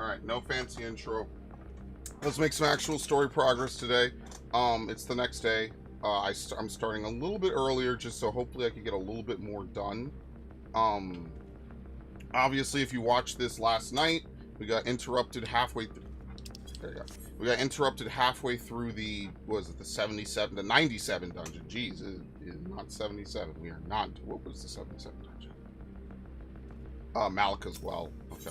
Alright, no fancy intro. Let's make some actual story progress today. It's the next day. I'm starting a little bit earlier just so hopefully I can get a little bit more done. Obviously, if you watched this last night, we got interrupted halfway through. There you go. We got interrupted halfway through the, what was it, the 97 dungeon. Jeez, it is not 77. We are not, what was the 77 dungeon? Malika's Well. Okay.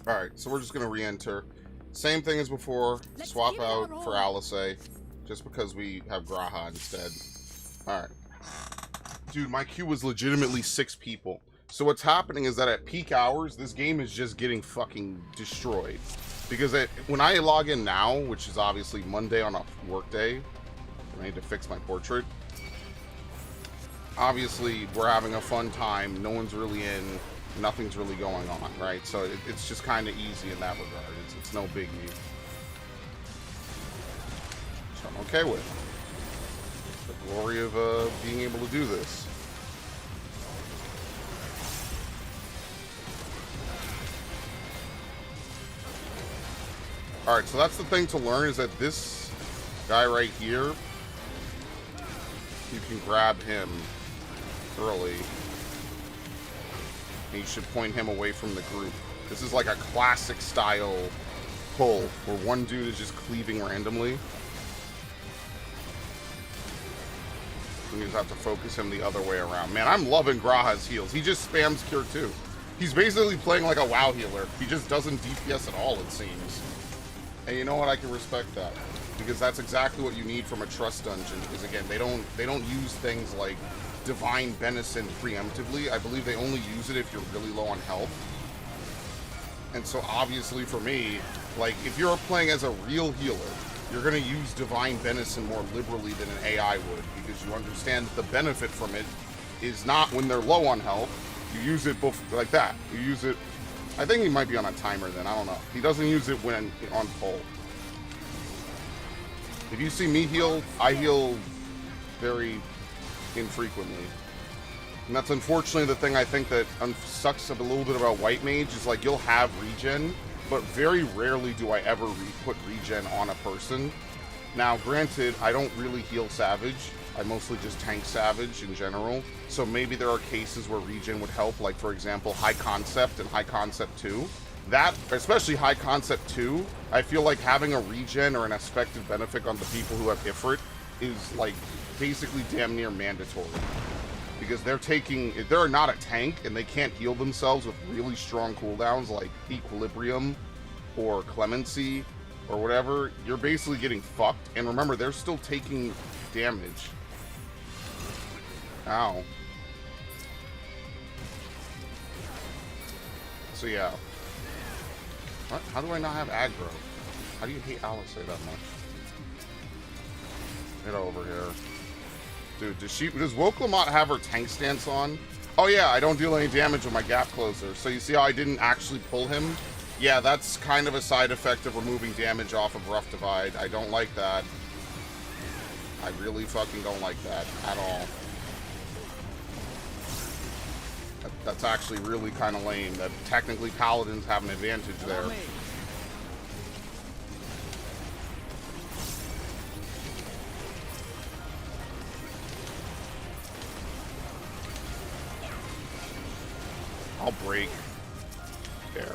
Alright, so we're just going to re-enter. Same thing as before. Swap out for Alice, just because we have Graha instead. Alright. Dude, my queue was legitimately 6 people. So what's happening is that at peak hours, this game is just getting fucking destroyed. Because when I log in now, which is obviously Monday on a work day, I need to fix my portrait. Obviously, we're having a fun time. No one's really in. Nothing's really going on, right? So it's just kind of easy in that regard. It's no biggie. So I'm okay with the glory of being able to do this. Alright, so that's the thing to learn, is that this guy right here, you can grab him early. And you should point him away from the group. This is like a classic style pull, where one dude is just cleaving randomly. And you just have to focus him the other way around. Man, I'm loving Graha's heals. He just spams Cure 2. He's basically playing like a WoW healer. He just doesn't DPS at all, it seems. And you know what? I can respect that, because that's exactly what you need from a trust dungeon. Is, again, they don't use things like Divine Benison preemptively. I believe they only use it if you're really low on health. And so obviously for me, like, if you're playing as a real healer, you're going to use Divine Benison more liberally than an AI would, because you understand that the benefit from it is not when they're low on health. You use it like that. You use it. I think he might be on a timer then. I don't know. He doesn't use it when on full. If you see me heal, I heal very infrequently. And that's unfortunately the thing I think that sucks a little bit about White Mage, is like you'll have regen, but very rarely do I ever put regen on a person. Now, granted, I don't really heal Savage. I mostly just tank Savage in general. So maybe there are cases where regen would help, like for example, High Concept and High Concept 2. That, especially High Concept 2, I feel like having a regen or an effective benefit on the people who have Ifrit is like basically damn near mandatory. Because they're not a tank and they can't heal themselves with really strong cooldowns like Equilibrium or Clemency or whatever. You're basically getting fucked. And remember, they're still taking damage. Ow. So yeah. What? How do I not have aggro? How do you hate Alice that much? Get over here. Dude, does Wokelamot have her tank stance on? Oh yeah, I don't deal any damage with my gap closer. So you see how I didn't actually pull him? Yeah, that's kind of a side effect of removing damage off of Rough Divide. I don't like that. I really fucking don't like that at all. That's actually really kind of lame, that technically Paladins have an advantage there. I'll break. There.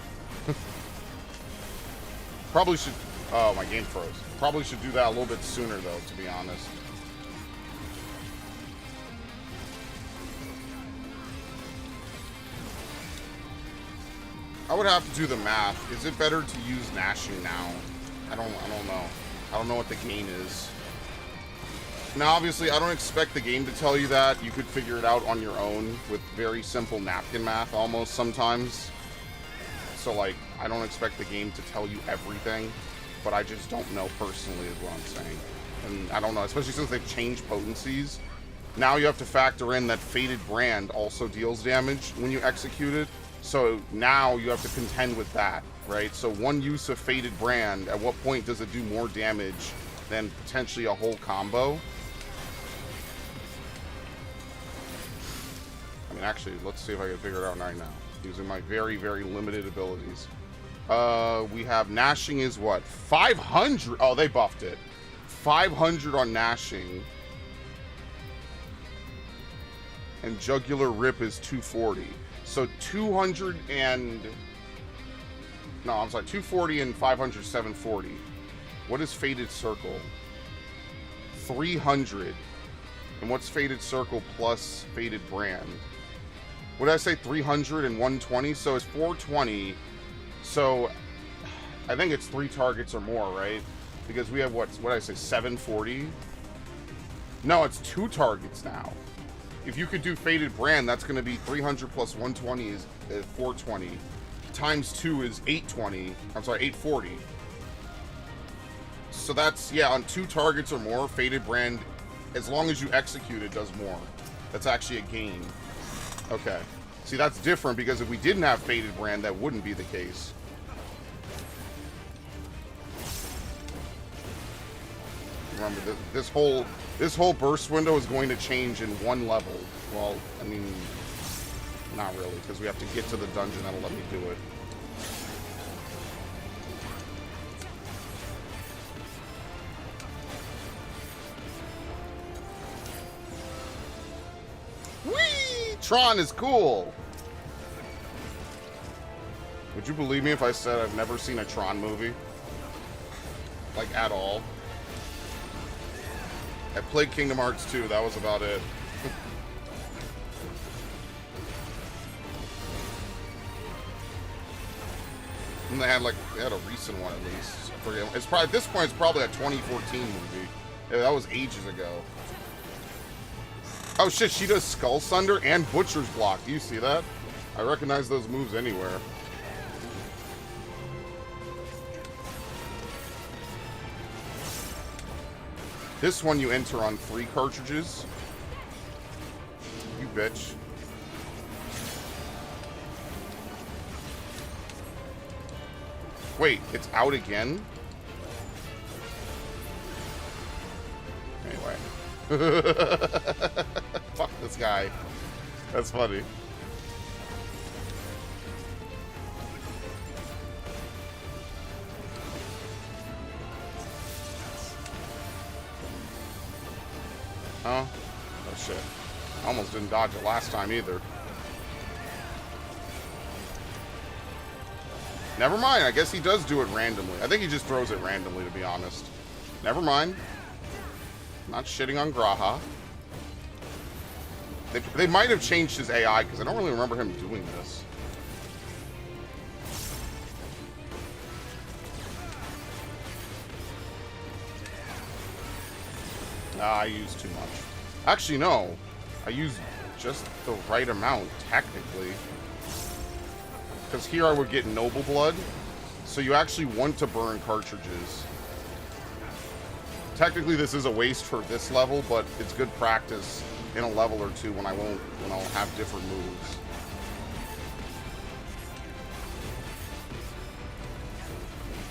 Probably should... Oh, my game froze. Probably should do that a little bit sooner, though, to be honest. I would have to do the math. Is it better to use Gnashing now? I don't know. I don't know what the gain is. Now, obviously, I don't expect the game to tell you that. You could figure it out on your own with very simple napkin math almost sometimes. So, like, I don't expect the game to tell you everything, but I just don't know personally is what I'm saying. And I don't know, especially since they've changed potencies. Now you have to factor in that Fated Brand also deals damage when you execute it. So now you have to contend with that, right? So one use of Fated Brand, at what point does it do more damage than potentially a whole combo? I mean, actually, let's see if I can figure it out right now, using my very, very limited abilities. We have Gnashing is what? 500. Oh, they buffed it. 500 on Gnashing. And Jugular Rip is 240. So 200 and... No, I'm sorry. 240 and 500, 740. What is Fated Circle? 300. And what's Fated Circle plus Fated Brand? What did I say? 300 and 120? So it's 420. So I think it's 3 targets or more, right? Because we have what did I say? 740? No, it's 2 targets now. If you could do Fated Brand, that's going to be 300 plus 120 is 420. Times 2 is 820. I'm sorry, 840. So that's, yeah, on 2 targets or more, Fated Brand, as long as you execute it, does more. That's actually a gain. Okay. See, that's different because if we didn't have Fated Brand, that wouldn't be the case. Remember, this whole burst window is going to change in 1 level. Well, I mean, not really, because we have to get to the dungeon that'll let me do it. Whee! Tron is cool! Would you believe me if I said I've never seen a Tron movie? Like, at all. I played Kingdom Hearts 2, that was about it. And they had a recent one at least. I forget. It's probably, at this point, it's probably a 2014 movie. Yeah, that was ages ago. Oh shit, she does Skull Sunder and Butcher's Block. Do you see that? I recognize those moves anywhere. This one you enter on 3 cartridges. You bitch. Wait, it's out again? Anyway. Fuck this guy. That's funny. Huh? Oh shit. I almost didn't dodge it last time either. Never mind, I guess he does do it randomly. I think he just throws it randomly, to be honest. Never mind. Not shitting on Graha. They might have changed his AI, because I don't really remember him doing this. I used too much. Actually, no. I used just the right amount, technically. Because here I would get Noble Blood. So you actually want to burn cartridges. Technically, this is a waste for this level, but it's good practice in a level or two when I'll have different moves.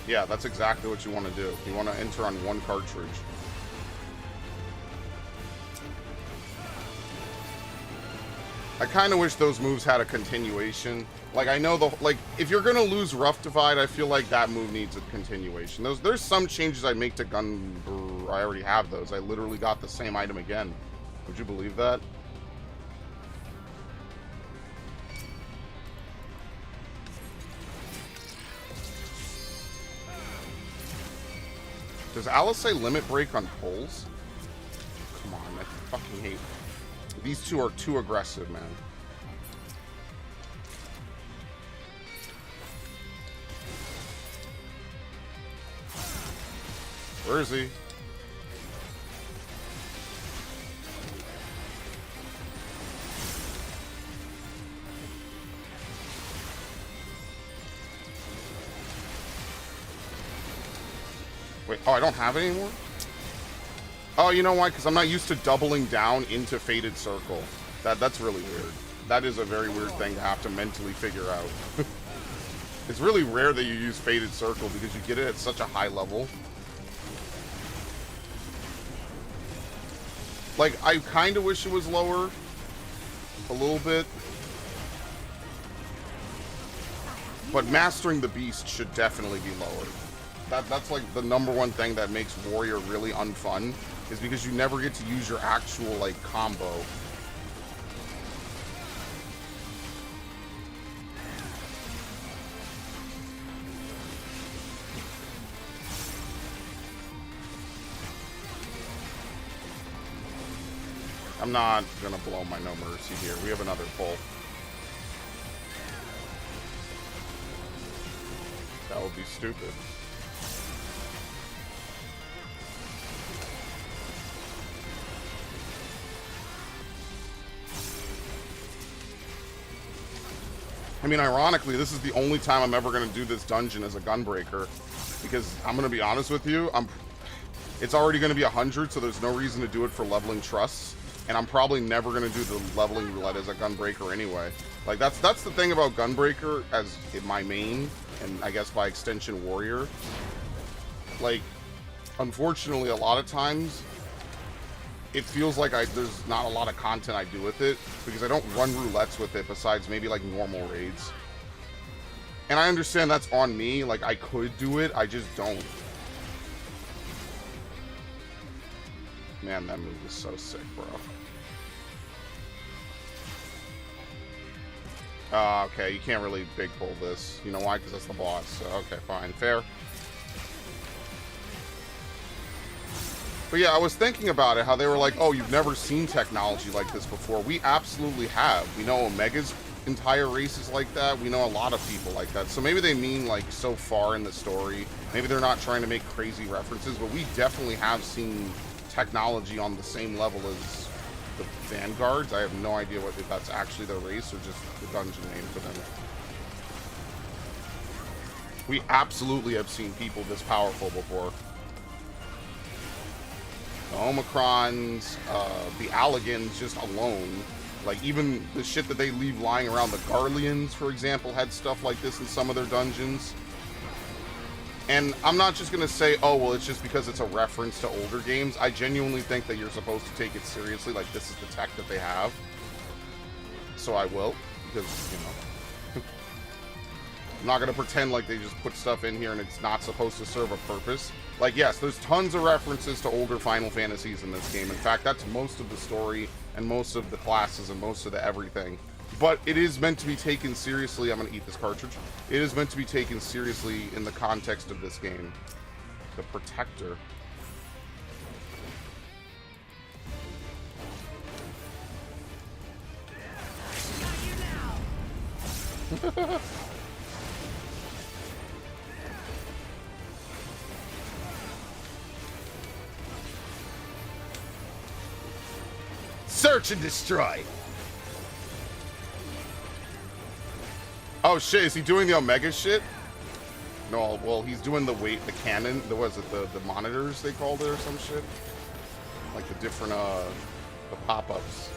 Yeah, that's exactly what you want to do. You want to enter on 1 cartridge. I kind of wish those moves had a continuation. Like, I know if you're gonna lose Rough Divide, I feel like that move needs a continuation. There's some changes I make to Gun. I already have those. I literally got the same item again. Would you believe that? Does Alice say limit break on pulls? Come on, I fucking hate. These two are too aggressive, man. Where is he? Wait, oh, I don't have it anymore? Oh, you know why? Because I'm not used to doubling down into Fated Circle. That's really weird. That is a very weird thing to have to mentally figure out. It's really rare that you use Fated Circle because you get it at such a high level. Like, I kind of wish it was lower. A little bit. But mastering the beast should definitely be lowered. That's like the #1 thing that makes warrior really unfun, is because you never get to use your actual like combo. I'm not gonna blow my no mercy here. We have another pull. That would be stupid. I mean, ironically, this is the only time I'm ever going to do this dungeon as a gunbreaker, because I'm going to be honest with you, it's already going to be 100, so there's no reason to do it for leveling trusts, and I'm probably never going to do the leveling roulette as a gunbreaker anyway. Like, that's the thing about gunbreaker as in my main, and I guess by extension warrior. Like, unfortunately, a lot of times it feels like there's not a lot of content I do with it, because I don't run roulettes with it besides maybe like normal raids. And I understand that's on me, like I could do it, I just don't. Man, that move is so sick, bro. Okay, you can't really big pull this. You know why? Because that's the boss. So, okay, fine. Fair. But yeah, I was thinking about it, how they were like, oh, you've never seen technology like this before. We absolutely have. We know Omega's entire race is like that. We know a lot of people like that. So maybe they mean like so far in the story. Maybe they're not trying to make crazy references, but we definitely have seen technology on the same level as the Vanguards. I have no idea if that's actually their race or just the dungeon name for them. We absolutely have seen people this powerful before. The Omicrons, the Alligans just alone. Like, even the shit that they leave lying around, the Garleans, for example, had stuff like this in some of their dungeons. And I'm not just going to say, oh, well, it's just because it's a reference to older games. I genuinely think that you're supposed to take it seriously. Like, this is the tech that they have. So I will, because, you know. I'm not going to pretend like they just put stuff in here and it's not supposed to serve a purpose. Like, yes, there's tons of references to older Final Fantasies in this game. In fact, that's most of the story and most of the classes and most of the everything. But it is meant to be taken seriously. I'm going to eat this cartridge. It is meant to be taken seriously in the context of this game. The Protector. Search and destroy. Oh shit, is he doing the Omega shit? No, well, he's doing the cannon, was it the monitors they called it or some shit? Like the different, the pop-ups.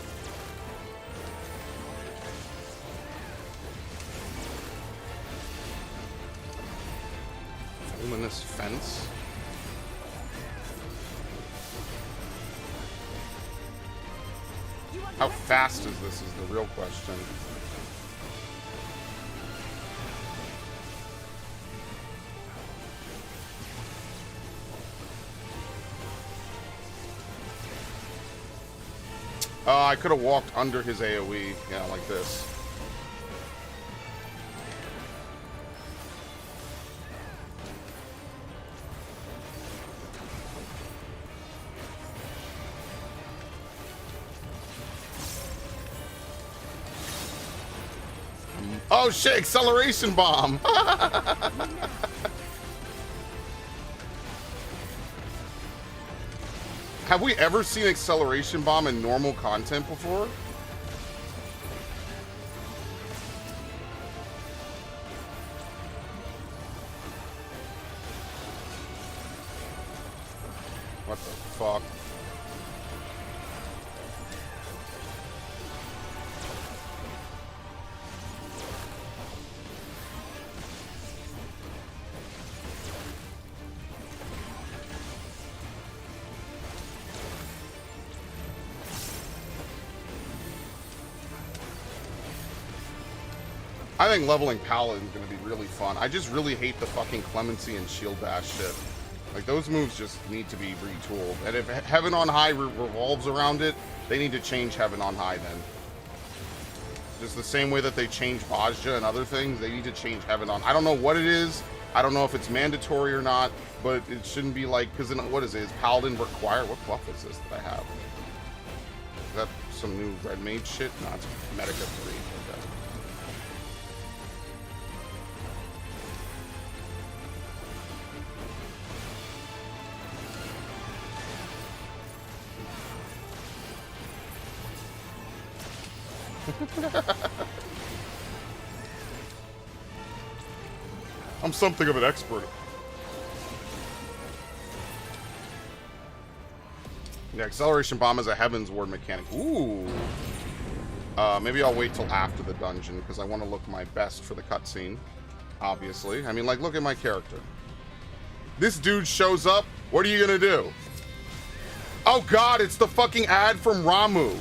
Luminous fence. How fast is this is the real question. I could have walked under his AoE, yeah, like this. Oh shit, acceleration bomb! Have we ever seen acceleration bomb in normal content before? What the fuck? I think leveling Paladin is going to be really fun. I just really hate the fucking Clemency and Shield Bash shit. Like, those moves just need to be retooled. And if Heaven on High revolves around it, they need to change Heaven on High then. Just the same way that they change Bajja and other things, they need to change Heaven on. I don't know what it is. I don't know if it's mandatory or not, but it shouldn't be like, because what is it? Is Paladin require? What buff is this that I have? Is that some new red mage shit? No, it's Medica 3. Okay. I'm something of an expert. The acceleration bomb is a Heaven's Ward mechanic. Ooh. Maybe I'll wait till after the dungeon because I want to look my best for the cutscene. Obviously. I mean, like, look at my character. This dude shows up. What are you gonna do? Oh God, it's the fucking ad from Ramu.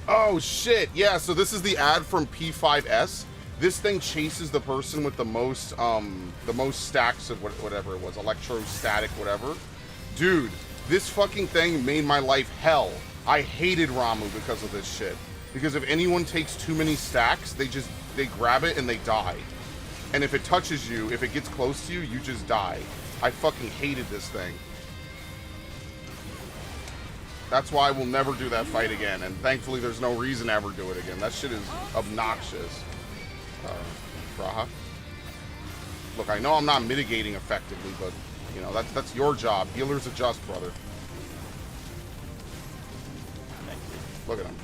Oh shit. Yeah, so this is the ad from P5S. This thing chases the person with the most stacks of whatever it was, electrostatic, whatever. Dude, this fucking thing made my life hell. I hated Ramu because of this shit. Because if anyone takes too many stacks, they grab it and they die. And if it touches you, if it gets close to you, you just die. I fucking hated this thing. That's why I will never do that fight again. And thankfully, there's no reason to ever do it again. That shit is obnoxious. Graha. Look, I know I'm not mitigating effectively, but, you know, that's your job. Healers adjust, brother. Look at him.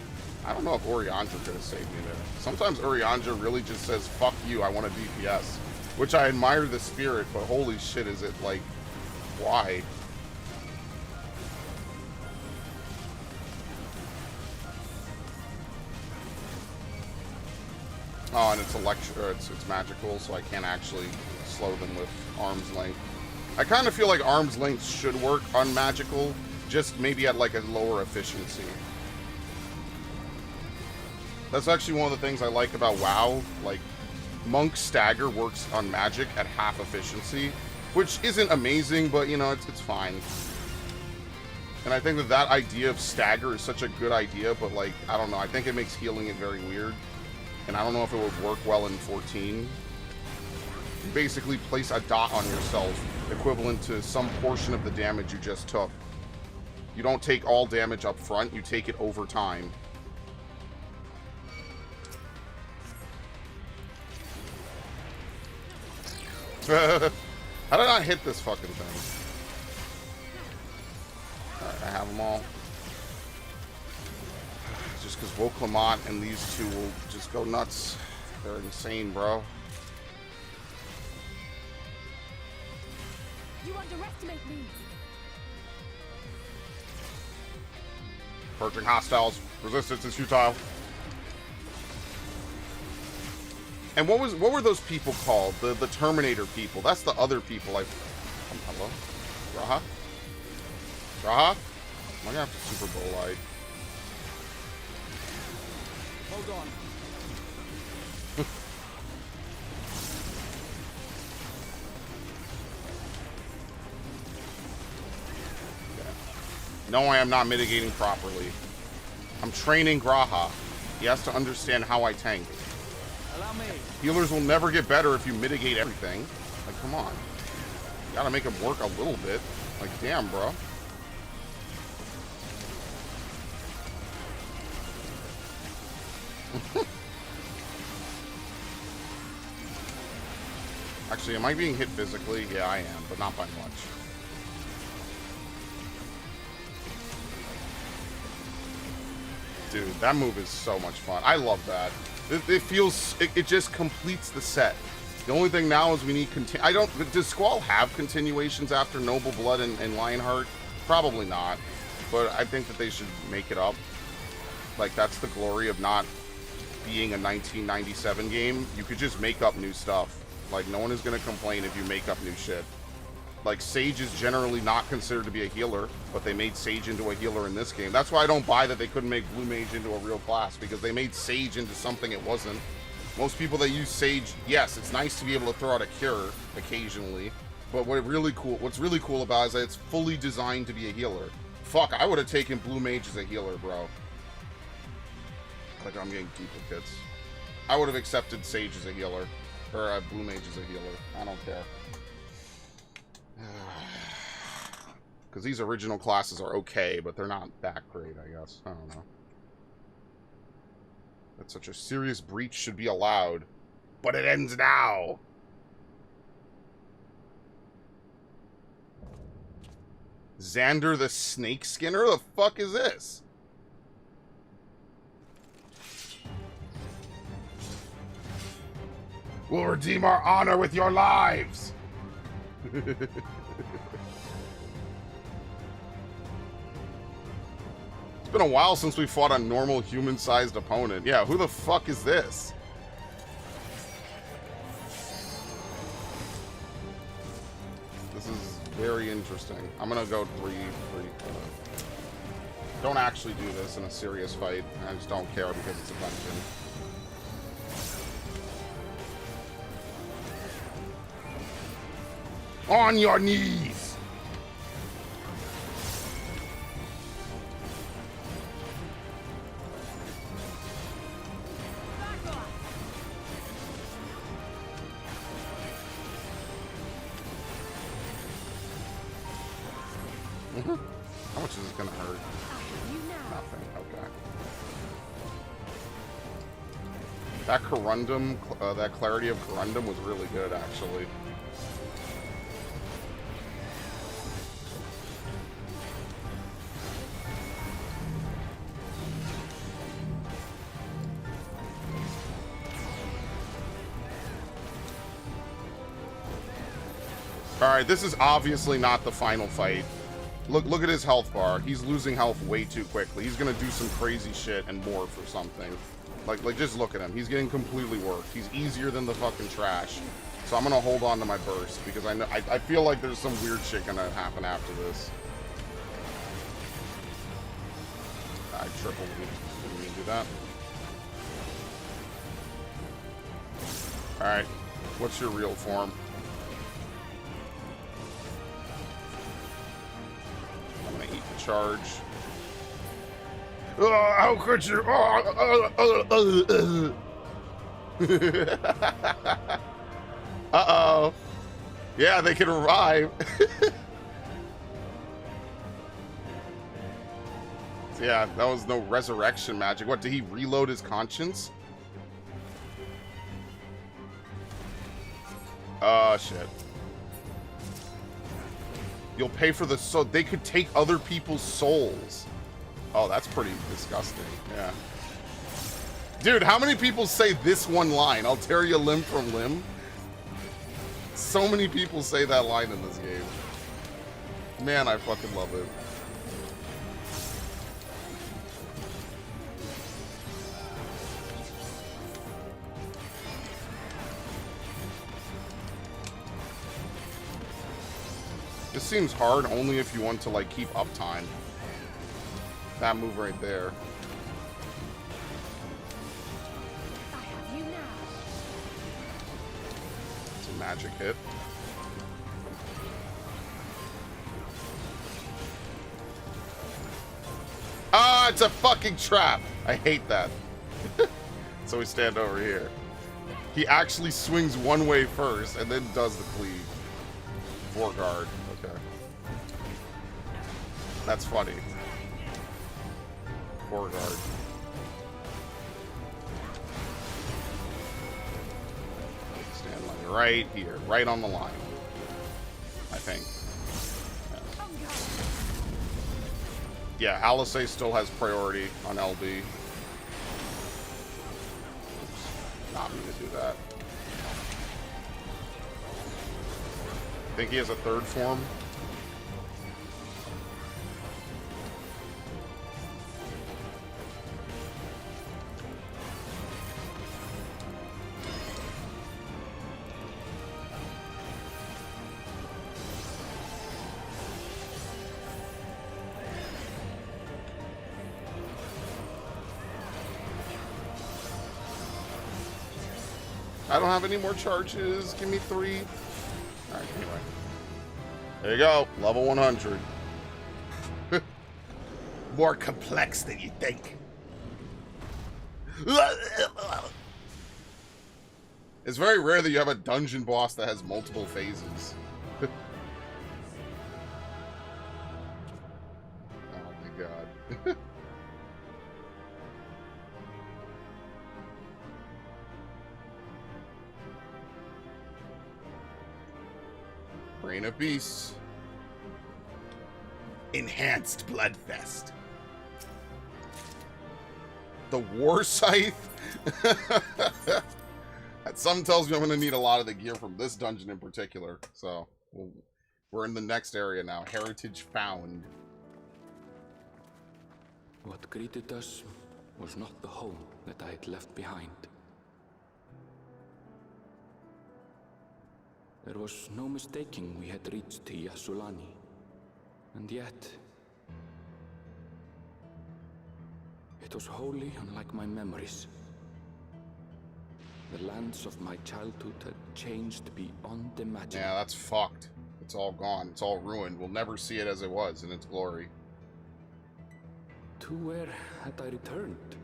I don't know if Oriandra could have saved me there. Sometimes Oriandra really just says, fuck you, I want a DPS. Which I admire the spirit, but holy shit, is it, like, why? Oh, and it's magical, so I can't actually slow them with arm's length. I kind of feel like arm's length should work on magical, just maybe at like a lower efficiency. That's actually one of the things I like about WoW. Like, Monk Stagger works on magic at half efficiency, which isn't amazing, but you know, it's fine. And I think that idea of stagger is such a good idea, but like, I don't know, I think it makes healing it very weird. And I don't know if it would work well in 14. You basically place a dot on yourself, equivalent to some portion of the damage you just took. You don't take all damage up front, you take it over time. How did I hit this fucking thing? Alright, I have them all. Just because Vauclamont and these two will just go nuts. They're insane, bro. You underestimate me. Purging hostiles. Resistance is futile. And what were those people called? The Terminator people. That's the other people hello? Graha? Graha? Am I gonna have to Super Bowl light? Hold on. No, I am not mitigating properly. I'm training Graha. He has to understand how I tank. Allow me. Healers will never get better if you mitigate everything. Like, come on. You gotta make them work a little bit. Like, damn, bro. Actually, am I being hit physically? Yeah, I am, but not by much. Dude, that move is so much fun. I love that. It feels... It just completes the set. The only thing now is we need... Does Squall have continuations after Noble Blood and Lionheart? Probably not. But I think that they should make it up. Like, that's the glory of not being a 1997 game. You could just make up new stuff. Like, no one is going to complain if you make up new shit. Like, Sage is generally not considered to be a healer, but they made Sage into a healer in this game. That's why I don't buy that they couldn't make Blue Mage into a real class, because they made Sage into something it wasn't. Most people that use Sage, yes, it's nice to be able to throw out a cure occasionally, but what's really cool about it is that it's fully designed to be a healer. Fuck, I would have taken Blue Mage as a healer, bro. Like, I'm getting duplicates. I would have accepted Sage as a healer. Or Blue Mage as a healer. I don't care. Because these original classes are okay, but they're not that great, I guess. I don't know. That such a serious breach should be allowed. But it ends now! Xander the Snake Skinner? The fuck is this? We'll redeem our honor with your lives! It's been a while since we fought a normal human-sized opponent. Yeah, who the fuck is this? This is very interesting. I'm gonna go 3. Don't actually do this in a serious fight. I just don't care because it's a dungeon. On your knees! How much is this gonna hurt? Nothing. Okay. That Corundum, that Clarity of Corundum was really good, actually. Alright, this is obviously not the final fight. Look at his health bar. He's losing health way too quickly. He's gonna do some crazy shit and morph or something. Like just look at him. He's getting completely worked. He's easier than the fucking trash. So I'm gonna hold on to my burst because I feel like there's some weird shit gonna happen after this. I triple didn't mean to do that. Alright. What's your real form? Charge. Oh, how could you? Uh-oh. Yeah, they can revive. Yeah, that was no resurrection magic. What, did he reload his conscience? Oh, shit. You'll pay for the soul. They could take other people's souls. Oh, that's pretty disgusting. Yeah. Dude, how many people say this one line? I'll tear you limb from limb. So many people say that line in this game. Man, I fucking love it. This seems hard only if you want to, like, keep uptime. That move right there. I have you now. It's a magic hit. Ah, it's a fucking trap. I hate that. So we stand over here. He actually swings one way first and then does the cleave. 4 guard. Okay. That's funny. 4 guard. Stand like right here. Right on the line. I think. Yeah, Alisei still has priority on LB. Oops. Not me to do that. Think he has a 3rd form? I don't have any more charges. Give me 3. Alright, anyway. There you go. Level 100. More complex than you think. It's very rare that you have a dungeon boss that has multiple phases. Oh my god. Reign of Beasts. Enhanced Bloodfest. The War Scythe? That something tells me I'm going to need a lot of the gear from this dungeon in particular. So, we're in the next area now. Heritage Found. What greeted us was not the home that I had left behind. There was no mistaking we had reached Tuliyollal, and yet it was wholly unlike my memories. The lands of my childhood had changed beyond imagining. Yeah, that's fucked. It's all gone. It's all ruined. We'll never see it as it was in its glory. To where had I returned?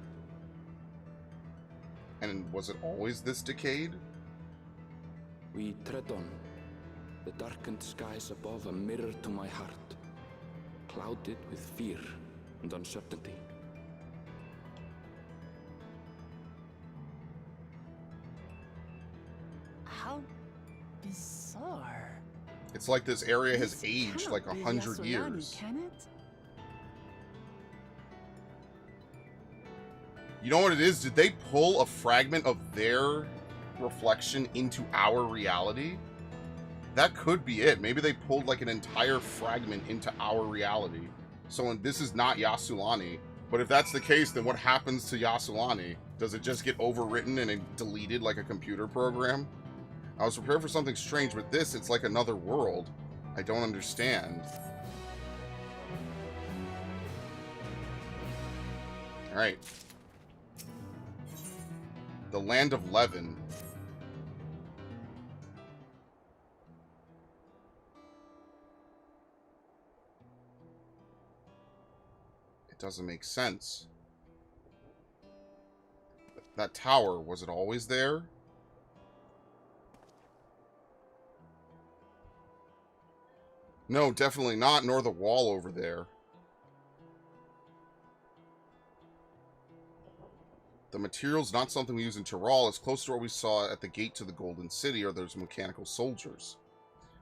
And was it always this decayed? We tread on. The darkened skies above a mirror to my heart, clouded with fear and uncertainty. How bizarre. It's like this area has This aged cannot like be 100 Yassolani, years. Can it? You know what it is? Did they pull a fragment of their reflection into our reality? That could be it. Maybe they pulled like an entire fragment into our reality. So this is not Yassolani. But if that's the case, then what happens to Yassolani? Does it just get overwritten and deleted like a computer program? I was prepared for something strange, but this, it's like another world. I don't understand. Alright. The Land of Levin. It doesn't make sense. That tower, was it always there? No, definitely not, nor the wall over there. The material's not something we use in Tyrol. It's close to what we saw at the gate to the Golden City, or those mechanical soldiers.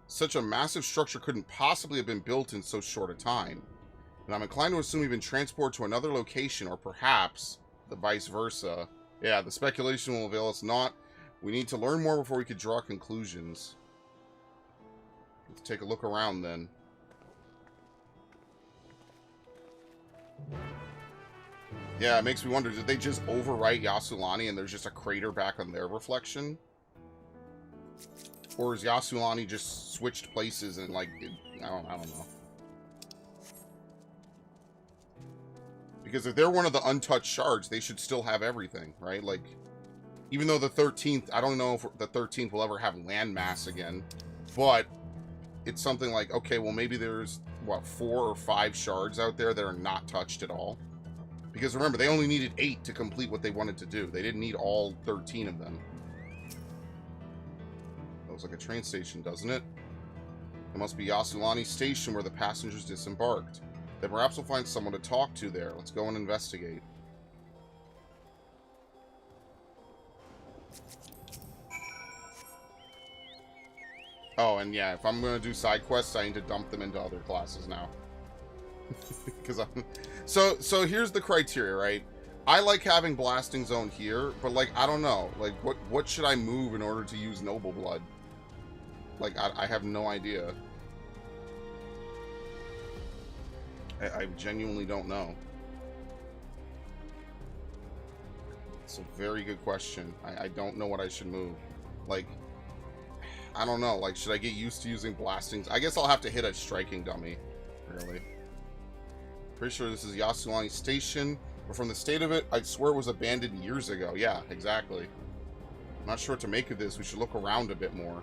Such a massive structure couldn't possibly have been built in so short a time. And I'm inclined to assume we've been transported to another location, or perhaps the vice versa. Yeah, the speculation will avail us not. We need to learn more before we could draw conclusions. Let's take a look around then. Yeah, it makes me wonder, did they just overwrite Yassolani and there's just a crater back on their reflection? Or is Yassolani just switched places and like, I don't know. Because if they're one of the untouched shards, they should still have everything, right? Like, even though the 13th, I don't know if the 13th will ever have landmass again, but it's something like, okay, well maybe there's, what, 4 or 5 shards out there that are not touched at all. Because remember, they only needed 8 to complete what they wanted to do. They didn't need all 13 of them. That looks like a train station, doesn't it? It must be Yassolani Station where the passengers disembarked. Then perhaps we'll find someone to talk to there. Let's go and investigate. Oh, and yeah, if I'm going to do side quests, I need to dump them into other classes now. Because I'm... So here's the criteria, right? I like having Blasting Zone here, but, like, I don't know. Like, what should I move in order to use Noble Blood? Like, I have no idea. I genuinely don't know. It's a very good question. I don't know what I should move. Like, I don't know. Like, should I get used to using blastings? I guess I'll have to hit a striking dummy, really. Pretty sure this is Yassolani Station. But from the state of it, I'd swear it was abandoned years ago. Yeah, exactly. I'm not sure what to make of this. We should look around a bit more.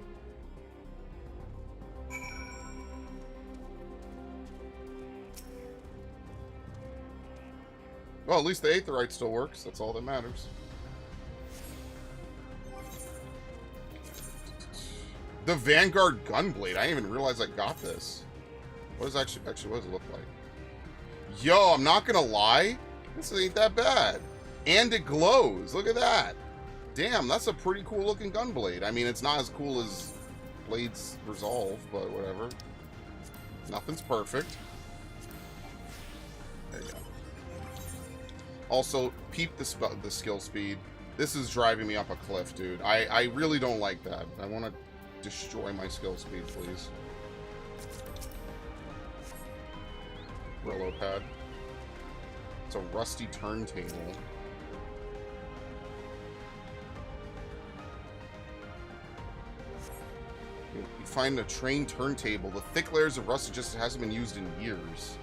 Well, at least the Aetherite still works. That's all that matters. The Vanguard Gunblade. I didn't even realize I got this. What does what does it look like? Yo, I'm not gonna lie. This ain't that bad. And it glows. Look at that. Damn, that's a pretty cool looking gunblade. I mean, it's not as cool as Blades Resolve, but whatever. Nothing's perfect. There you go. Also, peep the skill speed. This is driving me up a cliff, dude. I really don't like that. I want to destroy my skill speed, please. Brillo pad. It's a rusty turntable. You find a train turntable. The thick layers of rust just hasn't been used in years.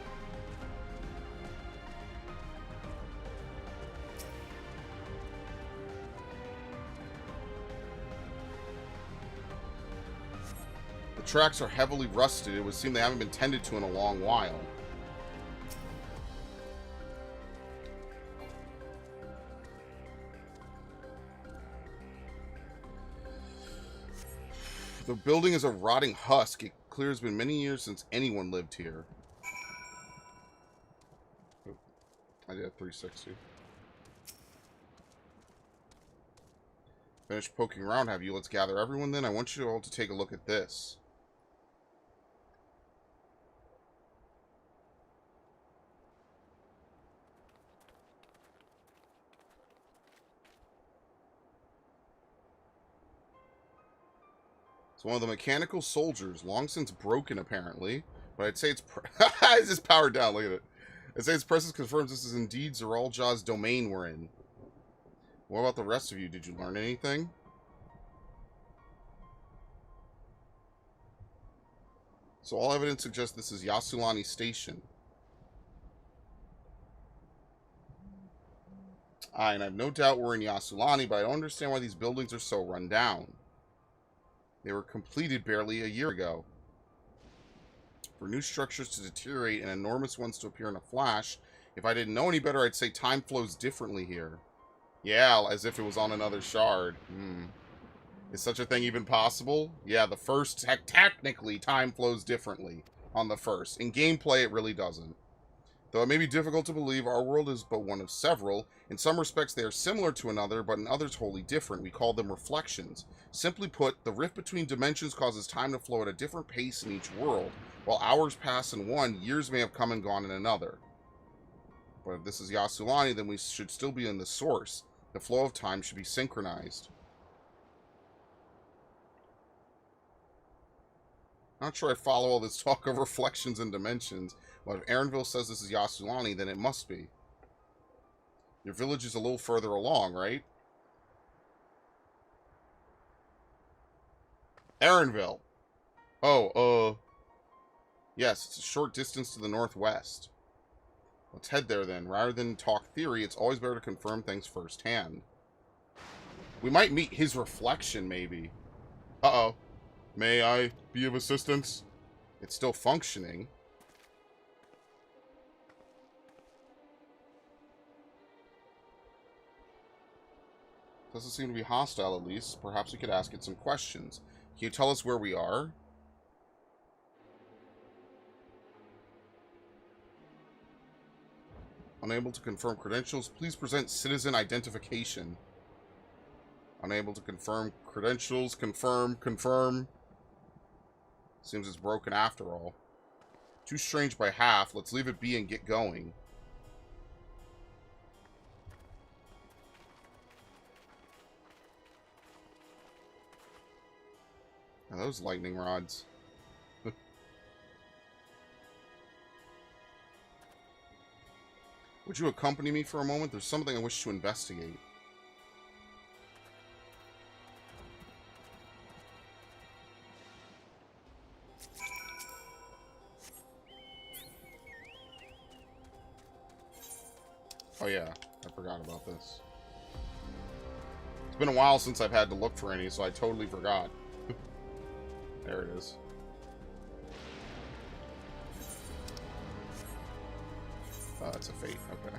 The tracks are heavily rusted. It would seem they haven't been tended to in a long while. The building is a rotting husk. It clearly has been many years since anyone lived here. Oh, I did a 360. Finished poking around, have you? Let's gather everyone then. I want you all to take a look at this. One of the mechanical soldiers, long since broken apparently, but I'd say it's it's just powered down. Look at it. I'd say its presence confirms this is indeed Zeraljaw's domain we're in. What about the rest of you? Did you learn anything? So all evidence suggests this is Yasulani Station. And I have no doubt we're in Yasulani, but I don't understand why these buildings are so run down. They were completed barely a year ago. For new structures to deteriorate and enormous ones to appear in a flash, if I didn't know any better, I'd say time flows differently here. Yeah, as if it was on another shard. Is such a thing even possible? Yeah, the first, technically, time flows differently on the first. In gameplay, it really doesn't. Though it may be difficult to believe, our world is but one of several. In some respects, they are similar to another, but in others wholly different. We call them reflections. Simply put, the rift between dimensions causes time to flow at a different pace in each world. While hours pass in one, years may have come and gone in another. But if this is Yasulani, then we should still be in the source. The flow of time should be synchronized. Not sure I follow all this talk of reflections and dimensions, but if Aaronville says this is Yasulani, then it must be. Your village is a little further along, right? Aaronville. Oh, yes, it's a short distance to the northwest. Let's head there then. Rather than talk theory, it's always better to confirm things firsthand. We might meet his reflection, maybe. Uh-oh. May I be of assistance? It's still functioning. Doesn't seem to be hostile, at least. Perhaps we could ask it some questions. Can you tell us where we are? Unable to confirm credentials. Please present citizen identification. Unable to confirm credentials. Confirm. Seems it's broken after all. Too strange by half. Let's leave it be and get going. Now those lightning rods. Would you accompany me for a moment? There's something I wish to investigate. Oh yeah, I forgot about this. It's been a while since I've had to look for any, so I totally forgot. There it is. Oh, that's a fate. Okay.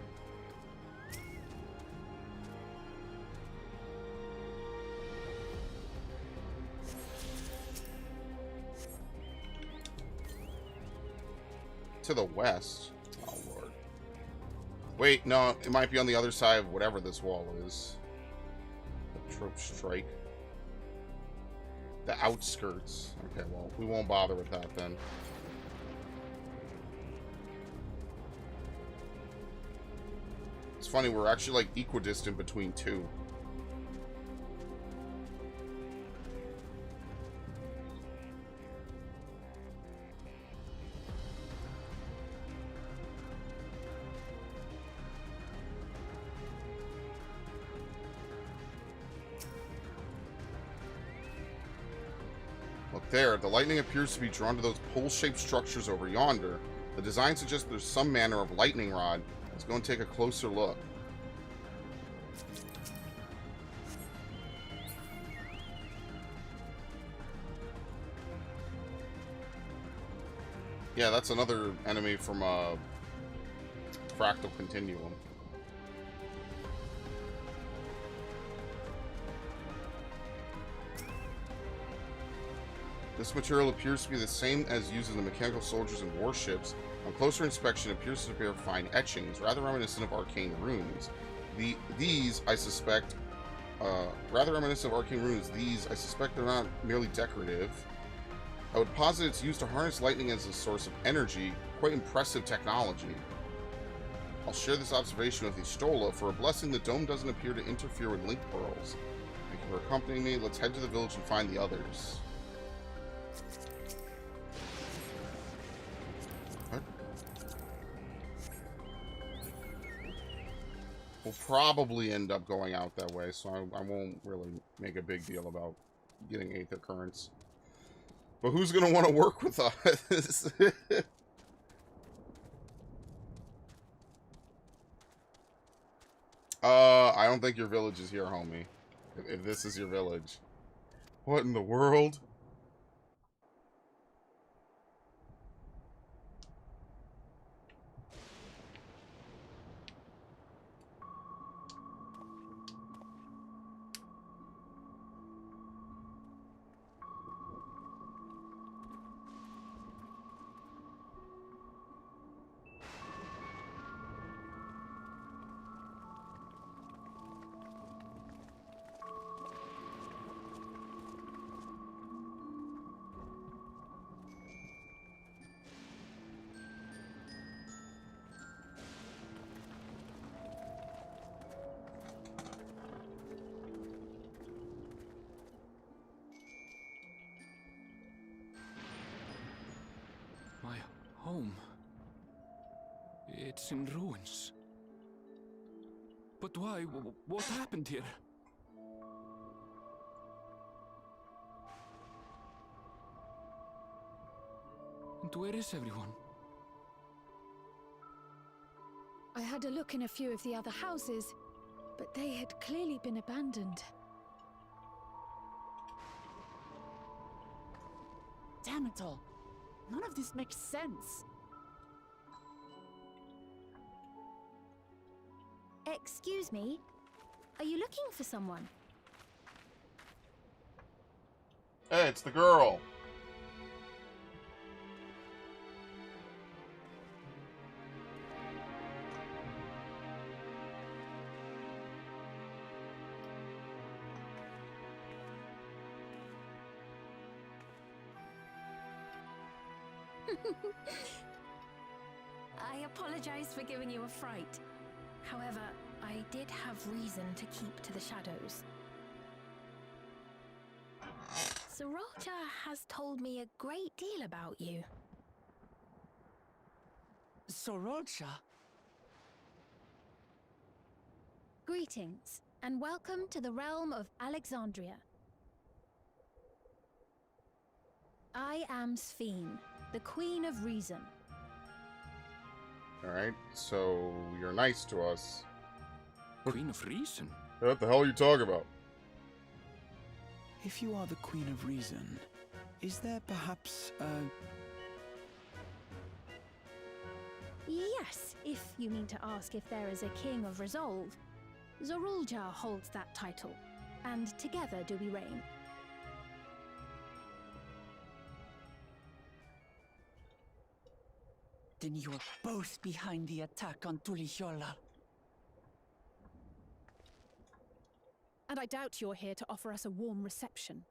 To the west? Oh, Lord. Wait, no, it might be on the other side of whatever this wall is. The trope strike. The outskirts. Okay, well, we won't bother with that then. It's funny, we're actually like equidistant between two. Look there, the lightning appears to be drawn to those pole-shaped structures over yonder. The design suggests there's some manner of lightning rod. Let's go and take a closer look. Yeah, that's another enemy from a fractal continuum. This material appears to be the same as used in the mechanical soldiers and warships. On closer inspection, it appears to bear fine etchings, rather reminiscent of arcane runes. These, I suspect, rather reminiscent of arcane runes, I suspect they're not merely decorative. I would posit it's used to harness lightning as a source of energy. Quite impressive technology. I'll share this observation with Y'shtola. For a blessing, the dome doesn't appear to interfere with link pearls. Thank you for accompanying me. Let's head to the village and find the others. We'll probably end up going out that way, so I won't really make a big deal about getting 8th occurrence. But who's going to want to work with us? I don't think your village is here, homie. If this is your village. What in the world? My home. It's in ruins. But why? What happened here? And where is everyone? I had a look in a few of the other houses, but they had clearly been abandoned. Damn it all. None of this makes sense. Excuse me? Are you looking for someone? Hey, it's the girl. I apologize for giving you a fright. However, I did have reason to keep to the shadows. Sriracha has told me a great deal about you. Sriracha? Greetings, and welcome to the realm of Alexandria. I am Sphene, the Queen of Reason. Alright, so you're nice to us. Queen of Reason? What the hell are you talking about? If you are the Queen of Reason, is there perhaps a... Yes, if you mean to ask if there is a King of Resolve. Zorulja holds that title, and together do we reign. Then you're both behind the attack on Tuliyollal. And I doubt you're here to offer us a warm reception.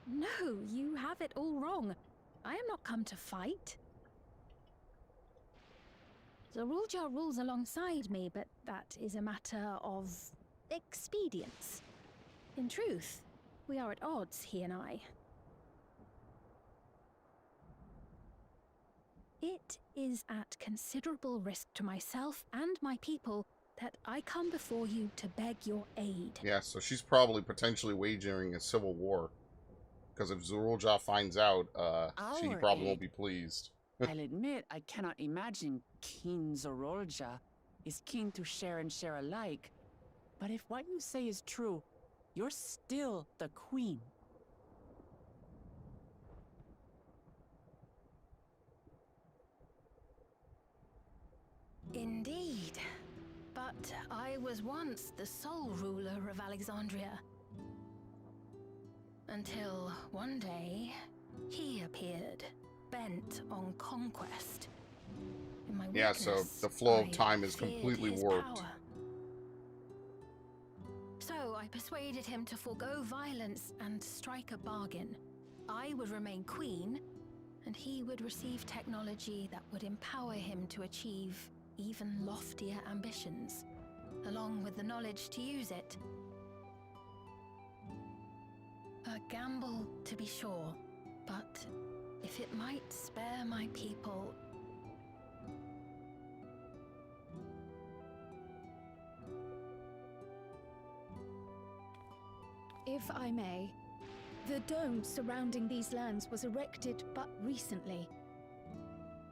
No, you have it all wrong. I am not come to fight. Zorulja rules alongside me, but that is a matter of expedience. In truth, we are at odds, he and I. It is at considerable risk to myself and my people that I come before you to beg your aid. Yeah, so she's probably potentially wagering a civil war. Because if Zorulja finds out, she Our probably won't aid? be pleased. I'll admit, I cannot imagine King Zorulja is keen to share and share alike. But if what you say is true, you're still the queen. Indeed. But I was once the sole ruler of Alexandria. Until one day, he appeared, bent on conquest. In my Yeah, so weakness, the flow of I time is feared completely his warped. power. So I persuaded him to forego violence and strike a bargain. I would remain queen, and he would receive technology that would empower him to achieve even loftier ambitions, along with the knowledge to use it. A gamble, to be sure, but if it might spare my people... If I may, the dome surrounding these lands was erected but recently.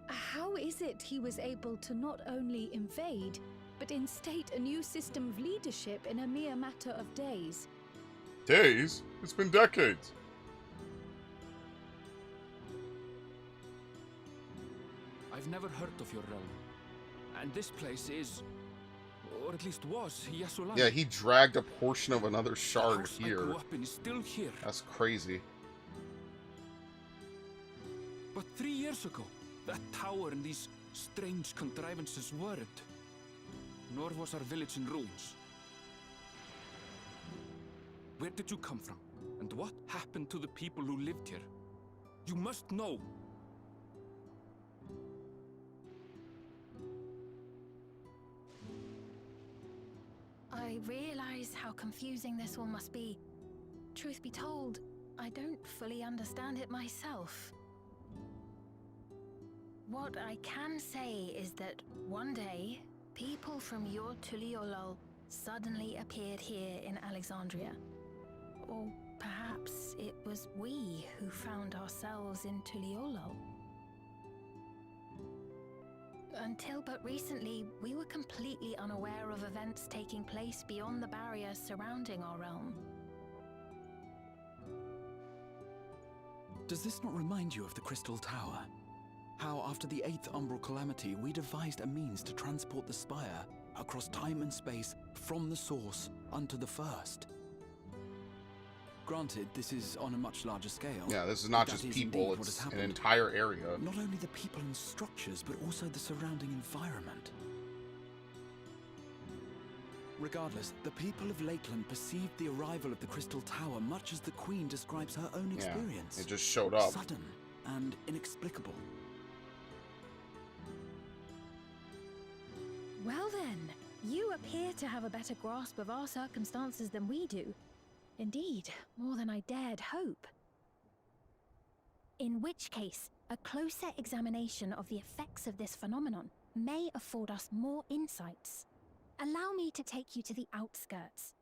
How is it he was able to not only invade, but instate a new system of leadership in a mere matter of days? Days? It's been decades. I've never heard of your realm. And this place is, or at least was, Yasulan. Yeah, he dragged a portion of another The shard house I here. grew up in is still here. That's crazy. But 3 years ago, that tower and these strange contrivances weren't. Nor was our village in ruins. Where did you come from? And what happened to the people who lived here? You must know. I realize how confusing this all must be. Truth be told, I don't fully understand it myself. What I can say is that one day, people from your Tuliyollal suddenly appeared here in Alexandria. Or perhaps it was we who found ourselves in Tuliyollal. Until but recently, we were completely unaware of events taking place beyond the barrier surrounding our realm. Does this not remind you of the Crystal Tower? How after the 8th Umbral Calamity, we devised a means to transport the Spire across time and space from the source unto the First. Granted, this is on a much larger scale. Yeah, this is not but that just is people, indeed what it's has an happened. entire area. Not only the people and structures, but also the surrounding environment. Regardless, the people of Lakeland perceived the arrival of the Crystal Tower much as the Queen describes her own experience. Yeah, it just showed up. Sudden and inexplicable. Well then, you appear to have a better grasp of our circumstances than we do. Indeed, more than I dared hope. In which case, a closer examination of the effects of this phenomenon may afford us more insights. Allow me to take you to the outskirts.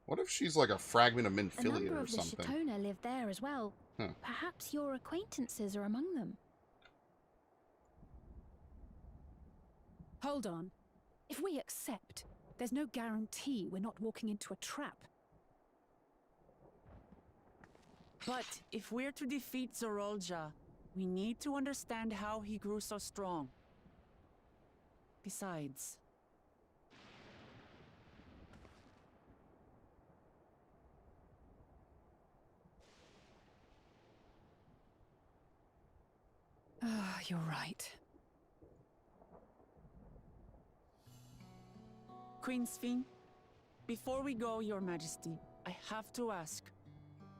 What if she's like a fragment of A Minfilia number or of the something? Shatona live there as well. Perhaps your acquaintances are among them. Hold on. If we accept, There's no guarantee we're not walking into a trap. But if we're to defeat Zorolja, we need to understand how he grew so strong. Besides... You're right. Queen Sphene, before we go, Your Majesty, I have to ask,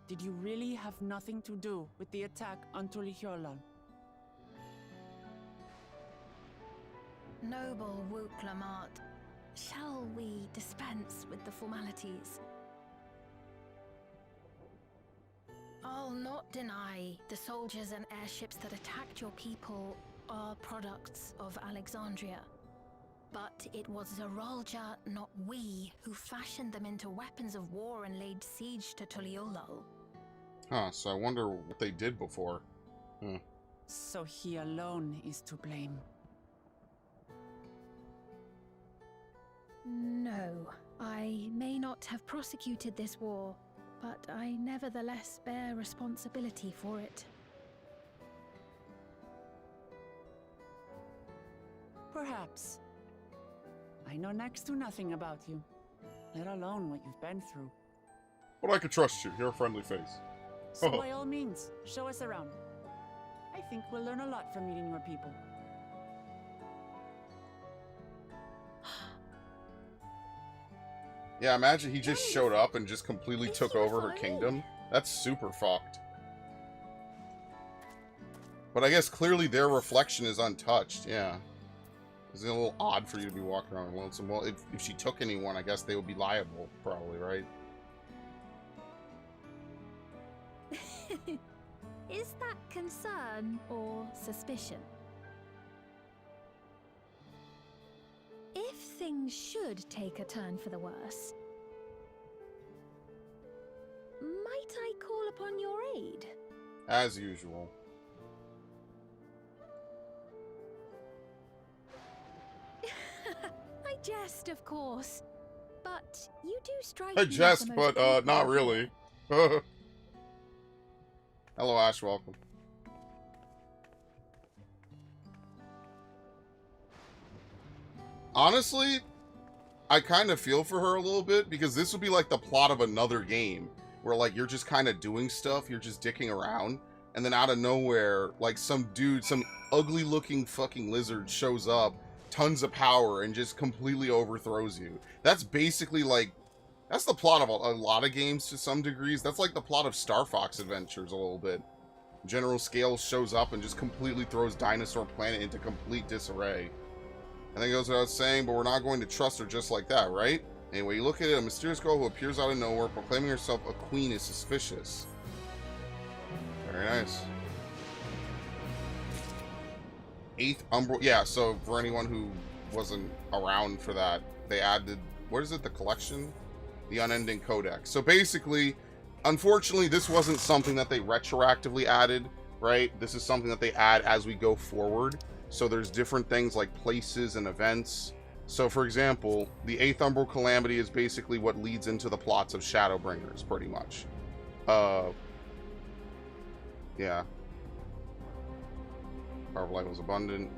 did you really have nothing to do with the attack on Tuliyollal? Noble Wook Lamart, shall we dispense with the formalities? I'll not deny the soldiers and airships that attacked your people are products of Alexandria. But it was Zorolja, not we, who fashioned them into weapons of war and laid siege to Tuliyollal. Huh, so I wonder what they did before. So he alone is to blame. No, I may not have prosecuted this war, but I nevertheless bear responsibility for it. Perhaps. I know next to nothing about you, let alone what you've been through. But I could trust you. You're a friendly face. So by all means, show us around. I think we'll learn a lot from meeting your people. Yeah, imagine he just showed up and just completely took over her kingdom. That's super fucked. But I guess clearly their reflection is untouched, yeah. It's a little odd for you to be walking around lonesome. Well, if she took anyone, I guess they would be liable, probably, right? Is that concern or suspicion? If things should take a turn for the worse, might I call upon your aid? As usual. I jest, of course, but you do strike I me as jest, the most but not able- really. Hello, Ash, welcome. Honestly, I kind of feel for her a little bit, because this would be like the plot of another game, where like you're just kind of doing stuff, you're just dicking around, and then out of nowhere, like some dude, some ugly looking fucking lizard shows up, tons of power, and just completely overthrows you. That's basically like, that's the plot of a lot of games to some degrees. That's like the plot of Star Fox Adventures a little bit. General Scales shows up and just completely throws Dinosaur Planet into complete disarray. I think it goes without saying, but we're not going to trust her just like that, right? Anyway, you look at it, a mysterious girl who appears out of nowhere, proclaiming herself a queen is suspicious. Very nice. 8th Umbral... Yeah, so for anyone who wasn't around for that, they added... What is it? The collection? The Unending Codex. So basically, unfortunately, this wasn't something that they retroactively added, right? This is something that they add as we go forward. So there's different things like places and events. So for example, the 8th Umbral Calamity is basically what leads into the plots of Shadowbringers, pretty much. Yeah. Power of light was abundant.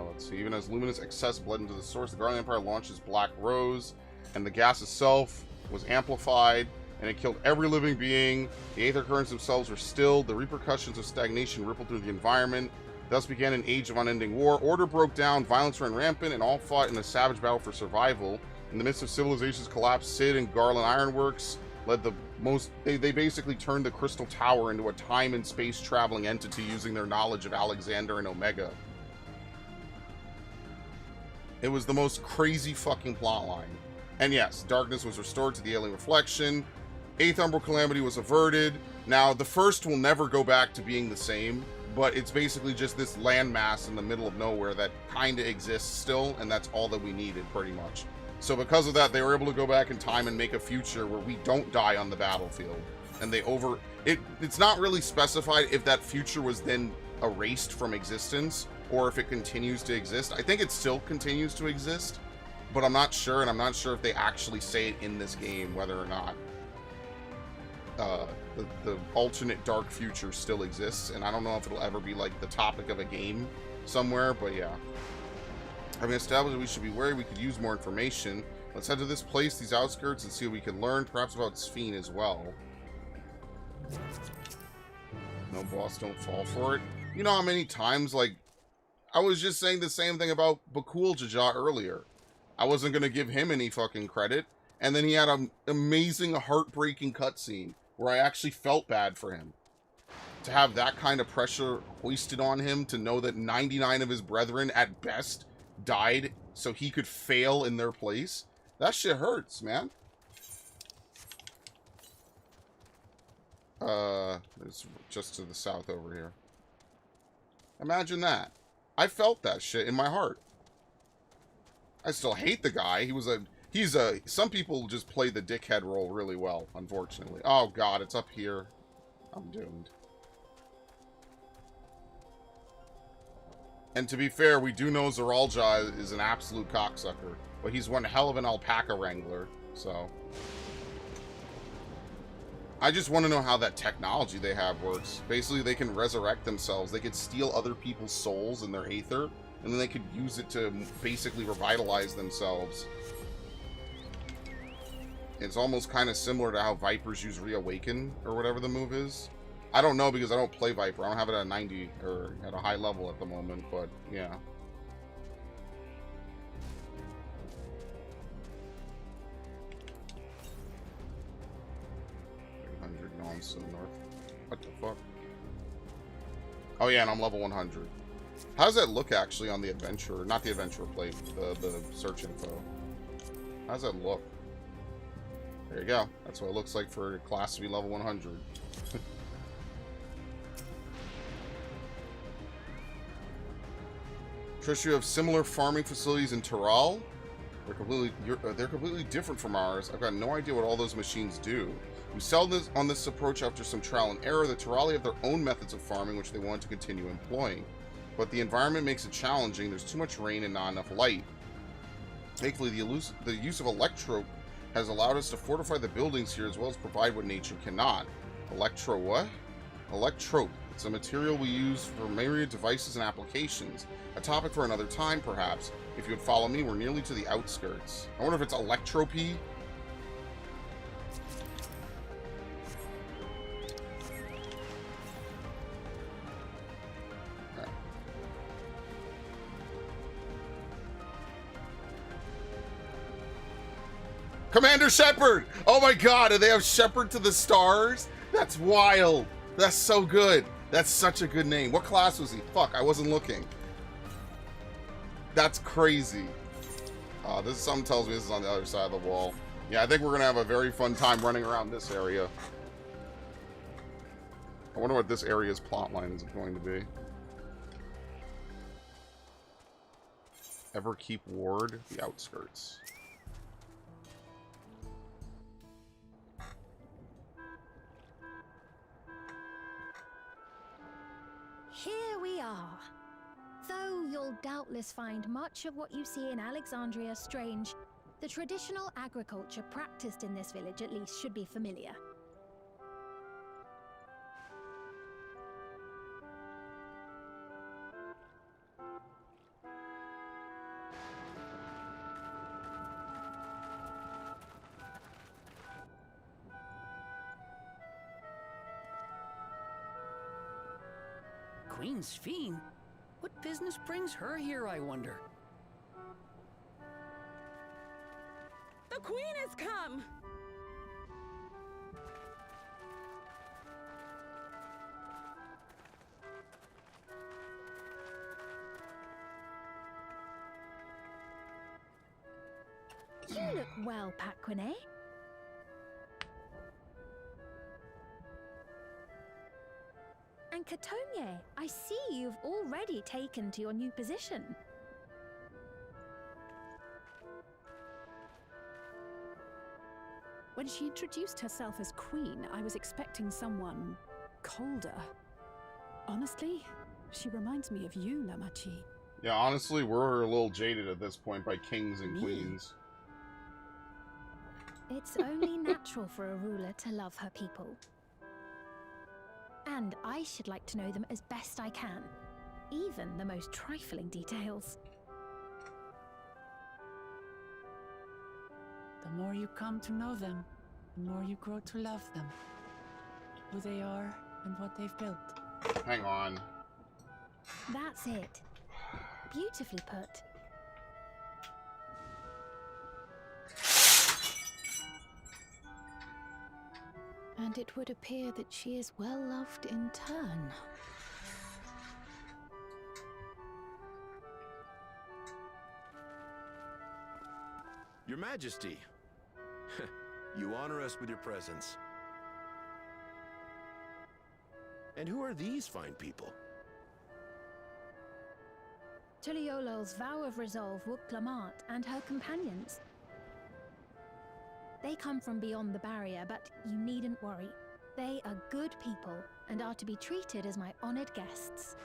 Let's see. Even as luminous excess bled into the source, the Guardian Empire launches Black Rose, and the gas itself was amplified, and it killed every living being. The Aether currents themselves were stilled. The repercussions of stagnation rippled through the environment. Thus began an age of unending war. Order broke down, violence ran rampant, and all fought in a savage battle for survival. In the midst of civilization's collapse, Sid and Garland Ironworks led the most... They basically turned the Crystal Tower into a time and space traveling entity using their knowledge of Alexander and Omega. It was the most crazy fucking plotline. And yes, darkness was restored to the alien reflection. 8th Umbral Calamity was averted. Now, the first will never go back to being the same, but it's basically just this landmass in the middle of nowhere that kind of exists still, and that's all that we needed, pretty much. So because of that, they were able to go back in time and make a future where we don't die on the battlefield. And they it's not really specified if that future was then erased from existence, or if it continues to exist. I think it still continues to exist, but I'm not sure, and I'm not sure if they actually say it in this game, whether or not the alternate dark future still exists, and I don't know if it'll ever be like the topic of a game somewhere, but yeah. Having established that we should be wary, we could use more information. Let's head to this place, these outskirts, and see what we can learn, perhaps about Sphene as well. No boss, don't fall for it. You know how many times, like, I was just saying the same thing about Bakul Jaja earlier. I wasn't going to give him any fucking credit, and then he had an amazing, heartbreaking cutscene where I actually felt bad for him. To have that kind of pressure hoisted on him, to know that 99 of his brethren, at best, died so he could fail in their place, that shit hurts, man. It's just to the south over here. Imagine that. I felt that shit in my heart. I still hate the guy. Some people just play the dickhead role really well, unfortunately. Oh god, it's up here. I'm doomed. And to be fair, we do know Zeralja is an absolute cocksucker, but he's one hell of an alpaca wrangler, so. I just want to know how that technology they have works. Basically, they can resurrect themselves. They could steal other people's souls in their aether, and then they could use it to basically revitalize themselves. It's almost kind of similar to how Vipers use Reawaken, or whatever the move is. I don't know because I don't play Viper. I don't have it at 90, or at a high level at the moment, but yeah. To the north. What the fuck? Oh yeah, and I'm level 100. How does that look actually on the adventure? Not the adventure plate, the search info. How does that look? There you go. That's what it looks like for a class to be level 100. Trish, you have similar farming facilities in Tural. They're completely different from ours. I've got no idea what all those machines do. We settled on this approach after some trial and error. The Turali have their own methods of farming, which they want to continue employing. But the environment makes it challenging. There's too much rain and not enough light. Thankfully, the use of electrope has allowed us to fortify the buildings here as well as provide what nature cannot. What? Electrope. It's a material we use for myriad devices and applications. A topic for another time, perhaps. If you would follow me, we're nearly to the outskirts. I wonder if it's electropy. Commander Shepard! Oh my god, do they have Shepard to the Stars? That's wild. That's so good. That's such a good name. What class was he? Fuck, I wasn't looking. That's crazy. This is something tells me this is on the other side of the wall. Yeah, I think we're gonna have a very fun time running around this area. I wonder what this area's plotline is going to be. Everkeep Ward, the outskirts. Here we are. Though you'll doubtless find much of what you see in Alexandria strange, the traditional agriculture practiced in this village at least should be familiar. Queen Sphene? What business brings her here, I wonder? The Queen has come! You look well, Paquine. And Katonye, I see you've already taken to your new position. When she introduced herself as queen, I was expecting someone colder. Honestly, she reminds me of you, Lamachi. Yeah, honestly, we're a little jaded at this point by kings and Me? queens. It's only natural for a ruler to love her people. And I should like to know them as best I can, even the most trifling details. The more you come to know them, the more you grow to love them. Who they are and what they've built. Hang on. That's it. Beautifully put. And it would appear that she is well loved in turn. Your Majesty, you honor us with your presence. And who are these fine people? Tuliyollal's vow of resolve Wook Lamart and her companions. They come from beyond the barrier, but you needn't worry. They are good people and are to be treated as my honored guests.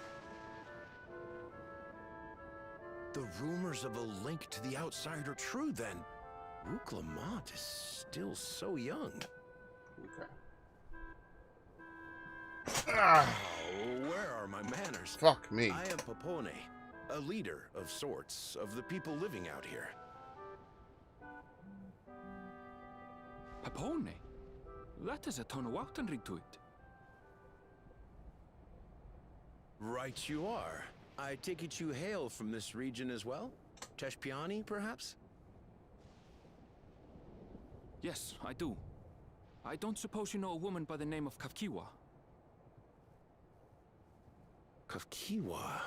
The rumors of a link to the outside are true, then. Wook Lamart is still so young. Okay. Ah, Oh, where are my manners? fuck me. I am Popone, a leader of sorts of the people living out here. Papone? That is a Tonawautanrig to it. Right you are. I take it you hail from this region as well? Teshpiani, perhaps? Yes, I do. I don't suppose you know a woman by the name of Kafkiwa? Kafkiwa.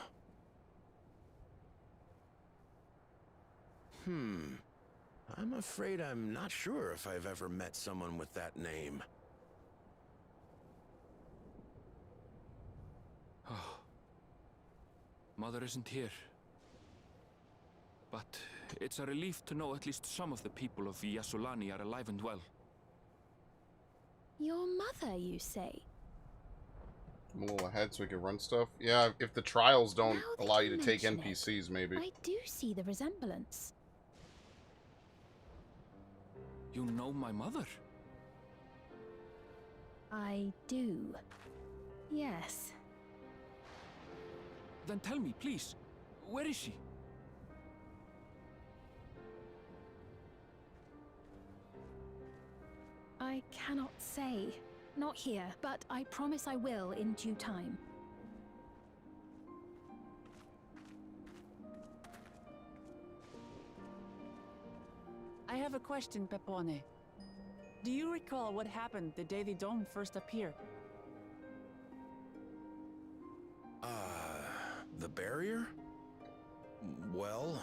I'm afraid I'm not sure if I've ever met someone with that name. Oh. Mother isn't here. But it's a relief to know at least some of the people of Yasulani are alive and well. Your mother, you say? I'm a little ahead so we can run stuff. Yeah, if the trials don't Now that allow you you to take mention it, NPCs, maybe. I do see the resemblance. You know my mother? I do. Yes. Then tell me, please, where is she? I cannot say. Not here, but I promise I will in due time. I have a question, Pepone. Do you recall what happened the day the dome first appeared? The barrier? Well,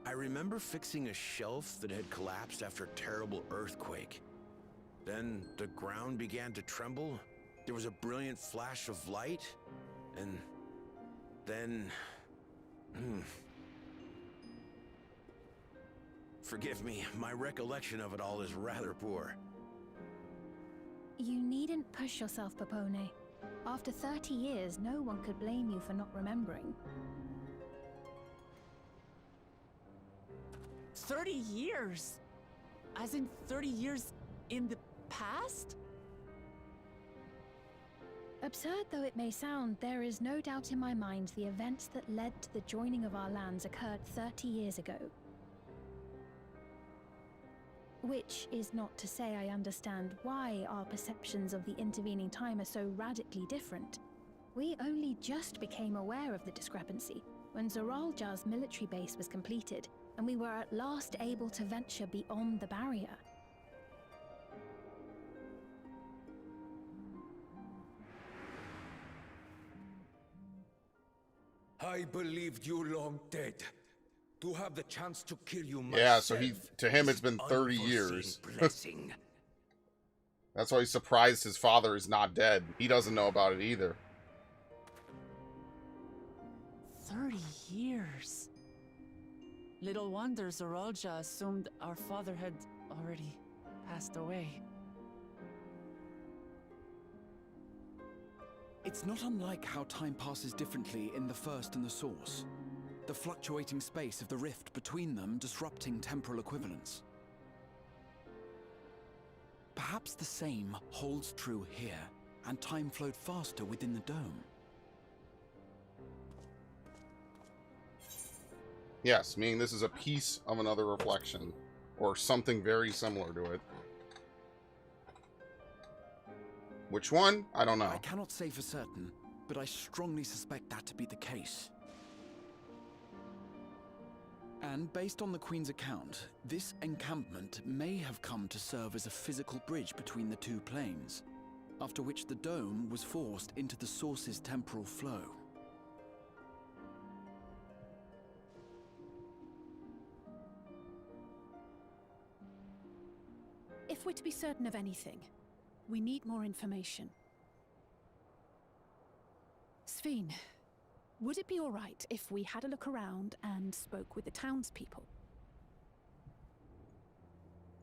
I remember fixing a shelf that had collapsed after a terrible earthquake. Then the ground began to tremble. There was a brilliant flash of light, and then... Forgive me, my recollection of it all is rather poor. You needn't push yourself, Popone. After 30 years, no one could blame you for not remembering. 30 years? As in 30 years in the past? Absurd though it may sound, there is no doubt in my mind the events that led to the joining of our lands occurred 30 years ago. Which is not to say I understand why our perceptions of the intervening time are so radically different. We only just became aware of the discrepancy when Zoralja's military base was completed, and we were at last able to venture beyond the barrier. I believed you long dead. To have the chance to kill you myself. Yeah, so to him it's been 30 years. Blessing. That's why he's surprised his father is not dead. He doesn't know about it either. 30 years. Little wonder Zoralja assumed our father had already passed away. It's not unlike how time passes differently in the First and the Source. The fluctuating space of the rift between them disrupting temporal equivalence. Perhaps the same holds true here, and time flowed faster within the dome. Yes, meaning this is a piece of another reflection, or something very similar to it. Which one? I don't know. I cannot say for certain, but I strongly suspect that to be the case. And based on the Queen's account, this encampment may have come to serve as a physical bridge between the two planes, after which the dome was forced into the Source's temporal flow. If we're to be certain of anything, we need more information. Sveen, would it be all right if we had a look around and spoke with the townspeople?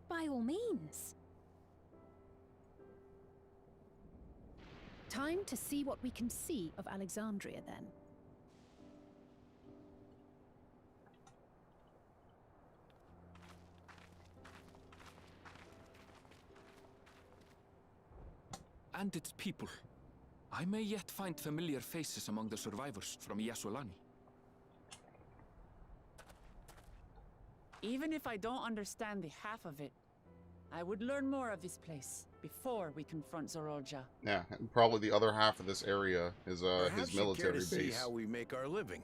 By all means. Time to see what we can see of Alexandria, then. And its people. I may yet find familiar faces among the survivors from Yasolani. Even if I don't understand the half of it, I would learn more of this place before we confront Zorolja. Yeah, and probably the other half of this area is his military you care to base. See how we make our living.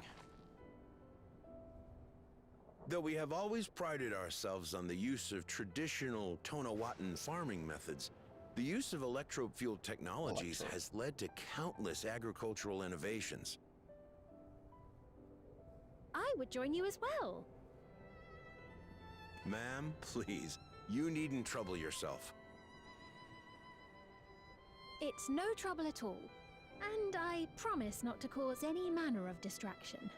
Though we have always prided ourselves on the use of traditional Tonawatan farming methods, the use of electro-fueled technologies has led to countless agricultural innovations. I would join you as well. Ma'am, please, you needn't trouble yourself. It's no trouble at all, and I promise not to cause any manner of distraction.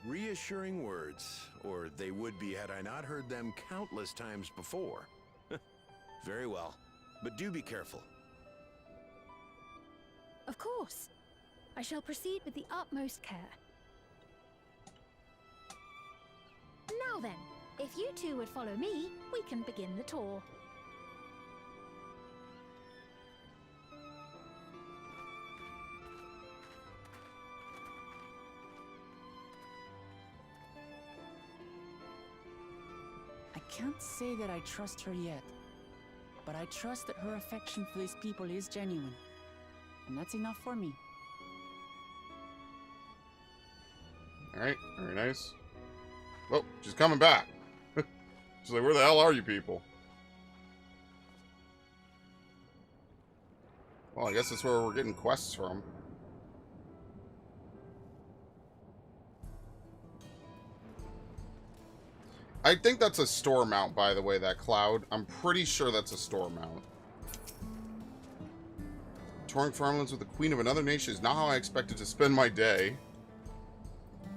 Reassuring words, or they would be had I not heard them countless times before. Very well, but do be careful. Of course. I shall proceed with the utmost care. Now then, if you two would follow me, we can begin the tour. I can't say that I trust her yet, but I trust that her affection for these people is genuine, and that's enough for me. Alright, very nice. Oh, she's coming back. She's like, where the hell are you people? Well, I guess that's where we're getting quests from. I think that's a store mount, by the way, that cloud. I'm pretty sure that's a store mount. Touring farmlands with the queen of another nation is not how I expected to spend my day.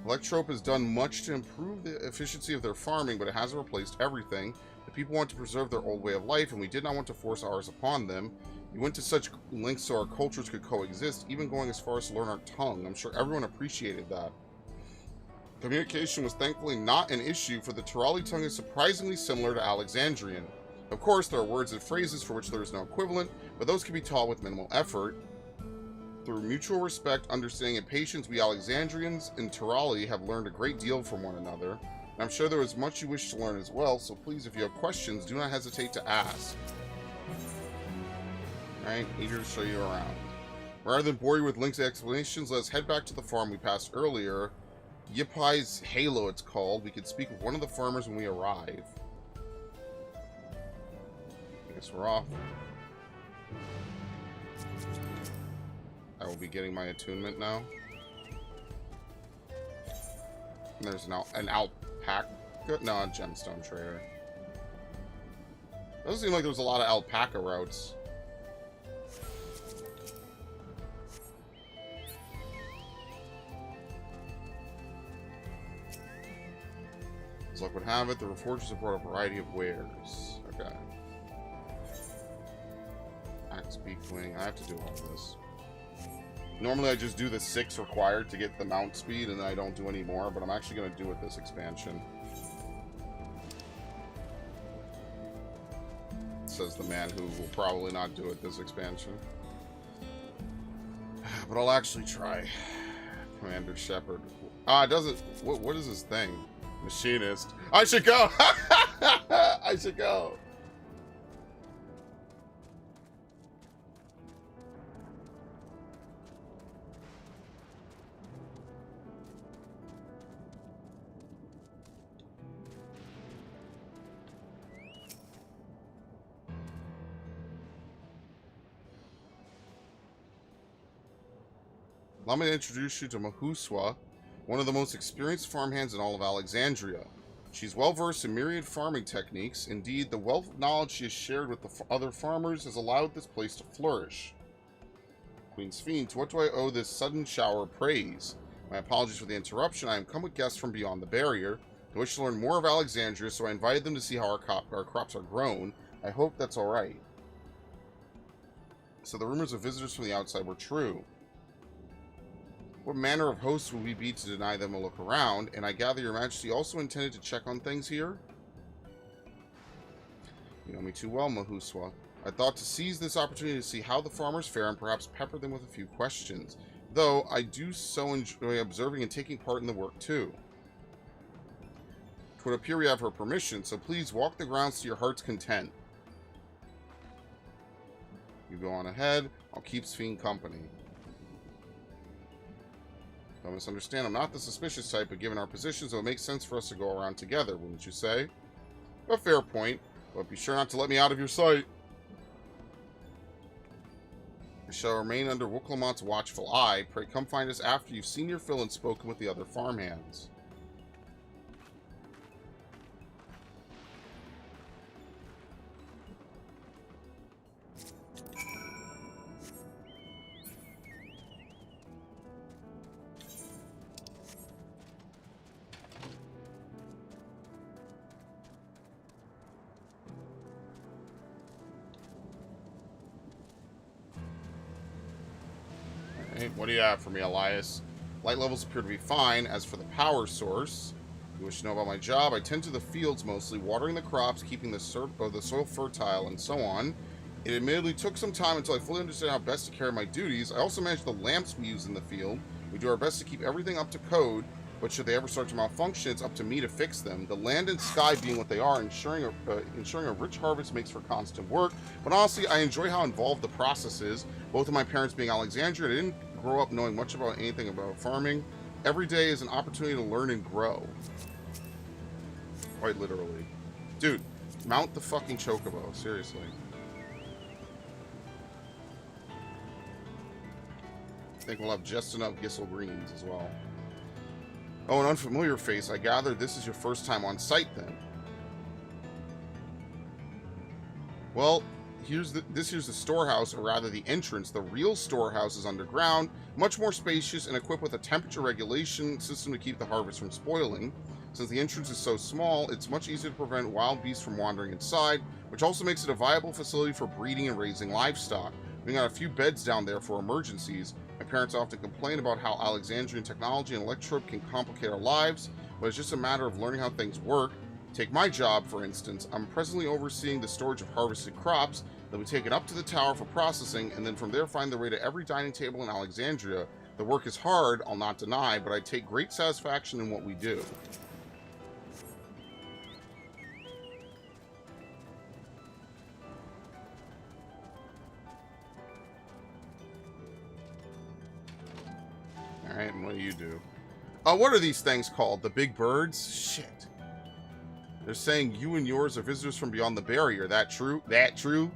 Electrope has done much to improve the efficiency of their farming, but it hasn't replaced everything. The people want to preserve their old way of life, and we did not want to force ours upon them. We went to such lengths so our cultures could coexist, even going as far as to learn our tongue. I'm sure everyone appreciated that. Communication was thankfully not an issue, for the Turali tongue is surprisingly similar to Alexandrian. Of course, there are words and phrases for which there is no equivalent, but those can be taught with minimal effort. Through mutual respect, understanding, and patience, we Alexandrians and Turali have learned a great deal from one another. And I'm sure there is much you wish to learn as well, so please, if you have questions, do not hesitate to ask. Alright, eager to show you around. Rather than bore you with lengthy explanations, let us head back to the farm we passed earlier. Yippai's Halo, it's called. We can speak with one of the farmers when we arrive. I guess we're off. I will be getting my attunement now. And there's an alpaca. No, a gemstone trader. Doesn't seem like there was a lot of alpaca routes. As luck would have it, the reforgers have brought a variety of wares. Okay. Axe Beak wing. I have to do all this. Normally I just do the 6 required to get the mount speed, and then I don't do any more, but I'm actually going to do it this expansion. Says the man who will probably not do it this expansion. But I'll actually try. Commander Shepard. Ah, it doesn't... What is this thing? Machinist. I should go! I should go! Allow me to introduce you to Mahuswa, one of the most experienced farmhands in all of Alexandria. She's well-versed in myriad farming techniques. Indeed, the wealth of knowledge she has shared with the other farmers has allowed this place to flourish. Queen's Fiend, to what do I owe this sudden shower of praise? My apologies for the interruption. I am come with guests from beyond the barrier. They wish to learn more of Alexandria, so I invited them to see how our crops are grown. I hope that's alright. So the rumors of visitors from the outside were true. What manner of hosts would we be to deny them a look around? And I gather your majesty also intended to check on things here? You know me too well, Mahuswa. I thought to seize this opportunity to see how the farmers fare and perhaps pepper them with a few questions. Though, I do so enjoy observing and taking part in the work too. It would appear we have her permission, so please walk the grounds to your heart's content. You go on ahead. I'll keep Fiend company. Don't misunderstand, I'm not the suspicious type, but given our positions, it would make sense for us to go around together, wouldn't you say? A fair point, but be sure not to let me out of your sight. I shall remain under Wuklamant's watchful eye. Pray come find us after you've seen your fill and spoken with the other farmhands. What do you have for me, Elias? Light levels appear to be fine. As for the power source, you wish to know about my job? I tend to the fields mostly, watering the crops, keeping the soil fertile, and so on. It admittedly took some time until I fully understood how best to carry my duties. I also manage the lamps we use in the field. We do our best to keep everything up to code, but should they ever start to malfunction, it's up to me to fix them. The land and sky being what they are, ensuring a rich harvest makes for constant work. But honestly, I enjoy how involved the process is. Both of my parents being Alexandria, I didn't grow up knowing much about anything about farming. Every day is an opportunity to learn and grow. Quite literally. Dude, mount the fucking chocobo, seriously. I think we'll have just enough Gissel Greens as well. Oh, an unfamiliar face. I gather this is your first time on site then. Well, here's the storehouse, or rather the entrance. The real storehouse is underground, much more spacious and equipped with a temperature regulation system to keep the harvest from spoiling. Since the entrance is so small, it's much easier to prevent wild beasts from wandering inside, which also makes it a viable facility for breeding and raising livestock. We got a few beds down there for emergencies. My parents often complain about how Alexandrian technology and electrope can complicate our lives, but it's just a matter of learning how things work. Take my job, for instance. I'm presently overseeing the storage of harvested crops that we take it up to the tower for processing, and then from there find their way to every dining table in Alexandria. The work is hard, I'll not deny, but I take great satisfaction in what we do. Alright, and what do you do? What are these things called? The big birds? Shit. They're saying you and yours are visitors from beyond the barrier. That true? That true?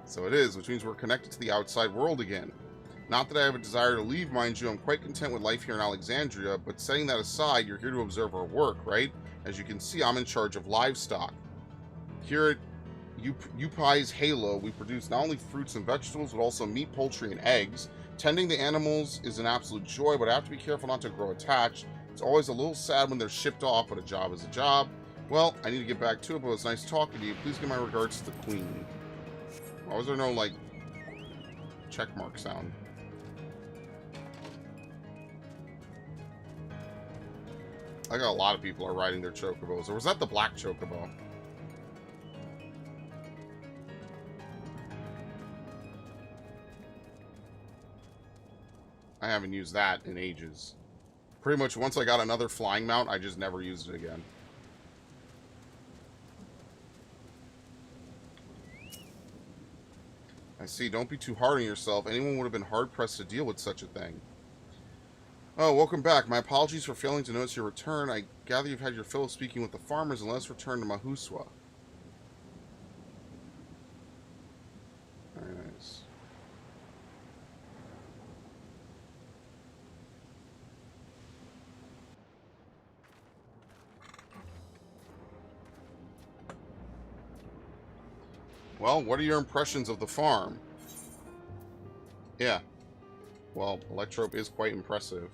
So it is, which means we're connected to the outside world again. Not that I have a desire to leave, mind you. I'm quite content with life here in Alexandria, but setting that aside, you're here to observe our work, right? As you can see, I'm in charge of livestock. Here at Upai's Halo, we produce not only fruits and vegetables, but also meat, poultry, and eggs. Tending the animals is an absolute joy, but I have to be careful not to grow attached. It's always a little sad when they're shipped off, but a job is a job. Well, I need to get back to it, but it was nice talking to you. Please give my regards to the Queen. Why was there no, like, checkmark sound? I got a lot of people are riding their chocobos. Or was that the black chocobo? I haven't used that in ages. Pretty much once I got another flying mount, I just never used it again. I see. Don't be too hard on yourself. Anyone would have been hard-pressed to deal with such a thing. Oh, welcome back. My apologies for failing to notice your return. I gather you've had your fill of speaking with the farmers, and let's return to Mahuswa. Very nice. Well, what are your impressions of the farm? Yeah. Well, Electrope is quite impressive.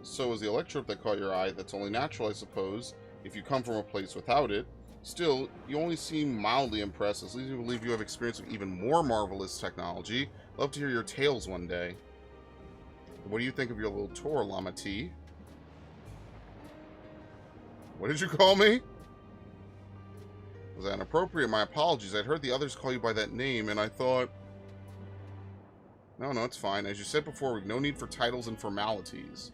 So is the Electrope that caught your eye. That's only natural, I suppose, if you come from a place without it. Still, you only seem mildly impressed, as leads me to believe you have experience with even more marvelous technology. Love to hear your tales one day. What do you think of your little tour, Lama T? What did you call me? Was that inappropriate? My apologies. I'd heard the others call you by that name, and I thought... No, it's fine. As you said before, we've no need for titles and formalities.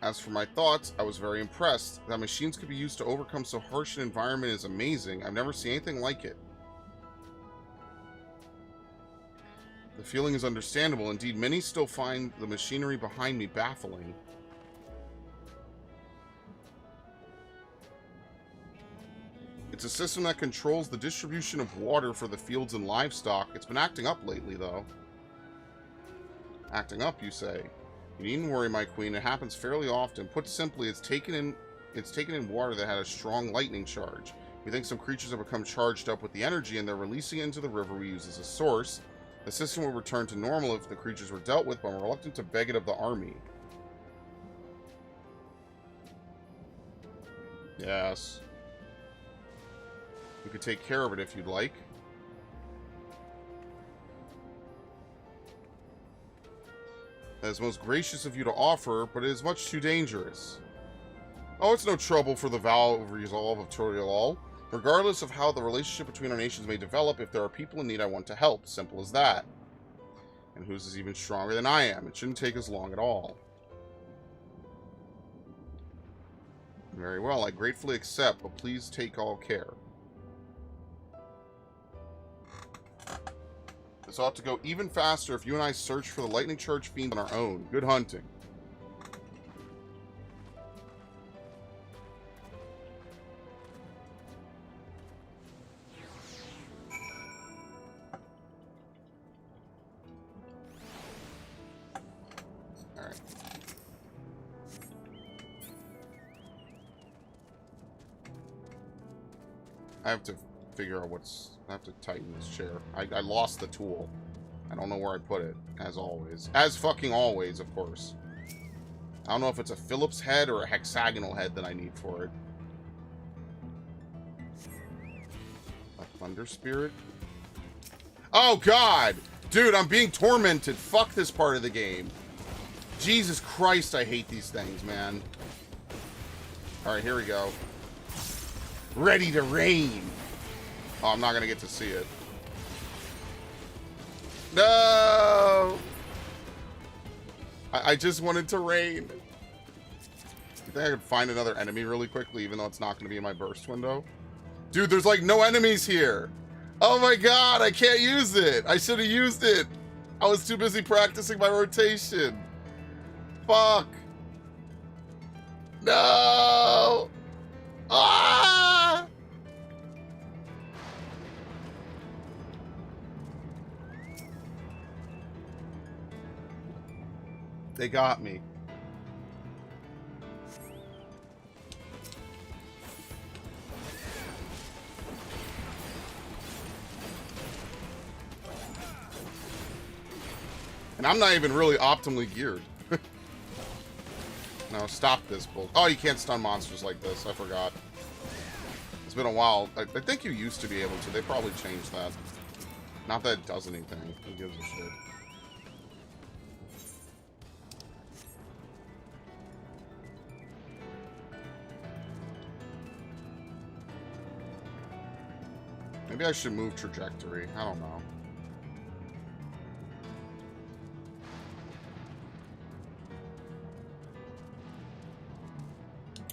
As for my thoughts, I was very impressed. That machines could be used to overcome so harsh an environment is amazing. I've never seen anything like it. The feeling is understandable. Indeed, many still find the machinery behind me baffling. It's a system that controls the distribution of water for the fields and livestock. It's been acting up lately, though. Acting up, you say? You needn't worry, my queen. It happens fairly often. Put simply, it's taken in water that had a strong lightning charge. We think some creatures have become charged up with the energy, and they're releasing it into the river we use as a source. The system will return to normal if the creatures were dealt with, but I'm reluctant to beg it of the army. Yes. You could take care of it if you'd like. That is most gracious of you to offer, but it is much too dangerous. Oh, it's no trouble for the vow of resolve of Tuliyollal. Regardless of how the relationship between our nations may develop, if there are people in need, I want to help. Simple as that. And whose is even stronger than I am. It shouldn't take us long at all. Very well, I gratefully accept, but please take all care. This ought to go even faster if you and I search for the lightning charge fiend on our own. Good hunting. Alright. I have to figure out I have to tighten this chair. I lost the tool. I don't know where I put it, as always. As fucking always, of course. I don't know if it's a Phillips head or a hexagonal head that I need for it. A thunder spirit? Oh, God! Dude, I'm being tormented. Fuck this part of the game. Jesus Christ, I hate these things, man. Alright, here we go. Ready to rain. Oh, I'm not going to get to see it. No! I just wanted to rain. You think I could find another enemy really quickly, even though it's not going to be in my burst window? Dude, there's like no enemies here. Oh my God, I can't use it. I should have used it. I was too busy practicing my rotation. Fuck. No! Ah! They got me. And I'm not even really optimally geared. No, stop this bull. Oh, you can't stun monsters like this. I forgot. It's been a while. I think you used to be able to. They probably changed that. Not that it does anything. Who gives a shit? Maybe I should move trajectory. I don't know.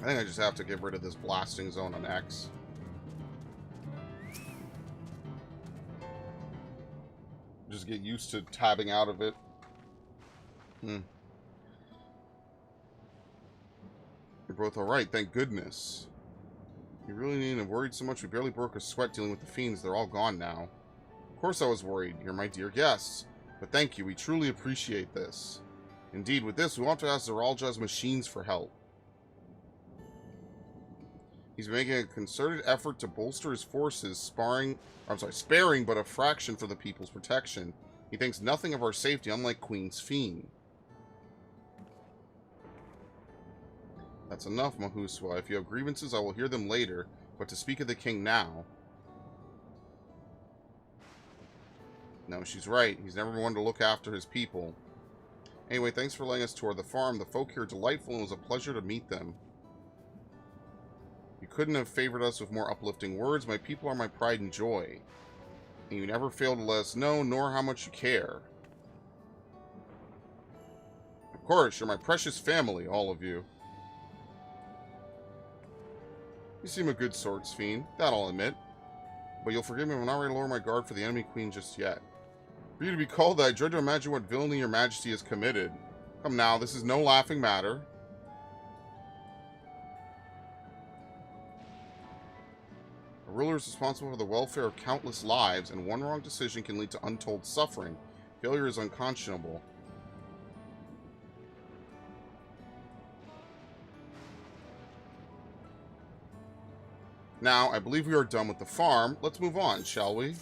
I think I just have to get rid of this blasting zone on X. Just get used to tabbing out of it. You're both alright, thank goodness. You really needn't have worried so much. We barely broke a sweat dealing with the fiends. They're all gone now. Of course I was worried. You're my dear guests. But thank you. We truly appreciate this. Indeed, with this, we want to ask Zeralja's machines for help. He's making a concerted effort to bolster his forces, sparing but a fraction for the people's protection. He thinks nothing of our safety, unlike Queen's Fiend. That's enough, Mahuswa. If you have grievances, I will hear them later, but to speak of the king now... No, she's right. He's never been one to look after his people. Anyway, thanks for letting us tour the farm. The folk here are delightful, and it was a pleasure to meet them. You couldn't have favored us with more uplifting words. My people are my pride and joy. And you never fail to let us know, nor how much you care. Of course, you're my precious family, all of you. You seem a good sort, Fiend. That I'll admit. But you'll forgive me if I'm not ready to lower my guard for the enemy queen just yet. For you to be called that, I dread to imagine what villainy your majesty has committed. Come now, this is no laughing matter. A ruler is responsible for the welfare of countless lives, and one wrong decision can lead to untold suffering. Failure is unconscionable. Now, I believe we are done with the farm. Let's move on, shall we?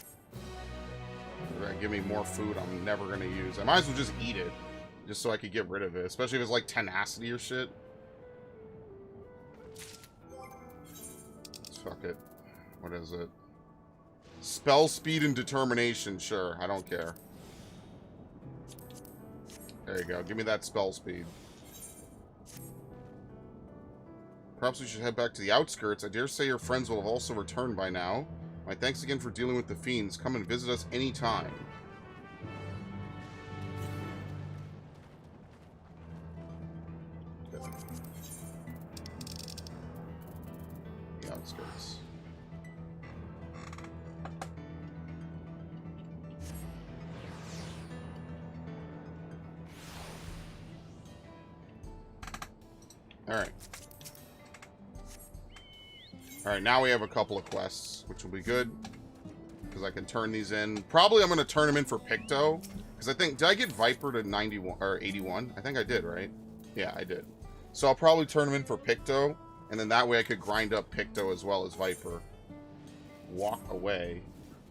They're gonna give me more food I'm never gonna use. I might as well just eat it, just so I could get rid of it, especially if it's like tenacity or shit. Fuck it. What is it? Spell speed and determination. Sure, I don't care. There you go. Give me that spell speed. Perhaps we should head back to the outskirts. I dare say your friends will have also returned by now. My thanks again for dealing with the fiends. Come and visit us anytime. Okay. The outskirts. Alright. Alright, now we have a couple of quests, which will be good. Because I can turn these in. Probably I'm going to turn them in for Picto. Because I think, did I get Viper to 91 or 81? I think I did, right? Yeah, I did. So I'll probably turn them in for Picto. And then that way I could grind up Picto as well as Viper. Walk away.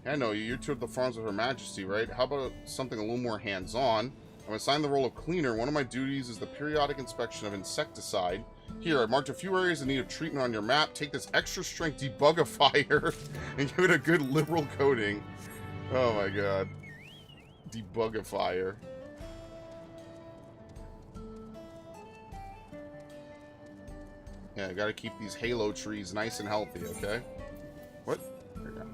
I know you. You toured the farms of Her Majesty, right? How about something a little more hands-on? I'm assigned the role of cleaner. One of my duties is the periodic inspection of insecticide. Here, I marked a few areas in need of treatment on your map. Take this extra strength debugifier and give it a good liberal coating. Oh my god. Debugifier. Yeah, I gotta keep these halo trees nice and healthy, okay? What? There we go.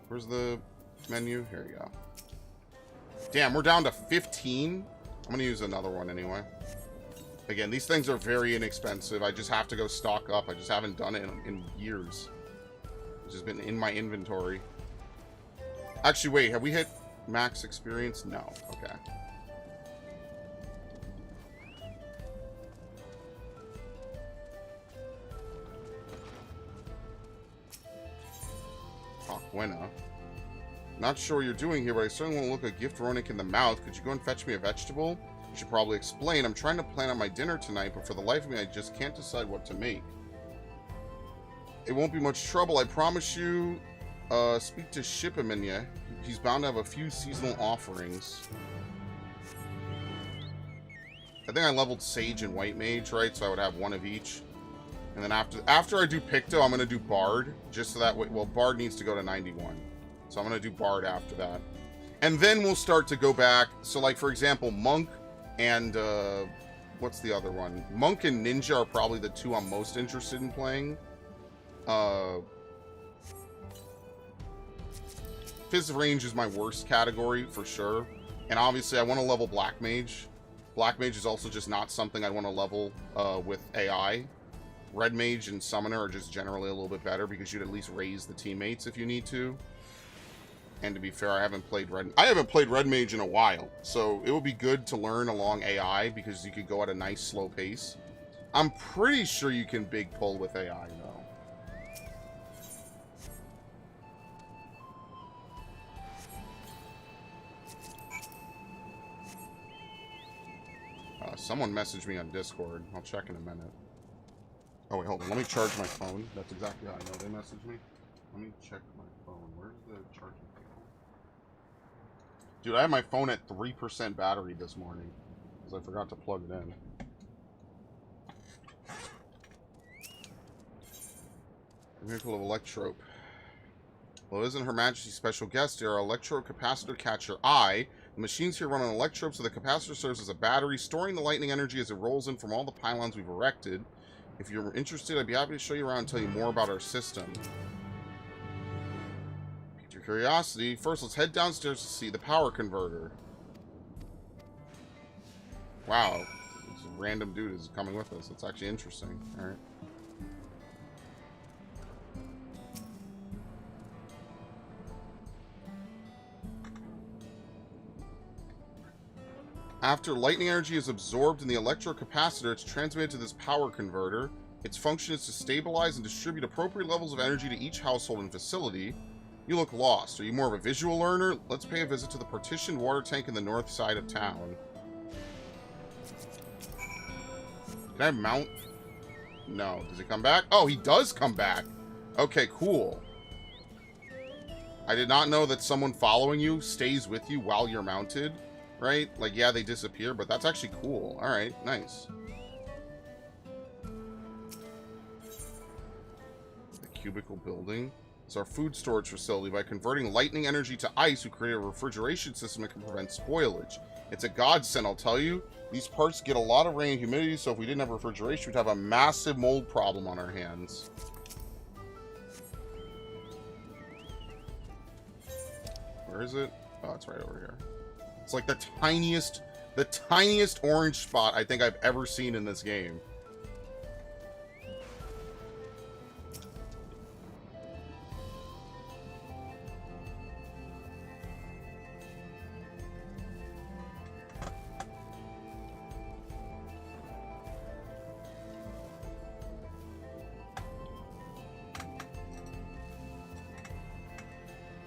Where's the menu? Here we go. Damn, we're down to 15. I'm gonna use another one anyway. Again, these things are very inexpensive. I just have to go stock up. I just haven't done it in years. It's just been in my inventory. Actually, wait, have we hit max experience? No. Okay. Aquina. Not sure what you're doing here, but I certainly won't look a gift Ronic in the mouth. Could you go and fetch me a vegetable? You should probably explain. I'm trying to plan out my dinner tonight, but for the life of me, I just can't decide what to make. It won't be much trouble, I promise you. Speak to Shipaminya. He's bound to have a few seasonal offerings. I think I leveled Sage and White Mage, right? So I would have one of each. And then after I do Picto, I'm going to do Bard. Just so that way... Well, Bard needs to go to 91. So I'm going to do Bard after that. And then we'll start to go back. So, like, for example, Monk and... what's the other one? Monk and Ninja are probably the two I'm most interested in playing. Fizz Range is my worst category, for sure. And obviously, I want to level Black Mage. Black Mage is also just not something I want to level with AI. Red Mage and Summoner are just generally a little bit better because you'd at least raise the teammates if you need to. And to be fair, I haven't played Red Mage in a while, so it would be good to learn along AI because you could go at a nice slow pace. I'm pretty sure you can big pull with AI, though. Someone messaged me on Discord. I'll check in a minute. Oh, wait, hold on. Let me charge my phone. That's exactly how I know they messaged me. Let me check my phone. Where's the charging cable? Dude, I had my phone at 3% battery this morning because I forgot to plug it in. Vehicle of Electrope. Well, isn't Her Majesty's special guest here, our electrocapacitor catcher I. The machines here run on electrope, so the capacitor serves as a battery, storing the lightning energy as it rolls in from all the pylons we've erected. If you're interested, I'd be happy to show you around and tell you more about our system. Pique your curiosity. First, let's head downstairs to see the power converter. Wow. This random dude is coming with us. That's actually interesting. Alright. After lightning energy is absorbed in the electrocapacitor, it's transmitted to this power converter. Its function is to stabilize and distribute appropriate levels of energy to each household and facility. You look lost. Are you more of a visual learner? Let's pay a visit to the partitioned water tank in the north side of town. Can I mount? No. Does he come back? Oh, he does come back. Okay, cool. I did not know that someone following you stays with you while you're mounted. Right? Like, yeah, they disappear, but that's actually cool. Alright, nice. The cubicle building. It's our food storage facility. By converting lightning energy to ice, we create a refrigeration system that can prevent spoilage. It's a godsend, I'll tell you. These parts get a lot of rain and humidity, so if we didn't have refrigeration, we'd have a massive mold problem on our hands. Where is it? Oh, it's right over here. It's like the tiniest orange spot I think I've ever seen in this game.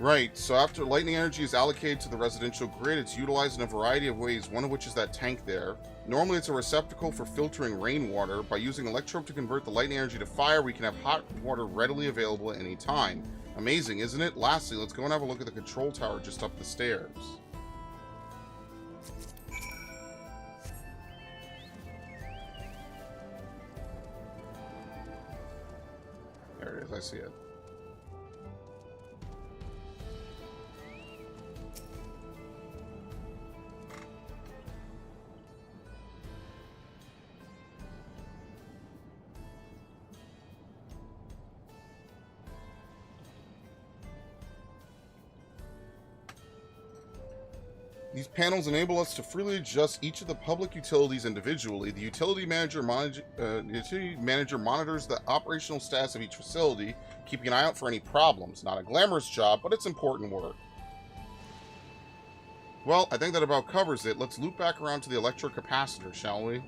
Right, so after lightning energy is allocated to the residential grid, it's utilized in a variety of ways, one of which is that tank there. Normally it's a receptacle for filtering rainwater. By using electrope to convert the lightning energy to fire, we can have hot water readily available at any time. Amazing, isn't it? Lastly, let's go and have a look at the control tower just up the stairs. There it is, I see it. These panels enable us to freely adjust each of the public utilities individually. The utility manager monitors the operational status of each facility, keeping an eye out for any problems. Not a glamorous job, but it's important work. Well, I think that about covers it. Let's loop back around to the electrocapacitor, shall we?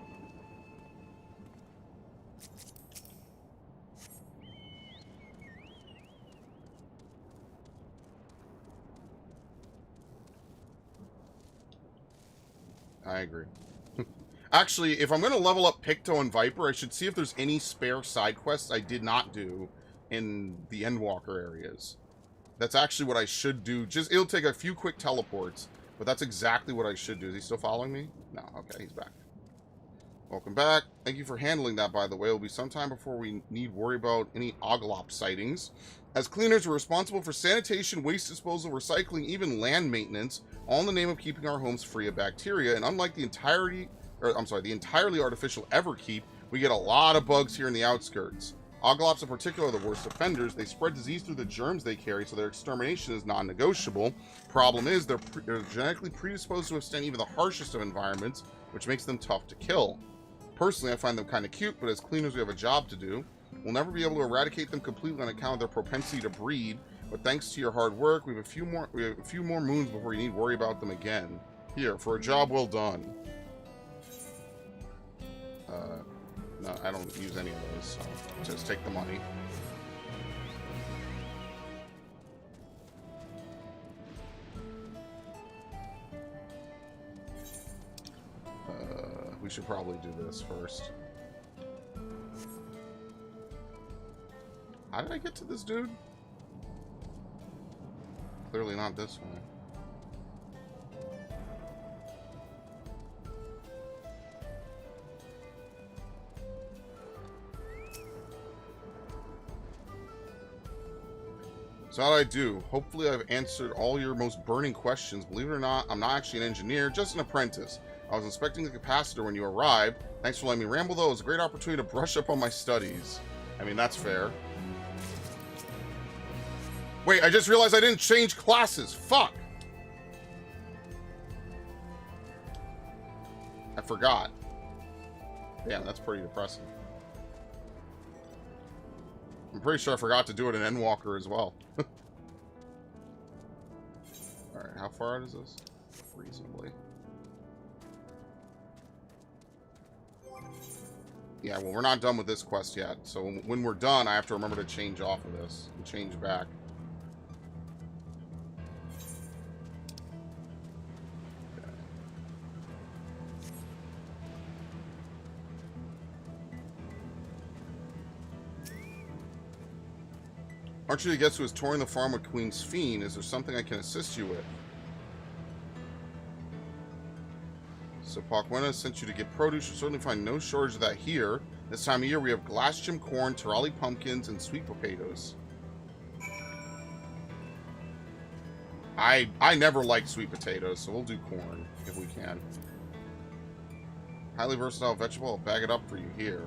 I agree. Actually, if I'm going to level up Picto and Viper, I should see if there's any spare side quests I did not do in the Endwalker areas. That's actually what I should do. Just, it'll take a few quick teleports, but that's exactly what I should do. Is he still following me? No. Okay, he's back. Welcome back. Thank you for handling that, by the way. It'll be some time before we need worry about any Oglop sightings. As cleaners, we're responsible for sanitation, waste disposal, recycling, even land maintenance, all in the name of keeping our homes free of bacteria. And unlike the entirely artificial Everkeep, we get a lot of bugs here in the outskirts. Oglops in particular are the worst offenders. They spread disease through the germs they carry, so their extermination is non-negotiable. Problem is, they're genetically predisposed to withstand even the harshest of environments, which makes them tough to kill. Personally, I find them kind of cute, but as cleaners, we have a job to do. We'll never be able to eradicate them completely on account of their propensity to breed, but thanks to your hard work, we have a few more moons before you need to worry about them again. Here, for a job well done. No, I don't use any of those, so just take the money. We should probably do this first. How did I get to this dude? Clearly not this way. So how do I do? Hopefully I've answered all your most burning questions. Believe it or not, I'm not actually an engineer, just an apprentice. I was inspecting the capacitor when you arrived. Thanks for letting me ramble, though. It was a great opportunity to brush up on my studies. I mean, that's fair. Wait, I just realized I didn't change classes. Fuck! I forgot. Damn, that's pretty depressing. I'm pretty sure I forgot to do it in Endwalker as well. Alright, how far out is this? Reasonably. Yeah, well, we're not done with this quest yet. So when we're done, I have to remember to change off of this and change back. Okay. Aren't you the guest who is touring the farm with Queen's Fiend? Is there something I can assist you with? So Pakwena sent you to get produce. You'll certainly find no shortage of that here. This time of year, we have glass gem corn, Tirali pumpkins, and sweet potatoes. I never liked sweet potatoes, so we'll do corn if we can. Highly versatile vegetable. I'll bag it up for you here.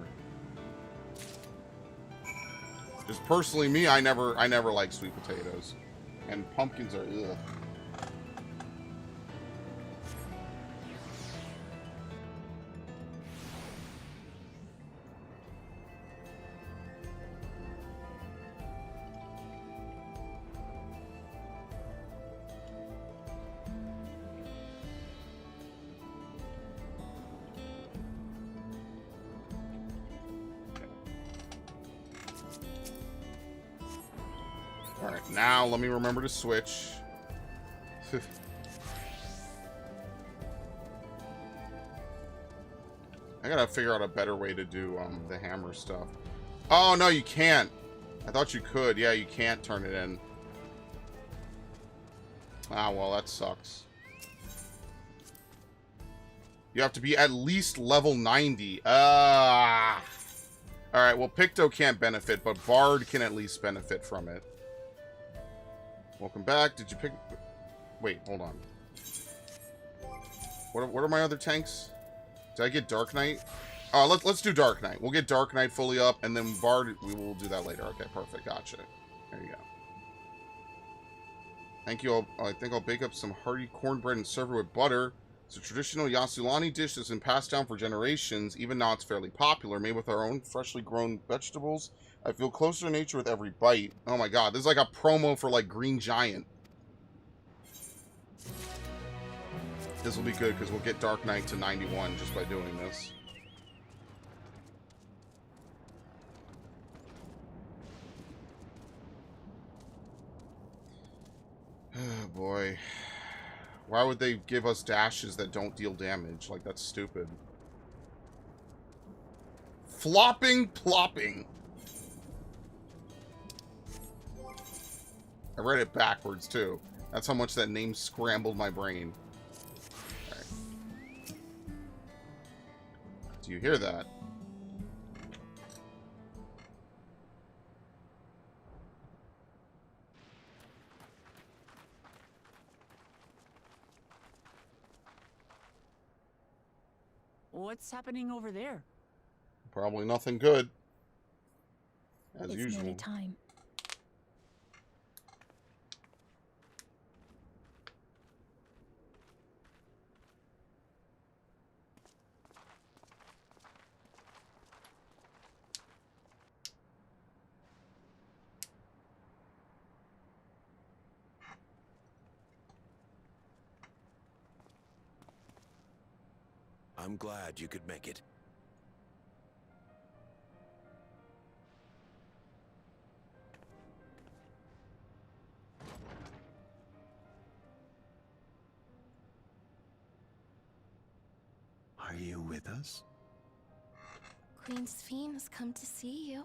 Just personally, me, I never liked sweet potatoes, and pumpkins are ugh. Alright, now let me remember to switch. I gotta figure out a better way to do the hammer stuff. Oh, no, you can't. I thought you could. Yeah, you can't turn it in. Ah, well, that sucks. You have to be at least level 90. Alright, well, Picto can't benefit, but Bard can at least benefit from it. Welcome back. Did you pick... Wait, hold on. What are my other tanks? Did I get Dark Knight? Oh, let's do Dark Knight. We'll get Dark Knight fully up, and then Bard, we will do that later. Okay, perfect. Gotcha. There you go. Thank you. I think I'll bake up some hearty cornbread and serve it with butter. It's a traditional Yasulani dish that's been passed down for generations. Even now, it's fairly popular. Made with our own freshly grown vegetables. I feel closer to nature with every bite. Oh my god, this is like a promo for, like, Green Giant. This will be good, because we'll get Dark Knight to 91 just by doing this. Oh, boy. Why would they give us dashes that don't deal damage? Like, that's stupid. Flopping, plopping. I read it backwards, too. That's how much that name scrambled my brain. Alright. Do you hear that? What's happening over there? Probably nothing good. As It's usual. nearly time. I'm glad you could make it. Are you with us? Queen Sphene has come to see you.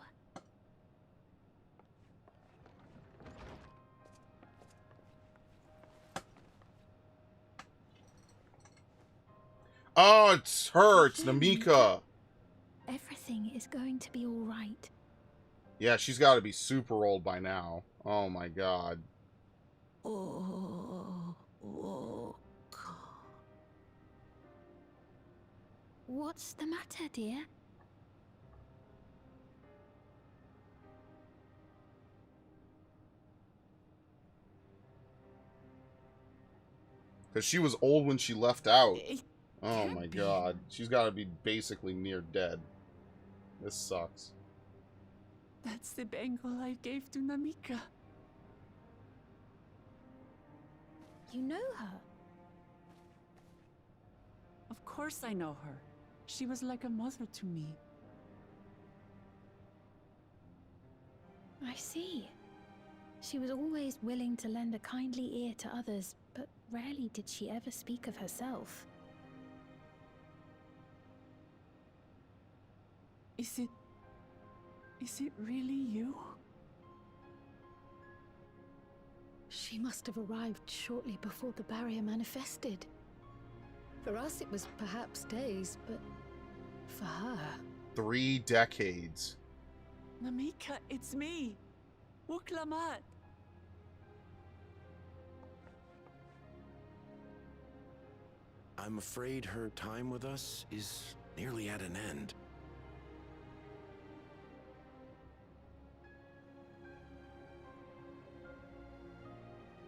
Oh, it's her. It's Namika. Everything is going to be all right. Yeah, she's got to be super old by now. Oh my god. What's the matter, dear? Because she was old when she left out. It Oh can't my be. god. She's got to be basically near dead. This sucks. That's the bangle I gave to Namika. You know her? Of course I know her. She was like a mother to me. I see. She was always willing to lend a kindly ear to others, but rarely did she ever speak of herself. Is it really you? She must have arrived shortly before the barrier manifested. For us, it was perhaps days, but for her... 3 decades. Namika, it's me. Wuklamat. I'm afraid her time with us is nearly at an end.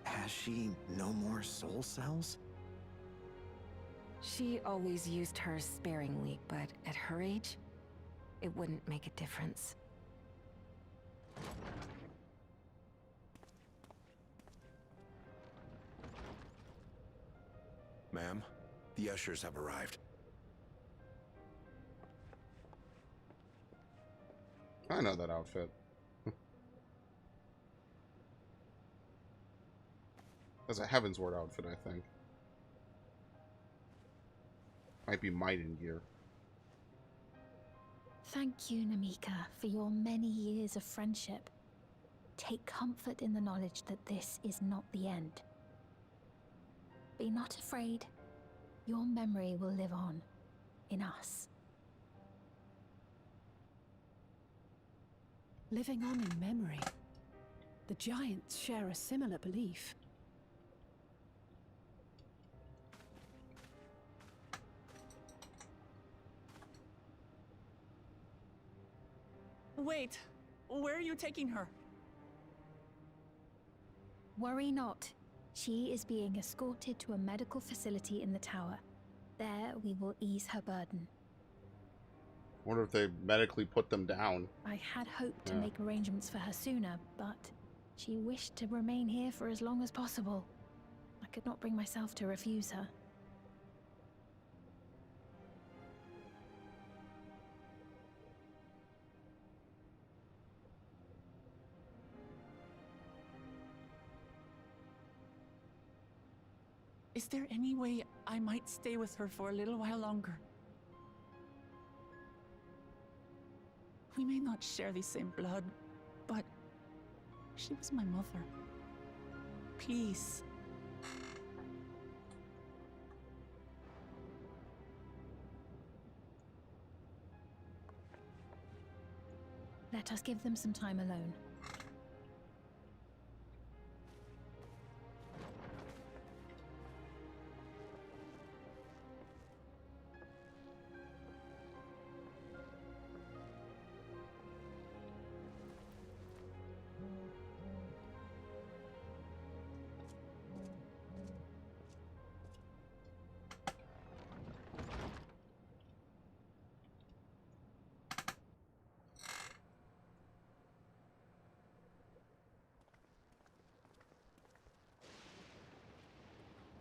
Has she no more soul cells? She always used hers sparingly, but at her age, it wouldn't make a difference. Ma'am, the ushers have arrived. I know that outfit. That's a Heavensward outfit, I think. Might be Maiden gear. Thank you, Namika, for your many years of friendship. Take comfort in the knowledge that this is not the end. Be not afraid. Your memory will live on, in us. Living on in memory. The giants share a similar belief. Wait, where are you taking her? Worry not. She is being escorted to a medical facility in the tower. There we will ease her burden. Wonder if they medically put them down. I had hoped to make arrangements for her sooner, but she wished to remain here for as long as possible. I could not bring myself to refuse her. Is there any way I might stay with her for a little while longer? We may not share the same blood, but she was my mother. Please. Let us give them some time alone.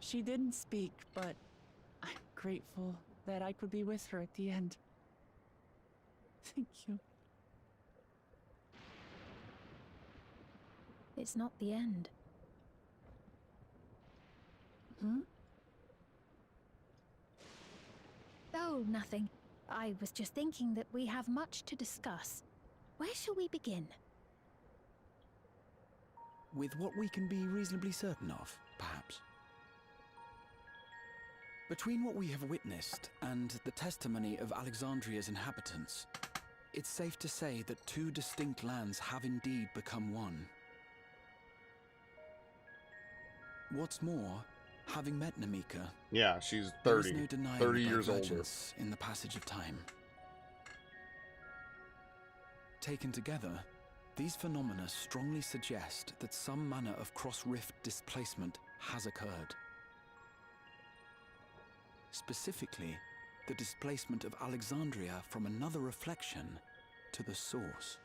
She didn't speak, but I'm grateful that I could be with her at the end. Thank you. It's not the end. Hmm? Oh, nothing. I was just thinking that we have much to discuss. Where shall we begin? With what we can be reasonably certain of, perhaps. Between what we have witnessed and the testimony of Alexandria's inhabitants, it's safe to say that two distinct lands have indeed become one. What's more, having met Namika, yeah, she's there is 30, no denying 30 the years older. divergence in the passage of time. Taken together, these phenomena strongly suggest that some manner of cross-rift displacement has occurred. Specifically, the displacement of Alexandria from another reflection to the source.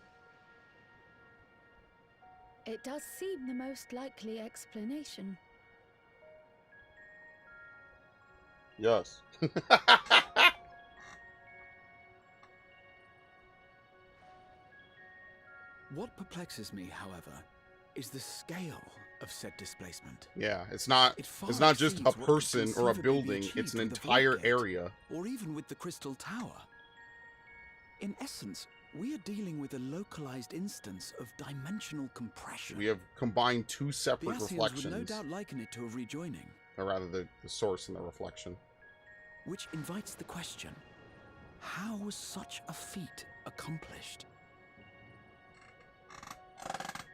It does seem the most likely explanation. Yes. What perplexes me, however, is the scale of said displacement. Yeah, it's not just a person or a building, it's an entire area. Or even with the Crystal Tower. In essence, we are dealing with a localized instance of dimensional compression. We have combined two separate the Ascians reflections. would no doubt liken it to a rejoining. Or rather, the source and the reflection. Which invites the question, how was such a feat accomplished?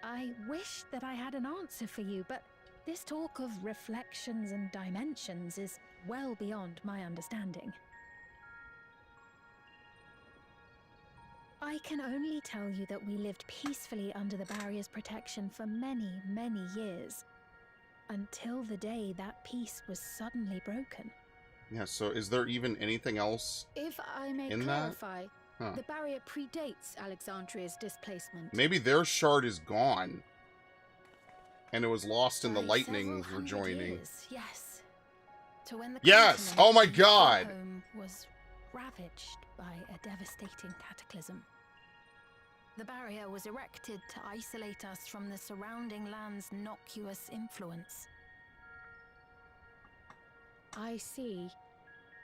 I wish that I had an answer for you, but this talk of reflections and dimensions is well beyond my understanding. I can only tell you that we lived peacefully under the barrier's protection for many, many years, until the day that peace was suddenly broken. Yeah, so is there even anything else If I may in clarify, Huh. the barrier predates Alexandria's displacement. Maybe their shard is gone. And it was lost in the By lightning several hundred rejoining. years, yes. To when the Yes! continent Oh my and God! our home was ravaged by a devastating cataclysm. The barrier was erected to isolate us from the surrounding land's noxious influence. I see.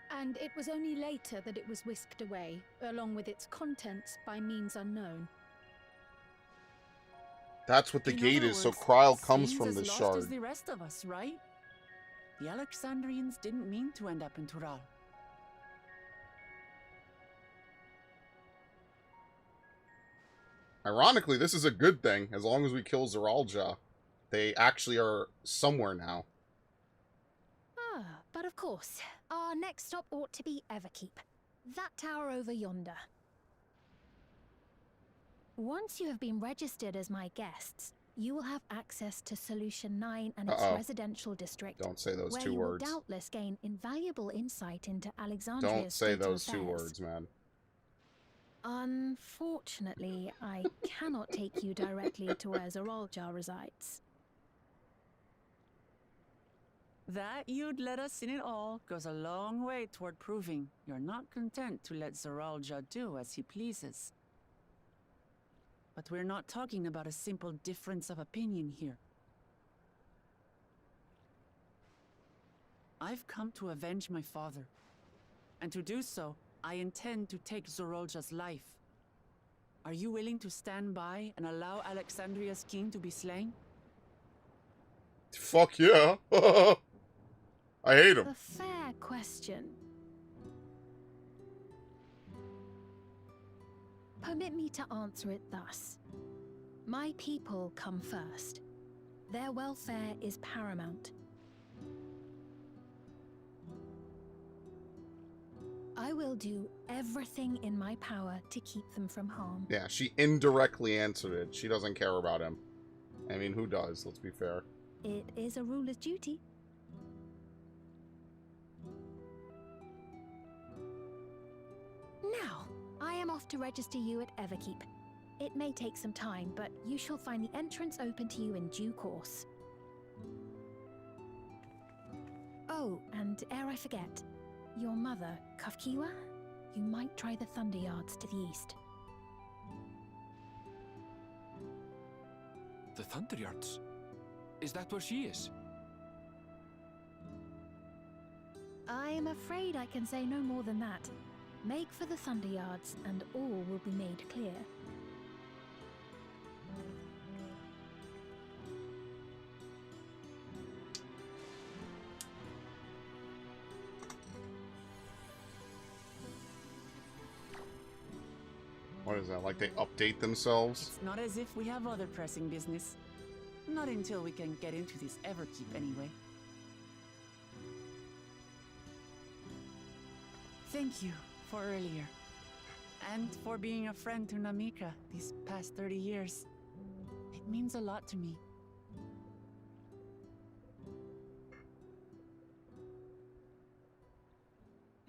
And it was only later that it was whisked away, along with its contents, by means unknown. That's what the In gate other is, so words, Kryl comes seems from as this lost shard. as the rest of us, right? The Alexandrians didn't mean to end up in Tural. Ironically, this is a good thing. As long as we kill Zeralja, they actually are somewhere now. Ah, but of course, our next stop ought to be Everkeep. That tower over yonder. Once you have been registered as my guests, you will have access to Solution 9 and its residential district. Don't say those where two you words. will doubtless gain invaluable insight into Alexandria's Don't say state of those two affairs. words, man. Unfortunately, I cannot take you directly to where Zeralja resides. That you'd let us in it all goes a long way toward proving you're not content to let Zeralja do as he pleases. But we're not talking about a simple difference of opinion here. I've come to avenge my father. And to do so, I intend to take Zeralja's life. Are you willing to stand by and allow Alexandria's king to be slain? Fuck yeah. I hate him. A fair question. Permit me to answer it thus. My people come first. Their welfare is paramount. I will do everything in my power to keep them from harm. Yeah, she indirectly answered it. She doesn't care about him. I mean, who does? Let's be fair. It is a ruler's duty. Now, I am off to register you at Everkeep. It may take some time, but you shall find the entrance open to you in due course. Oh, and ere I forget, your mother, Kafkiwa, you might try the Thunder Yards to the east. The Thunder Yards? Is that where she is? I am afraid I can say no more than that. Make for the Thunder Yards, and all will be made clear. What is that? Like they update themselves? It's not as if we have other pressing business. Not until we can get into this Everkeep, anyway. Thank you for earlier. And for being a friend to Namika these past 30 years. It means a lot to me.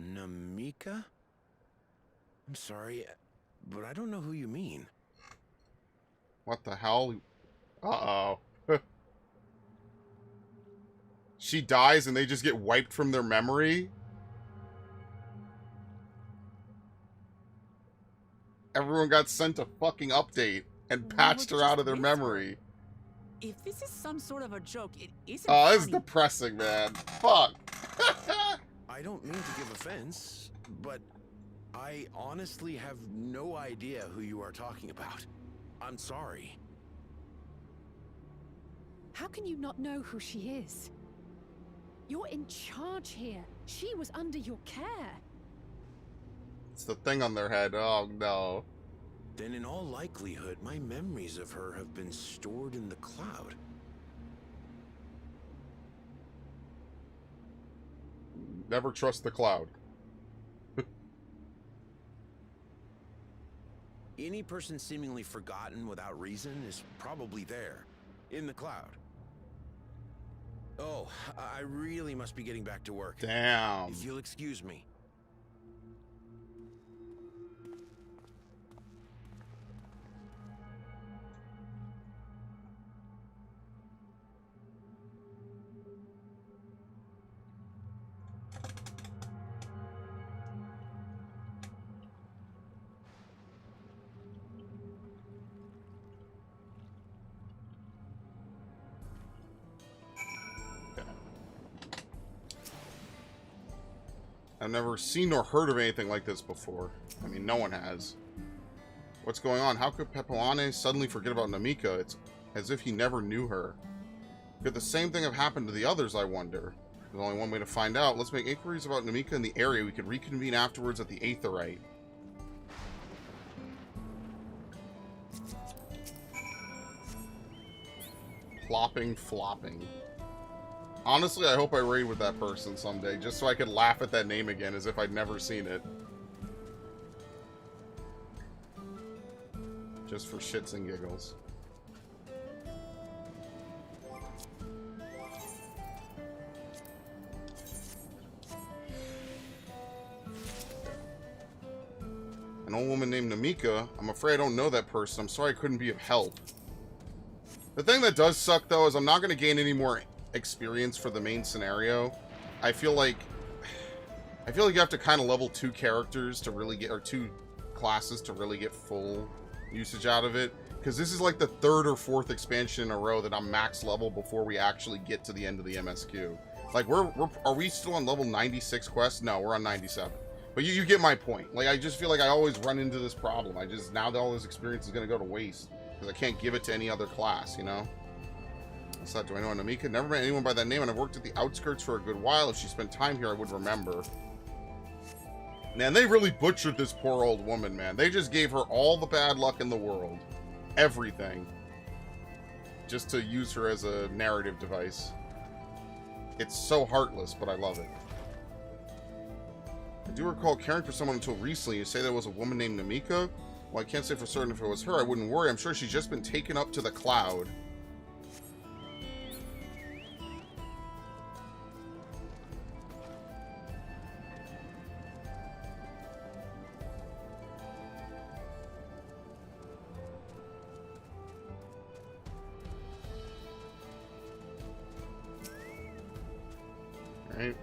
Namika? I'm sorry, but I don't know who you mean. What the hell? Uh-oh. She dies and they just get wiped from their memory? Everyone got sent a fucking update and patched her out of their memory. If this is some sort of a joke, it isn't Oh, this is funny. depressing, man. Fuck. I don't mean to give offense, but I honestly have no idea who you are talking about. I'm sorry. How can you not know who she is? You're in charge here. She was under your care. It's the thing on their head. Oh, no. Then in all likelihood, my memories of her have been stored in the cloud. Never trust the cloud. Any person seemingly forgotten without reason is probably there, in the cloud. Oh, I really must be getting back to work. Damn. If you'll excuse me. I've never seen or heard of anything like this before. I mean, no one has. What's going on? How could Pepoane suddenly forget about Namika? It's as if he never knew her. Could the same thing have happened to the others, I wonder? There's only one way to find out. Let's make inquiries about Namika in the area. We could reconvene afterwards at the Aetherite. Plopping, flopping. Honestly, I hope I raid with that person someday, just so I could laugh at that name again as if I'd never seen it. Just for shits and giggles. An old woman named Namika. I'm afraid I don't know that person. I'm sorry I couldn't be of help. The thing that does suck, though, is I'm not going to gain any more experience for the main scenario. I feel like you have to kind of level 2 characters to really get, or 2 classes to really get full usage out of it, because this is like the 3rd or 4th expansion in a row that I'm max level before we actually get to the end of the MSQ. Like, are we still on level 96 quest? No, we're on 97. But you get my point. Like, I just feel like I always run into this problem. Now that all this experience is going to go to waste because I can't give it to any other class, you know? What's that? Do I know Namika? Never met anyone by that name, and I've worked at the outskirts for a good while. If she spent time here, I would remember. Man, they really butchered this poor old woman, man. They just gave her all the bad luck in the world. Everything. Just to use her as a narrative device. It's so heartless, but I love it. I do recall caring for someone until recently. You say there was a woman named Namika? Well, I can't say for certain if it was her. I wouldn't worry. I'm sure she's just been taken up to the cloud. Right.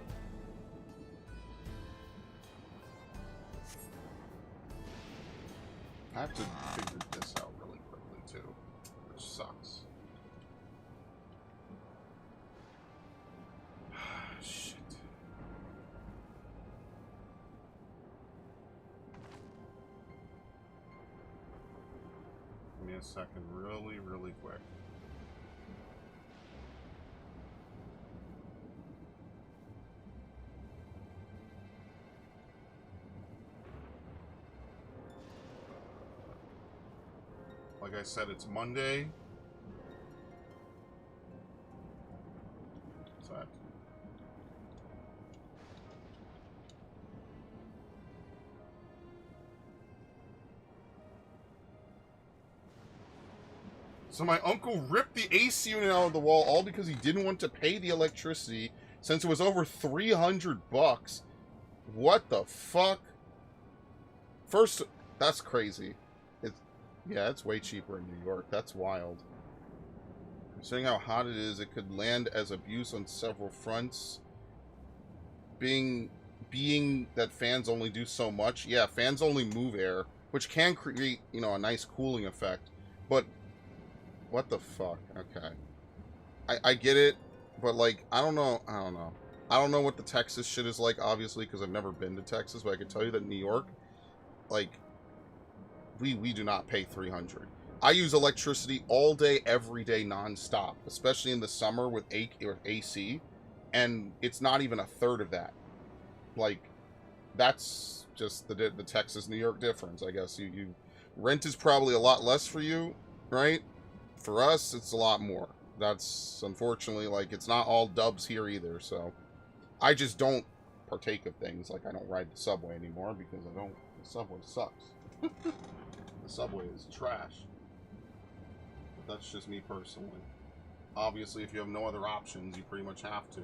I have to figure this out really quickly too, which sucks. Shit. Give me a second, really quick. Like I said, it's Monday. What's that? So my uncle ripped the AC unit out of the wall all because he didn't want to pay the electricity since it was over 300 bucks. What the fuck? First, that's crazy. Yeah, it's way cheaper in New York. That's wild. Considering how hot it is, it could land as abuse on several fronts. Being that fans only do so much. Yeah, fans only move air, which can create, you know, a nice cooling effect. But, what the fuck? Okay. I get it, but, like, I don't know. I don't know what the Texas shit is like, obviously, because I've never been to Texas, but I can tell you that New York, like, we do not pay $300. I use electricity all day, every day, non-stop, especially in the summer with AC, and it's not even a third of that. Like, that's just the Texas-New York difference, I guess. You rent is probably a lot less for you, right? For us, it's a lot more. That's, unfortunately, like, it's not all dubs here either, so I just don't partake of things. Like, I don't ride the subway anymore because the subway sucks. The subway is trash. But that's just me personally. Obviously, if you have no other options, you pretty much have to.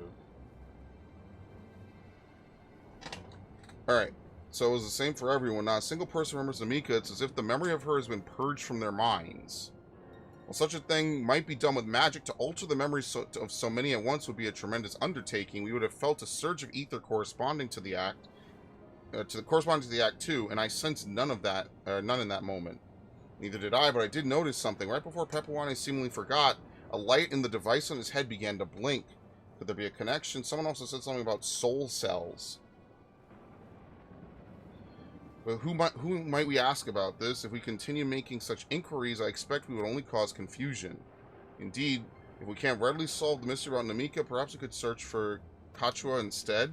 Alright, so it was the same for everyone. Not a single person remembers Namika. It's as if the memory of her has been purged from their minds. While such a thing might be done with magic, to alter the memories of so many at once would be a tremendous undertaking. We would have felt a surge of ether corresponding to the act. Corresponding to the act too, and I sensed none in that moment. Neither did I, but I did notice something. Right before Pepperwane seemingly forgot, a light in the device on his head began to blink. Could there be a connection? Someone also said something about soul cells. But who might we ask about this? If we continue making such inquiries, I expect we would only cause confusion. Indeed, if we can't readily solve the mystery about Namika, perhaps we could search for Kachua instead?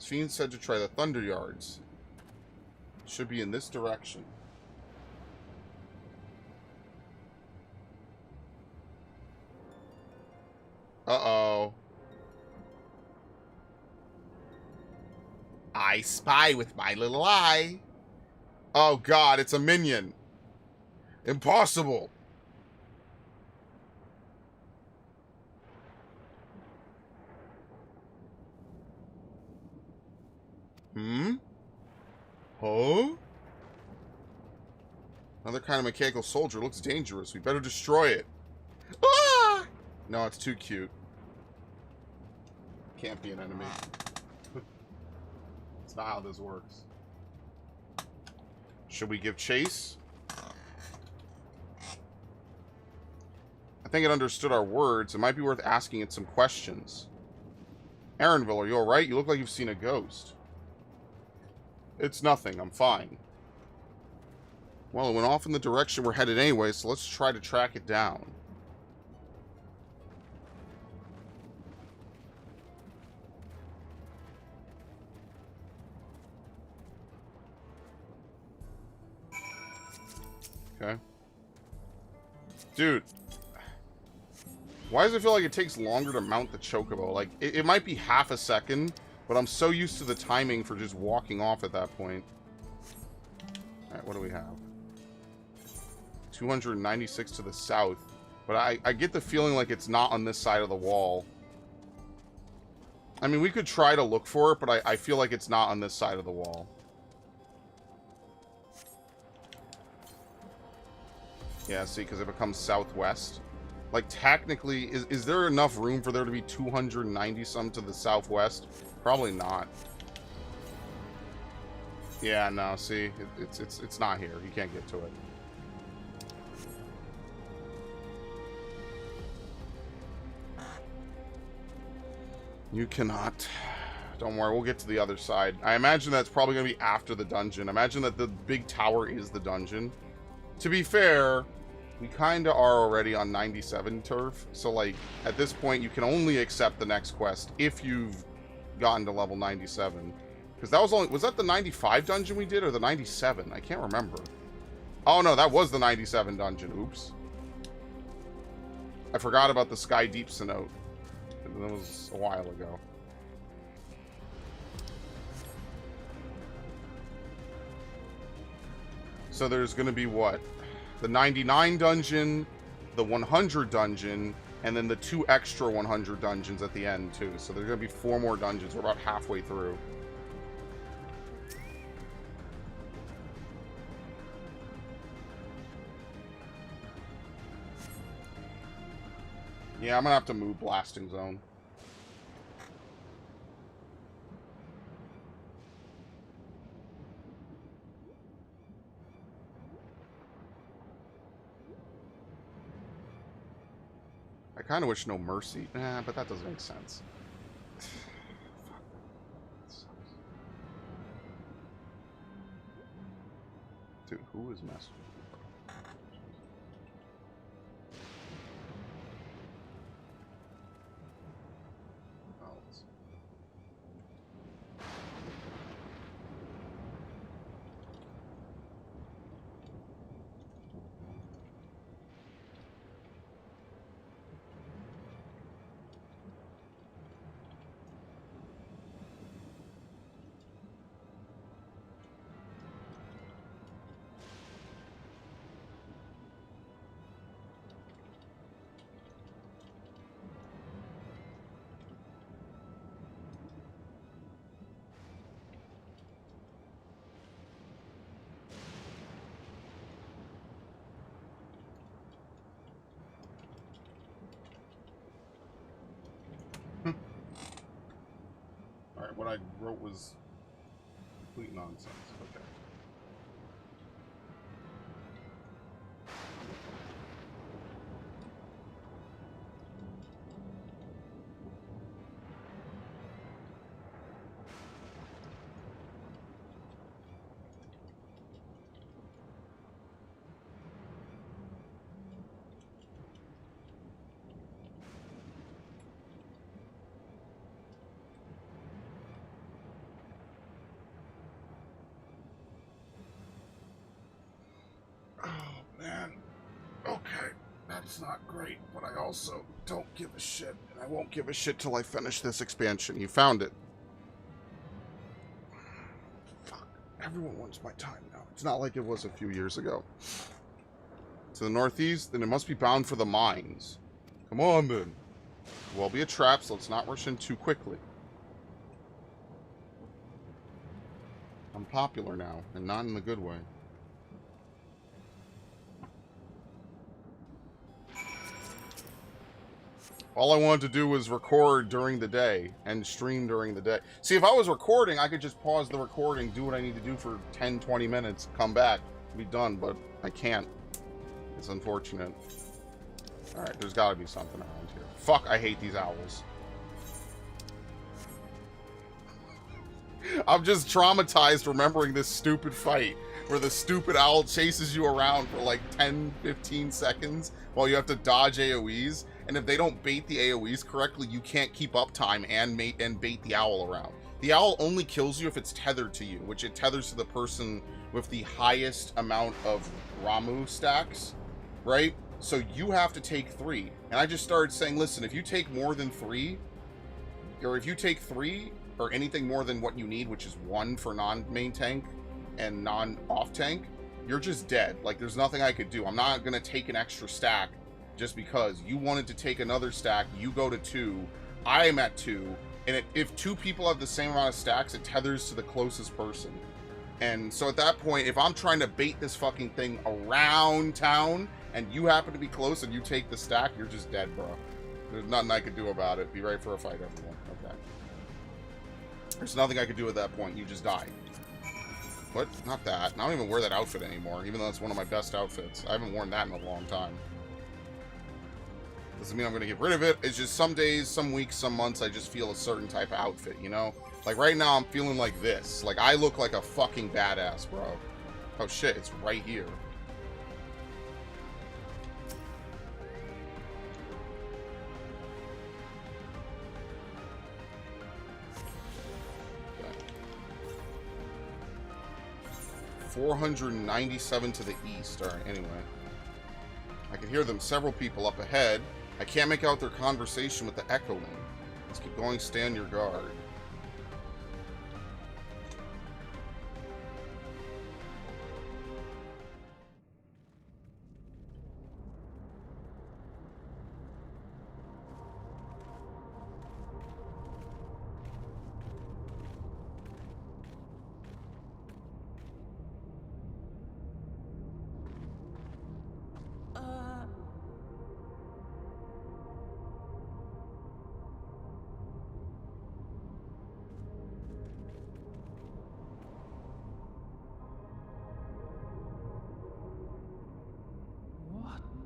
Fiend said to try the Thunder Yards. Should be in this direction. Uh-oh. I spy with my little eye. Oh god, it's a minion. Impossible. Huh? Another kind of mechanical soldier. Looks dangerous. We better destroy it. Ah! No, it's too cute. Can't be an enemy. That's not how this works. Should we give chase? I think it understood our words. It might be worth asking it some questions. Aaronville, are you alright? You look like you've seen a ghost. It's nothing. I'm fine. Well, it went off in the direction we're headed anyway, so let's try to track it down. Okay. Dude. Why does it feel like it takes longer to mount the chocobo? Like, it might be half a second, but I'm so used to the timing for just walking off at that point. Alright, what do we have? 296 to the south. But I get the feeling like it's not on this side of the wall. I mean, we could try to look for it, but I feel like it's not on this side of the wall. Yeah, see, because it becomes southwest. Like, technically, is there enough room for there to be 290-some to the southwest? Probably not. Yeah, no, see, it's not here. You can't get to it. You cannot. Don't worry, we'll get to the other side. I imagine that's probably going to be after the dungeon. Imagine that the big tower is the dungeon. To be fair, we kind of are already on 97 turf. So, like, at this point, you can only accept the next quest if you've gotten to level 97. Because that was only... Was that the 95 dungeon we did or the 97? I can't remember. Oh, no, that was the 97 dungeon. Oops. I forgot about the Sky Deep Cenote. That was a while ago. So there's going to be what? The 99 dungeon, the 100 dungeon, and then the 2 extra 100 dungeons at the end, too. So there's going to be 4 more dungeons. We're about halfway through. Yeah, I'm going to have to move Blasting Zone. I kind of wish No Mercy. But that doesn't make sense. Dude, who is messing? Alright, what I wrote was complete nonsense. Okay. It's not great, but I also don't give a shit, and I won't give a shit till I finish this expansion. You found it. Fuck. Everyone wants my time now. It's not like it was a few years ago. To the northeast, then it must be bound for the mines. Come on, then. It will be a trap, so let's not rush in too quickly. I'm popular now, and not in the good way. All I wanted to do was record during the day and stream during the day. See, if I was recording, I could just pause the recording, do what I need to do for 10, 20 minutes, come back, be done, but I can't. It's unfortunate. Alright, there's gotta be something around here. Fuck, I hate these owls. I'm just traumatized remembering this stupid fight where the stupid owl chases you around for like 10, 15 seconds while you have to dodge AoEs. And if they don't bait the AoEs correctly, you can't keep up time and bait the owl around. The owl only kills you if it's tethered to you, which it tethers to the person with the highest amount of Ramu stacks, right? So you have to take 3. And I just started saying, listen, if you take more than 3, or if you take 3, or anything more than what you need, which is 1 for non-main tank and non-off tank, you're just dead. Like, there's nothing I could do. I'm not going to take an extra stack just because you wanted to take another stack. You go to 2. I am at 2. And if 2 people have the same amount of stacks, it tethers to the closest person. And so at that point, if I'm trying to bait this fucking thing around town, and you happen to be close and you take the stack, you're just dead, bro. There's nothing I could do about it. Be ready for a fight, everyone. Okay. There's nothing I could do at that point. You just die. What? Not that. I don't even wear that outfit anymore, even though it's one of my best outfits. I haven't worn that in a long time. Doesn't mean I'm going to get rid of it. It's just some days, some weeks, some months, I just feel a certain type of outfit, you know? Like, right now, I'm feeling like this. Like, I look like a fucking badass, bro. Oh, shit. It's right here. Okay. 497 to the east. All right, anyway. I can hear them. Several people up ahead. I can't make out their conversation with the echoing. Let's keep going. Stand your guard.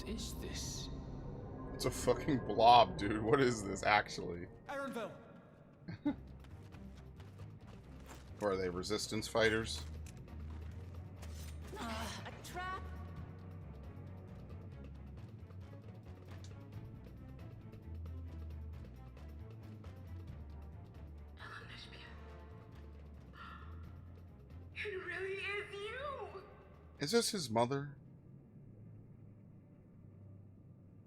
Is this? It's a fucking blob, dude. What is this, actually? Aaronville. Or are they resistance fighters? A trap. It really is you. Is this his mother?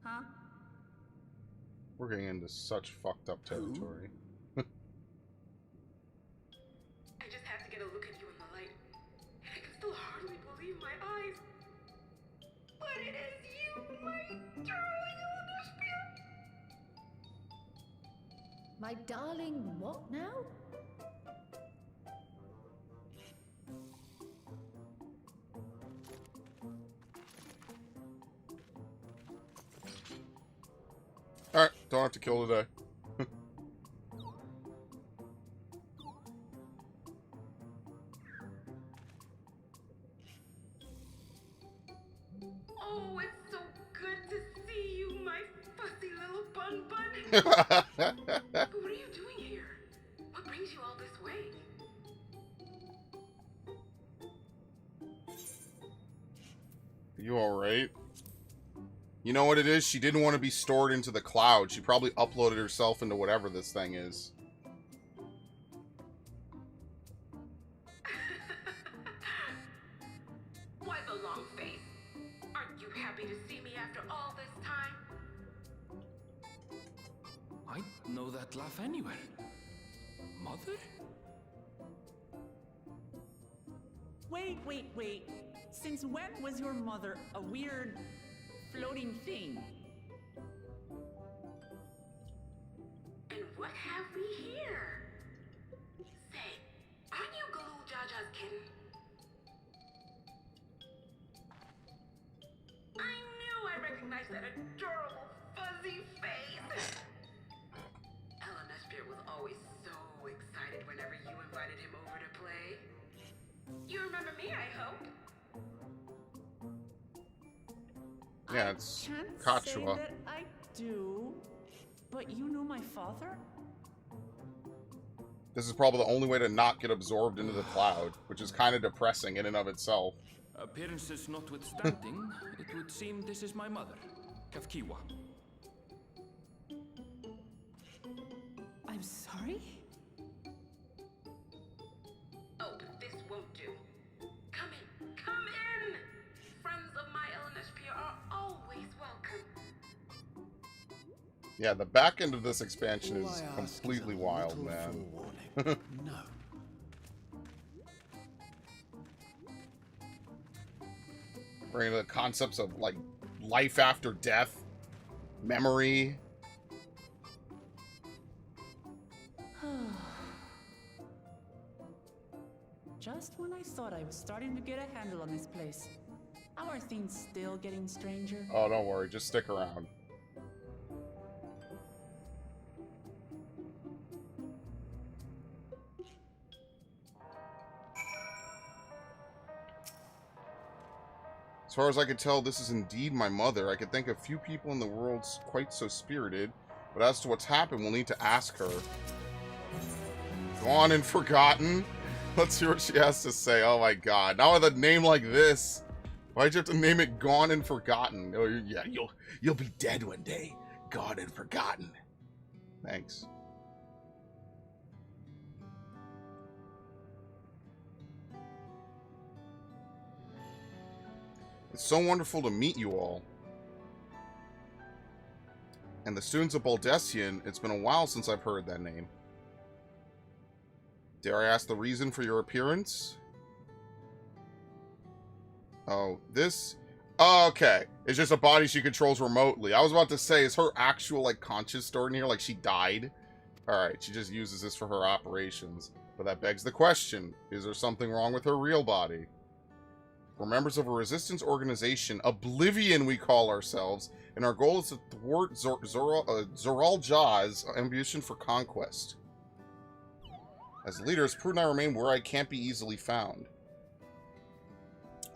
Huh? We're getting into such fucked up territory. I just have to get a look at you in the light. And I can still hardly believe my eyes. But it is you, my darling Olympia. My darling, what now? Alright, don't have to kill today. Oh, it's so good to see you, my fussy little bun bun. But what are you doing here? What brings you all this way? You alright? You know what it is? She didn't want to be stored into the cloud. She probably uploaded herself into whatever this thing is. Why the long face? Aren't you happy to see me after all this time? I know that laugh anywhere. Mother? Wait. Since when was your mother a weird floating thing? And what have we here? Say, aren't you Galoo Jaja's kitten? I knew I recognized that adorable fuzzy face. Elenesphere was always so excited whenever you invited him over to play. You remember me, I hope? Yeah, it's Can't say Kachua. that I do, but you know my father? This is probably the only way to not get absorbed into the cloud, which is kind of depressing in and of itself. Appearances notwithstanding, it would seem this is my mother, Kafkiwa. I'm sorry? Yeah, the back end of this expansion is completely wild, man. No. Bringing the concepts of, like, life after death, memory. Just when I thought I was starting to get a handle on this place. How are things still getting stranger? Oh, don't worry. Just stick around. As far as I can tell, this is indeed my mother. I could think of few people in the world quite so spirited, but as to what's happened, we'll need to ask her. Gone and forgotten? Let's hear what she has to say. Oh my god. Now with a name like this, why'd you have to name it Gone and Forgotten? Oh yeah, you'll be dead one day. Gone and forgotten. Thanks. It's so wonderful to meet you all. And the students of Baldessian, it's been a while since I've heard that name. Dare I ask the reason for your appearance? Oh, this? Oh, okay. It's just a body she controls remotely. I was about to say, is her actual, like, conscious stored in here? Like, she died? Alright, she just uses this for her operations. But that begs the question, is there something wrong with her real body? We're members of a resistance organization, Oblivion we call ourselves, and our goal is to thwart Zoral Jaw's ambition for conquest. As leaders, Prude and I remain where I can't be easily found.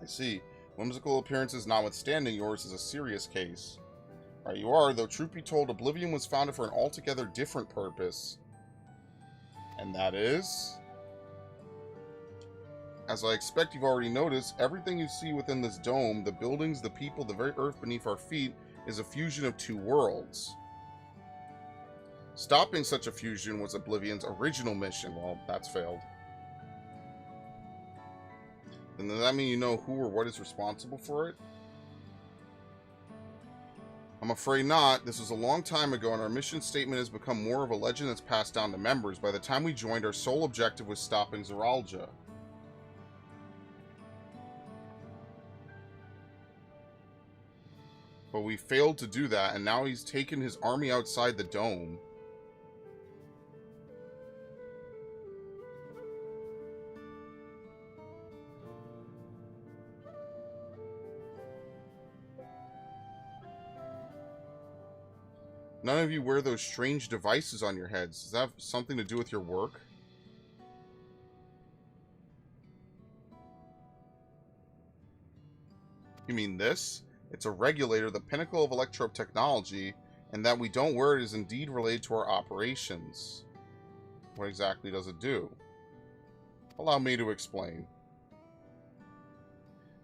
I see. Whimsical appearances notwithstanding, yours is a serious case. Right, you are, though truth be told, Oblivion was founded for an altogether different purpose. And that is... As I expect you've already noticed, everything you see within this dome, the buildings, the people, the very earth beneath our feet, is a fusion of two worlds. Stopping such a fusion was Oblivion's original mission. Well, that's failed. Then does that mean you know who or what is responsible for it? I'm afraid not. This was a long time ago, and our mission statement has become more of a legend that's passed down to members. By the time we joined, our sole objective was stopping Zoralja. But we failed to do that, and now he's taken his army outside the dome. None of you wear those strange devices on your heads. Does that have something to do with your work? You mean this? It's a regulator, the pinnacle of electrope technology, and that we don't wear it is indeed related to our operations. What exactly does it do? Allow me to explain.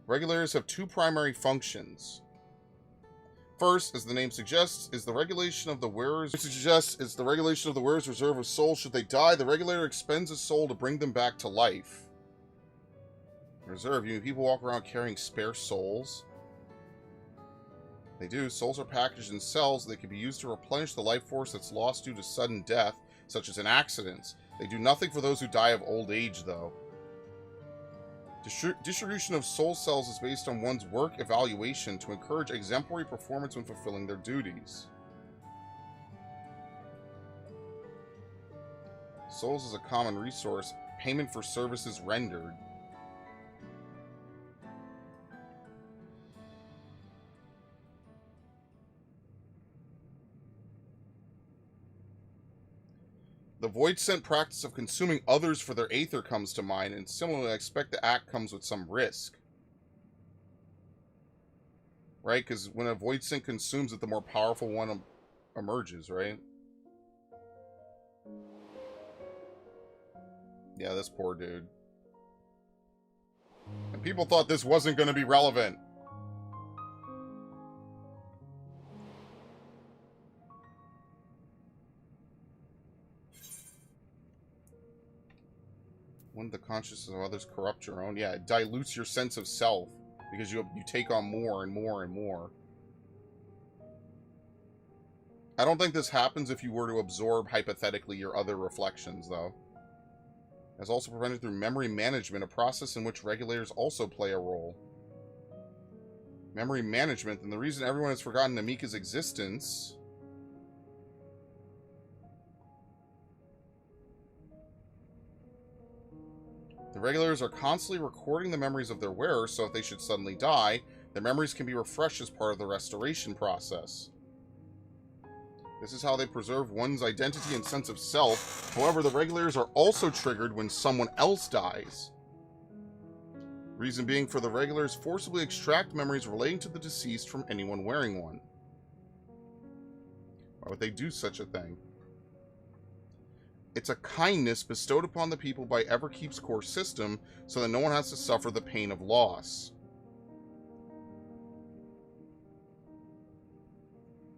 Regulators have two primary functions. First, as the name suggests, is the regulation of the wearer's reserve of soul. Should they die, the regulator expends a soul to bring them back to life. Reserve, you mean people walk around carrying spare souls? They do. Souls are packaged in cells that can be used to replenish the life force that's lost due to sudden death, such as in accidents. They do nothing for those who die of old age, though. Distribution of soul cells is based on one's work evaluation to encourage exemplary performance when fulfilling their duties. Souls is a common resource. Payment for services rendered. The Void-Sent practice of consuming others for their aether comes to mind, and similarly, I expect the act comes with some risk. Right? Because when a Void-Sent consumes it, the more powerful one emerges, right? Yeah, this poor dude. And people thought this wasn't going to be relevant. When the consciousness of others corrupt your own. Yeah, it dilutes your sense of self because you take on more and more and more. I don't think this happens if you were to absorb, hypothetically, your other reflections, though. It's also prevented through memory management, a process in which regulators also play a role. Memory management, and the reason everyone has forgotten Namika's existence... The regulators are constantly recording the memories of their wearers, so if they should suddenly die, their memories can be refreshed as part of the restoration process. This is how they preserve one's identity and sense of self. However, the regulators are also triggered when someone else dies. Reason being for the regulators forcibly extract memories relating to the deceased from anyone wearing one. Why would they do such a thing? It's a kindness bestowed upon the people by Everkeep's core system so that no one has to suffer the pain of loss.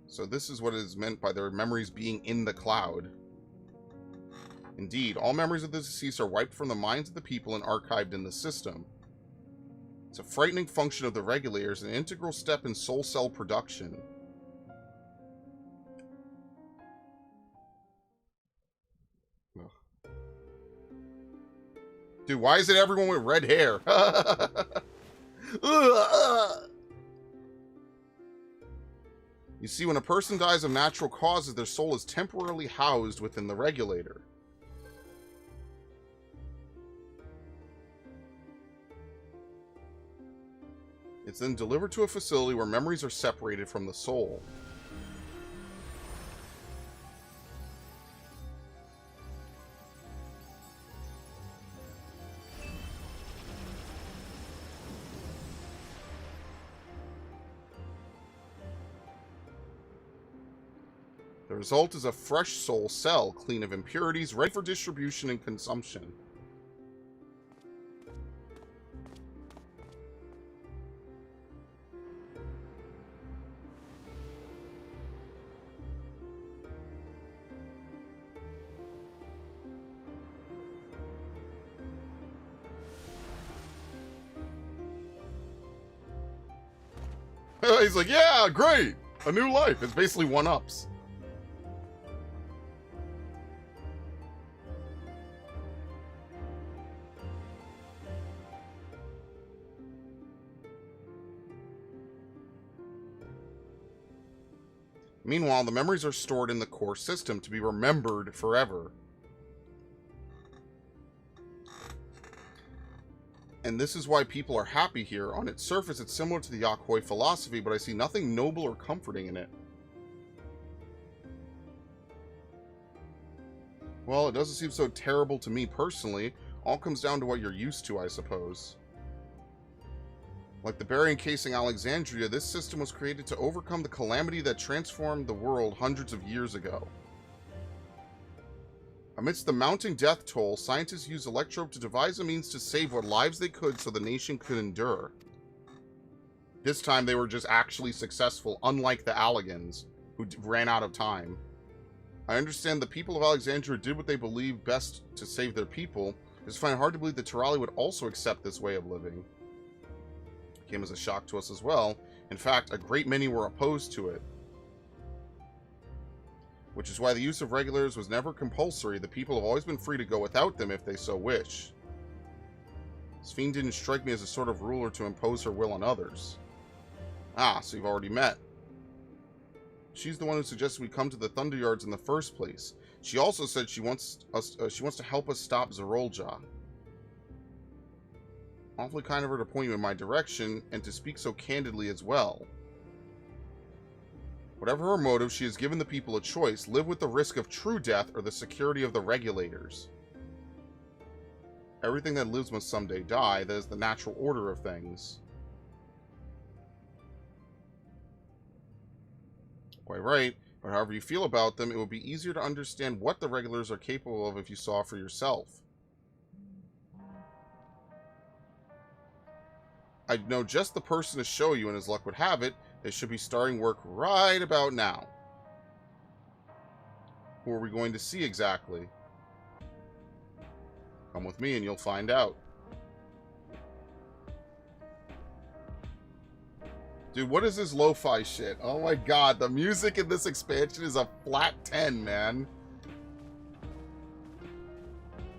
So this is what is meant by their memories being in the cloud. Indeed, all memories of the deceased are wiped from the minds of the people and archived in the system. It's a frightening function of the regulators, an integral step in soul cell production. Dude, why is it everyone with red hair? You see, when a person dies of natural causes, their soul is temporarily housed within the regulator. It's then delivered to a facility where memories are separated from the soul. The result is a fresh soul cell, clean of impurities, ready for distribution and consumption. He's like, yeah, great! A new life. It's basically one-ups. Meanwhile, the memories are stored in the core system to be remembered forever. And this is why people are happy here. On its surface, it's similar to the Yakhoi philosophy, but I see nothing noble or comforting in it. Well, it doesn't seem so terrible to me personally. All comes down to what you're used to, I suppose. Like the bury encasing Alexandria, this system was created to overcome the calamity that transformed the world hundreds of years ago. Amidst the mounting death toll, scientists used Electrope to devise a means to save what lives they could so the nation could endure. This time they were just actually successful, unlike the Allegans, who ran out of time. I understand the people of Alexandria did what they believed best to save their people. I just find it hard to believe that Turali would also accept this way of living. It came as a shock to us as well. In fact, a great many were opposed to it. Which is why the use of regulars was never compulsory. The people have always been free to go without them if they so wish. This fiend didn't strike me as a sort of ruler to impose her will on others. Ah, so you've already met. She's the one who suggested we come to the Thunder Yards in the first place. She also said she wants to help us stop Zerolja. Awfully kind of her to point you in my direction, and to speak so candidly as well. Whatever her motive, she has given the people a choice. Live with the risk of true death or the security of the regulators. Everything that lives must someday die. That is the natural order of things. Quite right, but however you feel about them, it would be easier to understand what the regulators are capable of if you saw for yourself. I'd know just the person to show you, and as luck would have it, they should be starting work right about now. Who are we going to see exactly? Come with me and you'll find out. Dude, what is this lo-fi shit? Oh my god, the music in this expansion is a flat 10, man.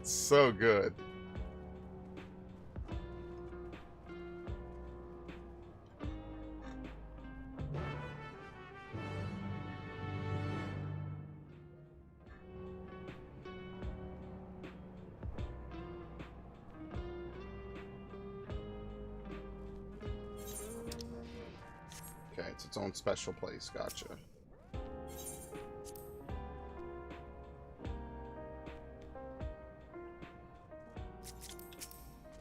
It's so good. Okay, it's its own special place. Gotcha.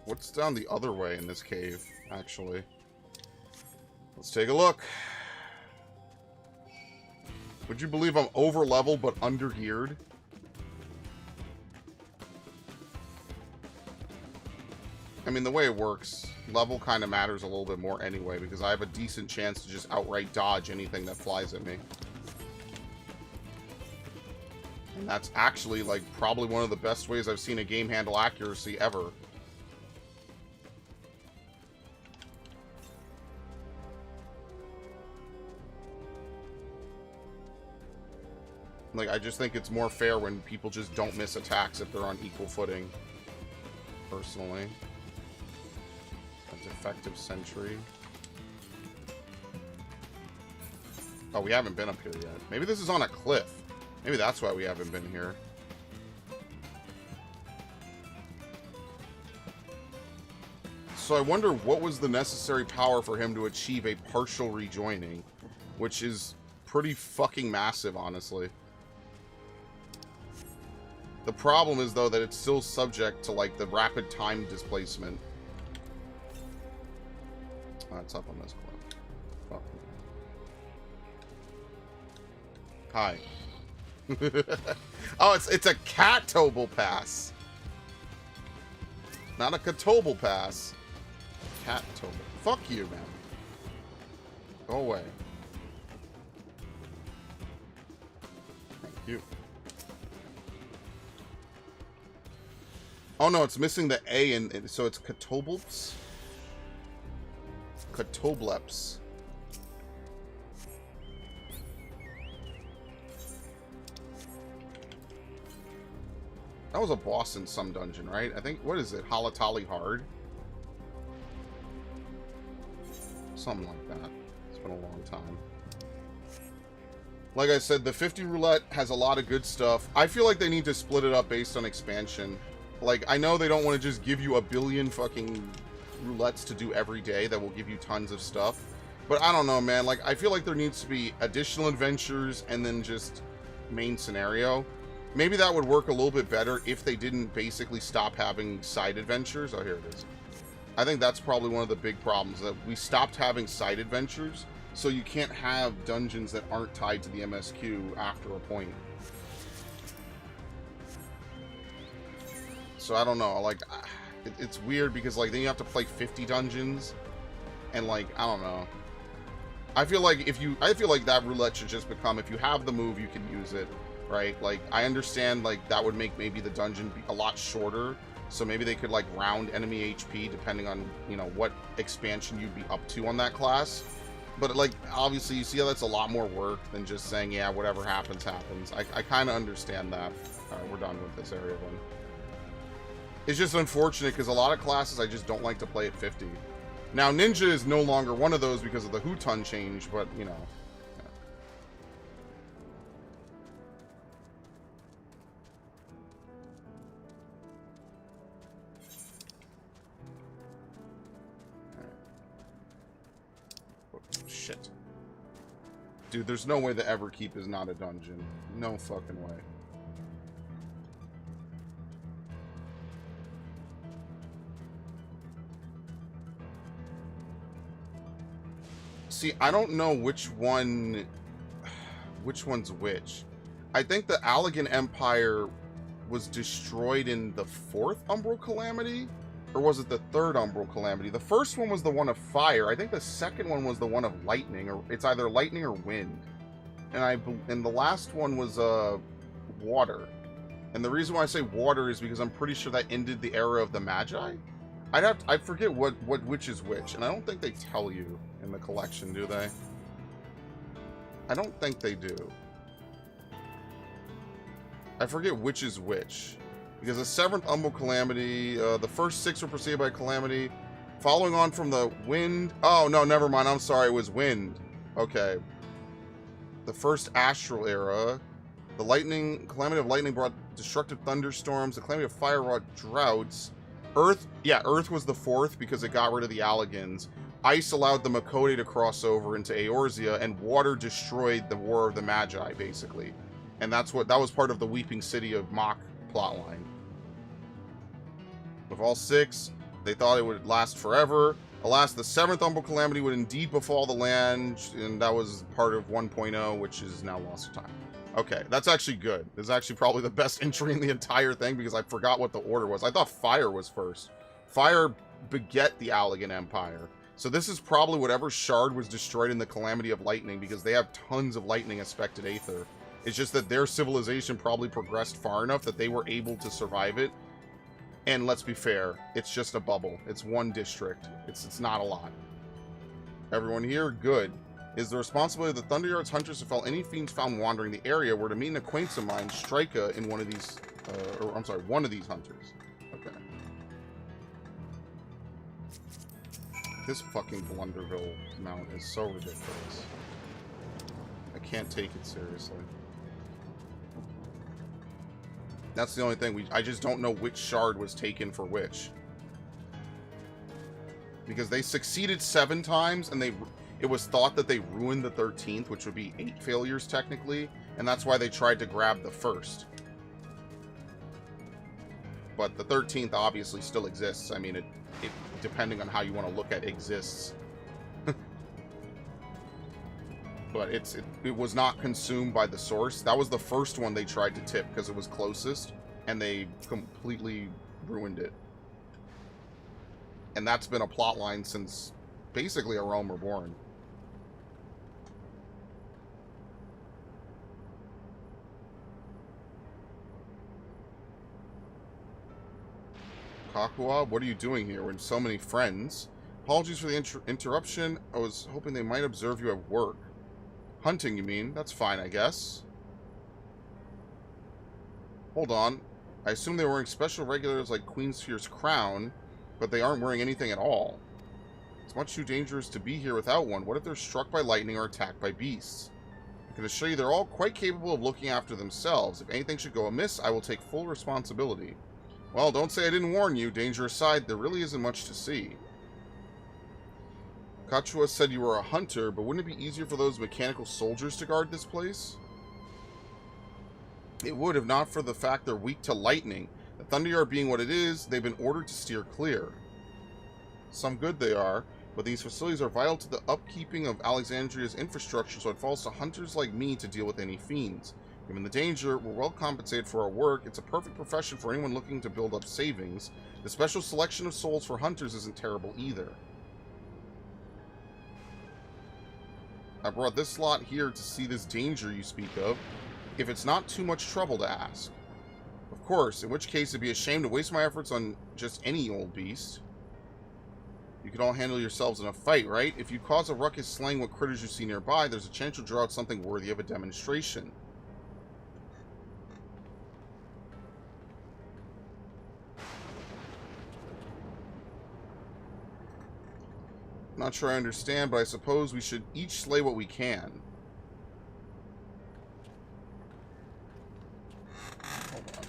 What's down the other way in this cave, actually? Let's take a look. Would you believe I'm over leveled but under geared? I mean, the way it works, level kind of matters a little bit more anyway, because I have a decent chance to just outright dodge anything that flies at me. And that's actually, like, probably one of the best ways I've seen a game handle accuracy ever. Like, I just think it's more fair when people just don't miss attacks if they're on equal footing, personally. Effective sentry. Oh, we haven't been up here yet. Maybe this is on a cliff. Maybe that's why we haven't been here. So I wonder what was the necessary power for him to achieve a partial rejoining, which is pretty fucking massive, honestly. The problem is, though, that it's still subject to, like, the rapid time displacement. Oh, it's up on this cliff. Oh. Hi. Oh, it's a Catobal pass. Not a Catobal pass. Catobal. Fuck you, man. Go away. Thank you. Oh no, it's missing the A, and so it's Catobals. Catobleps. That was a boss in some dungeon, right? I think, what is it? Halatali Hard? Something like that. It's been a long time. Like I said, the 50 roulette has a lot of good stuff. I feel like they need to split it up based on expansion. Like, I know they don't want to just give you a billion fucking roulettes to do every day that will give you tons of stuff, but I don't know, man. Like, I feel like there needs to be additional adventures and then just main scenario. Maybe that would work a little bit better if they didn't basically stop having side adventures. Oh, here it is. I think that's probably one of the big problems, that we stopped having side adventures, so you can't have dungeons that aren't tied to the MSQ after a point. So I don't know, like, it's weird because, like, then you have to play 50 dungeons, and, like, I don't know. I feel like that roulette should just become, if you have the move, you can use it, right? Like, I understand, like, that would make maybe the dungeon be a lot shorter, so maybe they could, like, round enemy HP depending on, you know, what expansion you'd be up to on that class. But, like, obviously, you see how that's a lot more work than just saying, yeah, whatever happens, happens. I kind of understand that. All right, we're done with this area then. It's just unfortunate because a lot of classes I just don't like to play at 50. Now, Ninja is no longer one of those because of the Huton change, but, you know. Yeah. Oh, shit. Dude, there's no way the Everkeep is not a dungeon. No fucking way. See, I don't know which one's which. I think the Allegan Empire was destroyed in the 4th Umbral Calamity, or was it the 3rd Umbral Calamity? The first one was the one of fire. I think the second one was the one of lightning, or it's either lightning or wind. And the last one was water. And the reason why I say water is because I'm pretty sure that ended the era of the Magi. I forget what which is which, and I don't think they tell you in the collection, do they? I don't think they do. I forget which is which. Because the 7th Humble Calamity, the first 6 were preceded by Calamity. Following on from the Wind... Oh, no, never mind. I'm sorry. It was Wind. Okay. The first Astral Era. The Lightning... Calamity of Lightning brought destructive thunderstorms. The Calamity of Fire wrought droughts. Earth... Yeah, Earth was the 4th because it got rid of the Alligans. Ice allowed the Makode to cross over into Eorzea. And Water destroyed the War of the Magi, basically. And that was part of the Weeping City of Mach plotline. With all 6, they thought it would last forever. Alas, the 7th Humble Calamity would indeed befall the land, and that was part of 1.0, which is now lost to time. Okay, that's actually good. This is actually probably the best entry in the entire thing, because I forgot what the order was. I thought Fire was first. Fire beget the Allagan Empire. So this is probably whatever shard was destroyed in the Calamity of Lightning, because they have tons of lightning aspected Aether. It's just that their civilization probably progressed far enough that they were able to survive it. And let's be fair, it's just a bubble. It's one district. It's not a lot. Everyone here? Good. It is the responsibility of the Thunderyard's hunters to fell any fiends found wandering the area were to meet an acquaintance of mine, Strika, in one of these... one of these hunters. Okay. This fucking Blunderville mount is so ridiculous. I can't take it seriously. That's the only thing. I just don't know which shard was taken for which. Because they succeeded 7 times, and it was thought that they ruined the 13th, which would be 8 failures technically, and that's why they tried to grab the first. But the 13th obviously still exists. I mean, it depending on how you want to look at exists. But it was not consumed by the source. That was the first one they tried to tip because it was closest, and they completely ruined it. And that's been a plot line since basically A Realm Reborn. Kakua, what are you doing here when so many friends? Apologies for the interruption. I was hoping they might observe you at work. Hunting, you mean? That's fine, I guess. Hold on. I assume they were wearing special regulars like Queen's Fierce Crown, but they aren't wearing anything at all. It's much too dangerous to be here without one. What if they're struck by lightning or attacked by beasts? I can assure you they're all quite capable of looking after themselves. If anything should go amiss, I will take full responsibility. Well, don't say I didn't warn you. Danger aside, there really isn't much to see. Kachua said you were a hunter, but wouldn't it be easier for those mechanical soldiers to guard this place? It would, if not for the fact they're weak to lightning. The Thunderyard being what it is, they've been ordered to steer clear. Some good they are, but these facilities are vital to the upkeeping of Alexandria's infrastructure, so it falls to hunters like me to deal with any fiends. Given the danger, we're well compensated for our work. It's a perfect profession for anyone looking to build up savings. The special selection of souls for hunters isn't terrible either. I brought this lot here to see this danger you speak of, if it's not too much trouble to ask. Of course, in which case it'd be a shame to waste my efforts on just any old beast. You can all handle yourselves in a fight, right? If you cause a ruckus slaying what critters you see nearby, there's a chance you'll draw out something worthy of a demonstration. Not sure I understand, but I suppose we should each slay what we can. Hold on.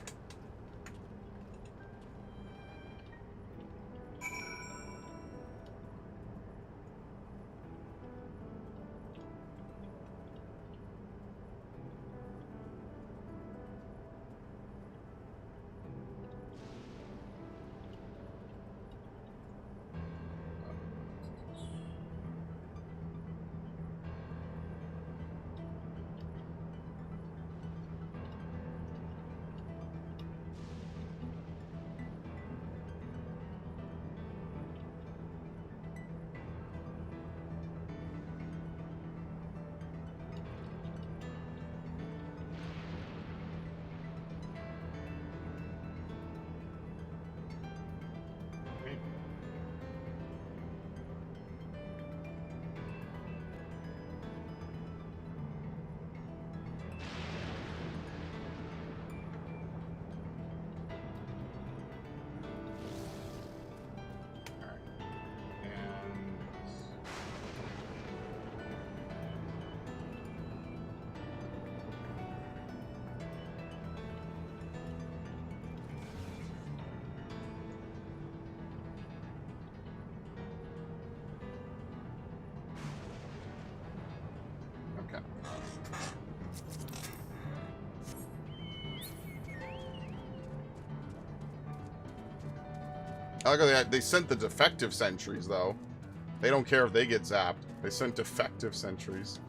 I like how they sent the defective sentries, though. They don't care if they get zapped. They sent defective sentries.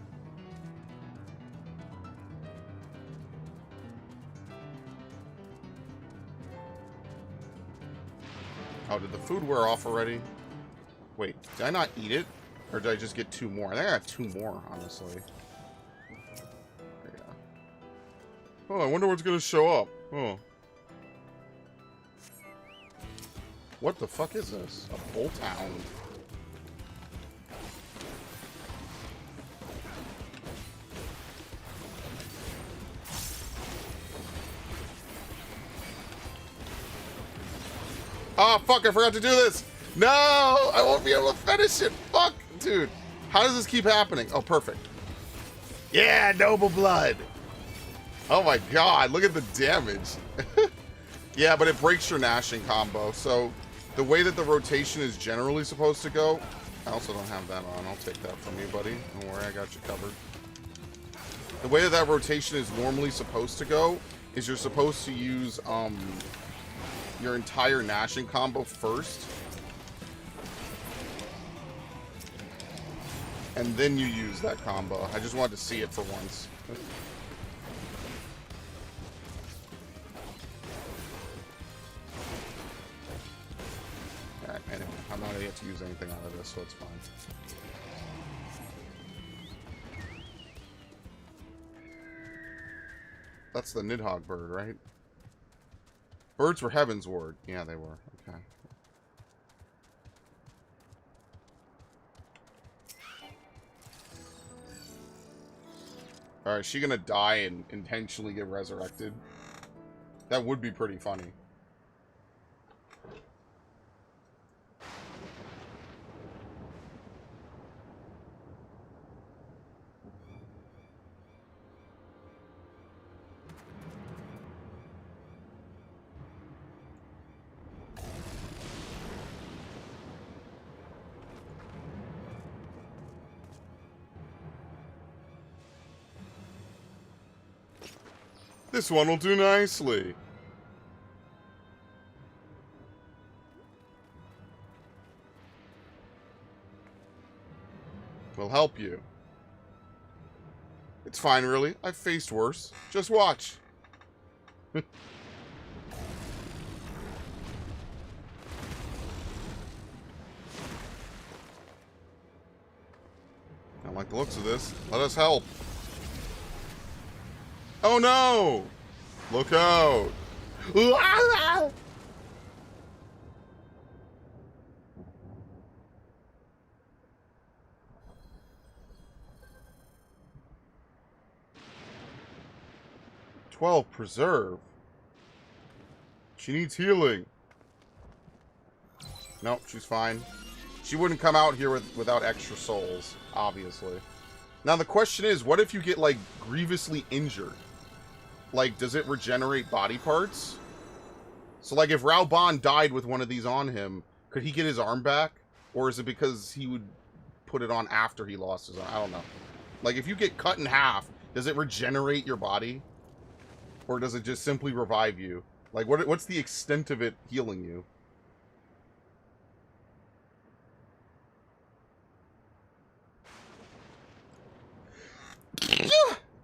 Oh, did the food wear off already? Wait, did I not eat it? Or did I just get 2 more? I think I got 2 more, honestly. There you go. Oh, I wonder what's gonna show up. Oh. What the fuck is this? A bolt hound. Oh, fuck, I forgot to do this. No, I won't be able to finish it. Fuck, dude. How does this keep happening? Oh, perfect. Yeah, noble blood. Oh my god, look at the damage. Yeah, but it breaks your gnashing combo. So the way that the rotation is generally supposed to go, I also don't have that on. I'll take that from you, buddy. Don't worry, I got you covered. The way that rotation is normally supposed to go is you're supposed to use your entire gnashing combo first, and then you use that combo. I just wanted to see it for once. Alright, anyway, I'm not gonna get to use anything out of this, so it's fine. That's the Nidhogg bird, right? Birds were Heaven's Ward. Yeah, they were. Okay. Alright, is she gonna die and intentionally get resurrected? That would be pretty funny. This one will do nicely. We'll help you. It's fine, really. I've faced worse. Just watch. I don't like the looks of this. Let us help. Oh no! Look out! 12 preserve. She needs healing. Nope, she's fine. She wouldn't come out here without extra souls, obviously. Now the question is, what if you get, like, grievously injured? Like, does it regenerate body parts? So, like, if Raoban died with one of these on him, could he get his arm back? Or is it because he would put it on after he lost his arm? I don't know. Like, if you get cut in half, does it regenerate your body? Or does it just simply revive you? Like, what's the extent of it healing you?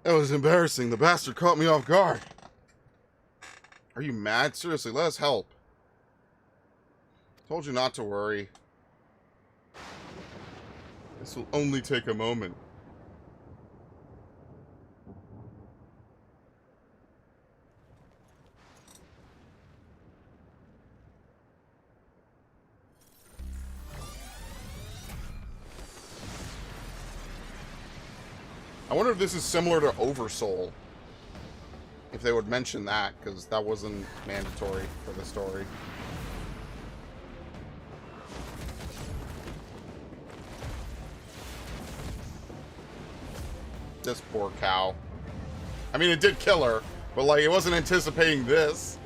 That was embarrassing. The bastard caught me off guard. Are you mad? Seriously, let us help. Told you not to worry. This will only take a moment. I wonder if this is similar to Oversoul. If they would mention that, because that wasn't mandatory for the story. This poor cow. I mean, it did kill her, but, like, it wasn't anticipating this.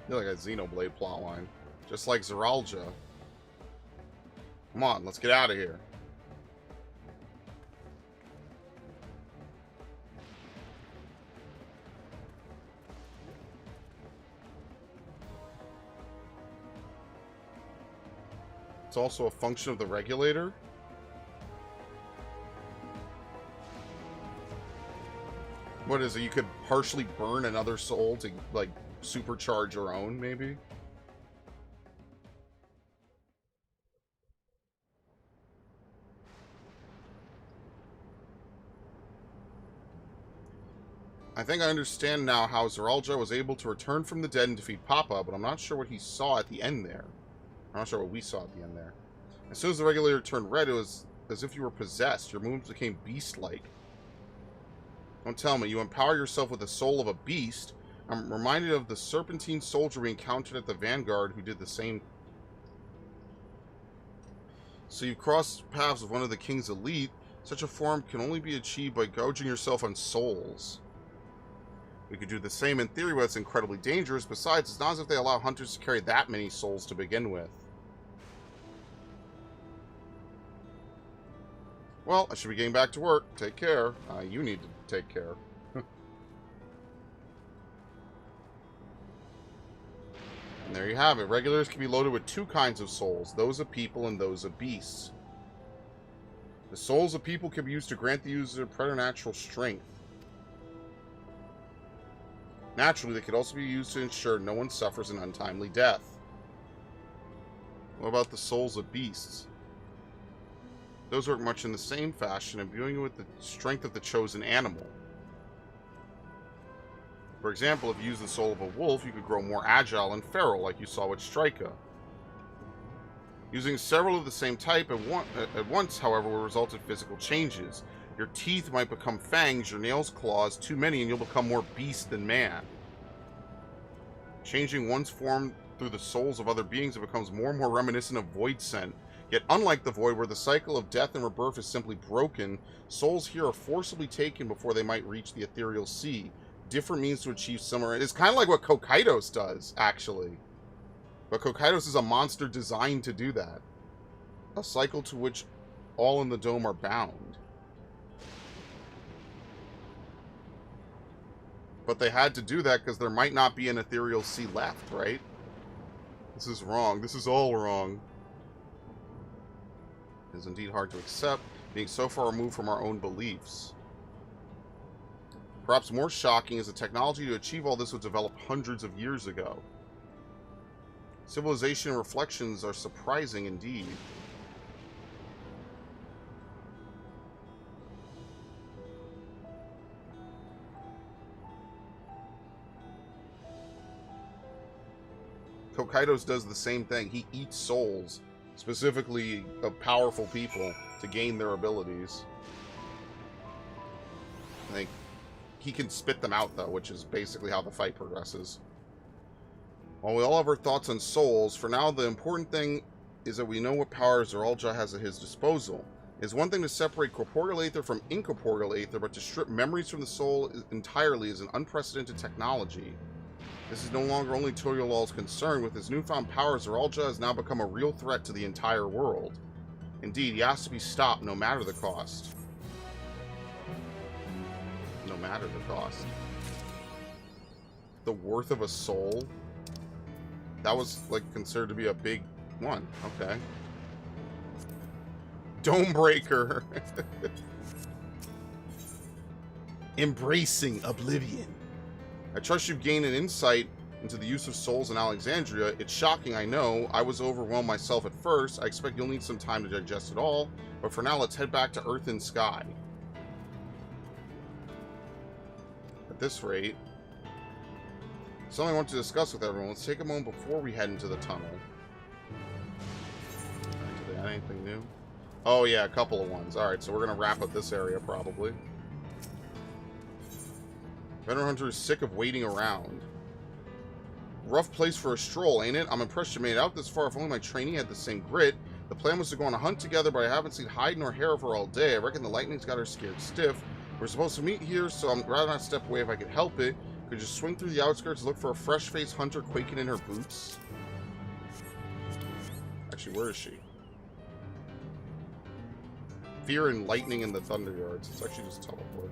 You're like a Xenoblade plotline. Just like Zeralja. Come on, let's get out of here. It's also a function of the regulator. What is it? You could partially burn another soul to, like, supercharge your own, maybe? I think I understand now how Zeralja was able to return from the dead and defeat Papa, but I'm not sure what he saw at the end there. I'm not sure what we saw at the end there. As soon as the regulator turned red, it was as if you were possessed. Your movements became beast-like. Don't tell me, you empower yourself with the soul of a beast. I'm reminded of the serpentine soldier we encountered at the Vanguard who did the same. So you crossed paths with one of the king's elite. Such a form can only be achieved by gouging yourself on souls. We could do the same in theory, but it's incredibly dangerous. Besides, it's not as if they allow hunters to carry that many souls to begin with. Well, I should be getting back to work. Take care. You need to take care. And there you have it. Regulars can be loaded with two kinds of souls. Those of people and those of beasts. The souls of people can be used to grant the user preternatural strength. Naturally, they could also be used to ensure no one suffers an untimely death. What about the souls of beasts? Those work much in the same fashion, imbuing with the strength of the chosen animal. For example, if you use the soul of a wolf, you could grow more agile and feral, like you saw with Strika. Using several of the same type at once, however, will result in physical changes. Your teeth might become fangs, your nails claws, too many, and you'll become more beast than man. Changing one's form through the souls of other beings, it becomes more and more reminiscent of Void Scent. Yet, unlike the Void, where the cycle of death and rebirth is simply broken, souls here are forcibly taken before they might reach the ethereal sea. Different means to achieve similar. It's kind of like what Kokaidos does, actually. But Kokaidos is a monster designed to do that. A cycle to which all in the dome are bound. But they had to do that because there might not be an ethereal sea left, right? This is wrong. This is all wrong. It is indeed hard to accept, being so far removed from our own beliefs. Perhaps more shocking is the technology to achieve all this was developed hundreds of years ago. Civilization reflections are surprising indeed. Kokaidos does the same thing. He eats souls, specifically of powerful people, to gain their abilities. I think he can spit them out, though, which is basically how the fight progresses. While we all have our thoughts on souls, for now the important thing is that we know what powers Zeralja has at his disposal. It is one thing to separate corporeal aether from incorporeal aether, but to strip memories from the soul entirely is an unprecedented technology. This is no longer only Tuliyollal's concern. With his newfound powers, Zeralja has now become a real threat to the entire world. Indeed, he has to be stopped no matter the cost. No matter the cost. The worth of a soul? That was, like, considered to be a big one. Okay. Domebreaker. Embracing oblivion. I trust you've gained an insight into the use of souls in Alexandria. It's shocking, I know. I was overwhelmed myself at first. I expect you'll need some time to digest it all. But for now, let's head back to Earth and Sky. At this rate, something I want to discuss with everyone. Let's take a moment before we head into the tunnel. Did they add anything new? Oh yeah, a couple of ones. Alright, so we're going to wrap up this area probably. Veteran Hunter is sick of waiting around. Rough place for a stroll, ain't it? I'm impressed you made it out this far. If only my trainee had the same grit. The plan was to go on a hunt together, but I haven't seen hide nor hair of her all day. I reckon the lightning's got her scared stiff. We're supposed to meet here, so I'd rather not step away if I could help it. Could just swing through the outskirts and look for a fresh-faced hunter quaking in her boots. Actually, where is she? Fear and lightning in the Thunder Yards. It's actually just teleport.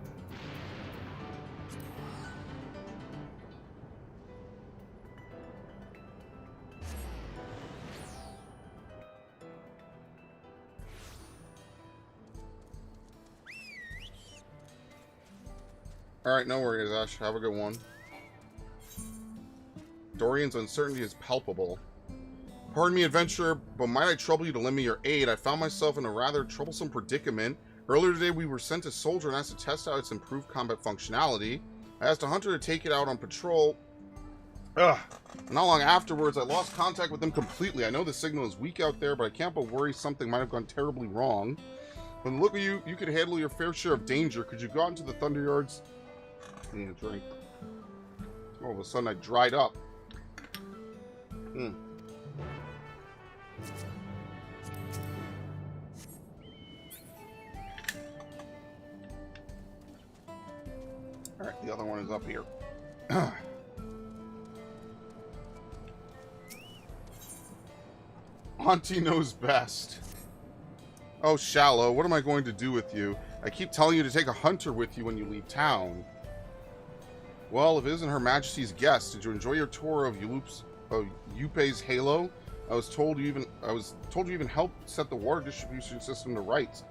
Alright, no worries, Ash. Have a good one. Dorian's uncertainty is palpable. Pardon me, adventurer, but might I trouble you to lend me your aid? I found myself in a rather troublesome predicament. Earlier today, we were sent a soldier and asked to test out its improved combat functionality. I asked a hunter to take it out on patrol. Ugh. Not long afterwards, I lost contact with them completely. I know the signal is weak out there, but I can't but worry something might have gone terribly wrong. From the look of you, you could handle your fair share of danger. Could you go out into the Thunder Yards? I need a drink. All of a sudden, I dried up. Alright, the other one is up here. Auntie knows best. Oh, Shallow, what am I going to do with you? I keep telling you to take a hunter with you when you leave town. Well, if it isn't Her Majesty's guest, did you enjoy your tour of Yupe's Halo? I was told you even helped set the water distribution system to rights.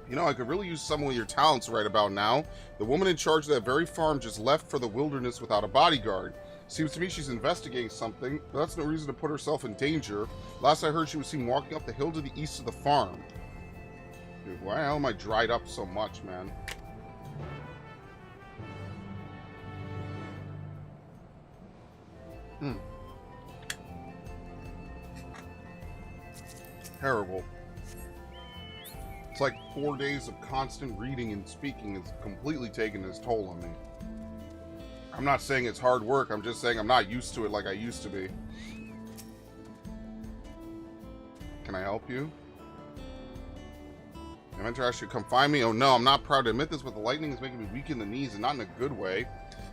You know, I could really use someone with your talents right about now. The woman in charge of that very farm just left for the wilderness without a bodyguard. Seems to me she's investigating something, but that's no reason to put herself in danger. Last I heard, she was seen walking up the hill to the east of the farm. Dude, why the hell am I dried up so much, man? Terrible. It's like 4 days of constant reading and speaking is completely taking its toll on me. I'm not saying it's hard work, I'm just saying I'm not used to it like I used to be. Can I help you? Inventor asked you to come find me? Oh no, I'm not proud to admit this, but the lightning is making me weak in the knees and not in a good way.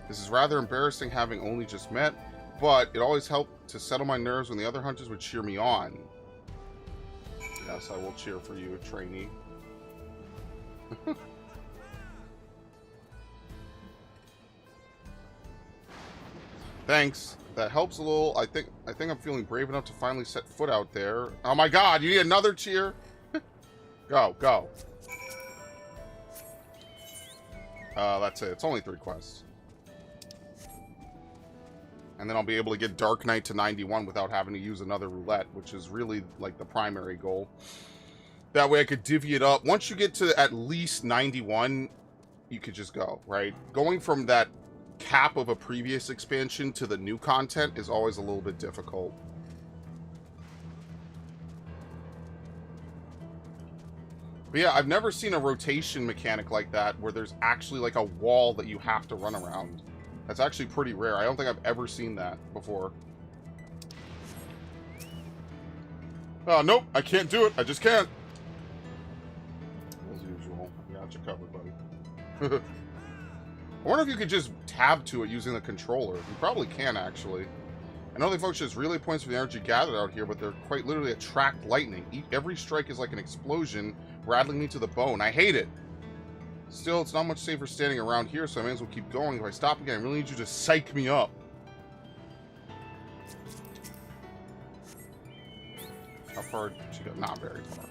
This is rather embarrassing having only just met, but it always helped to settle my nerves when the other hunters would cheer me on. Yes, I will cheer for you, trainee. Thanks. That helps a little. I think I'm feeling brave enough to finally set foot out there. Oh my god, you need another cheer? Go. That's it. It's only 3 quests. And then I'll be able to get Dark Knight to 91 without having to use another roulette, which is really like the primary goal. That way I could divvy it up. Once you get to at least 91, you could just go, right? Going from that cap of a previous expansion to the new content is always a little bit difficult. But yeah, I've never seen a rotation mechanic like that where there's actually like a wall that you have to run around. That's actually pretty rare. I don't think I've ever seen that before. Oh, nope. I can't do it. I just can't. As usual. I got you covered, buddy. I wonder if you could just tab to it using the controller. You probably can, actually. I know they function as relay points for the energy gathered out here, but they're quite literally attract lightning. Every strike is like an explosion, rattling me to the bone. I hate it. Still, it's not much safer standing around here, so I may as well keep going. If I stop again, I really need you to psych me up. How far did she go? Not very far.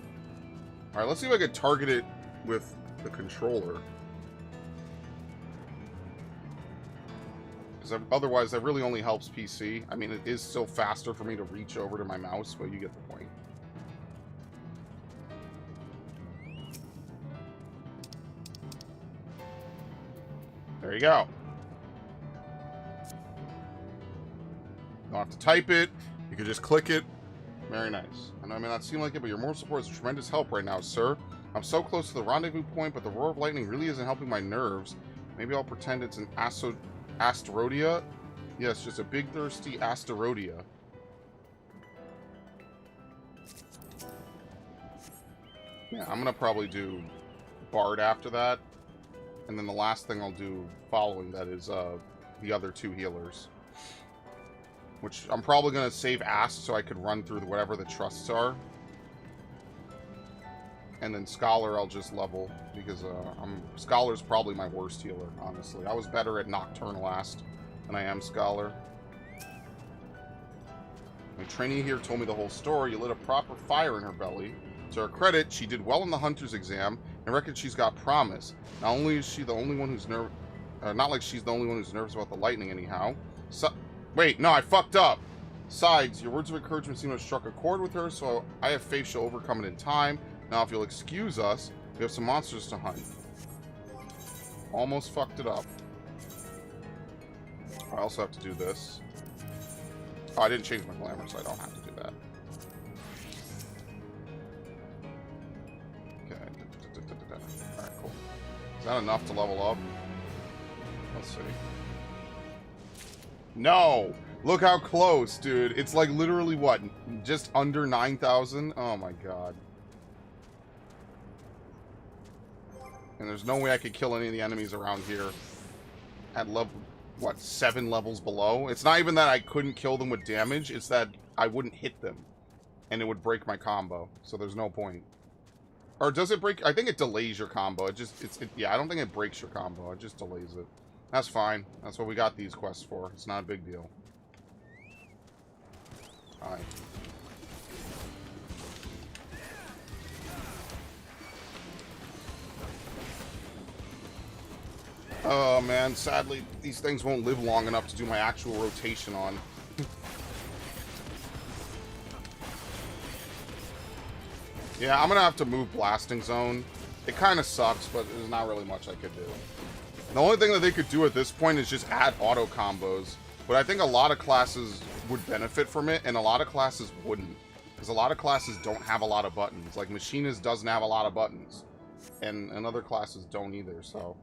Alright, let's see if I can target it with the controller. Because otherwise, that really only helps PC. I mean, it is still faster for me to reach over to my mouse, but you get the point. There you go. You don't have to type it. You can just click it. Very nice. I know it may not seem like it, but your moral support is a tremendous help right now, sir. I'm so close to the rendezvous point, but the roar of lightning really isn't helping my nerves. Maybe I'll pretend it's an Asterodia? Yes, just a big thirsty Asterodia. Yeah, I'm gonna probably do Bard after that. And then the last thing I'll do following that is the other 2 healers. Which I'm probably going to save Ask so I could run through whatever the trusts are. And then Scholar I'll just level, because Scholar's probably my worst healer, honestly. I was better at Nocturne last than I am Scholar. My trainee here told me the whole story. You lit a proper fire in her belly. To her credit, she did well in the hunter's exam, and reckons she's got promise. Not only is she the only one who's not like she's the only one who's nervous about the lightning anyhow. Wait, no, I fucked up. Besides, your words of encouragement seem to have struck a chord with her, so I have faith she'll overcome it in time. Now, if you'll excuse us, we have some monsters to hunt. Almost fucked it up. I also have to do this. Oh, I didn't change my glamour, so I don't have to do that. Okay. Alright, cool. Is that enough to level up? Let's see. No! Look how close, dude. It's like literally, what? Just under 9,000? Oh my god. And there's no way I could kill any of the enemies around here at level, what, 7 levels below? It's not even that I couldn't kill them with damage, it's that I wouldn't hit them. And it would break my combo, so there's no point. Or does it break? I think it delays your combo. Yeah, I don't think it breaks your combo, it just delays it. That's fine. That's what we got these quests for. It's not a big deal. Alright. Oh man, sadly, these things won't live long enough to do my actual rotation on. Yeah, I'm gonna have to move Blasting Zone. It kind of sucks, but there's not really much I could do. The only thing that they could do at this point is just add auto combos. But I think a lot of classes would benefit from it, and a lot of classes wouldn't. Because a lot of classes don't have a lot of buttons. Like, Machinist doesn't have a lot of buttons. And other classes don't either, so...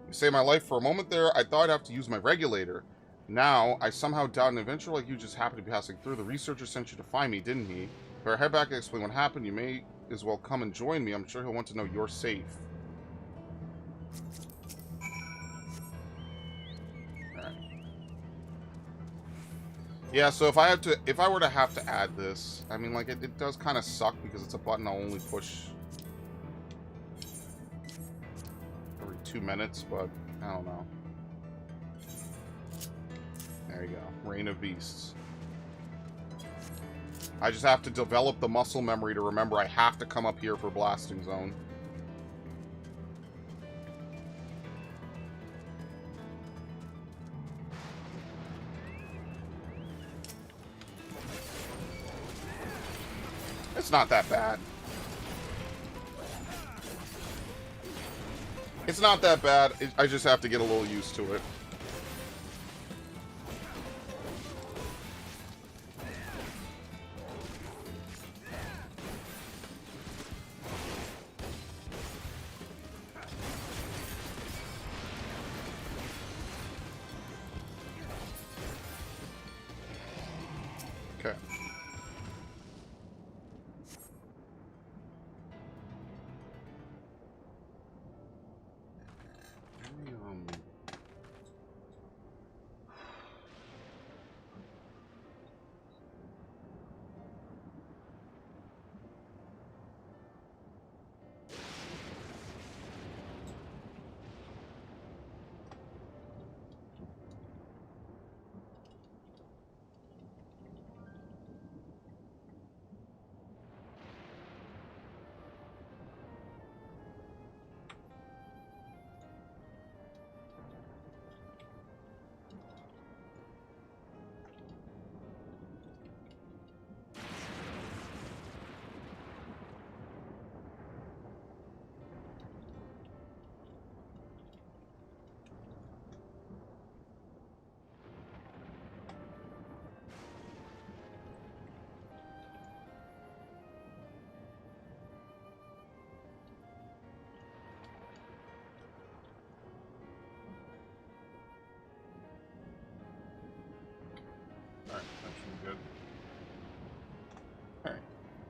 You saved my life for a moment there. I thought I'd have to use my regulator. Now, I somehow doubt an adventurer like you just happened to be passing through. The researcher sent you to find me, didn't he? If I head back and explain what happened, you may as well come and join me. I'm sure he'll want to know you're safe. Alright. Yeah, so if I were to have to add this, I mean, like, it does kind of suck because it's a button I'll only push 2 minutes, but I don't know. There you go. Reign of Beasts. I just have to develop the muscle memory to remember I have to come up here for Blasting Zone. It's not that bad. It's not that bad. I just have to get a little used to it. Okay.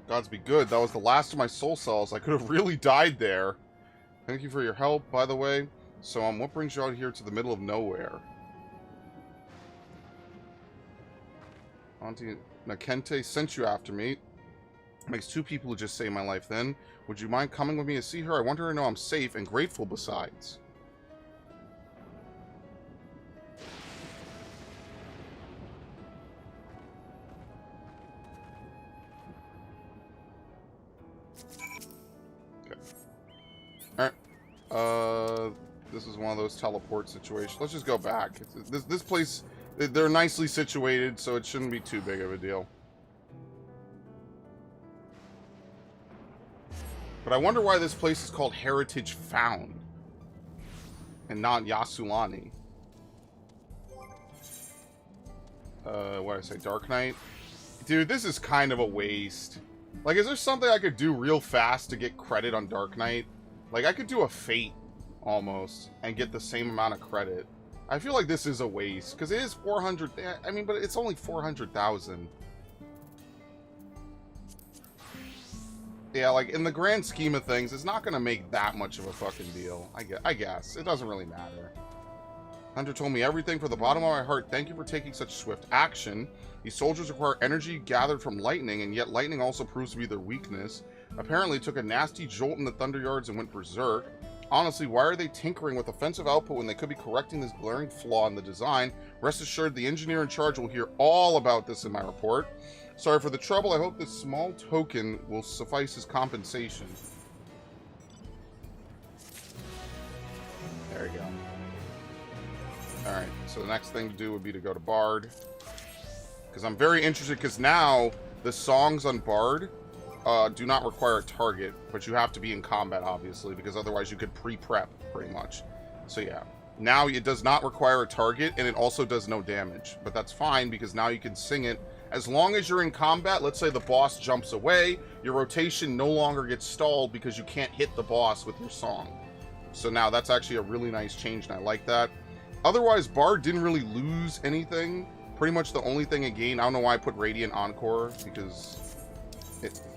Gods be good. That was the last of my soul cells. I could have really died there. Thank you for your help, by the way. So, what brings you out here to the middle of nowhere? Auntie Nakente sent you after me. Makes 2 people who just saved my life then. Would you mind coming with me to see her? I want her to know I'm safe and grateful besides. Okay. Alright. This is one of those teleport situations. Let's just go back. This place, they're nicely situated, so it shouldn't be too big of a deal. But I wonder why this place is called Heritage Found and not Yasulani. What did I say? Dark Knight? Dude, this is kind of a waste. Like, is there something I could do real fast to get credit on Dark Knight? Like, I could do a Fate, almost, and get the same amount of credit. I feel like this is a waste, because it is 400... I mean, but it's only 400,000. Yeah, like, in the grand scheme of things, it's not going to make that much of a fucking deal. I guess. It doesn't really matter. Hunter told me everything from the bottom of my heart. Thank you for taking such swift action. These soldiers require energy gathered from lightning, and yet lightning also proves to be their weakness. Apparently took a nasty jolt in the Thunder Yards and went berserk. Honestly, why are they tinkering with offensive output when they could be correcting this glaring flaw in the design? Rest assured, the engineer in charge will hear all about this in my report. Sorry for the trouble. I hope this small token will suffice as compensation. There you go. Alright, so the next thing to do would be to go to Bard. Because I'm very interested, because now the songs on Bard do not require a target, but you have to be in combat, obviously, because otherwise you could pre-prep, pretty much. So yeah, now it does not require a target, and it also does no damage. But that's fine, because now you can sing it. As long as you're in combat, let's say the boss jumps away, your rotation no longer gets stalled because you can't hit the boss with your song. So now that's actually a really nice change, and I like that. Otherwise, Bard didn't really lose anything. Pretty much the only thing it gained, I don't know why I put Radiant Encore, because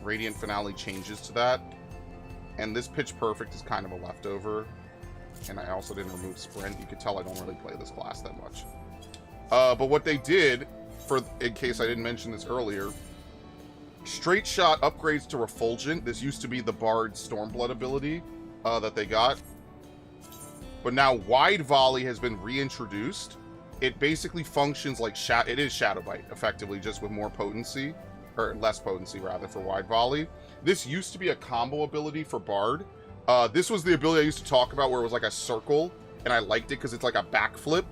Radiant Finale changes to that. And this Pitch Perfect is kind of a leftover. And I also didn't remove Sprint. You could tell I don't really play this class that much. But what they did, in case I didn't mention this earlier, Straight Shot upgrades to Refulgent. This used to be the Bard Stormblood ability that they got. But now Wide Volley has been reintroduced. It basically functions like it is Shadow Bite, effectively, just with more potency, or less potency rather, for Wide Volley. This used to be a combo ability for Bard. This was the ability I used to talk about, where it was like a circle, and I liked it because it's like a backflip.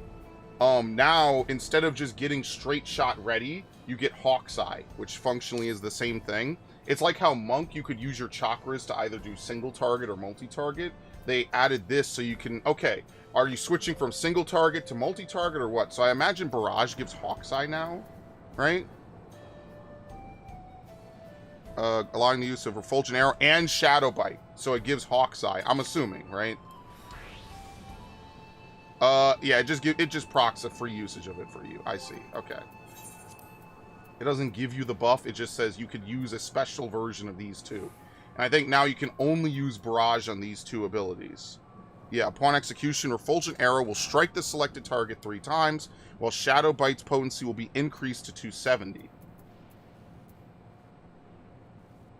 Now, instead of just getting Straight Shot ready, you get Hawk's Eye, which functionally is the same thing. It's like how Monk, you could use your chakras to either do single target or multi-target. They added this so you can, okay, are you switching from single target to multi-target or what? So I imagine Barrage gives Hawk's Eye now, right? Allowing the use of Refulgent Arrow and Shadow Bite. So it gives Hawk's Eye, I'm assuming, right? Yeah, it just procs a free usage of it for you. I see, okay. It doesn't give you the buff, it just says you could use a special version of these two. And I think now you can only use Barrage on these two abilities. Yeah, upon execution, Refulgent Arrow will strike the selected target 3 times, while Shadow Bite's potency will be increased to 270.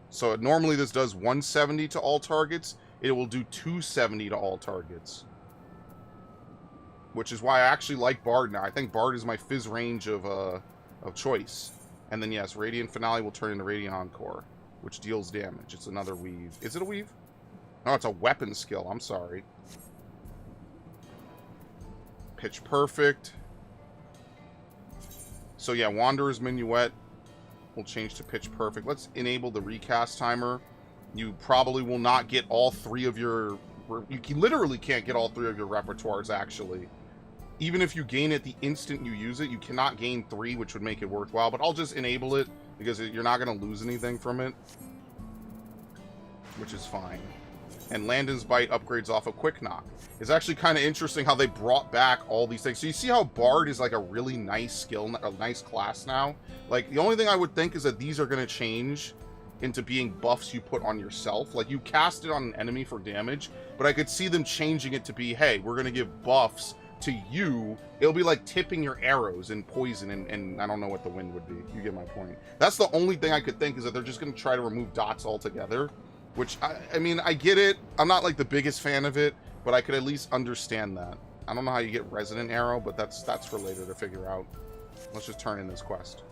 So normally this does 170 to all targets. It will do 270 to all targets. Which is why I actually like Bard now. I think Bard is my Fizz range of choice. And then yes, Radiant Finale will turn into Radiant Encore, which deals damage. It's another weave. Is it a weave? No, it's a weapon skill. I'm sorry. Pitch Perfect. So yeah, Wanderer's Minuet will change to Pitch Perfect. Let's enable the recast timer. You probably will not get all 3 of your... You literally can't get all 3 of your repertoires, actually. Even if you gain it the instant you use it, you cannot gain 3, which would make it worthwhile. But I'll just enable it, because you're not going to lose anything from it. Which is fine. And Landon's Bite upgrades off of Quick Knock. It's actually kind of interesting how they brought back all these things. So you see how Bard is like a really nice skill, a nice class now? Like, the only thing I would think is that these are going to change into being buffs you put on yourself. Like, you cast it on an enemy for damage, but I could see them changing it to be, hey, we're going to give buffs to you, it'll be like tipping your arrows in poison, and I don't know what the wind would be. You get my point. That's the only thing I could think, is that they're just going to try to remove dots altogether, which, I mean, I get it. I'm not like the biggest fan of it, but I could at least understand that. I don't know how you get Resonant Arrow, but that's for later to figure out. Let's just turn in this quest.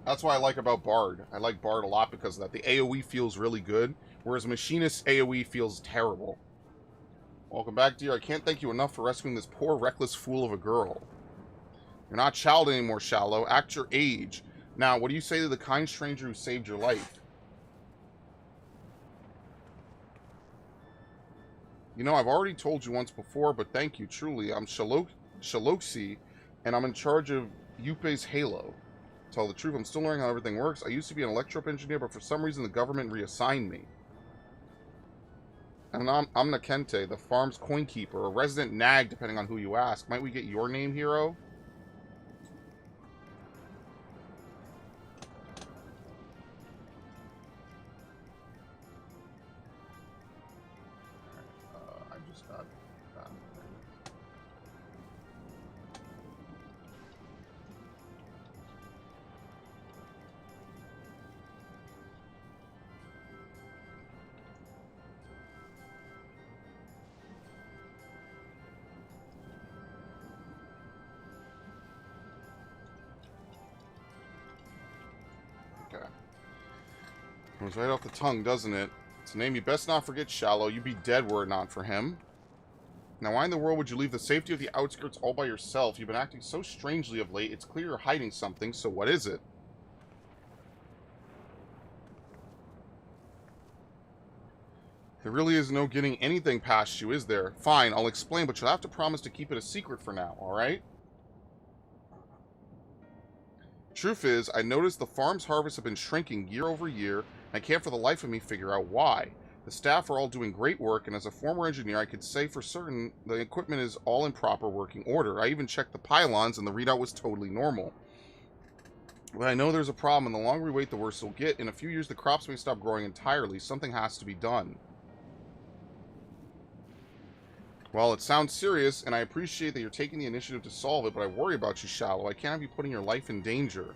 That's what I like about Bard. I like Bard a lot because of that. The AoE feels really good, whereas Machinist's AoE feels terrible. Welcome back, dear. I can't thank you enough for rescuing this poor, reckless fool of a girl. You're not child anymore, Shallow. Act your age. Now, what do you say to the kind stranger who saved your life? You know, I've already told you once before, but thank you, truly. I'm Shaloxi, and I'm in charge of Yupe's Halo. To tell the truth, I'm still learning how everything works. I used to be an electro engineer, but for some reason the government reassigned me. And I'm Nakente, the farm's coin keeper, a resident nag, depending on who you ask. Might we get your name, hero? I just got that. Okay. Comes right off the tongue, doesn't it? It's a name you best not forget, Shallow. You'd be dead were it not for him. Now, why in the world would you leave the safety of the outskirts all by yourself? You've been acting so strangely of late. It's clear you're hiding something, so what is it? There really is no getting anything past you, is there? Fine, I'll explain, but you'll have to promise to keep it a secret for now, alright? Truth is, I noticed the farm's harvests have been shrinking year over year, and I can't for the life of me figure out why. The staff are all doing great work, and as a former engineer, I could say for certain the equipment is all in proper working order. I even checked the pylons, and the readout was totally normal. But I know there's a problem, and the longer we wait, the worse it'll get. In a few years, the crops may stop growing entirely. Something has to be done. Well, it sounds serious, and I appreciate that you're taking the initiative to solve it, but I worry about you, Shallow. I can't have you putting your life in danger.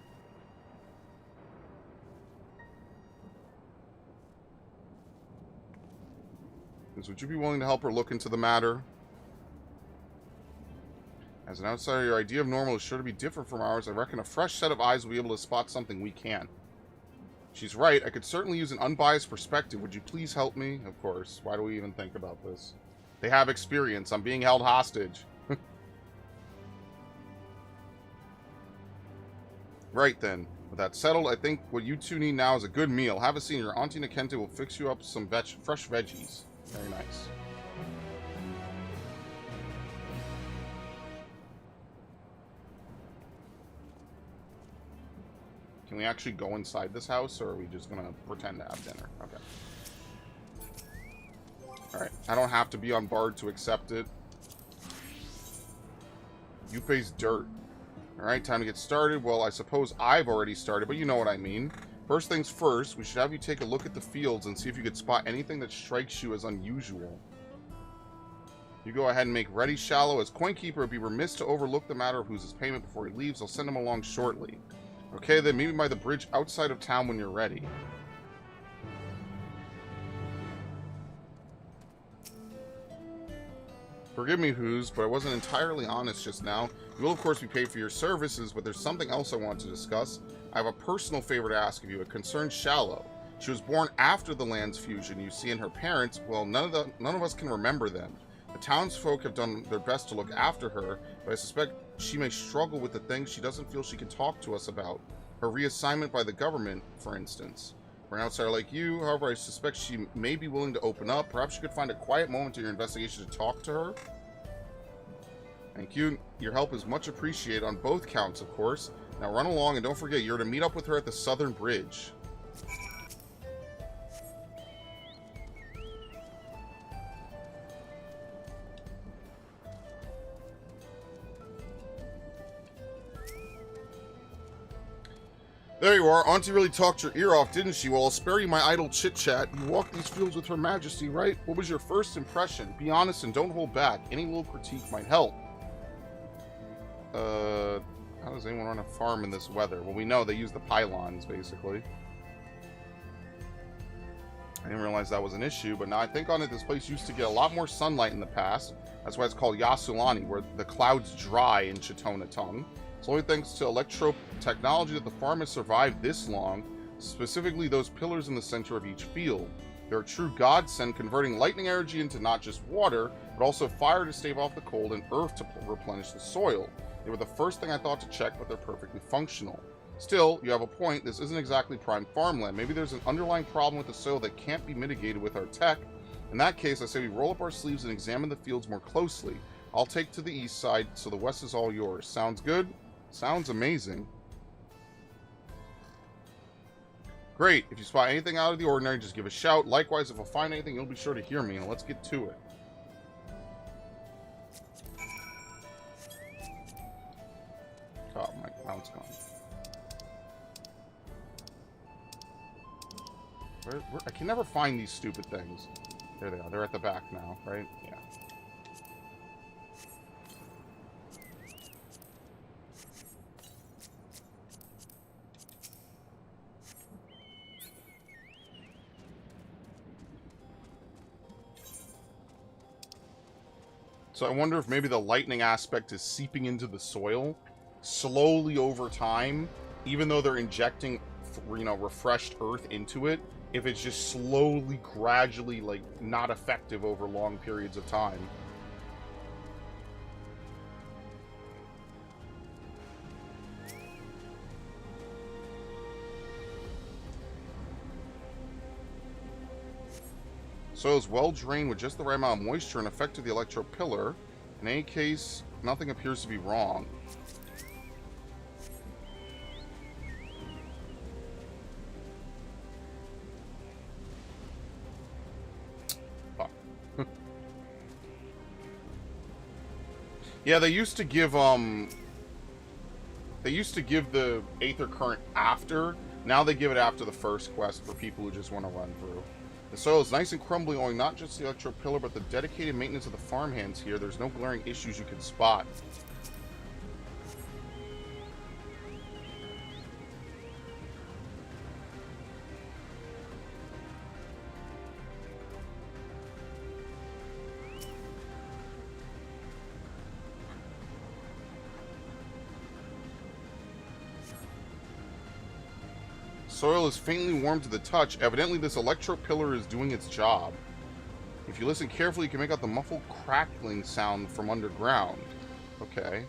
Would you be willing to help her look into the matter? As an outsider, your idea of normal is sure to be different from ours. I reckon a fresh set of eyes will be able to spot something we can't. She's right. I could certainly use an unbiased perspective. Would you please help me? Of course. Why do we even think about this? They have experience. I'm being held hostage. Right then. With that settled, I think what you two need now is a good meal. Have a seat. Your Auntie Nakente will fix you up some fresh veggies. Very nice. Can we actually go inside this house, or are we just going to pretend to have dinner? Okay. Alright, I don't have to be on Bard to accept it. Yupe's dirt. Alright, time to get started. Well, I suppose I've already started, but you know what I mean. First things first, we should have you take a look at the fields and see if you could spot anything that strikes you as unusual. You go ahead and make ready, Shallow. As Coinkeeper, it'd be remiss to overlook the matter of who's his payment before he leaves. I'll send him along shortly. Okay, then meet me by the bridge outside of town when you're ready. Forgive me, Who's, but I wasn't entirely honest just now. You will, of course, be paid for your services, but there's something else I want to discuss. I have a personal favor to ask of you. It concerns Shallow. She was born after the land's fusion, you see, and her parents, well, none of us can remember them. The townsfolk have done their best to look after her, but I suspect she may struggle with the things she doesn't feel she can talk to us about. Her reassignment by the government, for instance. For an outsider like you, however, I suspect she may be willing to open up. Perhaps you could find a quiet moment in your investigation to talk to her. Thank you. Your help is much appreciated on both counts, of course. Now run along, and don't forget, you're to meet up with her at the southern bridge. There you are. Auntie really talked your ear off, didn't she? Well, I'll spare you my idle chit-chat. You walked these fields with Her Majesty, right? What was your first impression? Be honest and don't hold back. Any little critique might help. How does anyone run a farm in this weather? Well, we know they use the pylons, basically. I didn't realize that was an issue, but now I think on it, this place used to get a lot more sunlight in the past. That's why it's called Yasulani, where the clouds dry in Chitona tongue. It's only thanks to electro technology that the farm has survived this long, specifically those pillars in the center of each field. They're a true godsend, converting lightning energy into not just water, but also fire to stave off the cold and earth to replenish the soil. They were the first thing I thought to check, but they're perfectly functional. Still, you have a point, this isn't exactly prime farmland. Maybe there's an underlying problem with the soil that can't be mitigated with our tech. In that case, I say we roll up our sleeves and examine the fields more closely. I'll take to the east side, so the west is all yours. Sounds good? Sounds amazing. Great. If you spot anything out of the ordinary, just give a shout. Likewise, if I find anything, you'll be sure to hear me. Now let's get to it. Oh, my mount's gone. I can never find these stupid things. There they are. They're at the back now, right? Yeah. So I wonder if maybe the lightning aspect is seeping into the soil slowly over time, even though they're injecting, you know, refreshed earth into it, if it's just slowly, gradually, like, not effective over long periods of time. Soil is well drained with just the right amount of moisture and affected the electro pillar. In any case, nothing appears to be wrong. Fuck. Yeah, they used to give the Aether Current after. Now they give it after the first quest for people who just want to run through. The soil is nice and crumbly, owing not just the electro pillar, but the dedicated maintenance of the farmhands here. There's no glaring issues you can spot. Soil is faintly warm to the touch. Evidently, this electro pillar is doing its job. If you listen carefully, you can make out the muffled crackling sound from underground. Okay.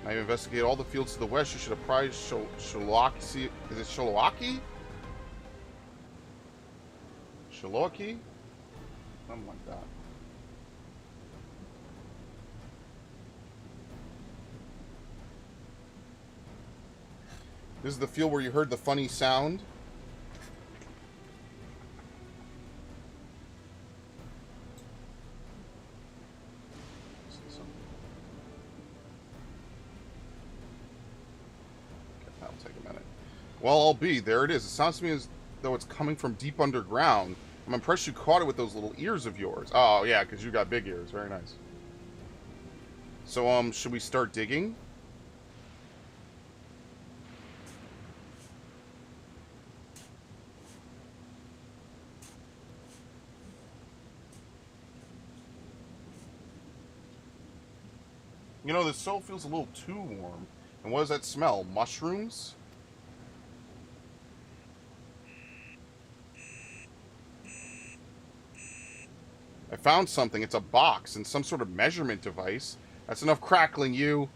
Now you investigate all the fields to the west. You should apprise Sholoaki. Is it Sholoaki? Sholoaki? Something like that. This is the field where you heard the funny sound. Okay, that'll take a minute. Well, I'll be. There it is. It sounds to me as though it's coming from deep underground. I'm impressed you caught it with those little ears of yours. Oh, yeah, because you got big ears. Very nice. So, should we start digging? You know, this soil feels a little too warm. And what does that smell? Mushrooms? I found something. It's a box and some sort of measurement device. That's enough crackling, you.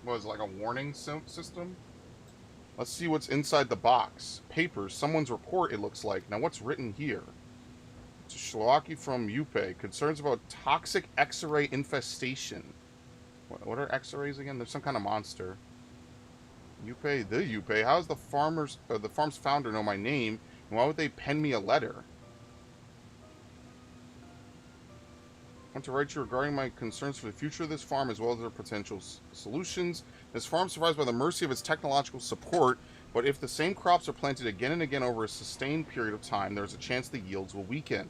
What is it, like a warning system? Let's see what's inside the box. Papers. Someone's report, it looks like. Now, what's written here? Sholoaki from Yupe. Concerns about toxic X-ray infestation. What are X-rays again? There's some kind of monster. Yupe, the Yupe. How does the farm's founder know my name? And why would they pen me a letter? want to write you regarding my concerns for the future of this farm as well as their potential solutions. This farm survives by the mercy of its technological support, but if the same crops are planted again and again over a sustained period of time, there's a chance the yields will weaken.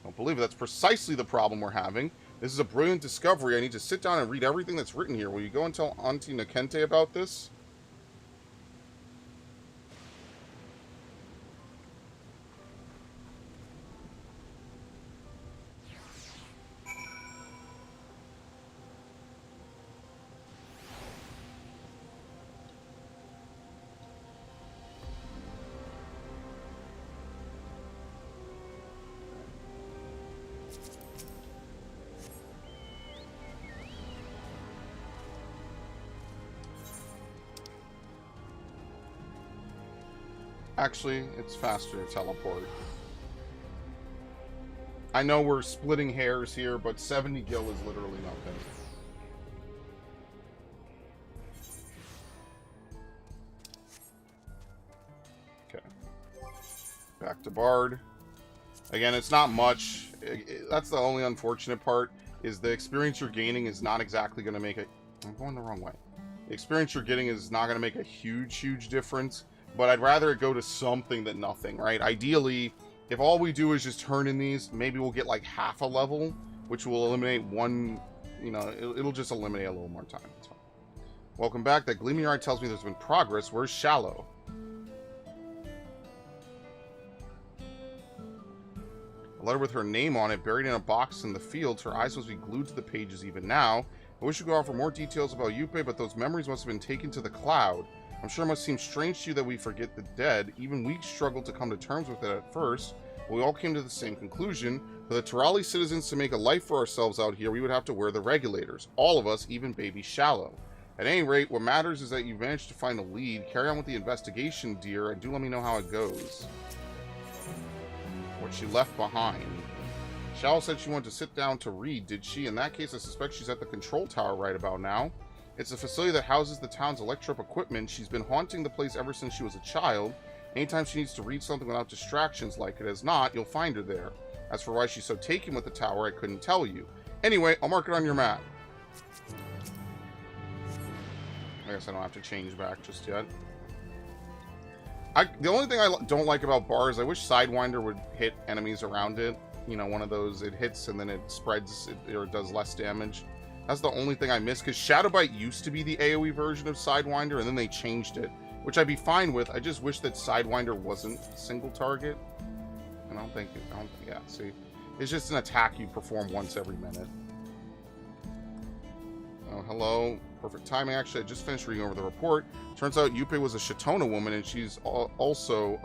Don't believe it. That's precisely the problem we're having. This is a brilliant discovery. I need to sit down and read everything that's written here. Will you go and tell Auntie Nakente about this? Actually, it's faster to teleport. I know we're splitting hairs here, but 70 gil is literally nothing. Okay. Back to Bard. Again, it's not much. That's the only unfortunate part, is the experience you're gaining is not exactly going to make it... I'm going the wrong way. The experience you're getting is not going to make a huge difference. But I'd rather it go to something than nothing, right? Ideally, if all we do is just turn in these, maybe we'll get like half a level, which will eliminate one, you know, it'll just eliminate a little more time. That's fine. Welcome back. That gleaming eye tells me there's been progress. Where's Shallow? A letter with her name on it, buried in a box in the fields. Her eyes must be glued to the pages even now. I wish you could offer more details about Yuppie, but those memories must have been taken to the cloud. I'm sure it must seem strange to you that we forget the dead. Even we struggled to come to terms with it at first, but we all came to the same conclusion. For the Tirali citizens to make a life for ourselves out here, we would have to wear the regulators. All of us, even baby Shallow. At any rate, what matters is that you managed to find a lead. Carry on with the investigation, dear, and do let me know how it goes. What she left behind. Shallow said she wanted to sit down to read, did she? In that case, I suspect she's at the control tower right about now. It's a facility that houses the town's electric equipment. She's been haunting the place ever since she was a child. Anytime she needs to read something without distractions like it as not, you'll find her there. As for why she's so taken with the tower, I couldn't tell you. Anyway, I'll mark it on your map. I guess I don't have to change back just yet. The only thing I don't like about Bar is I wish Sidewinder would hit enemies around it. You know, one of those, it hits and then it spreads, or it does less damage. That's the only thing I miss, because Shadow Bite used to be the AoE version of Sidewinder, and then they changed it, which I'd be fine with. I just wish that Sidewinder wasn't single target. And yeah, see, it's just an attack you perform once every minute. Oh, hello. Perfect timing, actually. I just finished reading over the report. Turns out Yuppie was a Shatona woman, and she's also,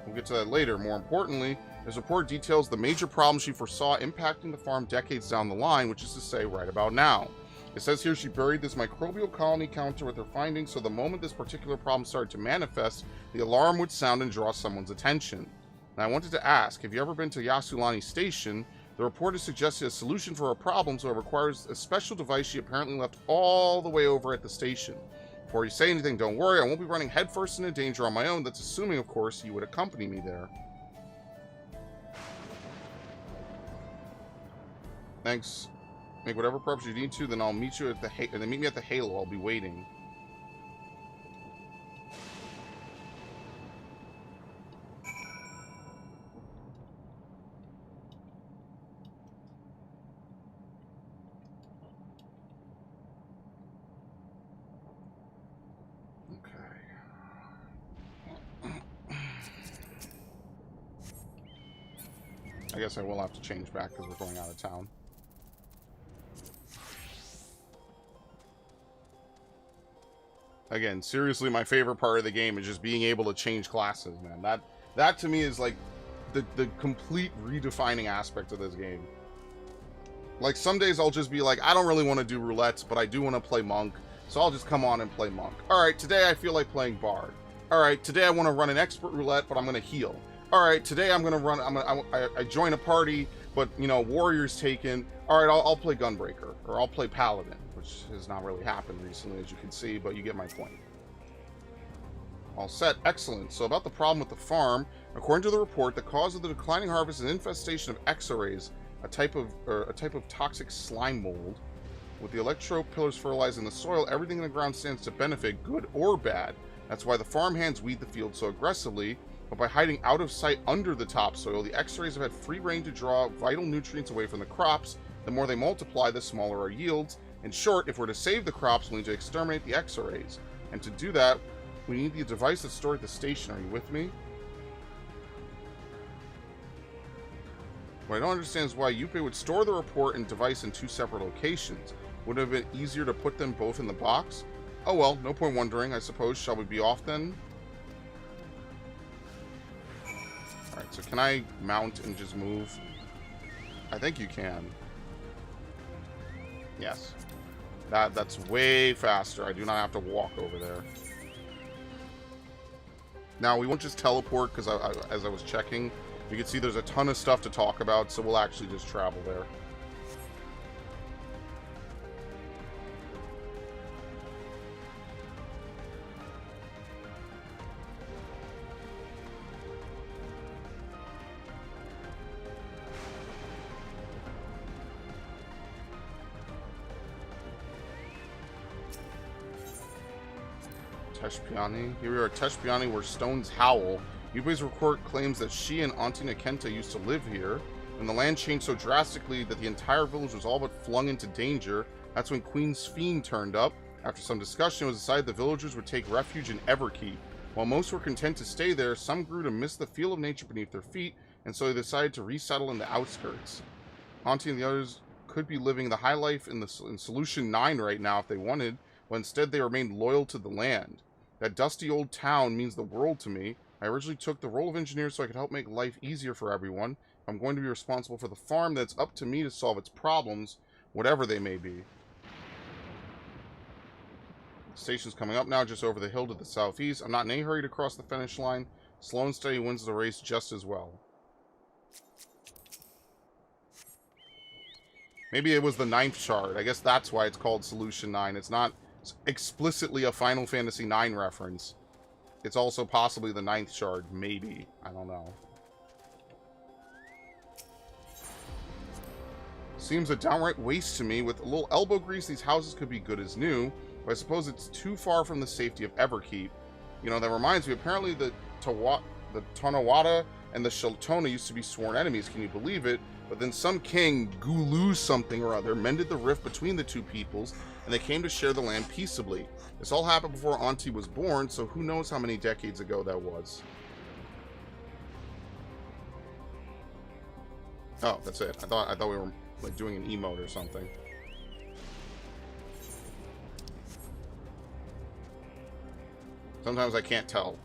we'll get to that later. More importantly, this report details the major problems she foresaw impacting the farm decades down the line, which is to say, right about now. It says here she buried this microbial colony counter with her findings, so the moment this particular problem started to manifest, the alarm would sound and draw someone's attention. And I wanted to ask, have you ever been to Yasulani Station? The report has suggested a solution for her problem, so it requires a special device she apparently left all the way over at the station. Before you say anything, don't worry, I won't be running headfirst into danger on my own. That's assuming, of course, you would accompany me there. Thanks. Make whatever preps you need to, then I'll meet you at the and then meet me at the Halo. I'll be waiting. I guess I will have to change back because we're going out of town. Again, seriously, my favorite part of the game is just being able to change classes, man. That to me is like the complete redefining aspect of this game. Like, some days I'll just be like, I don't really want to do roulettes, but I do want to play Monk, so I'll just come on and play Monk. Alright, today I feel like playing Bard. Alright, today I want to run an expert roulette, but I'm going to heal. Alright, today I'm going to run, I join a party, but, you know, Warrior's taken. Alright, I'll play Gunbreaker, or I'll play Paladin, which has not really happened recently, as you can see, but you get my point. All set. Excellent. So about the problem with the farm, according to the report, the cause of the declining harvest is an infestation of X-rays, a type of toxic slime mold. With the electro pillars fertilizing the soil, everything in the ground stands to benefit, good or bad. That's why the farm hands weed the field so aggressively, but by hiding out of sight under the topsoil, the X-rays have had free reign to draw vital nutrients away from the crops. The more they multiply, the smaller our yields. In short, if we're to save the crops, we need to exterminate the X-rays. And to do that, we need the device that's stored at the station. Are you with me? What I don't understand is why Yuppie would store the report and device in 2 separate locations. Would it have been easier to put them both in the box? Oh well, no point wondering, I suppose. Shall we be off then? Alright, so can I mount and just move? I think you can. Yes. That's way faster. I do not have to walk over there. Now, we won't just teleport, because as I was checking, you can see there's a ton of stuff to talk about, so we'll actually just travel there. Teshpiani. Here we are at Teshpiani, where stones howl. Yuppie's report claims that she and Auntie Nakenta used to live here. When the land changed so drastically that the entire village was all but flung into danger, that's when Queen's Fiend turned up. After some discussion, it was decided the villagers would take refuge in Everkeep. While most were content to stay there, some grew to miss the feel of nature beneath their feet, and so they decided to resettle in the outskirts. Auntie and the others could be living the high life in Solution 9 right now if they wanted, but instead they remained loyal to the land. That dusty old town means the world to me. I originally took the role of engineer so I could help make life easier for everyone. I'm going to be responsible for the farm. That's up to me to solve its problems, whatever they may be. The station's coming up now, just over the hill to the southeast. I'm not in any hurry to cross the finish line. Slow and steady wins the race just as well. Maybe it was the 9th shard. I guess that's why it's called Solution 9. It's not explicitly a Final Fantasy IX reference. It's also possibly the 9th shard. Maybe. I don't know. Seems a downright waste to me. With a little elbow grease, these houses could be good as new, but I suppose it's too far from the safety of Everkeep. You know, that reminds me, apparently the Tonawada and the Sheltona used to be sworn enemies. Can you believe it? But then some king, Gulu something or other, mended the rift between the two peoples, and they came to share the land peaceably. This all happened before Auntie was born, so who knows how many decades ago that was. Oh, that's it. I thought we were like doing an emote or something. Sometimes I can't tell.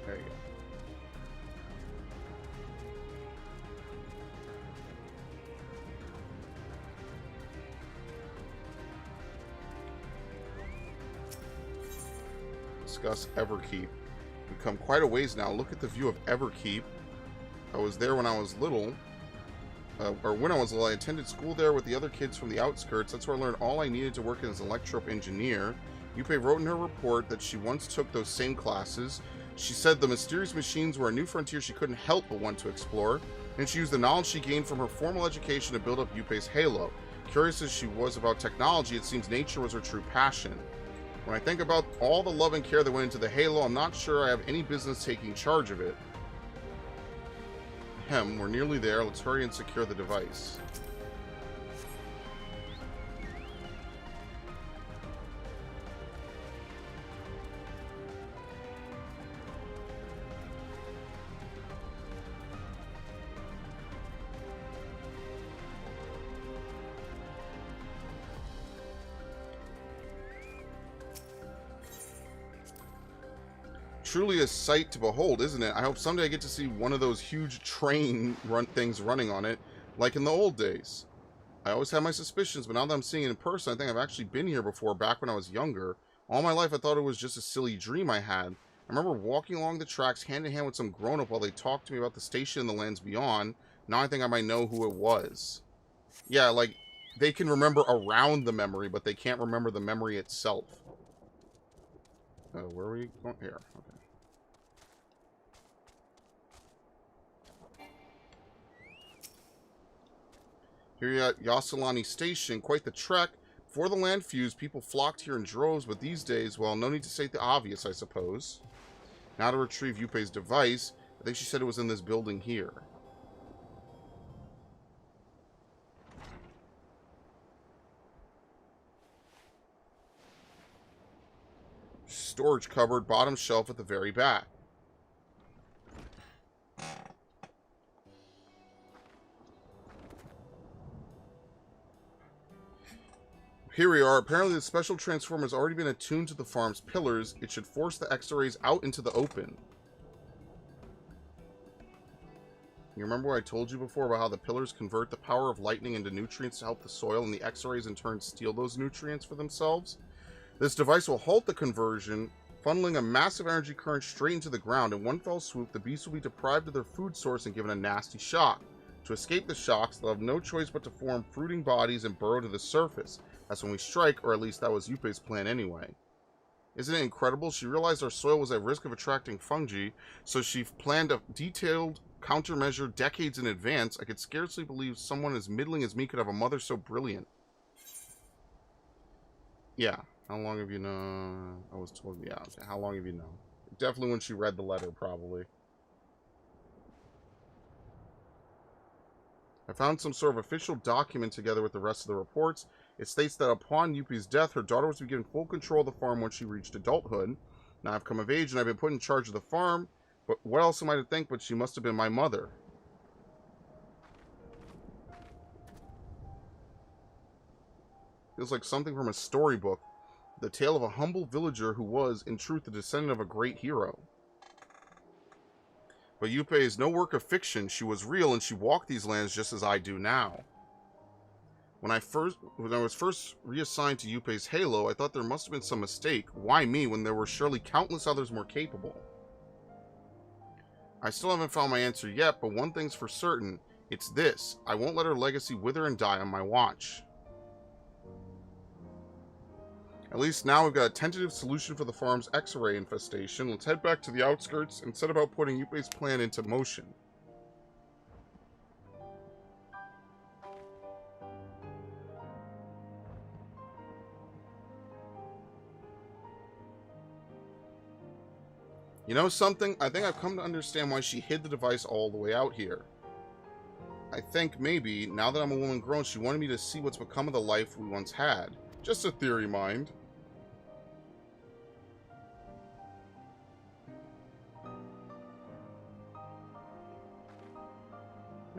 There you go. Discuss Everkeep. We've come quite a ways now. Look at the view of Everkeep. I was there when I was little. When I was little, I attended school there with the other kids from the outskirts. That's where I learned all I needed to work as an electrope engineer. Yuppie wrote in her report that she once took those same classes. She said the mysterious machines were a new frontier she couldn't help but want to explore, and she used the knowledge she gained from her formal education to build up Yuppie's halo. Curious as she was about technology, it seems nature was her true passion. When I think about all the love and care that went into the halo, I'm not sure I have any business taking charge of it. We're nearly there. Let's hurry and secure the device. Truly a sight to behold, isn't it? I hope someday I get to see one of those huge train things running on it, like in the old days. I always had my suspicions, but now that I'm seeing it in person, I think I've actually been here before, back when I was younger. All my life I thought it was just a silly dream I had. I remember walking along the tracks hand in hand with some grown-up while they talked to me about the station in the lands beyond. Now I think I might know who it was. Yeah, like, they can remember around the memory, but they can't remember the memory itself. Where are we going? Here. Okay. Here you're at Yasalani Station. Quite the trek. Before the land fused, people flocked here in droves, but these days, well, no need to state the obvious, I suppose. Now to retrieve Yuppei's device. I think she said it was in this building here. Storage cupboard, bottom shelf at the very back. Here we are. Apparently the special transformer has already been attuned to the farm's pillars. It should force the X-rays out into the open. You remember what I told you before about how the pillars convert the power of lightning into nutrients to help the soil, and the X-rays in turn steal those nutrients for themselves? This device will halt the conversion, funneling a massive energy current straight into the ground. In one fell swoop, the beasts will be deprived of their food source and given a nasty shock. To escape the shocks, they'll have no choice but to form fruiting bodies and burrow to the surface. That's when we strike, or at least that was Yuppei's plan anyway. Isn't it incredible? She realized our soil was at risk of attracting fungi, so she planned a detailed countermeasure decades in advance. I could scarcely believe someone as middling as me could have a mother so brilliant. Yeah. How long have you known? I was told, yeah. How long have you known? Definitely when she read the letter, probably. I found some sort of official document together with the rest of the reports. It states that upon Yuppei's death, her daughter was to be given full control of the farm once she reached adulthood. Now I've come of age and I've been put in charge of the farm. But what else am I to think but she must have been my mother? Feels like something from a storybook. The tale of a humble villager who was, in truth, the descendant of a great hero. But Yuppei is no work of fiction. She was real, and she walked these lands just as I do now. When I was first reassigned to Yuppei's halo, I thought there must have been some mistake. Why me, when there were surely countless others more capable? I still haven't found my answer yet, but one thing's for certain. It's this. I won't let her legacy wither and die on my watch. At least now we've got a tentative solution for the farm's X-ray infestation. Let's head back to the outskirts and set about putting Yuppei's plan into motion. You know something? I think I've come to understand why she hid the device all the way out here. I think maybe, now that I'm a woman grown, she wanted me to see what's become of the life we once had. Just a theory, mind.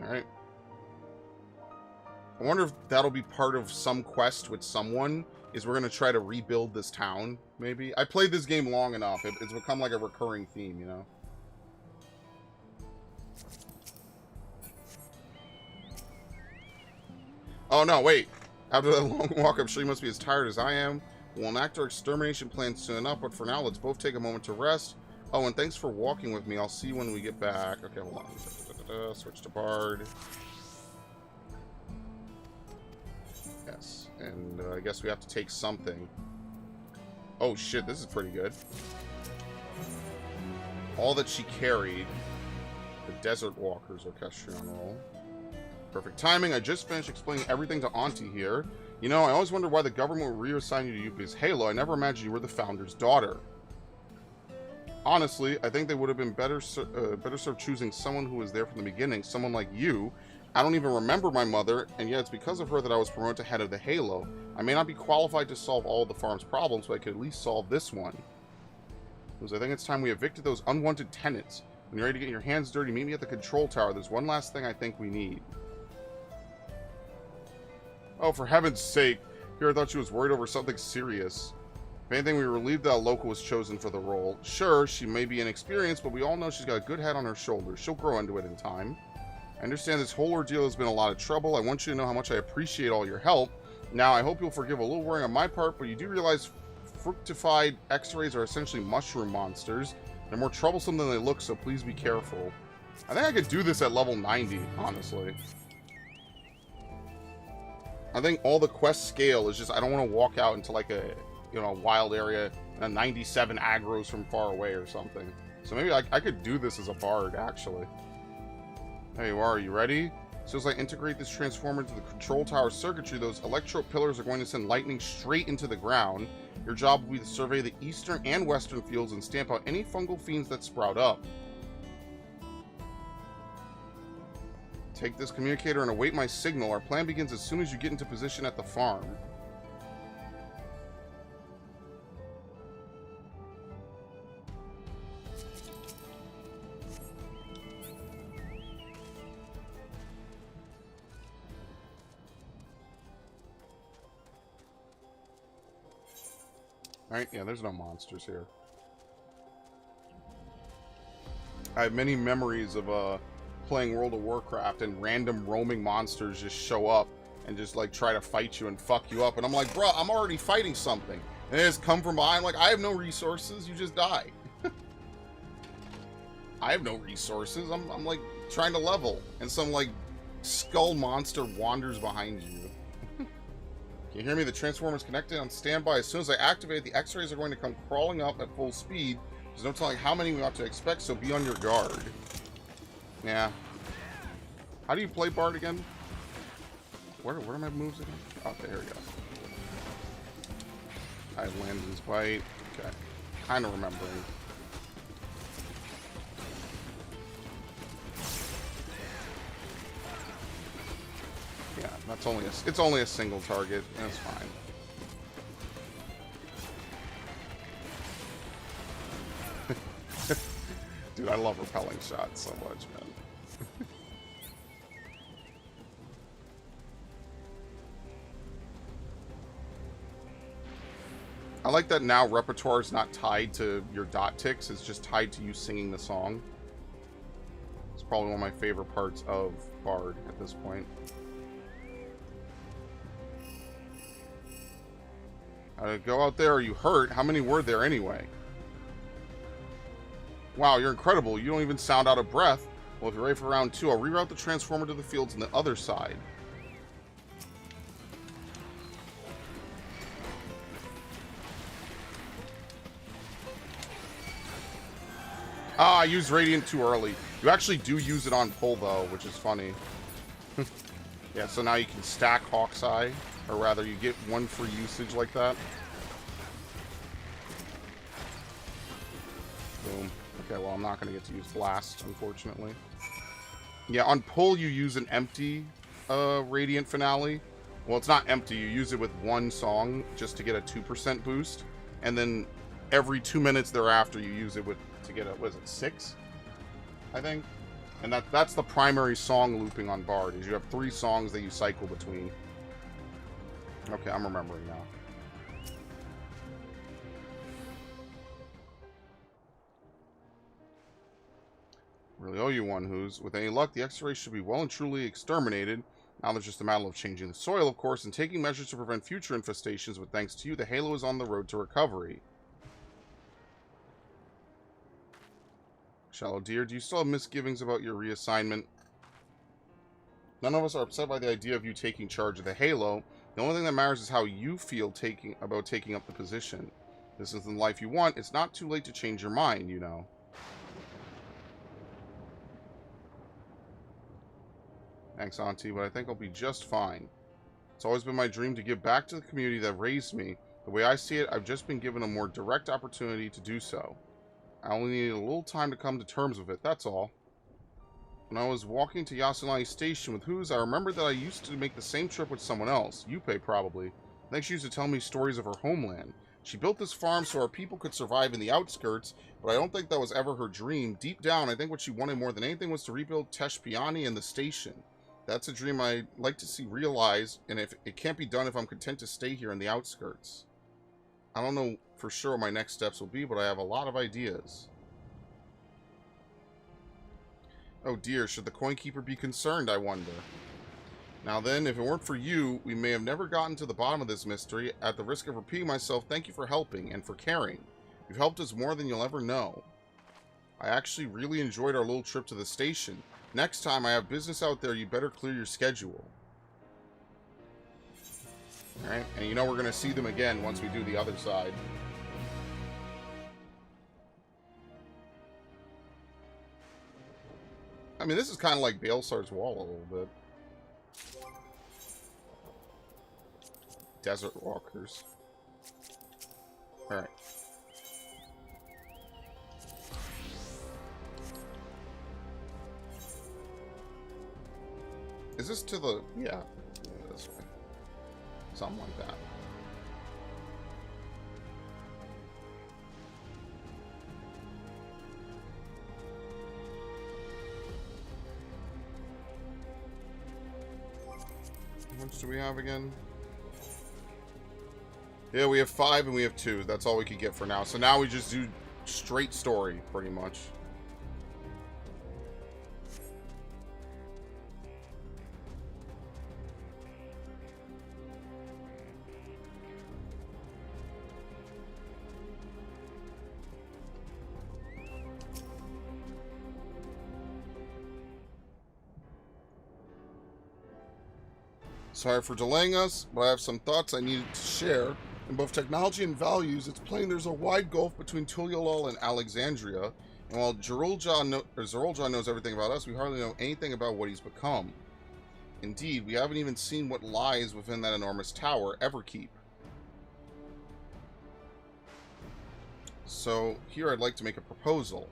Alright. I wonder if that'll be part of some quest with someone, is we're going to try to rebuild this town, maybe. I played this game long enough. It's become like a recurring theme, you know? Oh, no, wait. After that long walk, I'm sure you must be as tired as I am. We'll enact our extermination plan soon enough, but for now, let's both take a moment to rest. Oh, and thanks for walking with me. I'll see you when we get back. Okay, hold on. Switch to Bard. Yes, and I guess we have to take something. Oh shit, this is pretty good. All that she carried. The Desert Walker's Orchestrion roll. Perfect timing. I just finished explaining everything to Auntie here. You know, I always wondered why the government would reassign you to Yuppei's halo. I never imagined you were the founder's daughter. Honestly, I think they would have been better served choosing someone who was there from the beginning. Someone like you. I don't even remember my mother, and yet it's because of her that I was promoted to head of the Halo. I may not be qualified to solve all of the farm's problems, but I could at least solve this one. Because I think it's time we evicted those unwanted tenants. When you're ready to get your hands dirty, meet me at the control tower. There's one last thing I think we need. Oh, for heaven's sake. Here I thought she was worried over something serious. If anything, we were relieved that a local was chosen for the role. Sure, she may be inexperienced, but we all know she's got a good head on her shoulders. She'll grow into it in time. I understand this whole ordeal has been a lot of trouble. I want you to know how much I appreciate all your help. Now, I hope you'll forgive a little worrying on my part, but you do realize fructified X-rays are essentially mushroom monsters. They're more troublesome than they look, so please be careful. I think I could do this at level 90, honestly. I think all the quest scale is just, I don't want to walk out into like a, you know, a wild area and 97 aggroes from far away or something. So maybe I could do this as a bard, actually. There you are ready? So as I integrate this transformer into the control tower circuitry, those electro pillars are going to send lightning straight into the ground. Your job will be to survey the eastern and western fields and stamp out any fungal fiends that sprout up. Take this communicator and await my signal. Our plan begins as soon as you get into position at the farm. Alright, yeah, there's no monsters here. I have many memories of playing World of Warcraft and random roaming monsters just show up and just like try to fight you and fuck you up. And I'm like, bro, I'm already fighting something. And they just come from behind, like, I have no resources, you just die. I have no resources, I'm like trying to level. And some like skull monster wanders behind you. Can you hear me? The transformer's connected on standby. As soon as I activate, the X-rays are going to come crawling up at full speed. There's no telling how many we ought to expect, so be on your guard. Yeah. How do you play Bard again? Where are my moves again? Oh, there we go. I have Landon's Bite. Okay. Kind of remembering. Yeah, that's only it's only a single target. That's fine. Dude, I love repelling shots so much, man. I like that now repertoire is not tied to your dot ticks, it's just tied to you singing the song. It's probably one of my favorite parts of Bard at this point. Go out there, are you hurt? How many were there anyway? Wow, you're incredible. You don't even sound out of breath. Well, if you're ready for round 2, I'll reroute the transformer to the fields on the other side. Ah, I used Radiant too early. You actually do use it on pull, though, which is funny. Yeah, so now you can stack Hawk's Eye. Or rather, you get one free usage like that. Boom. Okay, well, I'm not going to get to use Blast, unfortunately. Yeah, on pull, you use an empty Radiant Finale. Well, it's not empty. You use it with one song just to get a 2% boost. And then every 2 minutes thereafter, you use it with to get a, what is it, 6? I think. And that's the primary song looping on Bard, is you have 3 songs that you cycle between. Okay, I'm remembering now. Really owe you one, Who's. With any luck, the X-rays should be well and truly exterminated. Now there's just a matter of changing the soil, of course, and taking measures to prevent future infestations, but thanks to you, the Halo is on the road to recovery. Shallow dear, do you still have misgivings about your reassignment? None of us are upset by the idea of you taking charge of the Halo. The only thing that matters is how you feel about taking up the position. This isn't the life you want. It's not too late to change your mind, you know. Thanks, Auntie, but I think I'll be just fine. It's always been my dream to give back to the community that raised me. The way I see it, I've just been given a more direct opportunity to do so. I only needed a little time to come to terms with it, that's all. When I was walking to Yasunai Station with Who's, I remembered that I used to make the same trip with someone else, Yuppei probably. I think she used to tell me stories of her homeland. She built this farm so our people could survive in the outskirts, but I don't think that was ever her dream. Deep down, I think what she wanted more than anything was to rebuild Teshpiani and the station. That's a dream I'd like to see realized, and if it can't be done if I'm content to stay here in the outskirts. I don't know for sure what my next steps will be, but I have a lot of ideas. Oh dear, should the coin keeper be concerned, I wonder? Now then, if it weren't for you, we may have never gotten to the bottom of this mystery. At the risk of repeating myself, thank you for helping and for caring. You've helped us more than you'll ever know. I actually really enjoyed our little trip to the station. Next time I have business out there, you better clear your schedule. Alright, and you know we're going to see them again once we do the other side. I mean, this is kind of like Baelsar's Wall a little bit. Desert walkers. Alright. Is this to the... Yeah. This way. Something like that. How much do we have again? Yeah, we have 5 and we have 2. That's all we could get for now. So now we just do straight story, pretty much. Sorry for delaying us, but I have some thoughts I needed to share. In both technology and values, it's plain there's a wide gulf between Tuliyollal and Alexandria, and while Zoraal knows everything about us, we hardly know anything about what he's become. Indeed, we haven't even seen what lies within that enormous tower, Everkeep. So, here I'd like to make a proposal.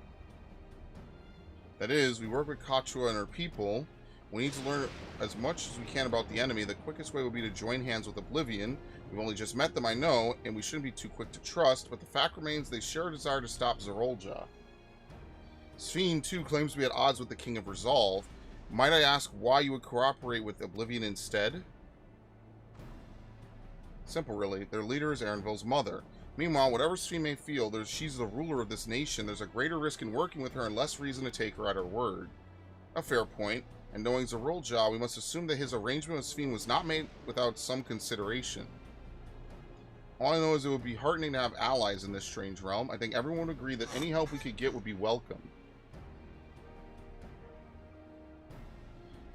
That is, we work with Kachua and her people. We need to learn as much as we can about the enemy. The quickest way would be to join hands with Oblivion. We've only just met them, I know, and we shouldn't be too quick to trust, but the fact remains they share a desire to stop Zoraal. Sphene, too, claims to be at odds with the King of Resolve. Might I ask why you would cooperate with Oblivion instead? Simple, really. Their leader is Erenville's mother. Meanwhile, whatever Sphene may feel, she's the ruler of this nation. There's a greater risk in working with her and less reason to take her at her word. A fair point. And knowing Zoraal, we must assume that his arrangement with Sphene was not made without some consideration. All I know is it would be heartening to have allies in this strange realm. I think everyone would agree that any help we could get would be welcome.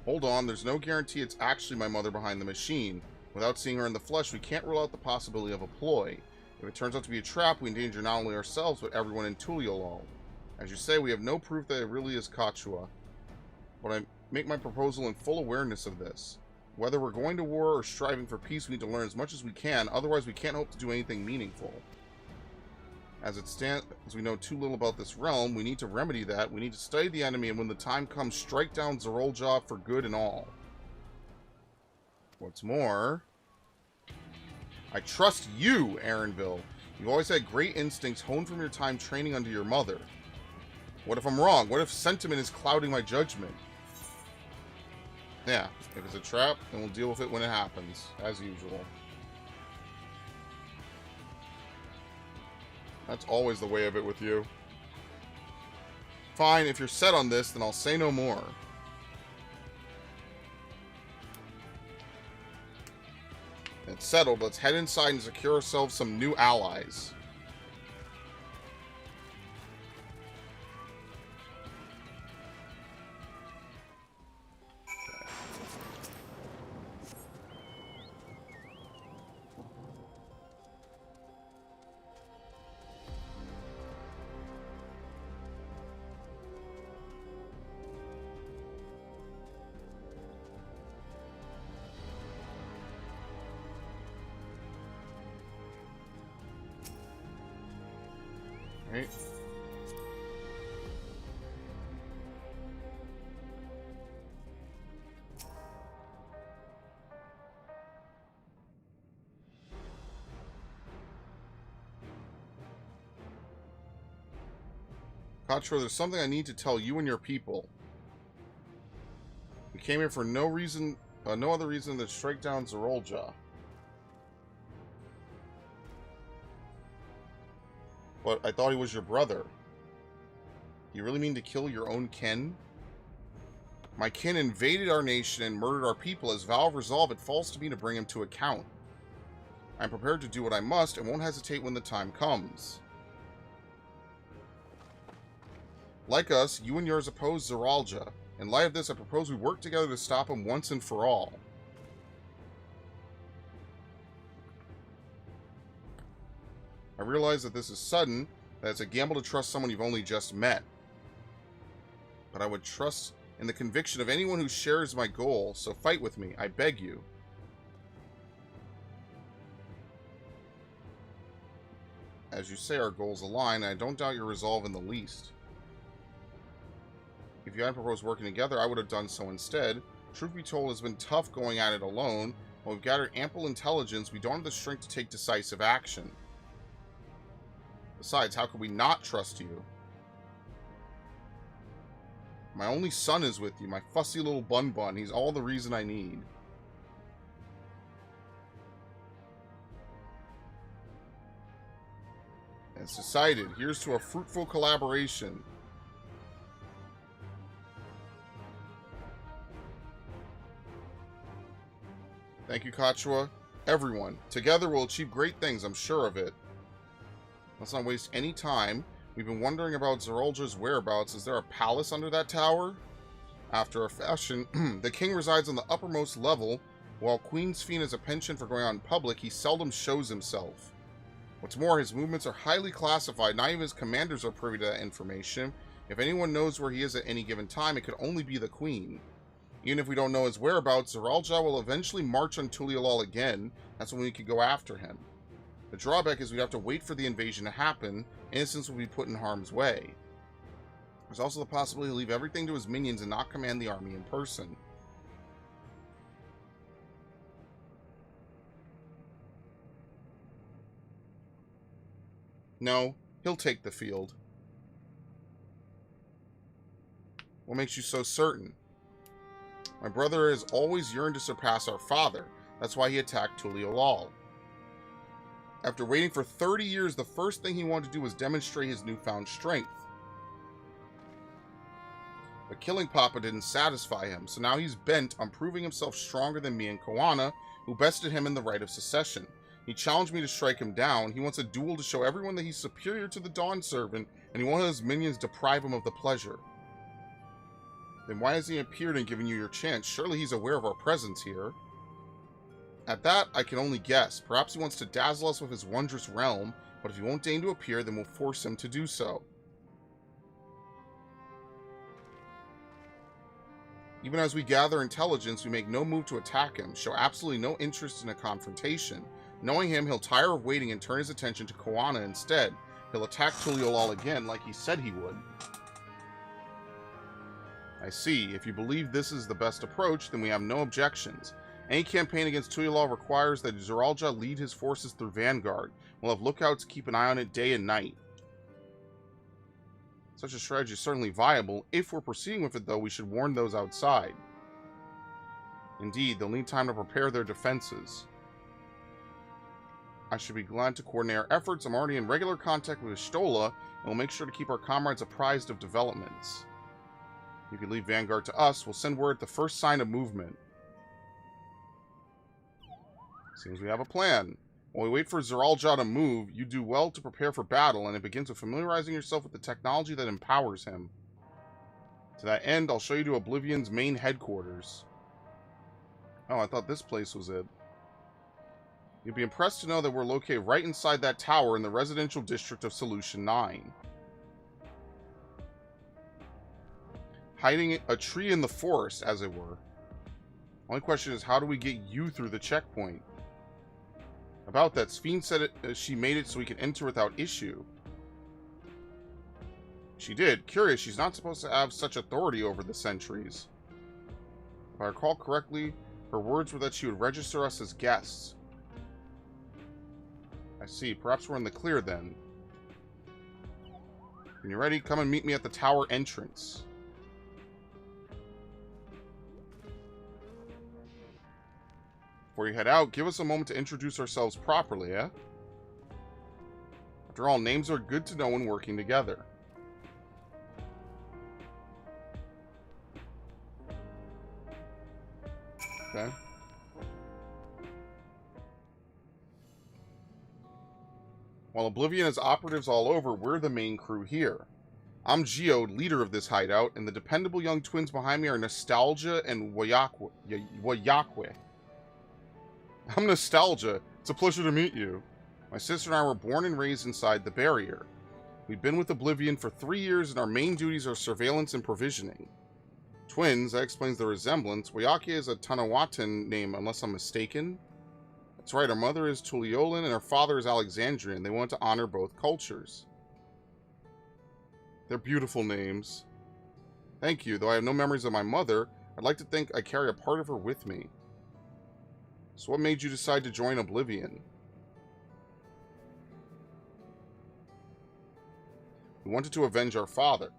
Hold on, there's no guarantee it's actually my mother behind the machine. Without seeing her in the flesh, we can't rule out the possibility of a ploy. If it turns out to be a trap, we endanger not only ourselves, but everyone in Tuliyollal. As you say, we have no proof that it really is Kachua. But I make my proposal in full awareness of this. Whether we're going to war or striving for peace, we need to learn as much as we can, otherwise we can't hope to do anything meaningful. As it stands, as we know too little about this realm, we need to remedy that. We need to study the enemy, and when the time comes, strike down Zoraal for good and all. What's more, I trust you, Erenville. You've always had great instincts honed from your time training under your mother. What if I'm wrong? What if sentiment is clouding my judgment? Yeah, if it's a trap, then we'll deal with it when it happens, as usual. That's always the way of it with you. Fine, if you're set on this, then I'll say no more. It's settled. Let's head inside and secure ourselves some new allies. Right. Kachua, there's something I need to tell you and your people. We came here for no reason, no other reason than to strike down Zoraal. But I thought he was your brother. You really mean to kill your own kin? My kin invaded our nation and murdered our people. As vow of resolve, it falls to me to bring him to account. I am prepared to do what I must and won't hesitate when the time comes. Like us, you and yours oppose Zeralja. In light of this, I propose we work together to stop him once and for all. I realize that this is sudden, that it's a gamble to trust someone you've only just met. But I would trust in the conviction of anyone who shares my goal, so fight with me, I beg you. As you say, our goals align, and I don't doubt your resolve in the least. If you hadn't proposed working together, I would have done so instead. Truth be told, it's been tough going at it alone. While we've gathered ample intelligence, we don't have the strength to take decisive action. Besides, how could we not trust you? My only son is with you, my fussy little bun-bun. He's all the reason I need. It's decided. Here's to a fruitful collaboration. Thank you, Kachua. Everyone. Together we'll achieve great things, I'm sure of it. Let's not waste any time. We've been wondering about Zeralja's whereabouts. Is there a palace under that tower? After a fashion, the king resides on the uppermost level. While Queen's Fiend is a penchant for going out in public, he seldom shows himself. What's more, his movements are highly classified. Not even his commanders are privy to that information. If anyone knows where he is at any given time, it could only be the Queen. Even if we don't know his whereabouts, Zeralja will eventually march on Tuliyollal again. That's when we could go after him. The drawback is we'd have to wait for the invasion to happen. Innocents will be put in harm's way. There's also the possibility to leave everything to his minions and not command the army in person. No, he'll take the field. What makes you so certain? My brother has always yearned to surpass our father. That's why he attacked Tuliyollal. After waiting for 30 years, the first thing he wanted to do was demonstrate his newfound strength. But killing Papa didn't satisfy him, so now he's bent on proving himself stronger than me and Koana, who bested him in the right of secession. He challenged me to strike him down. He wants a duel to show everyone that he's superior to the Dawn Servant, and he won't let his minions deprive him of the pleasure. Then why has he appeared and given you your chance? Surely he's aware of our presence here. At that, I can only guess. Perhaps he wants to dazzle us with his wondrous realm, but if he won't deign to appear, then we'll force him to do so. Even as we gather intelligence, we make no move to attack him, show absolutely no interest in a confrontation. Knowing him, he'll tire of waiting and turn his attention to Koana instead. He'll attack Tuliyollal again like he said he would. I see. If you believe this is the best approach, then we have no objections. Any campaign against Tuliyollal requires that Zeralja lead his forces through Vanguard. We'll have lookouts to keep an eye on it day and night. Such a strategy is certainly viable. If we're proceeding with it, though, we should warn those outside. Indeed, they'll need time to prepare their defenses. I should be glad to coordinate our efforts. I'm already in regular contact with Stola, and we'll make sure to keep our comrades apprised of developments. You can leave Vanguard to us. We'll send word at the first sign of movement. Seems we have a plan. While we wait for Zeralja to move, you do well to prepare for battle, and it begins with familiarizing yourself with the technology that empowers him. To that end, I'll show you to Oblivion's main headquarters. Oh, I thought this place was it. You'll be impressed to know that we're located right inside that tower in the residential district of Solution 9. Hiding a tree in the forest, as it were. Only question is, how do we get you through the checkpoint? About that, Sphene said she made it so we could enter without issue. She did. Curious, she's not supposed to have such authority over the sentries. If I recall correctly, her words were that she would register us as guests. I see. Perhaps we're in the clear then. When you're ready, come and meet me at the tower entrance. Before you head out, give us a moment to introduce ourselves properly, eh? After all, names are good to know when working together. Okay. While Oblivion has operatives all over, we're the main crew here. I'm Geode, leader of this hideout, and the dependable young twins behind me are Nostalgia and Wayakwe. I'm Nostalgia. It's a pleasure to meet you. My sister and I were born and raised inside the barrier. We've been with Oblivion for 3 years, and our main duties are surveillance and provisioning. Twins, that explains the resemblance. Wayake is a Tanawatan name, unless I'm mistaken. That's right, our mother is Tuliyollal, and our father is Alexandrian. They want to honor both cultures. They're beautiful names. Thank you. Though I have no memories of my mother, I'd like to think I carry a part of her with me. So what made you decide to join Oblivion? We wanted to avenge our father.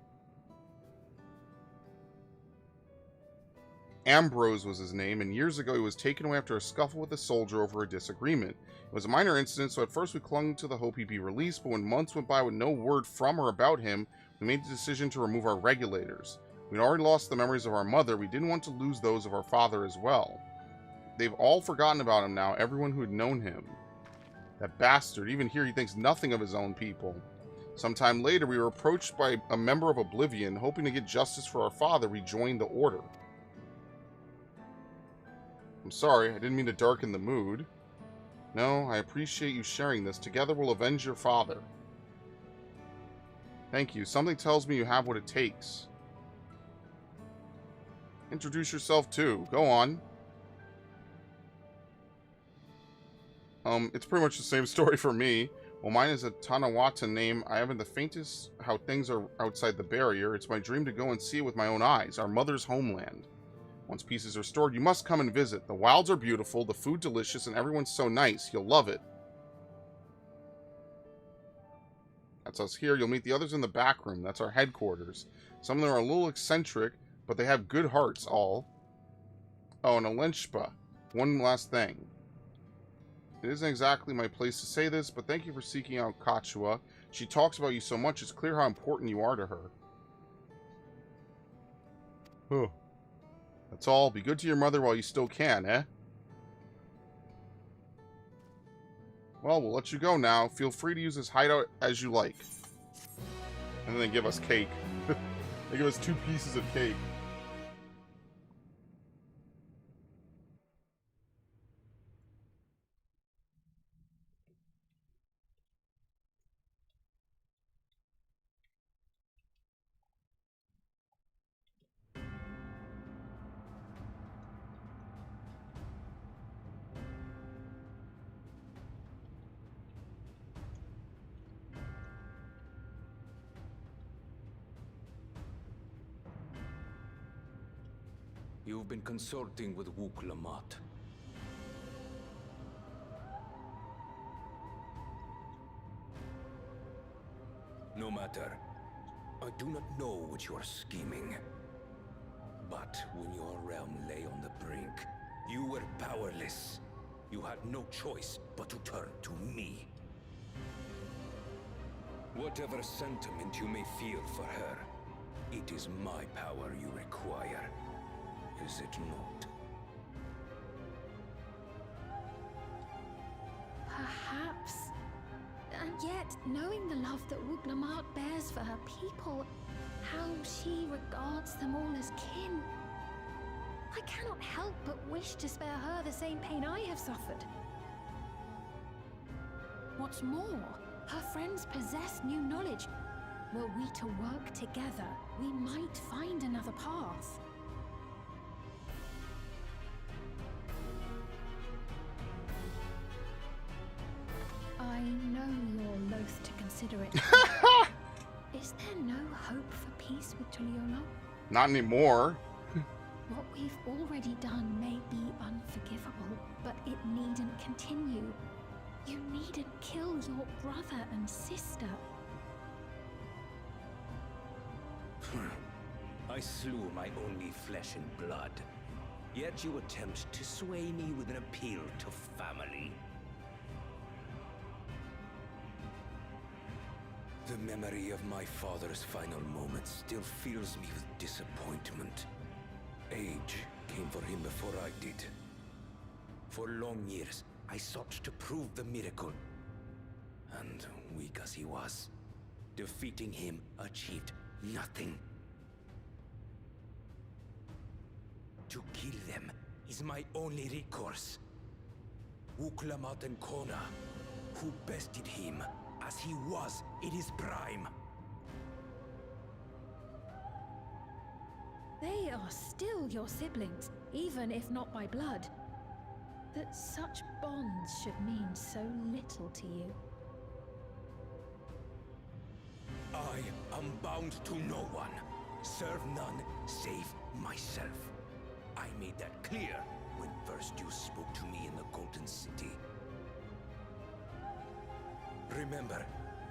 Ambrose was his name, and years ago he was taken away after a scuffle with a soldier over a disagreement. It was a minor incident, so at first we clung to the hope he'd be released, but when months went by with no word from or about him, we made the decision to remove our regulators. We'd already lost the memories of our mother, we didn't want to lose those of our father as well. They've all forgotten about him now, everyone who had known him. That bastard, even here he thinks nothing of his own people. Sometime later, we were approached by a member of Oblivion, hoping to get justice for our father. We joined the Order. I'm sorry, I didn't mean to darken the mood. No, I appreciate you sharing this. Together we'll avenge your father. Thank you. Something tells me you have what it takes. Introduce yourself too. Go on. It's pretty much the same story for me. Well, mine is a Tanawatan name. I haven't the faintest how things are outside the barrier. It's my dream to go and see it with my own eyes, our mother's homeland. Once pieces are stored, you must come and visit. The wilds are beautiful, the food delicious, and everyone's so nice. You'll love it. That's us here. You'll meet the others in the back room. That's our headquarters. Some of them are a little eccentric, but they have good hearts, all. Oh, and Alenshpa. One last thing. It isn't exactly my place to say this, but thank you for seeking out Kachua. She talks about you so much, it's clear how important you are to her. Huh. That's all. Be good to your mother while you still can, eh? Well, we'll let you go now. Feel free to use this hideout as you like. And then they give us cake. They give us 2 pieces of cake. You've been consulting with Wook Lamont. No matter. I do not know what you are scheming. But when your realm lay on the brink, you were powerless. You had no choice but to turn to me. Whatever sentiment you may feel for her, it is my power you require. Is it not? Perhaps. And yet, knowing the love that Wook Lamont bears for her people, how she regards them all as kin, I cannot help but wish to spare her the same pain I have suffered. What's more, her friends possess new knowledge. Were we to work together, we might find another path. I know you're loath to consider it. Is there no hope for peace with Tuliyollal? Not anymore. What we've already done may be unforgivable, but it needn't continue. You needn't kill your brother and sister. I slew my only flesh and blood. Yet you attempt to sway me with an appeal to family. The memory of my father's final moments still fills me with disappointment. Age came for him before I did. For long years, I sought to prove the miracle. And weak as he was, defeating him achieved nothing. To kill them is my only recourse. Uklamat and Kona, who bested him as he was in his prime. They are still your siblings, even if not by blood. That such bonds should mean so little to you. I am bound to no one. Serve none save myself. I made that clear when first you spoke to me in the Golden City. Remember,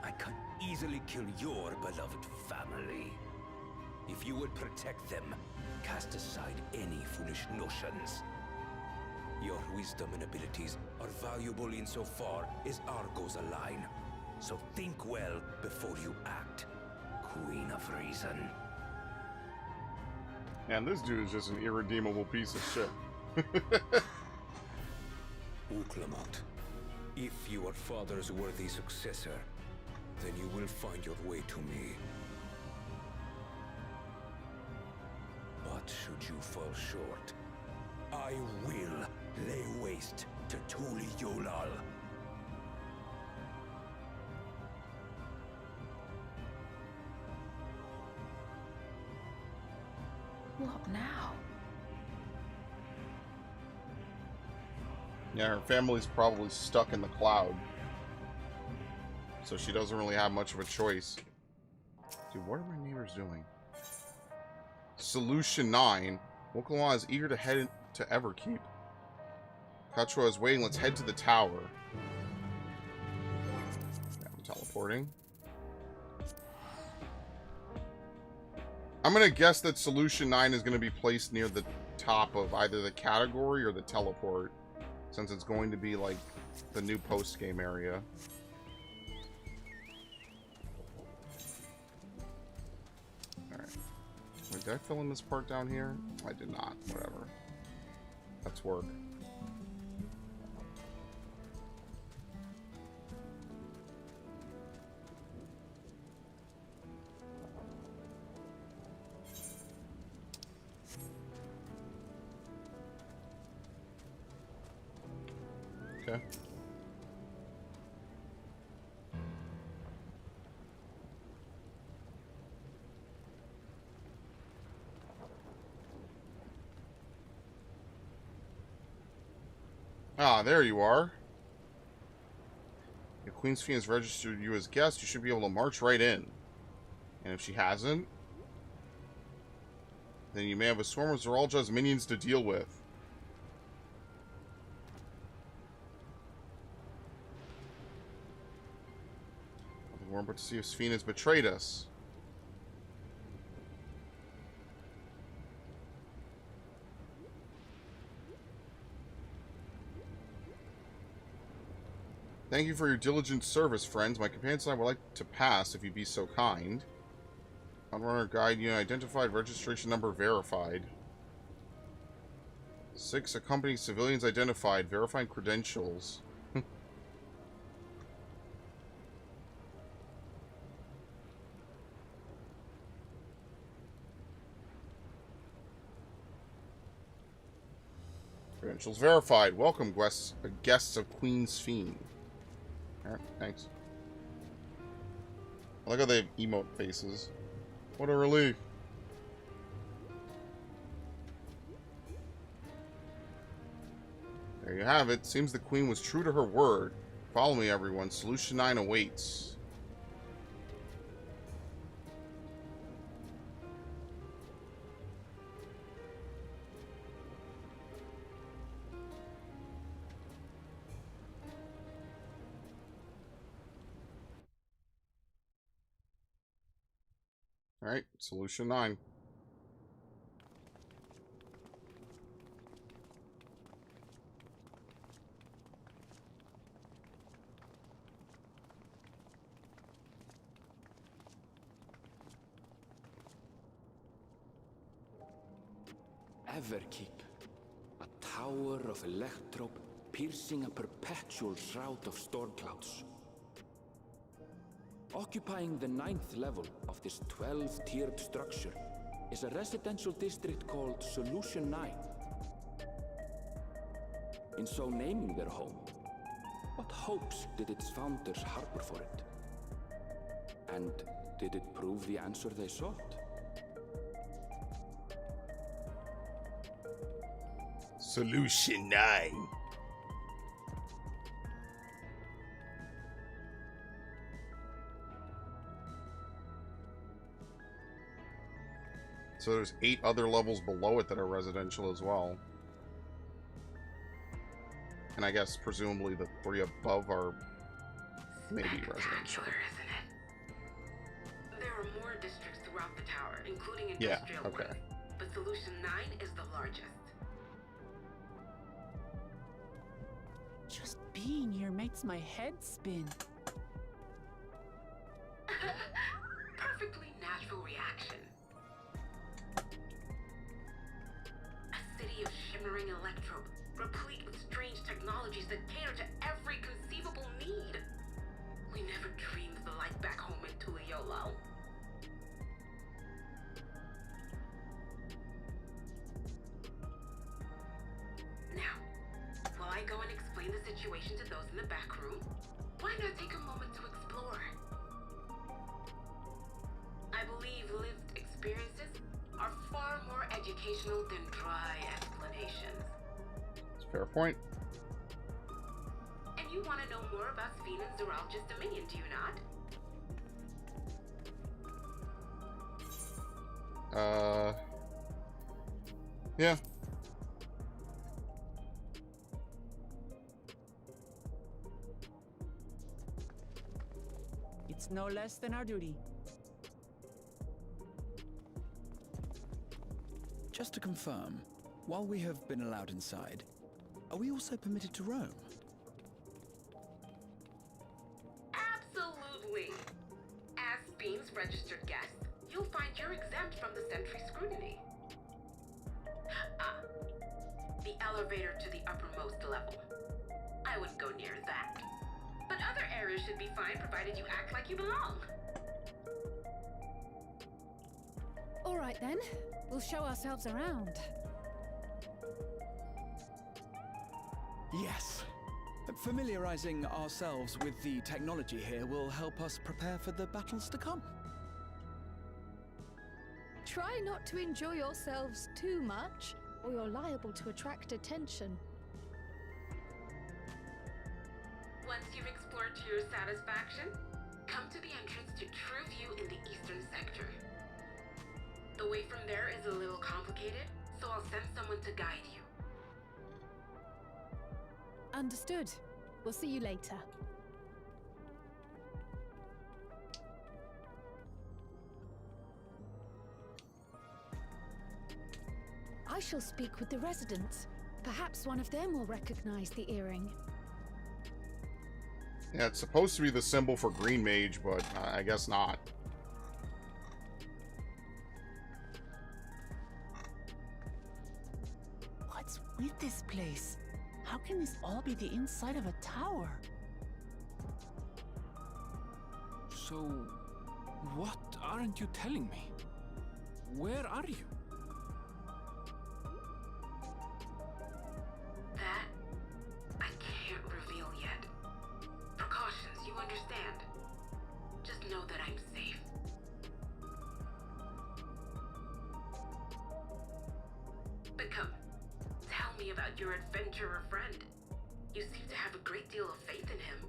I can easily kill your beloved family. If you would protect them, cast aside any foolish notions. Your wisdom and abilities are valuable insofar as our goals align. So think well before you act, Queen of Reason. And this dude is just an irredeemable piece of shit. Uklamat, if you are father's worthy successor, then you will find your way to me. But should you fall short, I will lay waste to Tuliyollal. What now? Yeah, her family's probably stuck in the cloud. So she doesn't really have much of a choice. Dude, what are my neighbors doing? Solution 9. Wokalwa is eager to head to Everkeep. Kachua is waiting. Let's head to the tower. Yeah, I'm teleporting. I'm going to guess that Solution 9 is going to be placed near the top of either the category or the teleport, since it's going to be like the new post-game area. Alright. Wait, did I fill in this part down here? I did not. Whatever. Let's work. Okay. Ah, there you are. If Queen's Fiend has registered you as guest, you should be able to march right in. And if she hasn't, then you may have a swarm of Zeralja's minions to deal with. We're about to see if Sphene has betrayed us. Thank you for your diligent service, friends. My companions and I would like to pass, if you'd be so kind. Unrunner guide unit identified, registration number verified. 6 accompanying civilians identified, verifying credentials. Credentials verified. Welcome, guests of Queen's Fiend. Alright, thanks. I like how they have emote faces. What a relief. There you have it. Seems the Queen was true to her word. Follow me, everyone. Solution 9 awaits. Alright, Solution 9. Everkeep, a tower of electrope piercing a perpetual shroud of storm clouds. Occupying the 9th level of this 12-tiered structure is a residential district called Solution 9. In so naming their home, what hopes did its founders harbor for it? And did it prove the answer they sought? Solution 9. So there's 8 other levels below it that are residential as well. And I guess presumably the 3 above are maybe residential. Isn't it? There are more districts throughout the tower, including Yeah, industrial okay. ones, but Solution 9 is the largest. Just being here makes my head spin. Perfectly natural reaction. A city of shimmering electro, replete with strange technologies that cater to every conceivable need. We never dreamed of the life back home in Tuliyollal. Now, while I go and explain the situation to those in the back room, why not take a moment to explore? I believe lived experiences are far more educational than dry explanations. That's a fair point. And you want to know more about Sphene and Zeralja's dominion, do you not? Yeah. It's no less than our duty. Just to confirm, while we have been allowed inside, are we also permitted to roam? Absolutely. As Sphene's registered guest, you'll find you're exempt from the sentry scrutiny. The elevator to the uppermost level. I wouldn't go near that. But other areas should be fine provided you act like you belong. All right then, we'll show ourselves around. Yes. Familiarizing ourselves with the technology here will help us prepare for the battles to come. Try not to enjoy yourselves too much, or you're liable to attract attention. Once you've explored to your satisfaction, come to the entrance to True View in the eastern sector. The way from there is a little complicated, so I'll send someone to guide you. Understood. We'll see you later. I shall speak with the residents. Perhaps one of them will recognize the earring. Yeah, it's supposed to be the symbol for Green Mage, but I guess not. What's with this place? How can this all be the inside of a tower? So, what aren't you telling me? Where are you? That, I can't reveal yet. Precautions, you understand. Just know that I'm safe. But come, tell me about your adventurer friend. You seem to have a great deal of faith in him.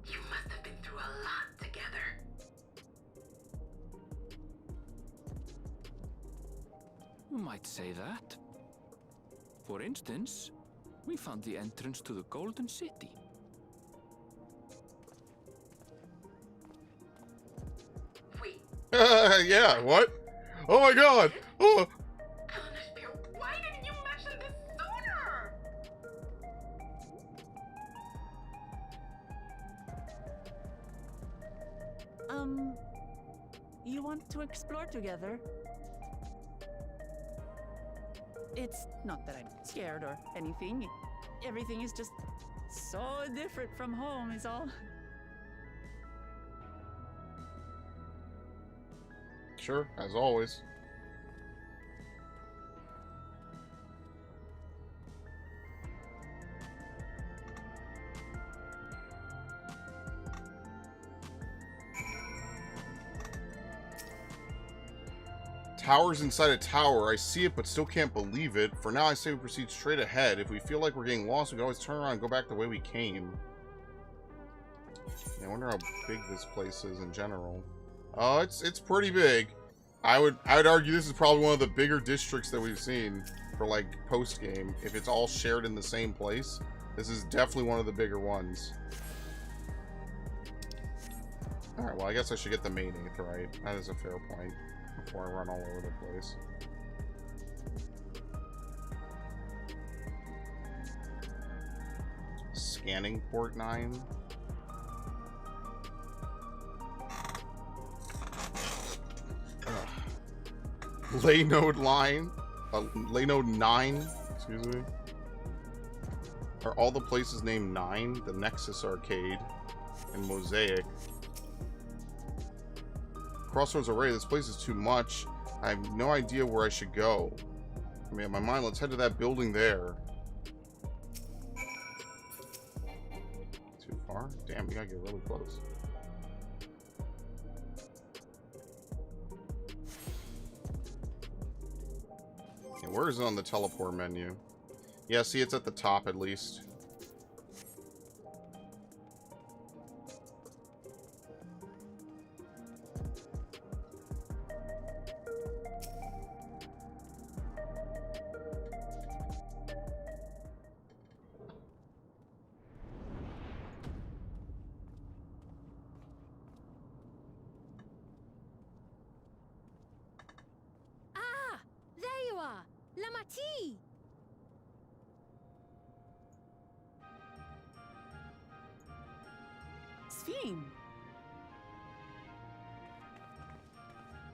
You must have been through a lot together. You might say that. For instance, we found the entrance to the Golden City. Wait. Yeah, what? Oh my god! Oh! Why didn't you mention this sooner? You want to explore together? It's not that I'm scared or anything. Everything is just so different from home, is all. Sure, as always. Tower's inside a tower. I see it, but still can't believe it. For now, I say we proceed straight ahead. If we feel like we're getting lost, we can always turn around and go back the way we came. Yeah, I wonder how big this place is in general. Oh, it's pretty big. I would argue this is probably one of the bigger districts that we've seen for like post game. If it's all shared in the same place, this is definitely one of the bigger ones. All right, well, I guess I should get the main 8th, right? That is a fair point. Before I run all over the place. Scanning port 9. Lay node line. Lay node 9. Excuse me. Are all the places named 9? The Nexus Arcade and Mosaic. Crossroads Array, this place is too much. I have no idea where I should go. I mean, in my mind, let's head to that building there. Too far? Damn, we gotta get really close. Yeah, where is it on the teleport menu? Yeah, see, it's at the top at least.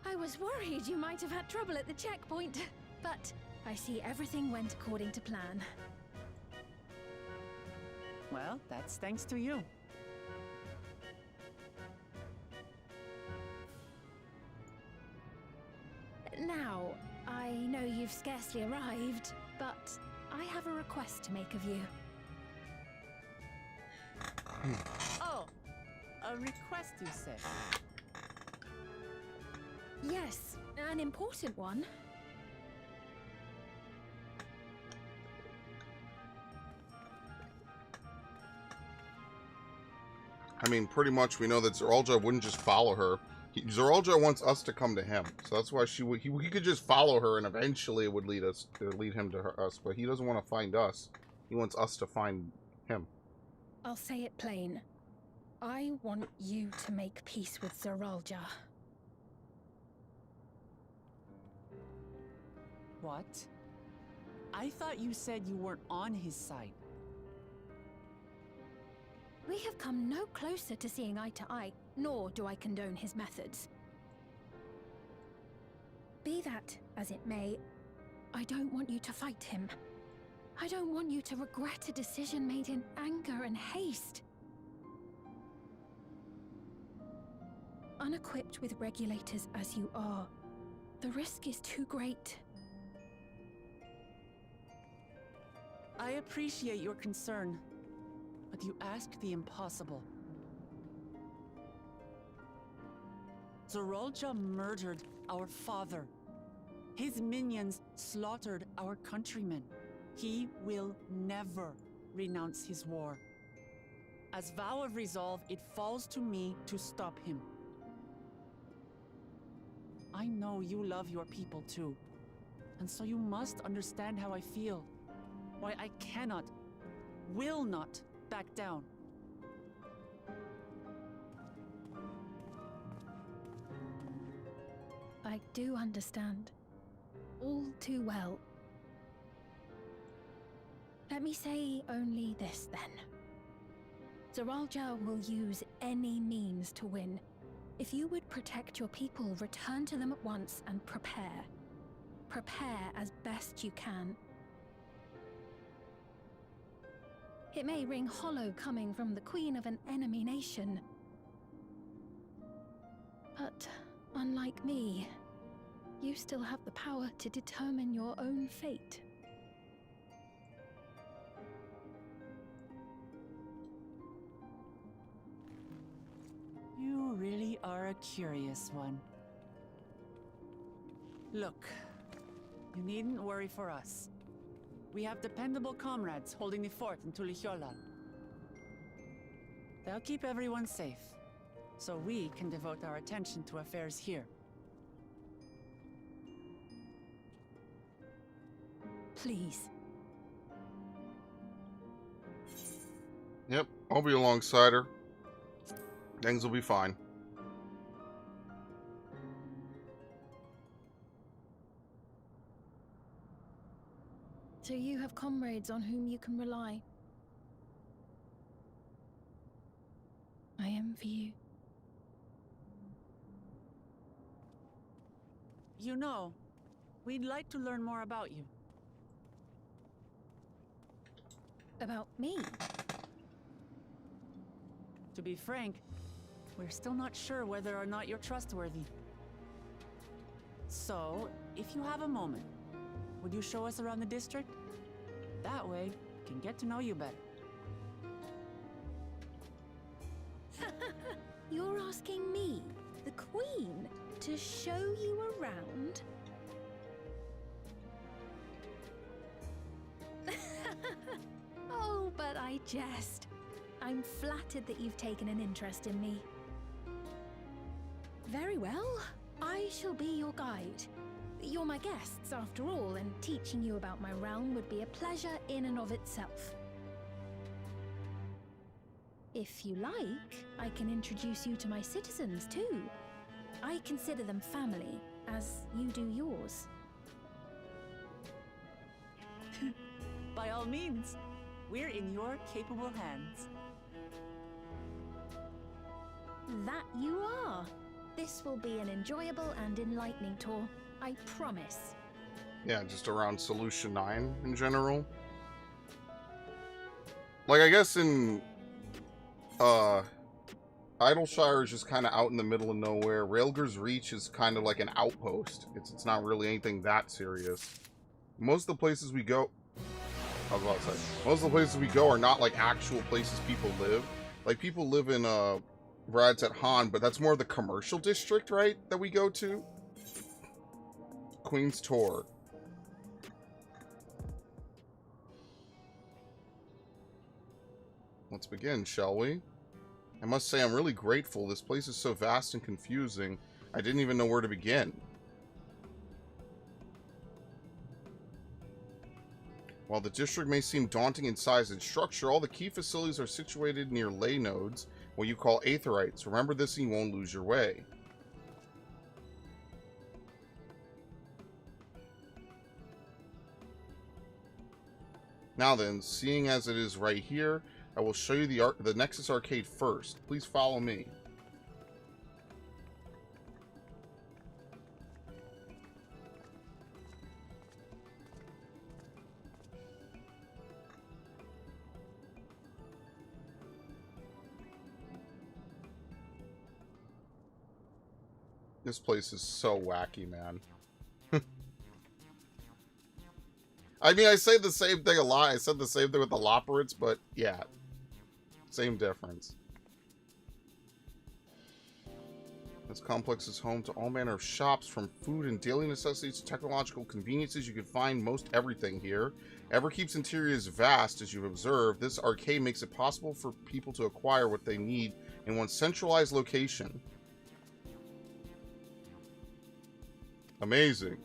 I was worried you might have had trouble at the checkpoint, but I see everything went according to plan. Well, that's thanks to you. Now, I know you've scarcely arrived, but I have a request to make of you. Oh, a request, you said? Yes, an important one. I mean, pretty much we know that Zeralja wouldn't just follow her. Zeralja wants us to come to him, so that's why he could just follow her, and eventually it would lead him to us. But he doesn't want to find us. He wants us to find him. I'll say it plain. I want you to make peace with Zeralja. What? I thought you said you weren't on his side. We have come no closer to seeing eye to eye, nor do I condone his methods. Be that as it may, I don't want you to fight him. I don't want you to regret a decision made in anger and haste. Unequipped with regulators as you are, the risk is too great. I appreciate your concern, but you asked the impossible. Zeralja murdered our father. His minions slaughtered our countrymen. He will never renounce his war. As vow of resolve, it falls to me to stop him. I know you love your people too, and so you must understand how I feel. Why I cannot, will not back down. I do understand. All too well. Let me say only this then. Zeralja will use any means to win. If you would protect your people, return to them at once and prepare. prepare as best you can. It may ring hollow coming from the queen of an enemy nation. But unlike me, you still have the power to determine your own fate. You really are a curious one. Look, you needn't worry for us. We have dependable comrades holding the fort in Tuliyollal. They'll keep everyone safe, so we can devote our attention to affairs here. Please. Yep, I'll be alongside her. Things will be fine. So you have comrades on whom you can rely. I envy you. You know, we'd like to learn more about you. About me? To be frank, we're still not sure whether or not you're trustworthy. So, if you have a moment, would you show us around the district? That way, we can get to know you better. You're asking me, the Queen, to show you around? Oh, but I jest. I'm flattered that you've taken an interest in me. Very well. I shall be your guide. You're my guests, after all, and teaching you about my realm would be a pleasure in and of itself. If you like, I can introduce you to my citizens, too. I consider them family, as you do yours. By all means, we're in your capable hands. That you are. This will be an enjoyable and enlightening tour, I promise. Yeah, just around Solution 9 in general. Like, I guess in Idleshire is just kind of out in the middle of nowhere. Railger's Reach is kind of like an outpost. It's not really anything that serious. Most of the places we go... I was about to say. Most of the places we go are not like actual places people live. Like, people live in Brad's at Han, but that's more of the commercial district, right? That we go to. Queen's Tour. Let's begin, shall we? I must say I'm really grateful. This place is so vast and confusing. I didn't even know where to begin. While the district may seem daunting in size and structure, all the key facilities are situated near ley nodes, what you call aetherites. Remember this and you won't lose your way. Now then, seeing as it is right here, I will show you the Nexus Arcade first. Please follow me. This place is so wacky, man. I mean, I say the same thing a lot. I said the same thing with the Loperates, but yeah. Same difference. This complex is home to all manner of shops, from food and daily necessities to technological conveniences. You can find most everything here. Everkeep's interior is vast, as you've observed. This arcade makes it possible for people to acquire what they need in one centralized location. Amazing.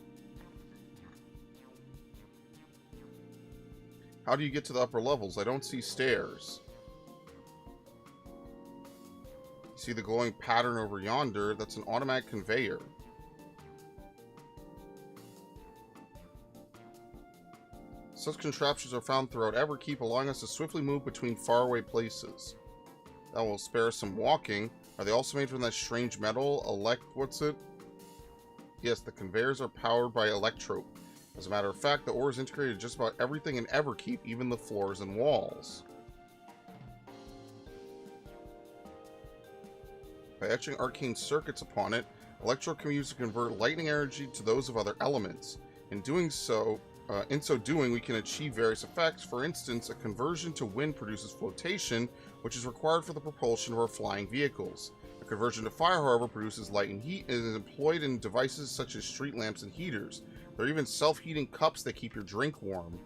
How do you get to the upper levels? I don't see stairs. You see the glowing pattern over yonder? That's an automatic conveyor. Such contraptions are found throughout Everkeep, allowing us to swiftly move between faraway places. That will spare some walking. Are they also made from that strange metal? What's it? Yes, the conveyors are powered by electrope. As a matter of fact, the ore is integrated in just about everything in Everkeep, even the floors and walls. By etching arcane circuits upon it, electrope can be used to convert lightning energy to those of other elements. In so doing, we can achieve various effects. For instance, a conversion to wind produces flotation, which is required for the propulsion of our flying vehicles. A conversion to fire, however, produces light and heat and is employed in devices such as street lamps and heaters. There are even self-heating cups that keep your drink warm.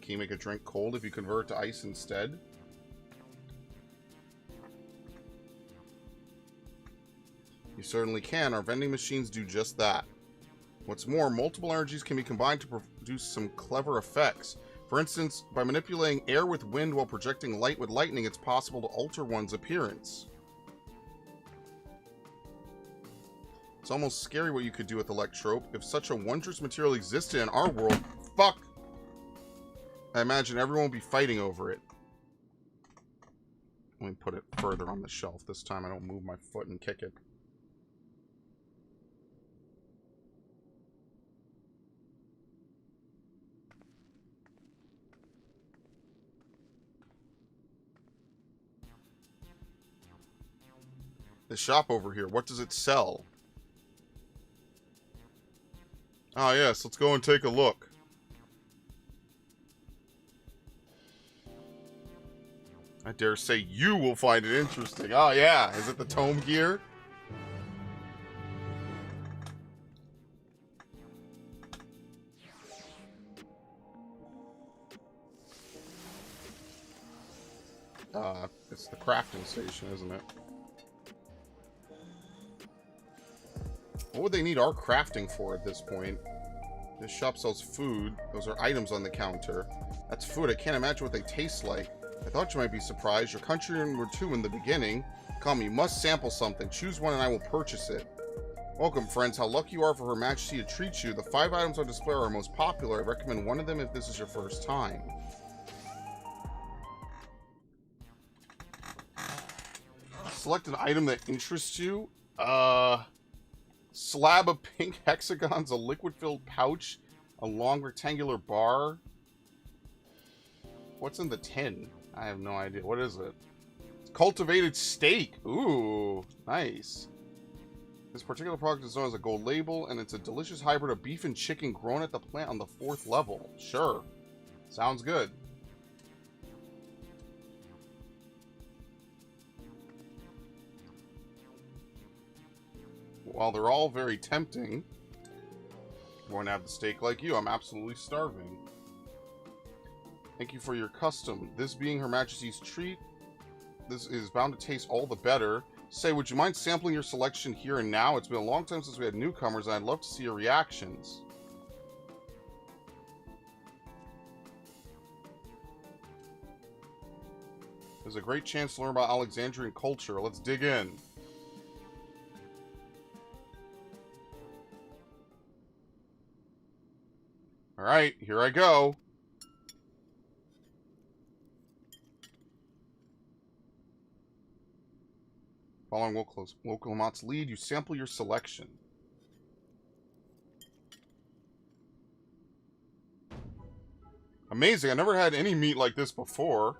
Can you make a drink cold if you convert it to ice instead? You certainly can. Our vending machines do just that. What's more, multiple energies can be combined to produce some clever effects. For instance, by manipulating air with wind while projecting light with lightning, it's possible to alter one's appearance. It's almost scary what you could do with electrope. If such a wondrous material existed in our world, fuck! I imagine everyone would be fighting over it. Let me put it further on the shelf. This time I don't move my foot and kick it. The shop over here, what does it sell? Ah, yes, let's go and take a look. I dare say you will find it interesting. Oh, yeah. Is it the tome gear? It's the crafting station, isn't it? What would they need our crafting for at this point? This shop sells food. Those are items on the counter. That's food. I can't imagine what they taste like. I thought you might be surprised. Your countrymen were too in the beginning. Come, you must sample something. Choose one and I will purchase it. Welcome, friends. How lucky you are for Her Majesty to treat you. The 5 items on display are our most popular. I recommend one of them if this is your first time. Select an item that interests you. Slab of pink hexagons, a liquid-filled pouch, a long rectangular bar. What's in the tin? I have no idea. What is it? Cultivated steak. Ooh, nice. This particular product is known as a gold label, and it's a delicious hybrid of beef and chicken grown at the plant on the 4th level. Sure. Sounds good. While they're all very tempting, I'm going to have the steak like you. I'm absolutely starving. Thank you for your custom. This being Her Majesty's treat, this is bound to taste all the better. Say, would you mind sampling your selection here and now? It's been a long time since we had newcomers, and I'd love to see your reactions. There's a great chance to learn about Alexandrian culture. Let's dig in. Alright, here I go. Following Wokolomot's lead, you sample your selection. Amazing, I never had any meat like this before.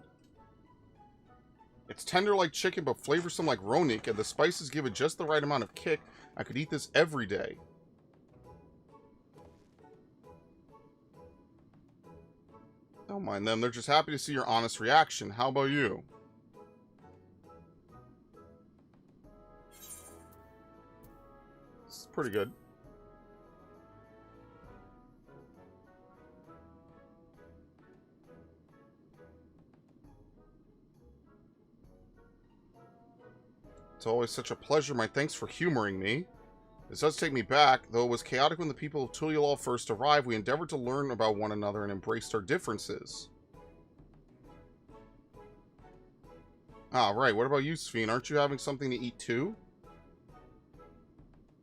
It's tender like chicken, but flavorsome like Ronik, and the spices give it just the right amount of kick. I could eat this every day. Don't mind them, they're just happy to see your honest reaction. How about you? It's pretty good. It's always such a pleasure. My thanks for humoring me. This does take me back. Though it was chaotic when the people of Tuliyollal first arrived, we endeavored to learn about one another and embraced our differences. Ah, right. What about you, Sphene? Aren't you having something to eat too?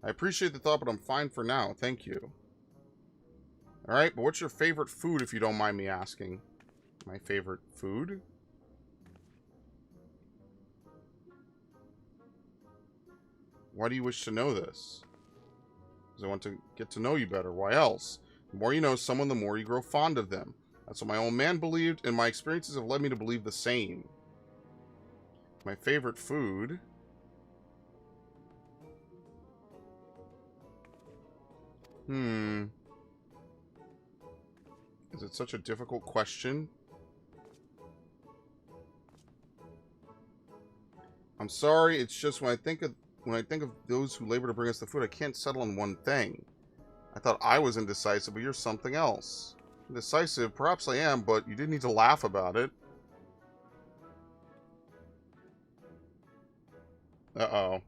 I appreciate the thought, but I'm fine for now. Thank you. Alright, but what's your favorite food, if you don't mind me asking? My favorite food? Why do you wish to know this? Because I want to get to know you better. Why else? The more you know someone, the more you grow fond of them. That's what my old man believed, and my experiences have led me to believe the same. My favorite food... Is it such a difficult question? I'm sorry, it's just when I think of those who labor to bring us the food, I can't settle on one thing. I thought I was indecisive, but you're something else. Indecisive? Perhaps I am, but you didn't need to laugh about it. Uh-oh.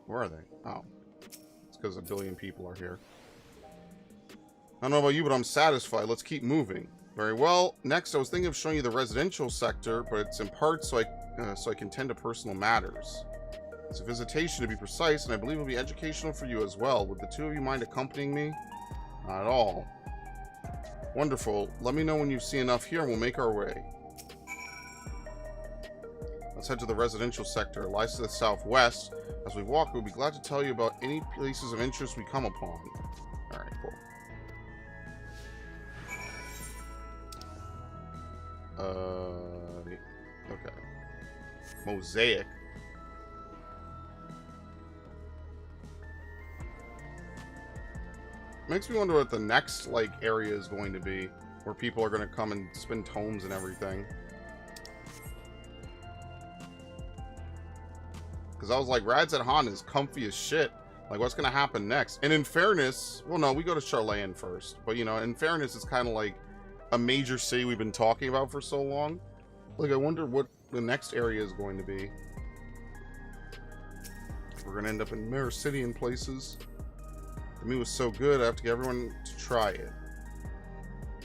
Where are they? Oh. It's because a billion people are here. I don't know about you, but I'm satisfied. Let's keep moving. Very well. Next, I was thinking of showing you the residential sector, but it's in part so I can tend to personal matters. It's a visitation, to be precise, and I believe it will be educational for you as well. Would the two of you mind accompanying me? Not at all. Wonderful. Let me know when you see enough here, and we'll make our way. Let's head to the residential sector. It lies to the southwest. As we walk, we'll be glad to tell you about any places of interest we come upon. Alright, cool. Okay. Mosaic. Makes me wonder what the next, like, area is going to be. Where people are going to come and spin tomes and everything. Because I was like, Rad's at Han is comfy as shit. Like, what's going to happen next? And in fairness, well, no, we go to Charlayan first. But, you know, in fairness, it's kind of like a major city we've been talking about for so long. Like, I wonder what the next area is going to be. We're going to end up in Mirror City in places. The meat was so good, I have to get everyone to try it.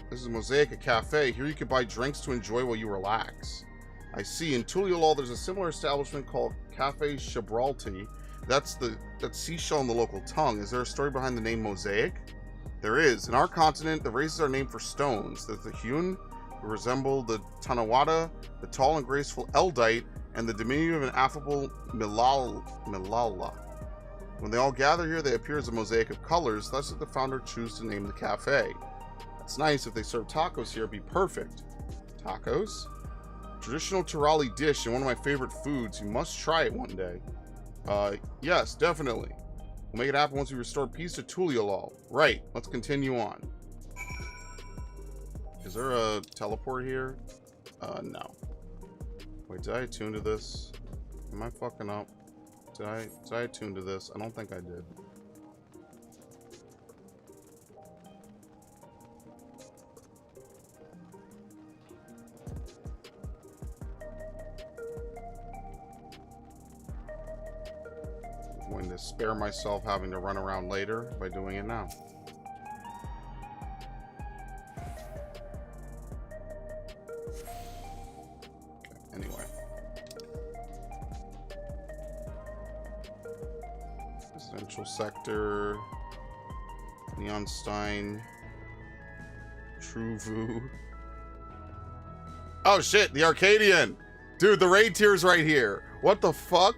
This is Mosaic, a cafe. Here you can buy drinks to enjoy while you relax. I see. In Tuliyollal, there's a similar establishment called Cafe Gibraltar. That's seashell in the local tongue. Is there a story behind the name Mosaic? There is. In our continent, the races are named for stones. There's the hewn, who resemble the Tanawada, the tall and graceful Eldite, and the diminutive and affable Milala. When they all gather here, they appear as a mosaic of colors. Thus did the founder choose to name the cafe. That's nice. If they serve tacos here, it'd be perfect. Tacos? Traditional Turali dish and one of my favorite foods. You must try it one day. Yes, definitely. We'll make it happen once we restore peace to Tuliyollal. Right, let's continue on. Is there a teleport here? No. Wait, did I attune to this? Am I fucking up? Did I attune to this? I don't think I did. I'm going to spare myself having to run around later by doing it now. Anyway. Residential sector. Neonstein. Truvu. Oh shit, the Arcadian! Dude, the raid tier's right here. What the fuck?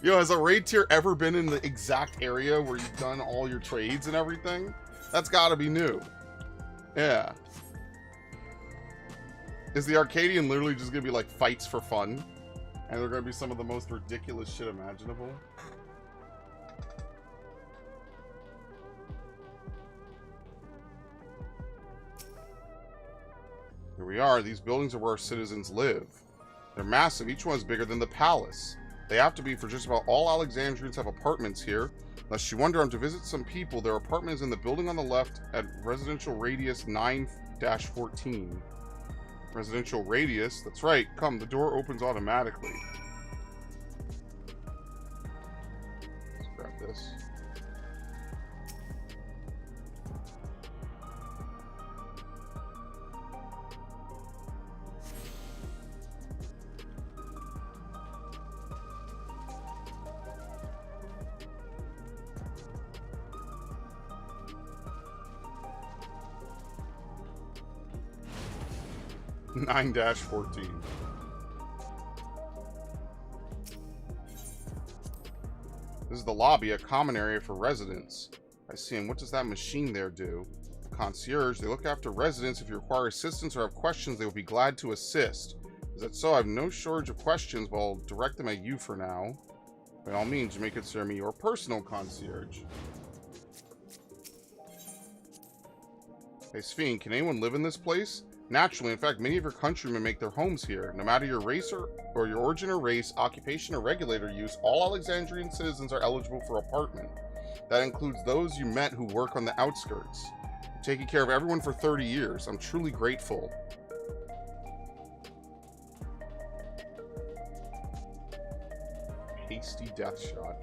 Yo, has a raid tier ever been in the exact area where you've done all your trades and everything? That's gotta be new. Yeah. Is the Arcadian literally just gonna be like fights for fun? And they're gonna be some of the most ridiculous shit imaginable? Here we are. These buildings are where our citizens live. They're massive. Each one is bigger than the palace. They have to be, for just about all Alexandrians have apartments here. Lest you wonder, I'm to visit some people. Their apartment is in the building on the left at residential radius 9-14. Residential radius? That's right. Come, the door opens automatically. Let's grab this. 9-14. This is the lobby, a common area for residents. I see. And what does that machine there do? Concierge, they look after residents. If you require assistance or have questions, they will be glad to assist. Is that so? I have no shortage of questions, but I'll direct them at you for now. By all means, you may consider me your personal concierge. Hey, Sphene, can anyone live in this place? Naturally, in fact, many of your countrymen make their homes here. No matter your race or your origin or race, occupation or regulator use, all Alexandrian citizens are eligible for apartment. That includes those you met who work on the outskirts. You've taken care of everyone for 30 years. I'm truly grateful. Hasty death shot.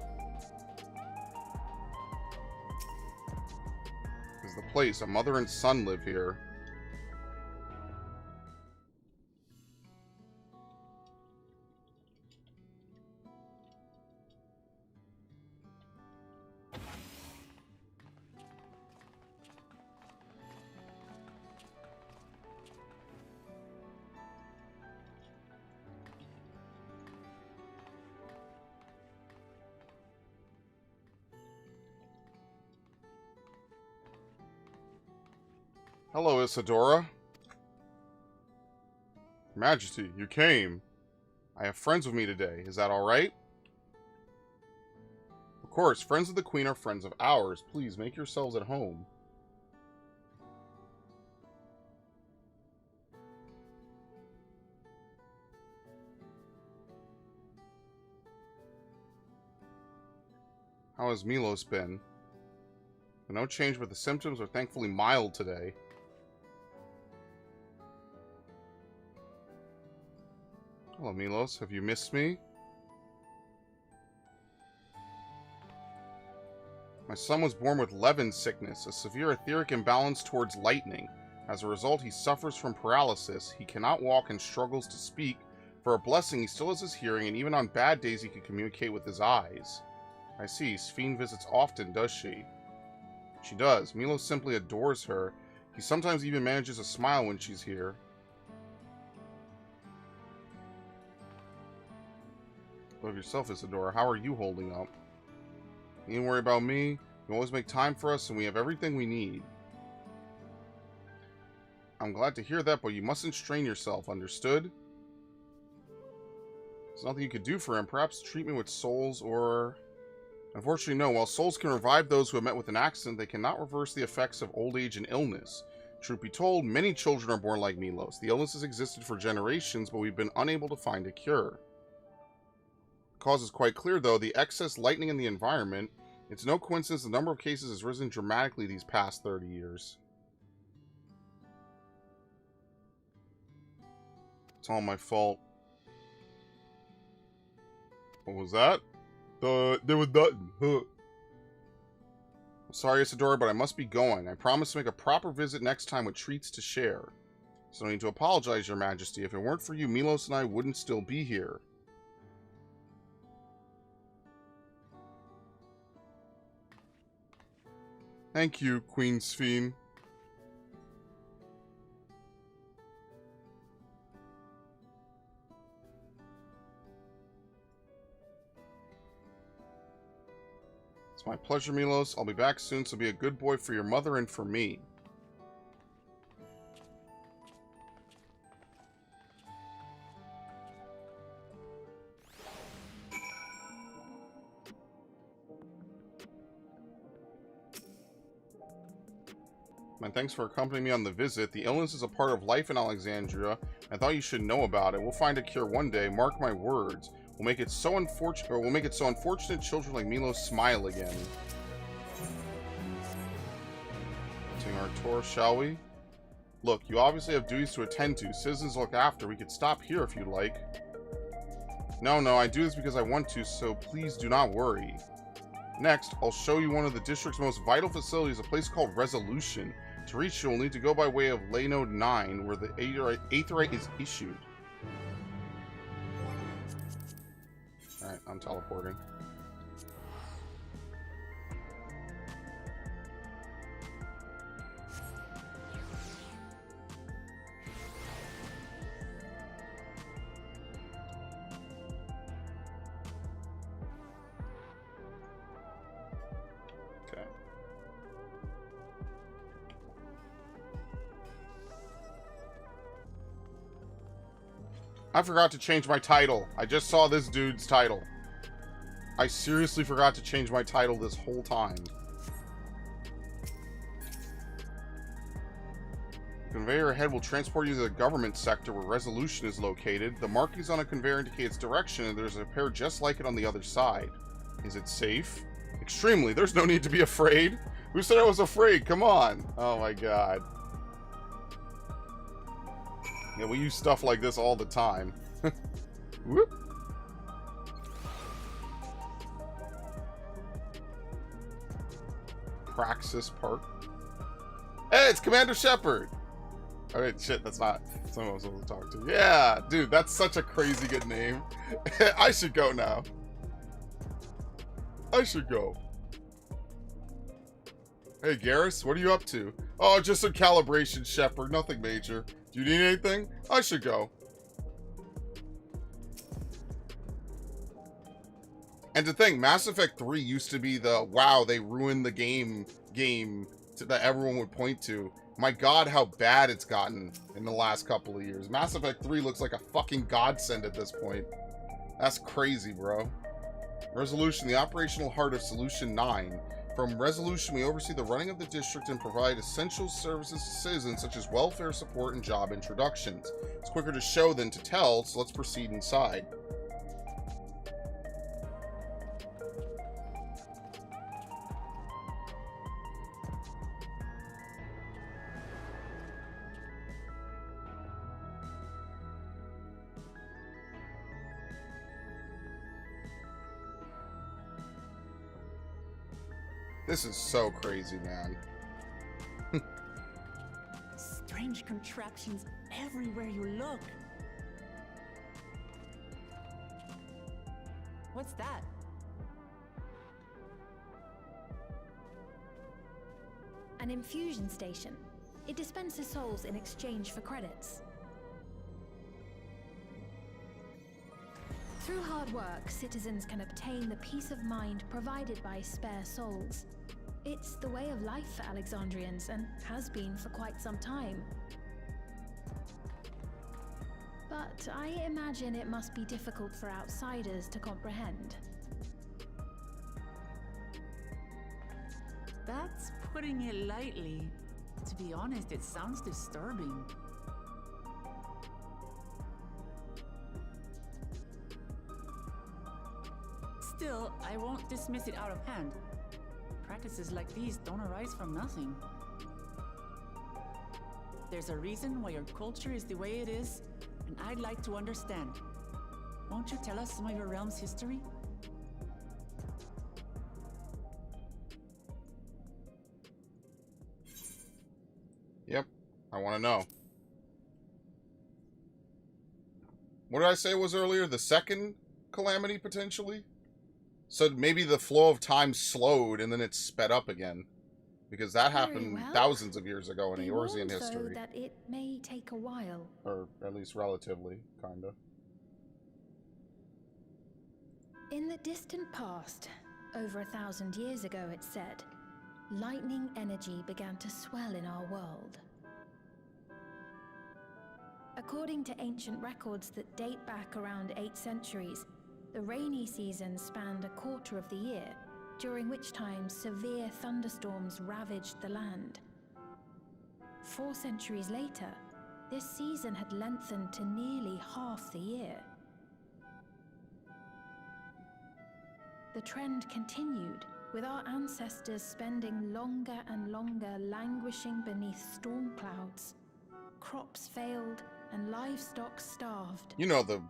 This is the place. A mother and son live here. Hello, Isadora. Majesty, you came. I have friends with me today. Is that all right? Of course, friends of the Queen are friends of ours. Please make yourselves at home. How has Milos been? No change, but the symptoms are thankfully mild today. Hello, Milos. Have you missed me? My son was born with Levin sickness, a severe etheric imbalance towards lightning. As a result, he suffers from paralysis. He cannot walk and struggles to speak. For a blessing, he still has his hearing, and even on bad days, he can communicate with his eyes. I see. Sphene visits often, does she? She does. Milos simply adores her. He sometimes even manages a smile when she's here. Love yourself, Isadora. How are you holding up? You needn't worry about me. You always make time for us, and we have everything we need. I'm glad to hear that, but you mustn't strain yourself, understood? There's nothing you could do for him. Perhaps treat me with souls, or... Unfortunately, no. While souls can revive those who have met with an accident, they cannot reverse the effects of old age and illness. Truth be told, many children are born like Milos. The illness has existed for generations, but we've been unable to find a cure. The cause is quite clear, though. The excess lightning in the environment. It's no coincidence the number of cases has risen dramatically these past 30 years. It's all my fault. What was that? There was nothing. Huh. I'm sorry, Isadora, but I must be going. I promise to make a proper visit next time with treats to share. So I need to apologize, Your Majesty. If it weren't for you, Milos and I wouldn't still be here. Thank you, Queen Sphene. It's my pleasure, Milos. I'll be back soon, so be a good boy for your mother and for me. My thanks for accompanying me on the visit. The illness is a part of life in Alexandria. I thought you should know about it. We'll find a cure one day. Mark my words. We'll make it so unfortunate children like Milos smile again. Continuing our tour, shall we? Look, you obviously have duties to attend to. Citizens to look after. We could stop here if you'd like. No, I do this because I want to, so please do not worry. Next, I'll show you one of the district's most vital facilities, a place called Resolution. To reach you, you'll need to go by way of Lay Node 9, where the Aetherite is issued. Alright, I'm teleporting. I forgot to change my title. I just saw this dude's title. I seriously forgot to change my title this whole time. The conveyor ahead will transport you to the government sector where resolution is located. The markings on a conveyor indicate its direction, and there's a pair just like it on the other side. Is it safe? Extremely. There's no need to be afraid. Who said I was afraid? Come on. Oh my god. Yeah, we use stuff like this all the time. Whoop. Praxis Park. Hey, it's Commander Shepard! Alright, shit, that's not someone I was supposed to talk to. Yeah, dude, that's such a crazy good name. I should go now. I should go. Hey, Garrus, what are you up to? Oh, just some calibration, Shepard. Nothing major. Do you need anything? I should go. And to think, Mass Effect 3 used to be the, wow, they ruined the game that everyone would point to. My god, how bad it's gotten in the last couple of years. Mass Effect 3 looks like a fucking godsend at this point. That's crazy, bro. Resolution, the operational heart of Solution 9. From Resolution, we oversee the running of the district and provide essential services to citizens such as welfare support and job introductions. It's quicker to show than to tell, so let's proceed inside. This is so crazy, man. Strange contraptions everywhere you look. What's that? An infusion station. It dispenses souls in exchange for credits. Through hard work, citizens can obtain the peace of mind provided by spare souls. It's the way of life for Alexandrians, and has been for quite some time. But I imagine it must be difficult for outsiders to comprehend. That's putting it lightly. To be honest, it sounds disturbing. Still, I won't dismiss it out of hand. Practices like these don't arise from nothing. There's a reason why your culture is the way it is, and I'd like to understand. Won't you tell us some of your realm's history? Yep, I want to know. What did I say was earlier? The second calamity, potentially? So maybe the flow of time slowed and then it sped up again. Because that happened thousands of years ago in Eorzean history. That it may take a while. Or at least relatively, kinda. In the distant past, over 1,000 years ago it said, lightning energy began to swell in our world. According to ancient records that date back around 8 centuries, the rainy season spanned a quarter of the year, during which time severe thunderstorms ravaged the land. 4 centuries later, this season had lengthened to nearly half the year. The trend continued, with our ancestors spending longer and longer languishing beneath storm clouds. Crops failed, and livestock starved. You know, the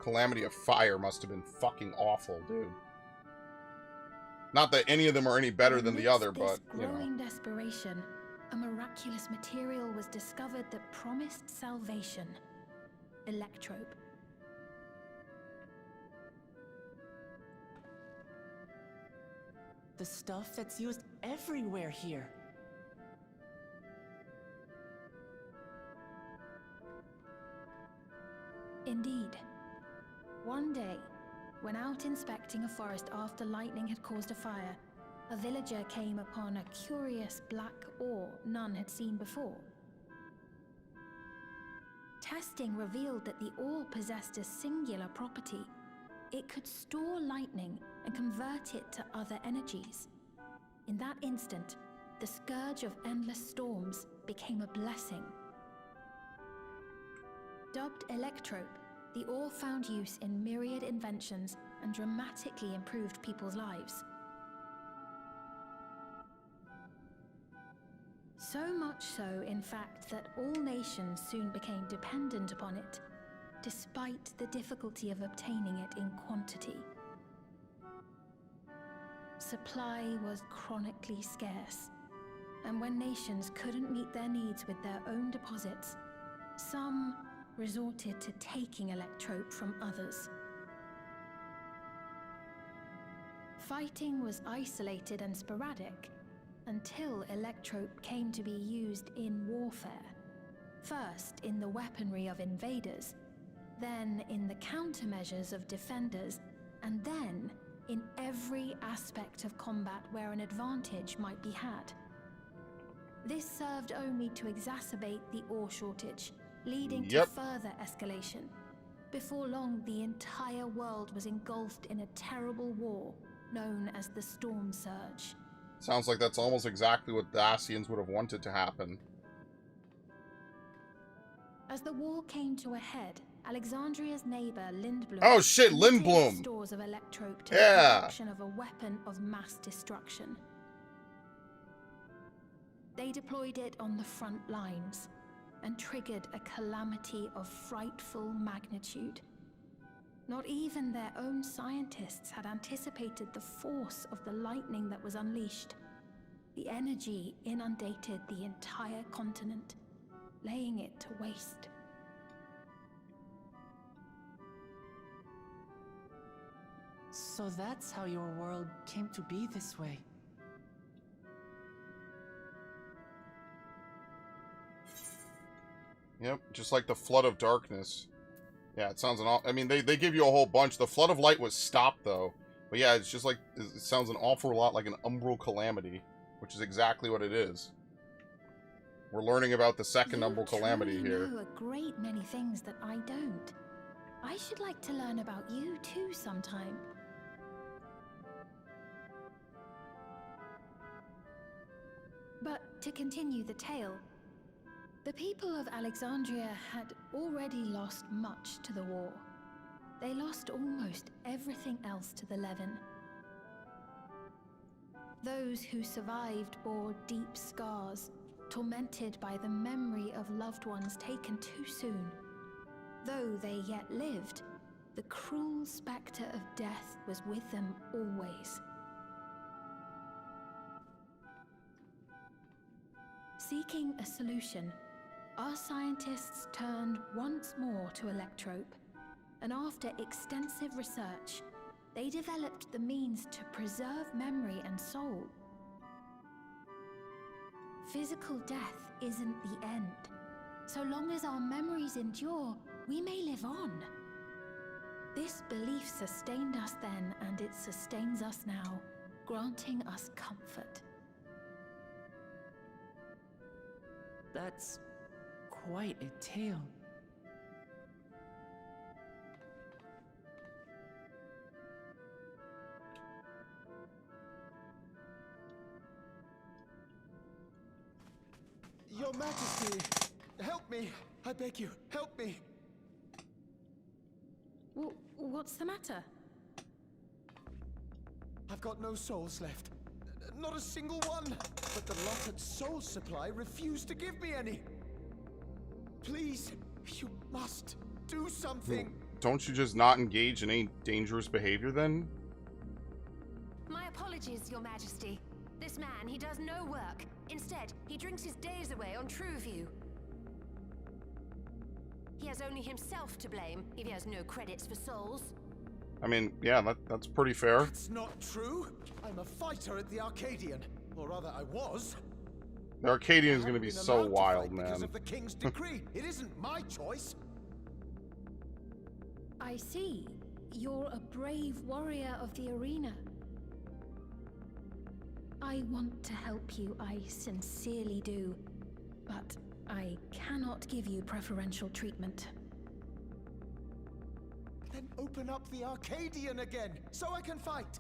calamity of fire must have been fucking awful, dude. Not that any of them are any better than the other, but, you know. Growing desperation, a miraculous material was discovered that promised salvation. Electrope. The stuff that's used everywhere here. Indeed. One day, when out inspecting a forest after lightning had caused a fire, a villager came upon a curious black ore none had seen before. Testing revealed that the ore possessed a singular property. It could store lightning and convert it to other energies. In that instant, the scourge of endless storms became a blessing. Dubbed Electrope, the ore found use in myriad inventions and dramatically improved people's lives. So much so, in fact, that all nations soon became dependent upon it, despite the difficulty of obtaining it in quantity. Supply was chronically scarce, and when nations couldn't meet their needs with their own deposits, some resorted to taking Electrope from others. Fighting was isolated and sporadic until Electrope came to be used in warfare. First in the weaponry of invaders, then in the countermeasures of defenders, and then in every aspect of combat where an advantage might be had. This served only to exacerbate the ore shortage, leading to further escalation. Before long, the entire world was engulfed in a terrible war known as the Storm Surge. Sounds like that's almost exactly what the Dacians would have wanted to happen. As the war came to a head, Alexandria's neighbor Lindblom. Oh shit, Lindblom! Stores of Electrope to the production of a weapon of mass destruction. They deployed it on the front lines and triggered a calamity of frightful magnitude. Not even their own scientists had anticipated the force of the lightning that was unleashed. The energy inundated the entire continent, laying it to waste. So that's how your world came to be this way. Yep, just like the Flood of Darkness. Yeah, it sounds I mean, they give you a whole bunch. The Flood of Light was stopped, though. But yeah, it's just like, it sounds an awful lot like an umbral calamity, which is exactly what it is. We're learning about the second umbral calamity here. You know a great many things that I don't. I should like to learn about you too sometime. But to continue the tale, the people of Alexandria had already lost much to the war. They lost almost everything else to the Levin. Those who survived bore deep scars, tormented by the memory of loved ones taken too soon. Though they yet lived, the cruel spectre of death was with them always. Seeking a solution, our scientists turned once more to Electrope, and after extensive research, they developed the means to preserve memory and soul. Physical death isn't the end. So long as our memories endure, we may live on. This belief sustained us then, and it sustains us now, granting us comfort. That's quite a tale. Your Majesty, help me! I beg you, help me! What's the matter? I've got no souls left. Not a single one! But the lottered soul supply refused to give me any! Please, you must do something! Don't you just not engage in any dangerous behavior then? My apologies, Your Majesty. This man, he does no work. Instead, he drinks his days away on Trueview. He has only himself to blame if he has no credits for souls. I mean, yeah, that's pretty fair. That's not true. I'm a fighter at the Arcadian. Or rather, I was. The Arcadian is going to be so wild, man. Because of the King's decree. It isn't my choice. I see. You're a brave warrior of the arena. I want to help you, I sincerely do. But I cannot give you preferential treatment. Then open up the Arcadian again, so I can fight!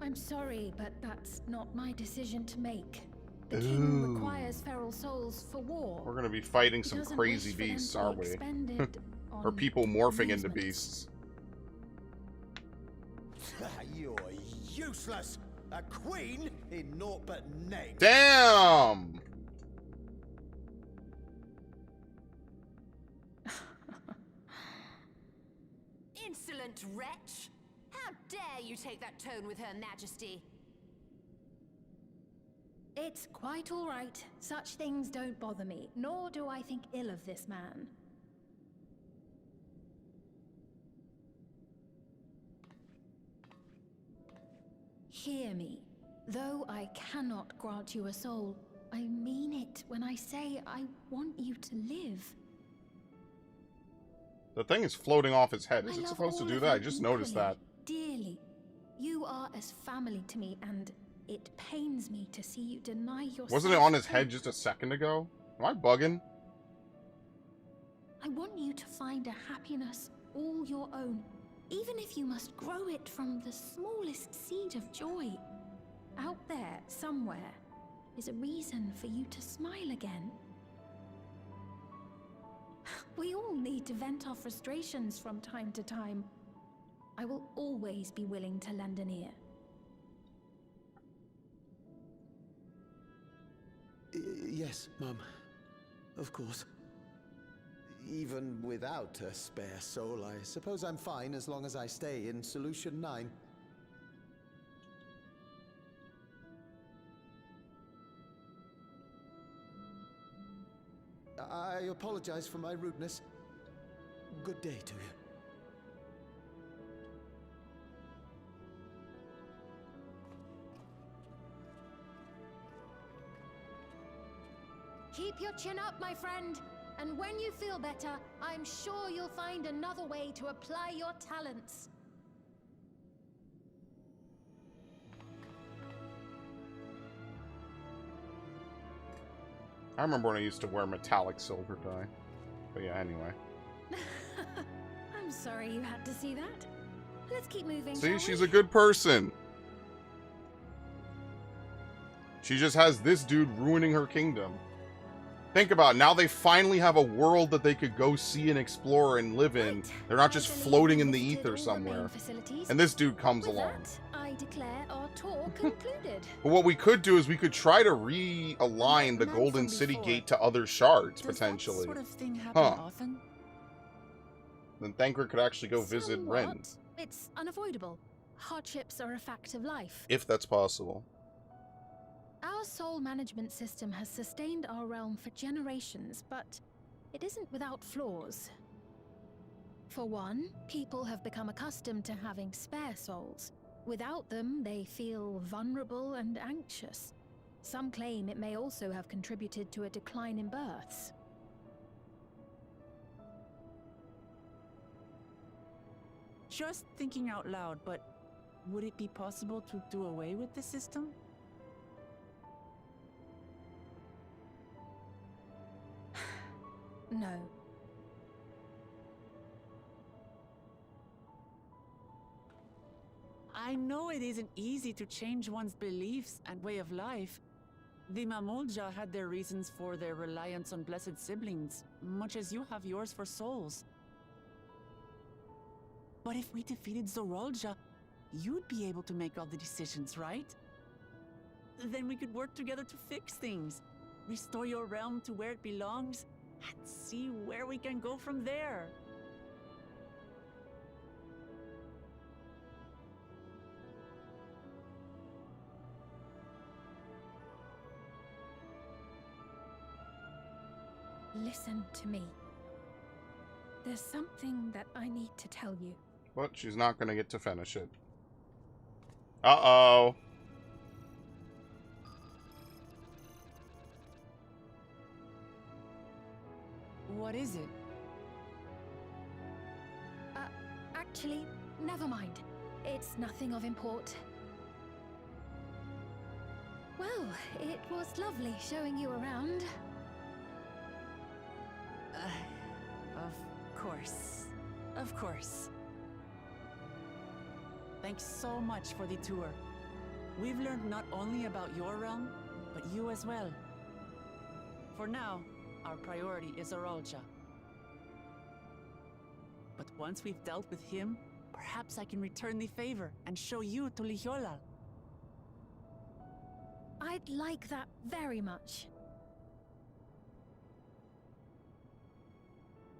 I'm sorry, but that's not my decision to make. The king requires feral souls for war. We're gonna be fighting some crazy beasts, aren't we? Or people morphing into beasts. You're useless! A queen in naught but name. Damn! Insolent wretch! How dare you take that tone with Her Majesty? It's quite all right. Such things don't bother me, nor do I think ill of this man. Hear me. Though I cannot grant you a soul, I mean it when I say I want you to live. The thing is floating off his head. Is it supposed to do that? I just noticed that. Dearly. You are as family to me, and it pains me to see you deny yourself. Wasn't it on his head just a second ago? Am I bugging? I want you to find a happiness all your own, even if you must grow it from the smallest seed of joy. Out there, somewhere, is a reason for you to smile again. We all need to vent our frustrations from time to time. I will always be willing to lend an ear. Yes, Mum. Of course. Even without a spare soul, I suppose I'm fine as long as I stay in Solution 9. I apologize for my rudeness. Good day to you. Keep your chin up, my friend. And when you feel better, I'm sure you'll find another way to apply your talents. I remember when I used to wear metallic silver dye. But yeah, anyway. I'm sorry you had to see that. Let's keep moving. See, she's a good person. She just has this dude ruining her kingdom. Think about it. Now they finally have a world that they could go see and explore and live in. They're not just floating in the ether somewhere. And this dude comes along. I declare our tour concluded. But what we could do is we could try to realign the Golden City Gate to other shards, potentially. That sort of thing happen often? Then Thancred could actually go visit Ren. It's unavoidable. Hardships are a fact of life. If that's possible. Our soul management system has sustained our realm for generations, but it isn't without flaws. For one, people have become accustomed to having spare souls. Without them, they feel vulnerable and anxious. Some claim it may also have contributed to a decline in births. Just thinking out loud, but would it be possible to do away with the system? No. I know it isn't easy to change one's beliefs and way of life. The Mamulja had their reasons for their reliance on blessed siblings, much as you have yours for souls. But if we defeated Zoraljah, you'd be able to make all the decisions, right? Then we could work together to fix things, restore your realm to where it belongs, and see where we can go from there. Listen to me. There's something that I need to tell you. But she's not going to get to finish it. Uh-oh. What is it? Actually, never mind. It's nothing of import. Well, it was lovely showing you around. Of course. Of course. Thanks so much for the tour. We've learned not only about your realm, but you as well. For now, our priority is Arolja. But once we've dealt with him, perhaps I can return the favor and show you Tuliyollal. I'd like that very much.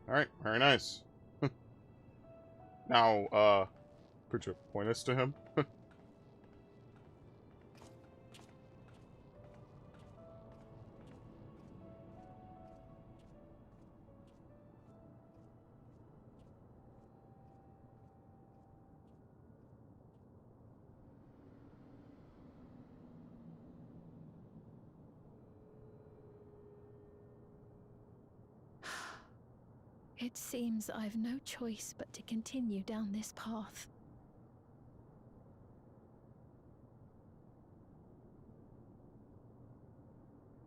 Alright, very nice. Now, could you point us to him? It seems I've no choice but to continue down this path.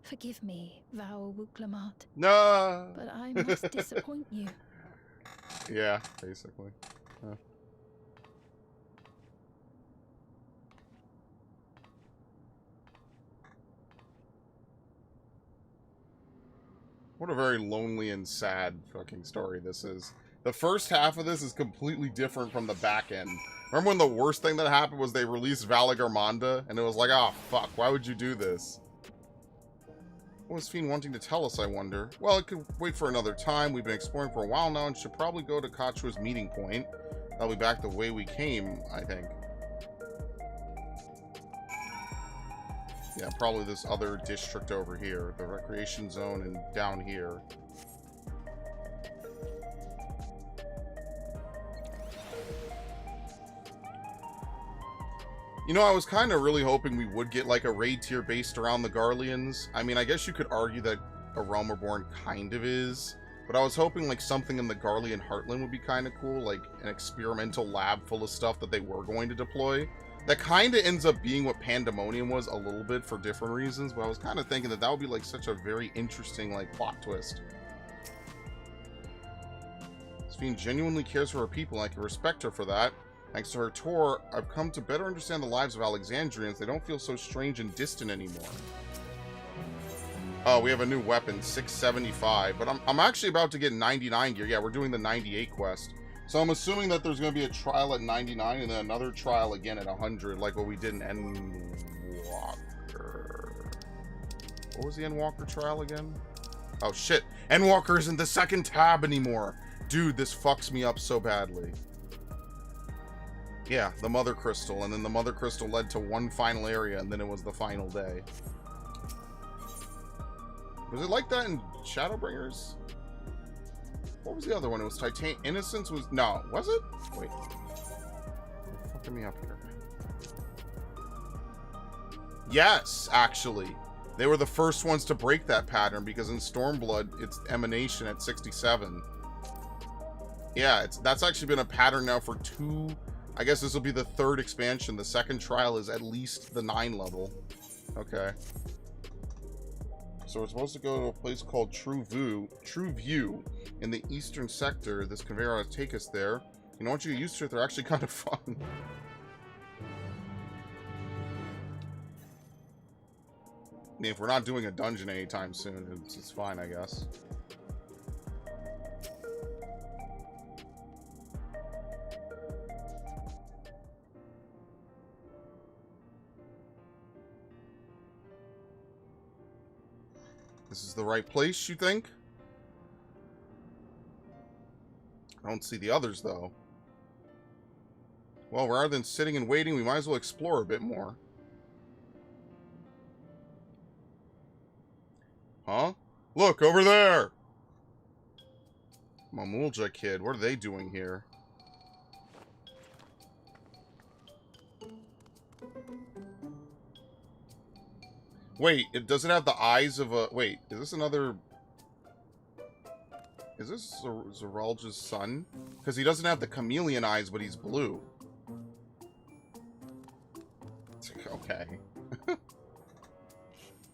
Forgive me, Val Wuklamat. No! But I must disappoint you. Yeah, basically. What a very lonely and sad fucking story this is. The first half of this is completely different from the back end. Remember when the worst thing that happened was they released Valagarmanda, and it was like, oh fuck, why would you do this? What was Fiend wanting to tell us, I wonder? Well, it could wait for another time. We've been exploring for a while now and should probably go to Kachua's meeting point. That'll be back the way we came, I think. Yeah, probably this other district over here. The recreation zone and down here. You know, I was kind of really hoping we would get like a raid tier based around the Garleans. I mean, I guess you could argue that A Realm Reborn kind of is. But I was hoping like something in the Garlean Heartland would be kind of cool. Like an experimental lab full of stuff that they were going to deploy. That kind of ends up being what Pandemonium was a little bit for different reasons, but I was kind of thinking that that would be like such a very interesting like plot twist. This Fiend genuinely cares for her people, and I can respect her for that. Thanks to her tour, I've come to better understand the lives of Alexandrians. They don't feel so strange and distant anymore. Oh, we have a new weapon, 675, but I'm actually about to get 99 gear. Yeah, we're doing the 98 quest. So I'm assuming that there's going to be a trial at 99 and then another trial again at 100, like what we did in Endwalker. What was the Endwalker trial again? Oh, shit. Endwalker isn't the second tab anymore. Dude, this fucks me up so badly. Yeah, the Mother Crystal, and then the Mother Crystal led to one final area, and then it was the final day. Was it like that in Shadowbringers? What was the other one? It was Titan. Innocence was... No, was it? Wait. You're fucking me up here. Yes, actually. They were the first ones to break that pattern because in Stormblood, it's Emanation at 67. Yeah, that's actually been a pattern now for 2... I guess this will be the 3rd expansion. The second trial is at least the 9 level. Okay. So we're supposed to go to a place called True View in the eastern sector. This conveyor ought to take us there. You know, once you get used to it, they're actually kind of fun. I mean, if we're not doing a dungeon anytime soon, it's fine, I guess. This is the right place, you think? I don't see the others, though. Well, rather than sitting and waiting, we might as well explore a bit more. Huh? Look, over there! Mamulja kid, what are they doing here? Wait, does it have the eyes of a... Wait, is this another... Is this Zeralja's son? Because he doesn't have the chameleon eyes, but he's blue. Okay.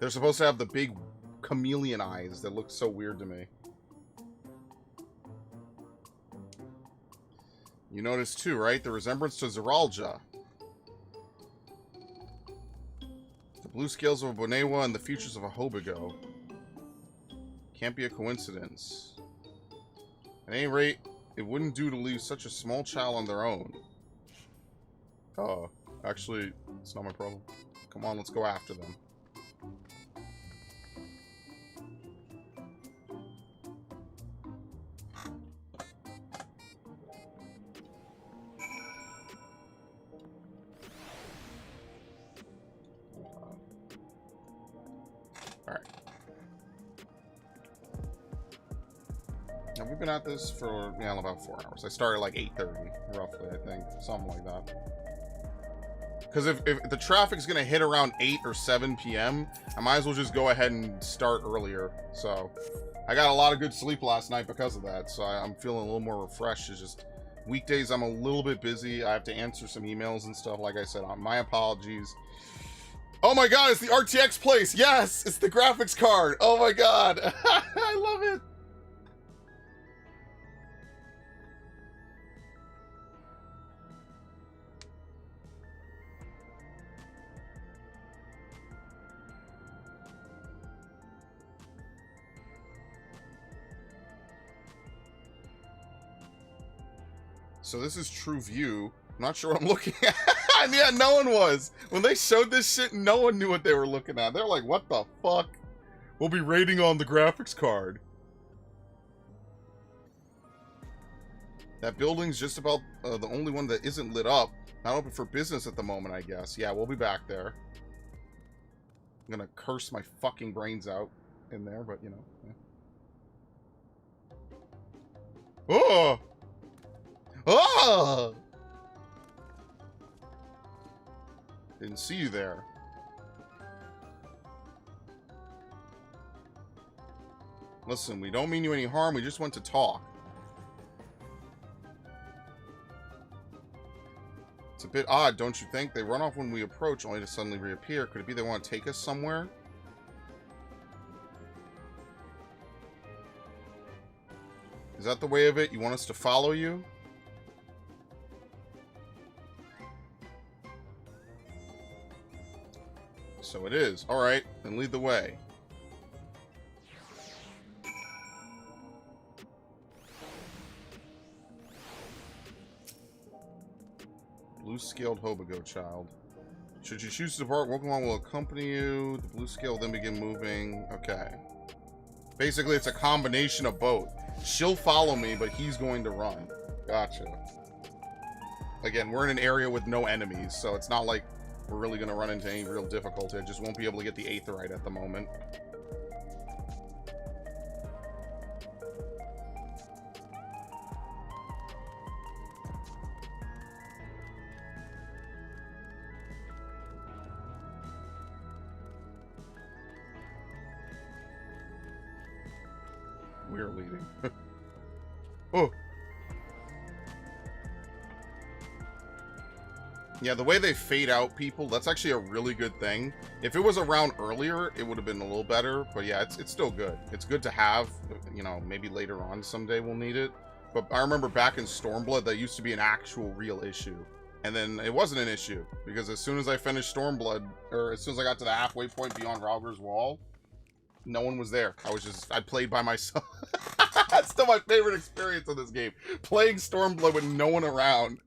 They're supposed to have the big chameleon eyes that look so weird to me. You notice too, right? The resemblance to Zeralja. The blue scales of a Bonewa and the features of a Hobigo. Can't be a coincidence. At any rate, it wouldn't do to leave such a small child on their own. Actually, it's not my problem. Come on, let's go after them. Alright. Now, we've been at this for, yeah, about 4 hours. I started like 8:30, roughly, I think. Something like that. Because if the traffic's going to hit around 8 or 7 p.m., I might as well just go ahead and start earlier. So, I got a lot of good sleep last night because of that. So, I'm feeling a little more refreshed. It's just, weekdays I'm a little bit busy. I have to answer some emails and stuff. Like I said, my apologies. Oh my god, it's the RTX place! Yes! It's the graphics card! Oh my god! I love it! So this is True View. I'm not sure what I'm looking at. And yeah, no one was. When they showed this shit, no one knew what they were looking at. They're like, what the fuck? We'll be rating on the graphics card. That building's just about the only one that isn't lit up. Not open for business at the moment, I guess. Yeah, we'll be back there. I'm gonna curse my fucking brains out in there, but you know. Yeah. Oh! Oh! Didn't see you there. Listen, we don't mean you any harm. We just want to talk. It's a bit odd, don't you think? They run off when we approach, only to suddenly reappear. Could it be they want to take us somewhere? Is that the way of it? You want us to follow you? So it is. Alright, then lead the way. Blue-scaled Hobigo child. Should you choose to depart, Wokamon will accompany you. The blue scale will then begin moving. Okay. Basically, it's a combination of both. She'll follow me, but he's going to run. Gotcha. Again, we're in an area with no enemies, so it's not like we're really going to run into any real difficulty. I just won't be able to get the 8th right at the moment. We're leading. Oh! Yeah, the way they fade out people, that's actually a really good thing. If it was around earlier, it would have been a little better. But yeah, it's still good. It's good to have. You know, maybe later on someday we'll need it. But I remember back in Stormblood, that used to be an actual real issue. And then it wasn't an issue. Because as soon as I finished Stormblood, or as soon as I got to the halfway point beyond Rauger's Wall, no one was there. I played by myself. That's still my favorite experience of this game. Playing Stormblood with no one around.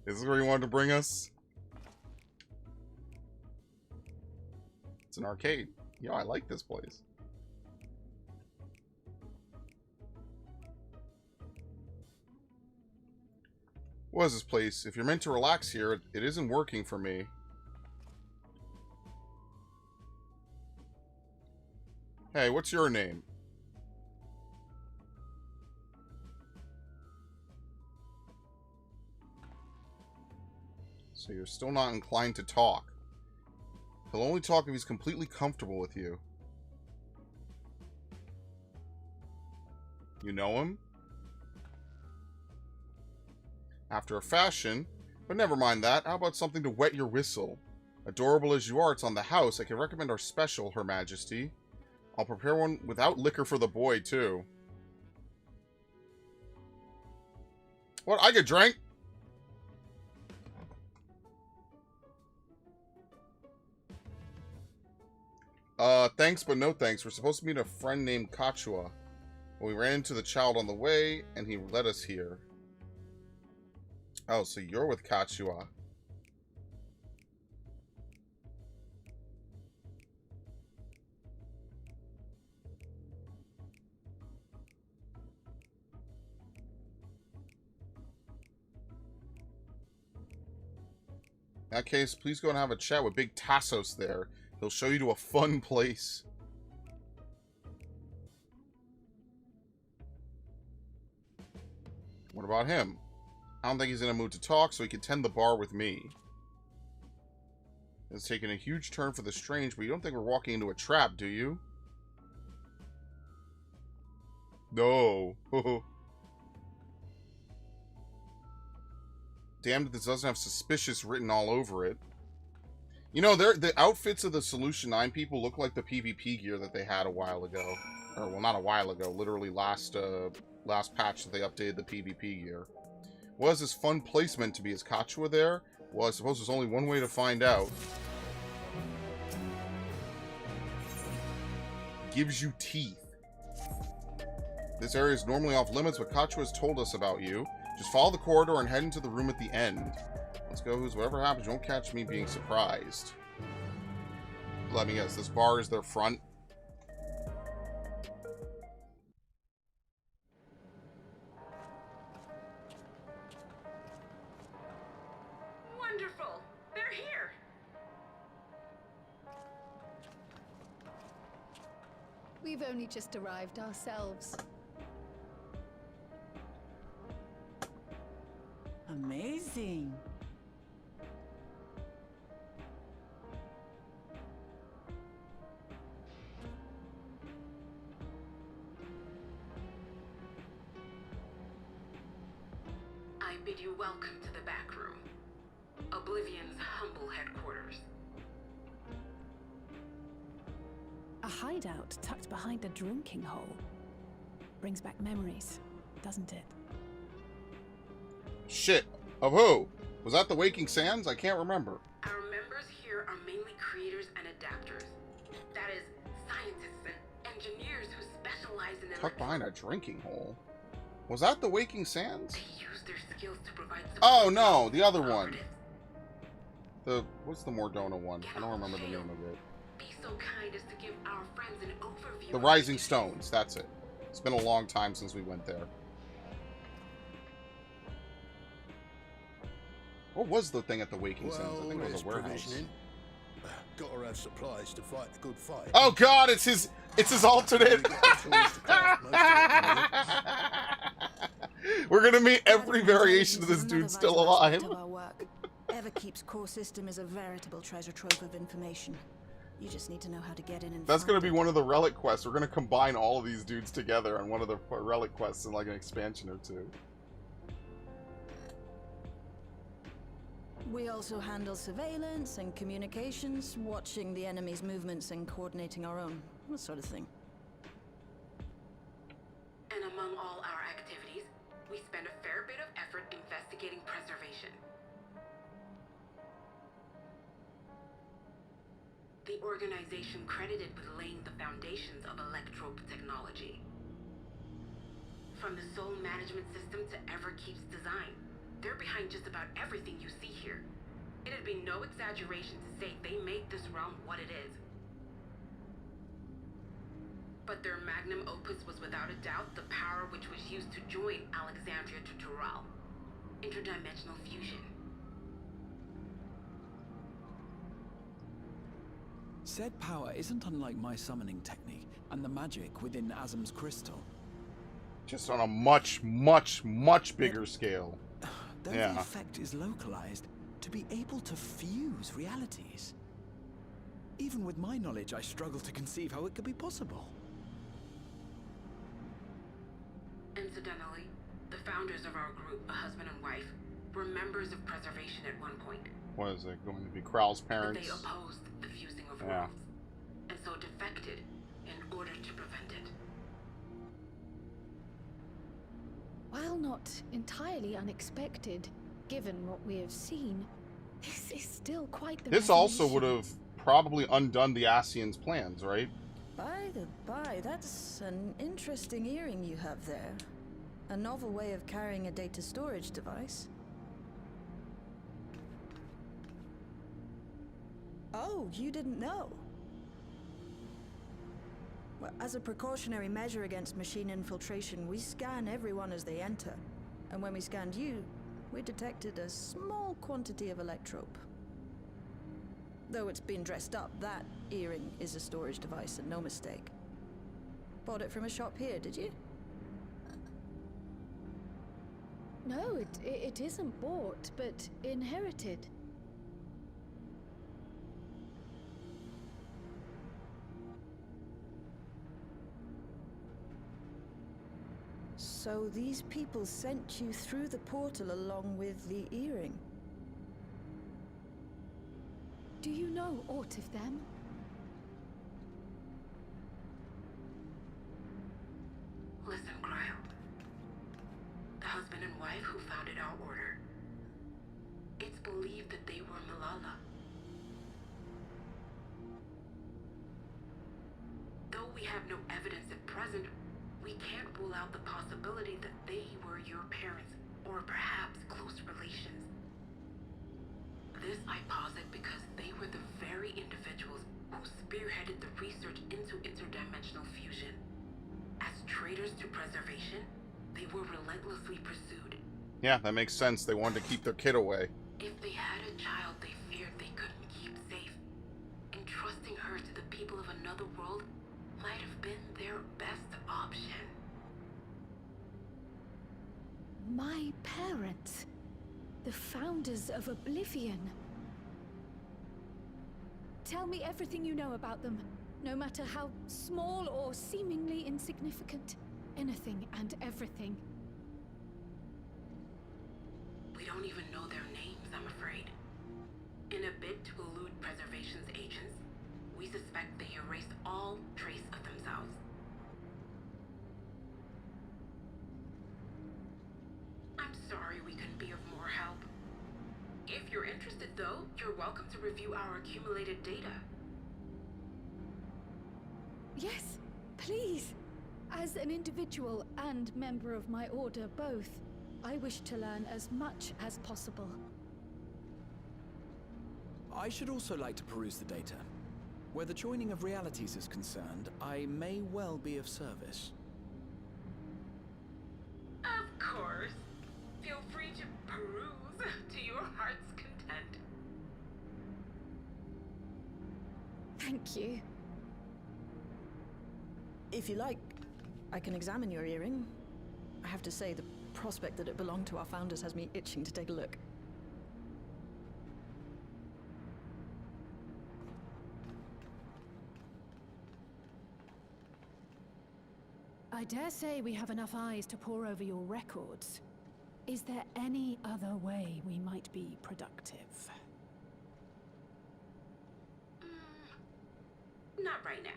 Is this where you wanted to bring us? It's an arcade. Yo, I like this place. What is this place? If you're meant to relax here, it isn't working for me. Hey, what's your name? So you're still not inclined to talk. He'll only talk if he's completely comfortable with you. You know him? After a fashion, but never mind that. How about something to wet your whistle? Adorable as you are, it's on the house. I can recommend our special, Her Majesty. I'll prepare one without liquor for the boy, too. What? I get drank? Thanks, but no thanks. We're supposed to meet a friend named Kachua. We ran into the child on the way, and he led us here. Oh, so you're with Kachua. In that case, please go and have a chat with Big Tassos there. He'll show you to a fun place. What about him? I don't think he's in a mood to talk, so he can tend the bar with me. It's taken a huge turn for the strange, but you don't think we're walking into a trap, do you? No. Damned if this doesn't have suspicious written all over it. You know, the outfits of the Solution 9 people look like the PvP gear that they had a while ago. Or, well, not a while ago. Literally last patch that they updated the PvP gear. Was this fun placement to be? Is Kachua there? Well, I suppose there's only one way to find out. Gives you teeth. This area is normally off limits, but Kachua has told us about you. Just follow the corridor and head into the room at the end. Let's go, who's whatever happens, you won't catch me being surprised. Let me guess, this bar is their front. Wonderful! They're here! We've only just arrived ourselves. Amazing. I bid you welcome to the back room. Oblivion's humble headquarters. A hideout tucked behind a drinking hole. Brings back memories, doesn't it? Shit. Of who? Was that the Waking Sands? I can't remember. Our members here are mainly creators and adapters. That is, scientists and engineers who specialize in Tucked behind a drinking hole? Was that the Waking Sands? They use their skills to provide Oh, no. The other one. What's the Mordona one? I don't remember the name of it. Be so kind as to give our friends an overview. The Rising Stones. That's it. It's been a long time since we went there. What was the thing at the Waking Sands? I think it was a warehouse. Gotta have supplies to fight a good fight. Oh God, it's his alternate. We're gonna meet every variation of this dude still alive. Ever Keep's core system is a veritable treasure trove of information. You just need to know how to get in and That's gonna be one of the relic quests. We're gonna combine all of these dudes together on one of the relic quests in like an expansion or two. We also handle surveillance and communications, watching the enemy's movements and coordinating our own, that sort of thing. And among all our activities, we spend a fair bit of effort investigating preservation. The organization credited with laying the foundations of electrope technology. From the soul management system to Everkeep's design, they're behind just about everything you see here. It'd be no exaggeration to say they made this realm what it is. But their magnum opus was without a doubt the power which was used to join Alexandria to Tural. Interdimensional fusion. Said power isn't unlike my summoning technique and the magic within Azam's crystal. Just on a much, much, much bigger scale. Though the effect is localized, to be able to fuse realities. Even with my knowledge, I struggle to conceive how it could be possible. Incidentally, the founders of our group, a husband and wife, were members of preservation at one point. What is it going to be? Kral's But parents? they opposed the fusing of Yeah. worlds, and so defected in order to prevent it. While not entirely unexpected, given what we have seen, this is still quite the This also revelation. would have probably undone the Asians' plans, right? By the by, that's an interesting earring you have there. A novel way of carrying a data storage device. Oh, you didn't know? Well, as a precautionary measure against machine infiltration, we scan everyone as they enter. And when we scanned you, we detected a small quantity of electrope. Though it's been dressed up, that earring is a storage device and no mistake. Bought it from a shop here, did you? No, it isn't bought, but inherited. So these people sent you through the portal along with the earring? Do you know aught of them? Listen, Cryle. The husband and wife who founded our order. It's believed that they were Malala. Though we have no evidence at present, we can't rule out the possibility that they were your parents, or perhaps close relations. This I posit because they were the very individuals who spearheaded the research into interdimensional fusion. As traitors to preservation, they were relentlessly pursued. Yeah, that makes sense. They wanted to keep their kid away. If they had a child they feared they couldn't keep safe, entrusting her to the people of another world might have been their best option. My parents, the founders of Oblivion. Tell me everything you know about them, no matter how small or seemingly insignificant. Anything and everything. We don't even know their names, I'm afraid. In a bid to elude preservation's agents, we suspect they erased all trace of themselves. I'm sorry we couldn't be of more help. If you're interested, though, you're welcome to review our accumulated data. Yes, please. As an individual and member of my order both, I wish to learn as much as possible. I should also like to peruse the data. Where the joining of realities is concerned, I may well be of service. Of course. Feel free to peruse to your heart's content. Thank you. If you like, I can examine your earring. I have to say, the prospect that it belonged to our founders has me itching to take a look. I dare say we have enough eyes to pore over your records. Is there any other way we might be productive? Not right now.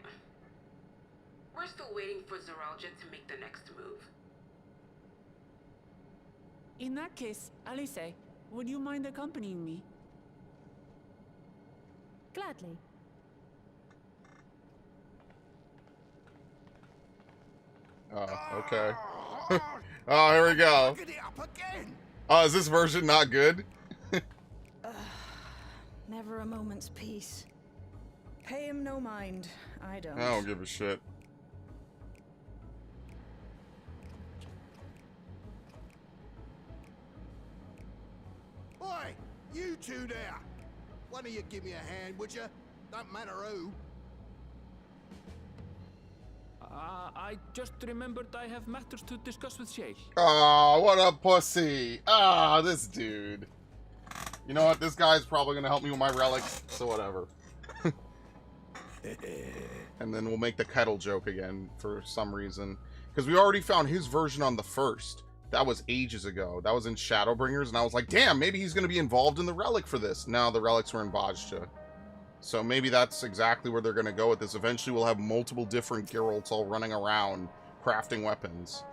We're still waiting for Zoralja to make the next move. In that case, Alice, would you mind accompanying me? Gladly. Oh, okay. Oh, here we go. Oh, is this version not good? Never a moment's peace. Pay him no mind. I don't. I don't give a shit. Oi, you two there. One of you give me a hand, would you? Don't matter who. I just remembered I have matters to discuss with Shay. Oh, what a pussy. Ah, this dude. You know what? This guy's probably going to help me with my relics, so whatever. And then we'll make the kettle joke again for some reason. Because we already found his version on the first. That was ages ago. That was in Shadowbringers, and I was like, damn, maybe he's going to be involved in the relic for this. No, the relics were in Bajta. So maybe that's exactly where they're going to go with this. Eventually, we'll have multiple different Geralts all running around, crafting weapons.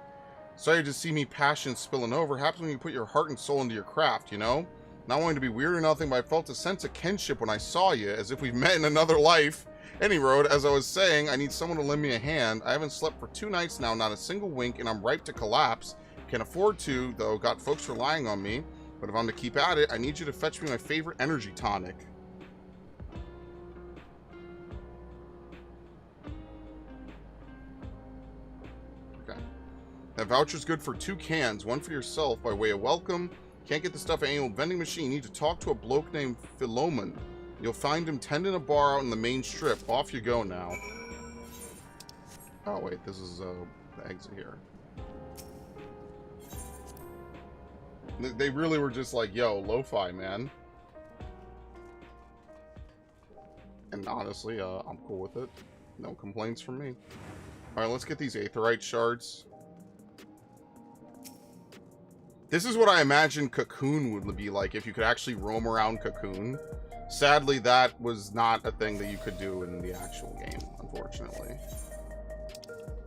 Sorry to see me passion spilling over. Happens when you put your heart and soul into your craft, you know? Not wanting to be weird or nothing, but I felt a sense of kinship when I saw you, as if we've met in another life. Any road, as I was saying, I need someone to lend me a hand. I haven't slept for 2 nights now, not a single wink, and I'm ripe to collapse. Can afford to, though, got folks relying on me. But if I'm to keep at it, I need you to fetch me my favorite energy tonic. Okay. That voucher's good for 2 cans, one for yourself by way of welcome. Can't get the stuff at any old vending machine. You need to talk to a bloke named Philomen. You'll find him tending a bar out in the main strip. Off you go now. Oh, wait. This is the exit here. They really were just like, yo, lo-fi, man. And honestly, I'm cool with it. No complaints from me. Alright, let's get these aetherite shards. This is what I imagine Cocoon would be like if you could actually roam around Cocoon. Sadly, that was not a thing that you could do in the actual game, unfortunately.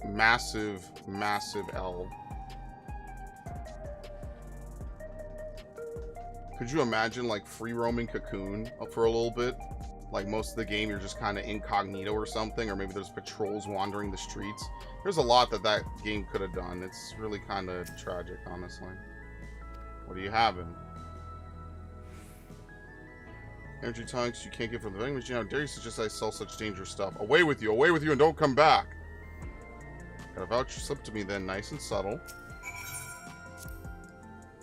Massive, massive L. Could you imagine, like, free roaming Cocoon for a little bit? Like, most of the game, you're just kind of incognito or something, or maybe there's patrols wandering the streets. There's a lot that that game could have done. It's really kind of tragic, honestly. What are you having? Energy tonics you can't get from the vending machine. How dare you suggest I sell such dangerous stuff? Away with you, and don't come back. Got a voucher slipped to me then, nice and subtle.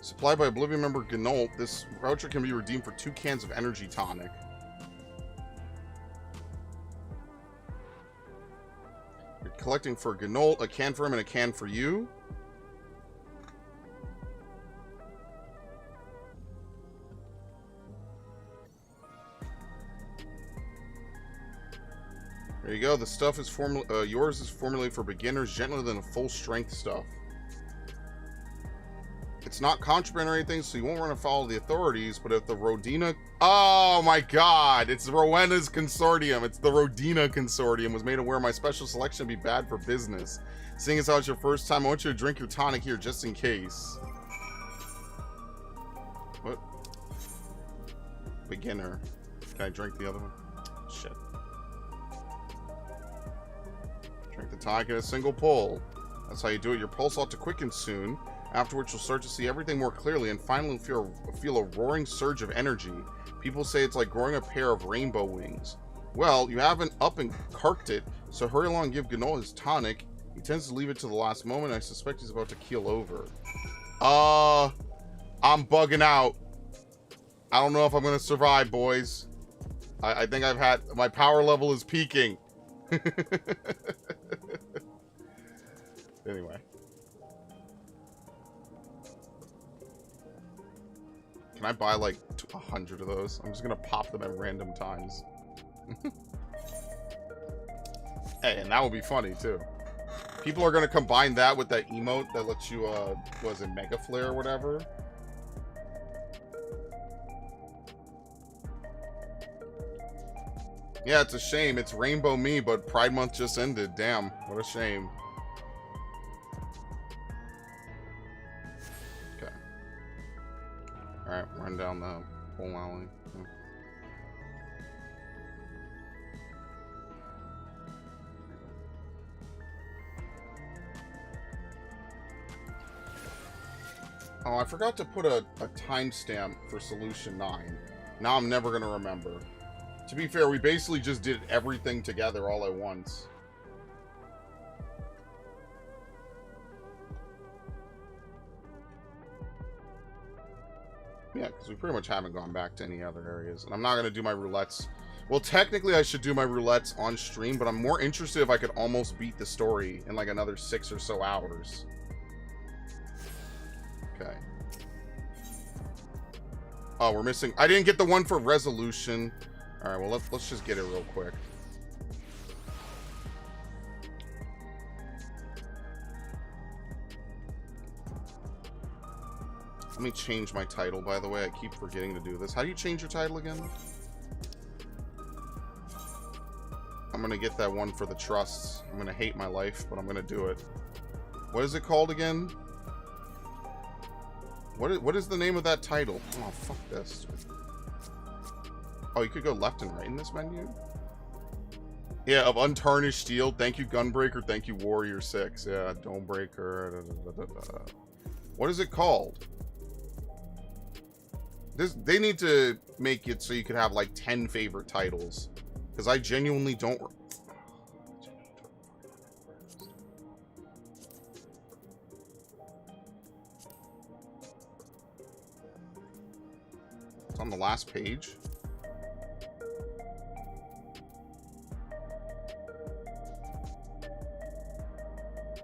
Supplied by Oblivion member Gnolt, this voucher can be redeemed for 2 cans of energy tonic. You're collecting for Gnolt, a can for him and a can for you. There you go. The stuff is yours is formulated for beginners, gentler than full strength stuff. It's not contraband or anything, so you won't run afoul of the authorities, but if the Rodina... Oh my god! It's Rowena's consortium. It's the Rodina consortium. Was made aware my special selection would be bad for business. Seeing as how it's your first time, I want you to drink your tonic here just in case. What? Beginner. Can I drink the other one? Shit. Drink the tonic in a single pull. That's how you do it. Your pulse ought to quicken soon. Afterwards, you'll start to see everything more clearly and finally feel a roaring surge of energy. People say it's like growing a pair of rainbow wings. Well, you haven't up and carked it, so hurry along and give Gnoll his tonic. He tends to leave it to the last moment. I suspect he's about to keel over. I'm bugging out. I don't know if I'm going to survive, boys. I think I've had... My power level is peaking. Anyway. Can I buy like 100 of those? I'm just gonna pop them at random times. Hey, and that would be funny too. People are gonna combine that with that emote that lets you, was it Mega Flare or whatever? Yeah, it's a shame. It's Rainbow Me, but Pride Month just ended. Damn, what a shame. Alright, run down the whole alley. Yeah. Oh, I forgot to put a timestamp for Solution 9. Now I'm never going to remember. To be fair, we basically just did everything together all at once. Yeah, because we pretty much haven't gone back to any other areas. And I'm not going to do my roulettes. Well, technically I should do my roulettes on stream, but I'm more interested if I could almost beat the story in like another 6 or so hours. Okay. Oh, we're missing... I didn't get the one for resolution. Alright, well, let's just get it real quick. Let me change my title, by the way. I keep forgetting to do this. How do you change your title again? I'm gonna get that one for the trusts. I'm gonna hate my life, but I'm gonna do it. What is it called again? What is the name of that title? Oh, fuck this. Oh, you could go left and right in this menu? Yeah, of Untarnished Steel. Thank you, Gunbreaker. Thank you, Warrior 6. Yeah, Domebreaker. What is it called? They need to make it so you could have like 10 favorite titles. Because I genuinely don't... It's on the last page.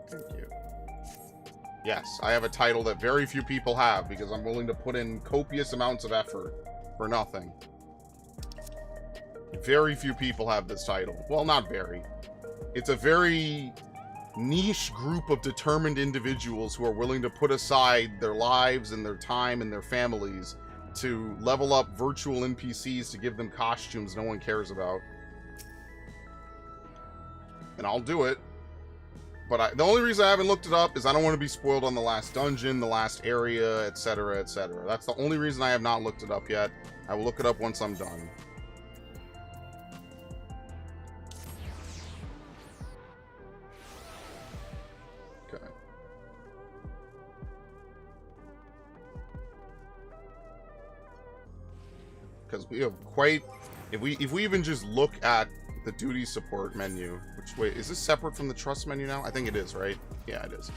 Thank you. Yes, I have a title that very few people have because I'm willing to put in copious amounts of effort for nothing. Very few people have this title. Well, not very. It's a very niche group of determined individuals who are willing to put aside their lives and their time and their families to level up virtual NPCs to give them costumes no one cares about. And I'll do it. But the only reason I haven't looked it up is I don't want to be spoiled on the last dungeon, the last area, etc., etc. That's the only reason I have not looked it up yet. I will look it up once I'm done. Okay. Because we have quite... If we even just look at the duty support menu, which, wait, is this separate from the trust menu now? I think it is, right? Yeah, it is.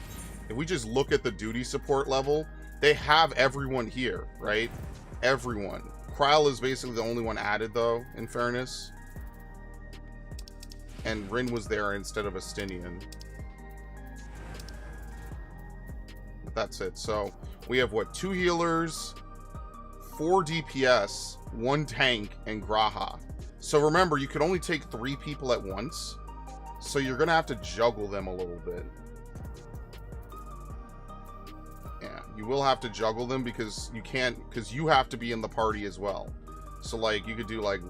If we just look at the duty support level, they have everyone here, right? Everyone. Kryl is basically the only one added, though, in fairness. And Rin was there instead of Astinian. But that's it. So, we have, what, 2 healers, 4 DPS, 1 tank, and Graha. So remember, you could only take 3 people at once. So you're going to have to juggle them a little bit. Yeah, you will have to juggle them because you can't, because you have to be in the party as well. So like, you could do like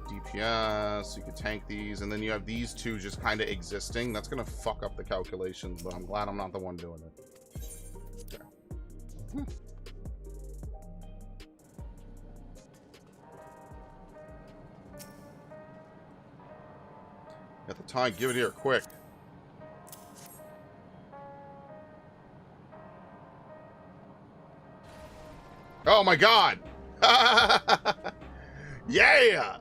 DPS, you could tank these, and then you have these 2 just kind of existing. That's going to fuck up the calculations, but I'm glad I'm not the one doing it. Okay. At the time, give it here, quick. Oh my god! Yeah!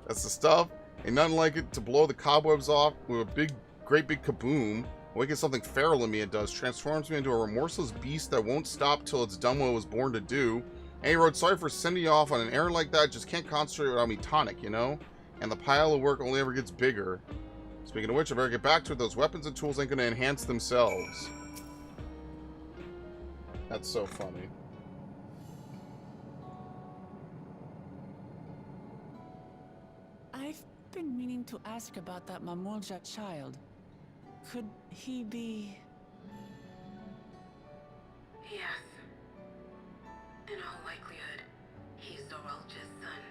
That's the stuff. Ain't nothing like it to blow the cobwebs off with a great big kaboom. Awaken something feral in me, it does. Transforms me into a remorseless beast that won't stop till it's done what it was born to do. Hey, Road, sorry for sending you off on an errand like that. Just can't concentrate without me tonic, you know? And the pile of work only ever gets bigger. Speaking of which, I better get back to it. Those weapons and tools ain't gonna enhance themselves. That's so funny. I've been meaning to ask about that Mamulja child. Could he be... Yes. In all likelihood, he's Doralja's son.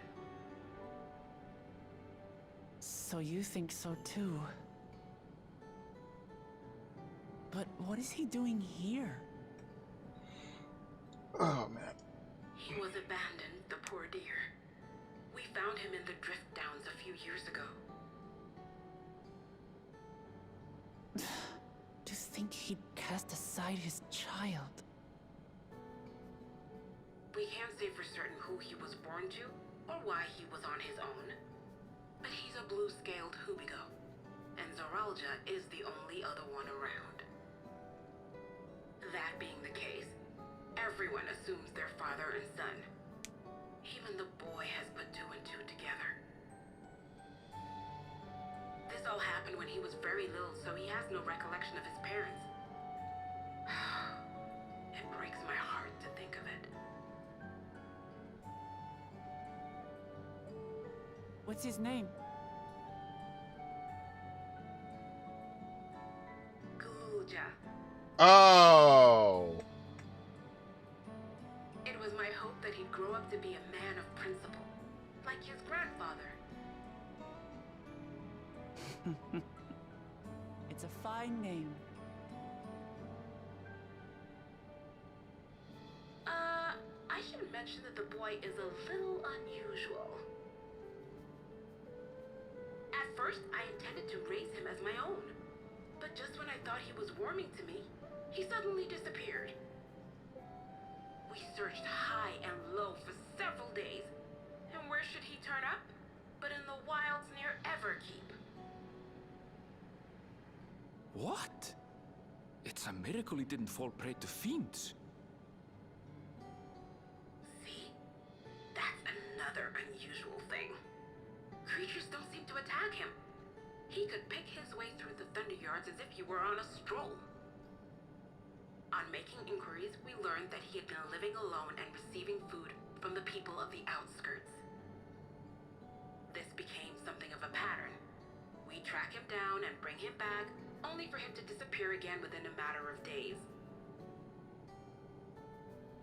So you think so too. But what is he doing here? Oh, man. He was abandoned, the poor dear. We found him in the Drift Downs a few years ago. To think he'd cast aside his child. We can't say for certain who he was born to, or why he was on his own. But he's a blue-scaled Hubigo, and Zoralja is the only other one around. That being the case, everyone assumes they're father and son. Even the boy has put 2 and 2 together. This all happened when he was very little, so he has no recollection of his parents. It breaks my heart to think of it. What's his name? Gulja. Oh! It's a fine name. I should mention that the boy is a little unusual. At first, I intended to raise him as my own. But just when I thought he was warming to me, he suddenly disappeared. We searched high and low for several days. And where should he turn up? But in the wilds near Everkeep. What? It's a miracle he didn't fall prey to fiends. See? That's another unusual thing. Creatures don't seem to attack him. He could pick his way through the Thunder Yards as if he were on a stroll. On making inquiries, we learned that he had been living alone and receiving food from the people of the outskirts. This became something of a pattern. We track him down and bring him back, only for him to disappear again within a matter of days.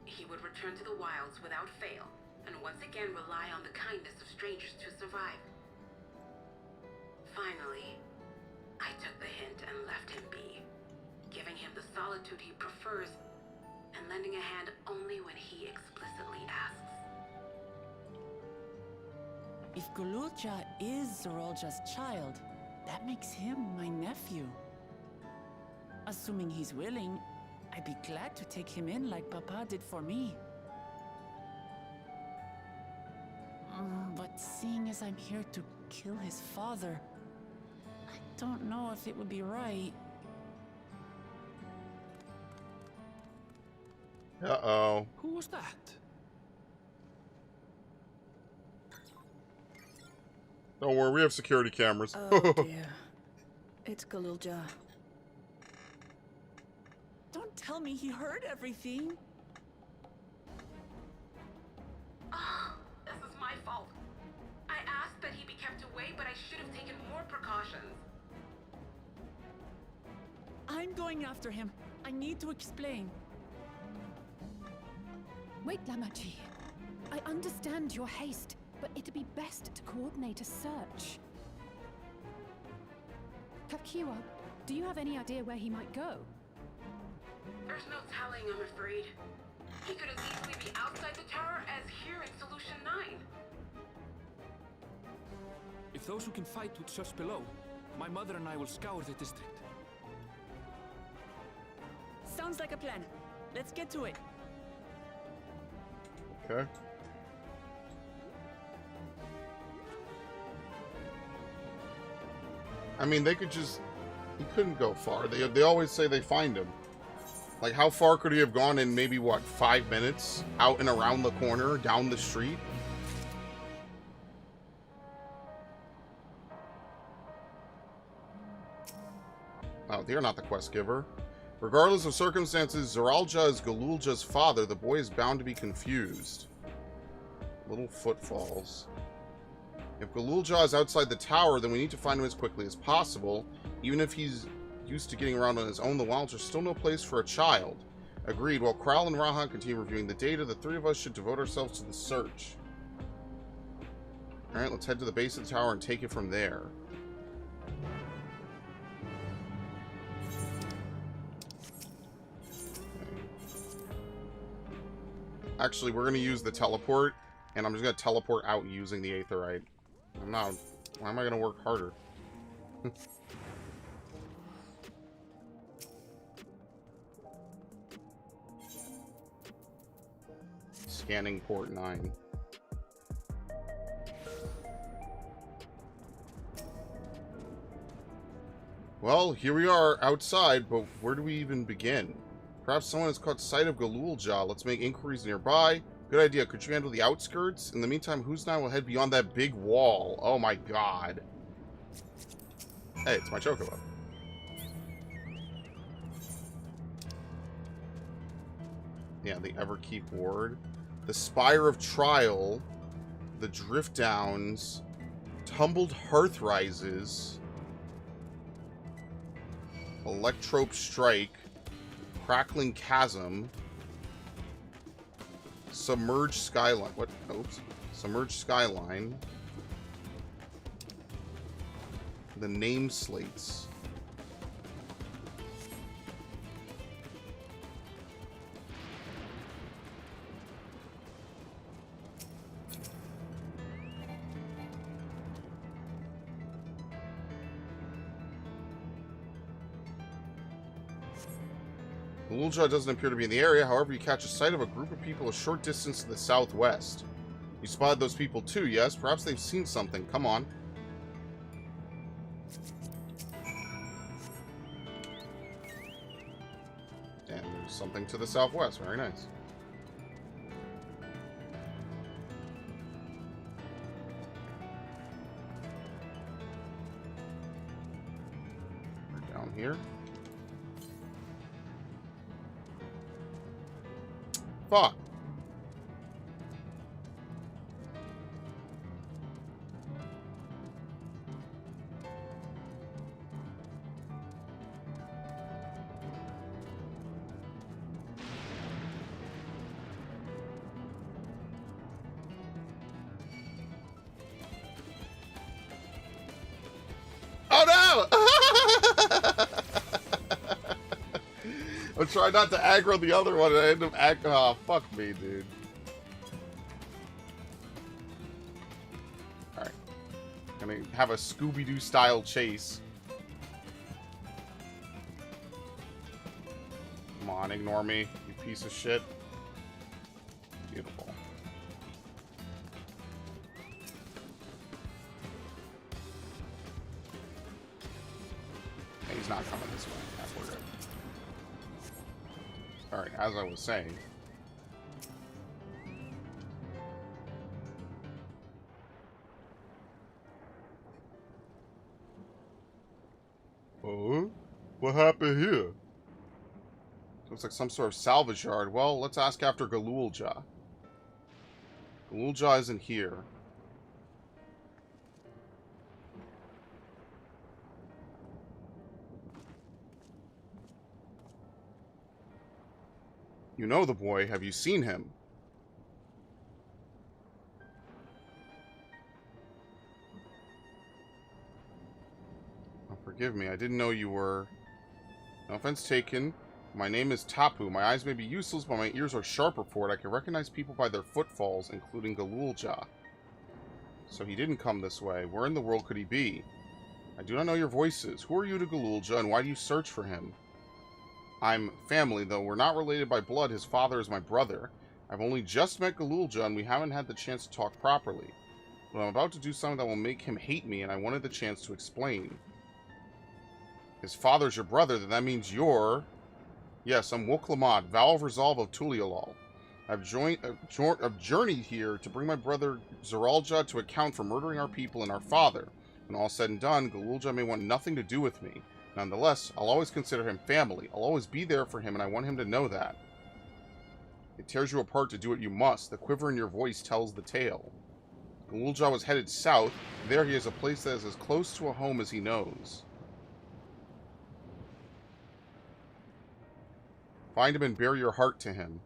He would return to the wilds without fail, and once again rely on the kindness of strangers to survive. Finally, I took the hint and left him be, giving him the solitude he prefers, and lending a hand only when he explicitly asks. If Gululja is Zorolja's child, that makes him my nephew. Assuming he's willing, I'd be glad to take him in like Papa did for me. But seeing as I'm here to kill his father, I don't know if it would be right. Uh-oh. Who was that? Don't worry, we have security cameras. Oh dear. It's Gululja. Don't tell me he heard everything. Oh, this is my fault. I asked that he be kept away, but I should have taken more precautions. I'm going after him. I need to explain. Wait, Lamachi. I understand your haste, but it'd be best to coordinate a search. Kapkiwa, do you have any idea where he might go? There's no telling, I'm afraid. He could as easily be outside the tower as here in Solution 9. If those who can fight would search below, my mother and I will scour the district. Sounds like a plan. Let's get to it. Okay. I mean, they could just... He couldn't go far. They always say they find him. Like, how far could he have gone in maybe, what, 5 minutes? Out and around the corner, down the street? Oh, they're not the quest giver. Regardless of circumstances, Zoralja is Gululja's father. The boy is bound to be confused. Little footfalls. If Gululja is outside the tower, then we need to find him as quickly as possible. Even if he's used to getting around on his own, the wilds are still no place for a child. Agreed. While Kral and Rahan continue reviewing the data, the three of us should devote ourselves to the search. Alright, let's head to the base of the tower and take it from there. Actually, we're going to use the teleport, and I'm just going to teleport out using the Aetherite. I'm not... Why am I going to work harder? Scanning port 9. Well, here we are outside, but where do we even begin? Perhaps someone has caught sight of Gululja. Let's make inquiries nearby. Good idea. Could you handle the outskirts? In the meantime, Who's Now will head beyond that big wall. Oh my god. Hey, it's my Chocobo. Yeah, the Everkeep Ward. The Spire of Trial. The Drift Downs. Tumbled Hearth Rises. Electrope Strike. Crackling Chasm. Submerged Skyline. What? Oops. Submerged Skyline. The name slates. Gululja doesn't appear to be in the area. However, you catch a sight of a group of people a short distance to the southwest. You spotted those people too, yes? Perhaps they've seen something. Come on. And there's something to the southwest. Very nice. We're down here. Fuck. Oh no! I'm trying not to aggro the other one and I end up oh, fuck me, dude. Alright. Gonna have a Scooby-Doo style chase. Come on, ignore me, you piece of shit. Beautiful. He's not coming this way. That's weird. Alright, as I was saying. Oh? What happened here? Looks like some sort of salvage yard. Well, let's ask after Gululja. Gululja isn't here. You know the boy. Have you seen him? Oh, forgive me. I didn't know you were... No offense taken. My name is Tapu. My eyes may be useless, but my ears are sharper for it. I can recognize people by their footfalls, including Gululja. So he didn't come this way. Where in the world could he be? I do not know your voices. Who are you to Gululja, and why do you search for him? I'm family, though we're not related by blood. His father is my brother. I've only just met Gululja, and we haven't had the chance to talk properly. But I'm about to do something that will make him hate me, and I wanted the chance to explain. His father's your brother, then that means you're... Yes, I'm Wuklamad, Vow of Resolve of Tuliyollal. I've journeyed here to bring my brother Zeralja to account for murdering our people and our father. When all said and done, Gululja may want nothing to do with me. Nonetheless, I'll always consider him family. I'll always be there for him, and I want him to know that. It tears you apart to do what you must. The quiver in your voice tells the tale. Gululja was headed south. There he has a place that is as close to a home as he knows. Find him and bare your heart to him.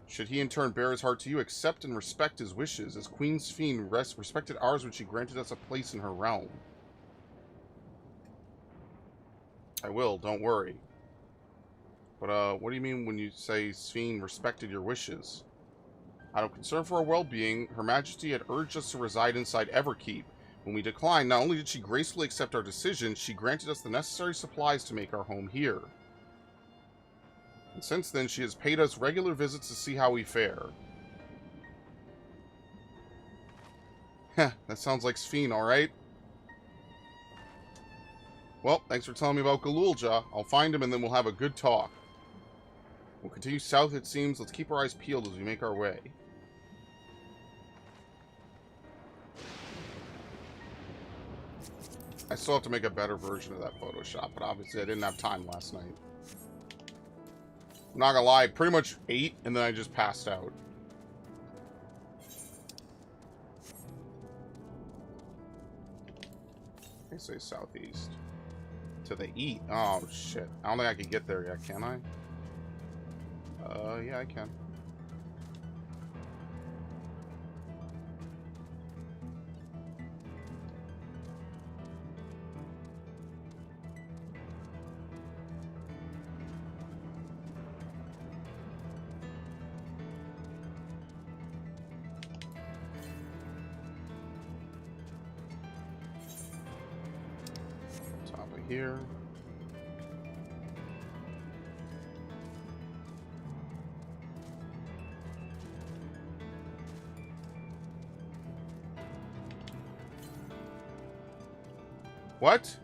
Should he in turn bear his heart to you, accept and respect his wishes, as Queen Sphene respected ours when she granted us a place in her realm. I will, don't worry. But, what do you mean when you say Sphene respected your wishes? Out of concern for our well-being, Her Majesty had urged us to reside inside Everkeep. When we declined, not only did she gracefully accept our decision, she granted us the necessary supplies to make our home here. And since then, she has paid us regular visits to see how we fare. Heh, that sounds like Sphene, alright? Well, thanks for telling me about Gululja. I'll find him and then we'll have a good talk. We'll continue south, it seems. Let's keep our eyes peeled as we make our way. I still have to make a better version of that Photoshop, but obviously I didn't have time last night. I'm not gonna lie, pretty much ate and then I just passed out. I say southeast. To the east. Oh, shit. I don't think I can get there yet, can I? Yeah, I can. here. What?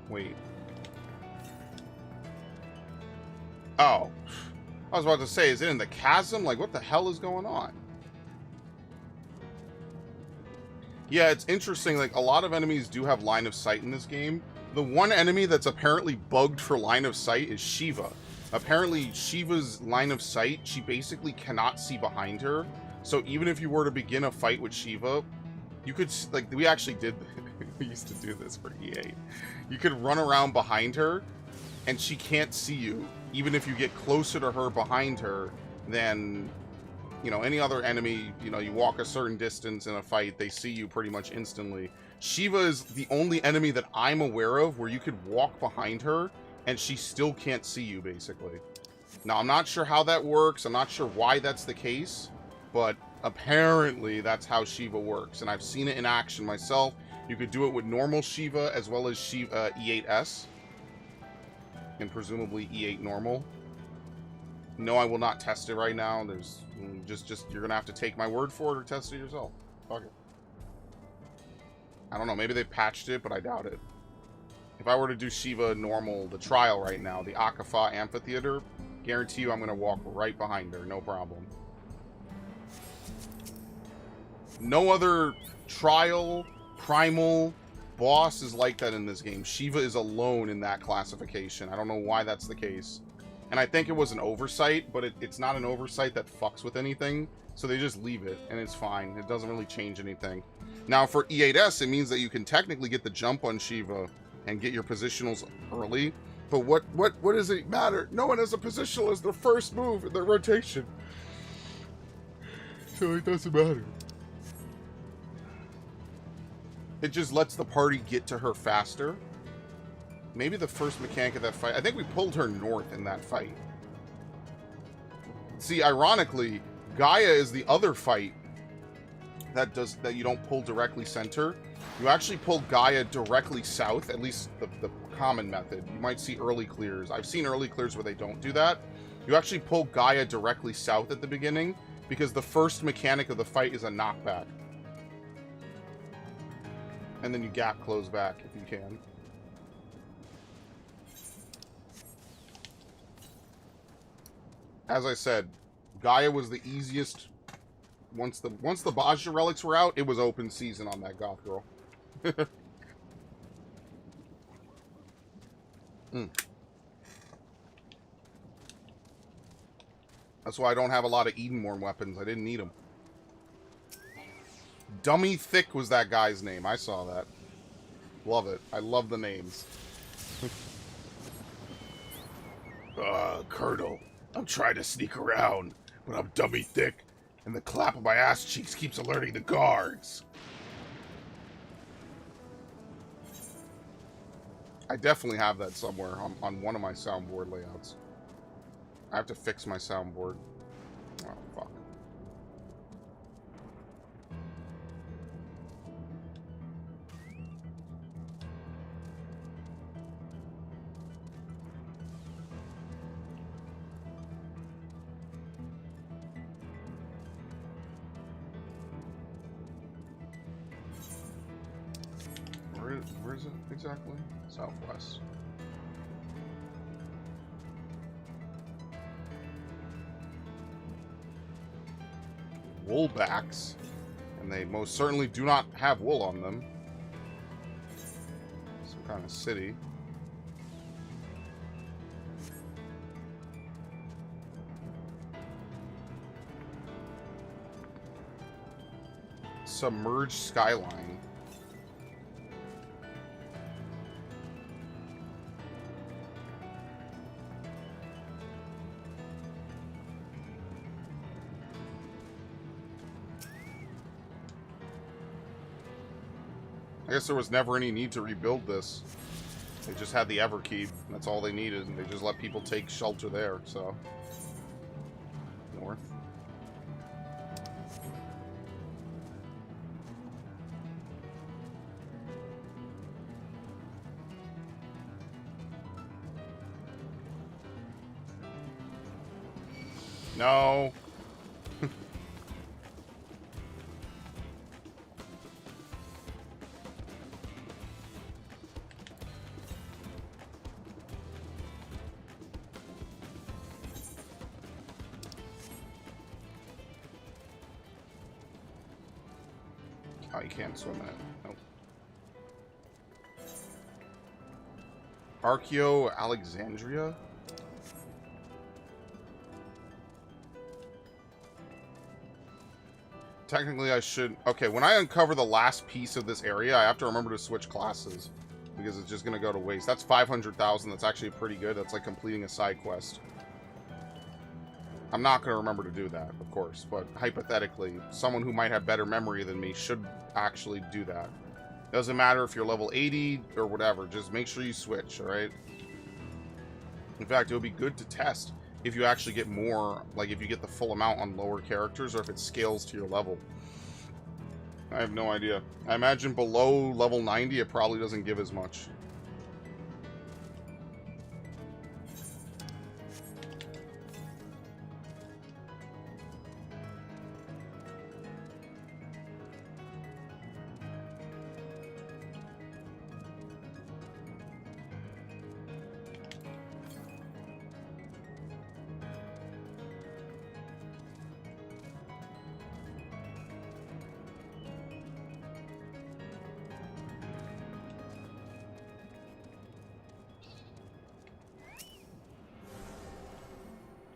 Wait. Oh. I was about to say, is it in the chasm? Like, what the hell is going on? Yeah, it's interesting. Like, a lot of enemies do have line of sight in this game. The one enemy that's apparently bugged for line of sight is Shiva. Apparently, Shiva's line of sight, she basically cannot see behind her. So even if you were to begin a fight with Shiva, you could, like, we actually did, we used to do this for E8. You could run around behind her, and she can't see you. Even if you get closer to her behind her than, you know, any other enemy, you know, you walk a certain distance in a fight, they see you pretty much instantly. Shiva is the only enemy that I'm aware of where you could walk behind her, and she still can't see you, basically. Now, I'm not sure how that works. I'm not sure why that's the case. But apparently that's how Shiva works, and I've seen it in action myself. You could do it with normal Shiva as well as Shiva E8S, and presumably E8 normal. No, I will not test it right now. There's just you're gonna have to take my word for it or test it yourself. Fuck it. I don't know. Maybe they patched it, but I doubt it. If I were to do Shiva normal, the trial right now, the Akafa Amphitheater, guarantee you I'm gonna walk right behind her, no problem. No other trial, primal, boss is like that in this game. Shiva is alone in that classification. I don't know why that's the case. And I think it was an oversight, but it's not an oversight that fucks with anything. So they just leave it, and it's fine. It doesn't really change anything. Now, for E8S, it means that you can technically get the jump on Shiva and get your positionals early. But what does it matter? No one has a positional as their first move in their rotation. So it doesn't matter. It just lets the party get to her faster. Maybe the first mechanic of that fight... I think we pulled her north in that fight. See, ironically, Gaia is the other fight that you don't pull directly center. You actually pull Gaia directly south, at least the common method. You might see early clears. I've seen early clears where they don't do that. You actually pull Gaia directly south at the beginning because the first mechanic of the fight is a knockback. And then you gap close back if you can. As I said, Gaia was the easiest. Once the Bajra relics were out, it was open season on that goth girl. That's why I don't have a lot of Edenborn weapons. I didn't need them. Dummy Thick was that guy's name. I saw that. Love it. I love the names. Colonel, I'm trying to sneak around, but I'm dummy thick, and the clap of my ass cheeks keeps alerting the guards. I definitely have that somewhere on one of my soundboard layouts. I have to fix my soundboard. Oh, fuck. Where is it exactly? Southwest. Woolbacks, and they most certainly do not have wool on them. Some kind of city. Submerged skyline. I guess there was never any need to rebuild this. They just had the Everkeep. That's all they needed, and they just let people take shelter there, so. North. No. Oh, you can't swim in it. Nope. Archeo Alexandria? Technically, I should... Okay, when I uncover the last piece of this area, I have to remember to switch classes. Because it's just going to go to waste. That's 500,000. That's actually pretty good. That's like completing a side quest. I'm not going to remember to do that, of course. But hypothetically, someone who might have better memory than me should actually do that. Doesn't matter if you're level 80 or whatever. Just make sure you switch, alright? In fact, it would be good to test if you actually get more, like if you get the full amount on lower characters or if it scales to your level. I have no idea. I imagine below level 90 it probably doesn't give as much.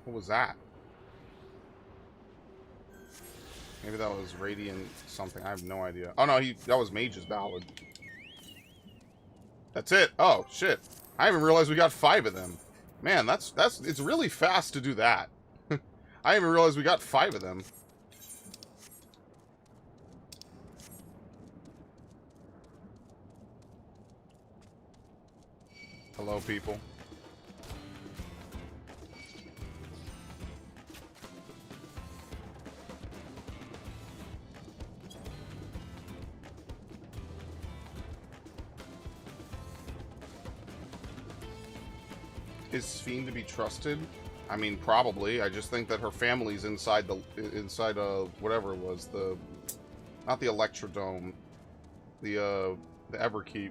What was that? Maybe that was Radiant something. I have no idea. Oh no, that was Mage's Ballad. That's it. Oh shit. I haven't realized we got 5 of them. Man, it's really fast to do that. I haven't realized we got 5 of them. Hello, people. Is Fiend to be trusted? I mean, probably. I just think that her family's inside whatever it was, not the Electrodome, the Everkeep.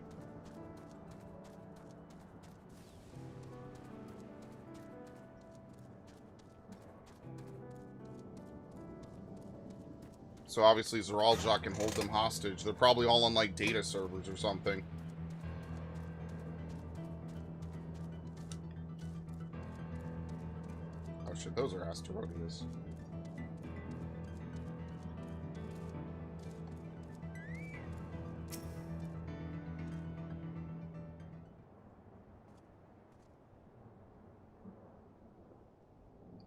So obviously Zeralja can hold them hostage. They're probably all on like data servers or something. Oh shit, those are Asteroides.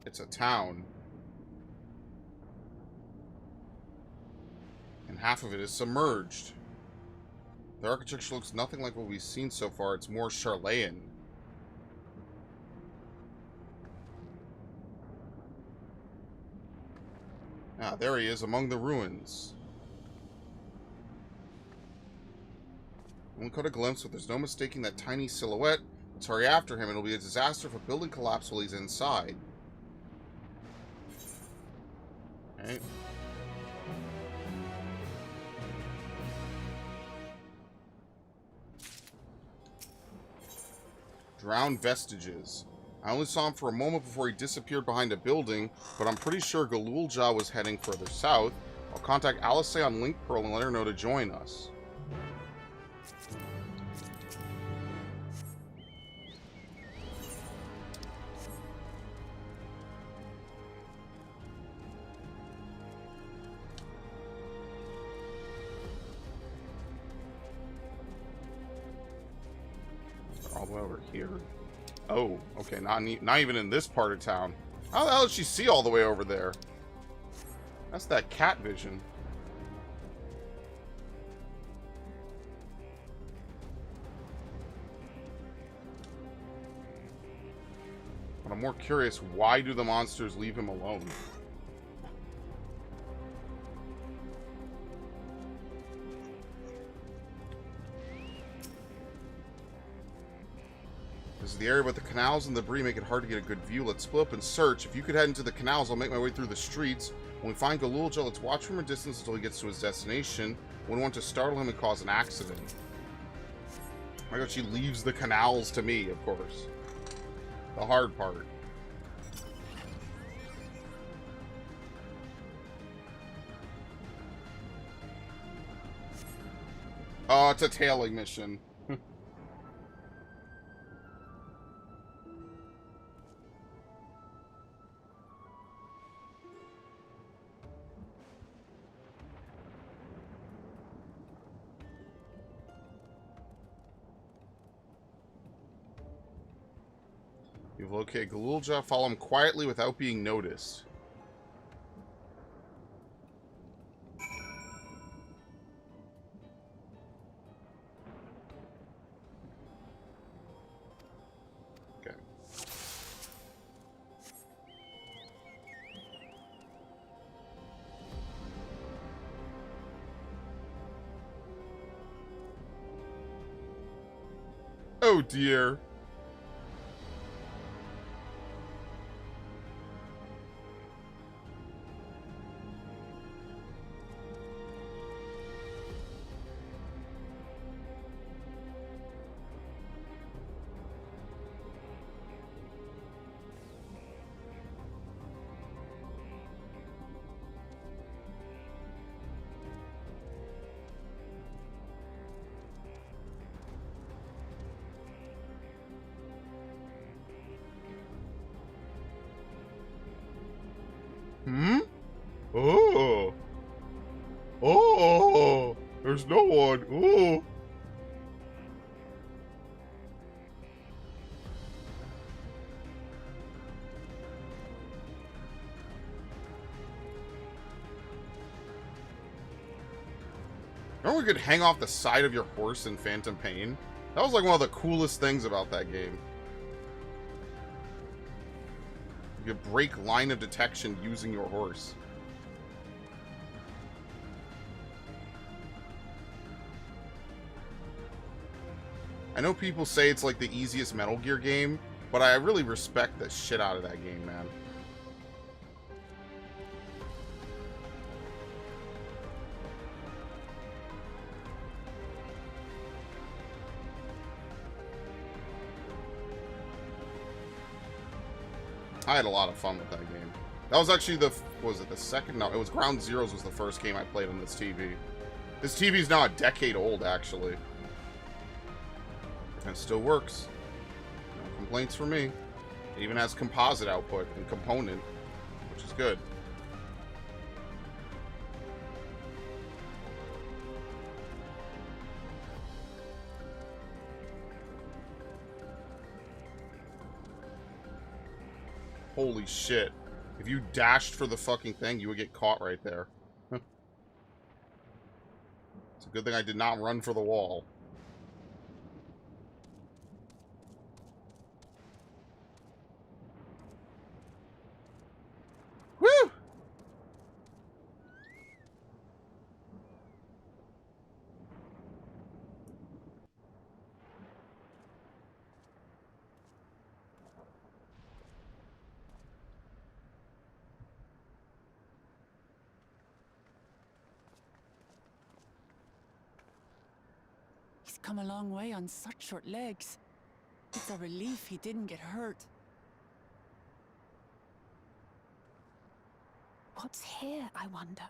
It's a town. And half of it is submerged. The architecture looks nothing like what we've seen so far. It's more Charlayan. Ah, there he is among the ruins. One caught a glimpse, but there's no mistaking that tiny silhouette. Let's hurry after him. It'll be a disaster if a building collapses while he's inside. Alright. Drowned vestiges. I only saw him for a moment before he disappeared behind a building, but I'm pretty sure Galulja was heading further south. I'll contact Alice on Link Pearl and let her know to join us. All the way over here. Oh, okay, not even in this part of town. How the hell did she see all the way over there? That's that cat vision. But I'm more curious, why do the monsters leave him alone? This is the area, but the canals and the debris make it hard to get a good view. Let's split up and search. If you could head into the canals, I'll make my way through the streets. When we find Tuliyollal, let's watch from a distance until he gets to his destination. We don't want to startle him and cause an accident. Oh my god, she leaves the canals to me, of course. The hard part. Oh, it's a tailing mission. You've located Tuliyollal. Follow him quietly without being noticed. Okay. Oh dear. Hmm? Oh. Oh. There's no one. Oh. Remember we could hang off the side of your horse in Phantom Pain? That was like one of the coolest things about that game. You could break line of detection using your horse. I know people say it's like the easiest Metal Gear game, but I really respect the shit out of that game, man. I had a lot of fun with that game. That was actually the, was it the second? No, it was Ground Zeroes was the first game I played on this TV. This TV is now a decade old, actually. And it still works. No complaints from me. It even has composite output and component, which is good. Holy shit. If you dashed for the fucking thing, you would get caught right there. It's a good thing I did not run for the wall. Woo! He's come a long way on such short legs. It's a relief he didn't get hurt. What's here, I wonder?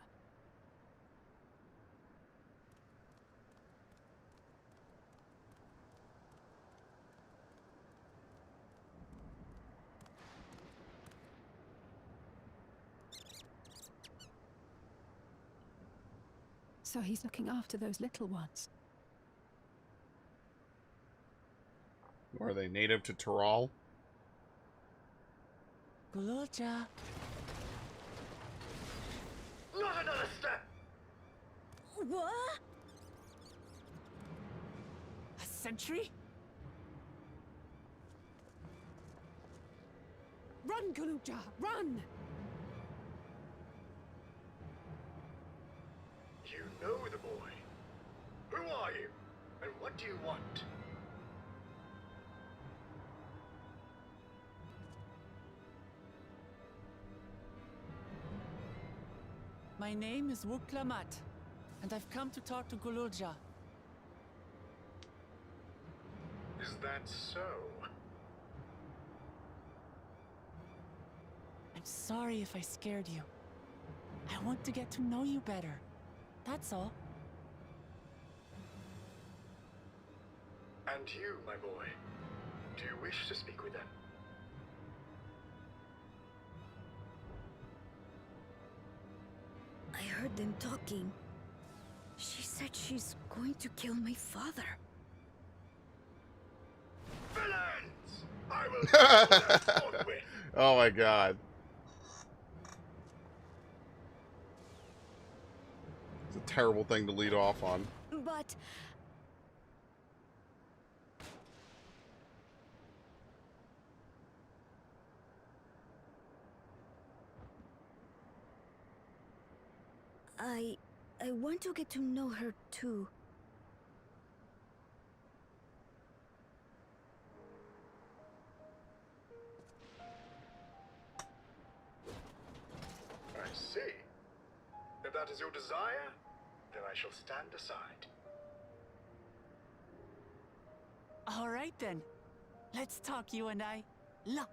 So he's looking after those little ones. Are they native to Tuliyollal? Tuliyollal. Not another step! What? A sentry? Run, Tuliyollal, run! You know the boy. Who are you? And what do you want? My name is Wuklamat, and I've come to talk to Gululja. Is that so? I'm sorry if I scared you. I want to get to know you better. That's all. And you, my boy, do you wish to speak with them? I heard them talking. She said she's going to kill my father. Villains! I will kill them forthwith. Oh my god. It's a terrible thing to lead off on. But... I want to get to know her too. I see. If that is your desire, then I shall stand aside. All right then. Let's talk, you and I. Lots.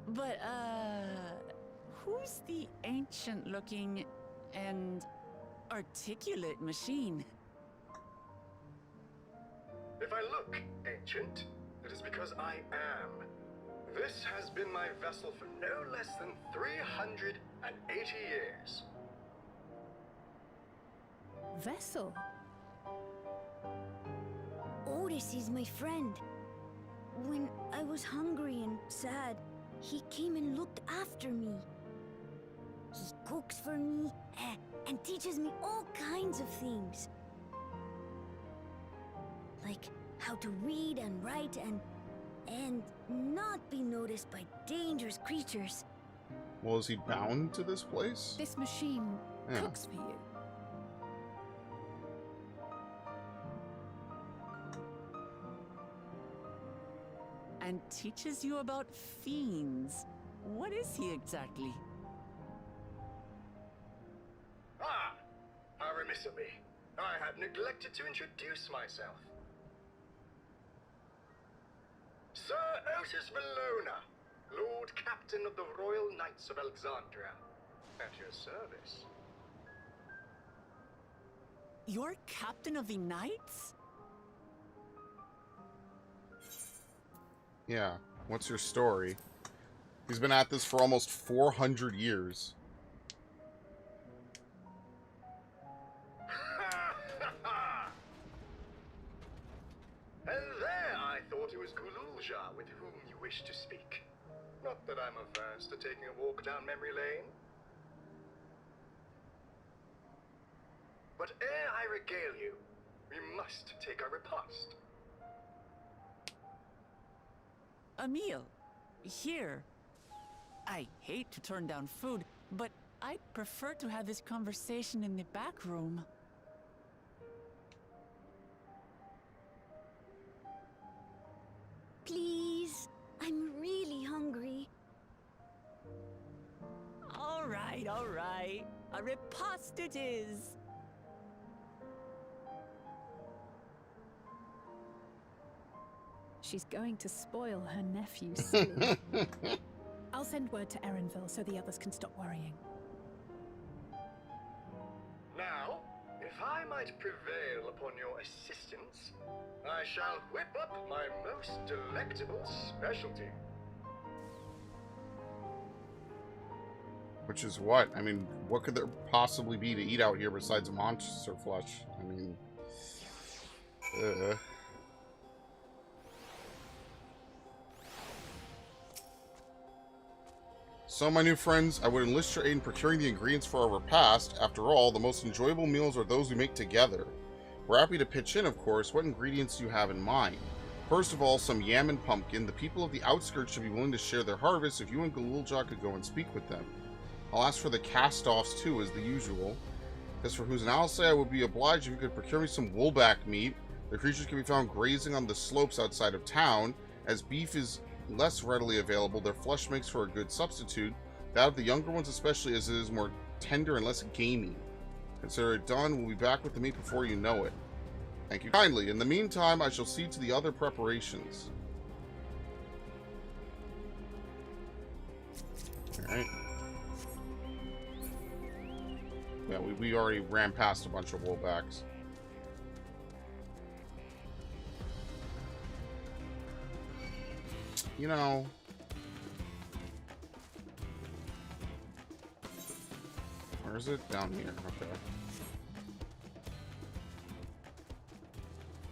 But, who's the ancient-looking and articulate machine? If I look ancient, it is because I am. This has been my vessel for no less than 380 years. Vessel? Otis is my friend. When I was hungry and sad, he came and looked after me. He cooks for me and teaches me all kinds of things. Like how to read and write and not be noticed by dangerous creatures. Well, is he bound to this place? This machine cooks for you. And teaches you about fiends. What is he exactly? Ah! How remiss of me. I had neglected to introduce myself. Sir Otis Valona, Lord Captain of the Royal Knights of Alexandria. At your service. You're Captain of the Knights? Yeah. What's your story? He's been at this for almost 400 years. And there I thought it was Gululja with whom you wish to speak. Not that I'm averse to taking a walk down memory lane. But ere I regale you, we must take our repast. A meal. Here. I hate to turn down food, but I'd prefer to have this conversation in the back room. Please, I'm really hungry. All right. A repast it is. She's going to spoil her nephew silly. I'll send word to Erenville so the others can stop worrying. Now, if I might prevail upon your assistance, I shall whip up my most delectable specialty. Which is what? I mean, what could there possibly be to eat out here besides monster flesh? I mean... So, my new friends, I would enlist your aid in procuring the ingredients for our repast. After all, the most enjoyable meals are those we make together. We're happy to pitch in, of course. What ingredients do you have in mind? First of all, some yam and pumpkin. The people of the outskirts should be willing to share their harvest if you and Gululja could go and speak with them. I'll ask for the cast-offs, too, as the usual. As for whose I'll say I would be obliged if you could procure me some woolback meat. The creatures can be found grazing on the slopes outside of town, As beef is less readily available, their flesh makes for a good substitute. That of the younger ones especially, as it is more tender and less gamey. Consider it done. We'll be back with the meat before you know it. Thank you kindly. In the meantime, I shall see to the other preparations. Alright. Yeah, we already ran past a bunch of woolbacks. You know... Where is it? Down here. Okay.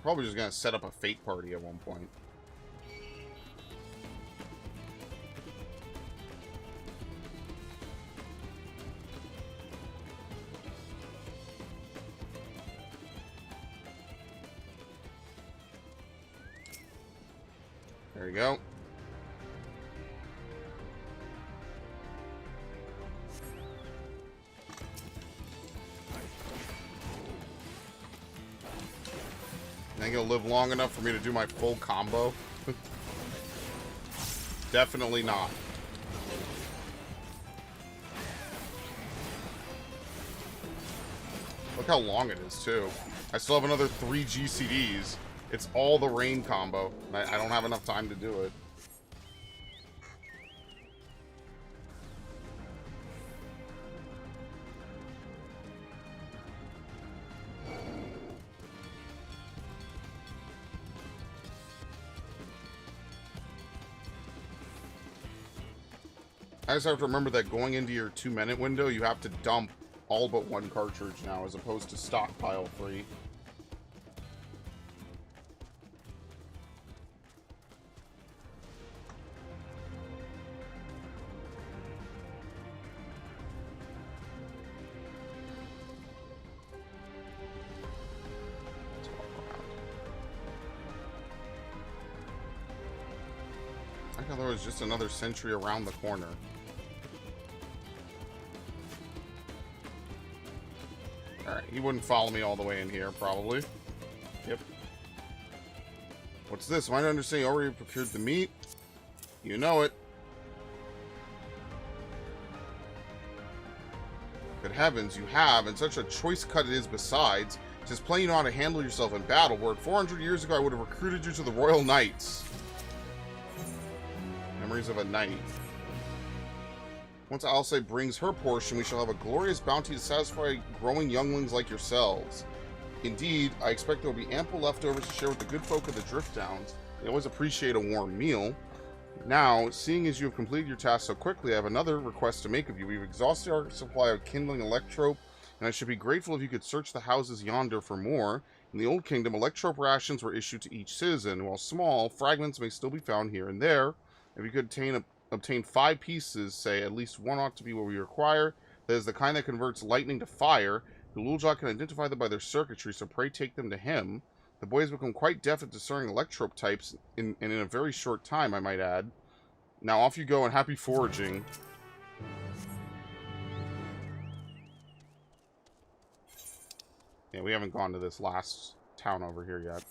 Probably just gonna set up a fake party at one point. There you go. Think he'll live long enough for me to do my full combo? Definitely not. Look how long it is, too. I still have another 3 GCDs. It's all the rain combo. I don't have enough time to do it. I just have to remember that going into your 2-minute window, you have to dump all but 1 cartridge now, as opposed to stockpile 3. I thought there was just another sentry around the corner. Alright, he wouldn't follow me all the way in here, probably. Yep. What's this? Am I to understand you already procured the meat? You know it. Good heavens, you have, and such a choice cut it is besides. Just plain you know how to handle yourself in battle. Where 400 years ago I would have recruited you to the Royal Knights. Memories of a knight. Once Alcé brings her portion, we shall have a glorious bounty to satisfy growing younglings like yourselves. Indeed, I expect there will be ample leftovers to share with the good folk of the Drift Downs. They always appreciate a warm meal. Now, seeing as you have completed your task so quickly, I have another request to make of you. We've exhausted our supply of kindling electrope, and I should be grateful if you could search the houses yonder for more. In the Old Kingdom, electrope rations were issued to each citizen. While small, fragments may still be found here and there. If you could obtain 5 pieces, say, at least 1 ought to be what we require. That is the kind that converts lightning to fire. Tuliyollal can identify them by their circuitry, so pray take them to him. The boy has become quite deft at discerning electrope types, and in a very short time, I might add. Now off you go, and happy foraging. Yeah, we haven't gone to this last town over here yet.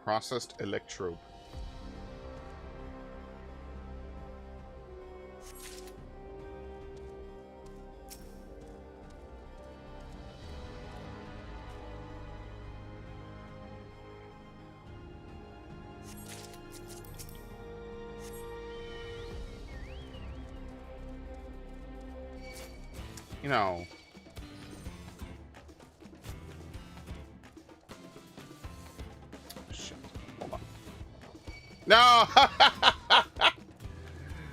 Processed electrope. You know, no!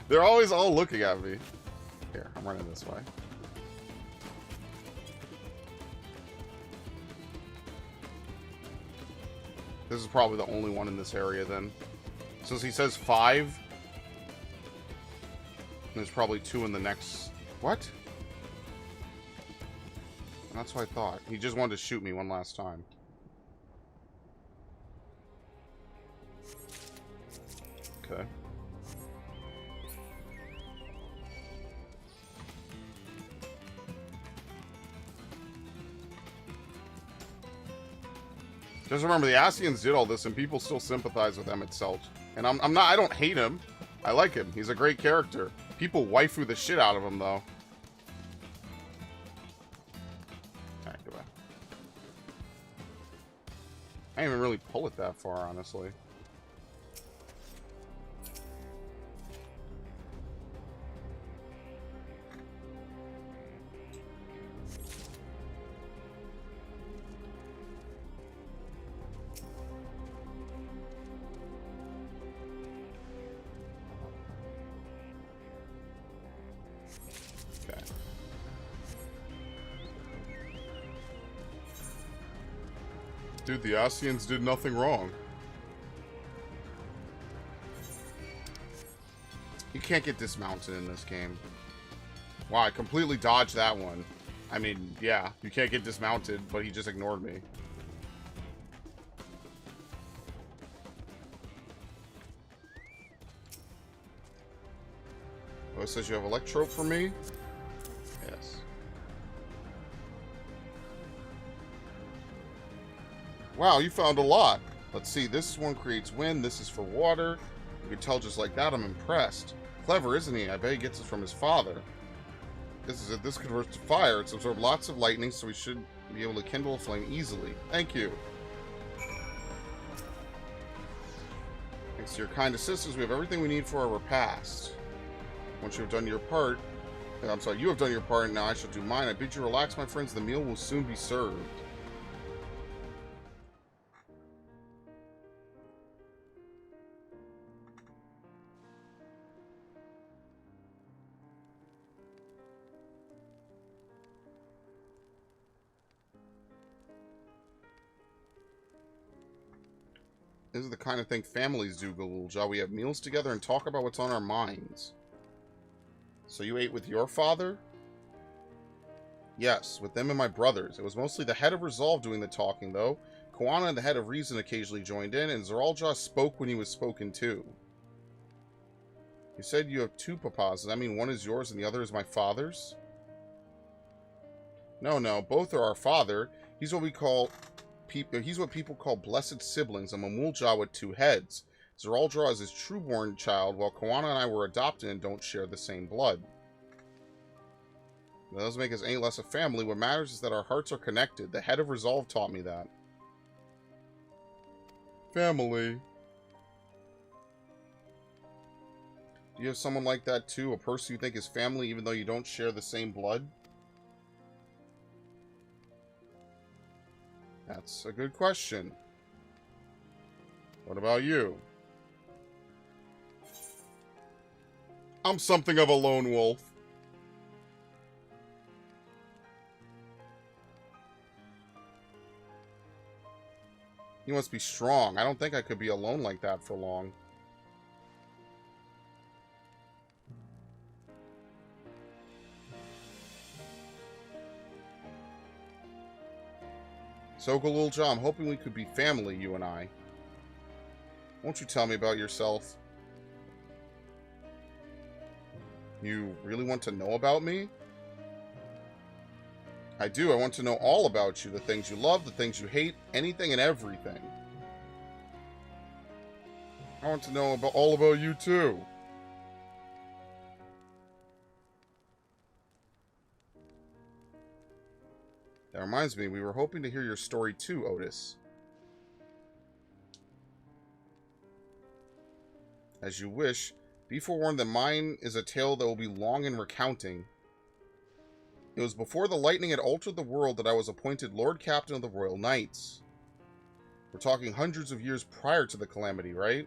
They're always all looking at me. Here, I'm running this way. This is probably the only one in this area then. Since he says 5, there's probably 2 in the next... What? That's what I thought. He just wanted to shoot me one last time. Okay. Just remember, the Ascians did all this, and people still sympathize with Emmett Selt. And I'm not. I don't hate him. I like him. He's a great character. People waifu the shit out of him, though. All right, goodbye. I didn't even really pull it that far, honestly. Dude, the Ascians did nothing wrong. You can't get dismounted in this game. Wow, I completely dodged that one. I mean, yeah, you can't get dismounted, but he just ignored me. Oh, it says you have electrope for me? Yes. Wow, you found a lot. Let's see, this one creates wind, this is for water. You can tell just like that, I'm impressed. Clever, isn't he? I bet he gets it from his father. This converts to fire. It's absorbed lots of lightning, so we should be able to kindle a flame easily. Thank you. Thanks to your kind assistance, we have everything we need for our repast. Once you have done your part, I'm sorry, you have done your part, and now I shall do mine. I bid you relax, my friends. The meal will soon be served. This is the kind of thing families do, Galulja. We have meals together and talk about what's on our minds. So you ate with your father? Yes, with them and my brothers. It was mostly the head of Resolve doing the talking, though. Koana and the head of Reason occasionally joined in, and Zeralja spoke when he was spoken to. You said you have two papas. Does that mean one is yours and the other is my father's? No, both are our father. He's what people call blessed siblings, a Mamulja with two heads. Zeraldra is his true-born child, while Koana and I were adopted and don't share the same blood. That doesn't make us any less a family. What matters is that our hearts are connected. The head of Resolve taught me that. Family. Do you have someone like that too? A person you think is family even though you don't share the same blood? That's a good question. What about you? I'm something of a lone wolf. You must be strong. I don't think I could be alone like that for long. So, Galulja, I'm hoping we could be family, you and I. Won't you tell me about yourself? You really want to know about me? I do. I want to know all about you. The things you love, the things you hate, anything and everything. I want to know all about you, too. That reminds me, we were hoping to hear your story too, Otis. As you wish, be forewarned that mine is a tale that will be long in recounting. It was before the lightning had altered the world that I was appointed Lord Captain of the Royal Knights. We're talking hundreds of years prior to the calamity, right?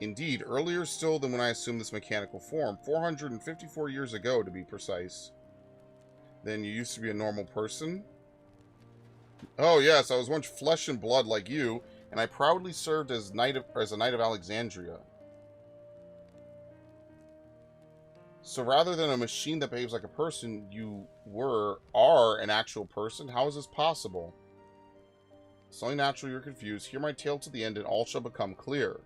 Indeed, earlier still than when I assumed this mechanical form, 454 years ago to be precise. Then you used to be a normal person? Oh yes, I was once flesh and blood like you, and I proudly served as a knight of Alexandria. So rather than a machine that behaves like a person, you are an actual person? How is this possible? It's only natural you're confused. Hear my tale to the end and all shall become clear.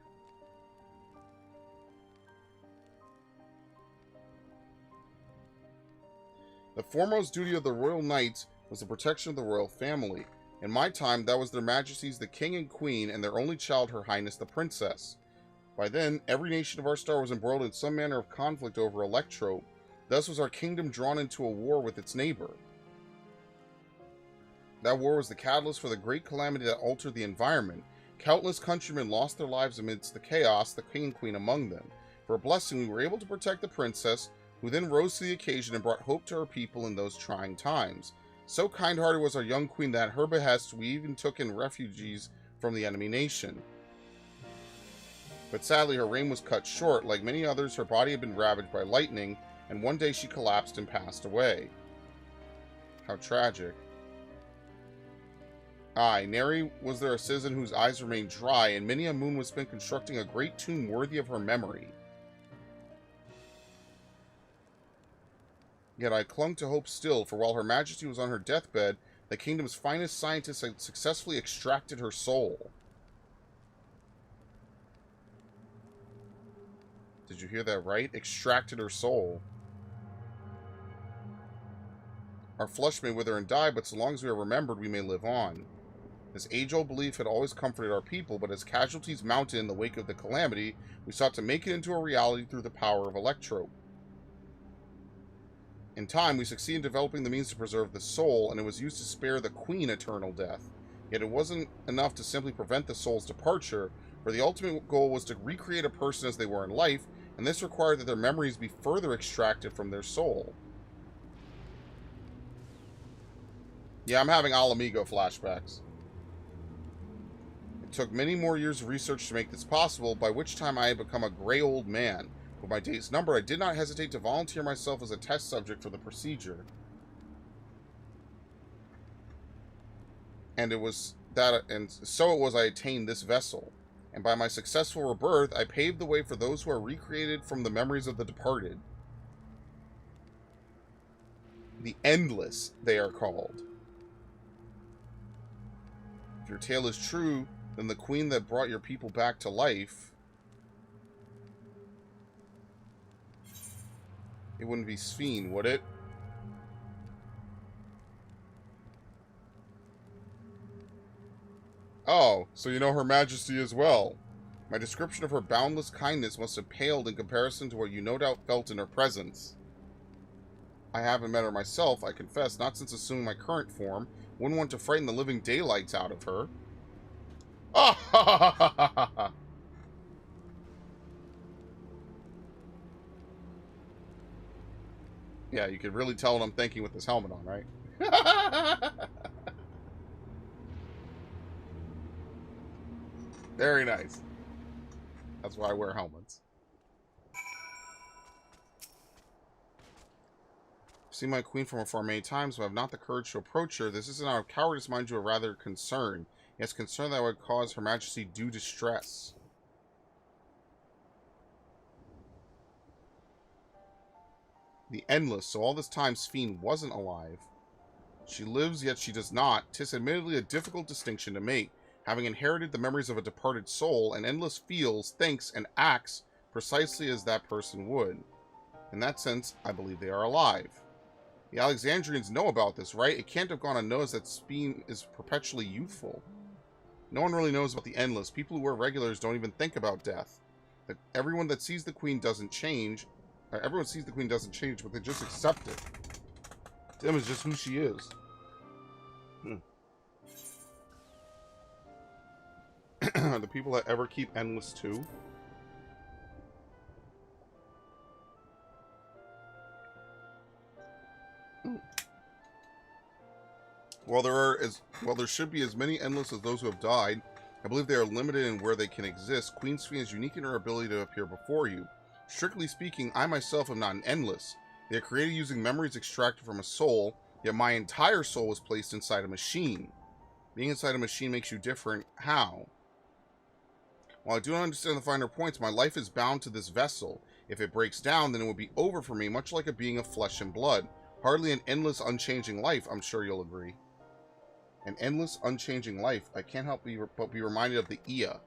The foremost duty of the Royal Knights was the protection of the royal family. In my time, that was their majesties the king and queen, and their only child, her highness the princess. By then, every nation of our star was embroiled in some manner of conflict over Electrope. Thus was our kingdom drawn into a war with its neighbor. That war was the catalyst for the great calamity that altered the environment. Countless countrymen lost their lives amidst the chaos, the king and queen among them. For a blessing, we were able to protect the princess, who then rose to the occasion and brought hope to her people in those trying times. So kind-hearted was our young queen that at her behest we even took in refugees from the enemy nation. But sadly, her reign was cut short. Like many others, her body had been ravaged by lightning, and one day she collapsed and passed away. How tragic. Aye, nary was there a citizen whose eyes remained dry, and many a moon was spent constructing a great tomb worthy of her memory. Yet I clung to hope still, for while her majesty was on her deathbed, the kingdom's finest scientists had successfully extracted her soul. Did you hear that right? Extracted her soul. Our flesh may wither and die, but so long as we are remembered, we may live on. This age-old belief had always comforted our people, but as casualties mounted in the wake of the calamity, we sought to make it into a reality through the power of Electrope. In time, we succeeded in developing the means to preserve the soul, and it was used to spare the queen eternal death. Yet it wasn't enough to simply prevent the soul's departure, for the ultimate goal was to recreate a person as they were in life, and this required that their memories be further extracted from their soul. Yeah, I'm having Alamigo flashbacks. It took many more years of research to make this possible, by which time I had become a gray old man. With my days numbered, I did not hesitate to volunteer myself as a test subject for the procedure. And so it was I attained this vessel. And by my successful rebirth, I paved the way for those who are recreated from the memories of the departed. The Endless, they are called. If your tale is true, then the queen that brought your people back to life, it wouldn't be Sphene, would it? Oh, so you know Her Majesty as well. My description of her boundless kindness must have paled in comparison to what you no doubt felt in her presence. I haven't met her myself, I confess, not since assuming my current form. Wouldn't want to frighten the living daylights out of her. Ah, ha, ha, ha, ha, ha, ha. Yeah, you can really tell what I'm thinking with this helmet on, right? Very nice. That's why I wear helmets. I've seen my queen from afar many times, but I have not the courage to approach her. This isn't out of cowardice, mind you, or rather concern. Yes, concern that would cause Her Majesty due distress. The Endless. So all this time, Sphene wasn't alive. She lives, yet she does not. 'Tis admittedly a difficult distinction to make. Having inherited the memories of a departed soul, an Endless feels, thinks, and acts precisely as that person would. In that sense, I believe they are alive. The Alexandrians know about this, right? It can't have gone unnoticed that Sphene is perpetually youthful. No one really knows about the Endless. People who wear regulars don't even think about death. Everyone that sees the queen doesn't change. Everyone sees the queen doesn't change, but they just accept it. To them, it's just who she is. Are the people that ever keep Endless too? While there should be as many Endless as those who have died, I believe they are limited in where they can exist. Queen Sphene is unique in her ability to appear before you. Strictly speaking, I myself am not an Endless. They are created using memories extracted from a soul, yet my entire soul was placed inside a machine. Being inside a machine makes you different. How? While I do not understand the finer points, my life is bound to this vessel. If it breaks down, then it would be over for me, much like a being of flesh and blood. Hardly an endless, unchanging life, I'm sure you'll agree. An endless, unchanging life. I can't help but be reminded of the Ia.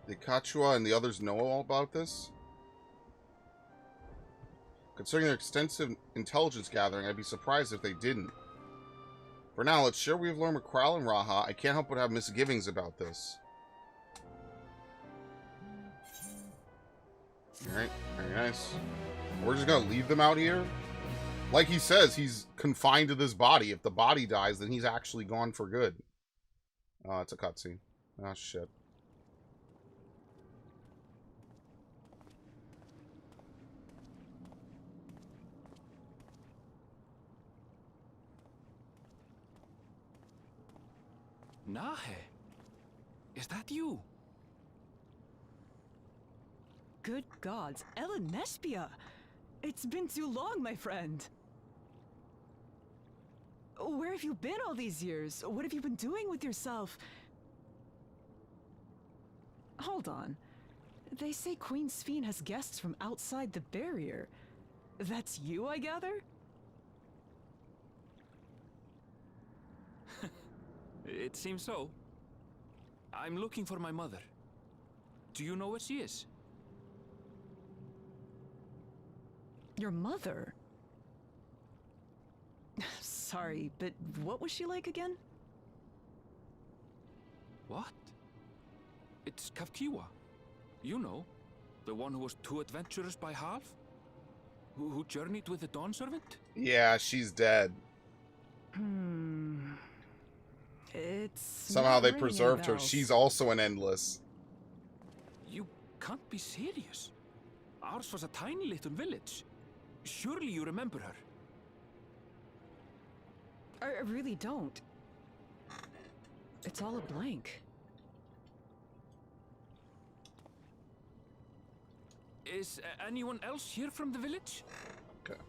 Did Kachua and the others know all about this? Considering their extensive intelligence gathering, I'd be surprised if they didn't. For now, let's share what we've learned with Kral and Raha. I can't help but have misgivings about this. Alright, very nice. We're just gonna leave them out here? Like he says, he's confined to this body. If the body dies, then he's actually gone for good. Oh, it's a cutscene. Oh, shit. Nahe, is that you? Good gods, Ellen Nespia! It's been too long, my friend. Where have you been all these years? What have you been doing with yourself? Hold on. They say Queen Sphene has guests from outside the barrier. That's you, I gather? It seems so. I'm looking for my mother. Do you know where she is? Your mother? Sorry, but what was she like again? What? It's Kafkiwa. You know, the one who was too adventurous by half? Who journeyed with the Dawn Servant? Yeah, she's dead. It's somehow they preserved her. She's also an endless. You can't be serious. Ours was a tiny little village. Surely you remember her. I really don't. It's all a blank. Is anyone else here from the village? Okay.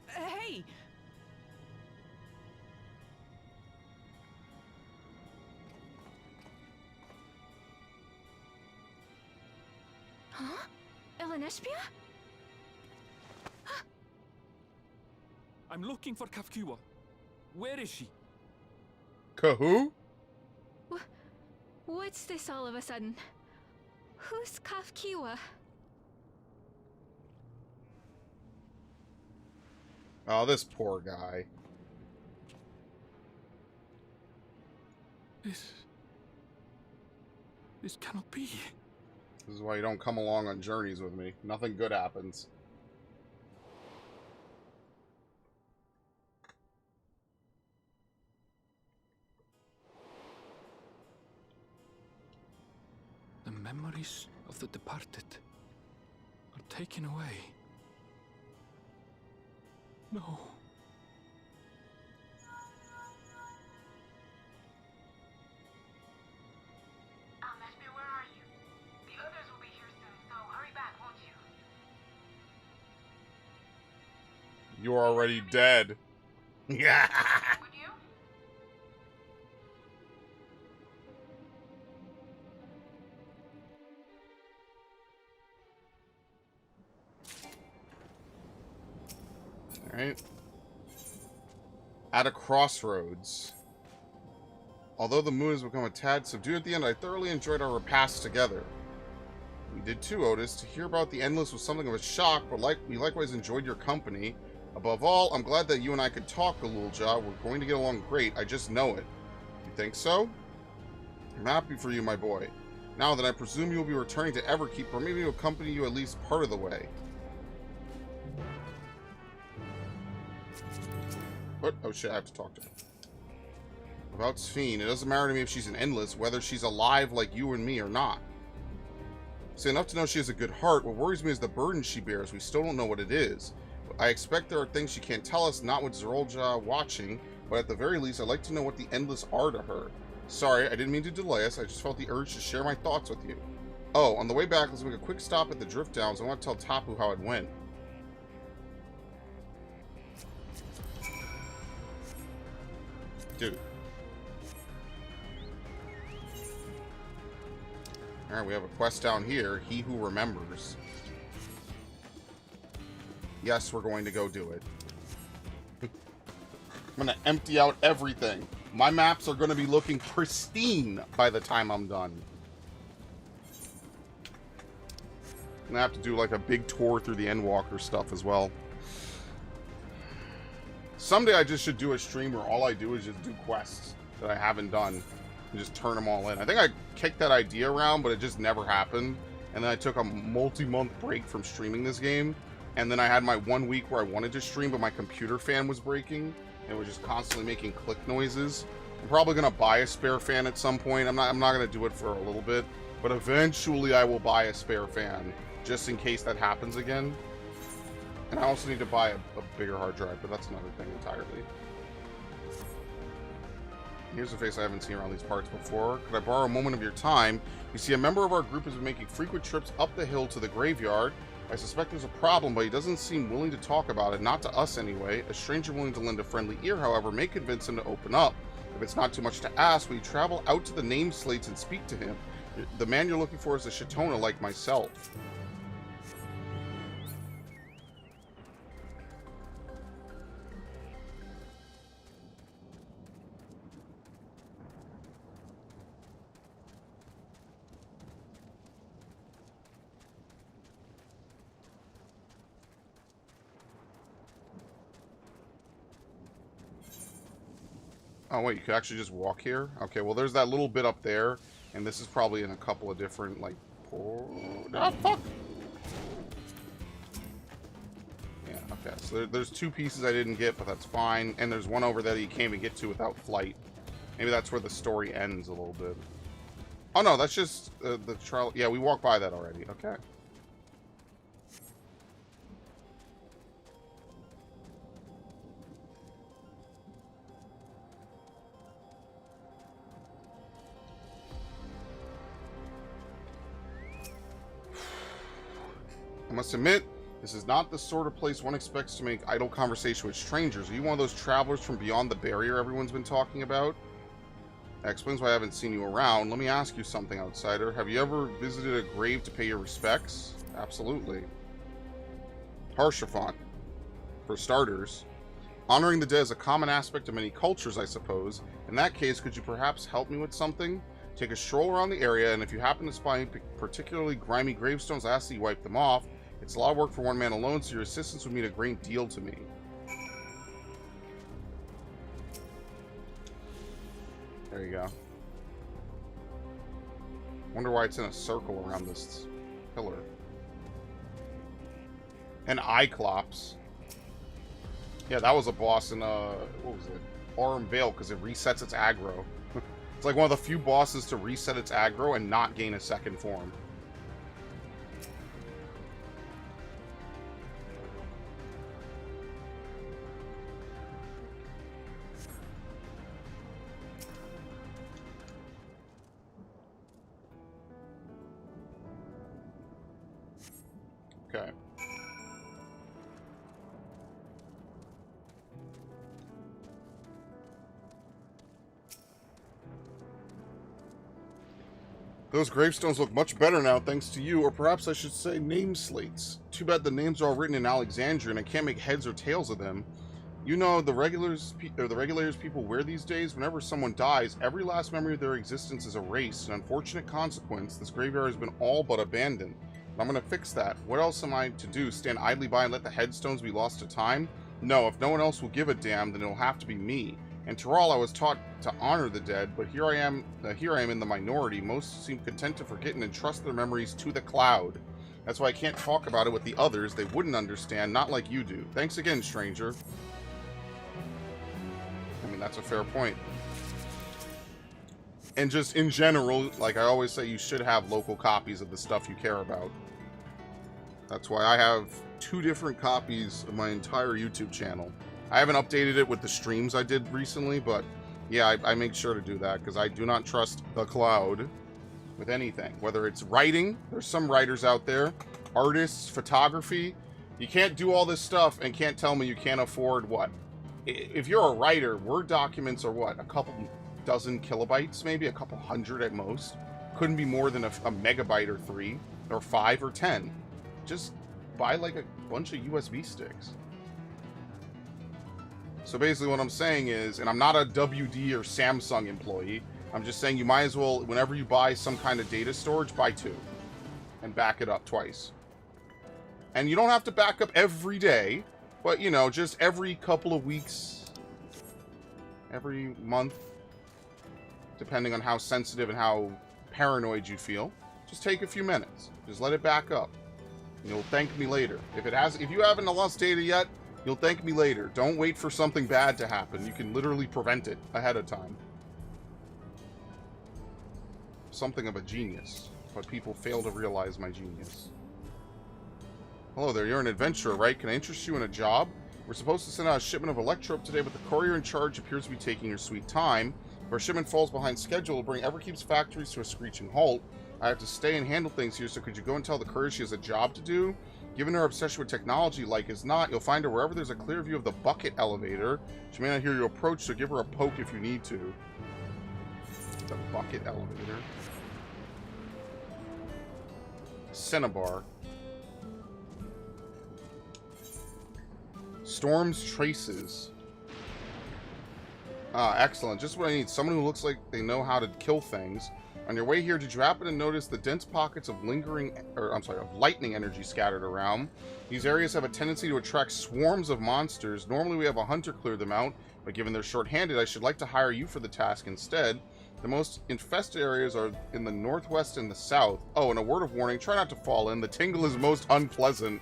Hey! Huh? Ellen Nespia? I'm looking for Kafkiwa. Where is she? Who? What's this all of a sudden? Who's Kafkiwa? Oh, this poor guy. This cannot be. This is why you don't come along on journeys with me. Nothing good happens. The memories of the departed are taken away. No. Nespia, where are you? The others will be here soon, so hurry back, won't you? You're already dead. Yeah. Would you? Alright. At a crossroads. Although the moon has become a tad subdued at the end, I thoroughly enjoyed our repast together. We did too, Otis. To hear about the Endless was something of a shock, but we likewise enjoyed your company. Above all, I'm glad that you and I could talk, Galulja. We're going to get along great. I just know it. You think so? I'm happy for you, my boy. Now that I presume you'll be returning to Everkeep, or maybe to accompany you at least part of the way. What? Oh shit, I have to talk to her. About Sphene, it doesn't matter to me if she's an Endless, whether she's alive like you and me or not. See, enough to know she has a good heart. What worries me is the burden she bears. We still don't know what it is. I expect there are things she can't tell us, not with Zerolja watching, but at the very least, I'd like to know what the Endless are to her. Sorry, I didn't mean to delay us. I just felt the urge to share my thoughts with you. Oh, on the way back, let's make a quick stop at the Drift Downs. I want to tell Tapu how it went. Dude. Alright, we have a quest down here. He Who Remembers. Yes, we're going to go do it. I'm going to empty out everything. My maps are going to be looking pristine by the time I'm done. I'm going to have to do like a big tour through the Endwalker stuff as well. Someday I just should do a stream where all I do is just do quests that I haven't done and just turn them all in. I think I kicked that idea around, but it just never happened. And then I took a multi-month break from streaming this game. And then I had my 1 week where I wanted to stream, but my computer fan was breaking. And it was just constantly making click noises. I'm probably going to buy a spare fan at some point. I'm not going to do it for a little bit. But eventually I will buy a spare fan, just in case that happens again. And I also need to buy a bigger hard drive, but that's another thing entirely. Here's a face I haven't seen around these parts before. Could I borrow a moment of your time? You see, a member of our group has been making frequent trips up the hill to the graveyard. I suspect there's a problem, but he doesn't seem willing to talk about it, not to us anyway. A stranger willing to lend a friendly ear, however, may convince him to open up. If it's not too much to ask, will you travel out to the name slates and speak to him? The man you're looking for is a Shatona like myself. Oh, wait, you could actually just walk here? Okay, well, there's that little bit up there, and this is probably in a couple of different, like... Ah, fuck! Yeah, okay, so there's two pieces I didn't get, but that's fine. And there's one over there that you can't even get to without flight. Maybe that's where the story ends a little bit. Oh, no, that's just the trial... Yeah, we walked by that already. Okay. I must admit, this is not the sort of place one expects to make idle conversation with strangers. Are you one of those travelers from beyond the barrier everyone's been talking about? That explains why I haven't seen you around. Let me ask you something, outsider. Have you ever visited a grave to pay your respects? Absolutely. Harshaphant, for starters. Honoring the dead is a common aspect of many cultures, I suppose. In that case, could you perhaps help me with something? Take a stroll around the area, and if you happen to spy particularly grimy gravestones, I ask that you wipe them off. It's a lot of work for one man alone, so your assistance would mean a great deal to me. There you go. Wonder why it's in a circle around this pillar. And Cyclops. Yeah, that was a boss in, what was it? Aurum Vale, because it resets its aggro. It's like one of the few bosses to reset its aggro and not gain a second form. Okay. Those gravestones look much better now, thanks to you, or perhaps I should say name slates. Too bad the names are all written in Alexandria and I can't make heads or tails of them. You know, the regulators people wear these days, whenever someone dies, every last memory of their existence is erased. An unfortunate consequence, this graveyard has been all but abandoned. I'm gonna fix that. What else am I to do? Stand idly by and let the headstones be lost to time? No, if no one else will give a damn, then it'll have to be me. In Tuliyollal, I was taught to honor the dead, but here I am in the minority. Most seem content to forget and entrust their memories to the cloud. That's why I can't talk about it with the others. They wouldn't understand, not like you do. Thanks again, stranger. I mean, that's a fair point. And just in general, like I always say, you should have local copies of the stuff you care about. That's why I have 2 different copies of my entire YouTube channel. I haven't updated it with the streams I did recently, but yeah, I make sure to do that because I do not trust the cloud with anything. Whether it's writing, there's some writers out there, artists, photography. You can't do all this stuff and can't tell me you can't afford what? If you're a writer, Word documents are what? A couple dozen kilobytes, maybe a couple hundred at most. Couldn't be more than a megabyte or 3 or 5 or 10. Just buy like a bunch of USB sticks. So basically what I'm saying is, and I'm not a WD or Samsung employee, I'm just saying you might as well, whenever you buy some kind of data storage, buy 2. And back it up twice. And you don't have to back up every day, but, you know, just every couple of weeks, every month, depending on how sensitive and how paranoid you feel. Just take a few minutes. Just let it back up. You'll thank me later. If you haven't lost data yet, you'll thank me later. Don't wait for something bad to happen. You can literally prevent it ahead of time. Something of a genius, but people fail to realize my genius. Hello there, you're an adventurer, right? Can I interest you in a job? We're supposed to send out a shipment of electrope today, but the courier in charge appears to be taking your sweet time. If our shipment falls behind schedule, it'll bring Everkeep's factories to a screeching halt. I have to stay and handle things here, so could you go and tell the courier she has a job to do? Given her obsession with technology, like as not, you'll find her wherever there's a clear view of the bucket elevator. She may not hear you approach, so give her a poke if you need to. The bucket elevator. Cinnabar. Storm's Traces. Ah, excellent. Just what I need. Someone who looks like they know how to kill things. On your way here, did you happen to notice the dense pockets of lightning energy scattered around? These areas have a tendency to attract swarms of monsters. Normally we have a hunter clear them out, but given they're short-handed, I should like to hire you for the task instead. The most infested areas are in the northwest and the south. Oh, and a word of warning, try not to fall in. The tingle is most unpleasant.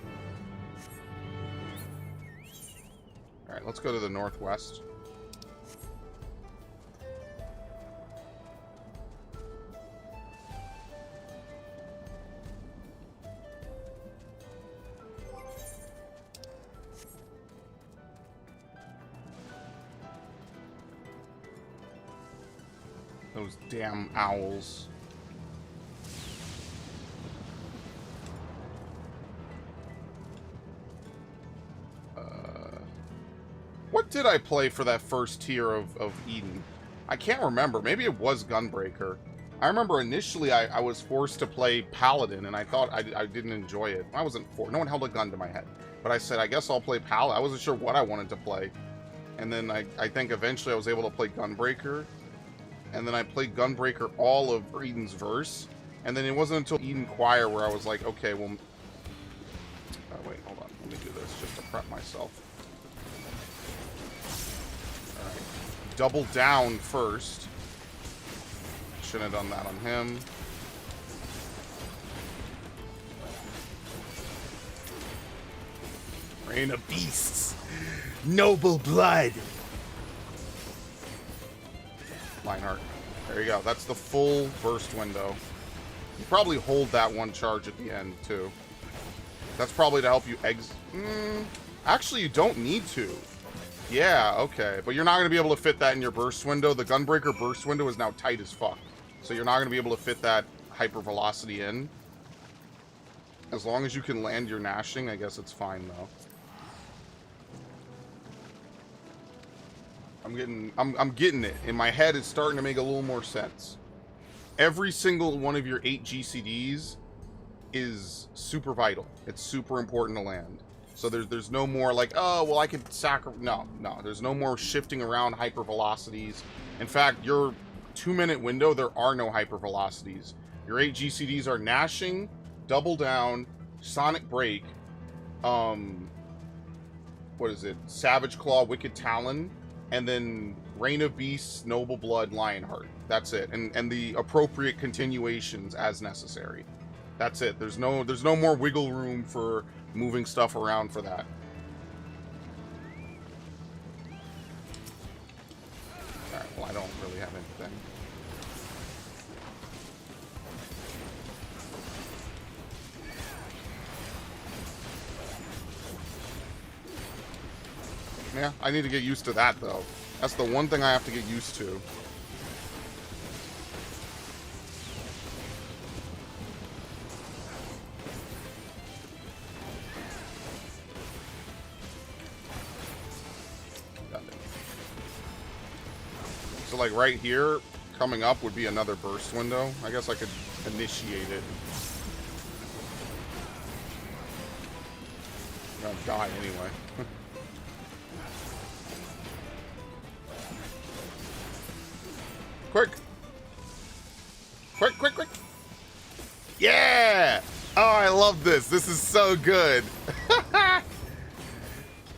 Alright, let's go to the northwest. Those damn owls. What did I play for that first tier of Eden? I can't remember. Maybe it was Gunbreaker. I remember initially I was forced to play Paladin, and I thought I didn't enjoy it. I wasn't forced. No one held a gun to my head. But I said, I guess I'll play Paladin. I wasn't sure what I wanted to play. And then I think eventually I was able to play Gunbreaker. And then I played Gunbreaker all of Eden's Verse. And then it wasn't until Eden Choir where I was like, okay, well... Oh, wait, hold on. Let me do this just to prep myself. Alright. Double down first. Shouldn't have done that on him. Reign of Beasts. Noble blood. Lionheart. There you go. That's the full burst window. You probably hold that one charge at the end, too. That's probably to help you exit. Actually, you don't need to. Yeah, okay. But you're not going to be able to fit that in your burst window. The Gunbreaker burst window is now tight as fuck. So you're not going to be able to fit that hypervelocity in. As long as you can land your gnashing, I guess it's fine, though. I'm getting it. In my head, it's starting to make a little more sense. Every single one of your 8 GCDs is super vital. It's super important to land. So there's no more like, oh, well, I could sacrifice. No. There's no more shifting around hypervelocities. In fact, your 2-minute window, there are no hypervelocities. Your 8 GCDs are gnashing, double down, sonic break, what is it? Savage Claw, Wicked Talon, and then Reign of Beasts, Noble Blood, Lionheart. That's it. And the appropriate continuations as necessary. That's it. There's no more wiggle room for moving stuff around for that. Alright, well, I don't really have anything. Yeah, I need to get used to that, though. That's the one thing I have to get used to. So, like, right here, coming up would be another burst window. I guess I could initiate it. I'm gonna die anyway. Quick! Quick, quick, quick! Yeah! Oh, I love this. This is so good.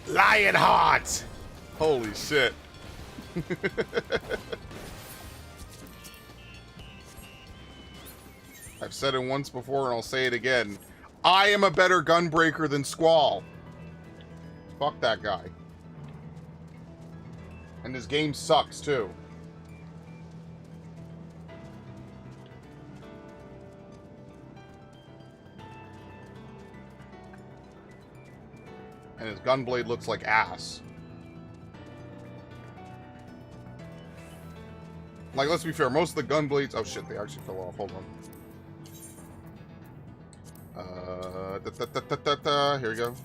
Lionheart! Holy shit. I've said it once before and I'll say it again. I am a better gunbreaker than Squall. Fuck that guy. And this game sucks too. And his gunblade looks like ass. Like, let's be fair, most of the gunblades... Oh shit, they actually fell off. Hold on. Here we go.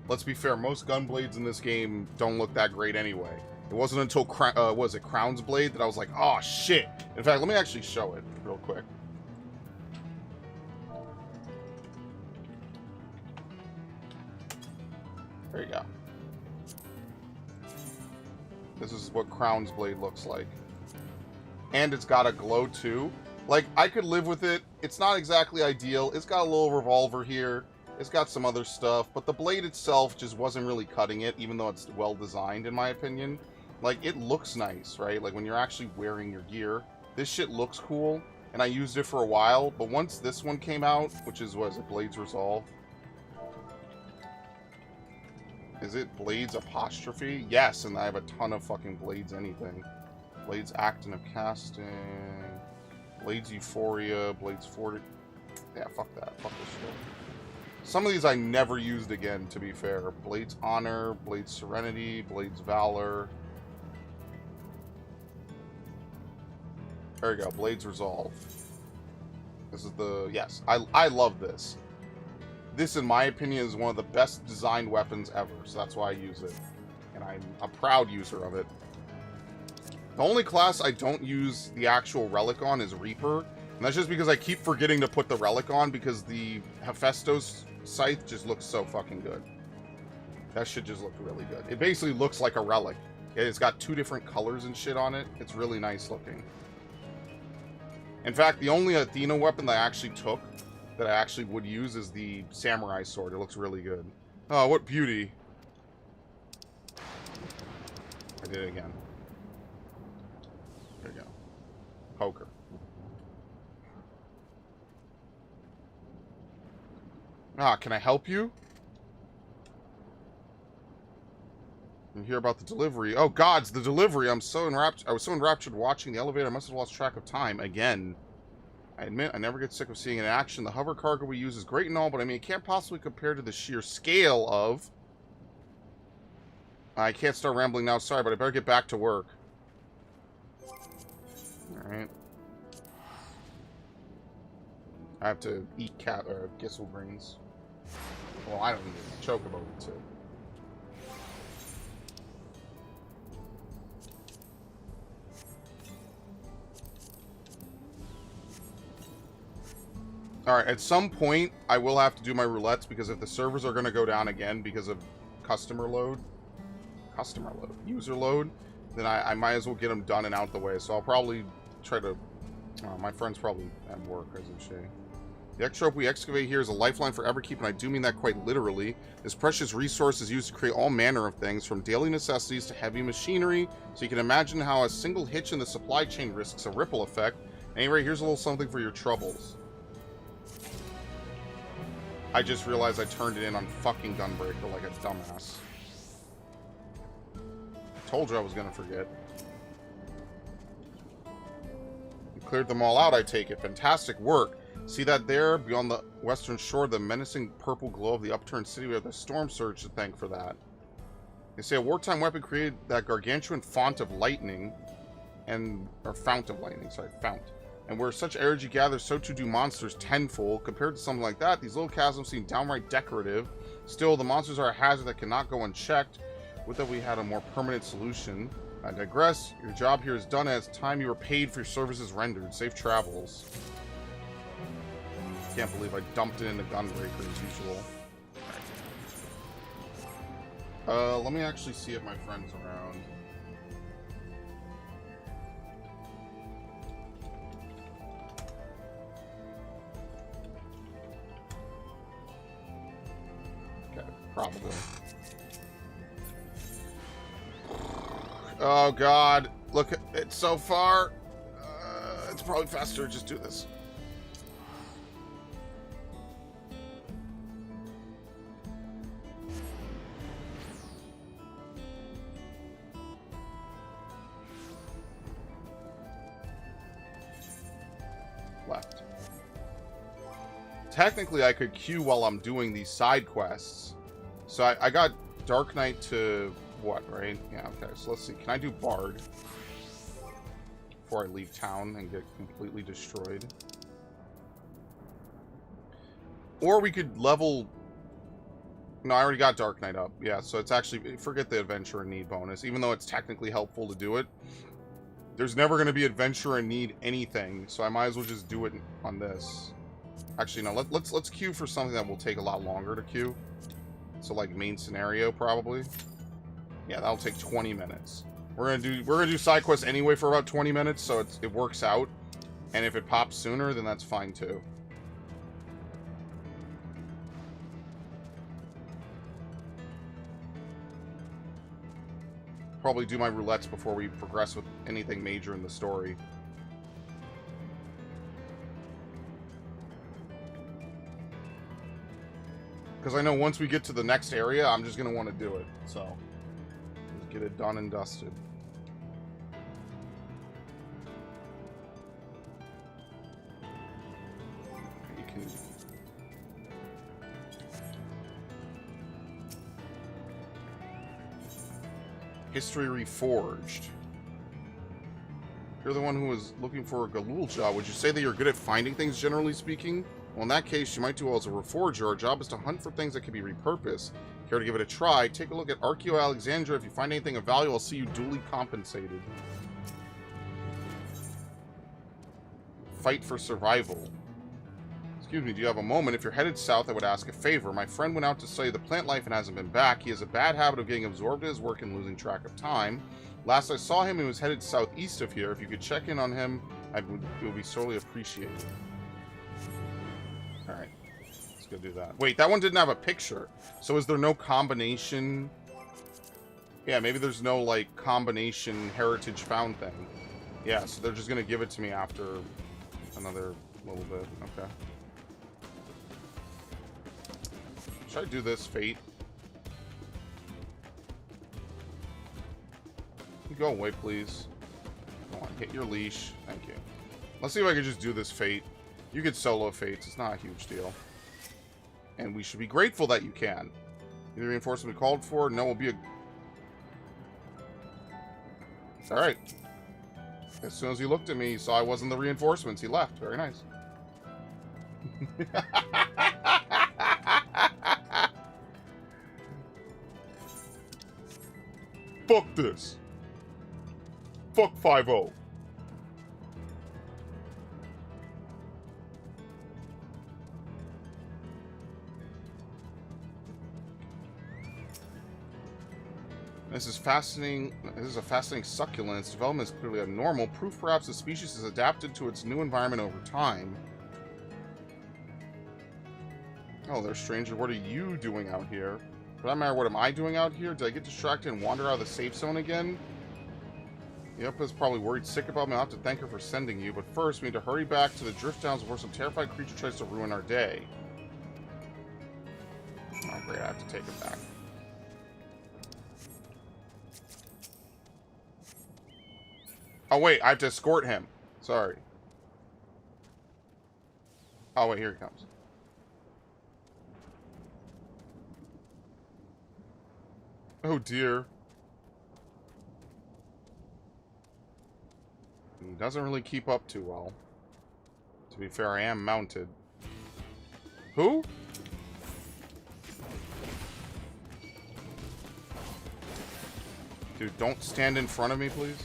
Let's be fair, most gunblades in this game don't look that great anyway. It wasn't until, was it Crown's Blade that I was like, oh shit. In fact, let me actually show it real quick. There you go. This is what Crown's Blade looks like. And it's got a glow too. Like, I could live with it. It's not exactly ideal. It's got a little revolver here. It's got some other stuff. But the blade itself just wasn't really cutting it, even though it's well designed, in my opinion. Like, it looks nice, right? Like, when you're actually wearing your gear, this shit looks cool. And I used it for a while. But once this one came out, which is, what is it, Blades Resolve? Is it Blades Apostrophe? Yes, and I have a ton of fucking Blades anything. Blades Actin of Casting. Blades Euphoria. Blades 40. Yeah, fuck that. Fuck this shit. Some of these I never used again, to be fair. Blades Honor. Blades Serenity. Blades Valor. There we go. Blades Resolve. This is the... Yes, I love this. This, in my opinion, is one of the best designed weapons ever, so that's why I use it. And I'm a proud user of it. The only class I don't use the actual relic on is Reaper, and that's just because I keep forgetting to put the relic on because the Hephaestus scythe just looks so fucking good. That shit just looked really good. It basically looks like a relic. It's got two different colors and shit on it. It's really nice looking. In fact, the only Athena weapon that I actually took that I actually would use is the samurai sword. It looks really good. Oh, what beauty. I did it again. There you go. Poker. Ah, can I help you? You hear about the delivery. Oh, gods, the delivery. I was so enraptured watching the elevator. I must have lost track of time again. I admit, I never get sick of seeing it in action. The hover cargo we use is great and all, but I mean, it can't possibly compare to the sheer scale of... I can't start rambling now, sorry, but I better get back to work. Alright. I have to eat Gissel greens. Well, I don't need it. Chocobo too. Alright, at some point, I will have to do my roulettes, because if the servers are going to go down again because of user load, then I might as well get them done and out the way. So I'll probably try to... my friend's probably at work, isn't she? The ectrope we excavate here is a lifeline for Everkeep, and I do mean that quite literally. This precious resource is used to create all manner of things, from daily necessities to heavy machinery, so you can imagine how a single hitch in the supply chain risks a ripple effect. Anyway, here's a little something for your troubles. I just realized I turned it in on fucking Gunbreaker like a dumbass. Told you I was gonna forget. You cleared them all out, I take it. Fantastic work. See that there, beyond the western shore, the menacing purple glow of the upturned city? We have the storm surge to thank for that. They say a wartime weapon created that gargantuan font of lightning, or fount of lightning, sorry, fount. And where such energy gathers, so too do monsters tenfold. Compared to something like that, these little chasms seem downright decorative. Still, the monsters are a hazard that cannot go unchecked. Would that we had a more permanent solution. I digress. Your job here is done, and it's time you were paid for your services rendered. Safe travels. Can't believe I dumped it into Gunbreaker as usual. Let me actually see if my friend's around. Oh god. Look, it's so far. It's probably faster to just do this. Left. Technically, I could queue while I'm doing these side quests. So I got Dark Knight to what, right? Yeah, okay. So let's see. Can I do Bard before I leave town and get completely destroyed? Or we could level... No, I already got Dark Knight up. Yeah, so it's actually... Forget the Adventure in Need bonus. Even though it's technically helpful to do it, there's never going to be Adventure in Need anything, so I might as well just do it on this. Actually, no, let's queue for something that will take a lot longer to queue. So, like, main scenario, probably. Yeah, that'll take 20 minutes. We're gonna do side quests anyway for about 20 minutes, so it works out. And if it pops sooner, then that's fine too. Probably do my roulettes before we progress with anything major in the story. Because I know once we get to the next area, I'm just going to want to do it. So, let's get it done and dusted. You can... History Reforged. You're the one who was looking for a Galul job. Would you say that you're good at finding things, generally speaking? Well, in that case, you might do well as a reforger. Our job is to hunt for things that can be repurposed. Care to give it a try? Take a look at Archeo Alexandria. If you find anything of value, I'll see you duly compensated. Fight for survival. Excuse me, do you have a moment? If you're headed south, I would ask a favor. My friend went out to study the plant life and hasn't been back. He has a bad habit of getting absorbed in his work and losing track of time. Last I saw him, he was headed southeast of here. If you could check in on him, it would be sorely appreciated. Alright, let's go do that. Wait, that one didn't have a picture. So is there no combination? Yeah, maybe there's no, like, combination heritage found thing. Yeah, so they're just gonna give it to me after another little bit. Okay. Should I do this, Fate? You go away, please. Come on, hit your leash. Thank you. Let's see if I can just do this, Fate. You get solo Fates. It's not a huge deal. And we should be grateful that you can. Any reinforcement we called for? No, will be a... Alright. As soon as he looked at me, he saw I wasn't the reinforcements. He left. Very nice. Fuck this. Fuck 5-0. This is fascinating. This is a fascinating succulent. Its development is clearly abnormal. Proof perhaps the species has adapted to its new environment over time. Oh, there, stranger. What are you doing out here? For that matter, what am I doing out here? Did I get distracted and wander out of the safe zone again? Yep, is probably worried sick about me. I'll have to thank her for sending you. But first, we need to hurry back to the drift downs before some terrified creature tries to ruin our day. Oh, great. I have to take it back. Oh, wait. I have to escort him. Sorry. Oh, wait. Here he comes. Oh, dear. He doesn't really keep up too well. To be fair, I am mounted. Who? Dude, don't stand in front of me, please.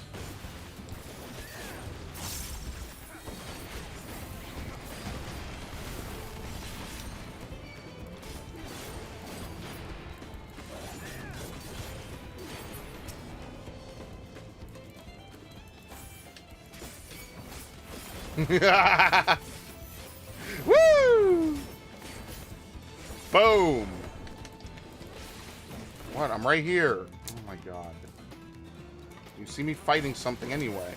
Woo! Boom! What? I'm right here. Oh my god. You see me fighting something anyway.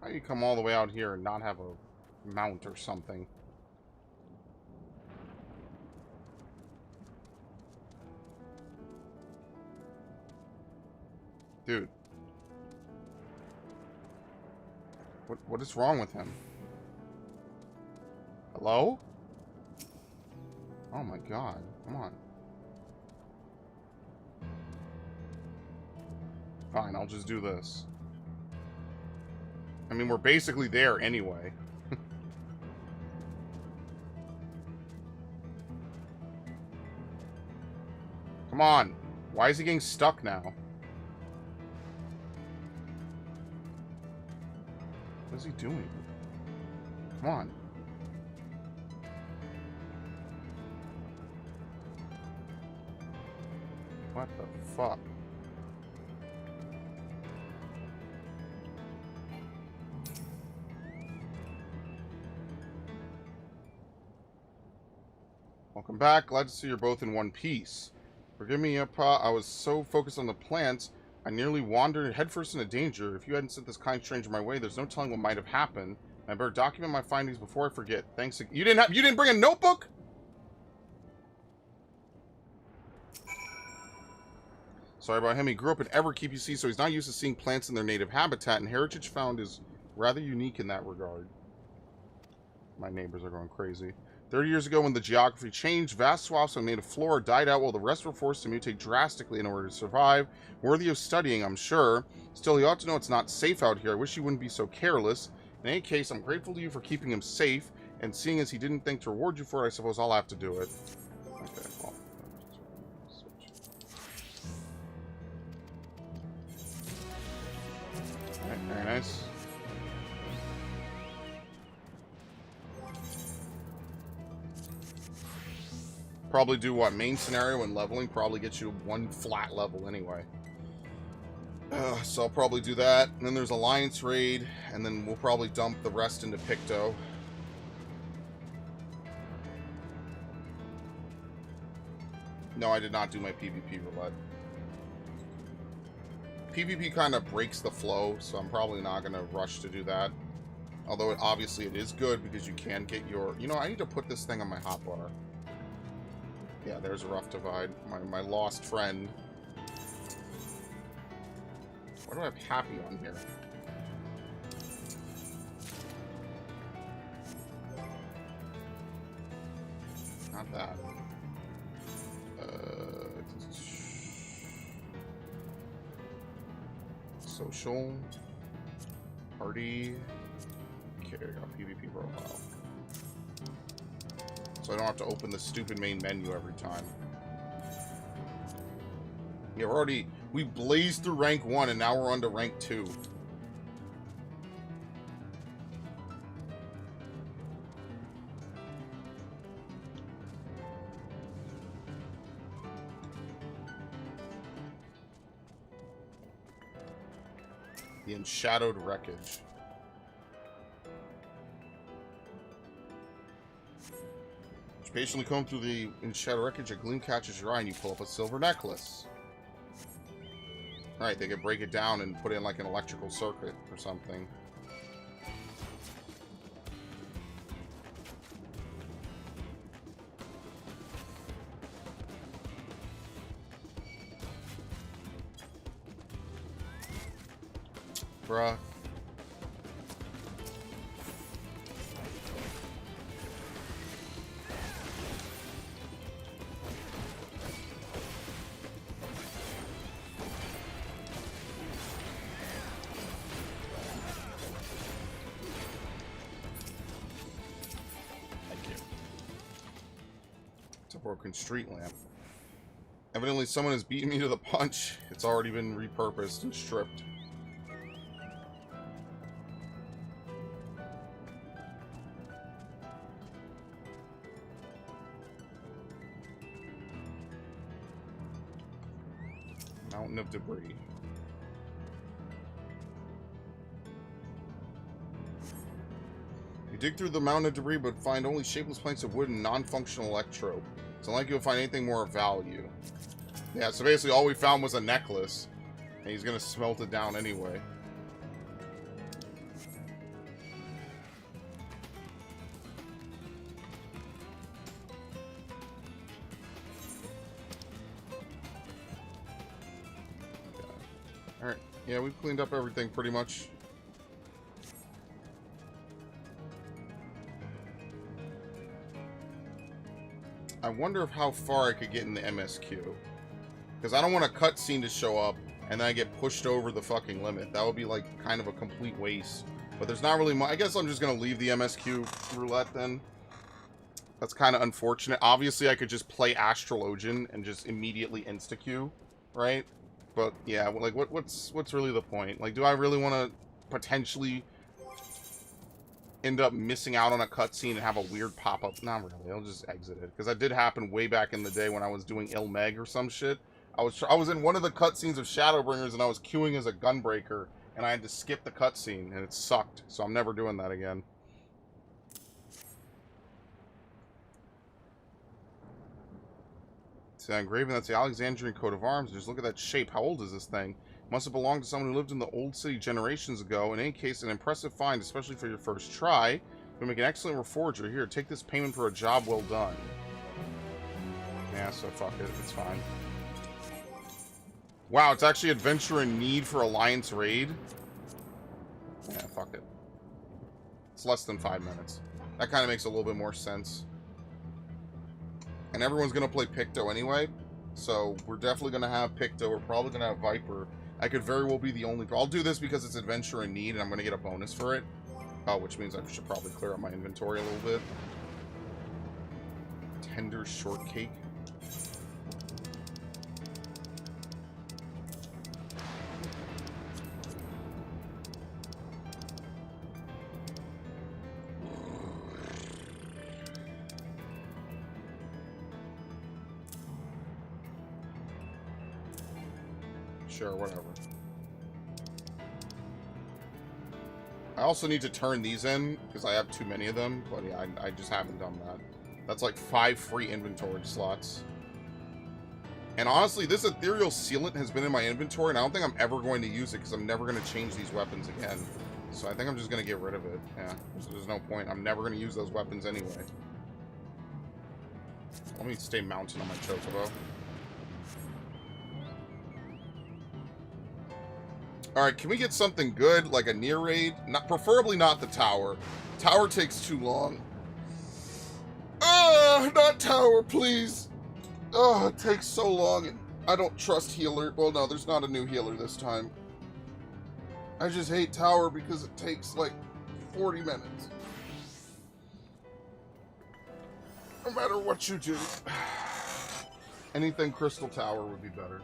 How do you come all the way out here and not have a mount or something? Dude. What is wrong with him? Hello? Oh my god. Come on. Fine, I'll just do this. I mean, we're basically there anyway. Come on. Why is he getting stuck now? What is he doing? Come on. What the fuck? Welcome back. Glad to see you're both in one piece. Forgive me, Pa. I was so focused on the plants, I nearly wandered headfirst into danger. If you hadn't sent this kind stranger my way, there's no telling what might have happened. I better document my findings before I forget. Thanks. You didn't bring a notebook? Sorry about him. He grew up in Everkeep, you see, so he's not used to seeing plants in their native habitat, and heritage found is rather unique in that regard. My neighbors are going crazy. 30 years ago, when the geography changed, vast swaths of native flora died out while the rest were forced to mutate drastically in order to survive. Worthy of studying, I'm sure. Still, he ought to know it's not safe out here. I wish he wouldn't be so careless. In any case, I'm grateful to you for keeping him safe, and seeing as he didn't think to reward you for it, I suppose I'll have to do it. Okay, well. Alright, very nice. Probably do what? Main scenario and leveling probably gets you one flat level anyway. So I'll probably do that. And then there's Alliance Raid, and then we'll probably dump the rest into Picto. No, I did not do my PvP roulette. PvP kind of breaks the flow, so I'm probably not going to rush to do that. Although obviously it is good because you can get your... You know, I need to put this thing on my hotbar. Yeah, there's a rough divide. My lost friend. Why do I have happy on here? Not that. Social. Party. Okay, I got PvP profile. So I don't have to open the stupid main menu every time. Yeah, we blazed through rank 1 and now we're on to rank 2. The Enshadowed Wreckage. Patiently comb through the Enshadowed Wreckage, a gleam catches your eye and you pull up a silver necklace. Alright, they could break it down and put in like an electrical circuit or something. Bruh. Broken street lamp. Evidently someone has beaten me to the punch. It's already been repurposed and stripped. Mountain of debris. dig through the mountain of debris, but find only shapeless planks of wood and non-functional electrope. It's unlikely you'll find anything more of value. Yeah, so basically all we found was a necklace. And he's gonna smelt it down anyway. Alright, yeah, we've cleaned up everything pretty much. I wonder how far I could get in the MSQ. Because I don't want a cutscene to show up and then I get pushed over the fucking limit. That would be like kind of a complete waste. But there's not really much. I guess I'm just going to leave the MSQ roulette then. That's kind of unfortunate. Obviously, I could just play Astrologian and just immediately insta-queue, right? But yeah, like what's really the point? Like, do I really want to potentially end up missing out on a cutscene and have a weird pop-up? Not really. I'll just exit it, because that did happen way back in the day when I was doing Ilmeg or some shit. I was in one of the cutscenes of Shadowbringers and I was queuing as a gunbreaker and I had to skip the cutscene and it sucked. So I'm never doing that again. It's an engraving. That's the Alexandrian coat of arms. Just look at that shape. How old is this thing? Must have belonged to someone who lived in the old city generations ago. In any case, an impressive find, especially for your first try. You'll make an excellent reforger. Here, take this payment for a job well done. Yeah, so fuck it. It's fine. Wow, it's actually adventure in need for Alliance raid? Yeah, fuck it. It's less than 5 minutes. That kind of makes a little bit more sense. And everyone's going to play Picto anyway. So we're definitely going to have Picto. We're probably going to have Viper. I could very well be the only... I'll do this because it's adventure in need and I'm going to get a bonus for it. Which means I should probably clear up my inventory a little bit. Tender shortcake. Sure, whatever. I also need to turn these in, because I have too many of them, but yeah, I just haven't done that. That's like 5 free inventory slots. And honestly, this ethereal sealant has been in my inventory, and I don't think I'm ever going to use it, because I'm never going to change these weapons again. So I think I'm just going to get rid of it. Yeah, there's no point. I'm never going to use those weapons anyway. Let me stay mounted on my chocobo. Alright, can we get something good, like a near raid? Preferably not the tower. Tower takes too long. Not tower, please. It takes so long, and I don't trust healer. Well, no, there's not a new healer this time. I just hate tower because it takes, like, 40 minutes. No matter what you do. Anything Crystal Tower would be better.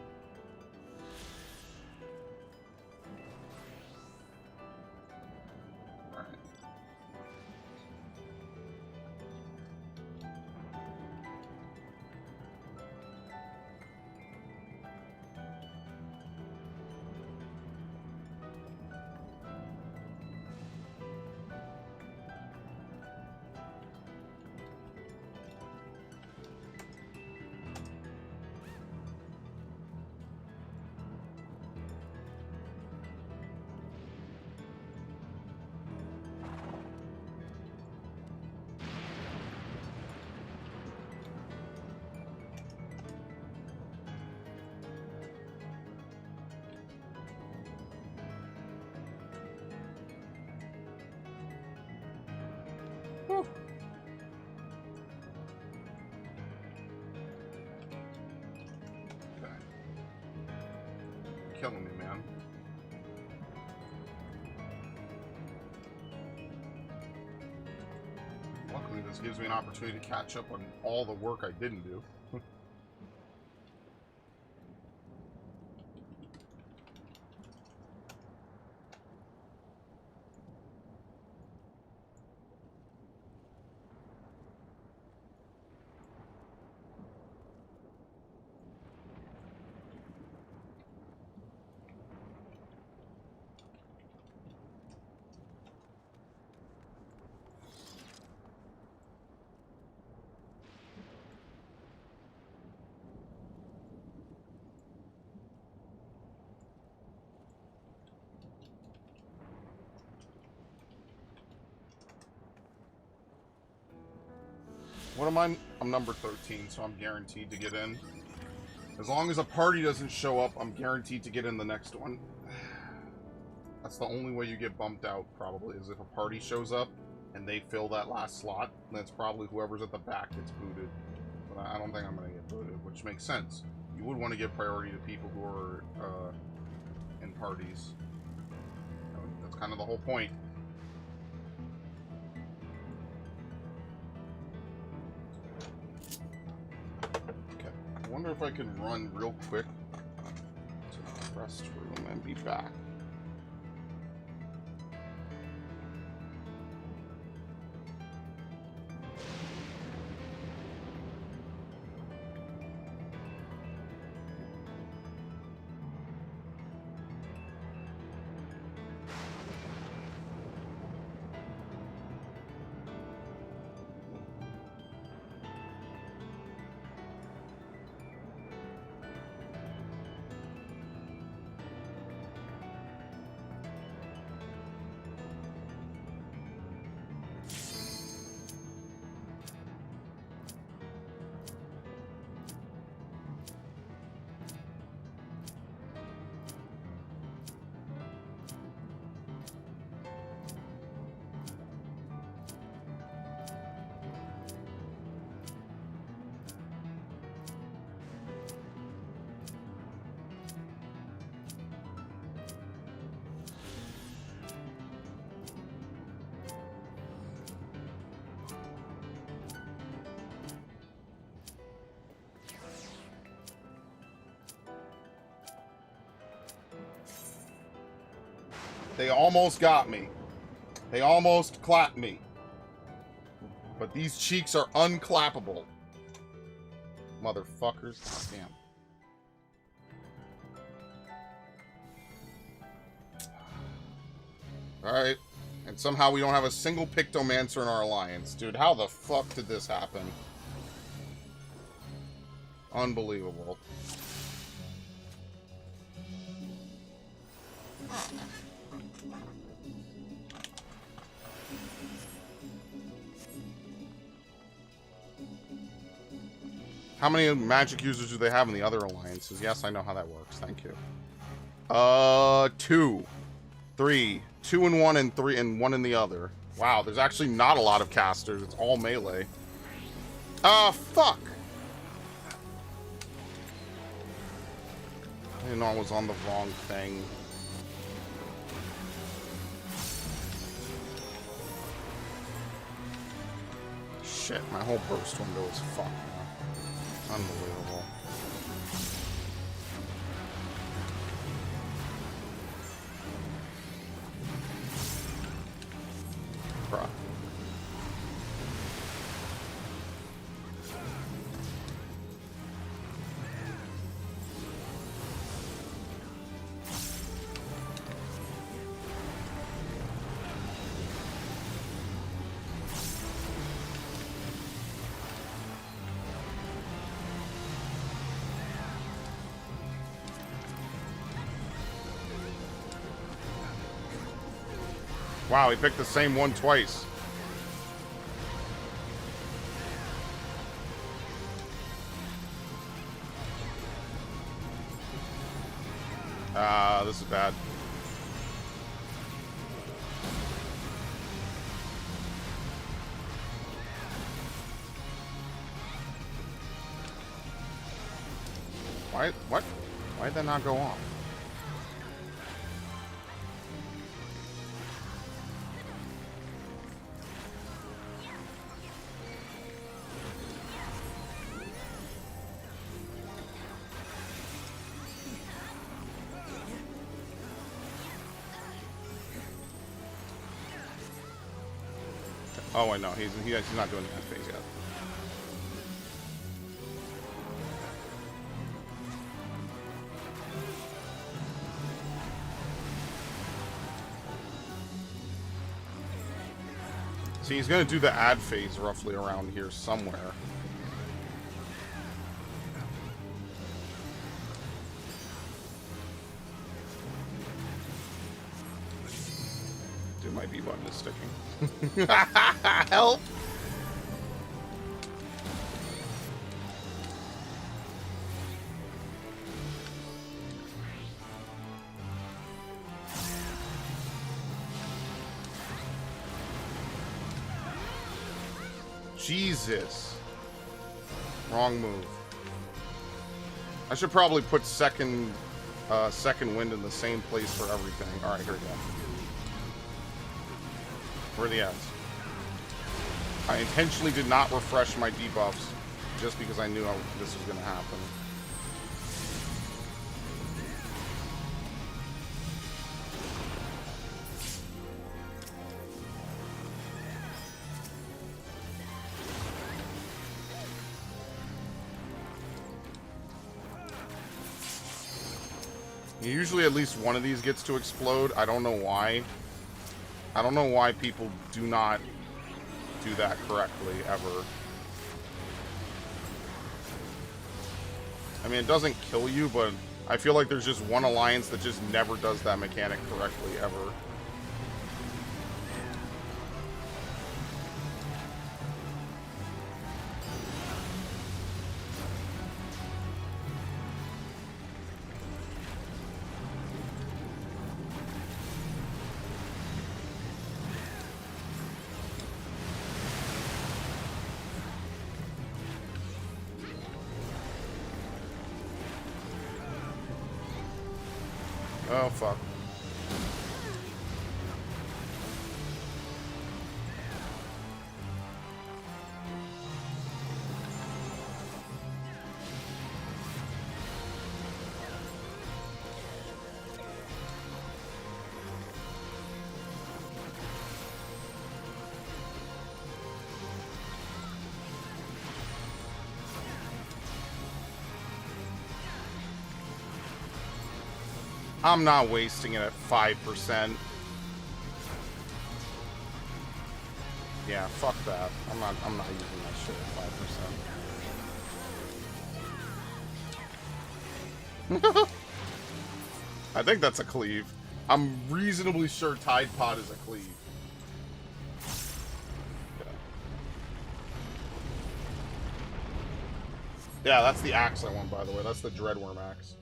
Killing me, man. Luckily, this gives me an opportunity to catch up on all the work I didn't do. What am I? I'm number 13, so I'm guaranteed to get in. As long as a party doesn't show up, I'm guaranteed to get in the next one. That's the only way you get bumped out, probably, is if a party shows up and they fill that last slot. That's probably whoever's at the back gets booted. But I don't think I'm going to get booted, which makes sense. You would want to give priority to people who are in parties. That's kind of the whole point. Okay, I wonder if I can run real quick to the restroom and be back. They almost got me. They almost clapped me. But these cheeks are unclappable. Motherfuckers. Damn. Alright. And somehow we don't have a single Pictomancer in our alliance. Dude, how the fuck did this happen? Unbelievable. How many magic users do they have in the other alliances? Yes, I know how that works. Thank you. 2. 3. 2 in one and 3 and 1 in the other. Wow, there's actually not a lot of casters. It's all melee. Fuck! I didn't know I was on the wrong thing. Shit, my whole burst window is fucked now. Unbelievable. Bruh. Wow, he picked the same one twice. This is bad. Why? What? Why did that not go off? Oh, I know. He's not doing that phase yet. See, he's going to do the ad phase roughly around here somewhere. Dude, my B button is sticking. Help! Jesus. Wrong move. I should probably put second wind in the same place for everything. Alright, here we go. Where are the ends? I intentionally did not refresh my debuffs just because I knew this was going to happen. Usually at least one of these gets to explode. I don't know why. I don't know why people do not do that correctly, ever. I mean, it doesn't kill you, but I feel like there's just one alliance that just never does that mechanic correctly, ever. Oh, fuck. I'm not wasting it at 5%. Yeah, fuck that. I'm not using that shit at 5%. I think that's a cleave. I'm reasonably sure Tide Pod is a cleave. Yeah, that's the axe I want, by the way. That's the Dreadworm axe.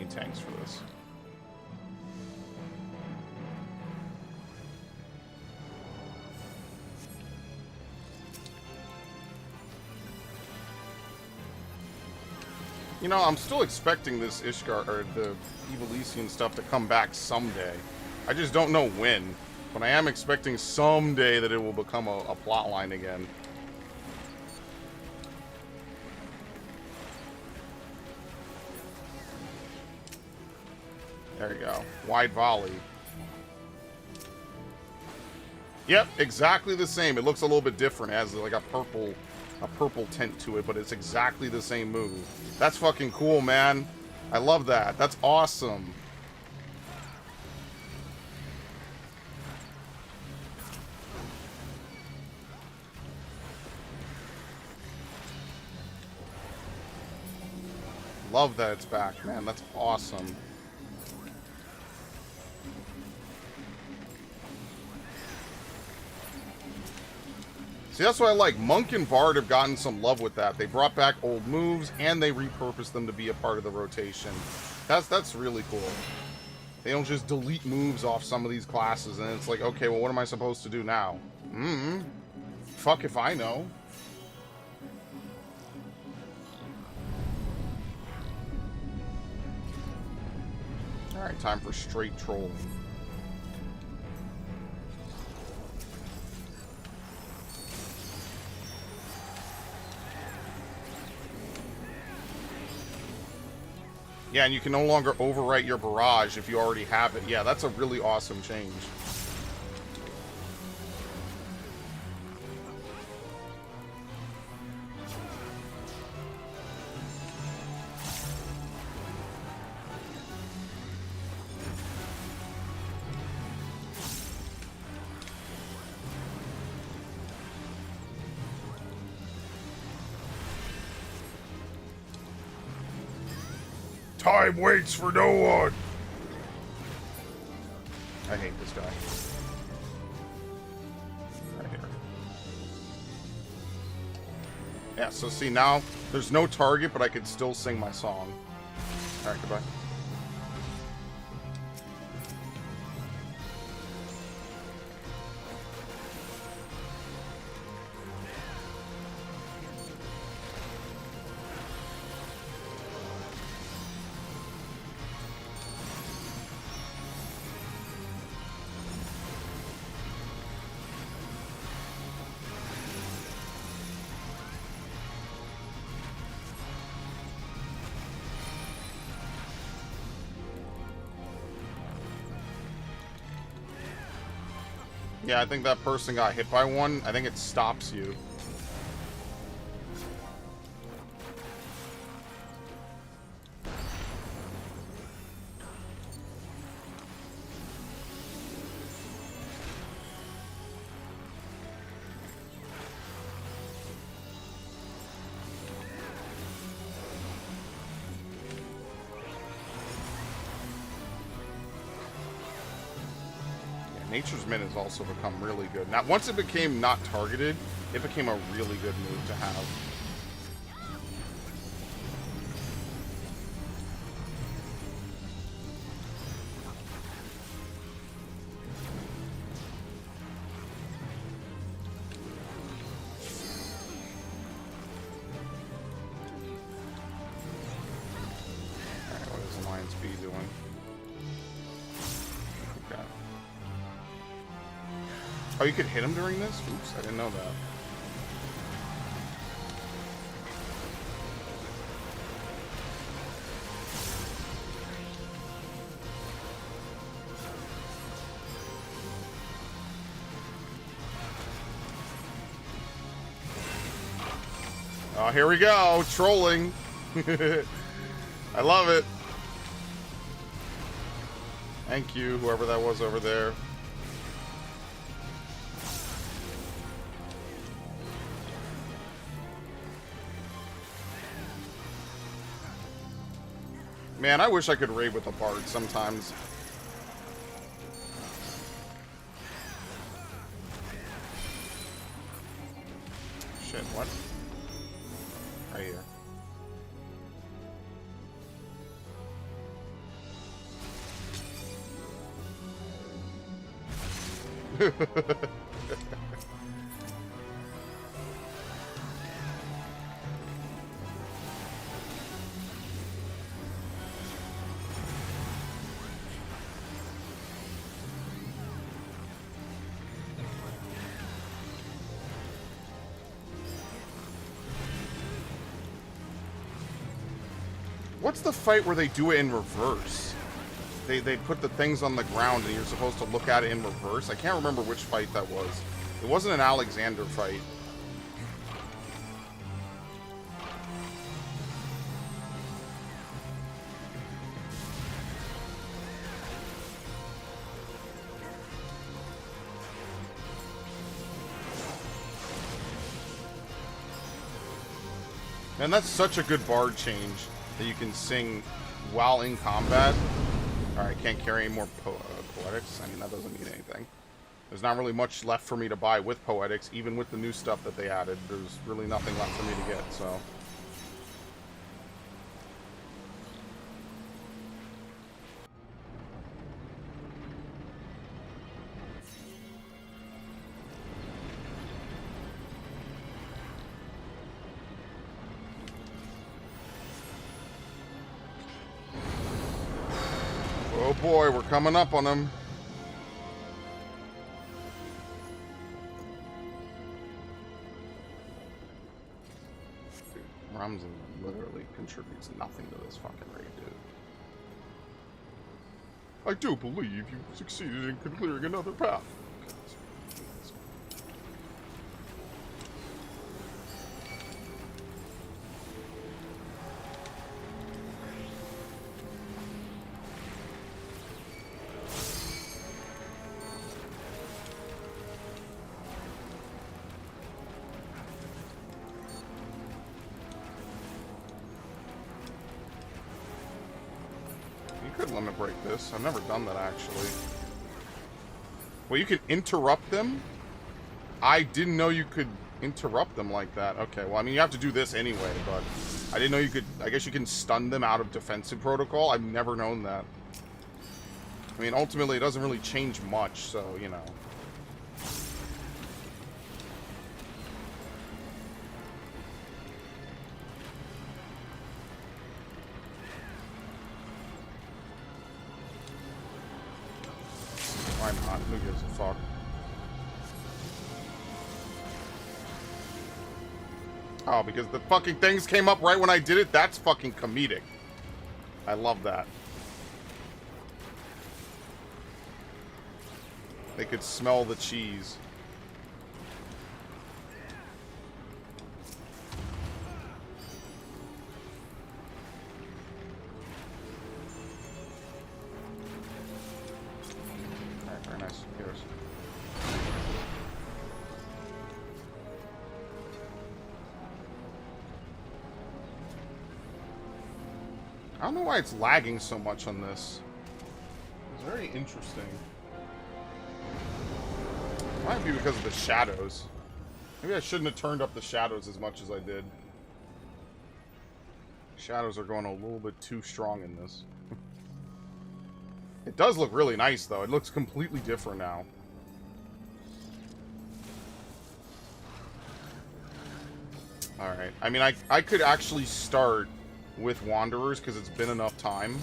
Tanks for this. You know, I'm still expecting this Ishgard or the Evilisian stuff to come back someday. I just don't know when, but I am expecting someday that it will become a plot line again. There you go. Wide volley. Yep, exactly the same. It looks a little bit different. It has like a purple tint to it, but it's exactly the same move. That's fucking cool, man. I love that. That's awesome. Love that it's back, man. That's awesome. See, that's what I like. Monk and Bard have gotten some love with that. They brought back old moves, and they repurposed them to be a part of the rotation. That's really cool. They don't just delete moves off some of these classes, and it's like, okay, well, what am I supposed to do now? Fuck if I know. Alright, time for straight trolling. Yeah, and you can no longer overwrite your barrage if you already have it. Yeah, that's a really awesome change. Time waits for no one. I hate this guy. Right here. Yeah, so see now, there's no target, but I could still sing my song. Alright, goodbye. Yeah, I think that person got hit by one. I think it stops you. Nature's Mint has also become really good. Now, once it became not targeted, it became a really good move to have. Alright, what is Alliance B doing? Oh, you could hit him during this? Oops, I didn't know that. Oh, here we go. Trolling. I love it. Thank you, whoever that was over there. Man, I wish I could raid with a bard sometimes. Shit, what? Right here. What's the fight where they do it in reverse? They put the things on the ground and you're supposed to look at it in reverse. I can't remember which fight that was. It wasn't an Alexander fight. Man, that's such a good bard change that you can sing while in combat. Alright, can't carry any more poetics. I mean, that doesn't mean anything. There's not really much left for me to buy with poetics, even with the new stuff that they added. There's really nothing left for me to get, so... Oh boy, we're coming up on him. Dude, Ramza literally contributes nothing to this fucking raid, dude. I do believe you succeeded in clearing another path. limit break this. I've never done that, actually. Well, you can interrupt them? I didn't know you could interrupt them like that. Okay, well, I mean, you have to do this anyway, but I didn't know you could... I guess you can stun them out of defensive protocol. I've never known that. I mean, ultimately, it doesn't really change much, so, you know. Why not? Who gives a fuck? Oh, because the fucking things came up right when I did it? That's fucking comedic. I love that. They could smell the cheese. Alright, very nice. Here's. I don't know why it's lagging so much on this. It's very interesting. Might be because of the shadows. Maybe I shouldn't have turned up the shadows as much as I did. Shadows are going a little bit too strong in this. It does look really nice, though. It looks completely different now. Alright. I mean, I could actually start with Wanderers because it's been enough time.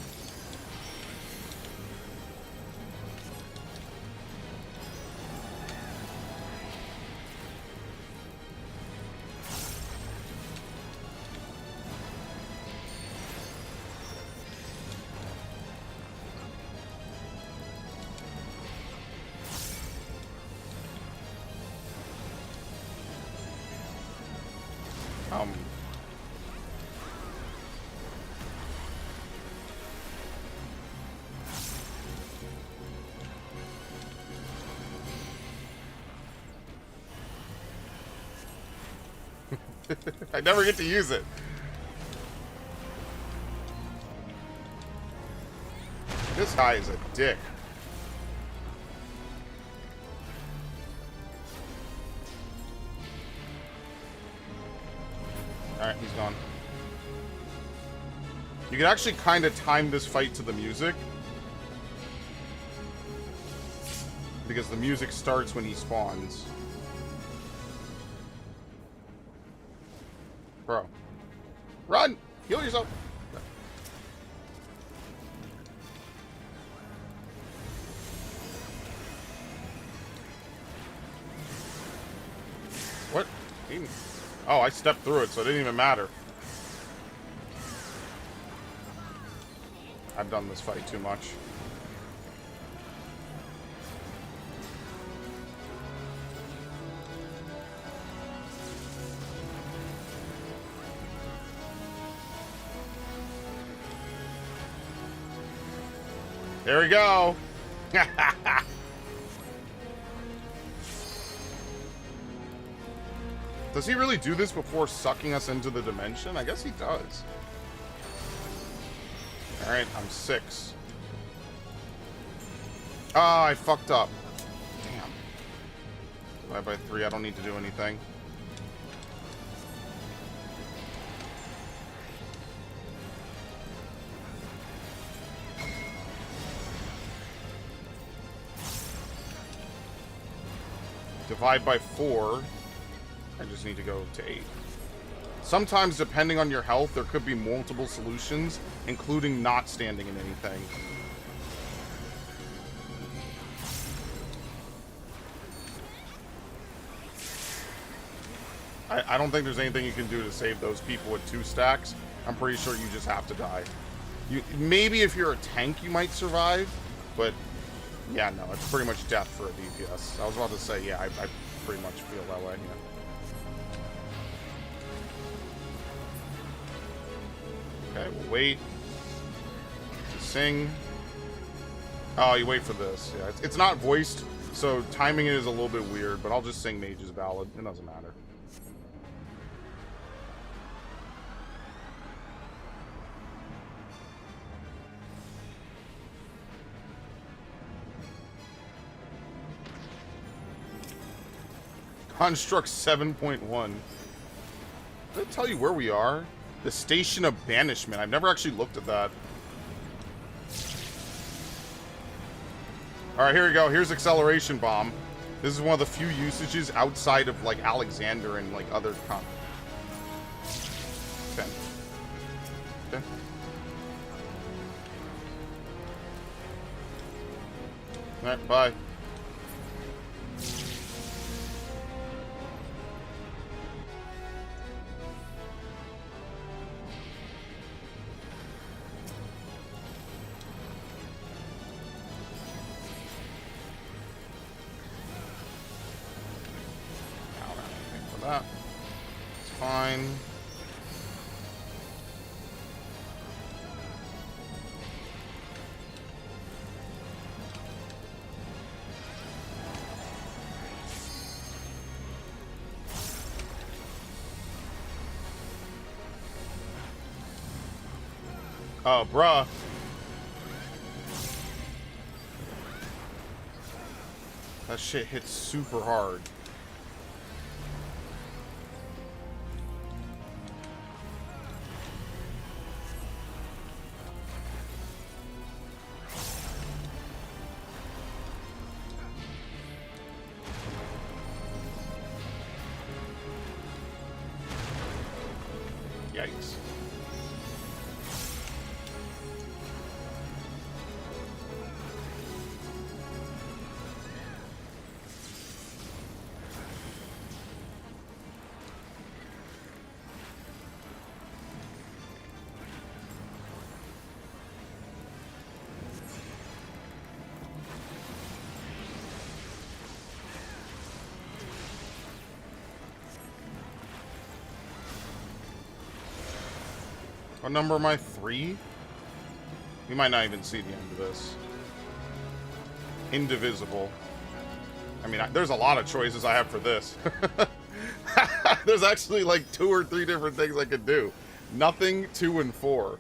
I never get to use it. This guy is a dick. Alright, he's gone. You can actually kind of time this fight to the music. Because the music starts when he spawns. Bro. Run! Heal yourself! What? Oh, I stepped through it, so it didn't even matter. I've done this fight too much. There we go. Does he really do this before sucking us into the dimension? I guess he does. Alright, I'm 6. Ah, I fucked up. Damn. Divide by 3, I don't need to do anything. Divide by 4. I just need to go to 8. Sometimes, depending on your health, there could be multiple solutions, including not standing in anything. I don't think there's anything you can do to save those people with 2 stacks. I'm pretty sure you just have to die. Maybe if you're a tank, you might survive, but yeah, no, it's pretty much death for a DPS. I was about to say, yeah, I pretty much feel that way, yeah. Okay, we'll wait to sing. Oh, you wait for this. Yeah, it's not voiced, so timing it is a little bit weird, but I'll just sing Mage's Ballad. It doesn't matter. Construct 7.1. Did it tell you where we are? The Station of Banishment. I've never actually looked at that. Alright, here we go. Here's Acceleration Bomb. This is one of the few usages outside of, like, Alexander and, like, other... 10. Okay. Alright, bye. That. It's fine. Oh, bruh. That shit hits super hard. Yikes. What number am I? 3? You might not even see the end of this. Indivisible. I mean, there's a lot of choices I have for this. There's actually like 2 or 3 different things I could do. Nothing, 2, and 4.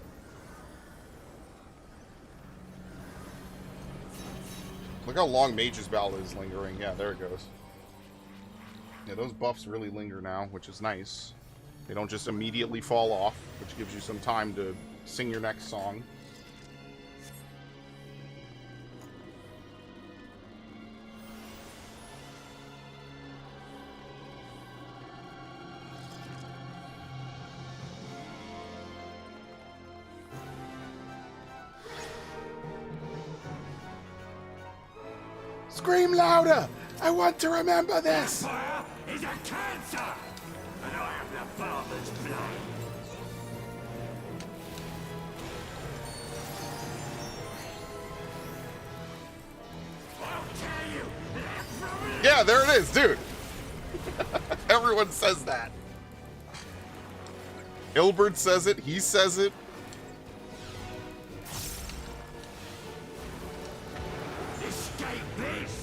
Look how long Mage's Ballad is lingering. Yeah, there it goes. Yeah, those buffs really linger now, which is nice. They don't just immediately fall off, which gives you some time to sing your next song. Scream louder! I want to remember this! Fire is a cancer! And I am the father's blood. I'll tell you. Yeah, there it is, dude. Everyone says that. Ilbert says it. He says it. Escape this!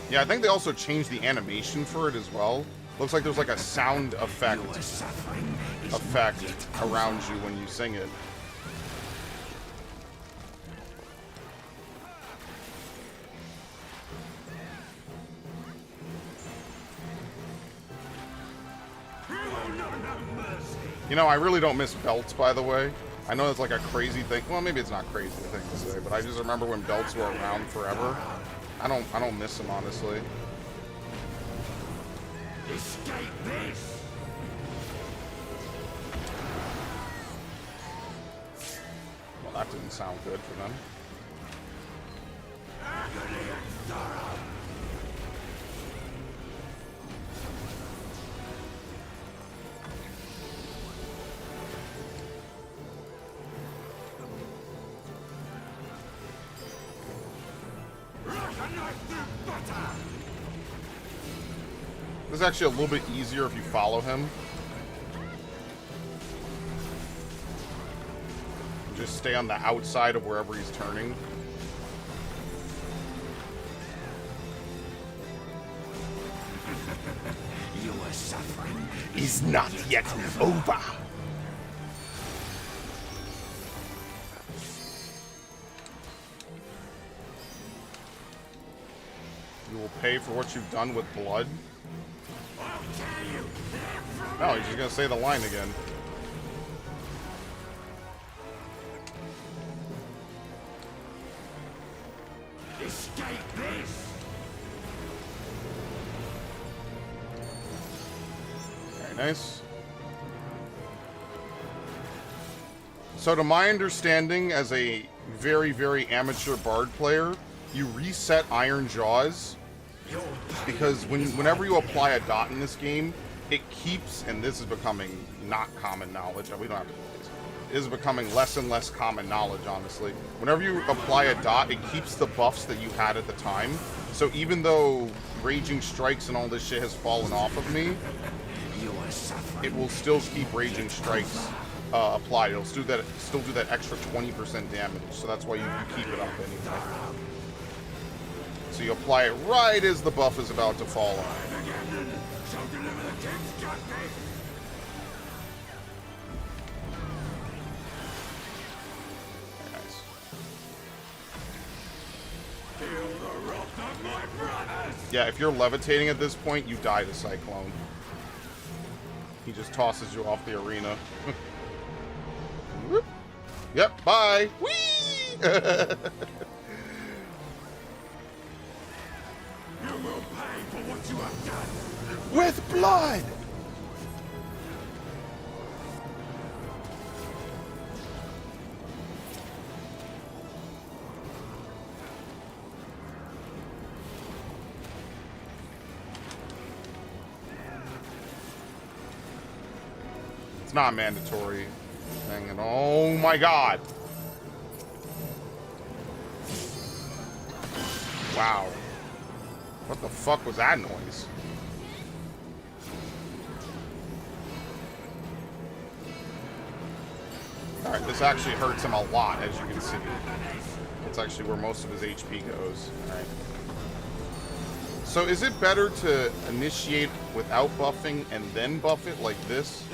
Yeah, I think they also changed the animation for it as well. Looks like there's like a sound effect around you when you sing it. You know, I really don't miss belts, by the way. I know it's like a crazy thing. Well, maybe it's not crazy thing to say, but I just remember when belts were around forever. I don't miss them, honestly. Escape this! Well, that didn't sound good for them. Agony and sorrow! This is actually a little bit easier if you follow him. just stay on the outside of wherever he's turning. Your suffering is not yet over. You will pay for what you've done with blood. No, he's just gonna say the line again. Escape this. Very nice. So to my understanding, as a very, very amateur bard player, you reset Iron Jaws because whenever you apply a dot in this game, it keeps, and this is becoming not common knowledge, we don't have to do this, it is becoming less and less common knowledge, honestly. Whenever you apply a dot, it keeps the buffs that you had at the time. So even though Raging Strikes and all this shit has fallen off of me, it will still keep Raging Strikes applied. It'll still do that extra 20% damage, so that's why you keep it up anyway. So you apply it right as the buff is about to fall off. Yeah, if you're levitating at this point, you die to Cyclone. He just tosses you off the arena. Whoop. Yep, bye! Whee! You will pay for what you have done. With blood! It's not mandatory. Dang it. Oh my god. Wow. What the fuck was that noise? Alright, this actually hurts him a lot, as you can see. That's actually where most of his HP goes. Alright. So is it better to initiate without buffing and then buff it like this?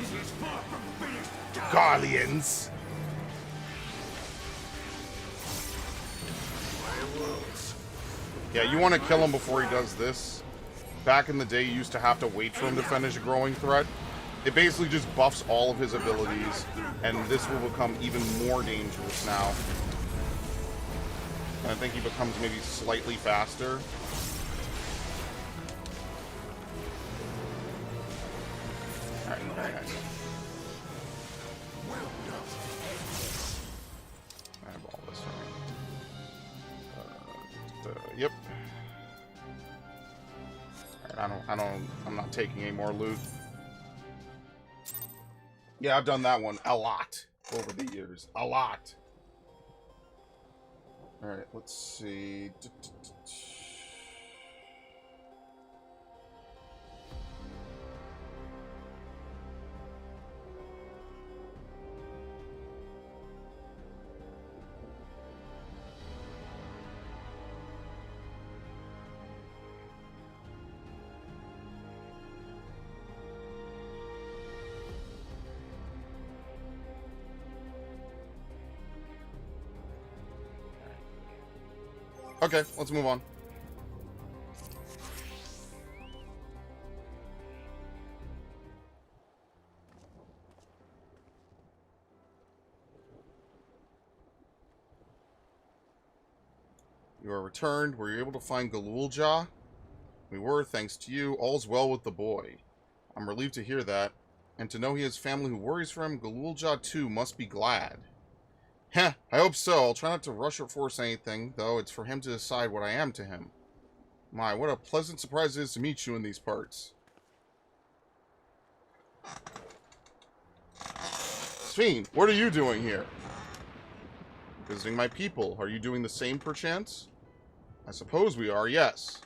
Guardians! Yeah, you want to kill him before he does this. Back in the day, you used to have to wait for him to finish a growing threat. It basically just buffs all of his abilities, and this will become even more dangerous now. And I think he becomes maybe slightly faster. Alright, very nice. I have all this, right? Yep. Alright, I'm not taking any more loot. Yeah, I've done that one a lot over the years. A lot. Alright, let's see. Okay, let's move on. You are returned. Were you able to find Tuliyollal? We were, thanks to you. All's well with the boy. I'm relieved to hear that. And to know he has family who worries for him, Tuliyollal too must be glad. Heh, I hope so. I'll try not to rush or force anything, though it's for him to decide what I am to him. My, what a pleasant surprise it is to meet you in these parts. Sphene, what are you doing here? Visiting my people. Are you doing the same, perchance? I suppose we are, yes.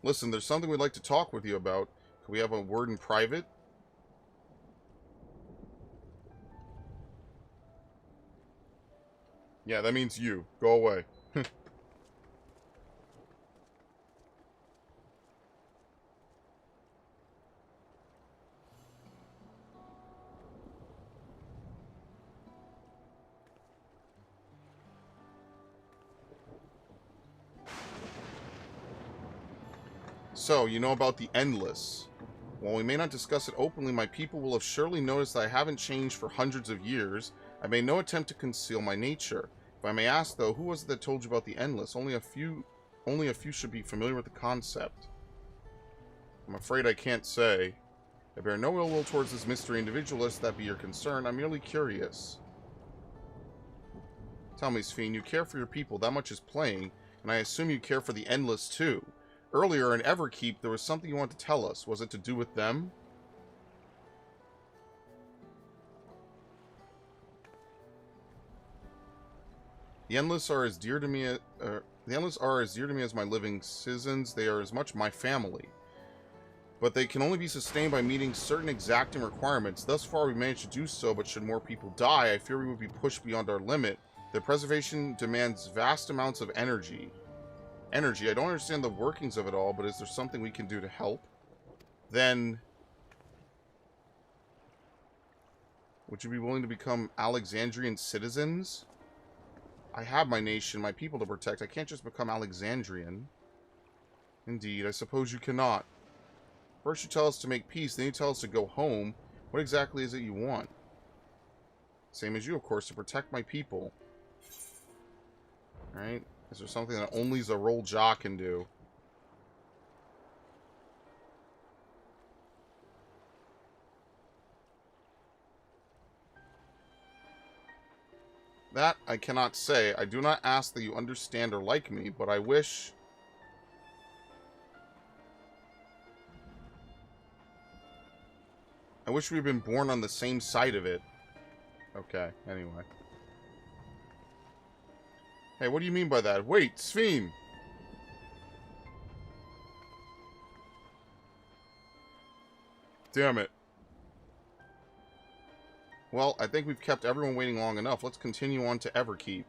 Listen, there's something we'd like to talk with you about. Can we have a word in private? Yeah, that means you. Go away. So, you know about the Endless. While we may not discuss it openly, my people will have surely noticed that I haven't changed for hundreds of years. I made no attempt to conceal my nature. If I may ask, though, who was it that told you about the Endless? Only a few should be familiar with the concept. I'm afraid I can't say. I bear no ill will towards this mystery individualist, that be your concern. I'm merely curious. Tell me, Sphene, you care for your people, that much is plain, and I assume you care for the Endless, too. Earlier in Everkeep, there was something you wanted to tell us. Was it to do with them? The Endless are as dear to me as my living citizens. They are as much my family. But they can only be sustained by meeting certain exacting requirements. Thus far, we managed to do so, but should more people die, I fear we would be pushed beyond our limit. Their preservation demands vast amounts of energy. I don't understand the workings of it all, but is there something we can do to help? Then, would you be willing to become Alexandrian citizens? I have my nation, my people to protect. I can't just become Alexandrian. Indeed, I suppose you cannot. First you tell us to make peace, then you tell us to go home. What exactly is it you want? Same as you, of course, to protect my people. Alright? Is there something that only Zarol Ja can do? That I cannot say. I do not ask that you understand or like me, but I wish... I wish we'd been born on the same side of it. Okay, anyway. Hey, what do you mean by that? Wait, Sphene! Damn it. Well, I think we've kept everyone waiting long enough. Let's continue on to Everkeep.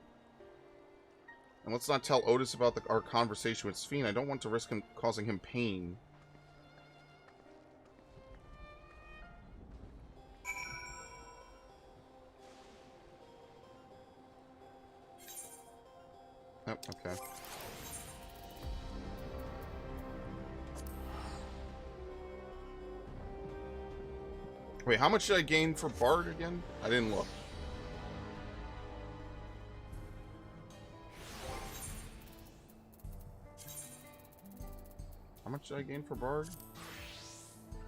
And let's not tell Otis about our conversation with Sphene. I don't want to risk causing him pain. Yep, okay. Wait, how much did I gain for Bard again? I didn't look. How much did I gain for Bard?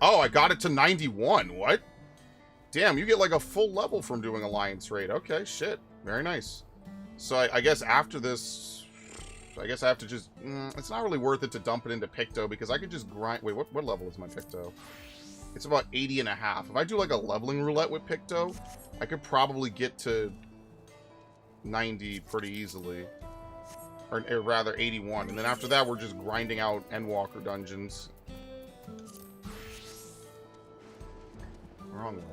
Oh, I got it to 91. What? Damn, you get like a full level from doing Alliance Raid. Okay, shit. Very nice. So I guess after this, I guess I have to just... it's not really worth it to dump it into Picto because I could just grind... Wait, what level is my Picto? It's about 80 and a half. If I do like a leveling roulette with Picto, I could probably get to 90 pretty easily. Or rather 81. And then after that, we're just grinding out Endwalker dungeons. Wrong way.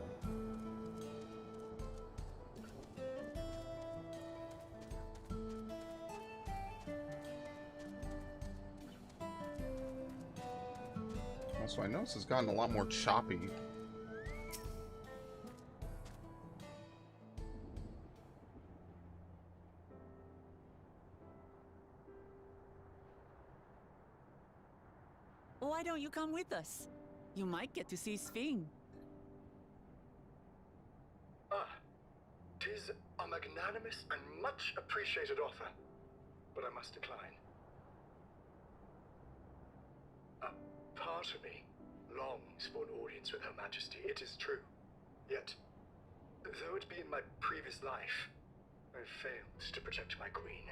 Also, I notice it's gotten a lot more choppy. Why don't you come with us? You might get to see Sphene. Tis a magnanimous and much appreciated offer, but I must decline. A part of me longs for an audience with Her Majesty, it is true. Yet, though it be in my previous life, I failed to protect my queen.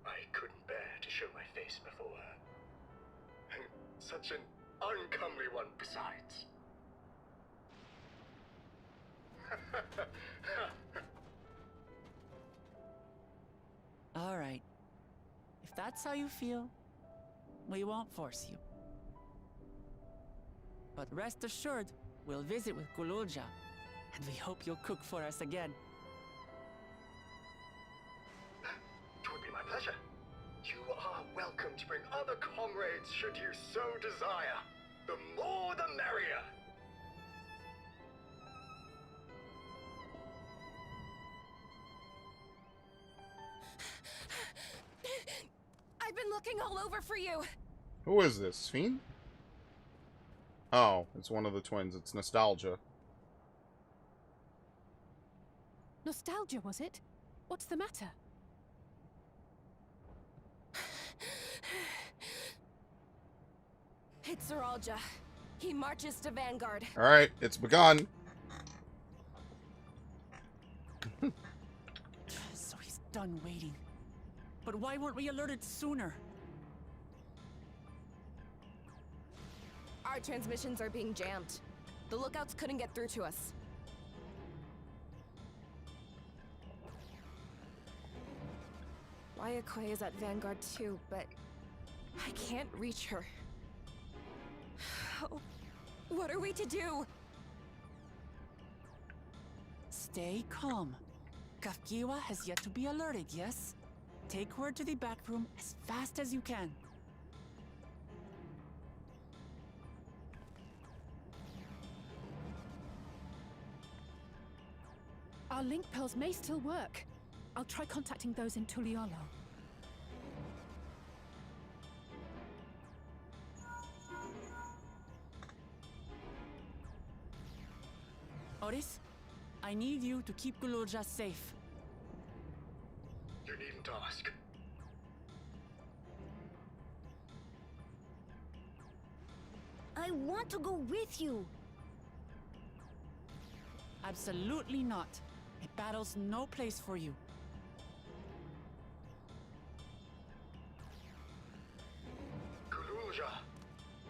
I couldn't bear to show my face before her. And such an uncomely one besides. All right. If that's how you feel, we won't force you. But rest assured, we'll visit with Tuliyollal, and we hope you'll cook for us again. welcome to bring other comrades should you so desire. The more the merrier. I've been looking all over for you. Who is this? Fiend? Oh, it's one of the twins. It's Nostalgia. Nostalgia, was it? What's the matter? It's Zeralja. He marches to Vanguard. Alright, it's begun. So he's done waiting. But why weren't we alerted sooner? Our transmissions are being jammed. The lookouts couldn't get through to us. Wayakwe is at Vanguard too, but I can't reach her. Oh, what are we to do? Stay calm. Kafkiwa has yet to be alerted, yes? Take her to the back room as fast as you can. Our link pearls may still work. I'll try contacting those in Tuliyollal. Oris, I need you to keep Gulurja safe. You needn't ask. I want to go with you. Absolutely not. A battle's no place for you. Gululja,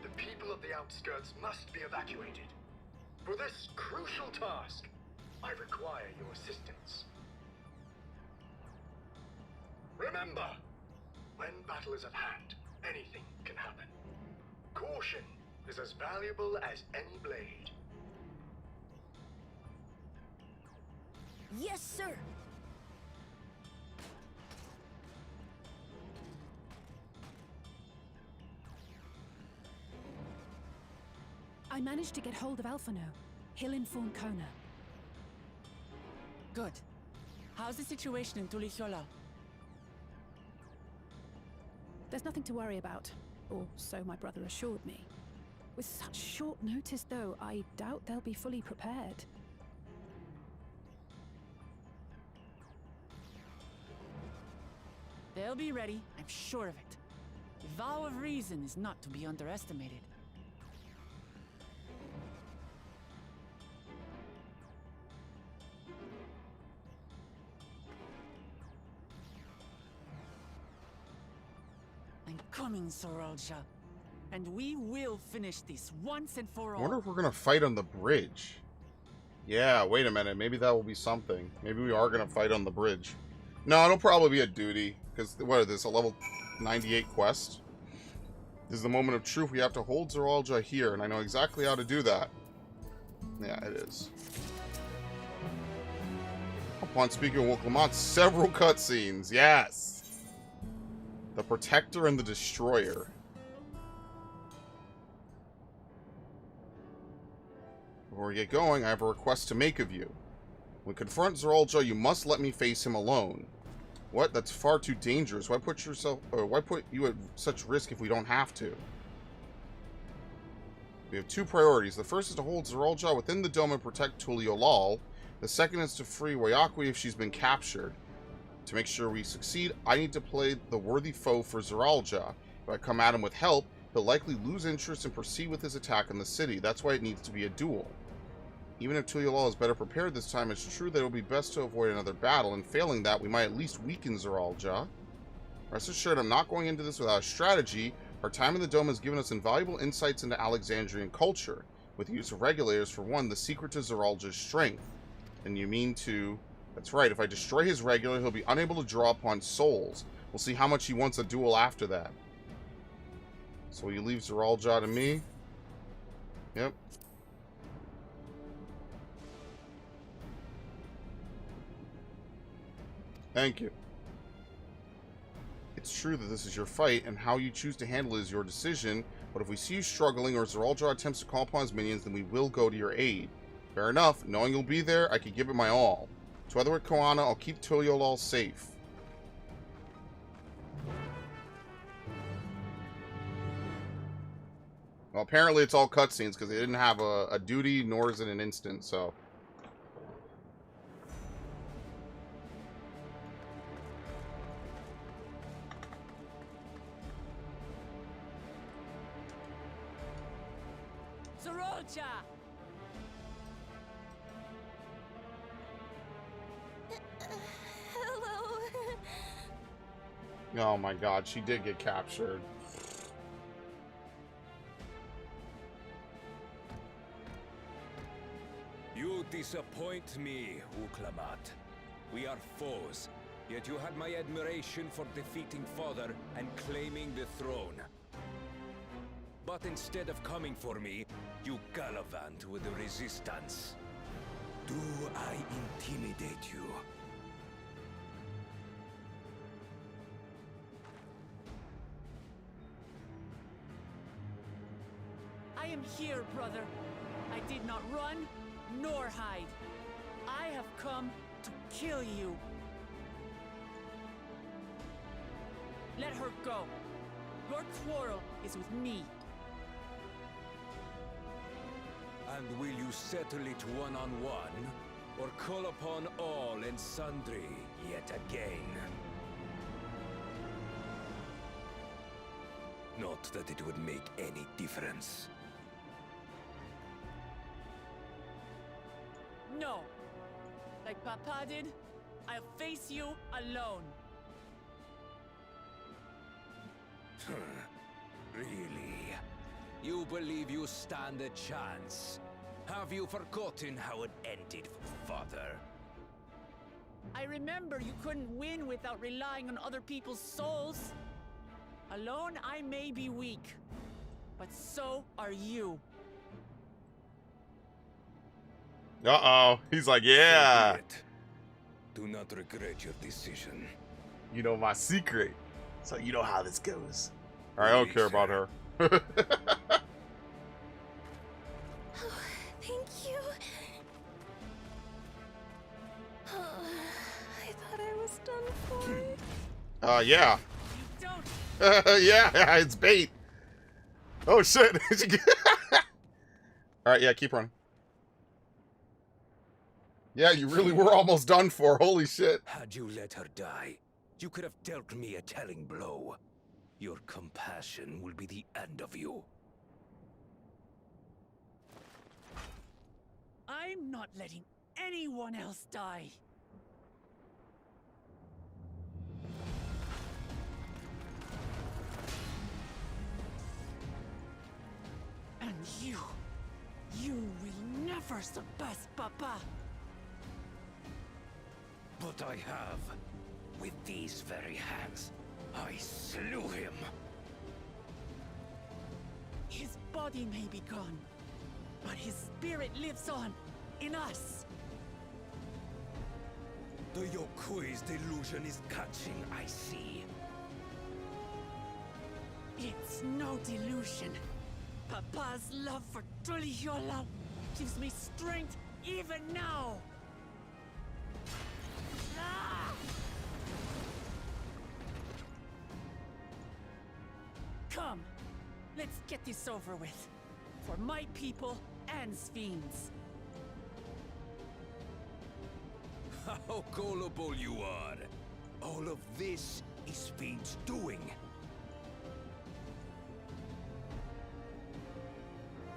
the people of the outskirts must be evacuated. For this crucial task, I require your assistance. Remember, when battle is at hand, anything can happen. Caution is as valuable as any blade. Yes, sir. I managed to get hold of Alphano. He'll inform Kona. Good. How's the situation in Tuliyollal? There's nothing to worry about, or so my brother assured me. With such short notice, though, I doubt they'll be fully prepared. They'll be ready, I'm sure of it. The vow of reason is not to be underestimated. I'm coming, Zeralja. And we will finish this once and for I all. wonder if we're gonna fight on the bridge. Yeah, wait a minute. Maybe that will be something. Maybe we are gonna fight on the bridge. No, it'll probably be a duty. Because, what is this, a level 98 quest? This is the moment of truth. We have to hold Zeralja here, and I know exactly how to do that. Yeah, it is. Upon speaking with Wilclamont, several cutscenes. Yes! The Protector and the Destroyer. Before we get going, I have a request to make of you. When confront Zeralja, you must let me face him alone. What? That's far too dangerous. Why put you at such risk if we don't have to? We have two priorities. The first is to hold Zeralja within the dome and protect Tuliyollal. The second is to free Wayakwe if she's been captured. To make sure we succeed, I need to play the worthy foe for Zeralja. If I come at him with help, he'll likely lose interest and proceed with his attack on the city. That's why it needs to be a duel. Even if Tuliyollal is better prepared this time, it's true that it will be best to avoid another battle, and failing that, we might at least weaken Zeralja. Rest assured, I'm not going into this without a strategy. Our time in the Dome has given us invaluable insights into Alexandrian culture. With the use of regulators, for one, the secret to Zeralja's strength. And you mean to... That's right, if I destroy his regulator, he'll be unable to draw upon souls. We'll see how much he wants a duel after that. So will you leave Zeralja to me? Yep. Thank you. It's true that this is your fight, and how you choose to handle it is your decision, but if we see you struggling or Zeralja attempts to call upon his minions, then we will go to your aid. Fair enough. Knowing you'll be there, I could give it my all. Together with Koana, I'll keep Tuliyollal safe. Well, apparently it's all cutscenes because they didn't have a duty, nor is it an instant, so... Zeralja! Hello. Oh my god, she did get captured. You disappoint me, Uklamat. We are foes, yet you had my admiration for defeating Father and claiming the throne. But instead of coming for me, you gallivant with the resistance. Do I intimidate you? I am here, brother. I did not run, nor hide. I have come to kill you. Let her go. Your quarrel is with me. And will you settle it one-on-one, or call upon all and sundry yet again? Not that it would make any difference. No. Like Papa did, I'll face you alone. Really? You believe you stand a chance? Have you forgotten how it ended for Father? I remember you couldn't win without relying on other people's souls. Alone, I may be weak, but so are you. Uh-oh. He's like, yeah. So be it. Do not regret your decision. You know my secret. So you know how this goes. All right, I don't care about her. Thank you. I thought I was done for. Yeah. Yeah, it's bait. Oh, shit. All right, yeah, keep running. Yeah, you really were almost done for. Holy shit. Had you let her die, you could have dealt me a telling blow. Your compassion will be the end of you. I'm not letting anyone else die. And you will never surpass Papa. But I have. With these very hands, I slew him. His body may be gone, but his spirit lives on in us. The Yokui's delusion is catching, I see. It's no delusion. Papa's love for Tuliyollal gives me strength even now. Come, let's get this over with. For my people and Sphines. How gullible you are! All of this is Fiend's doing.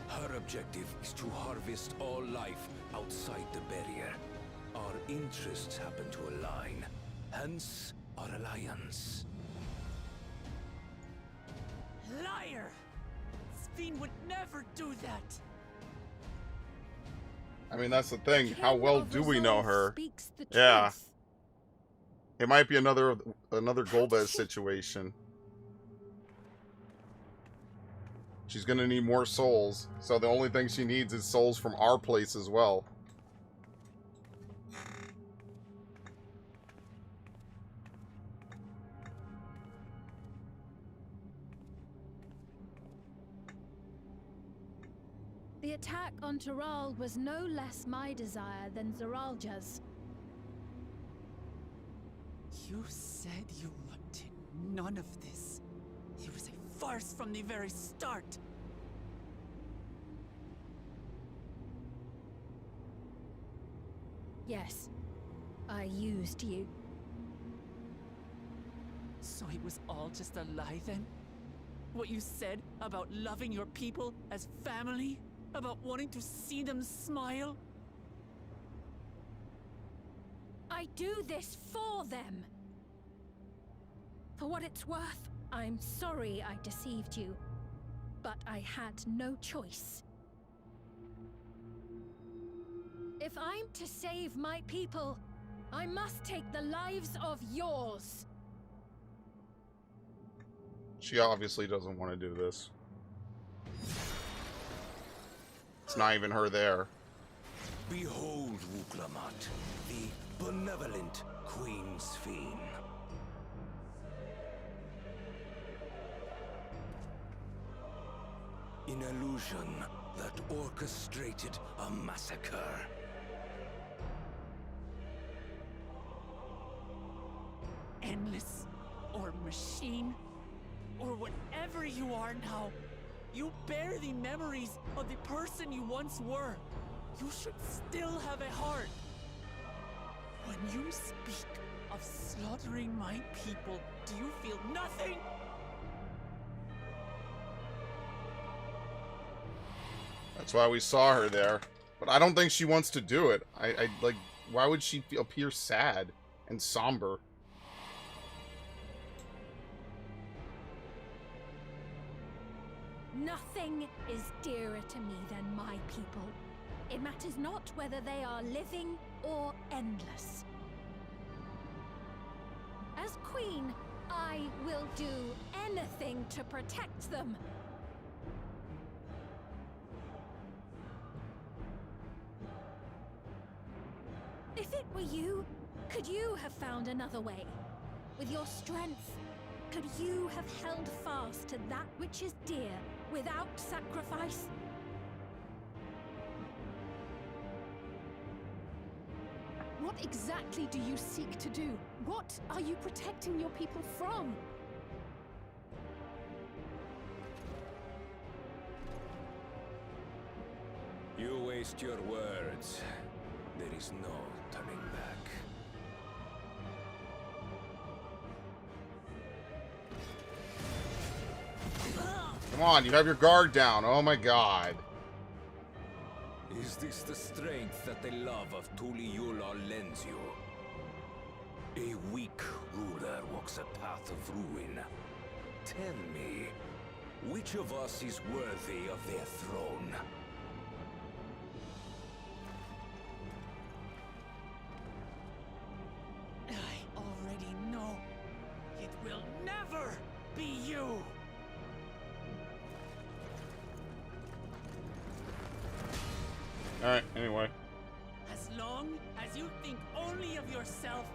Her objective is to harvest all life outside the barrier. Our interests happen to align, hence our alliance. Liar! Sphine would never do that. I mean, that's the thing. How well do we know her? Yeah. It might be another Golbez situation. She's gonna need more souls, so the only thing she needs is souls from our place as well. attack on Tural was no less my desire than Zeralja's. You said you wanted none of this. It was a farce from the very start. Yes, I used you. So it was all just a lie then? What you said about loving your people as family? About wanting to see them smile? I do this for them. For what it's worth, I'm sorry I deceived you. But I had no choice. If I'm to save my people, I must take the lives of yours. She obviously doesn't want to do this. It's not even her there. Behold, Wuklamat, the benevolent Queen's Fiend. An illusion that orchestrated a massacre. Endless, or machine, or whatever you are now, you bear the memories of the person you once were. You should still have a heart. When you speak of slaughtering my people, do you feel nothing? That's why we saw her there. But I don't think she wants to do it. I like, why would she appear sad and somber? Nothing is dearer to me than my people. It matters not whether they are living or endless. As queen, I will do anything to protect them. If it were you, could you have found another way? With your strength, could you have held fast to that which is dear without sacrifice? What exactly do you seek to do? What are you protecting your people from? You waste your words. There is no turning back. Come on, you have your guard down. Oh my god. Is this the strength that the love of Tuliyollal lends you? A weak ruler walks a path of ruin. Tell me, which of us is worthy of their throne? I already know. It will never be you! Alright, anyway. As long as you think only of yourself,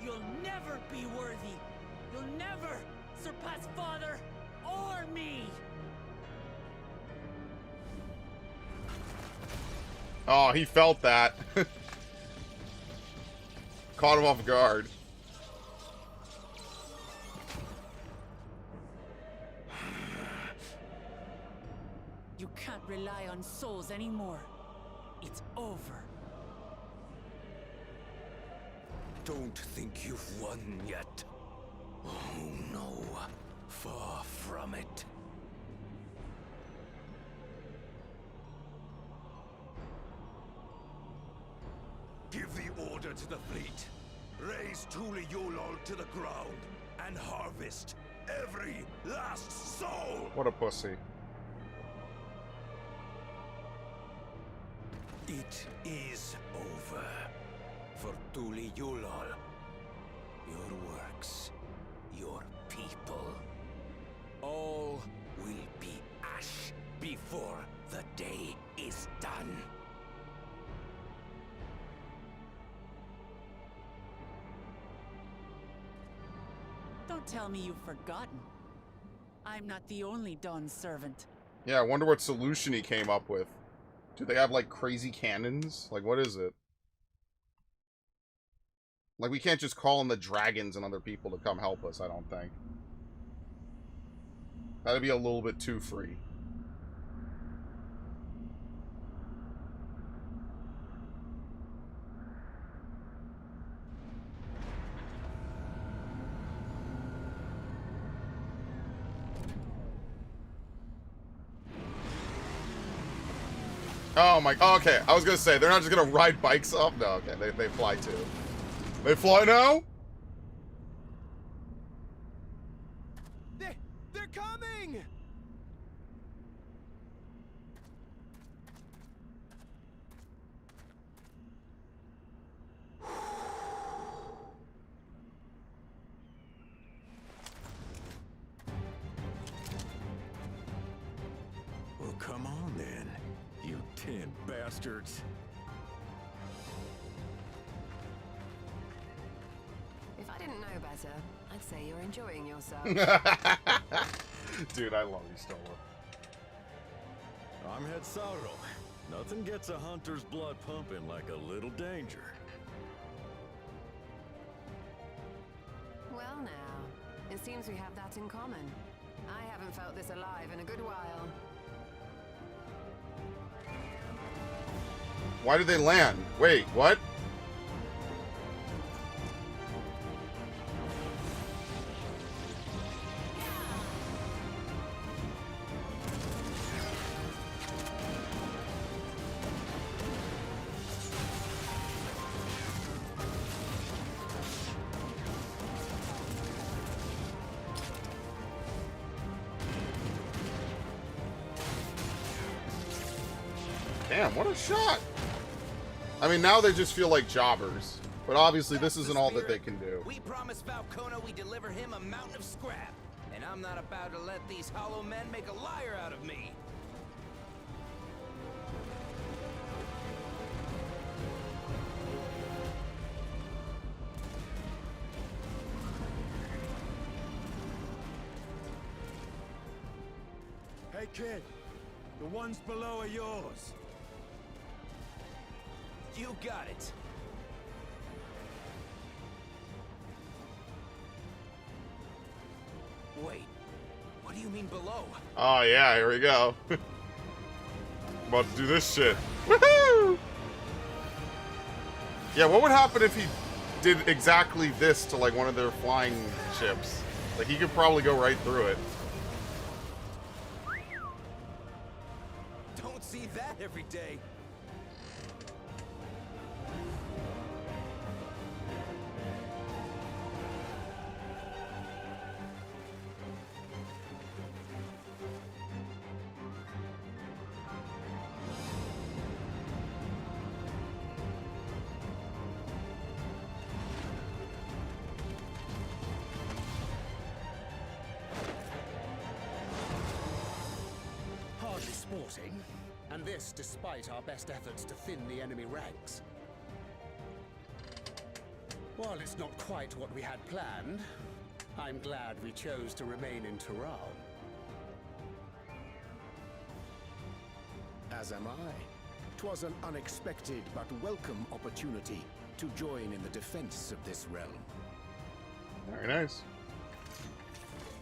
you'll never be worthy. You'll never surpass Father or me! Oh, he felt that. Caught him off guard. You can't rely on souls anymore. It's over. Don't think you've won yet. Oh no, far from it. Give the order to the fleet. Raise Tuliyollal to the ground and harvest every last soul. What a pussy. It is over. For Tuliyollal, your works, your people, all will be ash before the day is done. Don't tell me you've forgotten. I'm not the only Dawn's servant. Yeah, I wonder what solution he came up with. Do they have, like, crazy cannons? Like, what is it? Like, we can't just call in the dragons and other people to come help us, I don't think. That'd be a little bit too free. Oh my, oh, okay, I was gonna say, they're not just gonna ride bikes up? No, okay, they fly too. They fly now? They're coming! Well, come on then, you tin bastards. If I didn't know better, I'd say you're enjoying yourself. Dude, I love you, Stola. I'm Head Sauro. Nothing gets a hunter's blood pumping like a little danger. Well now, it seems we have that in common. I haven't felt this alive in a good while. Why did they land? Wait, what? Damn, what a shot! I mean, now they just feel like jobbers. But obviously, this isn't all that they can do. We promised Falcona we deliver him a mountain of scrap. And I'm not about to let these hollow men make a liar out of me. Hey, kid. The ones below are yours. You got it. Wait, what do you mean below? Oh yeah, here we go. About to do this shit. Woohoo! Yeah, what would happen if he did exactly this to like one of their flying ships? Like he could probably go right through it. Don't see that every day. Sporting, and this despite our best efforts to thin the enemy ranks. While it's not quite what we had planned, I'm glad we chose to remain in Tural. As am I. 'Twas an unexpected but welcome opportunity to join in the defense of this realm. Very nice.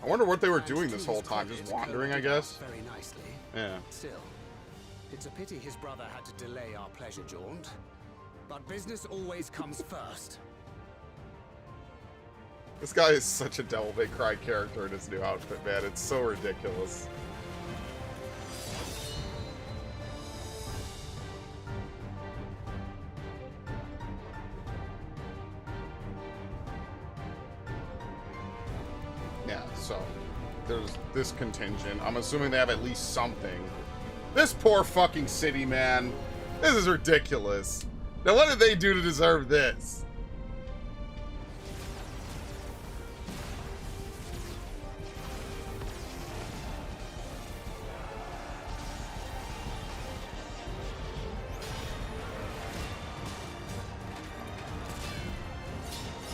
I wonder what they were doing this whole time, just wandering, I guess. Very nicely. Yeah. Still, it's a pity his brother had to delay our pleasure jaunt. But business always comes first. This guy is such a Devil May Cry character in his new outfit, man. It's so ridiculous. Yeah, so there's this contingent. I'm assuming they have at least something. This poor fucking city, man. This is ridiculous. Now, what did they do to deserve this?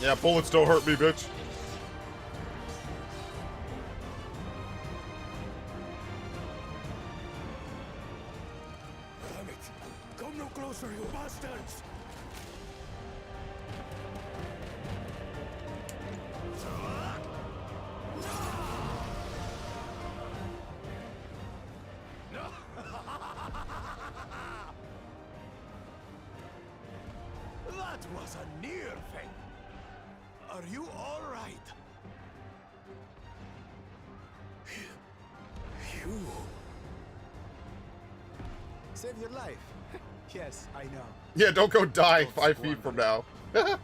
Yeah, bullets don't hurt me, bitch. Damn it. That was a near thing. Are you all right? You... Saved your life. Yes, I know. Yeah, don't go die 5 feet from now. I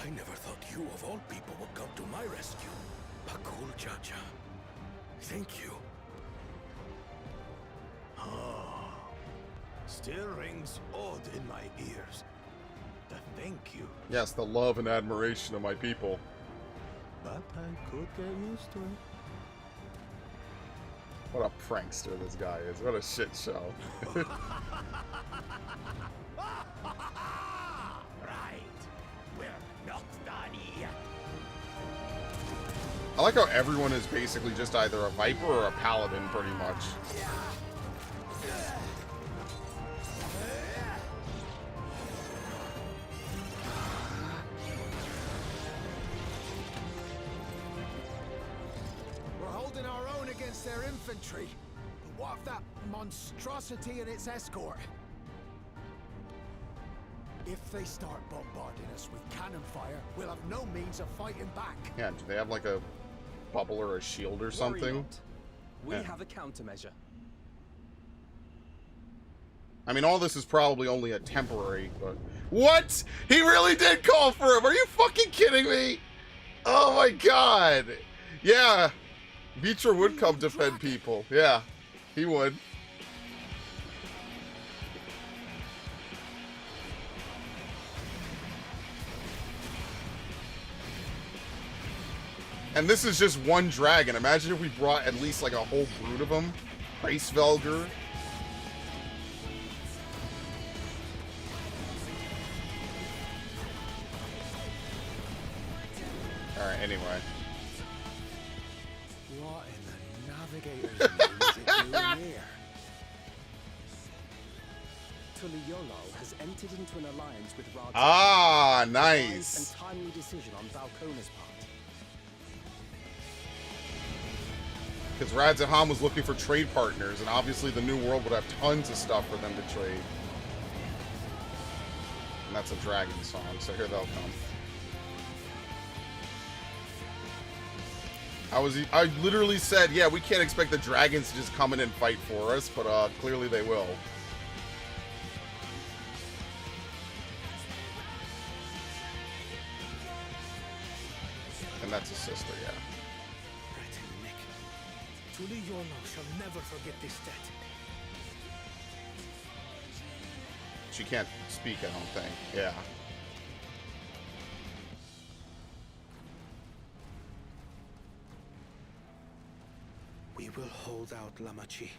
never thought you, of all people, would come to my rescue. Pakul Chacha. Thank you. Oh, still rings odd in my ears. The thank you. Yes, the love and admiration of my people. But I could get used to it. What a prankster this guy is. What a shit show. Right. We're not done yet. I like how everyone is basically just either a Viper or a Paladin, pretty much. We're holding our own against their infantry. But what of that monstrosity and its escort? If they start bombarding us with cannon fire, we'll have no means of fighting back. Yeah, do they have like a bubble or a shield or something? We Yeah. have a countermeasure. I mean, all this is probably only a temporary, but... What? He really did call for him! Are you fucking kidding me? Oh my god! Yeah, Vitra would come defend people. Yeah, he would. And this is just one dragon. Imagine if we brought at least like a whole brood of them. Racevelger. Alright, anyway. What in the navigator's name is it doing here? Tuliyollal has entered into an alliance with Radha. Ah, A nice. wise and timely decision on Valkona's part. Because Radzaham was looking for trade partners, and obviously the New World would have tons of stuff for them to trade. And that's a dragon song, so here they'll come. I literally said, yeah, we can't expect the dragons to just come in and fight for us, but clearly they will. And that's his sister, yeah. Tuliyollal shall never forget this debt. She can't speak, I don't think. Yeah. We will hold out, Lamachi.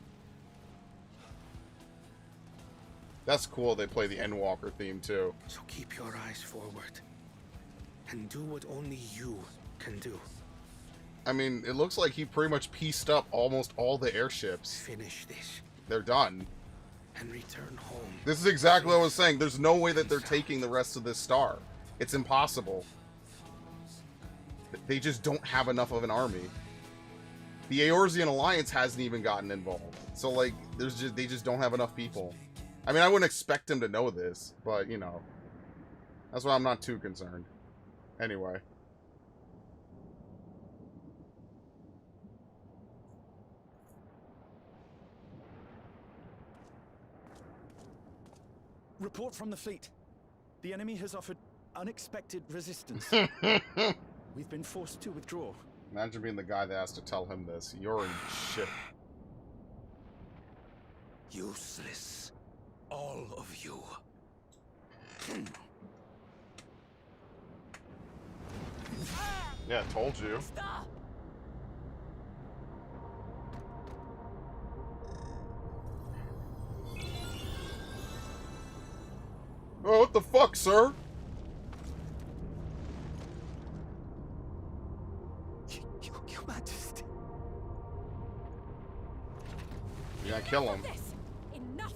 That's cool, they play the Endwalker theme, too. So keep your eyes forward. And do what only you can do. I mean, it looks like he pretty much pieced up almost all the airships. Finish this. They're done. And return home. This is exactly what I was saying. There's no way that they're taking the rest of this star. It's impossible. They just don't have enough of an army. The Eorzean Alliance hasn't even gotten involved. So, like, they just don't have enough people. I mean, I wouldn't expect him to know this, but, you know. That's why I'm not too concerned. Anyway. Report from the fleet. The enemy has offered unexpected resistance. We've been forced to withdraw. Imagine being the guy that has to tell him this. You're in shit. Useless. All of you. Yeah, told you. Stop! Oh, what the fuck, sir? Your Majesty. Yeah, kill him. Enough!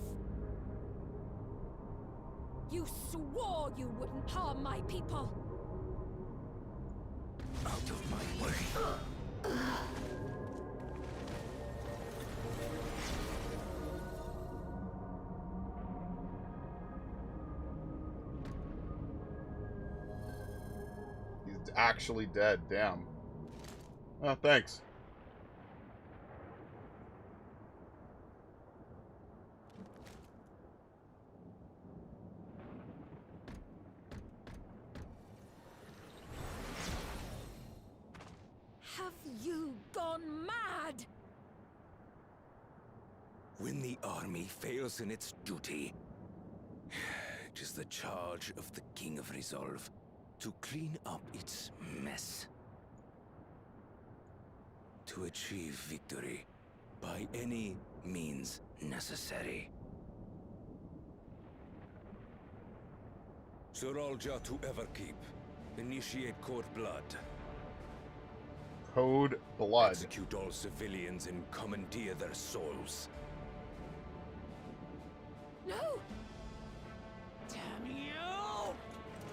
You swore you wouldn't harm my people! Out of my way. actually dead. Damn. Oh, thanks. Have you gone mad? When the army fails in its duty, it is the charge of the King of Resolve to clean up its mess. To achieve victory by any means necessary. Zeralja to Everkeep. Initiate Code Blood. Code Blood. Execute all civilians and commandeer their souls. No! Damn you!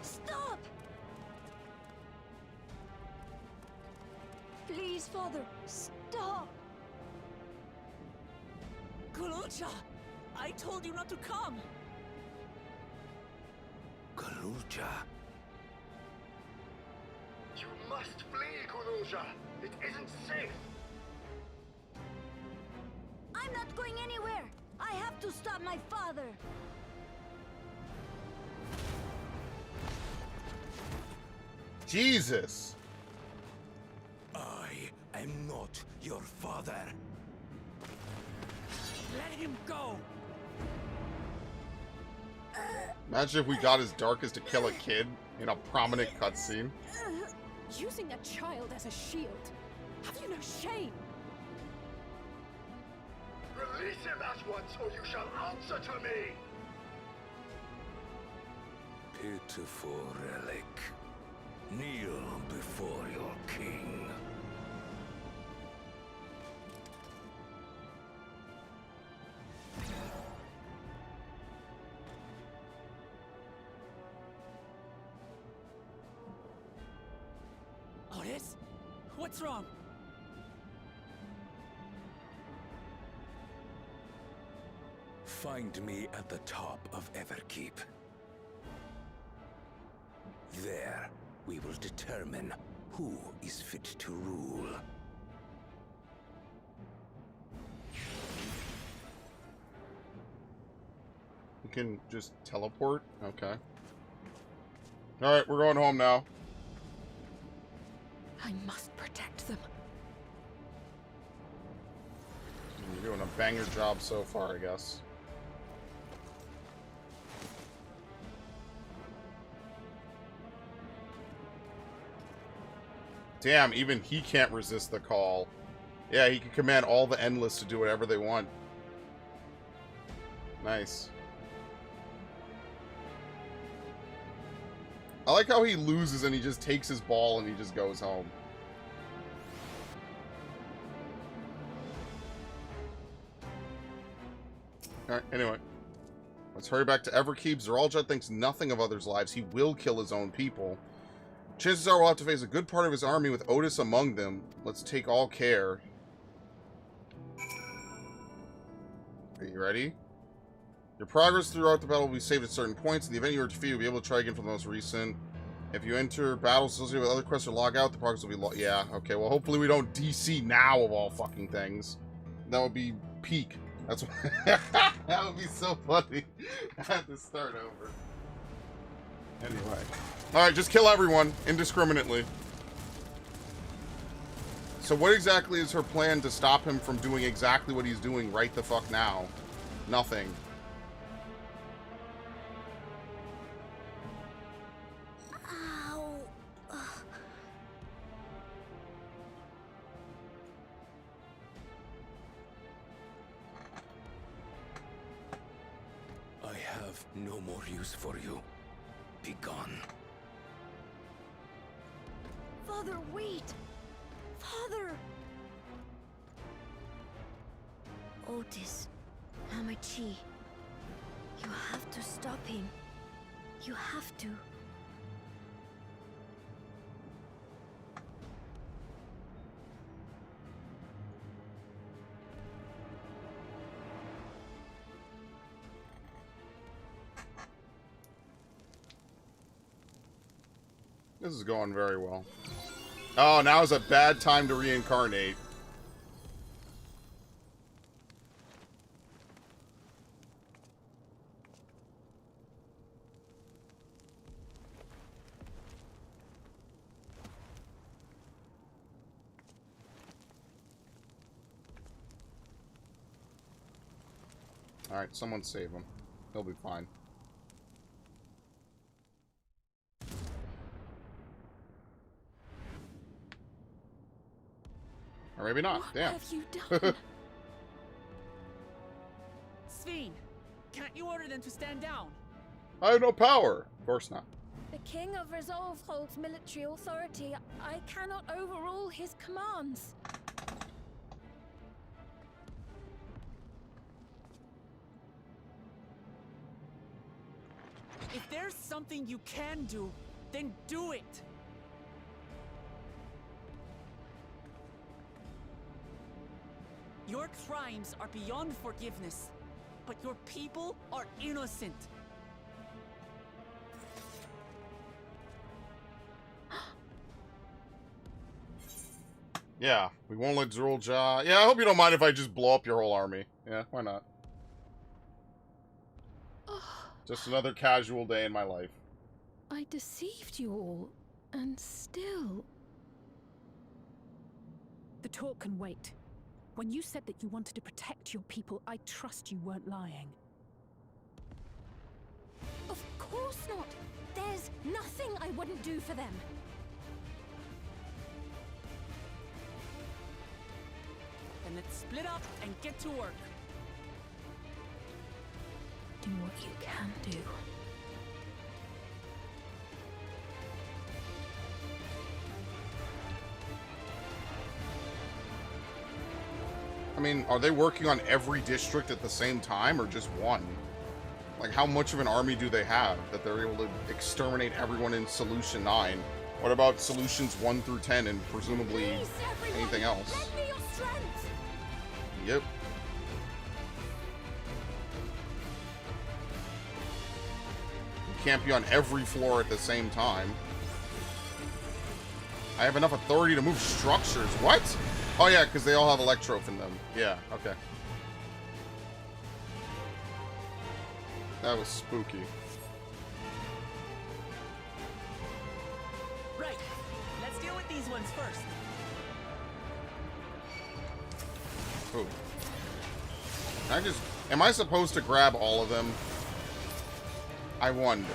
Stop! Please, Father, stop! Kulucha! I told you not to come! Garuja. You must flee, Kuruja! It isn't safe! I'm not going anywhere! I have to stop my father! Jesus! I am not your father. Let him go! Imagine if we got as dark as to kill a kid in a prominent cutscene. Using a child as a shield. Have you no shame? Release him at once, or you shall answer to me! Pitiful relic. Kneel before your king. Otis? What's wrong? Find me at the top of Everkeep. There, we will determine who is fit to rule. You can just teleport? Okay. Alright, we're going home now. I must protect them. You're doing a banger job so far, I guess. Damn, even he can't resist the call. Yeah, he can command all the Endless to do whatever they want. Nice. I like how he loses and he just takes his ball and he just goes home. Alright, anyway. Let's hurry back to Everkeep. Zeralja thinks nothing of others' lives. He will kill his own people. Chances are we'll have to face a good part of his army with Otis among them. Let's take all care. Are you ready? Your progress throughout the battle will be saved at certain points. In the event you are defeated, you'll be able to try again for the most recent. If you enter battles associated with other quests or log out, the progress will be yeah, okay. Well, hopefully we don't DC now of all fucking things. That would be peak. That's what that would be so funny. I had to start over. Anyway. Alright, just kill everyone indiscriminately. So what exactly is her plan to stop him from doing exactly what he's doing right the fuck now? Nothing. Ow. I have no more use for you. Be gone. Father, wait! Father! Otis, Hamachi, you have to stop him. You have to. This is going very well. Oh, now is a bad time to reincarnate. Alright, someone save him. He'll be fine. Or maybe not. What Damn. have you done? Sphene, can't you order them to stand down? I have no power. Of course not. The King of Resolve holds military authority. I cannot overrule his commands. If there's something you can do, then do it! Your crimes are beyond forgiveness, but your people are innocent. Yeah, we won't let Tuliyollal. Yeah, I hope you don't mind if I just blow up your whole army. Yeah, why not? Just another casual day in my life. I deceived you all, and still... The talk can wait. When you said that you wanted to protect your people, I trust you weren't lying. Of course not! There's nothing I wouldn't do for them! Then let's split up and get to work. Do what you can do. I mean, are they working on every district at the same time, or just one? Like, how much of an army do they have that they're able to exterminate everyone in Solution 9? What about Solutions 1 through 10 and presumably anything else? Lend me your strength! Yep. You can't be on every floor at the same time. I have enough authority to move structures. What? Oh yeah, because they all have electrope in them. Yeah, okay. That was spooky. Right. Let's deal with these ones first. Ooh. Am I supposed to grab all of them? I wonder.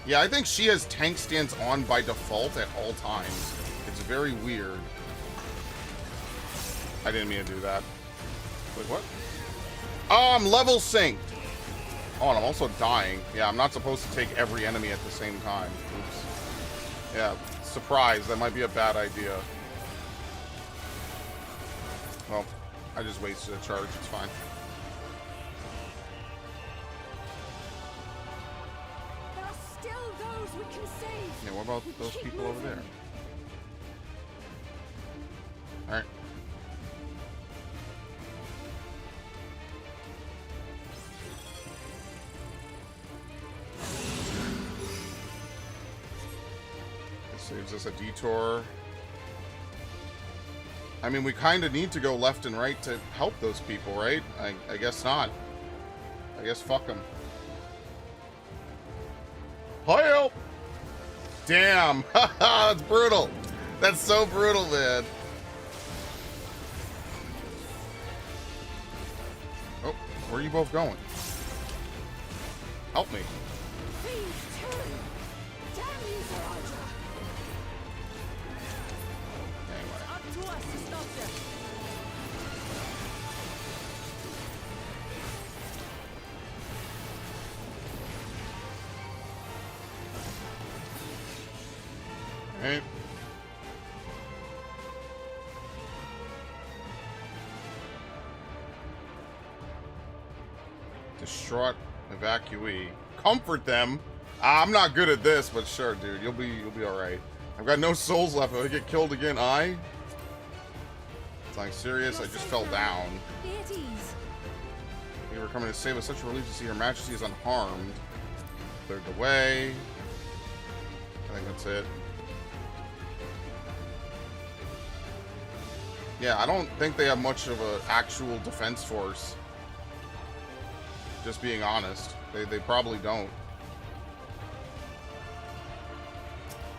Yeah, I think she has tank stance on by default at all times. It's very weird. I didn't mean to do that. Wait, what? Oh, I'm level synced. Oh, and I'm also dying. Yeah, I'm not supposed to take every enemy at the same time. Oops. Yeah, surprise. That might be a bad idea. Well, I just wasted a charge. It's fine. There are still those we can save. Yeah, what about those Keep people over moving. there? Alright. This saves us a detour. I mean, we kind of need to go left and right to help those people, right? I guess not. I guess fuck them. Help! Damn! That's brutal. That's so brutal, man. Oh, where are you both going? Help me. Up to us to stop them. Right. Distraught evacuee. Comfort them. I'm not good at this, but sure, dude. You'll be all right. I've got no souls left. If I get killed again, It's like serious. I just fell down. Be at ease. You were coming to save us. Such a relief to see Her Majesty is unharmed. cleared the way. I think that's it. Yeah, I don't think they have much of an actual defense force. Just being honest. They probably don't.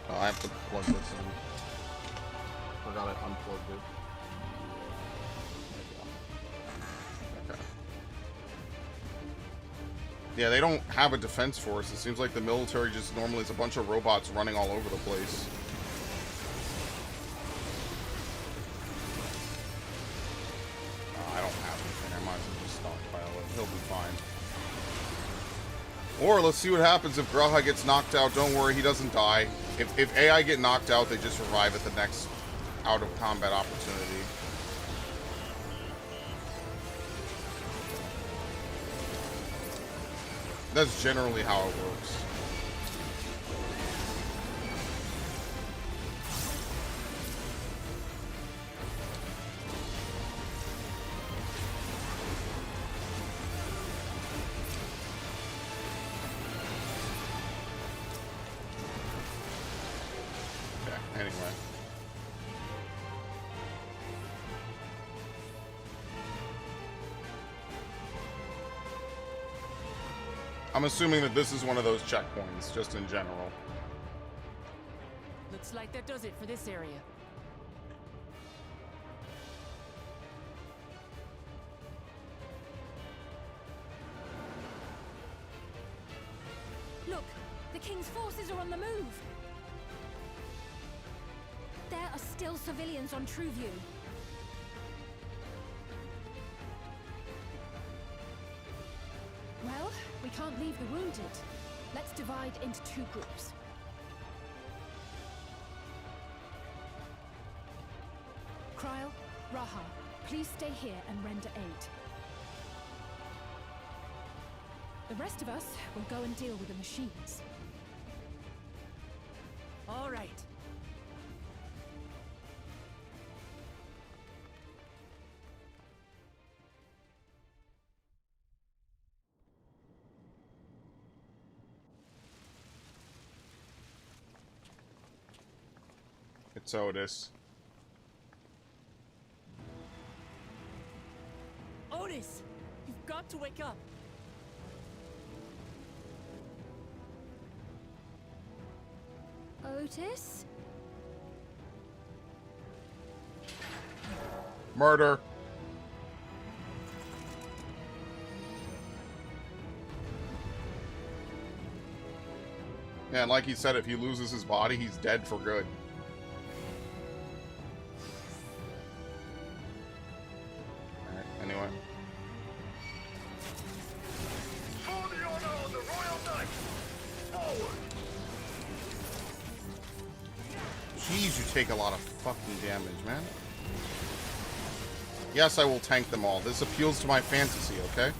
Oh, I have to plug this in. Forgot I unplugged it. Okay. Yeah, they don't have a defense force. It seems like the military just normally is a bunch of robots running all over the place. I don't have anything. I might as well just stockpile it. He'll be fine. Or let's see what happens if Graha gets knocked out. Don't worry, he doesn't die. If AI get knocked out, they just revive at the next out of combat opportunity. That's generally how it works. Anyway. I'm assuming that this is one of those checkpoints, just in general. Looks like that does it for this area. Look, the King's forces are on the move. There are still civilians on TrueView. Well, we can't leave the wounded. Let's divide into two groups. Kryl, Raha, please stay here and render aid. The rest of us will go and deal with the machines. All right. It's Otis. Otis! You've got to wake up! Otis? Murder. Yeah, and like he said, if he loses his body, he's dead for good. Alright, anyway. For the honor of the Royal Knight! Forward! Jeez, you take a lot of fucking damage, man. Yes, I will tank them all. This appeals to my fantasy, okay?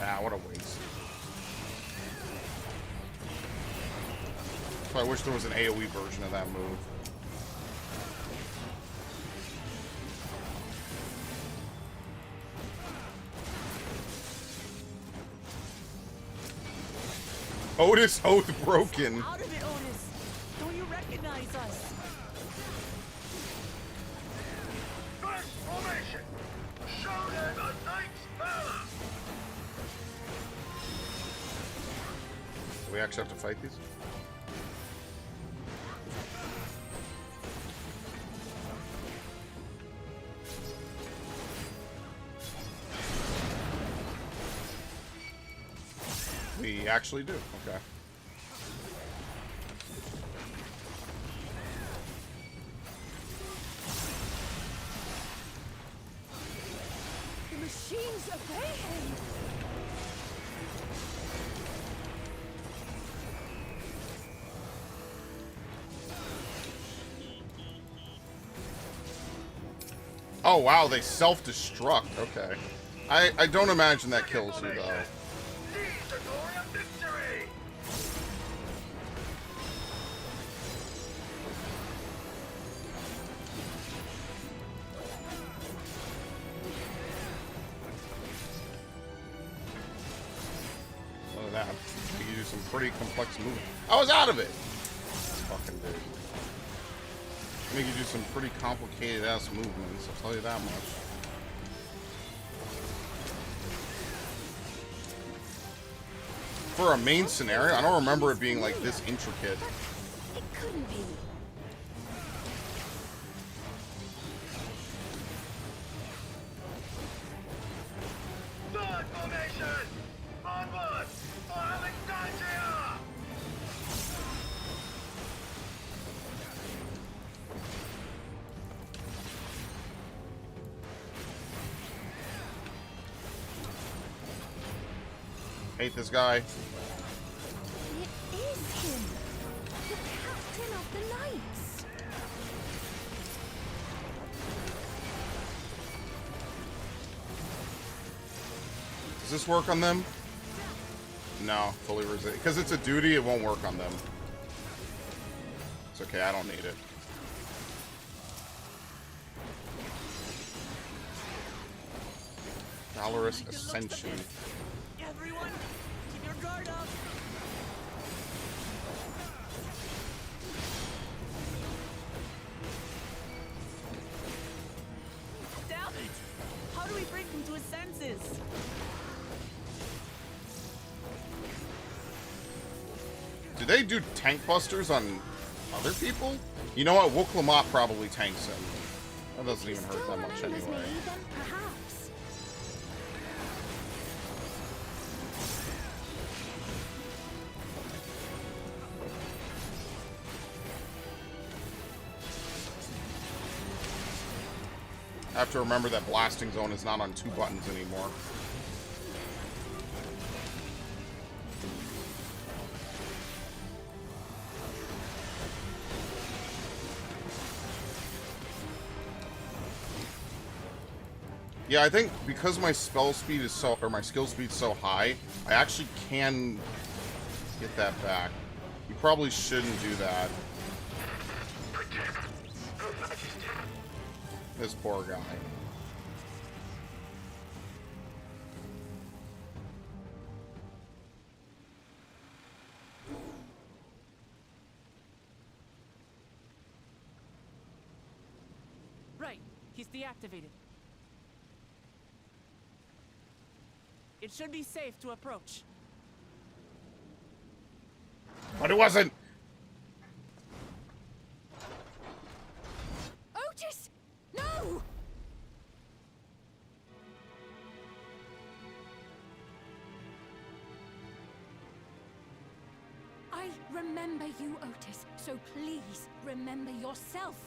Ah, what a waste. I wish there was an AoE version of that move. Otis Oath broken. Out of it, Otis! Don't you recognize us? First formation! Show them a knight's valor! Do we actually have to fight these? We actually do. Okay. The machines obey him! Oh wow, they self-destruct. Okay. I don't imagine that kills you though. Make you do some pretty complex movement. I was out of it! This fucking dude. Make you do some pretty complicated ass movements, I'll tell you that much. For a main scenario, I don't remember it being like this intricate. It couldn't be. Third formation! Onward! For Alexandria! Hate this guy. It is him! The captain of the knights! Does this work on them? No, fully resist. Because it's a duty, it won't work on them. It's okay, I don't need it. Valorous Ascension. Everyone, keep your guard up. Damn it! How do we bring him to his senses? Do they do tank busters on other people? You know what? Wuklamot probably tanks him. That doesn't even hurt that much anyway. Perhaps. I have to remember that blasting zone is not on 2 buttons anymore. Yeah, I think because my spell speed is so, or my skill speed is so high, I actually can get that back. You probably shouldn't do that. This poor guy. Right, he's deactivated. It should be safe to approach. But it wasn't! Otis! No! I remember you, Otis, so please remember yourself.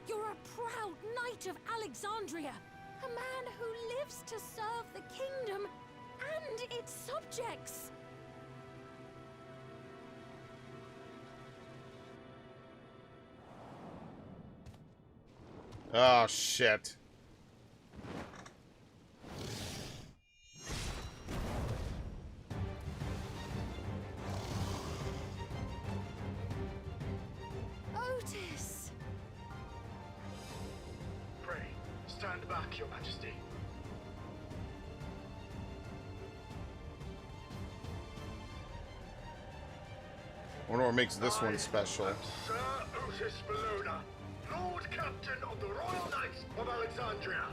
You're a proud knight of Alexandria, a man who lives to serve the kingdom and its subjects. Oh, shit. Otis! Pray, stand back, Your Majesty. I wonder what makes this one special. Sir Otis Bologna, Lord Captain of the Royal Knights of Alexandria.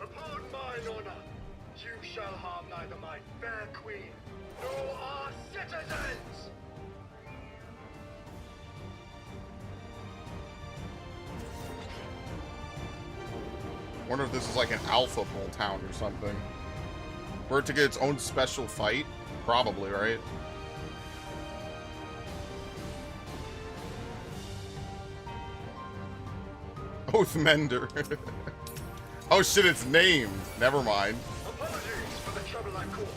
Upon mine honor, you shall harm neither my fair queen nor our citizens. Wonder if this is like an alpha bull town or something. Were it to get its own special fight? Probably, right? Oathmender. Oh shit, it's named. Never mind. Apologies for the trouble I caused.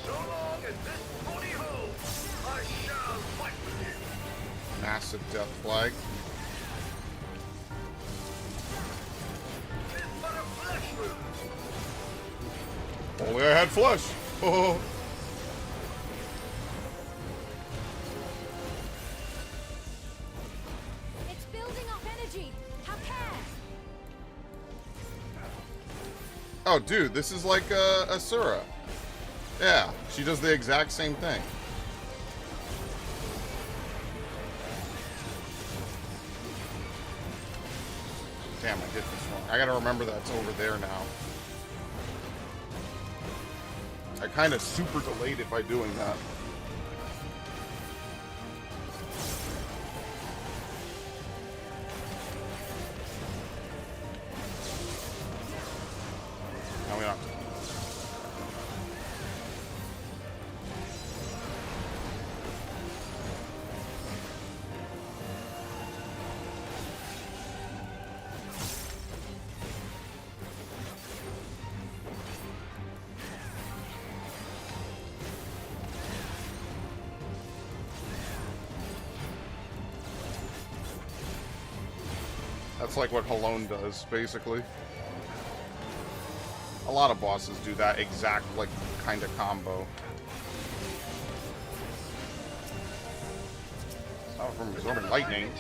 So long as this body holds, I shall fight with you. Massive death flag. Tis but a flesh wound. Only I had flesh. Oh. It's building up energy. Have Oh, dude, this is like Asura. Yeah, she does the exact same thing. Damn, I did this wrong. I gotta remember that's over there now. I kind of super delayed it by doing that. No, we don't. That's like what Halone does, basically. A lot of bosses do that exact, like, kind of combo. Oh, from absorbing lightning.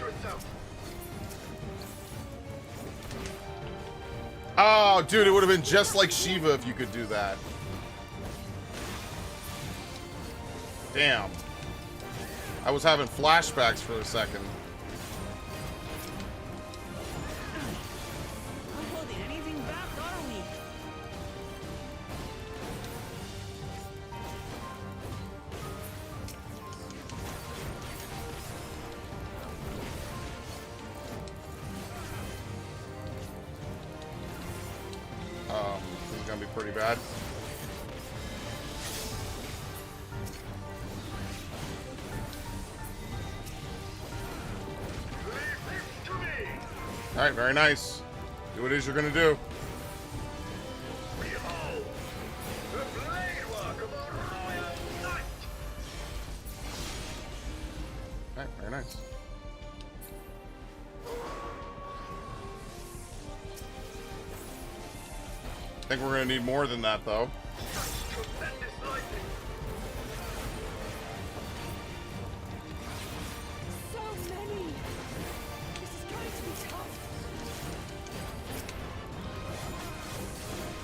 Oh, dude, it would have been just like Shiva if you could do that. Damn. I was having flashbacks for a second. This is gonna be pretty bad. Alright, very nice. Do what it is you're gonna do. Alright, very nice. I think we're gonna need more than that, though. So many. This is going to be tough.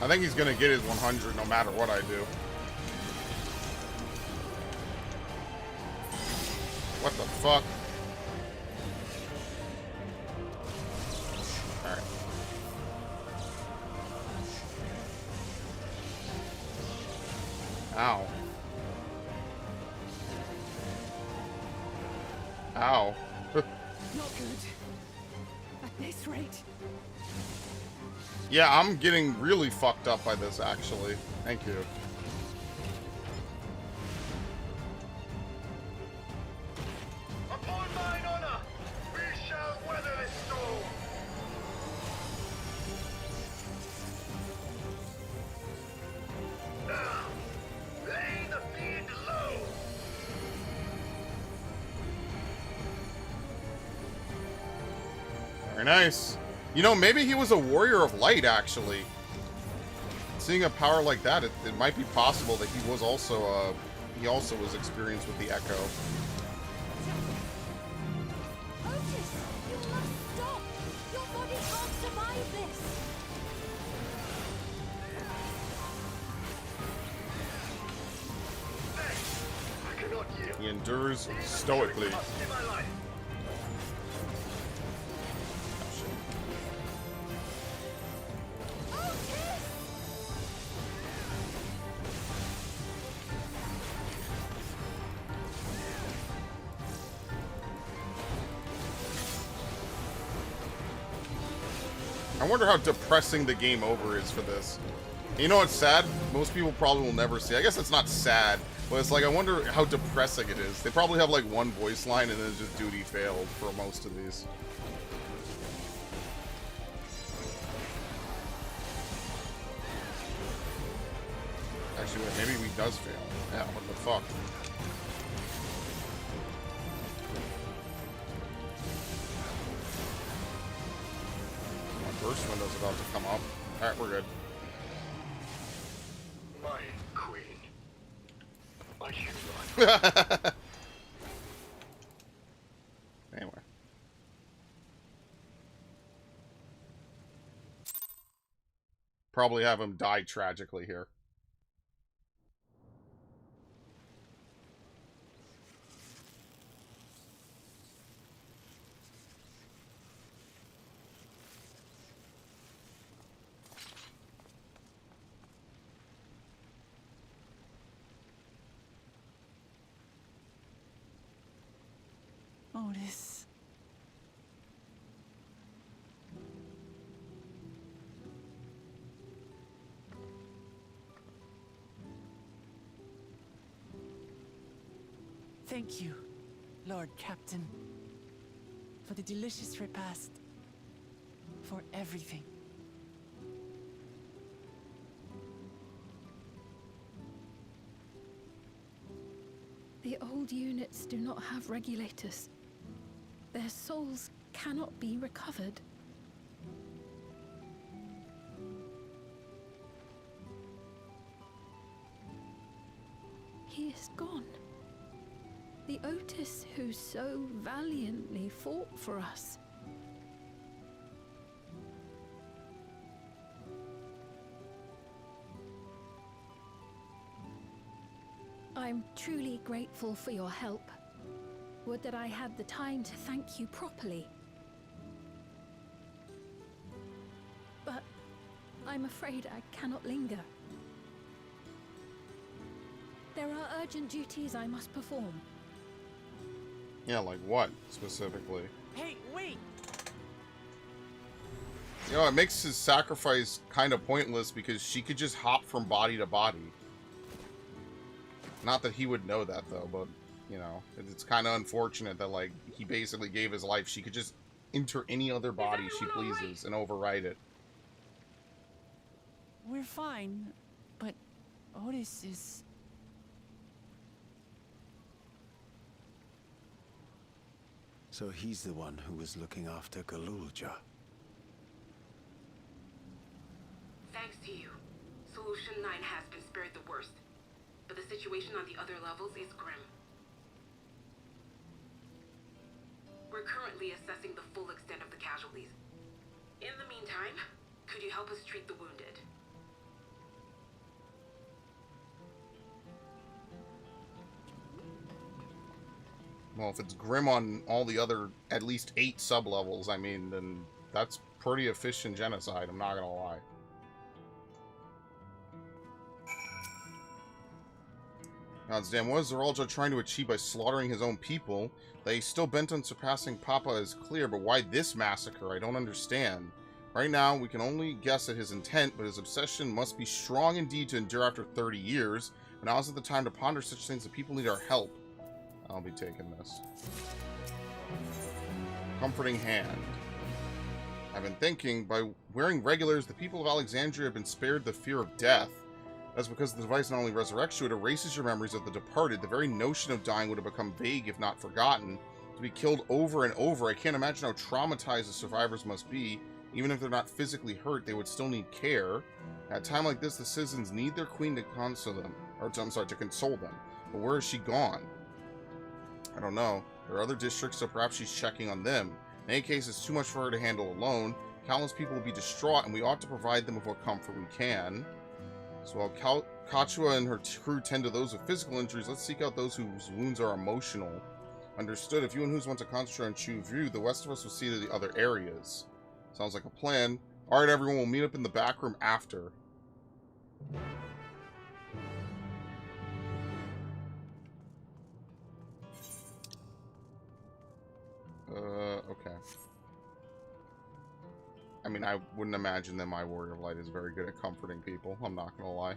I think he's gonna get his 100 no matter what I do. What the fuck? Alright. Ow. Ow. Not good. At this rate. Yeah, I'm getting really fucked up by this, actually. Thank you. Upon mine honor, we shall weather this storm. Now, lay the fiend low. Very nice. You know, maybe he was a warrior of light, actually. Seeing a power like that, it might be possible that he was also, he also was experienced with the Echo. Otis, you must stop! Your body can't survive this! I cannot yield. He endures stoically. I wonder how depressing the game over is for this. You know what's sad? Most people probably will never see. I guess it's not sad, but it's like, I wonder how depressing it is. They probably have like one voice line and then it's just duty failed for most of these. Actually, wait, maybe we does fail. Yeah, what the fuck? Burst window's about to come up. Alright, we're good. My queen. Are you right? Anyway. probably have him die tragically here. Otis. Thank you, Lord Captain, for the delicious repast, for everything. The old units do not have regulators. Their souls cannot be recovered. He is gone. The Otis who so valiantly fought for us. I'm truly grateful for your help. Would that I had the time to thank you properly. But I'm afraid I cannot linger. There are urgent duties I must perform. Yeah, like what, specifically? Hey, wait! You know, it makes his sacrifice kind of pointless because she could just hop from body to body. Not that he would know that, though, but, you know, it's kind of unfortunate that, like, he basically gave his life. She could just enter any other body she pleases and override it. We're fine, but Otis is... So he's the one who was looking after Galulja. Thanks to you, Solution 9 has been spared the worst, but the situation on the other levels is grim. We're currently assessing the full extent of the casualties. In the meantime, could you help us treat the wounded? Well, if it's grim on all the other, at least 8 sub-levels, I mean, then that's pretty efficient genocide, I'm not gonna lie. Goddamn, what is Zeralja trying to achieve by slaughtering his own people? That he's still bent on surpassing Papa is clear, but why this massacre? I don't understand. Right now, we can only guess at his intent, but his obsession must be strong indeed to endure after 30 years. But now isn't the time to ponder such things. The people need our help. I'll be taking this. Comforting hand. I've been thinking, by wearing regulars, the people of Alexandria have been spared the fear of death. That's because the device not only resurrects you, it erases your memories of the departed. The very notion of dying would have become vague if not forgotten. To be killed over and over, I can't imagine how traumatized the survivors must be. Even if they're not physically hurt, they would still need care. At a time like this, the citizens need their queen to console them. To console them. But where is she gone? I don't know. There are other districts, so perhaps she's checking on them. In any case, it's too much for her to handle alone. Countless people will be distraught, and we ought to provide them with what comfort we can. So while Kachua and her crew tend to those with physical injuries, let's seek out those whose wounds are emotional. Understood. If you and Who's want to concentrate on Chu View, the rest of us will see to the other areas. Sounds like a plan. Alright, everyone, we'll meet up in the back room after. Okay. I mean, I wouldn't imagine that my Warrior of Light is very good at comforting people. I'm not gonna lie.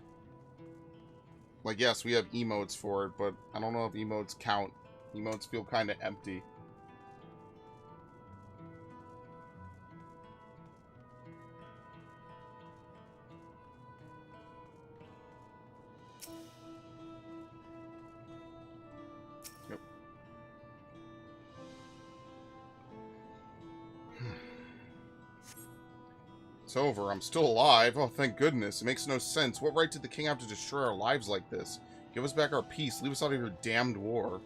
Like, yes, we have emotes for it, but I don't know if emotes count. Emotes feel kind of empty. Yep. It's over. I'm still alive. Oh, thank goodness. It makes no sense. What right did the king have to destroy our lives like this? Give us back our peace. Leave us out of your damned war.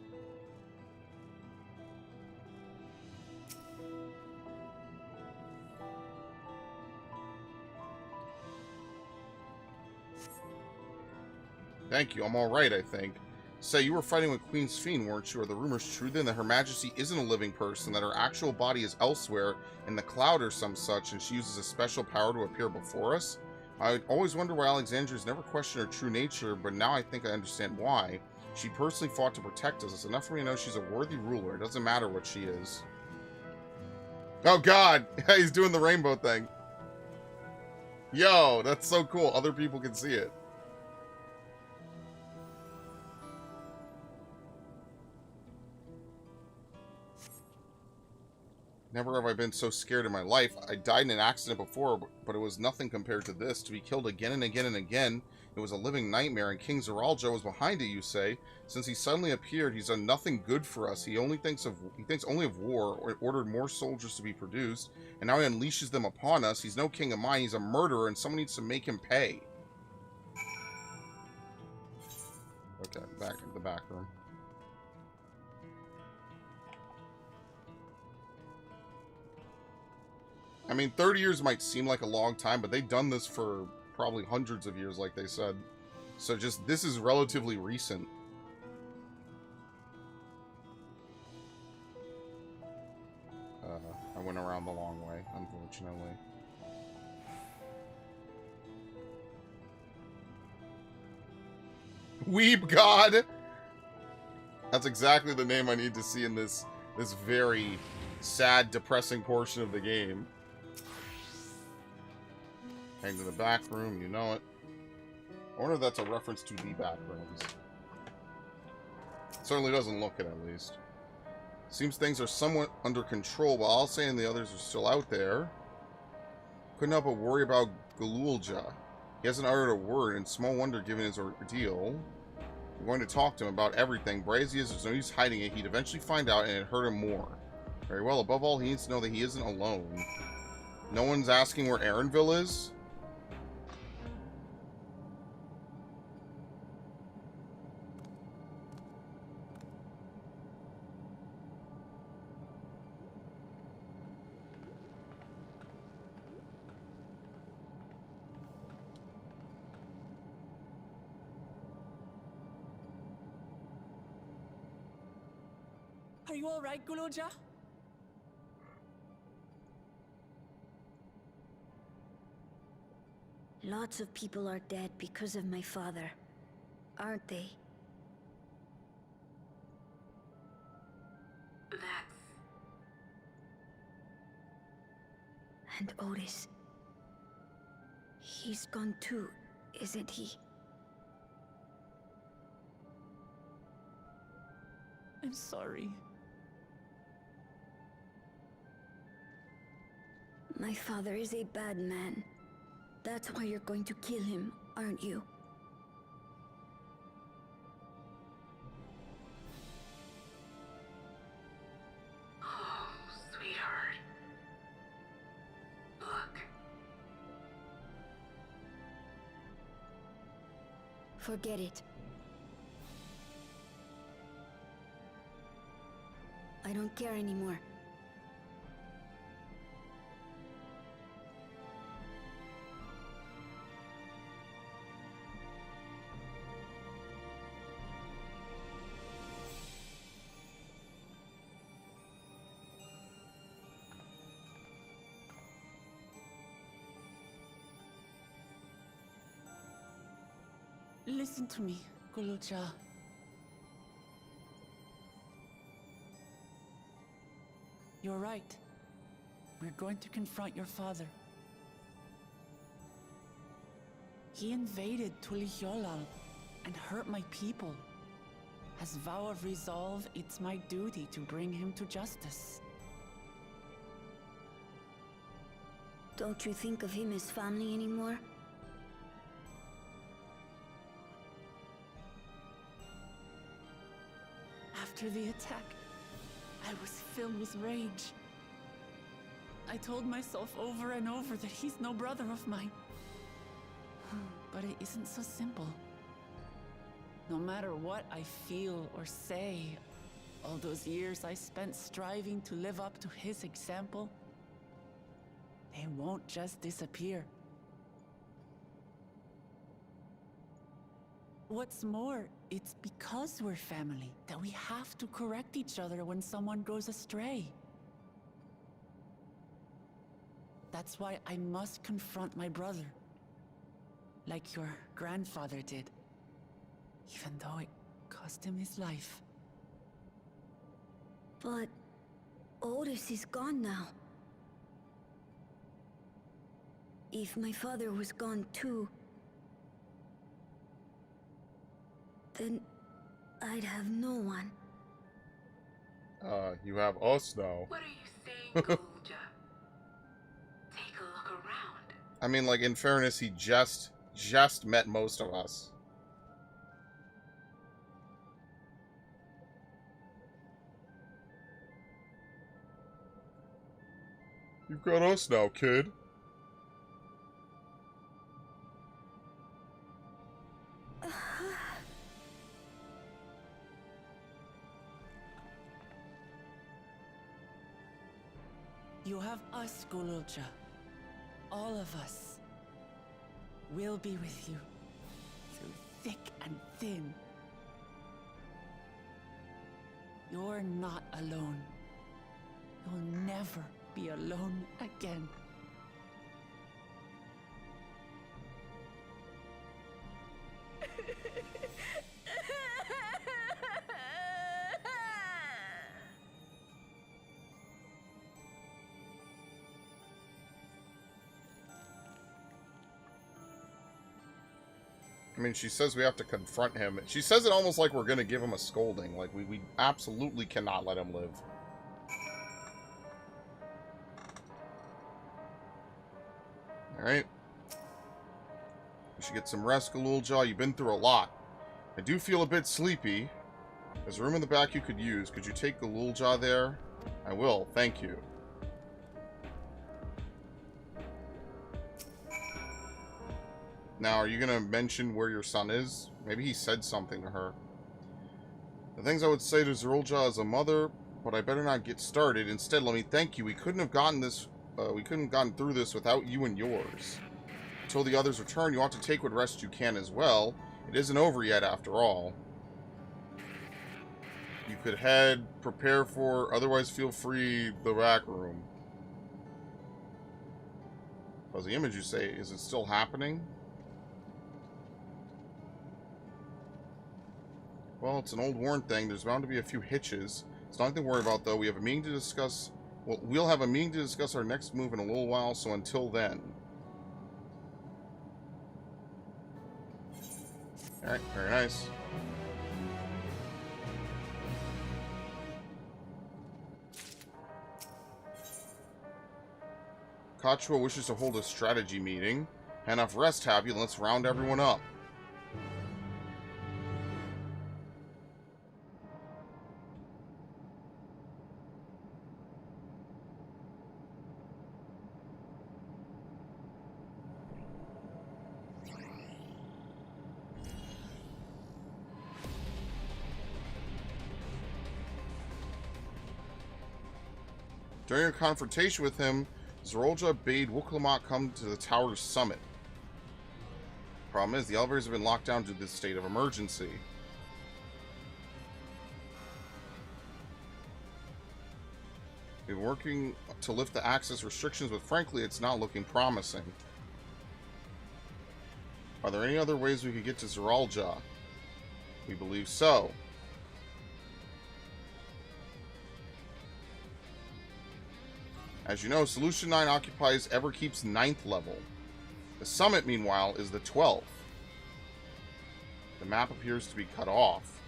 Thank you. I'm all right, I think. Say, you were fighting with Queen Sphene, weren't you? Are the rumors true then that Her Majesty isn't a living person, that her actual body is elsewhere in the cloud or some such, and she uses a special power to appear before us? I always wonder why Alexandria's never questioned her true nature, but now I think I understand why. She personally fought to protect us. It's enough for me to know she's a worthy ruler. It doesn't matter what she is. Oh god! He's doing the rainbow thing. Yo, that's so cool. Other people can see it. Never have I been so scared in my life. I died in an accident before, but it was nothing compared to this. To be killed again and again and again, it was a living nightmare, and King Zeralja was behind it, you say? Since he suddenly appeared, he's done nothing good for us. He thinks only of war, or ordered more soldiers to be produced, and now he unleashes them upon us. He's no king of mine, he's a murderer, and someone needs to make him pay. Okay, back in the back room. I mean, 30 years might seem like a long time, but they've done this for probably hundreds of years, like they said. So just, this is relatively recent. I went around the long way, unfortunately. Weeb God! That's exactly the name I need to see in this very sad, depressing portion of the game. Hang to the back room, you know it. I wonder if that's a reference to the back rooms. Certainly doesn't look it, at least. Seems things are somewhat under control, while I'll say and the others are still out there. Couldn't help but worry about Galulja. He hasn't uttered a word, and small wonder given his ordeal. I'm going to talk to him about everything. Brave as he is, there's no use hiding it. He'd eventually find out, and it'd hurt him more. Very well, above all, he needs to know that he isn't alone. No one's asking where Aaronville is? Are you all right, Gululja? Lots of people are dead because of my father, aren't they? And Otis. He's gone too, isn't he? I'm sorry. My father is a bad man. That's why you're going to kill him, aren't you? Oh, sweetheart. Look. Forget it. I don't care anymore. Listen to me, Gululja. You're right. We're going to confront your father. He invaded Tuliyollal and hurt my people. As vow of resolve, it's my duty to bring him to justice. Don't you think of him as family anymore? After the attack, I was filled with rage. I told myself over and over that he's no brother of mine. But it isn't so simple. No matter what I feel or say, all those years I spent striving to live up to his example, they won't just disappear. What's more, it's because we're family that we have to correct each other when someone goes astray. That's why I must confront my brother. Like your grandfather did. Even though it cost him his life. But Otis is gone now. If my father was gone too, then I'd have no one. You have us now. What are you saying, Golja? Take a look around. I mean, like, in fairness, he just met most of us. You've got us now, kid. You have us, Golja. All of us. We'll be with you. Through thick and thin. You're not alone. You'll never be alone again. I mean, she says we have to confront him. She says it almost like we're going to give him a scolding. Like, we absolutely cannot let him live. Alright. You should get some rest, Galuljaw. You've been through a lot. I do feel a bit sleepy. There's a room in the back you could use. Could you take Galuljaw there? I will, thank you. Now, are you going to mention where your son is? Maybe he said something to her. The things I would say to Zulja as a mother, but I better not get started. Instead, let me thank you. We couldn't have gotten through this without you and yours. Until the others return, you ought to take what rest you can as well. It isn't over yet, after all. You could head, prepare for, otherwise feel free, the back room. How's the image you say? Is it still happening? Well, it's an old worn thing. There's bound to be a few hitches. It's nothing to worry about, though. We have a meeting to discuss... Well, we'll have a meeting to discuss our next move in a little while, so until then. Alright, very nice. Kachua wishes to hold a strategy meeting. Had enough rest, have you? Let's round everyone up. During a confrontation with him, Zulja bade Wuklamot come to the tower's summit. Problem is, the elevators have been locked down due to this state of emergency. We've been working to lift the access restrictions, but frankly, it's not looking promising. Are there any other ways we could get to Zulja? We believe so. As you know, Solution 9 occupies Everkeep's 9th level. The summit, meanwhile, is the 12th. The map appears to be cut off.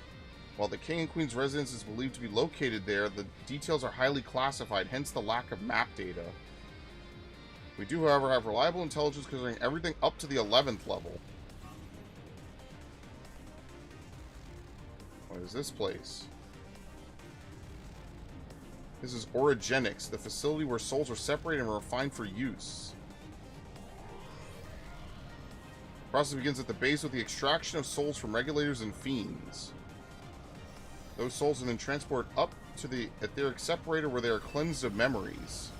While the King and Queen's residence is believed to be located there, the details are highly classified, hence the lack of map data. We do, however, have reliable intelligence concerning everything up to the 11th level. What is this place? This is Orogenics, the facility where souls are separated and refined for use. The process begins at the base with the extraction of souls from regulators and fiends. Those souls are then transported up to the etheric separator where they are cleansed of memories.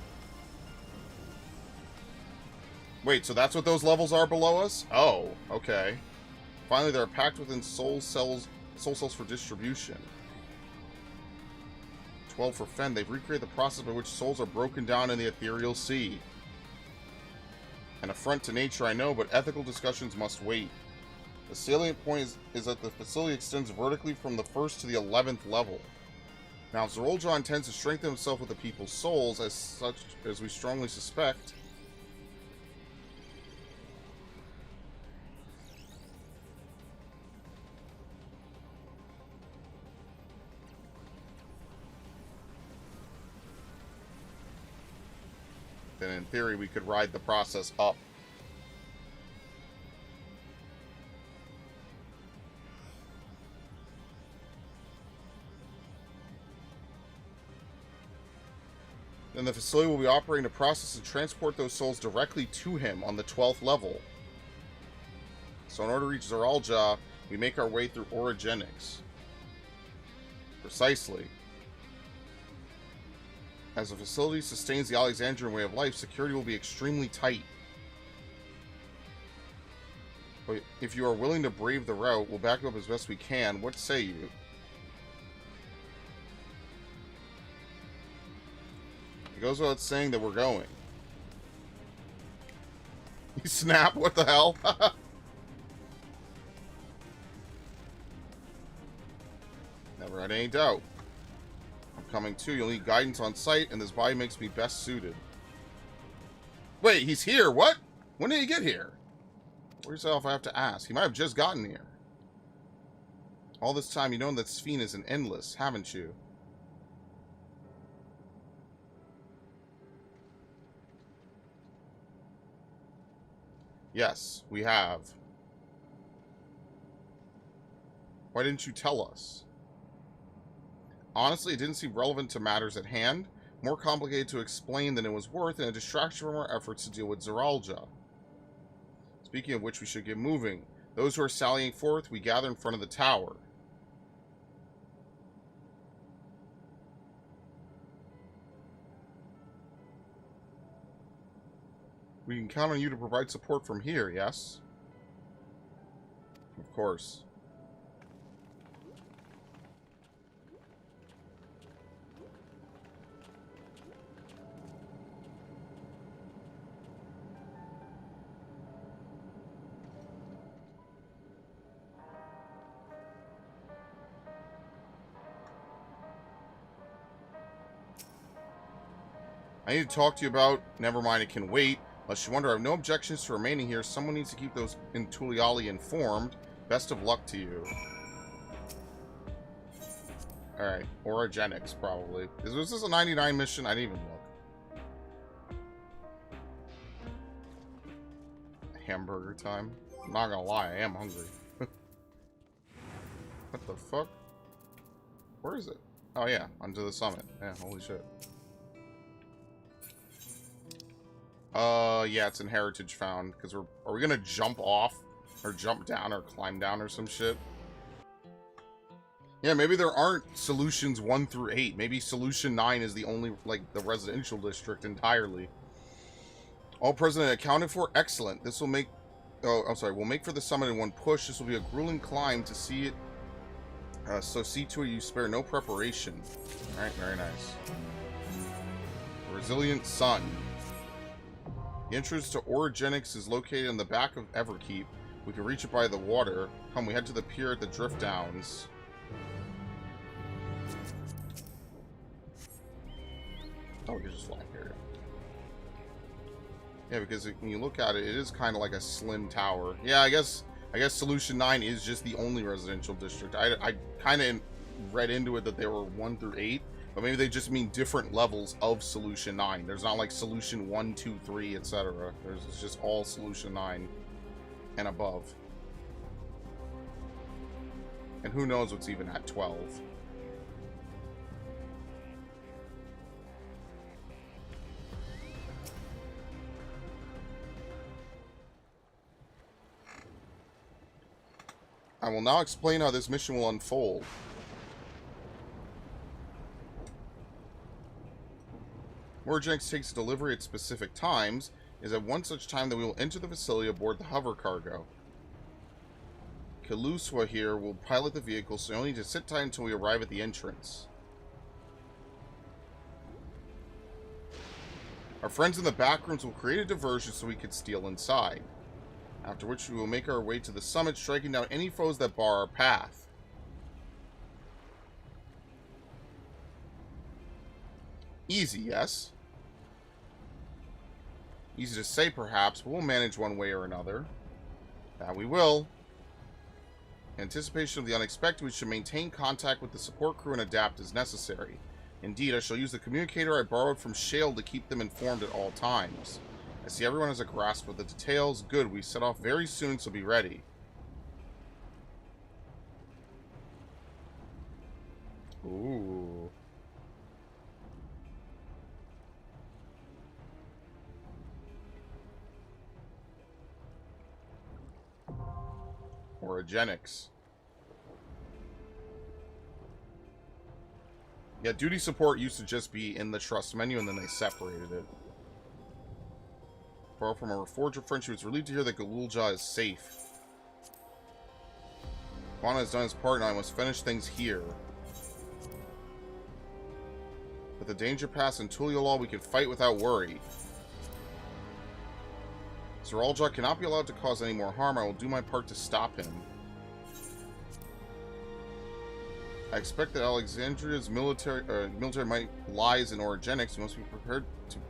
Wait, so that's what those levels are below us? Oh, okay. Finally, they are packed within soul cells for distribution. 12 for Fen. They've recreated the process by which souls are broken down in the ethereal sea. An affront to nature, I know, but ethical discussions must wait. The salient point is that the facility extends vertically from the 1st to the 11th level. Now, if Zerolja intends to strengthen himself with the people's souls, as we strongly suspect, then in theory we could ride the process up. Then the facility will be operating to process and transport those souls directly to him on the 12th level. So in order to reach Zerolja, we make our way through orogenics. Precisely. As the facility sustains the Alexandrian way of life, security will be extremely tight. But if you are willing to brave the route, we'll back you up as best we can. What say you? It goes without saying that we're going. You snap? What the hell? Never had any doubt. I'm coming too. You'll need guidance on site, and this body makes me best suited. Wait, he's here? What? When did he get here? Where's yourself? I have to ask. He might have just gotten here. All this time, you know that Sphene is an endless, haven't you? Yes, we have. Why didn't you tell us? Honestly, it didn't seem relevant to matters at hand. More complicated to explain than it was worth, and a distraction from our efforts to deal with Zerolja. Speaking of which, we should get moving. Those who are sallying forth, we gather in front of the tower. We can count on you to provide support from here, yes? Of course. I need to talk to you about... Never mind, it can wait. Unless you wonder, I have no objections to remaining here. Someone needs to keep those in Tuliyollal informed. Best of luck to you. Alright, orogenics, probably. Was this a 99 mission? I didn't even look. Hamburger time? I'm not gonna lie, I am hungry. What the fuck? Where is it? Oh yeah, onto the summit. Yeah, holy shit. Yeah, it's in heritage found. Because are we gonna jump off? Or jump down or climb down or some shit? Yeah, maybe there aren't solutions 1 through 8. Maybe solution 9 is the only, like, the residential district entirely. All present accounted for? Excellent. This will make... Oh, I'm sorry. We'll make for the summit in one push. This will be a grueling climb to see it. So see to it you spare no preparation. Alright, very nice. Resilient Sun. The entrance to orogenics is located in the back of Everkeep. We can reach it by the water. Come, we head to the pier at the Drift Downs. Oh, we can just fly here. Yeah, because when you look at it, it is kind of like a slim tower. Yeah, I guess Solution 9 is just the only residential district. I kind of read into it that they were 1 through 8. But maybe they just mean different levels of Solution 9. There's not like Solution 1, 2, 3, etc. It's just all Solution 9 and above. And who knows what's even at 12. I will now explain how this mission will unfold. Orogenics takes delivery at specific times. Is at one such time that we will enter the facility aboard the hover cargo. Kaluswa here will pilot the vehicle, so you only need to sit tight until we arrive at the entrance. Our friends in the back rooms will create a diversion so we can steal inside. After which we will make our way to the summit, striking down any foes that bar our path. Easy, yes? Easy to say, perhaps, but we'll manage one way or another. That we will. In anticipation of the unexpected, we should maintain contact with the support crew and adapt as necessary. Indeed, I shall use the communicator I borrowed from Shale to keep them informed at all times. I see everyone has a grasp of the details. Good, we set off very soon, so be ready. Ooh. Orogenics. Yeah, duty support used to just be in the trust menu, and then they separated it. Borrow from a Reforger friend, she was relieved to hear that Galulja is safe. Juana has done his part, and I must finish things here. With the danger pass and Tuliyollal, we can fight without worry. Zeralja cannot be allowed to cause any more harm. I will do my part to stop him. I expect that Alexandria's military might lies in orogenics. We must be prepared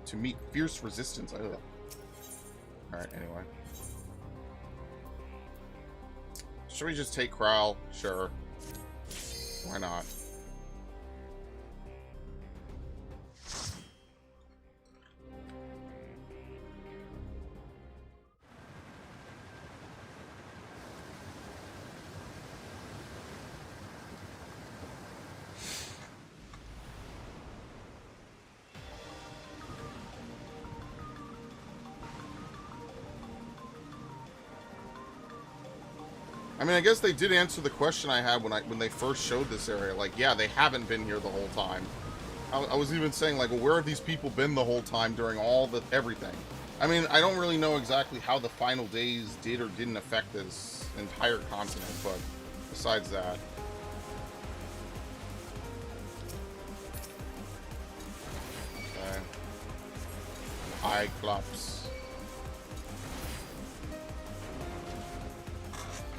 to meet fierce resistance. Alright, anyway. Should we just take Kral? Sure. Why not? I mean, I guess they did answer the question I had when they first showed this area. Like, yeah, they haven't been here the whole time. I was even saying, like, well, where have these people been the whole time during everything? I mean, I don't really know exactly how the final days did or didn't affect this entire continent, but besides that. Okay. Cyclops.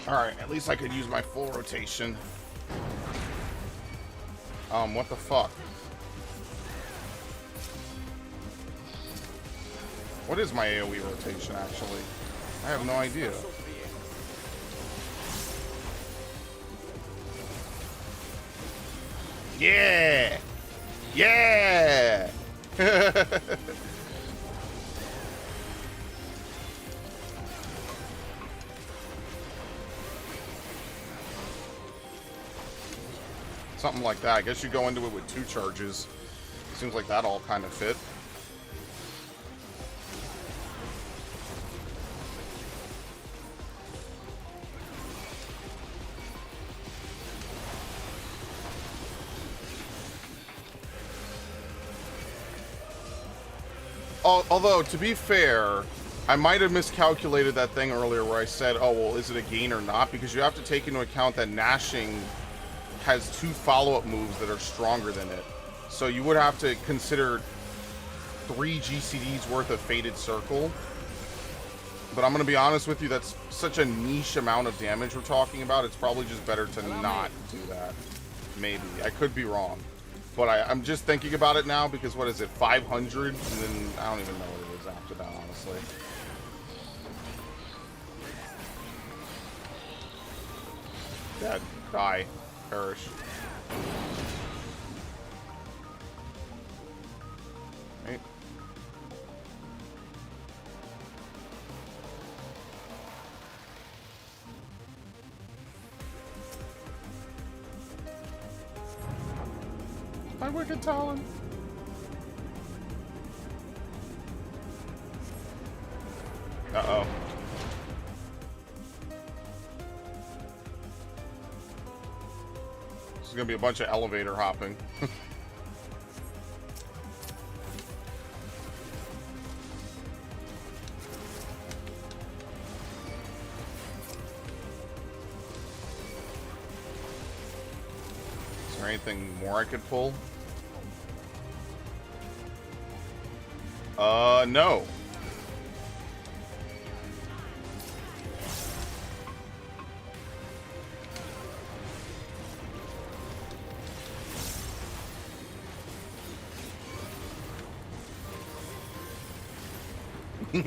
Alright, at least I could use my full rotation. What the fuck? What is my AoE rotation, actually? I have no idea. Yeah! Yeah! Something like that. I guess you go into it with 2 charges. Seems like that all kind of fit. Although, to be fair, I might have miscalculated that thing earlier where I said, oh, well, is it a gain or not? Because you have to take into account that Gnashing has 2 follow-up moves that are stronger than it. So you would have to consider 3 GCDs worth of Fated Circle. But I'm going to be honest with you, that's such a niche amount of damage we're talking about, it's probably just better to not do that. Maybe. I could be wrong. But I'm just thinking about it now because, what is it, 500? And then I don't even know what it is after that, honestly. Dead. Die. Perish. Right. My wicked talon. Uh-oh. This is gonna be a bunch of elevator hopping. anything more I could pull? No.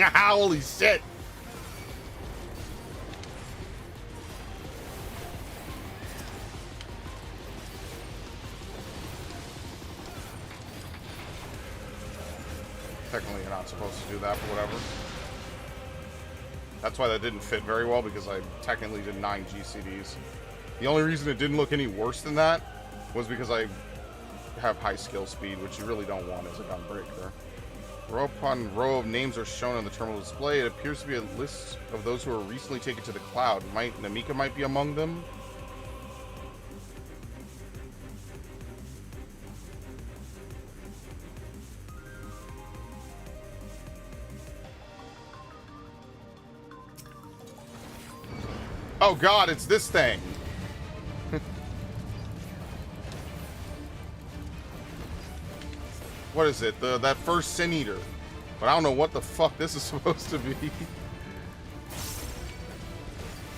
Holy shit! Technically, you're not supposed to do that, but whatever. That's why that didn't fit very well, because I technically did 9 GCDs. The only reason it didn't look any worse than that was because I have high skill speed, which you really don't want as a gunbreaker. Row upon row of names are shown on the terminal display. It appears to be a list of those who were recently taken to the cloud. Namika might be among them. Oh god, it's this thing. What is it? That first Sin Eater. But I don't know what the fuck this is supposed to be.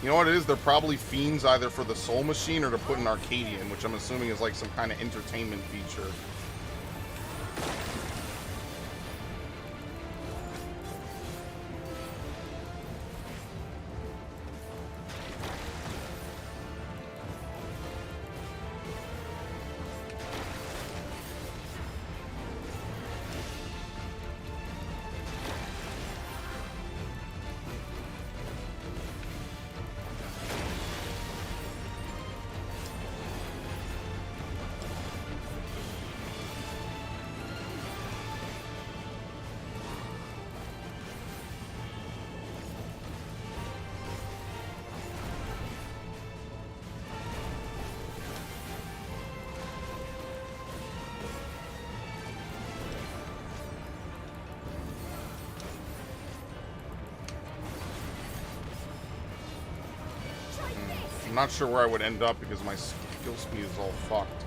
You know what it is? They're probably fiends either for the Soul Machine or to put an Arcadian, which I'm assuming is like some kind of entertainment feature. I'm not sure where I would end up because my skill speed is all fucked.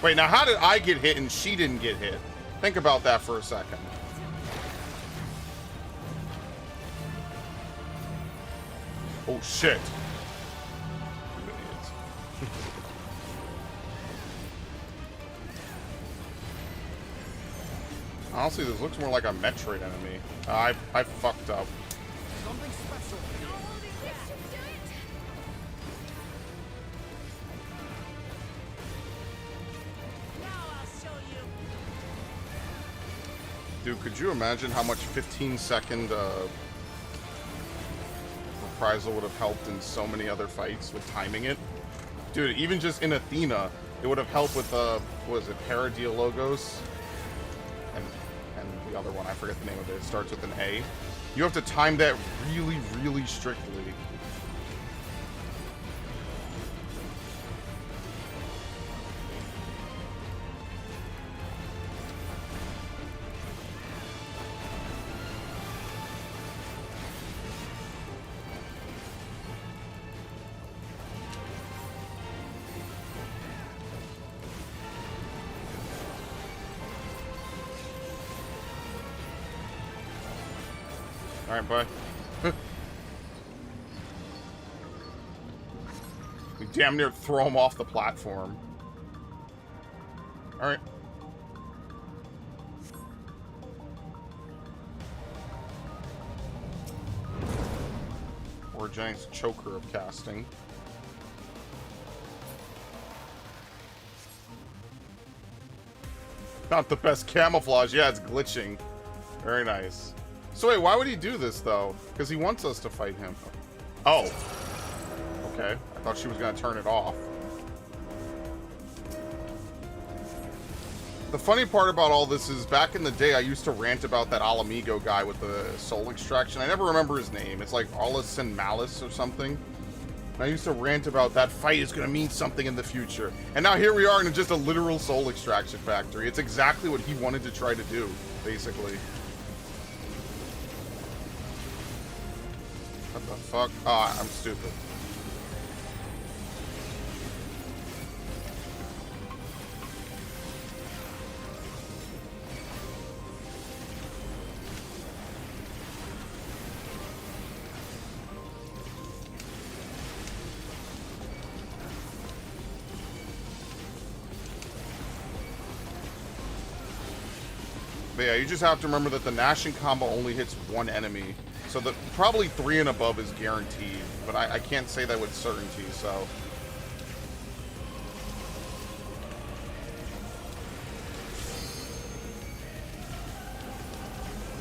Wait, now how did I get hit and she didn't get hit? Think about that for a second. Oh shit. Honestly, this looks more like a Metroid enemy. I fucked up. Something special. Dude, could you imagine how much 15-second reprisal would have helped in so many other fights with timing it? Dude, even just in Athena, it would have helped with, what was it, Paradiologos? And the other one, I forget the name of it. It starts with an A. You have to time that really, really strictly. Alright, bye. We damn near throw him off the platform. Alright. Or a giant choker of casting. Not the best camouflage. Yeah, it's glitching. Very nice. So wait, why would he do this, though? Because he wants us to fight him. Oh. Okay. I thought she was going to turn it off. The funny part about all this is, back in the day, I used to rant about that Alamigo guy with the soul extraction. I never remember his name. It's like Arliss and Malice or something. And I used to rant about that fight is going to mean something in the future. And now here we are in just a literal soul extraction factory. It's exactly what he wanted to try to do, basically. What the fuck? Ah, I'm stupid. But yeah, you just have to remember that the Nashing combo only hits one enemy. So the probably 3 and above is guaranteed. But I can't say that with certainty, so.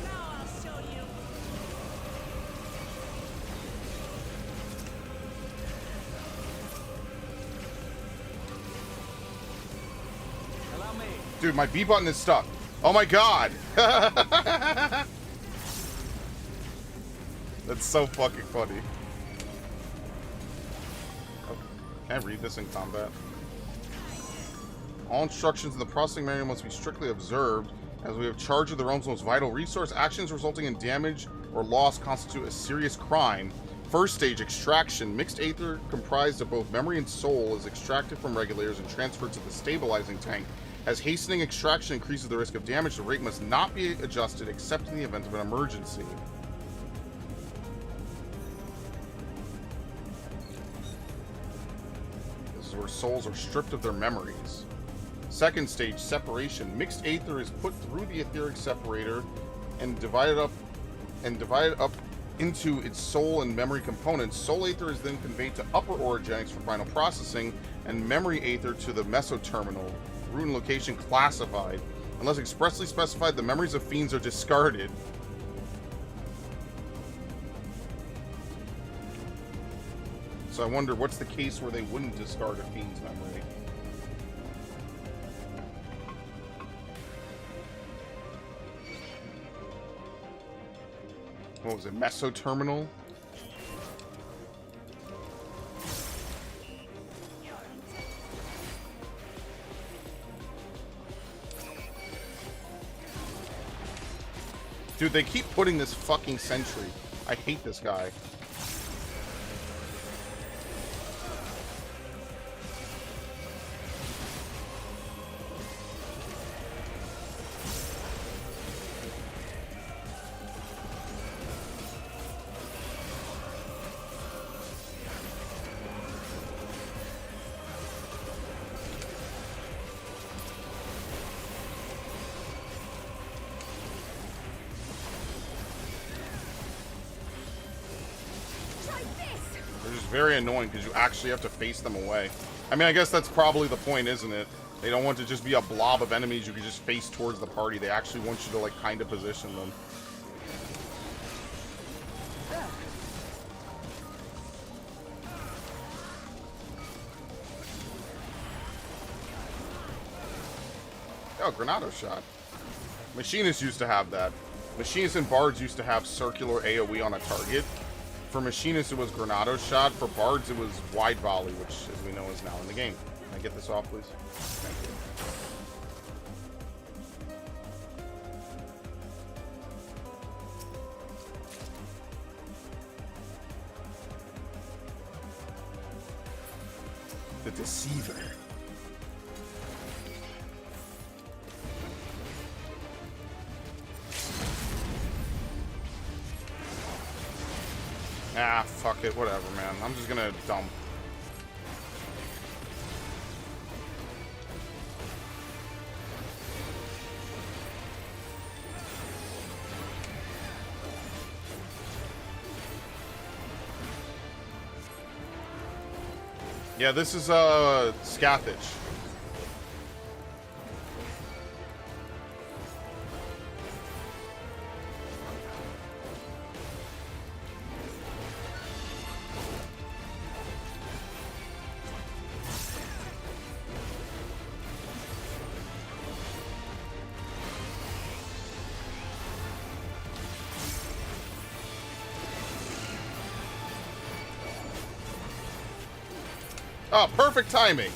Now I'll show you. Allow me. Dude, my B button is stuck. Oh my god! That's so fucking funny. Oh, can't read this in combat. All instructions in the processing manual must be strictly observed, as we have charge of the realm's most vital resource. Actions resulting in damage or loss constitute a serious crime. First stage, extraction. Mixed aether comprised of both memory and soul is extracted from regulators and transferred to the stabilizing tank. As hastening extraction increases the risk of damage, the rate must not be adjusted except in the event of an emergency. This is where souls are stripped of their memories. Second stage, separation. Mixed aether is put through the etheric separator and divided up into its soul and memory components. Soul aether is then conveyed to upper orogenics for final processing, and memory aether to the mesoterminal. Route and location classified. Unless expressly specified, the memories of fiends are discarded. So I wonder what's the case where they wouldn't discard a fiend's memory. What was it? Mesoterminal? Dude, they keep putting this fucking sentry. I hate this guy. Very annoying because you actually have to face them away. I mean, I guess that's probably the point, isn't it? They don't want to just be a blob of enemies you can just face towards the party. They actually want you to, like, kind of position them. Oh, Granado shot. Machinists used to have that. Machinists and Bards used to have circular AoE on a target. For Machinists, it was Granado shot. For Bards, it was wide volley, which, as we know, is now in the game. Can I get this off, please? Thank you. The Deceiver. Ah, fuck it, whatever, man. I'm just gonna dump. Yeah, this is Scathach. Oh, perfect timing.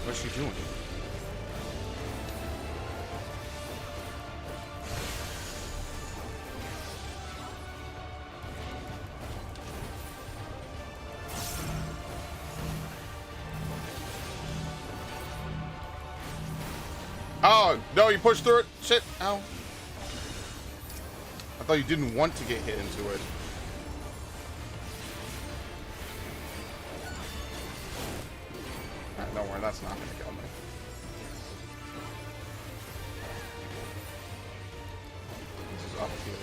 What's she doing? Oh, no, you pushed through it? Shit. Ow. I thought you didn't want to get hit into it. Alright, don't worry, that's not gonna kill me. This is up here.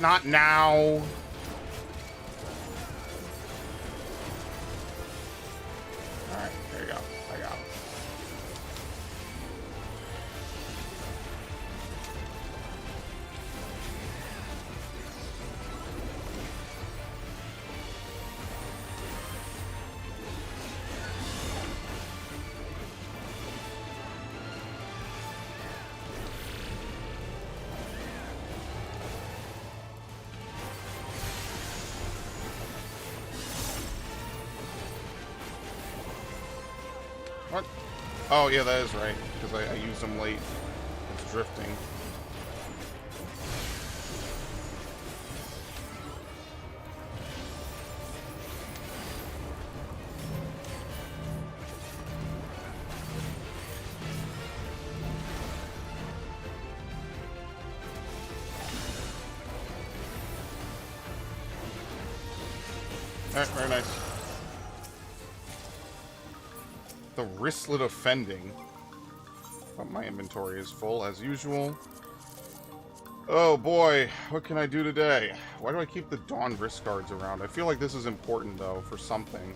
Not now. Alright, there you go. I got it. What? Oh, yeah, that is right. Because I used them late. It's drifting. Alright, very nice. The wristlet of fending. But my inventory is full as usual. Oh boy, what can I do today? Why do I keep the Dawn wrist guards around? I feel like this is important though for something.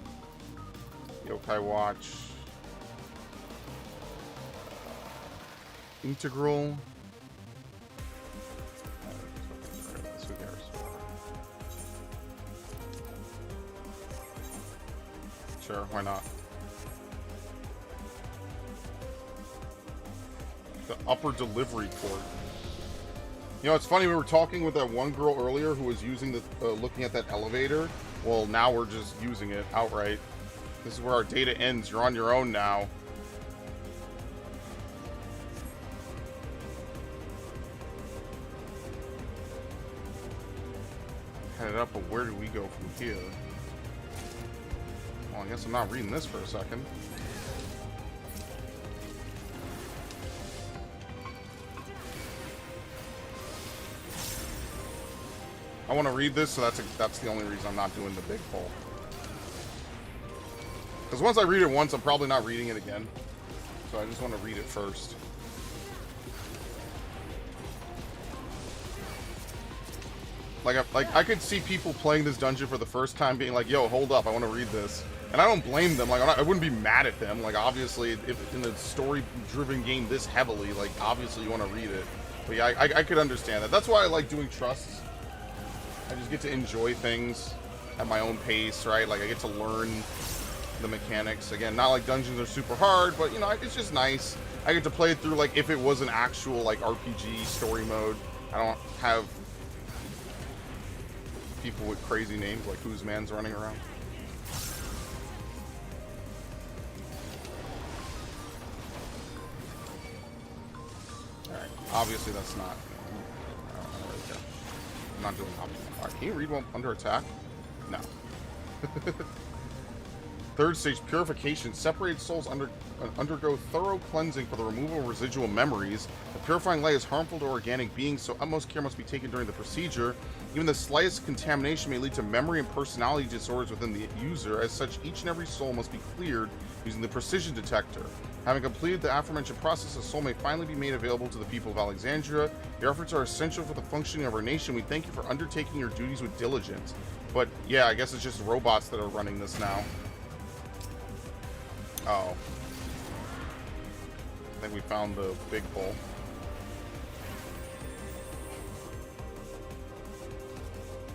Yokai watch. Integral. Who cares? Sure, why not? The upper delivery port. You know, it's funny, we were talking with that one girl earlier who was using the, looking at that elevator. Well, now we're just using it outright. This is where our data ends. You're on your own now. Headed up, but where do we go from here? Well, I guess I'm not reading this for a second. I want to read this, so that's the only reason I'm not doing the big poll. Because once I read it once, I'm probably not reading it again. So I just want to read it first. Like I could see people playing this dungeon for the first time being like, yo, hold up, I want to read this. And I don't blame them. Like, I wouldn't be mad at them. Like, obviously, if in a story-driven game this heavily, like, obviously you want to read it. But yeah, I could understand that. That's why I like doing trusts. I just get to enjoy things at my own pace, right? Like, I get to learn the mechanics. Again, not like dungeons are super hard, but, you know, it's just nice. I get to play it through, like, if it was an actual, like, RPG story mode. I don't have people with crazy names like Whose Man's running around. Alright, obviously that's not... I don't really care. I'm not doing optional. Alright, can you read one under attack? No. Third stage, purification. Separated souls undergo thorough cleansing for the removal of residual memories. The purifying light is harmful to organic beings, so utmost care must be taken during the procedure. Even the slightest contamination may lead to memory and personality disorders within the user. As such, each and every soul must be cleared using the precision detector. Having completed the aforementioned process, a soul may finally be made available to the people of Alexandria. Your efforts are essential for the functioning of our nation. We thank you for undertaking your duties with diligence. But yeah, I guess it's just robots that are running this now. Oh. I think we found the big hole.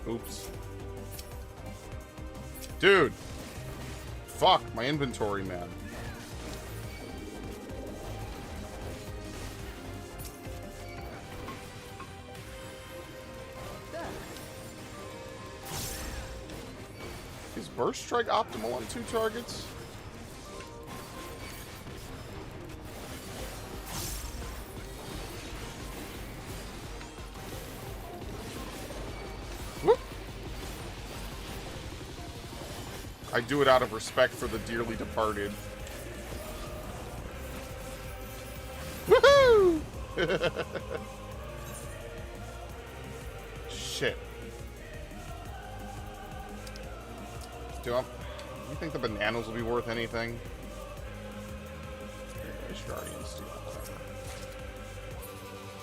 Oops. Dude! Fuck, my inventory, man. Is Burst Strike optimal on 2 targets? Whoop. I do it out of respect for the dearly departed. Woohoo! Shit. Do you think the bananas will be worth anything? Guardian Steel, whatever.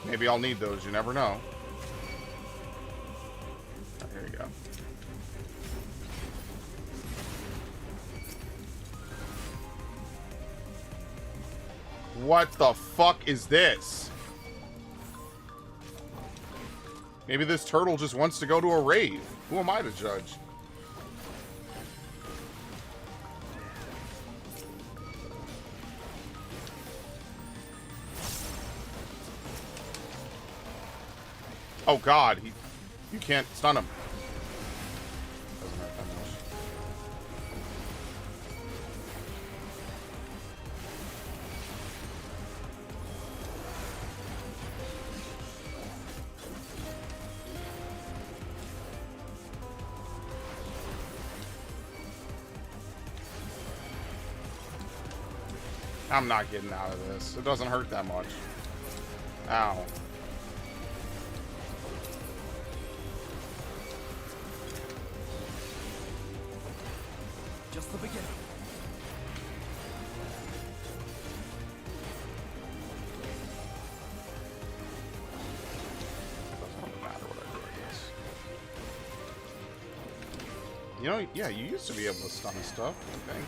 Maybe I'll need those, you never know. Right, here you go. What the fuck is this? Maybe this turtle just wants to go to a rave. Who am I to judge? Oh god, you can't stun him. Doesn't hurt that much. I'm not getting out of this. It doesn't hurt that much. Ow. Just the beginning. Doesn't matter what I do, I guess. You know, yeah, you used to be able to stun stuff, I think.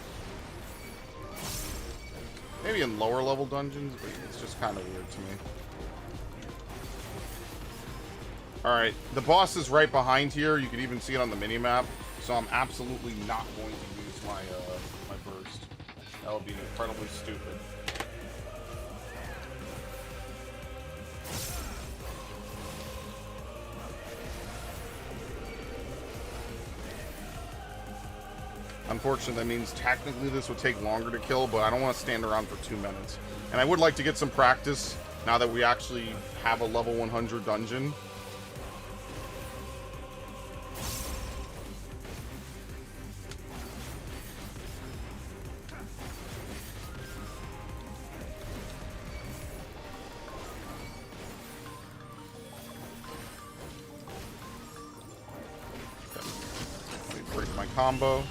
Maybe in lower level dungeons, but it's just kind of weird to me. Alright, the boss is right behind here. You can even see it on the minimap. So I'm absolutely not going to use my my burst. That would be incredibly stupid. Unfortunately, that means technically this would take longer to kill, but I don't want to stand around for 2 minutes. And I would like to get some practice now that we actually have a level 100 dungeon. Let me break my combo.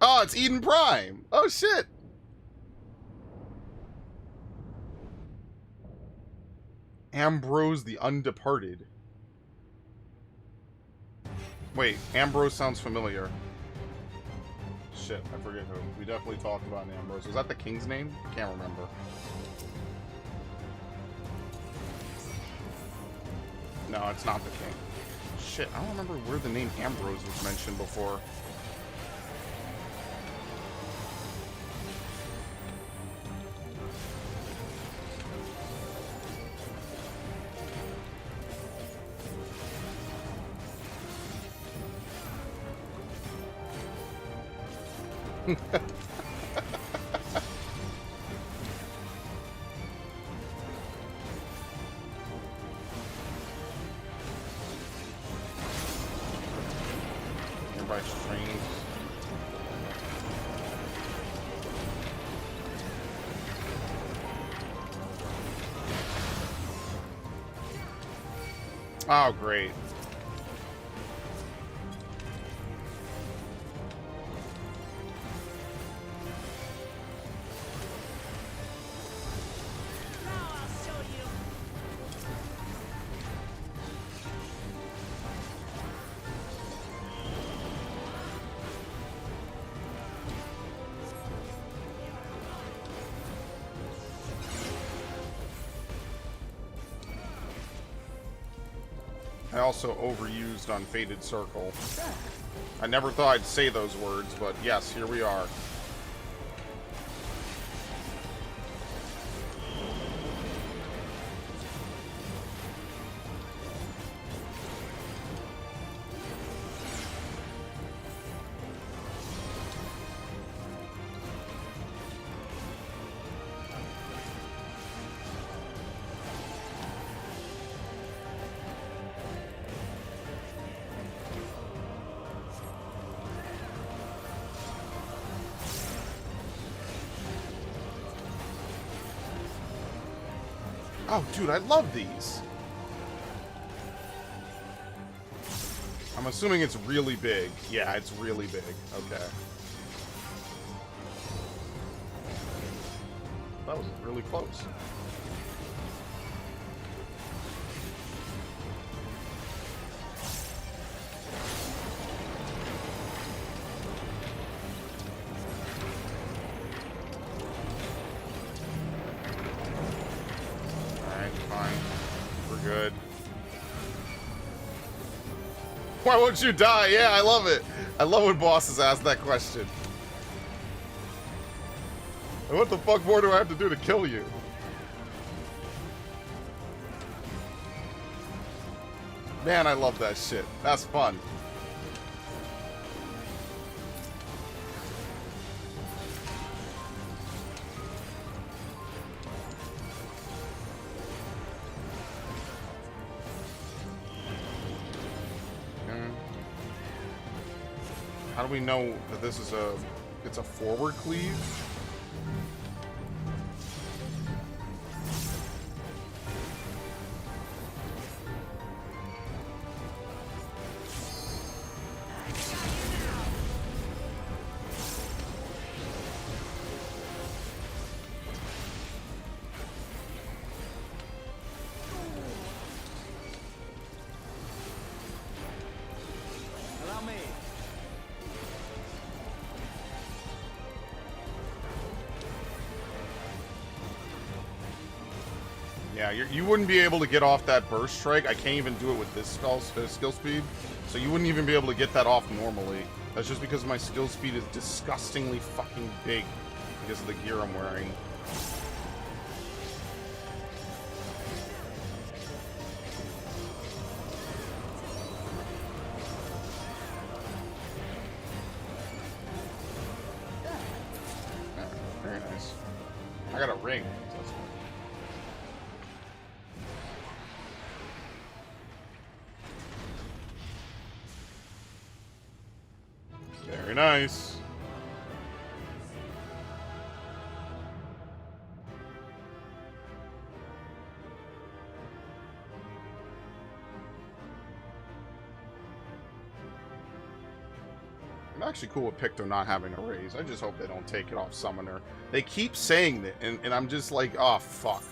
Oh, it's Eden Prime. Oh, shit. Ambrose the Undeparted. Wait, Ambrose sounds familiar. Shit, I forget who. We definitely talked about Ambrose. Was that the king's name? I can't remember. No, it's not the king. Shit, I don't remember where the name Ambrose was mentioned before. Nearby streams. Oh, great. I also overused on Fated Circle. I never thought I'd say those words, but yes, here we are. Oh, dude, I love these. I'm assuming it's really big. Yeah, it's really big. Okay. That was really close. Why won't you die? Yeah, I love it. I love when bosses ask that question. And what the fuck more do I have to do to kill you? Man, I love that shit. That's fun. How do we know that this is it's a forward cleave? Yeah, you wouldn't be able to get off that burst strike. I can't even do it with this skill speed. So you wouldn't even be able to get that off normally. That's just because my skill speed is disgustingly fucking big because of the gear I'm wearing. Yeah, very nice. I got a ring. So that's cool. Very nice. I'm actually cool with Picto not having a raise. I just hope they don't take it off Summoner. They keep saying that, and I'm just like, oh, fuck.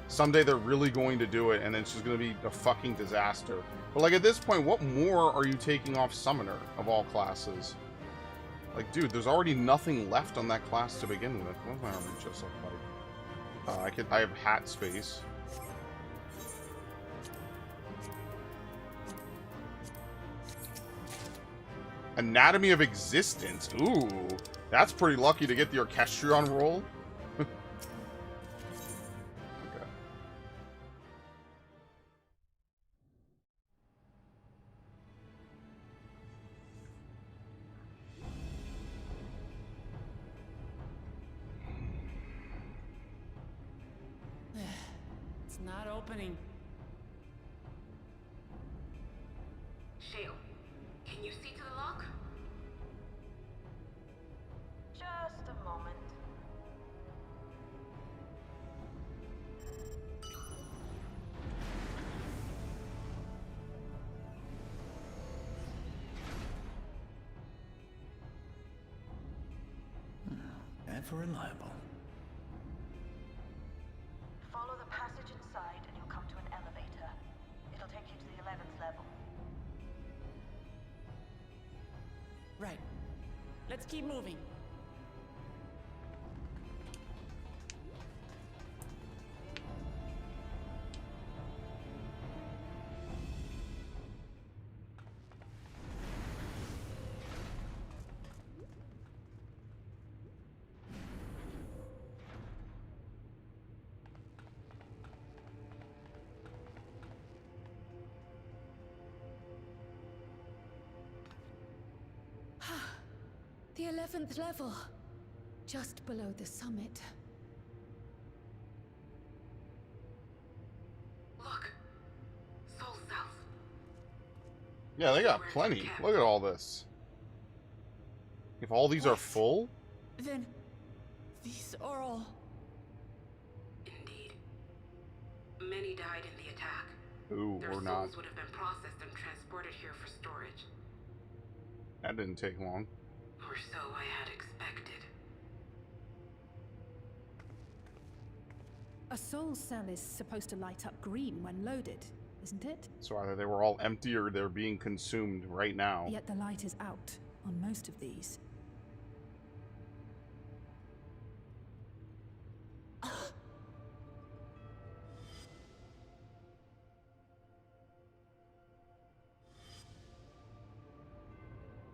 Someday they're really going to do it, and it's just going to be a fucking disaster. But, like, at this point, what more are you taking off Summoner of all classes? Like, dude, there's already nothing left on that class to begin with. What does my armor just look like? I have hat space. Anatomy of Existence. Ooh, that's pretty lucky to get the Orchestrion roll. Okay. not opening. Shale, can you see to the lock? Just a moment. Ever reliable. Follow the passage inside and you'll come to an elevator. It'll take you to the 11th level. Right. Let's keep moving. The 11th level. Just below the summit. Look. Soul cells. Yeah, they got plenty. Look at all this. If all these are full? Then these are all... Indeed. Many died in the attack. Ooh, Their or souls not. would have been processed and transported here for storage. That didn't take long. Or so I had expected. A soul cell is supposed to light up green when loaded, isn't it? So either they were all empty or they're being consumed right now. Yet the light is out on most of these.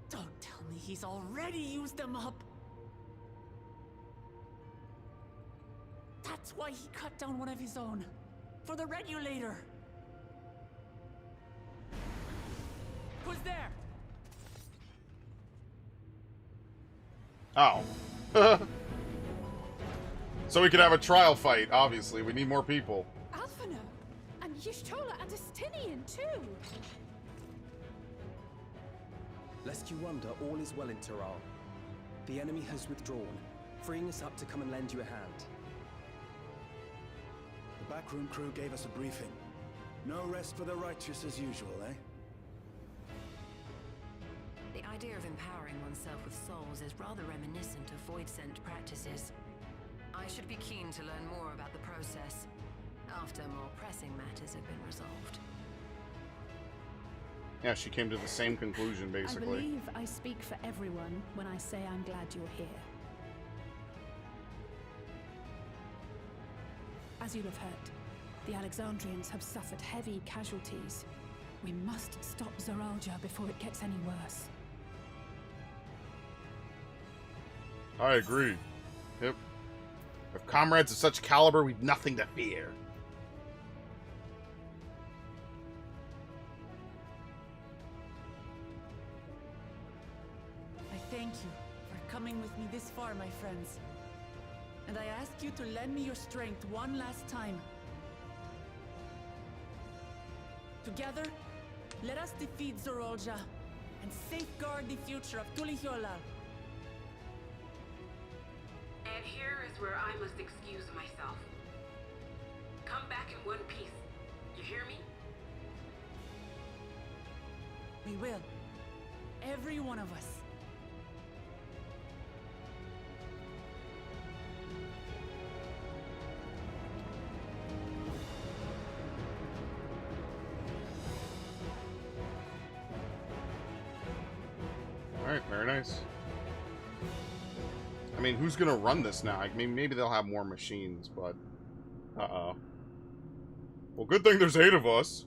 Don't tell me he's already used them up. That's why he cut down one of his own. For the regulator. Who's there? Oh. So we could have a trial fight, obviously. We need more people. Alphino! And Y'shtola and Estinian too! Lest you wonder, all is well in Tural. The enemy has withdrawn, freeing us up to come and lend you a hand. The backroom crew gave us a briefing. No rest for the righteous as usual, eh? The idea of empowering oneself with souls is rather reminiscent of void-sent practices. I should be keen to learn more about the process, after more pressing matters have been resolved. Yeah, she came to the same conclusion, I basically. believe I speak for everyone when I say I'm glad you're here. As you'll have heard, the Alexandrians have suffered heavy casualties. We must stop Zoralja before it gets any worse. I agree. Yep. With comrades of such caliber, we've nothing to fear. I thank you for coming with me this far, my friends. And I ask you to lend me your strength one last time. Together, let us defeat Zoralja and safeguard the future of Tuliyollal. And here is where I must excuse myself. Come back in one piece. You hear me? We will. Every one of us. Alright, very nice. I mean, who's gonna run this now? I mean, maybe they'll have more machines, but... Uh-oh. Well, good thing there's 8 of us.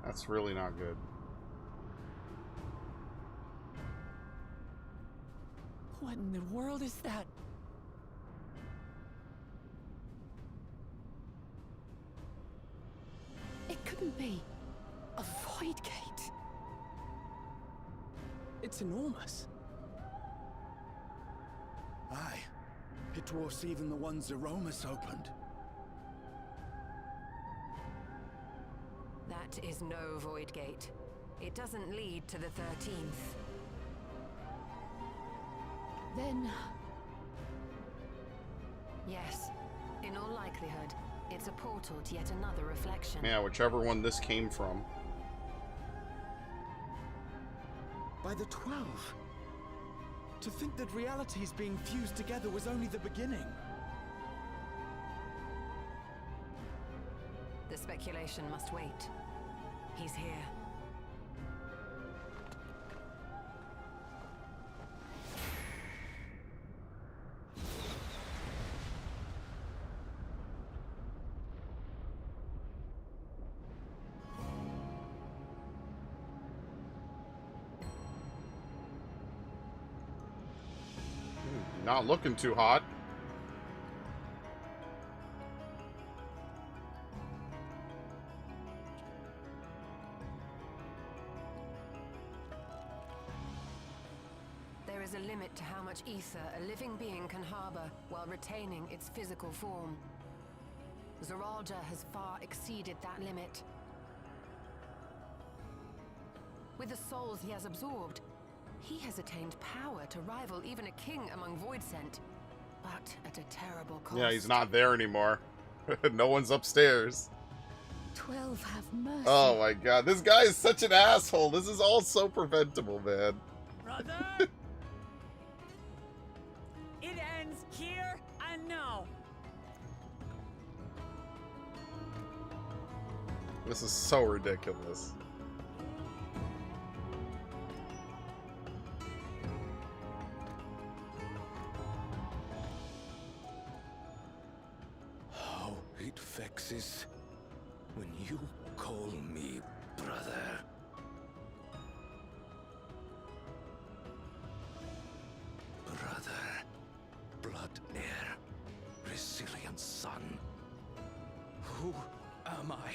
That's really not good. What in the world is that? It couldn't be a void gate. It's enormous. Aye. It dwarfs even the one Zeromus opened. That is no void gate. It doesn't lead to the 13th. Then... Yes. In all likelihood, it's a portal to yet another reflection. Yeah, whichever one this came from. By the 12. To think that realities being fused together was only the beginning. The speculation must wait. He's here. Not looking too hot. There is a limit to how much ether a living being can harbor while retaining its physical form. Zoralja has far exceeded that limit. With the souls he has absorbed, he has attained power to rival even a king among Voidsent, but at a terrible cost. Yeah, he's not there anymore. No one's upstairs. 12 have mercy. Oh my god, this guy is such an asshole. This is all so preventable, man. Brother! It ends here and now. This is so ridiculous. How it vexes when you call me brother. Brother, blood heir, resilient son. Who am I?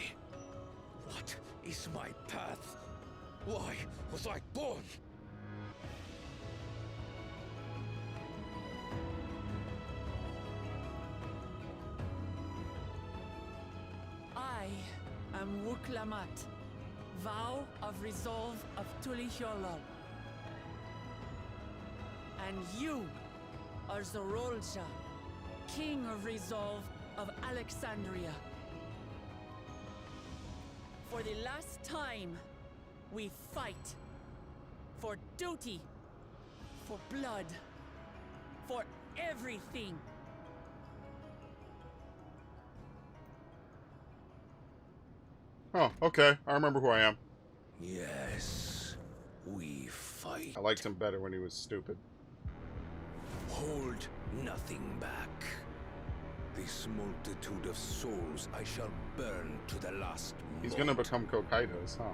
What is my path? Why was I born? I am Wuklamat, vow of resolve of Tuliyollal. And you are Zoralja, king of resolve of Alexandria. For the last time, we fight. For duty. For blood. For everything. Oh, okay. I remember who I am. Yes, we fight. I liked him better when he was stupid. Hold nothing back. This multitude of souls I shall burn to the last He's gonna become Kokaido's, huh?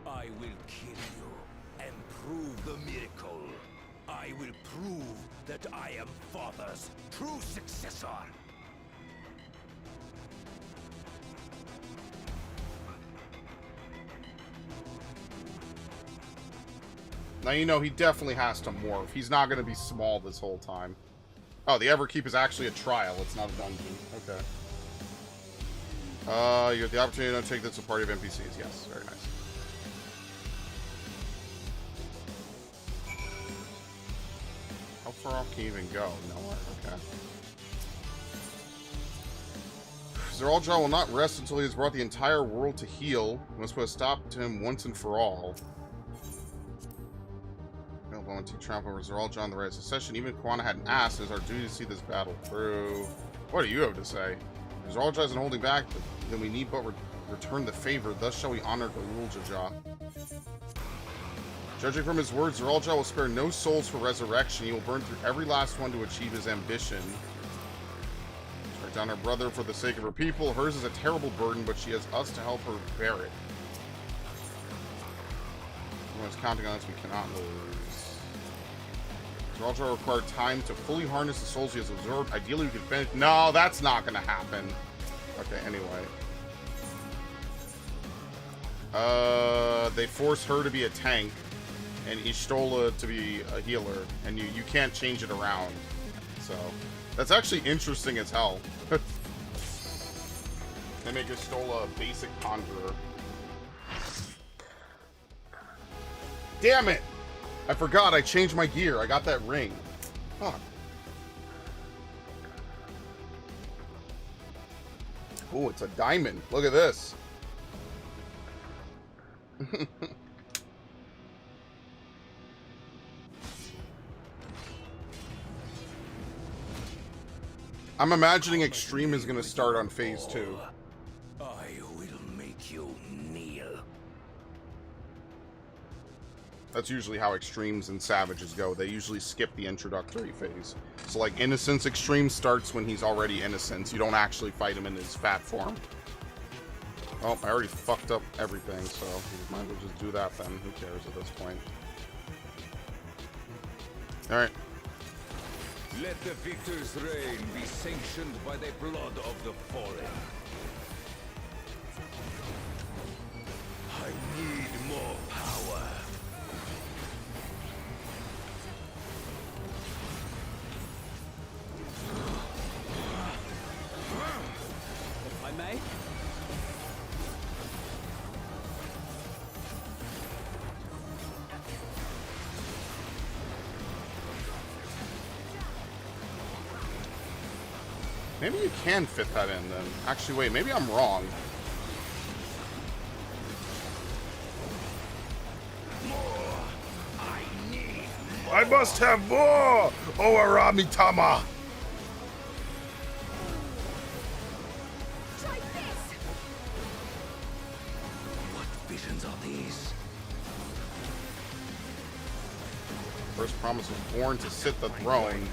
I will kill you and prove the miracle. I will prove that I am Father's true successor. Now you know he definitely has to morph. He's not going to be small this whole time. Oh, the Everkeep is actually a trial. It's not a dungeon. Okay. You have the opportunity to take this to a party of NPCs. Yes, very nice. How far off can you even go? Nowhere? Okay. Zoralja will not rest until he has brought the entire world to heel. We must put a stop to him once and for all. To trample over Zoralja on the right of succession. Even if Kwana hadn't asked, it is our duty to see this battle through. What do you have to say? If Zoralja isn't holding back, then we need but return the favor. Thus shall we honor Galuljaja. Judging from his words, Zoralja will spare no souls for resurrection. He will burn through every last one to achieve his ambition. Sorry, Let down her brother for the sake of her people. Hers is a terrible burden, but she has us to help her bear it. Everyone's counting on us. We cannot lose. Zeralja will require time to fully harness the souls he has absorbed. Ideally, we could finish. No, that's not going to happen. Okay, anyway. They force her to be a tank and Ishtola to be a healer, and you can't change it around. So that's actually interesting as hell. They make Ishtola a basic conjurer. Damn it! I forgot I changed my gear. I got that ring. Fuck. Oh, it's a diamond. Look at this. I'm imagining Extreme is going to start on phase 2. I will make you kneel. That's usually how Extremes and Savages go. They usually skip the introductory phase. So like Innocence Extreme starts when he's already innocent. You don't actually fight him in his fat form. Oh, I already fucked up everything, so we might as well just do that then. Who cares at this point? Alright. Let the victor's reign be sanctioned by the blood of the fallen. I need more power. If I may? Maybe you can fit that in then. Actually, wait, maybe I'm wrong. I must have more! Oh, Aramitama! Try this! What visions are these? First promise was born to sit the throne.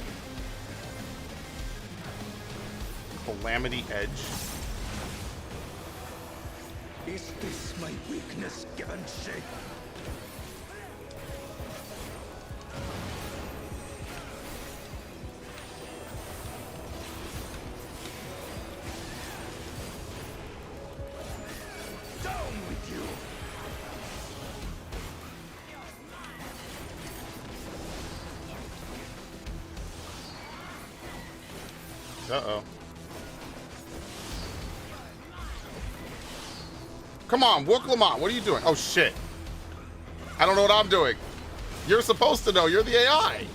Calamity Edge. Is this my weakness given shape? Down with you! Uh-oh. Come on, Wook Lamont, what are you doing? Oh, shit. I don't know what I'm doing. You're supposed to know. You're the AI.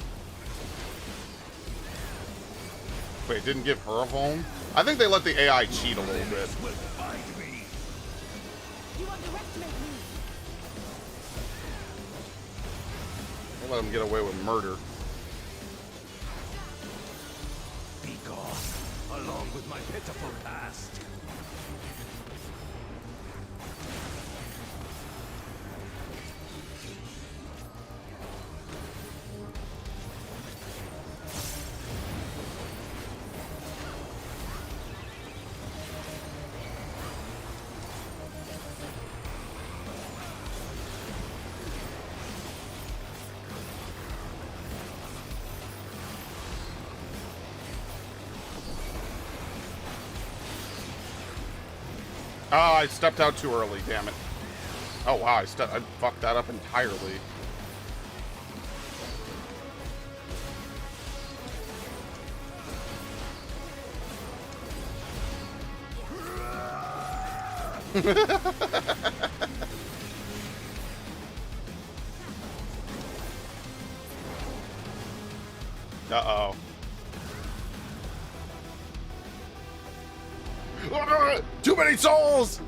Wait, didn't give her a home? I think they let the AI cheat a little bit. You underestimate me. They let him get away with murder. Be gone, along with my pitiful past. Oh, I stepped out too early, damn it. Oh wow, I fucked that up entirely. Uh-oh. Too many souls!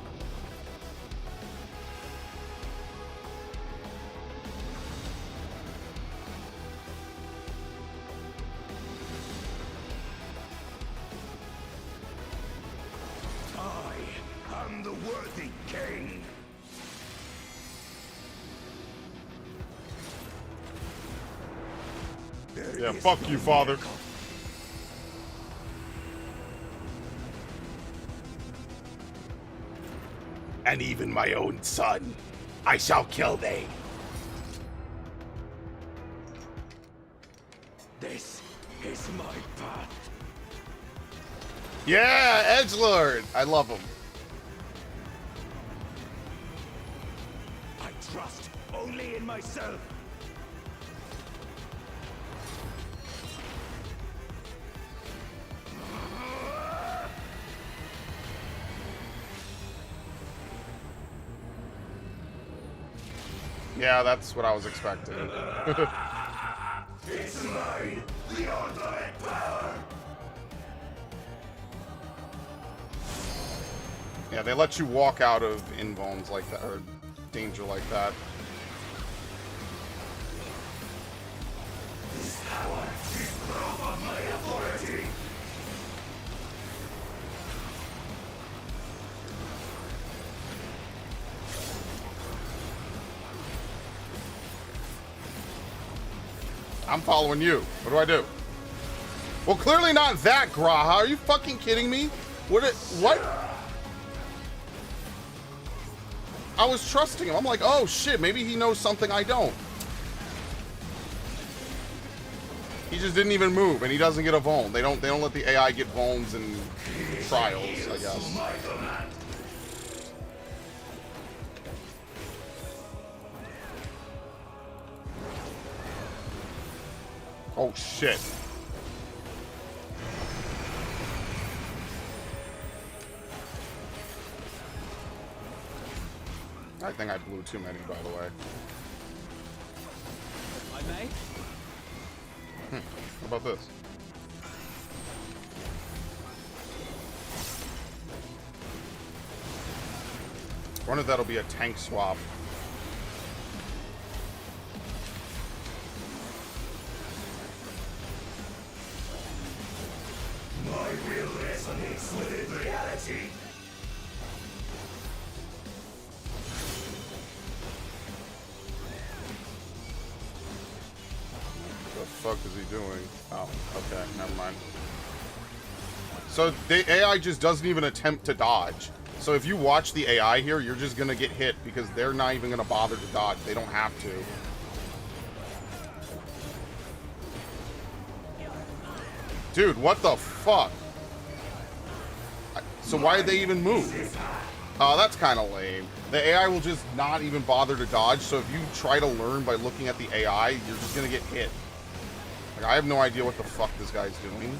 I am the worthy king. Yeah, fuck you, father. and even my own son, I shall kill thee. This is my path. Yeah, Edgelord. I love him. I trust only in myself. Yeah, that's what I was expecting. It's mine, the ultimate power. Yeah, they let you walk out of invones like that, or danger like that. This power is proof of my authority. I'm following you. What do I do? Well, clearly not that, Graha. Are you fucking kidding me? What? I was trusting him. I'm like, oh shit, maybe he knows something I don't. He just didn't even move, and he doesn't get a vuln. They don't let the AI get vulns in trials, I guess. Oh shit. I think I blew too many, by the way. I may. How about this? I wonder if that'll be a tank swap. My will resonates within reality. What the fuck is he doing? Oh, okay, never mind. So the AI just doesn't even attempt to dodge. So if you watch the AI here, you're just gonna get hit because they're not even gonna bother to dodge. They don't have to. Dude, what the fuck? So why did they even move? Oh, that's kind of lame. The AI will just not even bother to dodge, so if you try to learn by looking at the AI, you're just gonna get hit. Like, I have no idea what the fuck this guy's doing.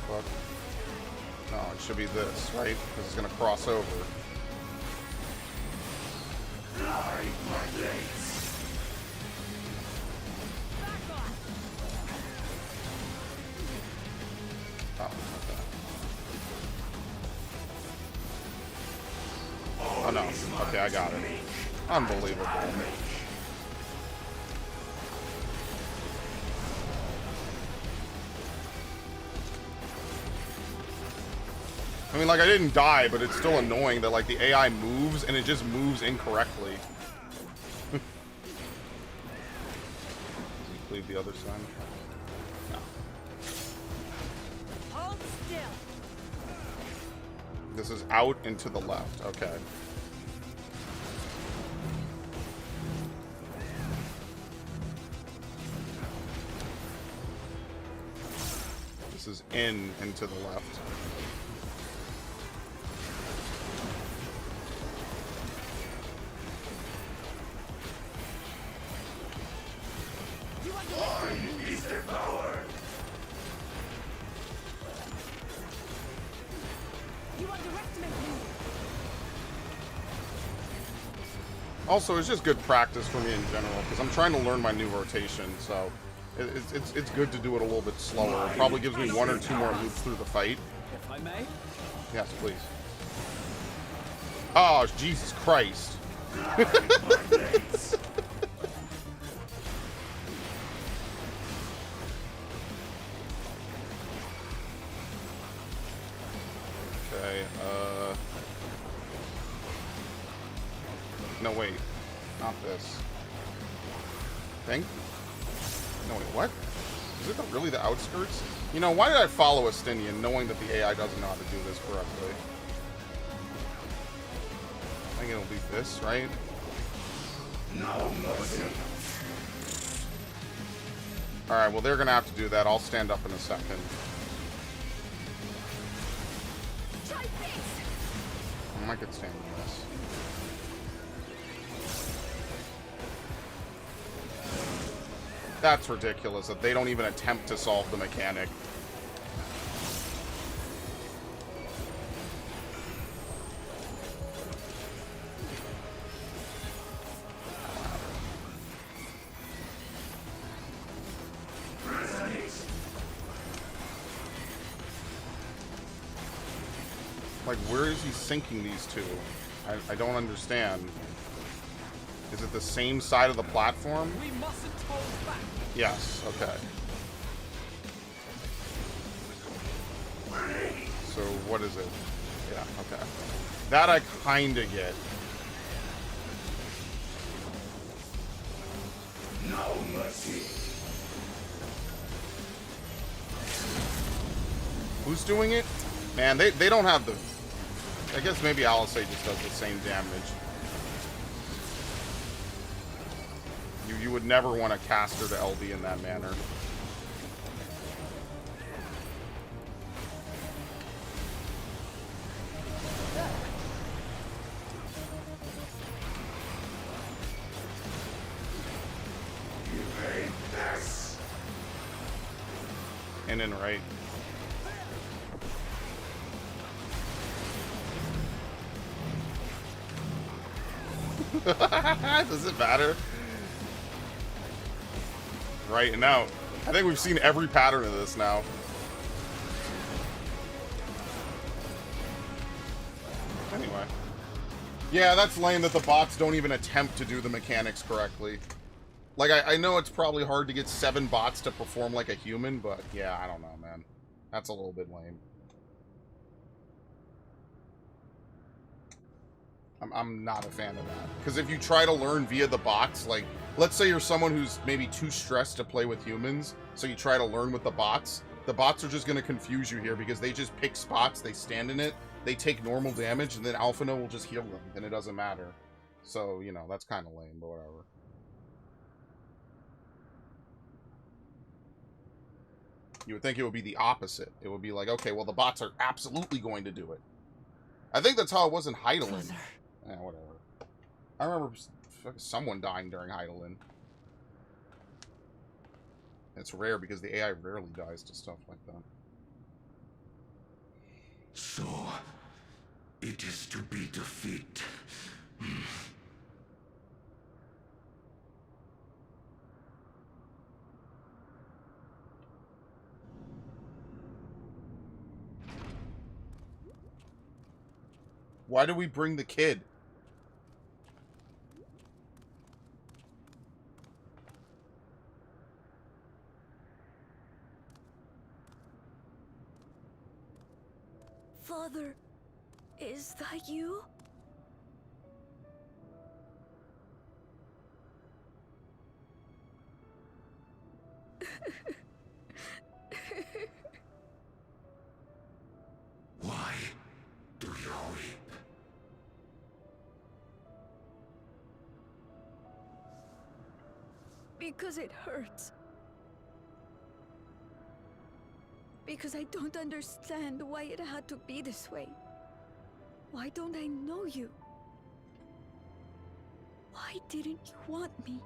Fuck. No, it should be this, right? Because it's gonna cross over. Oh, okay. Oh no. Okay, I got it. Unbelievable. I mean, like, I didn't die, but it's still annoying that, like, the AI moves and it just moves incorrectly. Does he cleave the other side? No. Hold still. This is out and to the left. Okay. This is in and to the left. Also, it's just good practice for me in general, because I'm trying to learn my new rotation, so it's good to do it a little bit slower. It probably gives me 1 or 2 more loops through the fight. If I may? Yes, please. Oh, Jesus Christ. Okay, no, wait. Not this. think. No, wait, what? Is it really the outskirts? You know, why did I follow Estinian knowing that the AI doesn't know how to do this correctly? I think it'll be this, right? No mercy. Alright, well, they're gonna have to do that. I'll stand up in a second. I might get standing in this. That's ridiculous that they don't even attempt to solve the mechanic. Like, where is he sinking these two? I don't understand. Is it the same side of the platform? We mustn't hold back. Yes, okay. So, what is it? Yeah, okay. That I kinda get. No mercy. Who's doing it? Man, they don't have the... I guess maybe Alice just does the same damage. You would never want to cast her to LB in that manner. You hate this. In and right. Does it matter? Right and out. I think we've seen every pattern of this now. Anyway. Yeah, that's lame that the bots don't even attempt to do the mechanics correctly. Like, I know it's probably hard to get 7 bots to perform like a human, but yeah, I don't know, man. That's a little bit lame. I'm not a fan of that. Because if you try to learn via the bots, like, let's say you're someone who's maybe too stressed to play with humans, so you try to learn with the bots are just going to confuse you here because they just pick spots, they stand in it, they take normal damage, and then Alphino will just heal them, and it doesn't matter. So, you know, that's kind of lame, but whatever. You would think it would be the opposite. It would be like, okay, well, the bots are absolutely going to do it. I think that's how it was in Heidelin. Yeah, whatever. I remember someone dying during Heidelin. It's rare because the AI rarely dies to stuff like that. So, it is to be defeat. Why do we bring the kid? Father, is that you? Why do you weep? Because it hurts. Because I don't understand why it had to be this way. Why don't I know you? Why didn't you want me?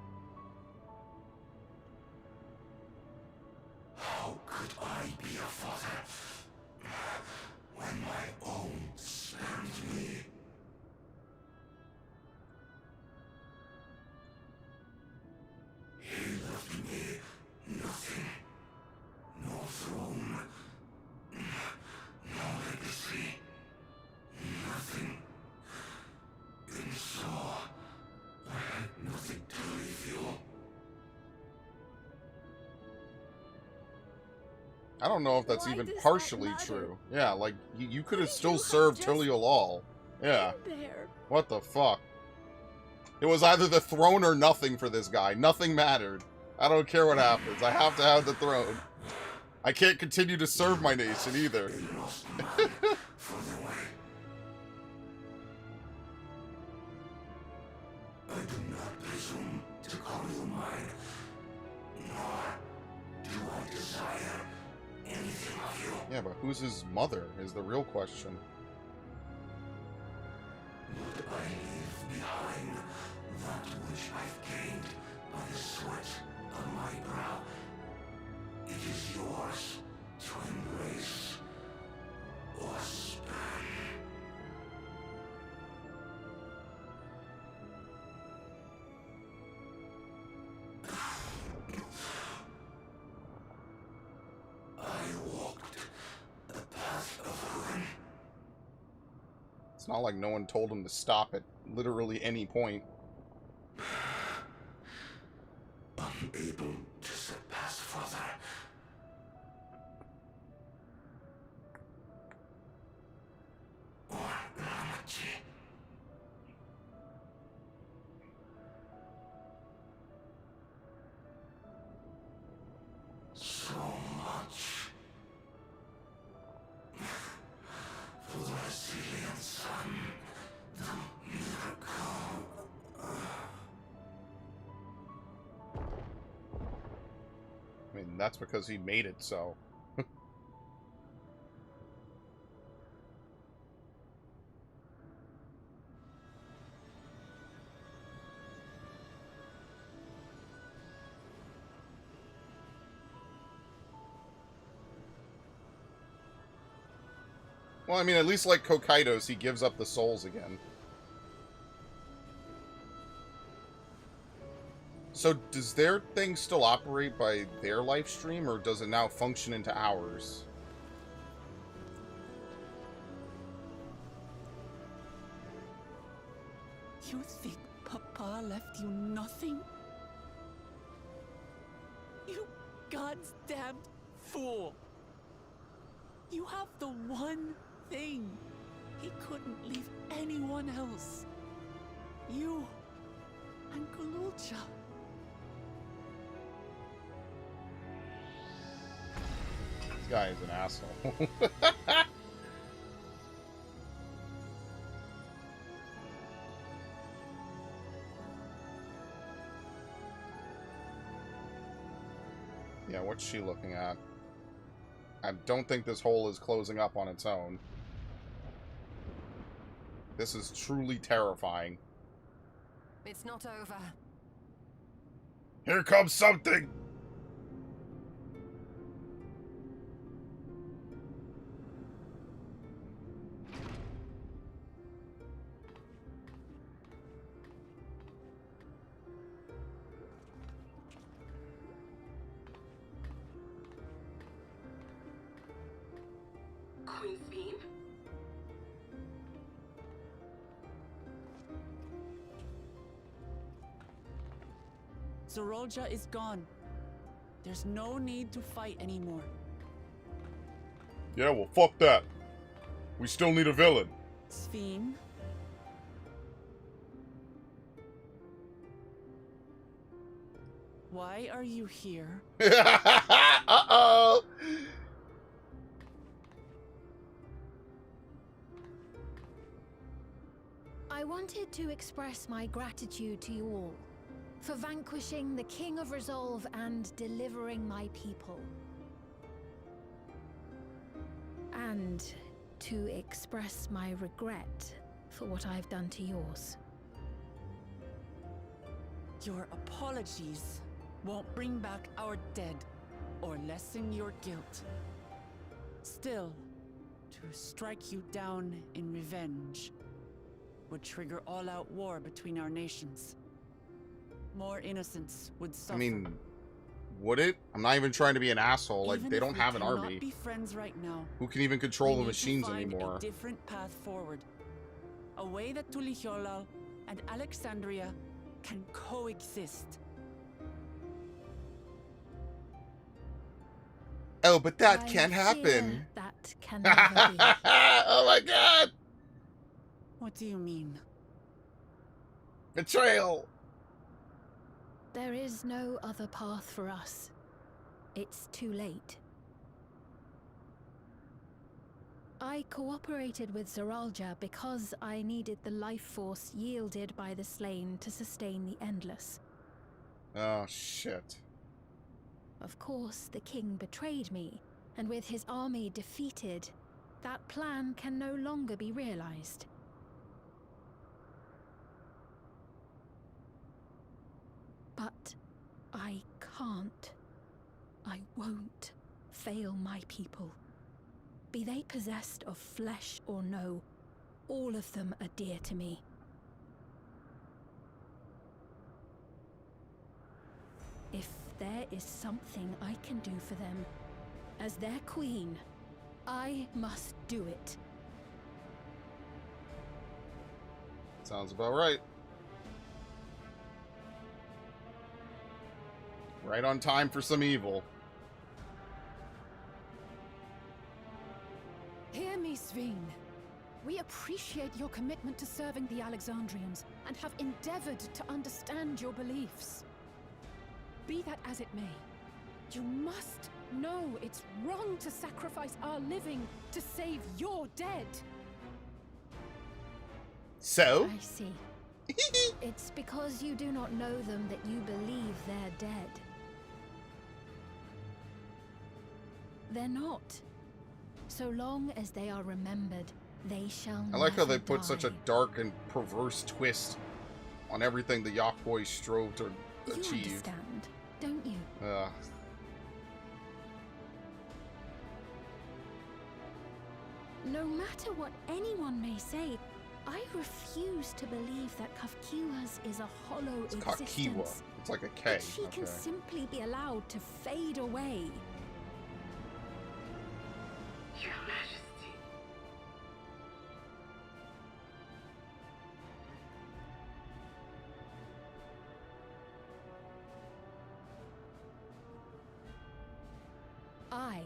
How could I be a father when my own spurned me? He left me nothing. No throne. No legacy. Nothing. And so, I had nothing to leave you. I don't know if that's even partially true. Yeah, like, you could have still served Tuliyollal. Yeah. What the fuck? It was either the throne or nothing for this guy. Nothing mattered. I don't care what happens. I have to have the throne. I can't continue to serve my nation either. For the way. I do not presume to call you mine, nor do I desire anything of you. Yeah, but who's his mother is the real question. But I leave behind that which I've gained by the sweat of my brow. It is yours to embrace or spurn. I walked the path of ruin. It's not like no one told him to stop at literally any point. Unable to surpass father. Or Ramachi. So much for the resilient sun, the miracle. I mean, that's because he made it so. Well, I mean, at least like Kokaidos, he gives up the souls again. So, does their thing still operate by their live stream, or does it now function into ours? You think Papa left you nothing? You goddamn fool! You have the one thing he couldn't leave anyone else. You and Galulcha. This guy is an asshole. Yeah, what's she looking at? I don't think this hole is closing up on its own. This is truly terrifying. It's not over. Here comes something! Queen's Beam? Zorolja is gone. There's no need to fight anymore. Yeah, well, fuck that. We still need a villain. Sphene? Why are you here? Uh-oh! I wanted to express my gratitude to you all for vanquishing the King of Resolve and delivering my people. And to express my regret for what I've done to yours. Your apologies won't bring back our dead or lessen your guilt. Still, to strike you down in revenge would trigger all-out war between our nations. More innocents would suffer. I mean, would it? I'm not even trying to be an asshole. Like, Even they if don't we have an cannot army. be friends right now, Who can even control we the need to machines find anymore? a different path forward. A way that Tuliyollal and Alexandria can coexist. Oh, but that I can't fear happen. That can never be. Oh my god! What do you mean? Betrayal! There is no other path for us. It's too late. I cooperated with Zeralja because I needed the life force yielded by the slain to sustain the Endless. Oh, shit. Of course, the king betrayed me, and with his army defeated, that plan can no longer be realized. But I can't. I won't fail my people. Be they possessed of flesh or no, all of them are dear to me. If there is something I can do for them, as their queen, I must do it. Sounds about right. Right on time for some evil. Hear me, Sveen. We appreciate your commitment to serving the Alexandrians and have endeavored to understand your beliefs. Be that as it may, you must know it's wrong to sacrifice our living to save your dead. So? I see. It's because you do not know them that you believe they're dead. They're not. So long as they are remembered, they shall I like how they never put die. such a dark and perverse twist on everything the Yak Boys strove to You achieve. understand, don't you? No matter what anyone may say, I refuse to believe that Kafkiwa's is a hollow It's existence. Kakiwa. It's like a K. That she can Okay. simply be allowed to fade away. Your Majesty. I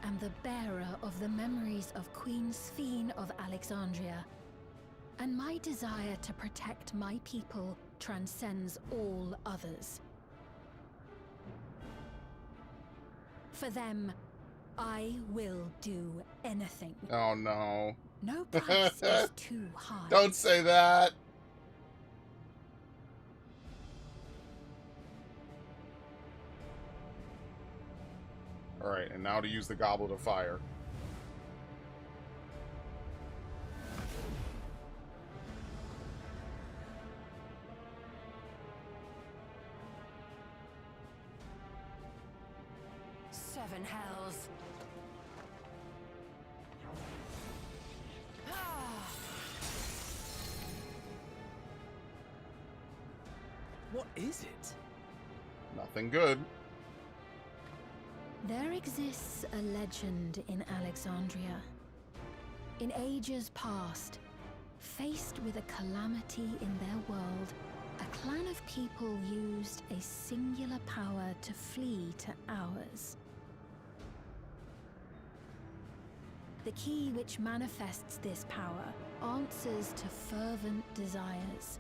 am the bearer of the memories of Queen Sveen of Alexandria, and my desire to protect my people transcends all others. For them, I will do anything. Oh no. No price is too high. Don't say that. Alright, and now to use the Goblet of Fire. Seven hells. What is it? Nothing good. There exists a legend in Alexandria. In ages past, faced with a calamity in their world, a clan of people used a singular power to flee to ours. The key which manifests this power answers to fervent desires,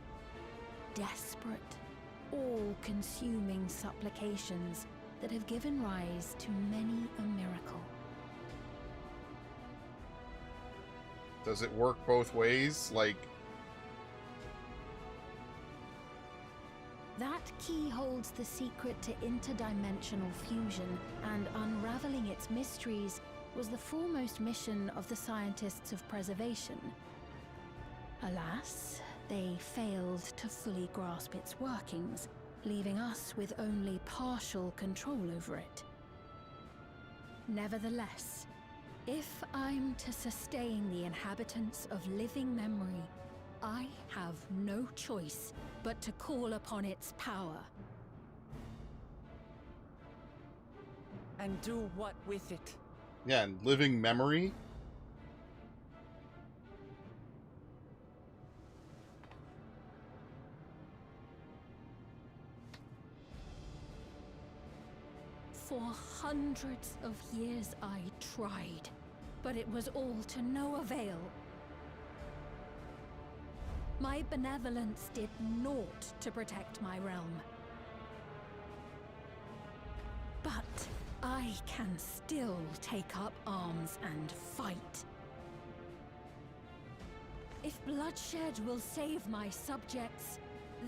desperate, all-consuming supplications that have given rise to many a miracle. Does it work both ways? Like, That key holds the secret to interdimensional fusion, and unraveling its mysteries was the foremost mission of the scientists of preservation. Alas, they failed to fully grasp its workings, leaving us with only partial control over it. Nevertheless, if I'm to sustain the inhabitants of living memory, I have no choice but to call upon its power. And do what with it? yeah, and living memory? For hundreds of years I tried, but it was all to no avail. My benevolence did naught to protect my realm. But I can still take up arms and fight. If bloodshed will save my subjects,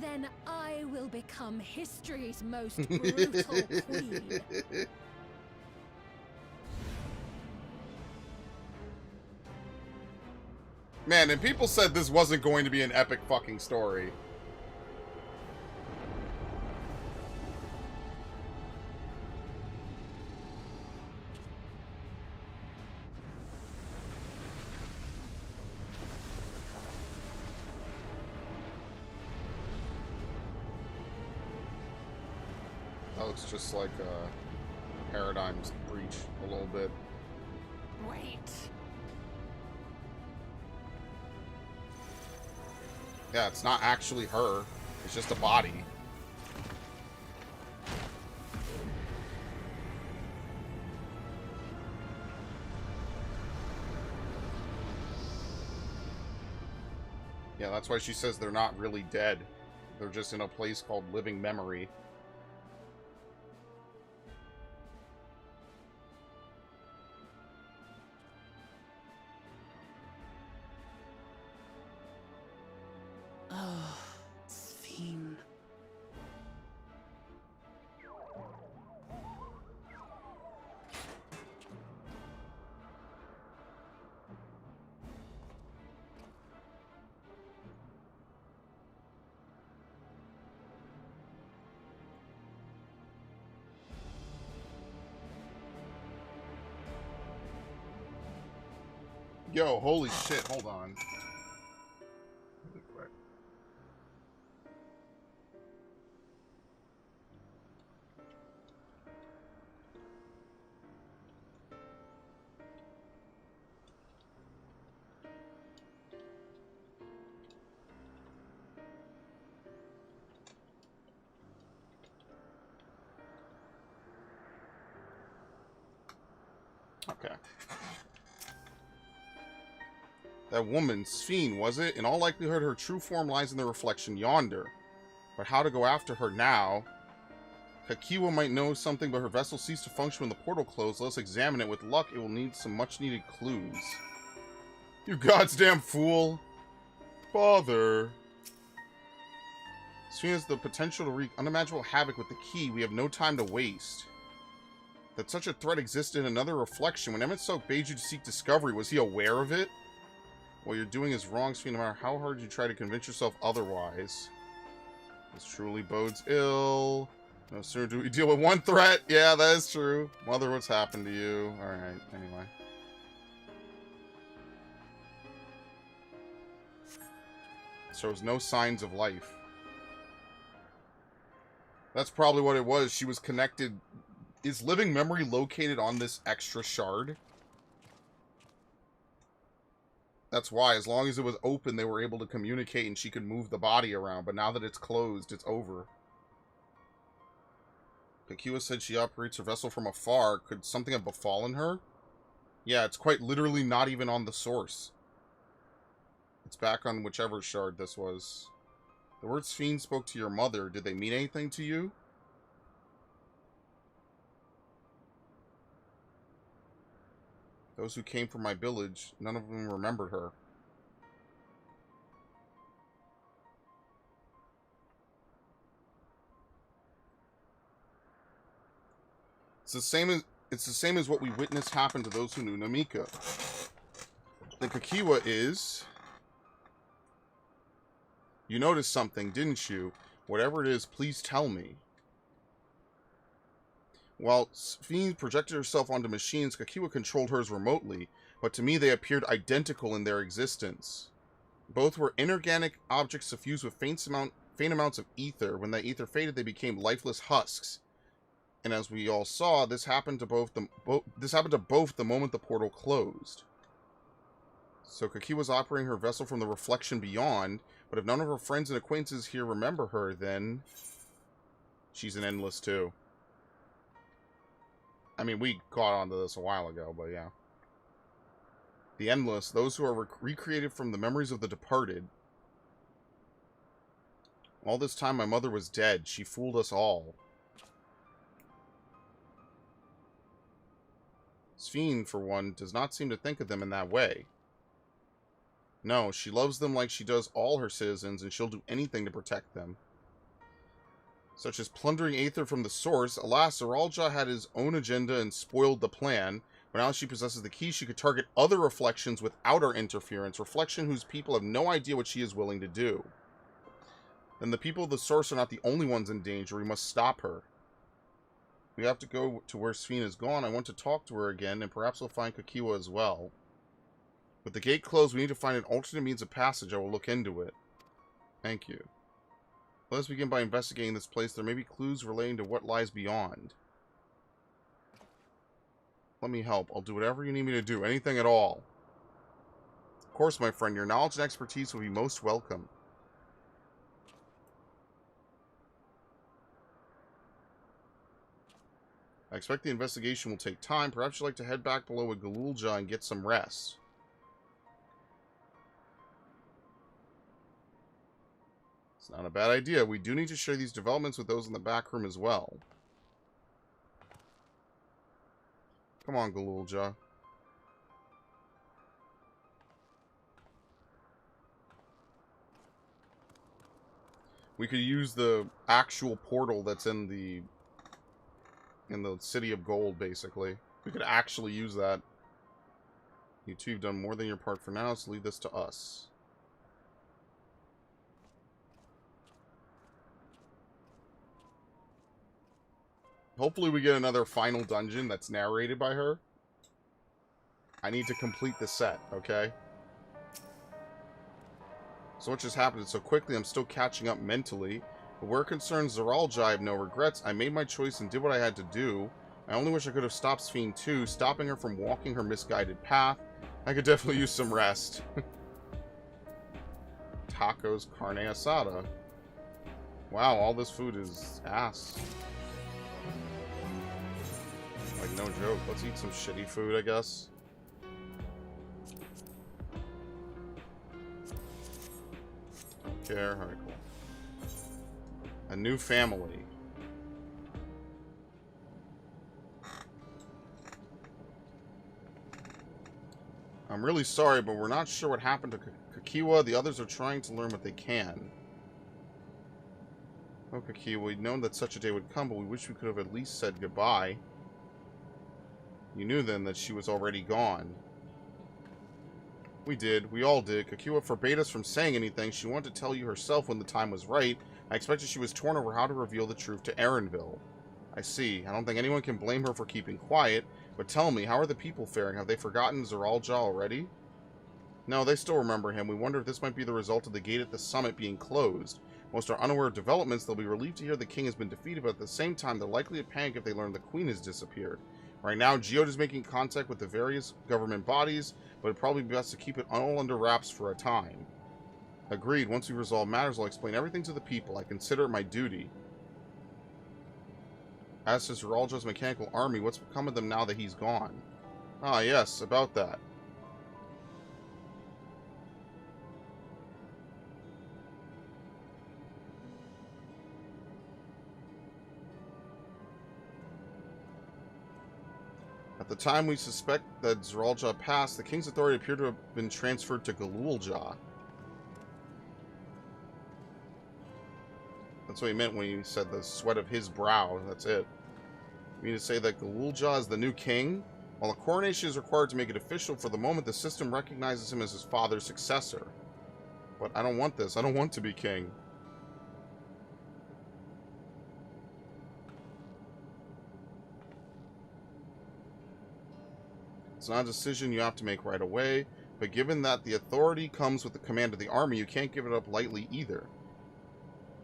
then I will become history's most brutal queen. Man, and people said this wasn't going to be an epic fucking story. Oh, it's just like a paradigm's breach a little bit. Wait. Yeah, it's not actually her. It's just a body. Yeah, that's why she says they're not really dead. They're just in a place called living memory. Oh, Sphene. Yo, holy shit, hold on. Really quick. Okay. That woman, Sphene, was it? In all likelihood, her true form lies in the reflection yonder. But how to go after her now? Kakiwa might know something, but her vessel ceased to function when the portal closed. Let us examine it. With luck, it will need some much-needed clues. You goddamn fool. Father. Sphene has the potential to wreak unimaginable havoc with the key. We have no time to waste. That such a threat existed in another reflection. When Emmett Soak bade you to seek discovery, was he aware of it? What you're doing is wrong, Sphene, no matter how hard you try to convince yourself otherwise. This truly bodes ill. No sooner do we deal with one threat. Yeah, that is true. Mother, what's happened to you? Alright, anyway. Shows no signs of life. That's probably what it was. She was connected. Is living memory located on this extra shard? That's why, as long as it was open, they were able to communicate and she could move the body around. But now that it's closed, it's over. Kakiwa said she operates her vessel from afar. Could something have befallen her? Yeah, it's quite literally not even on the source. It's back on whichever shard this was. The words Sphene spoke to your mother, did they mean anything to you? Those who came from my village, none of them remembered her. It's the same as what we witnessed happen to those who knew Namika. The Kakiwa is... You noticed something, didn't you? Whatever it is, please tell me. While Sphene projected herself onto machines, Kakiwa controlled hers remotely, but to me they appeared identical in their existence. Both were inorganic objects suffused with faint amounts of ether. When that ether faded, they became lifeless husks. And as we all saw, this happened to both the moment the portal closed. So Kakiwa's operating her vessel from the reflection beyond, but if none of her friends and acquaintances here remember her, then she's an endless too. I mean, we caught on to this a while ago, but yeah. The endless, those who are recreated from the memories of the departed. All this time my mother was dead. She fooled us all. Sphene, for one, does not seem to think of them in that way. No, she loves them like she does all her citizens, and she'll do anything to protect them. Such as plundering Aether from the source. Alas, Zeralja had his own agenda and spoiled the plan. But now she possesses the key, she could target other reflections without our interference. Reflection whose people have no idea what she is willing to do. Then the people of the source are not the only ones in danger. We must stop her. We have to go to where Sphene is gone. I want to talk to her again, and perhaps we'll find Kakiwa as well. With the gate closed, we need to find an alternate means of passage. I will look into it. Thank you. Let us begin by investigating this place. There may be clues relating to what lies beyond. Let me help. I'll do whatever you need me to do. Anything at all. Of course, my friend. Your knowledge and expertise will be most welcome. I expect the investigation will take time. Perhaps you'd like to head back below with Galulja and get some rest. It's not a bad idea. We do need to share these developments with those in the back room as well. Come on, Galulja. We could use the actual portal that's in the City of Gold, basically. We could actually use that. You two have done more than your part for now, so leave this to us. Hopefully we get another final dungeon that's narrated by her. I need to complete the set, okay? So much has happened so quickly, I'm still catching up mentally. But where it concerns Zeralja, I have no regrets. I made my choice and did what I had to do. I only wish I could have stopped Sphene too, stopping her from walking her misguided path. I could definitely use some rest. Tacos carne asada. Wow, all this food is ass. Like, no joke. Let's eat some shitty food, I guess. Don't care. Alright, cool. A new family. I'm really sorry, but we're not sure what happened to Kakiwa. The others are trying to learn what they can. Oh, Kakiwa, we'd known that such a day would come, but we wish we could have at least said goodbye. You knew then that she was already gone. We did. We all did. Kakiwa forbade us from saying anything. She wanted to tell you herself when the time was right. I expected she was torn over how to reveal the truth to Erenville. I see. I don't think anyone can blame her for keeping quiet. But tell me, how are the people faring? Have they forgotten Zeralja already? No, they still remember him. We wonder if this might be the result of the gate at the summit being closed. Most are unaware of developments. They'll be relieved to hear the king has been defeated, but at the same time, they're likely to panic if they learn the queen has disappeared. Right now, Geode is making contact with the various government bodies, but it'd probably be best to keep it all under wraps for a time. Agreed. Once we resolve matters, I'll explain everything to the people. I consider it my duty. As to Zeralja's mechanical army, what's become of them now that he's gone? Ah, yes, about that. At the time we suspect that Zeralja passed, the king's authority appeared to have been transferred to Galulja. That's what he meant when he said the sweat of his brow. That's it. You mean to say that Galulja is the new king? While a coronation is required to make it official, for the moment the system recognizes him as his father's successor. But I don't want this. I don't want to be king. It's not a decision you have to make right away, but given that the authority comes with the command of the army, you can't give it up lightly either.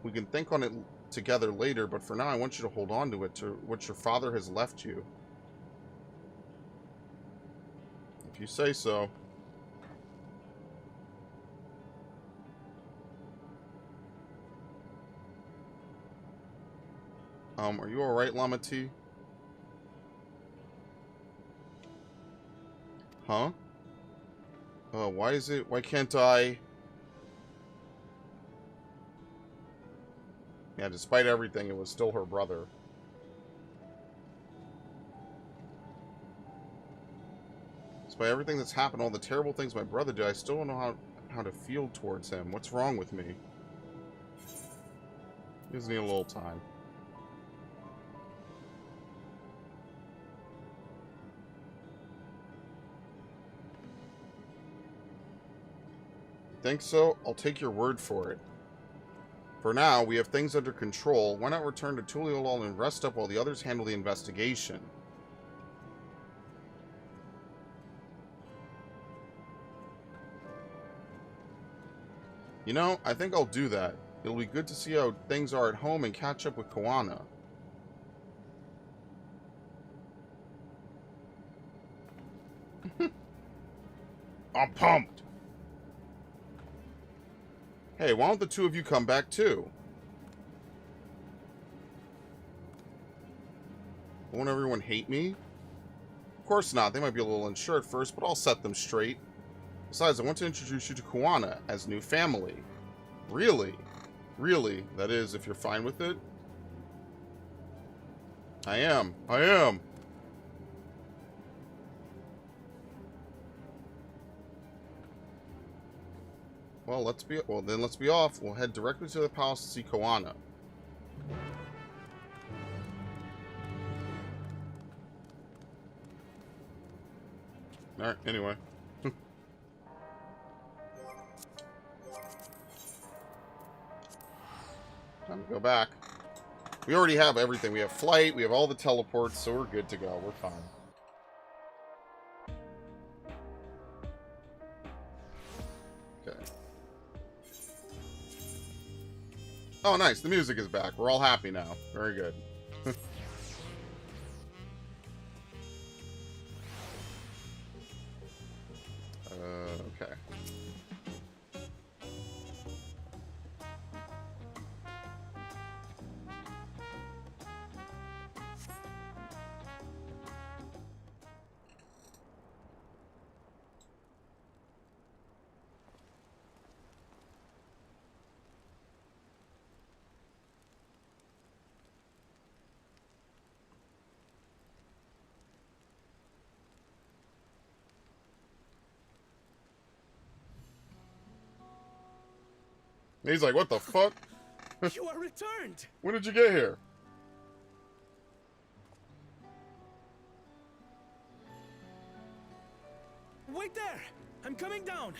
We can think on it together later, but for now I want you to hold on to it, to what your father has left you. If you say so. Are you alright, Lama T? Huh? Why can't I... Yeah, despite everything, it was still her brother. Despite everything that's happened, all the terrible things my brother did, I still don't know how to feel towards him. What's wrong with me? He just need a little time. Think so? I'll take your word for it. For now, we have things under control. Why not return to Tuliyollal and rest up while the others handle the investigation? You know, I think I'll do that. It'll be good to see how things are at home and catch up with Koana. I'm pumped! Hey, why don't the two of you come back too? Won't everyone hate me? Of course not. They might be a little unsure at first, but I'll set them straight. Besides, I want to introduce you to Koana as new family. Really? Really? That is, if you're fine with it? I am. I am. Well, let's be off. We'll head directly to the palace to see Koana. Alright, anyway. Time to go back. We already have everything. We have flight, we have all the teleports, so we're good to go. We're fine. Okay. Oh, nice. The music is back. We're all happy now. Very good. Okay. He's like, what the fuck? You are returned! When did you get here? Wait there! I'm coming down!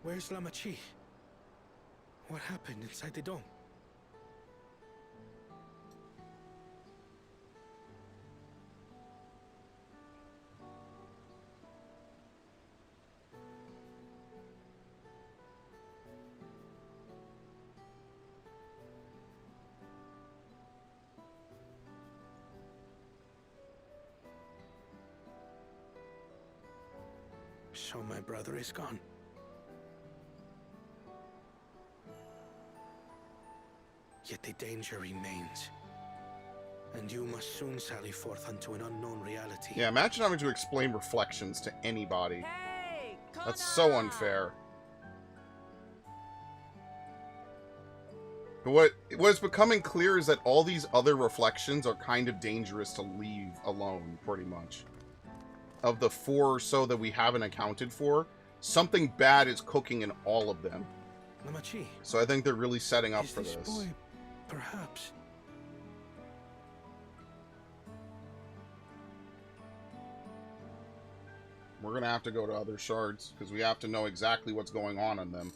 Where's Lamachi? What happened inside the dome? So my brother is gone. Yet the danger remains. And you must soon sally forth unto an unknown reality. Yeah, imagine having to explain reflections to anybody. Hey, that's so unfair. But what's becoming clear is that all these other reflections are kind of dangerous to leave alone, pretty much. Of the 4 or so that we haven't accounted for, something bad is cooking in all of them. Lamachi. So I think they're really setting up Is for this this. boy, perhaps? We're gonna have to go to other shards, because we have to know exactly what's going on in them.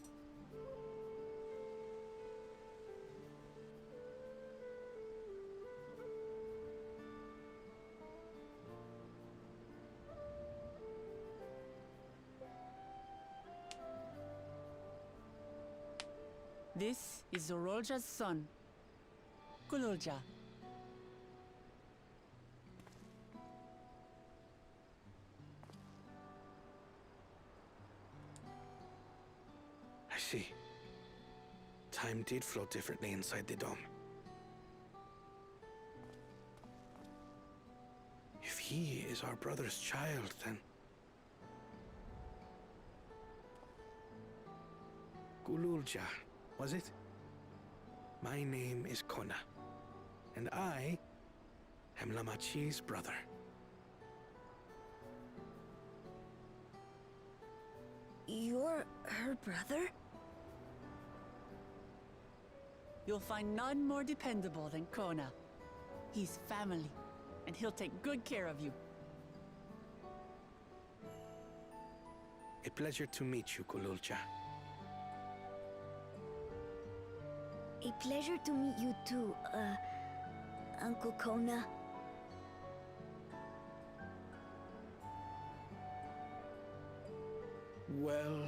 This is Zorolja's son, Gululja. I see. Time did flow differently inside the dome. he is our brother's child, then. Gululja, was it? My name is Kona, and I am Lamachi's brother. You're her brother? You'll find none more dependable than Kona. He's family, and he'll take good care of you. A pleasure to meet you, Gululja. A pleasure to meet you too, Uncle Kona. Well,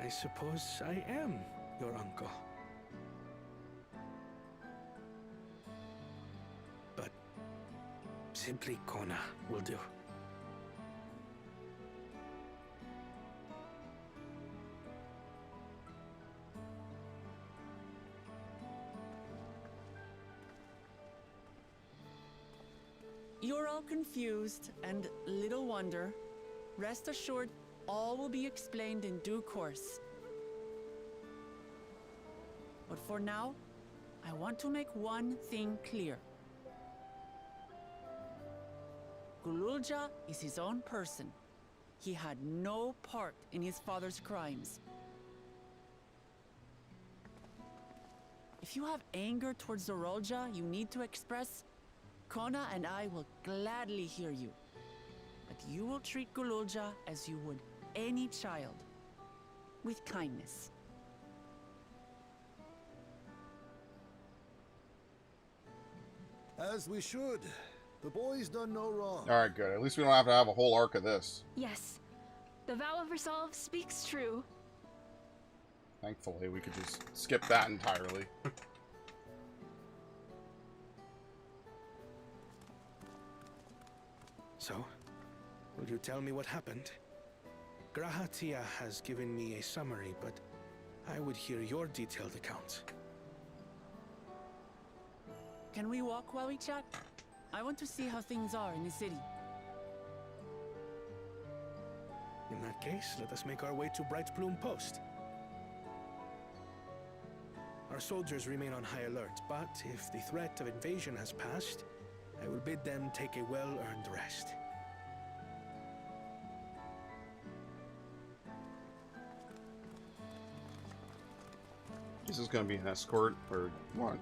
I suppose I am your uncle. But simply Kona will do. You're all confused, and little wonder. Rest assured, all will be explained in due course. But for now, I want to make one thing clear. Gululja is his own person. He had no part in his father's crimes. If you have anger towards Zorolja you need to express, Kona and I will gladly hear you. But you will treat Gululja as you would any child, with kindness. As we should. The boy's done no wrong. Alright, good. At least we don't have to have a whole arc of this. Yes. The vow of resolve speaks true. Thankfully, we could just skip that entirely. So, will you tell me what happened? Grahatia has given me a summary, but I would hear your detailed account. Can we walk while we chat? I want to see how things are in the city. In that case, let us make our way to Bright Plume Post. Our soldiers remain on high alert, but if the threat of invasion has passed, I will bid them take a well-earned rest. This is going to be an escort, or what?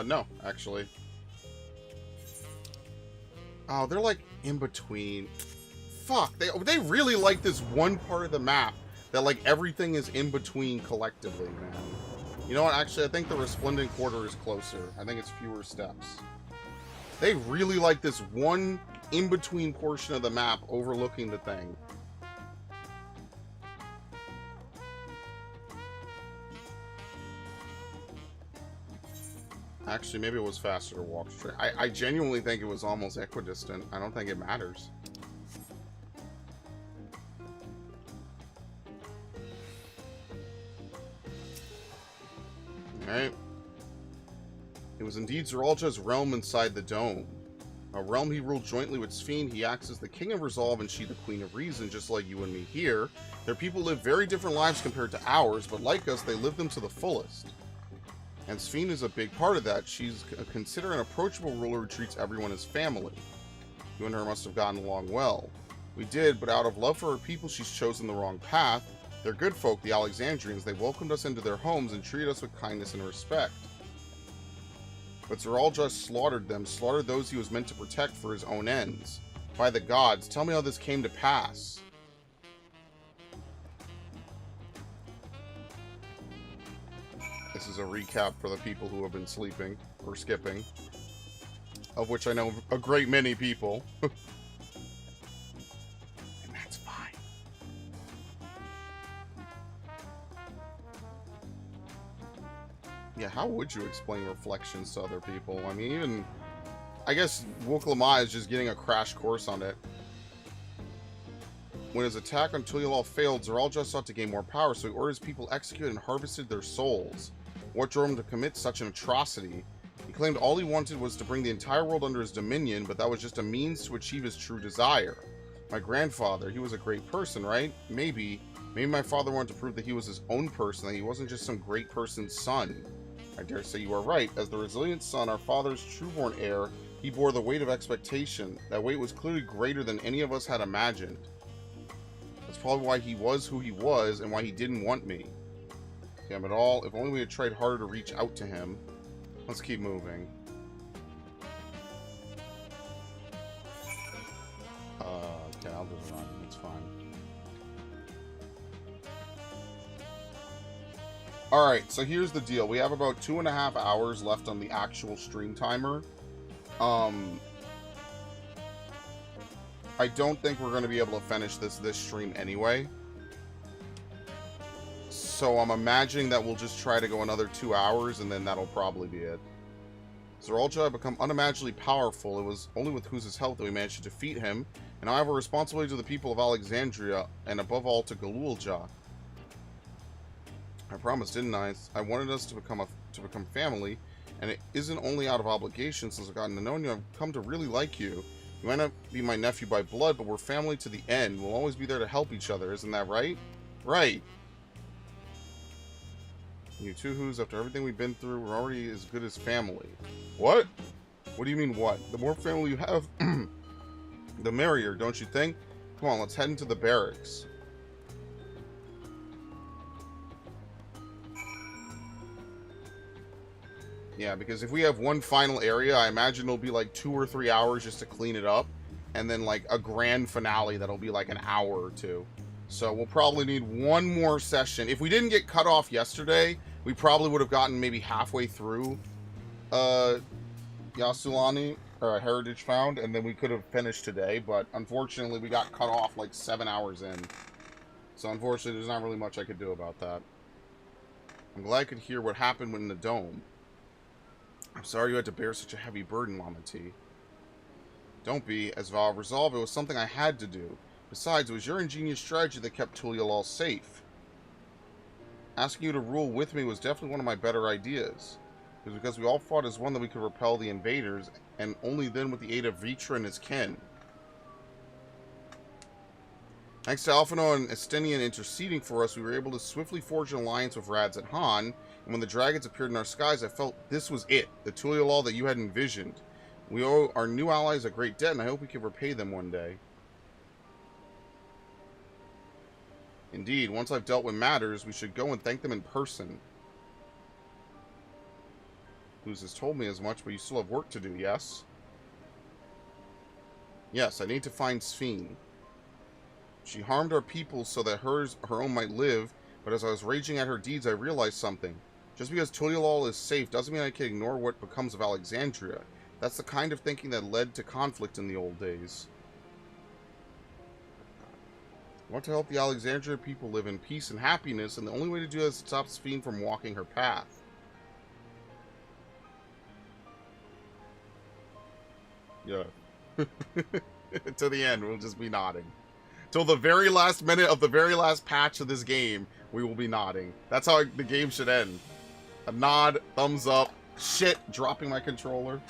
No, actually. Oh, they're like in between. Fuck, they really like this one part of the map that like everything is in between collectively, man. You know what, actually, I think the Resplendent Quarter is closer. I think it's fewer steps. They really like this one in-between portion of the map overlooking the thing. Actually, maybe it was faster to walk straight. I genuinely think it was almost equidistant. I don't think it matters. Alright. It was indeed Zoralja's realm inside the dome. A realm he ruled jointly with Sphene. He acts as the King of Resolve and she the Queen of Reason, just like you and me here. Their people live very different lives compared to ours, but like us, they live them to the fullest. And Sphene is a big part of that. She's considered an approachable ruler who treats everyone as family. You and her must have gotten along well. We did, but out of love for her people, she's chosen the wrong path. They're good folk, the Alexandrians. They welcomed us into their homes and treated us with kindness and respect. But Zoralja slaughtered them, slaughtered those he was meant to protect for his own ends. By the gods, tell me how this came to pass. This is a recap for the people who have been sleeping, or skipping. Of which I know a great many people. And that's fine. Yeah, how would you explain reflections to other people? I mean, even... I guess Woklama is just getting a crash course on it. When his attack on Tuliyollal failed, Zoraal sought to gain more power, so he ordered his people executed and harvested their souls. What drove him to commit such an atrocity? He claimed all he wanted was to bring the entire world under his dominion, but that was just a means to achieve his true desire. My grandfather, he was a great person, right? Maybe my father wanted to prove that he was his own person, that he wasn't just some great person's son. I dare say you are right. As the resilient son, our father's trueborn heir, he bore the weight of expectation. That weight was clearly greater than any of us had imagined. That's probably why he was who he was and why he didn't want me. Damn it all. If only we had tried harder to reach out to him. Let's keep moving. Okay, I'll just run. It's fine. Alright, so here's the deal. We have about 2.5 hours left on the actual stream timer. I don't think we're going to be able to finish this stream anyway. So I'm imagining that we'll just try to go another 2 hours, and then that'll probably be it. Zoraal had become unimaginably powerful. It was only with Huz's help that we managed to defeat him, and now I have a responsibility to the people of Alexandria, and above all to Tuliyollal. I promised, didn't I? I wanted us to become family, and it isn't only out of obligation. Since I've gotten to know you, I've come to really like you. You might not be my nephew by blood, but we're family to the end. We'll always be there to help each other. Isn't that right? Right. You two Who's, after everything we've been through, we're already as good as family. What? What do you mean what? The more family you have, the merrier, don't you think? Come on, let's head into the barracks. Yeah, because if we have one final area, I imagine it'll be like 2 or 3 hours just to clean it up. And then like a grand finale that'll be like an hour or two. So we'll probably need one more session. If we didn't get cut off yesterday, we probably would have gotten maybe halfway through Yasulani, or Heritage Found, and then we could have finished today. But unfortunately, we got cut off like 7 hours in. So unfortunately, there's not really much I could do about that. I'm glad I could hear what happened in the dome. I'm sorry you had to bear such a heavy burden, Lama T. Don't be. As Val resolved, it was something I had to do. Besides, it was your ingenious strategy that kept Tuliyollal safe. Asking you to rule with me was definitely one of my better ideas. It was because we all fought as one that we could repel the invaders, and only then with the aid of Vitra and his kin. Thanks to Alphino and Estinian interceding for us, we were able to swiftly forge an alliance with Rads at Han, and when the dragons appeared in our skies, I felt this was it, the Tuliyollal that you had envisioned. We owe our new allies a great debt, and I hope we can repay them one day. Indeed, once I've dealt with matters, we should go and thank them in person. Luz has told me as much, but you still have work to do, yes? Yes, I need to find Sphene. She harmed our people so that her own might live, but as I was raging at her deeds, I realized something. Just because Tuliyollal is safe doesn't mean I can ignore what becomes of Alexandria. That's the kind of thinking that led to conflict in the old days. I want to help the Alexandria people live in peace and happiness, and the only way to do that is to stop Sphene from walking her path. Yeah. To the end, we'll just be nodding. Till the very last minute of the very last patch of this game, we will be nodding. That's how the game should end. A nod, thumbs up, shit, dropping my controller.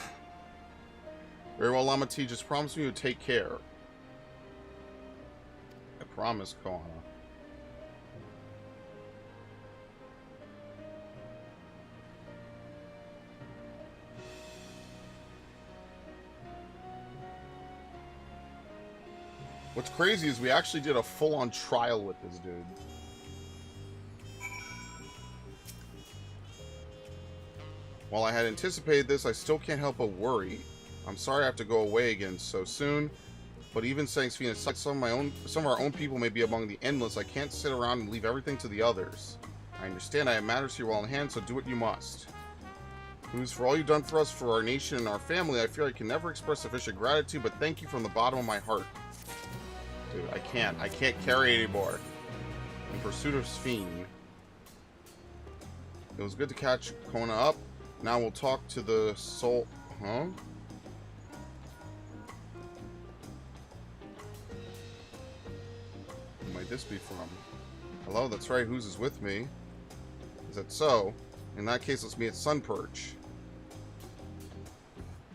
Very well, Lama T, just promise me you'll take care. I promise, Koana. What's crazy is we actually did a full-on trial with this dude. While I had anticipated this, I still can't help but worry. I'm sorry I have to go away again so soon, but even saying Sphene aside, some of our own people may be among the endless. I can't sit around and leave everything to the others. I understand I have matters here well in hand, so do what you must. Who's for all you've done for us, for our nation and our family, I feel I can never express sufficient gratitude, but thank you from the bottom of my heart. Dude, I can't carry anymore. In pursuit of Sphene. It was good to catch Kona up. Now we'll talk to the soul. Huh? this be from? Hello, that's right. Whose is with me? Is that so? In that case, let's meet at Sunperch.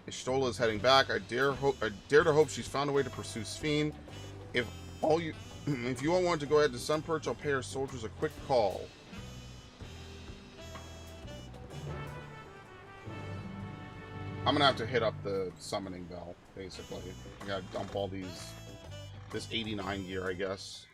Y'shtola is heading back. I dare to hope she's found a way to pursue Sphene. If you all want to go ahead to Sunperch, I'll pay our soldiers a quick call. I'm gonna have to hit up the summoning bell, basically. I gotta dump all this 89 gear, I guess.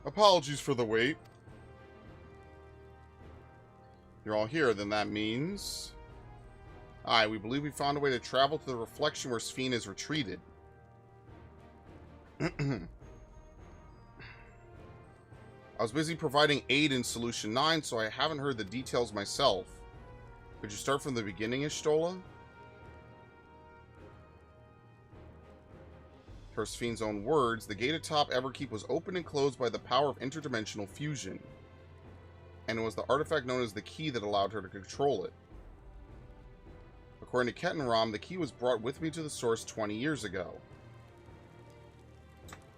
Apologies for the wait. You're all here, then that means... Aye, we believe we found a way to travel to the reflection where Sphene is retreated. I was busy providing aid in Solution 9, so I haven't heard the details myself. Could you start from the beginning, Y'shtola? Per Sphene's own words, the gate atop Everkeep was opened and closed by the power of interdimensional fusion. And it was the artifact known as the key that allowed her to control it. According to Kettenram, the key was brought with me to the source 20 years ago.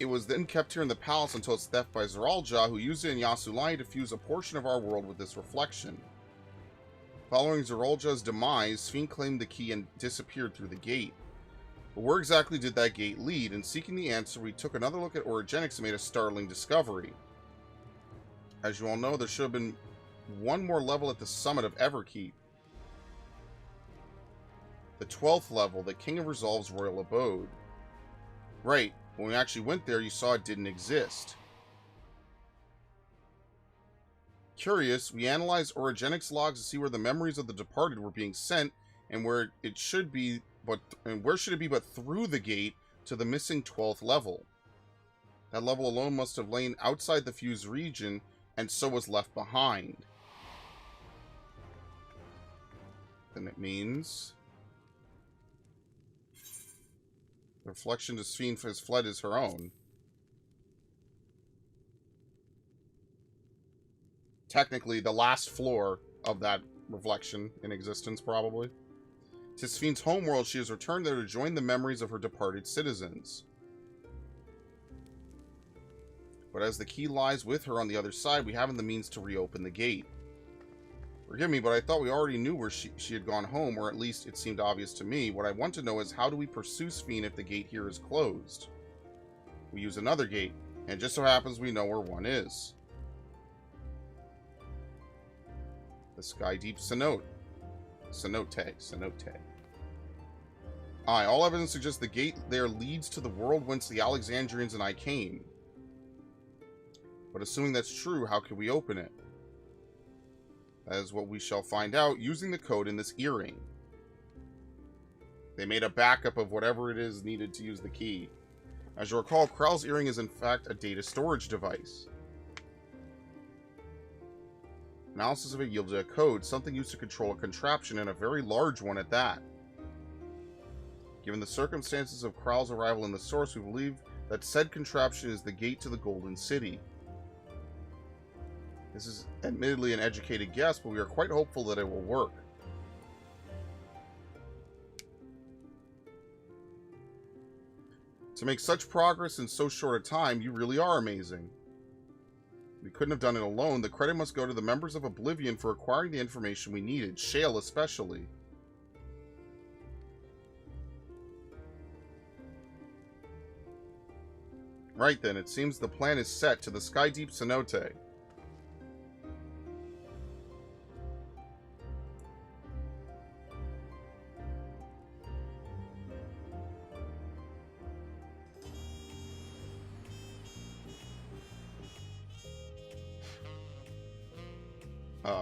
It was then kept here in the palace until its theft by Zeralja, who used it in Yasulai to fuse a portion of our world with this reflection. Following Zeralja's demise, Sphene claimed the key and disappeared through the gate. But where exactly did that gate lead? In seeking the answer, we took another look at Orogenics and made a startling discovery. As you all know, there should have been one more level at the summit of Everkeep. The 12th level, the King of Resolve's royal abode. Right, when we actually went there, you saw it didn't exist. Curious, we analyzed Orogenics logs to see where the memories of the departed were being sent, and where it should be, but through the gate to the missing 12th level. That level alone must have lain outside the fused region, and so was left behind. Then it means the reflection to Sphene has fled is her own. Technically, the last floor of that reflection in existence, probably. To Sphene's homeworld, she has returned there to join the memories of her departed citizens. But as the key lies with her on the other side, we haven't the means to reopen the gate. Forgive me, but I thought we already knew where she had gone home, or at least it seemed obvious to me. What I want to know is, how do we pursue Sphene if the gate here is closed? We use another gate, and it just so happens we know where one is. The Sky Deep Cenote. Cenote. Aye, all evidence suggests the gate there leads to the world whence the Alexandrians and I came. But assuming that's true, how can we open it? That is what we shall find out using the code in this earring. They made a backup of whatever it is needed to use the key. As you recall, Krell's earring is in fact a data storage device. Analysis of it yielded a code, something used to control a contraption, and a very large one at that. Given the circumstances of Krell's arrival in the source, we believe that said contraption is the gate to the Golden City. This is admittedly an educated guess, but we are quite hopeful that it will work. To make such progress in so short a time, you really are amazing. We couldn't have done it alone. The credit must go to the members of Oblivion for acquiring the information we needed, Shale especially. Right then, it seems the plan is set to the Sky Deep Cenote.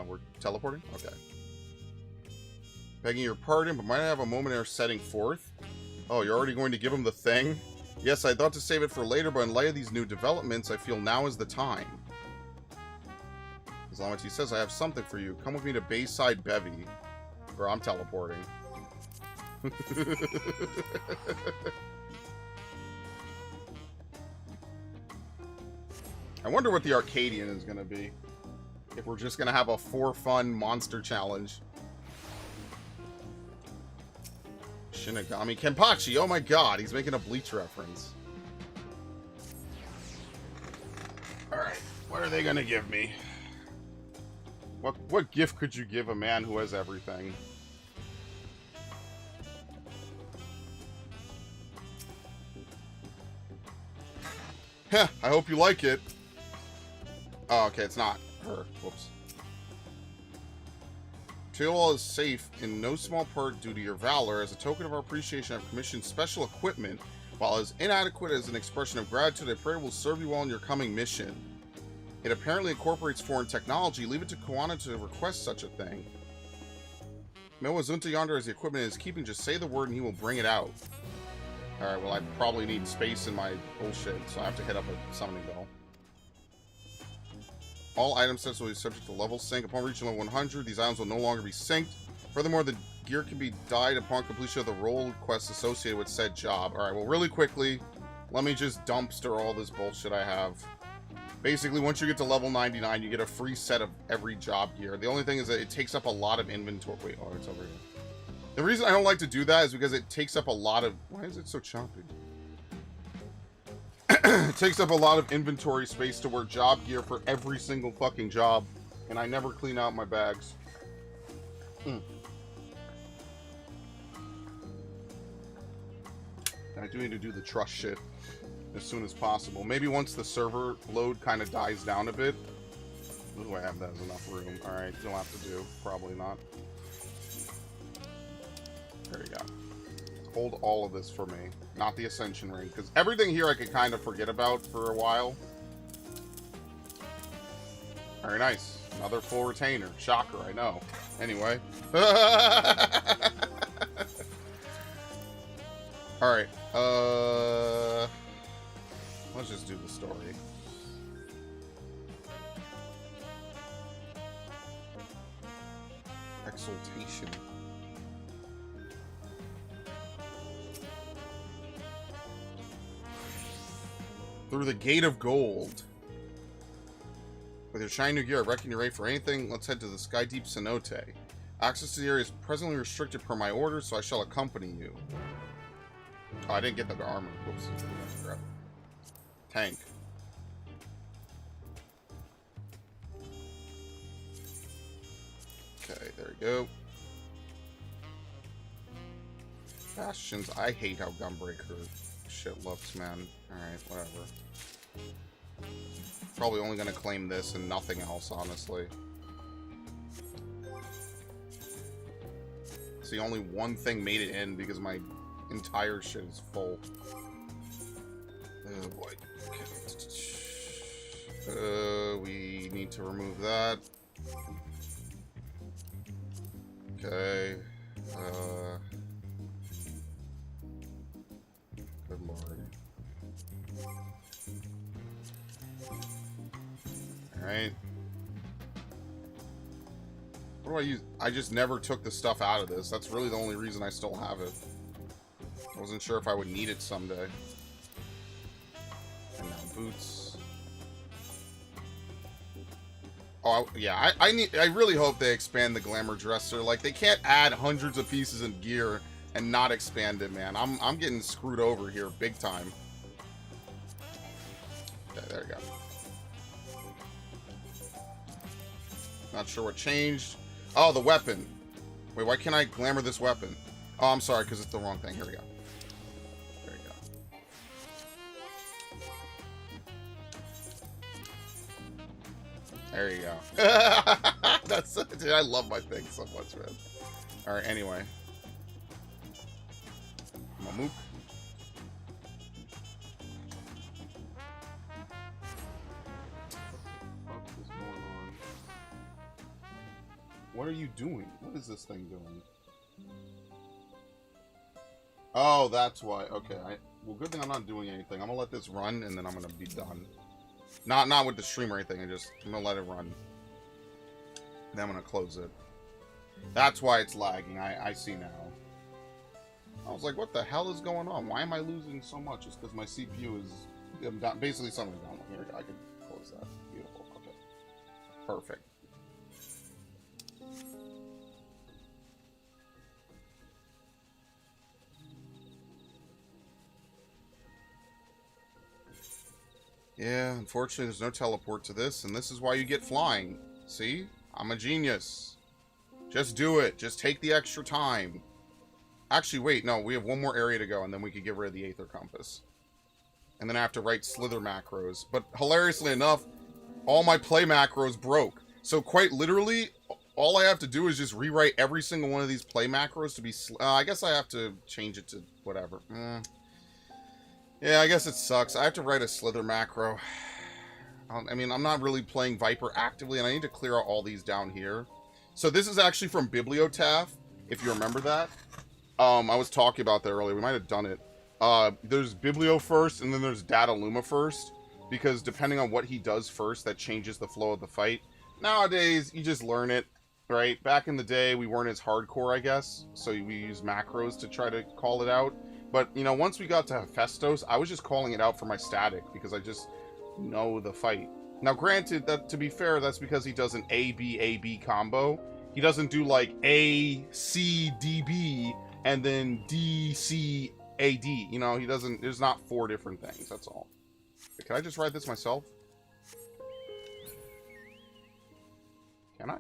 We're teleporting? Okay. Begging your pardon, but might I have a moment of setting forth? Oh, you're already going to give him the thing? Yes, I thought to save it for later, but in light of these new developments, I feel now is the time. As long as he says I have something for you, come with me to Bayside Bevy. Or I'm teleporting. I wonder what the Arcadian is going to be. If we're just going to have a for fun monster challenge. Shinigami Kenpachi. Oh my god, he's making a Bleach reference. Alright, what are they going to give me? What gift could you give a man who has everything? Heh, I hope you like it. Oh, okay, it's not her. Whoops. Tuliyollal is safe in no small part due to your valor. As a token of our appreciation, I've commissioned special equipment. While as inadequate as an expression of gratitude, I pray it will serve you well in your coming mission. It apparently incorporates foreign technology. Leave it to Kuwana to request such a thing. Mewazunta yonder has the equipment in his keeping. Just say the word and he will bring it out. Alright, well I probably need space in my bullshit, so I have to hit up a summoning bell. All item sets will be subject to level sync. Upon reaching level 100, these items will no longer be synced. Furthermore, the gear can be dyed upon completion of the role quest associated with said job. Alright, well really quickly, let me just dumpster all this bullshit I have. Basically, once you get to level 99, you get a free set of every job gear. The only thing is that it takes up a lot of inventory. Wait, oh, it's over here. The reason I don't like to do that is because it takes up a lot of... Why is it so choppy? It takes up a lot of inventory space to wear job gear for every single fucking job. And I never clean out my bags. I do need to do the trust shit as soon as possible. Maybe once the server load kind of dies down a bit. Ooh, I have that as enough room. Alright, you'll have to do. Probably not. There you go. Hold all of this for me. Not the Ascension Ring. Because everything here I could kind of forget about for a while. Very nice. Another full retainer. Shocker, I know. Anyway. Alright. Let's just do the story. Exaltation. Through the Gate of Gold. With your shiny new gear, I reckon you're ready for anything. Let's head to the Sky Deep Cenote. Access to the area is presently restricted per my orders, so I shall accompany you. Oh, I didn't get the armor. Whoops. Crap. Tank. Okay, there we go. Bastions. I hate how Gunbreaker shit looks, man. Alright, whatever. Probably only gonna claim this and nothing else, honestly. See, only one thing made it in because my entire shit is full. Oh boy. We need to remove that. Okay. Good lord. Alright. What do I use? I just never took the stuff out of this. That's really the only reason I still have it. I wasn't sure if I would need it someday. And now boots. Oh, yeah. I really hope they expand the glamour dresser. Like, they can't add hundreds of pieces of gear and not expand it, man. I'm getting screwed over here big time. Okay, there we go. Not sure what changed. Oh, the weapon. Wait, why can't I glamour this weapon? Oh, I'm sorry, because it's the wrong thing. Here we go. There we go. There you go. That's dude, I love my thing so much, man. Alright, anyway. Mamook. What are you doing? What is this thing doing? Oh, that's why. Okay. Well, good thing I'm not doing anything. I'm gonna let this run, and then I'm gonna be done. Not with the stream or anything. I'm gonna let it run. Then I'm gonna close it. That's why it's lagging. I see now. I was like, what the hell is going on? Why am I losing so much? It's because my CPU is basically something down. Here, I can close How's that? Beautiful. Okay. Perfect. Yeah, unfortunately there's no teleport to this, and this is why you get flying. See? I'm a genius. Just do it. Just take the extra time. Actually, wait, no, we have one more area to go, and then we could get rid of the Aether Compass. And then I have to write Slither macros. But hilariously enough, all my play macros broke. So quite literally, all I have to do is just rewrite every single one of these play macros to be... I guess I have to change it to whatever. Yeah, I guess it sucks. I have to write a Slither macro. I mean, I'm not really playing Viper actively, and I need to clear out all these down here. So this is actually from Bibliotaph, if you remember that. I was talking about that earlier. We might have done it. There's Biblio first, and then there's Dataluma first. Because depending on what he does first, that changes the flow of the fight. Nowadays, you just learn it, right? Back in the day, we weren't as hardcore, I guess. So we used macros to try to call it out. But, you know, once we got to Hephaestus, I was just calling it out for my static, because I just know the fight. Now, granted, that to be fair, that's because he does an A-B-A-B combo. He doesn't do, like, A-C-D-B, and then D-C-A-D. You know, he doesn't, there's not 4 different things, that's all. Can I just write this myself? Can I?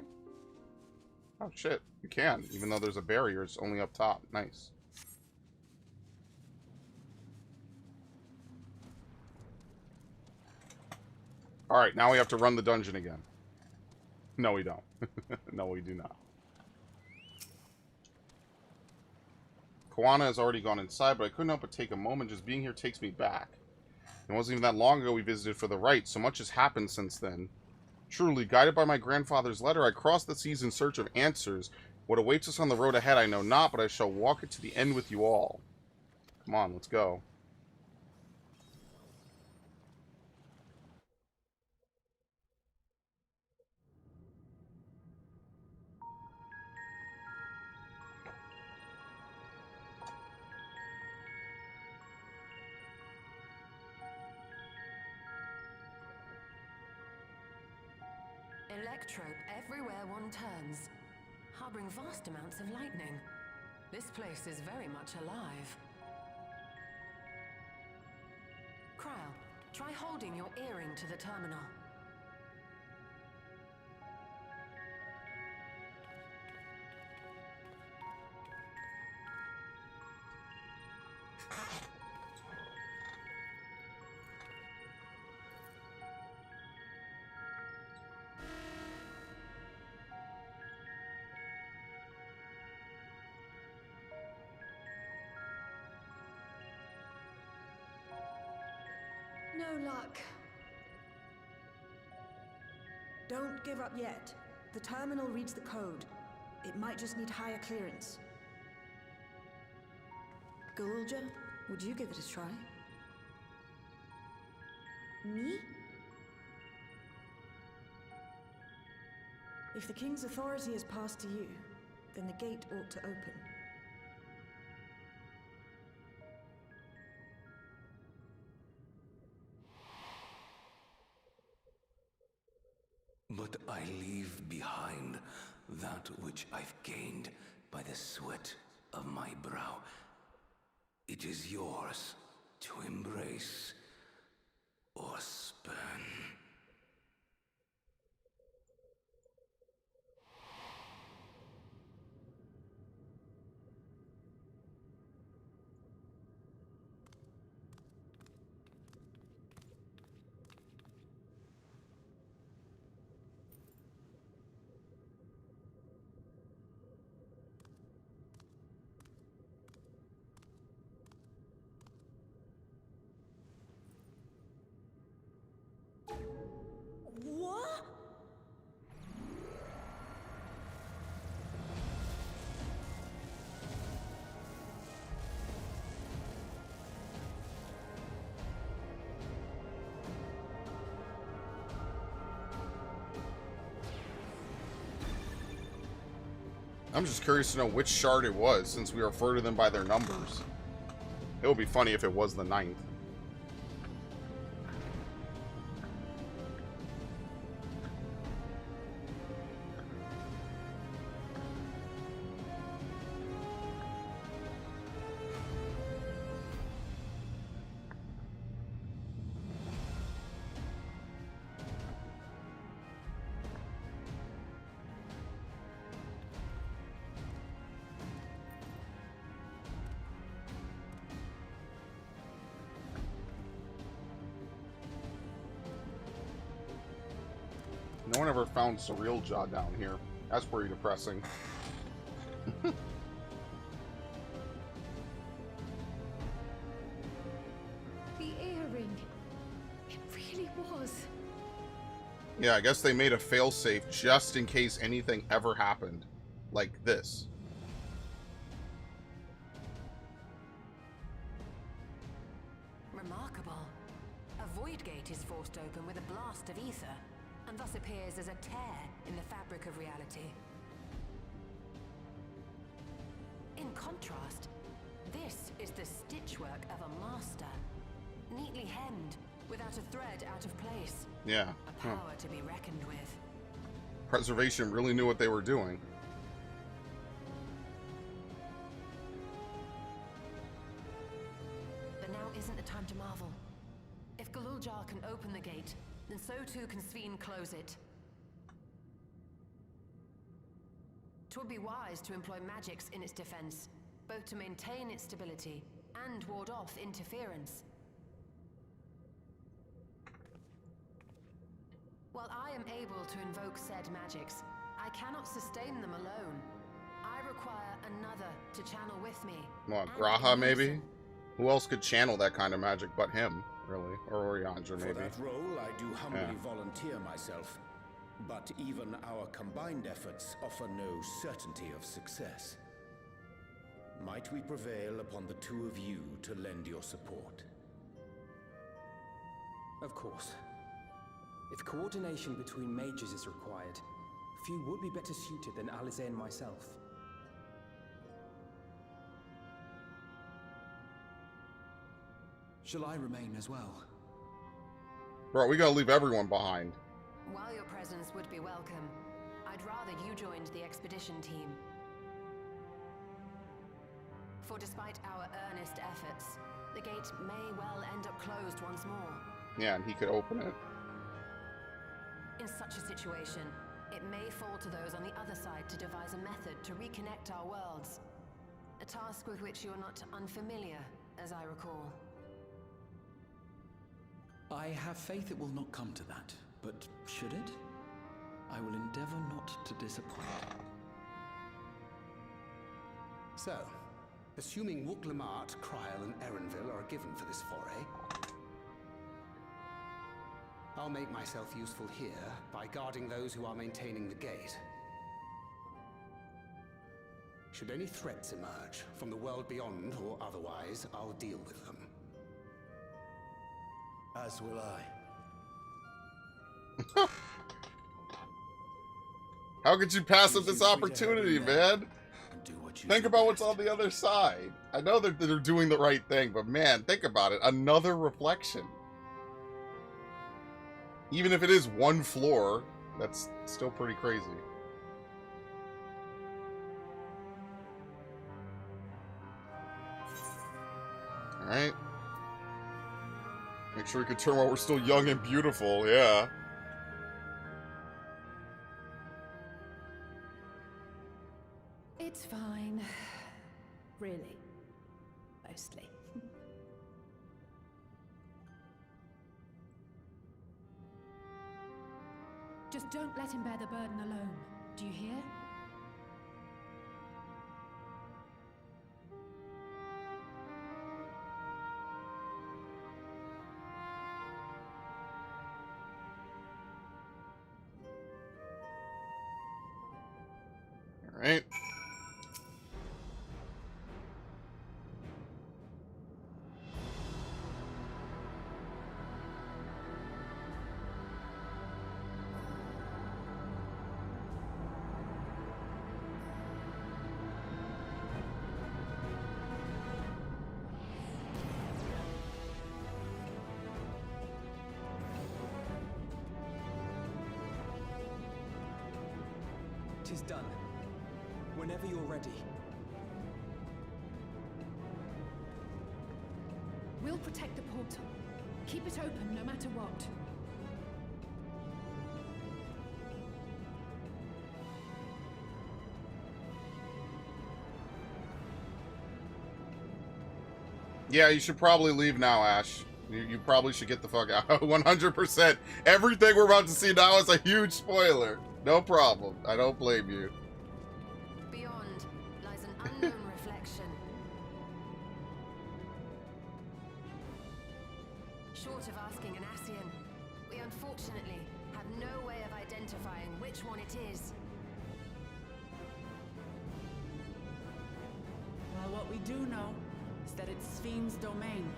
Oh, shit, you can. Even though there's a barrier, it's only up top. Nice. Alright, now we have to run the dungeon again. No, we don't. No, we do not. Koana has already gone inside, but I couldn't help but take a moment. Just being here takes me back. It wasn't even that long ago we visited for the rite. So much has happened since then. Truly, guided by my grandfather's letter, I crossed the seas in search of answers. What awaits us on the road ahead I know not, but I shall walk it to the end with you all. Come on, let's go. Electrope everywhere one turns, harboring vast amounts of lightning. This place is very much alive. Cryle, try holding your earring to the terminal. No luck. Don't give up yet. The terminal reads the code. It might just need higher clearance. Galulja, would you give it a try? Me? If the King's authority is passed to you, then the gate ought to open. But I leave behind that which I've gained by the sweat of my brow. It is yours to embrace or spurn. What? I'm just curious to know which shard it was, since we refer to them by their numbers. It would be funny if it was the 9th. No one ever found Surreal Jaw down here. That's pretty depressing. The earring. It really was. Yeah, I guess they made a failsafe just in case anything ever happened. Like this. Remarkable. A void gate is forced open with a blast of ether, and thus appears as a tear in the fabric of reality. In contrast, this is the stitchwork of a master, neatly hemmed, without a thread out of place. Yeah. A power to be reckoned with. Preservation really knew what they were doing. But now isn't the time to marvel. If Galuljar can open the gate, then so too can Sveen close it. 'Twould be wise to employ magics in its defense, both to maintain its stability and ward off interference. While I am able to invoke said magics, I cannot sustain them alone. I require another to channel with me. What, Graha maybe? Who else could channel that kind of magic but him, really? Or Oriandra maybe? For that role, I do humbly volunteer myself. But even our combined efforts offer no certainty of success. Might we prevail upon the two of you to lend your support? Of course. If coordination between mages is required, few would be better suited than Alize and myself. Shall I remain as well? Bro, we gotta leave everyone behind. While your presence would be welcome, I'd rather you joined the expedition team. For despite our earnest efforts, the gate may well end up closed once more. Yeah, and he could open it. In such a situation, it may fall to those on the other side to devise a method to reconnect our worlds. A task with which you are not unfamiliar, as I recall. I have faith it will not come to that, but should it? I will endeavor not to disappoint. So, assuming Wooklamart, Kryl, and Erenville are given for this foray, I'll make myself useful here by guarding those who are maintaining the gate. Should any threats emerge, from the world beyond or otherwise, I'll deal with them. As will I. How could you pass up this opportunity, man? Think about what's on the other side. I know that they're doing the right thing, but man, think about it. Another reflection. Even if it is one floor, that's still pretty crazy. Alright. Make sure we can turn while we're still young and beautiful, yeah. It's fine. Really. Mostly. Just don't let him bear the burden alone. Do you hear? All right. Tis done. Whenever you're ready. We'll protect the portal. Keep it open no matter what. Yeah, you should probably leave now, Ash. You probably should get the fuck out. 100%. Everything we're about to see now is a huge spoiler. No problem. I don't blame you. Beyond lies an unknown reflection. Short of asking an Ascian, we unfortunately have no way of identifying which one it is. Well, what we do know is that it's Fiend's domain.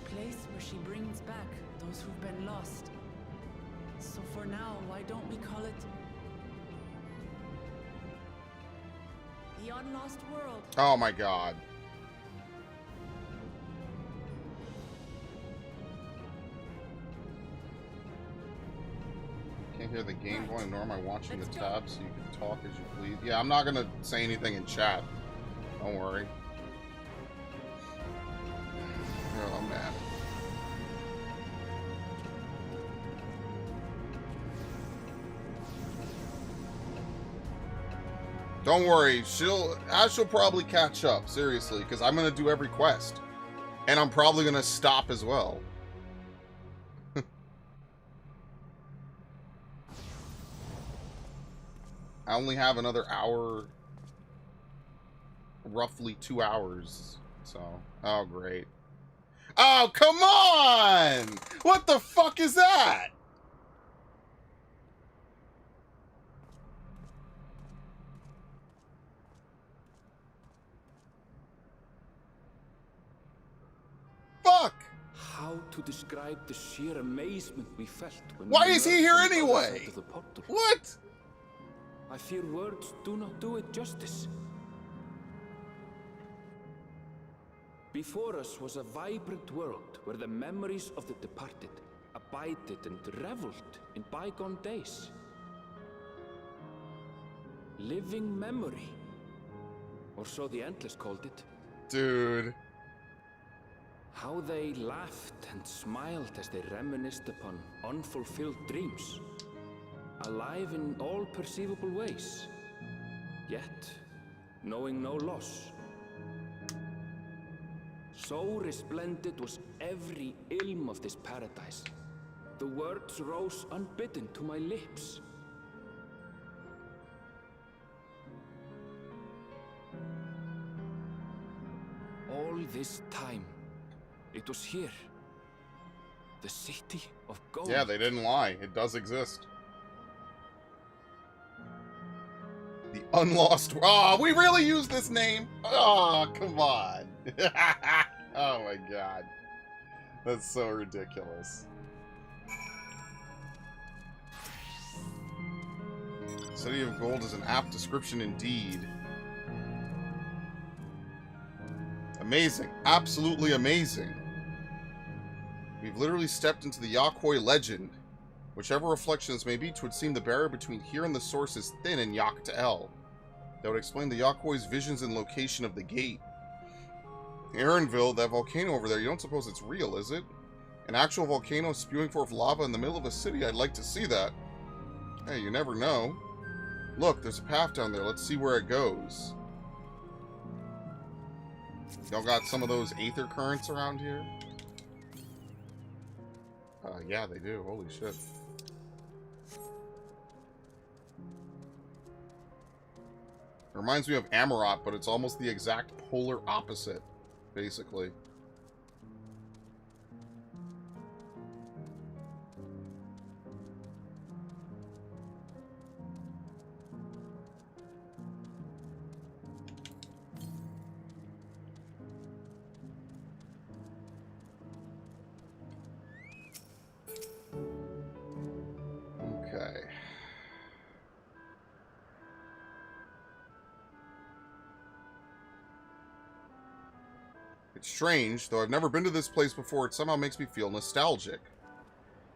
A place where she brings back those who've been lost. So for now, why don't we call it the Unlost World? Oh my god. Can't hear the game going, nor am I watching the tab, so you can talk as you please. Yeah, I'm not gonna say anything in chat. Don't worry. Oh man. Don't worry, she'll probably catch up, seriously, because I'm gonna do every quest. And I'm probably gonna stop as well. I only have another hour, roughly 2 hours, so, oh great. Oh, come on! What the fuck is that? Fuck! How to describe the sheer amazement we felt when Why we is he emerged here from the other anyway? side of the portal. What? I fear words do not do it justice. Before us was a vibrant world where the memories of the departed abided and reveled in bygone days. Living memory, or so the Endless called it. Dude. How they laughed and smiled as they reminisced upon unfulfilled dreams. Alive in all perceivable ways, yet knowing no loss. So resplendent was every ilm of this paradise. The words rose unbidden to my lips. All this time, it was here. The city of gold. Yeah, they didn't lie. It does exist. The Unlost... Oh, we really use this name? Oh, come on. Oh my god. That's so ridiculous. City of Gold is an apt description indeed. Amazing. Absolutely amazing. We've literally stepped into the Yakhoi legend. Whichever reflection this may be, 'twould seem the barrier between here and the source is thin in Yak-Ta'el. That would explain the Yakhoi's visions and location of the gate. Erenville, that volcano over there, you don't suppose it's real, is it? An actual volcano spewing forth lava in the middle of a city? I'd like to see that. Hey, you never know. Look, there's a path down there. Let's see where it goes. Y'all got some of those aether currents around here? Yeah, they do. Holy shit. It reminds me of Amarot, but it's almost the exact polar opposite, basically. Okay. It's strange, though I've never been to this place before, it somehow makes me feel nostalgic.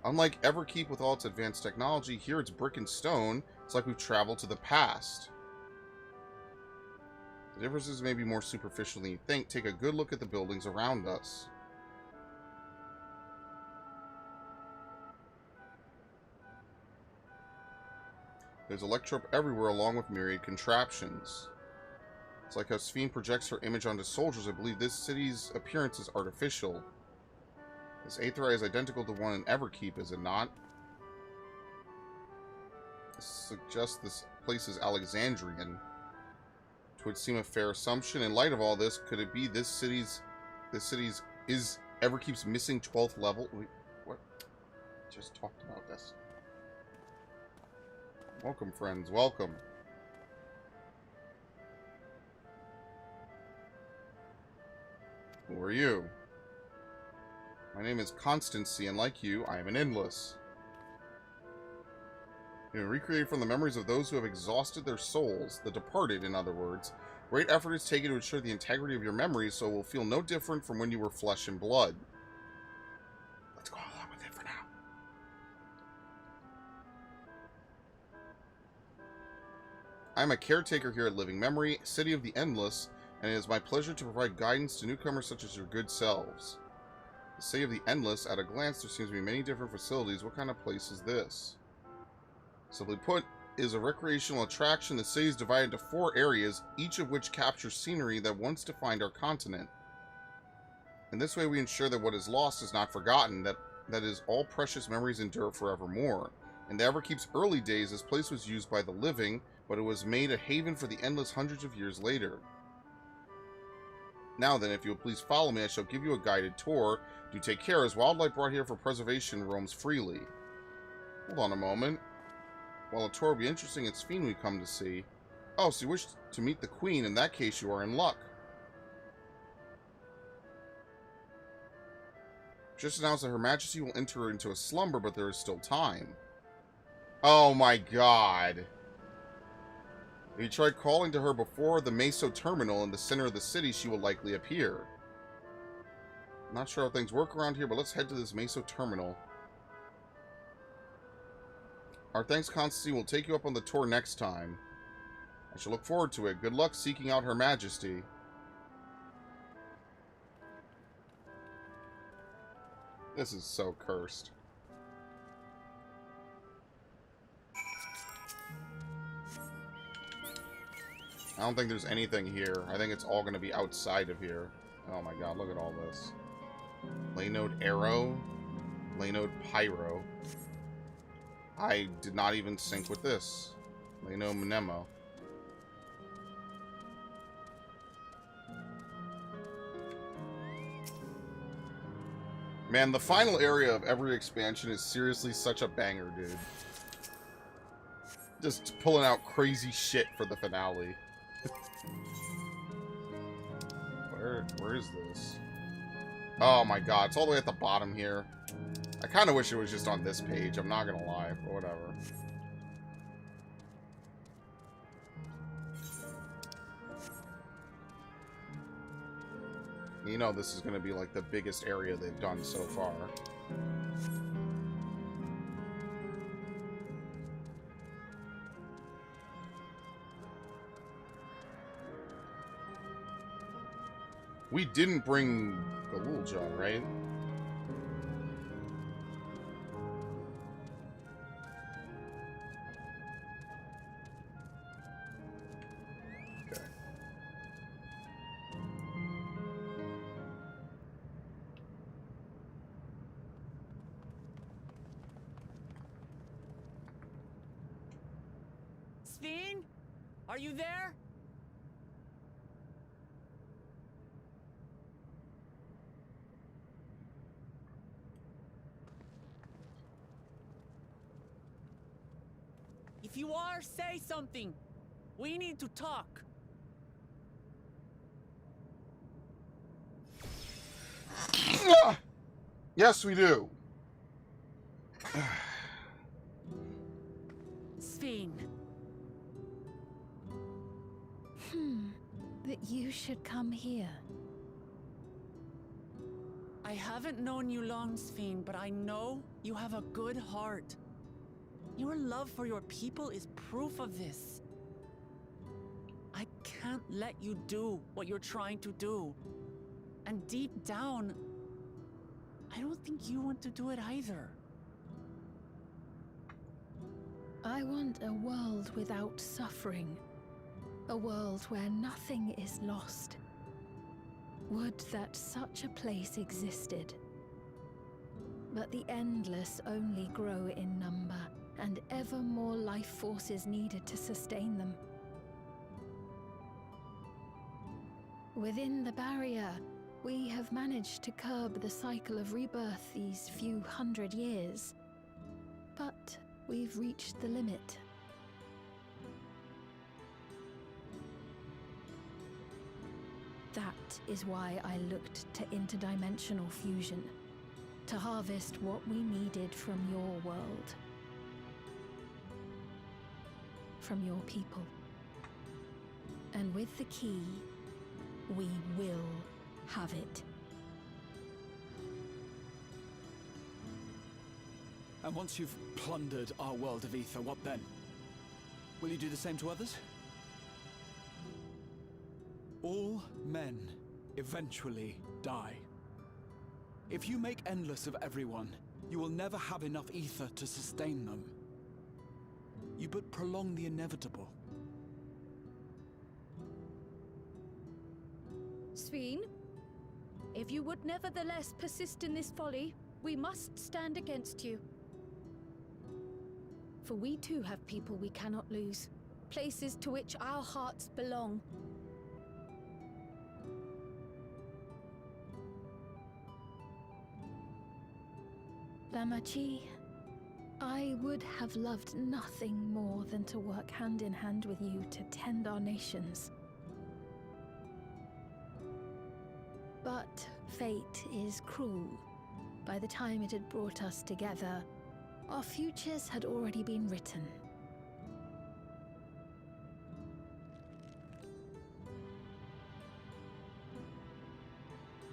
Unlike Everkeep with all its advanced technology, here it's brick and stone. It's like we've traveled to the past. The differences may be more superficial than you think. Take a good look at the buildings around us. There's electrope everywhere along with myriad contraptions. It's like how Sphene projects her image onto soldiers. I believe this city's appearance is artificial. This Aether Eye is identical to one in Everkeep, is it not? This suggests this place is Alexandrian. It would seem a fair assumption. In light of all this, could it be this city's is Everkeep's missing 12th level? Wait, what? Just talked about this. Welcome, friends. Welcome. Who are you? My name is Constancy, and like you, I am an Endless. You know, recreated from the memories of those who have exhausted their souls, the departed, in other words. Great effort is taken to ensure the integrity of your memories, so it will feel no different from when you were flesh and blood. Let's go along with it for now. I am a caretaker here at Living Memory, City of the Endless, and it is my pleasure to provide guidance to newcomers such as your good selves. The City of the Endless, at a glance, there seems to be many different facilities. What kind of place is this? Simply put, it is a recreational attraction. The city is divided into 4 areas, each of which captures scenery that once defined our continent. In this way, we ensure that what is lost is not forgotten, that is, all precious memories endure forevermore. In the Everkeep's early days, this place was used by the living, but it was made a haven for the Endless hundreds of years later. Now then, if you will please follow me, I shall give you a guided tour. Do take care, as wildlife brought here for preservation roams freely. Hold on a moment. While a tour will be interesting, it's Fiend we come to see. Oh, so you wish to meet the Queen. In that case, you are in luck. Just announced that Her Majesty will enter into a slumber, but there is still time. Oh my god. If you tried calling to her before the Meso Terminal in the center of the city, she will likely appear. I'm not sure how things work around here, but let's head to this Meso Terminal. Our thanks, Constancy. Will take you up on the tour next time. I shall look forward to it. Good luck seeking out Her Majesty. This is so cursed. I don't think there's anything here. I think it's all going to be outside of here. Oh my god, look at all this. Laynode Arrow. Laynode Pyro. I did not even sync with this. Laynode Mnemo. Man, the final area of every expansion is seriously such a banger, dude. Just pulling out crazy shit for the finale. Where is this? Oh my god, it's all the way at the bottom here. I kind of wish it was just on this page, I'm not gonna lie, but whatever. You know this is gonna be like the biggest area they've done so far. We didn't bring Galulja, right? Okay. Sven? Are you there? If you are, say something. We need to talk. Yes, we do. Sven. That you should come here. I haven't known you long, Sven, but I know you have a good heart. Your love for your people is proof of this. I can't let you do what you're trying to do. And deep down, I don't think you want to do it either. I want a world without suffering. A world where nothing is lost. Would that such a place existed. But the endless only grow in number, and ever more life force is needed to sustain them. Within the barrier, we have managed to curb the cycle of rebirth these few hundred years. But we've reached the limit. That is why I looked to interdimensional fusion, to harvest what we needed from your world. From your people. And with the key, we will have it. And once you've plundered our world of ether, what then? Will you do the same to others? All men eventually die. If you make endless of everyone, you will never have enough ether to sustain them. You but prolong the inevitable. Sveen, if you would nevertheless persist in this folly, we must stand against you. For we too have people we cannot lose, places to which our hearts belong. Lamachi, I would have loved nothing more than to work hand in hand with you to tend our nations. But fate is cruel. By the time it had brought us together, our futures had already been written.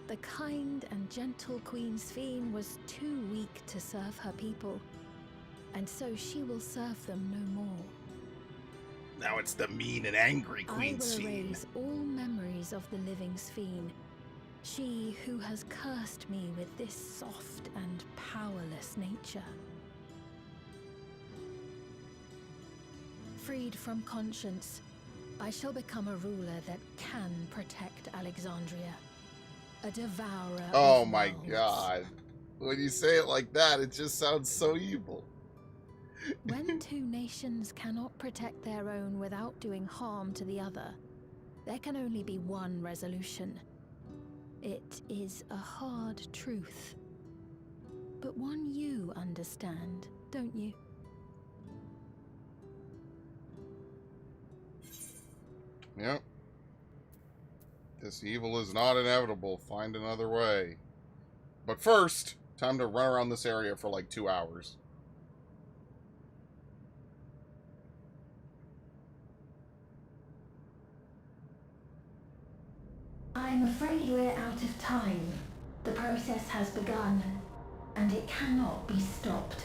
The kind and gentle Queen Sveen was too weak to serve her people, and so she will serve them no more. Now it's the mean and angry Queen I will Sveen. erase all memories of the living Sveen, she who has cursed me with this soft and powerless nature. Freed from conscience, I shall become a ruler that can protect Alexandria. A devourer. Oh of my worlds. god. When you say it like that, it just sounds so evil. When two nations cannot protect their own without doing harm to the other, there can only be one resolution. It is a hard truth, but one you understand, don't you? Yep. This evil is not inevitable. Find another way. But first, time to run around this area for like 2 hours. I'm afraid we're out of time. The process has begun, and it cannot be stopped.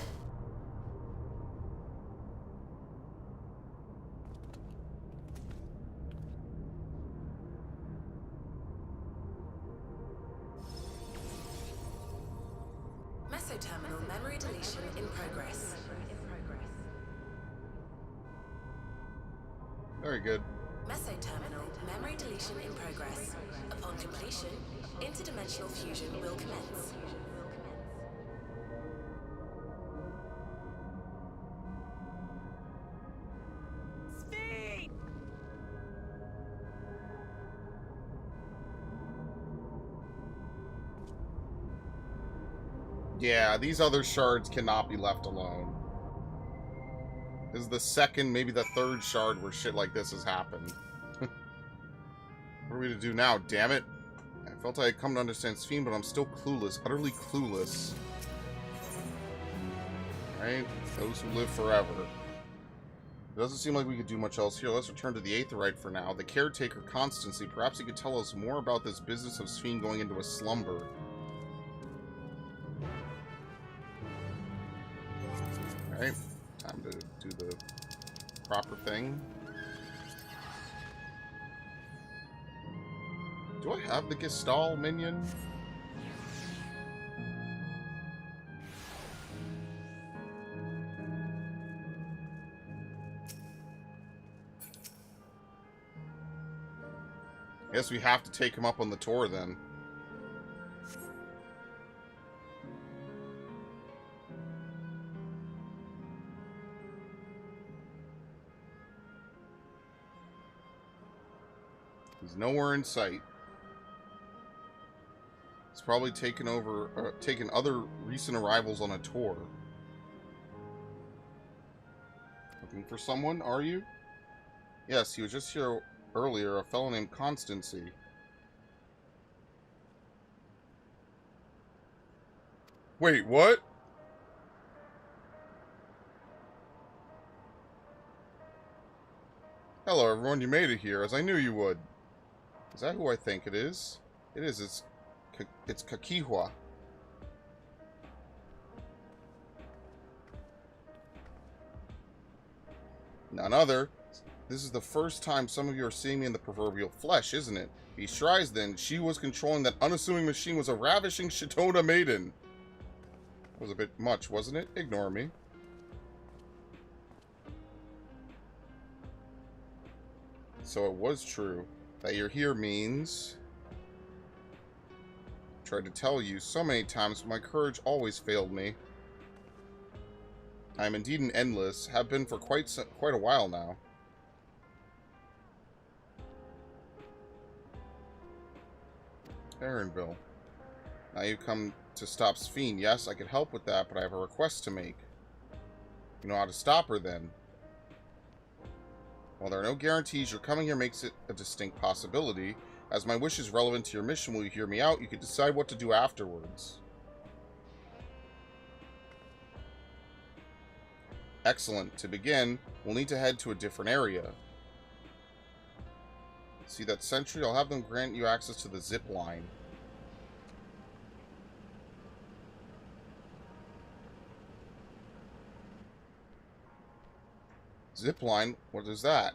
Mesoterminal memory deletion in progress. Very good. Mesoterminal memory deletion in progress. Upon completion, interdimensional fusion will commence. Speed! Yeah, these other shards cannot be left alone. This is the second, maybe the third shard where shit like this has happened. What are we to do now, damn it? I felt I had come to understand Sveen, but I'm still clueless, utterly clueless. Right? Those who live forever. It doesn't seem like we could do much else here. Let's return to the Aetherite for now. The caretaker, Constancy, perhaps he could tell us more about this business of Sveen going into a slumber. Alright, time to do the proper thing. Do I have the Gestalt minion? Guess we have to take him up on the tour then. He's nowhere in sight. He's probably taken other recent arrivals on a tour. Looking for someone, are you? Yes, he was just here earlier, a fellow named Constancy. Wait, what? Hello, everyone. You made it here, as I knew you would. Is that who I think it is? It is. It's Kakihwa. None other. This is the first time some of you are seeing me in the proverbial flesh, isn't it? Be tries then. She was controlling that unassuming machine was a ravishing Shitona maiden. That was a bit much, wasn't it? Ignore me. So it was true. That you're here means... I tried to tell you so many times, but my courage always failed me. I am indeed an endless, have been for quite a while now. Erenville. Now you come to stop Sphene. Yes, I could help with that, but I have a request to make. You know how to stop her, then. While there are no guarantees, your coming here makes it a distinct possibility. As my wish is relevant to your mission, will you hear me out? You can decide what to do afterwards. Excellent. To begin, we'll need to head to a different area. See that sentry? I'll have them grant you access to the zip line. Zip line? What is that?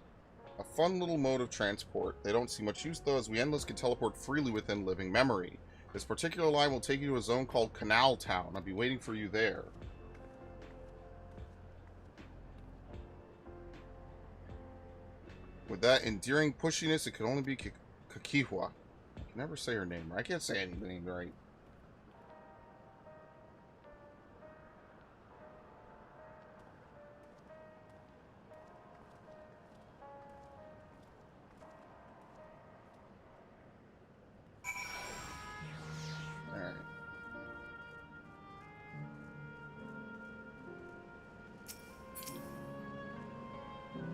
A fun little mode of transport. They don't see much use though, as we endless can teleport freely within living memory. This particular line will take you to a zone called Canal Town. I'll be waiting for you there. With that endearing pushiness, it could only be Kakihwa. I can never say her name right. I can't say any name right. Alright.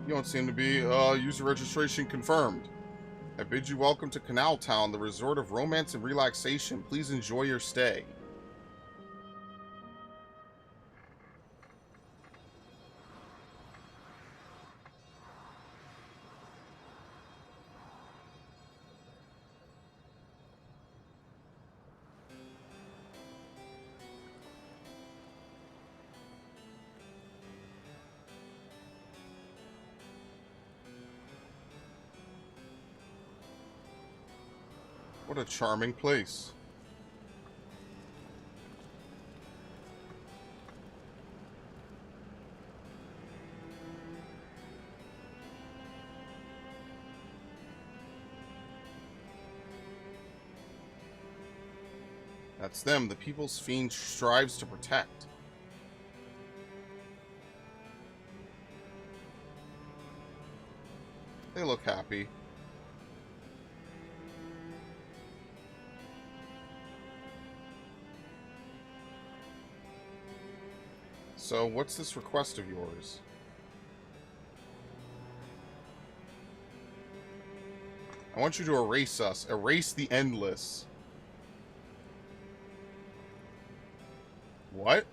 You don't seem to be, user registration confirmed. I bid you welcome to Canal Town, the resort of romance and relaxation. Please enjoy your stay. What a charming place. That's them, the people Sphene strives to protect. They look happy. So, what's this request of yours? I want you to erase us. Erase the endless. What?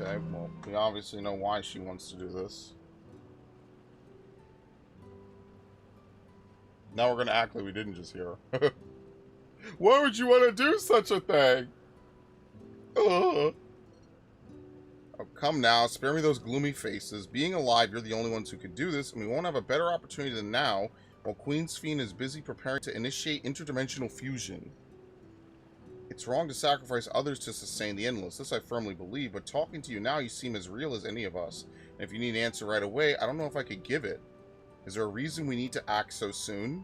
Okay, well, we obviously know why she wants to do this. Now we're going to act like we didn't just hear her. Why would you want to do such a thing? Ugh. Oh, come now, spare me those gloomy faces. Being alive, you're the only ones who could do this, and we won't have a better opportunity than now, while Queen Sphene is busy preparing to initiate interdimensional fusion. It's wrong to sacrifice others to sustain the endless. This I firmly believe, but talking to you now, you seem as real as any of us. And if you need an answer right away, I don't know if I could give it. Is there a reason we need to act so soon?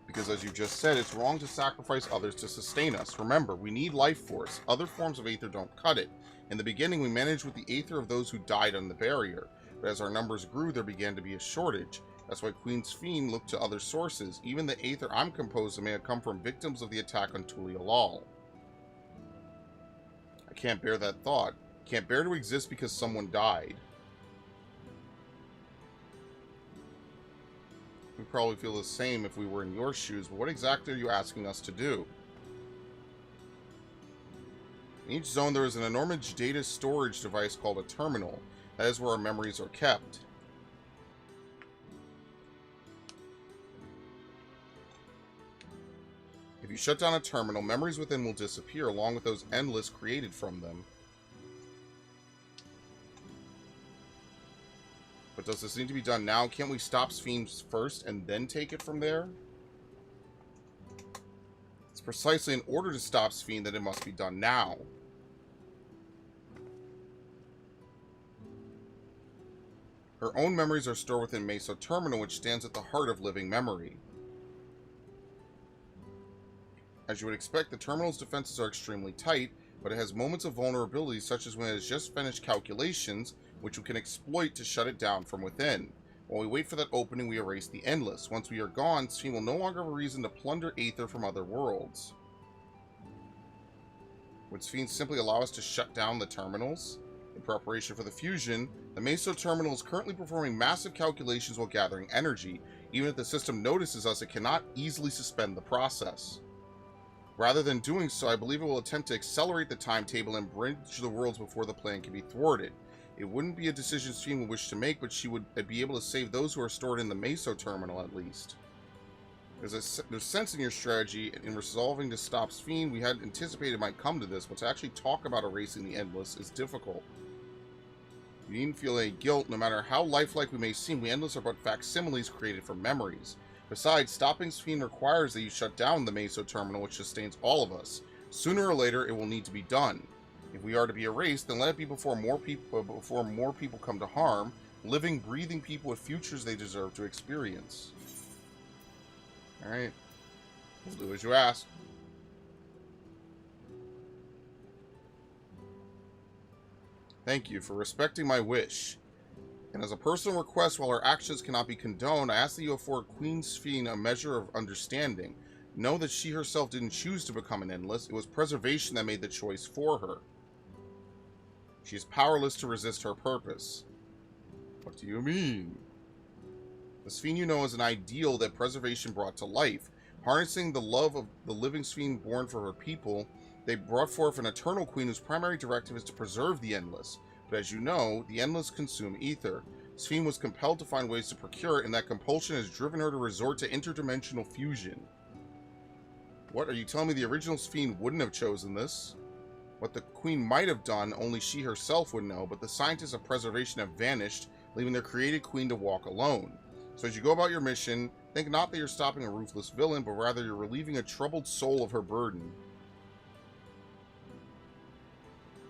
Because as you just said, it's wrong to sacrifice others to sustain us. Remember, we need life force. Other forms of aether don't cut it. In the beginning, we managed with the aether of those who died on the barrier. But as our numbers grew, there began to be a shortage. That's why Queen's Fiend looked to other sources. Even the aether I'm composed of may have come from victims of the attack on Tuliyollal. I can't bear that thought. Can't bear to exist because someone died. We probably feel the same if we were in your shoes, but what exactly are you asking us to do? In each zone, there is an enormous data storage device called a terminal. That is where our memories are kept. If you shut down a terminal, memories within will disappear, along with those endless created from them. But does this need to be done now? Can't we stop Fiends first and then take it from there? It's precisely in order to stop Fiend that it must be done now. Her own memories are stored within Meso Terminal, which stands at the heart of living memory. As you would expect, the terminal's defenses are extremely tight, but it has moments of vulnerability, such as when it has just finished calculations, which we can exploit to shut it down from within. While we wait for that opening, we erase the endless. Once we are gone, Sphene will no longer have a reason to plunder aether from other worlds. Would Sphene simply allow us to shut down the terminals? In preparation for the fusion, the Meso terminal is currently performing massive calculations while gathering energy. Even if the system notices us, it cannot easily suspend the process. Rather than doing so, I believe it will attempt to accelerate the timetable and bridge the worlds before the plan can be thwarted. It wouldn't be a decision Sphene would wish to make, but she would be able to save those who are stored in the Meso terminal at least. There's sense in your strategy in resolving to stop Sphene. We had anticipated it might come to this, but to actually talk about erasing the endless is difficult. You needn't feel any guilt. No matter how lifelike we may seem, we endless are but facsimiles created from memories. Besides, stopping Sphene requires that you shut down the Meso terminal, which sustains all of us. Sooner or later, it will need to be done. If we are to be erased, then let it be before more people come to harm, living, breathing people with futures they deserve to experience. Alright. We'll do as you ask. Thank you for respecting my wish. And as a personal request, while her actions cannot be condoned, I ask that you afford Queen Sphene a measure of understanding. Know that she herself didn't choose to become an endless. It was preservation that made the choice for her. She is powerless to resist her purpose. What do you mean? The Sphene you know is an ideal that preservation brought to life. Harnessing the love of the living Sphene born for her people, they brought forth an eternal queen whose primary directive is to preserve the endless. But as you know, the endless consume ether. Sphene was compelled to find ways to procure it, and that compulsion has driven her to resort to interdimensional fusion. What, are you telling me the original Sphene wouldn't have chosen this? What the queen might have done, only she herself would know, but the scientists of preservation have vanished, leaving their created queen to walk alone. So as you go about your mission, think not that you're stopping a ruthless villain, but rather you're relieving a troubled soul of her burden.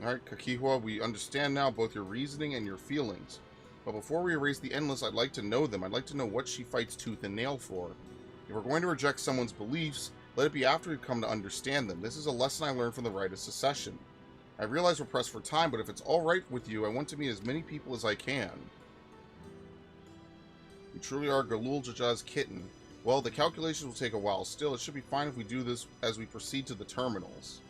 Alright, Kakihwa, we understand now both your reasoning and your feelings. But before we erase the endless, I'd like to know them. I'd like to know what she fights tooth and nail for. If we're going to reject someone's beliefs, let it be after we've come to understand them. This is a lesson I learned from the Rite of Secession. I realize we're pressed for time, but if it's alright with you, I want to meet as many people as I can. You truly are Galul Jaja's kitten. Well, the calculations will take a while. Still, it should be fine if we do this as we proceed to the terminals.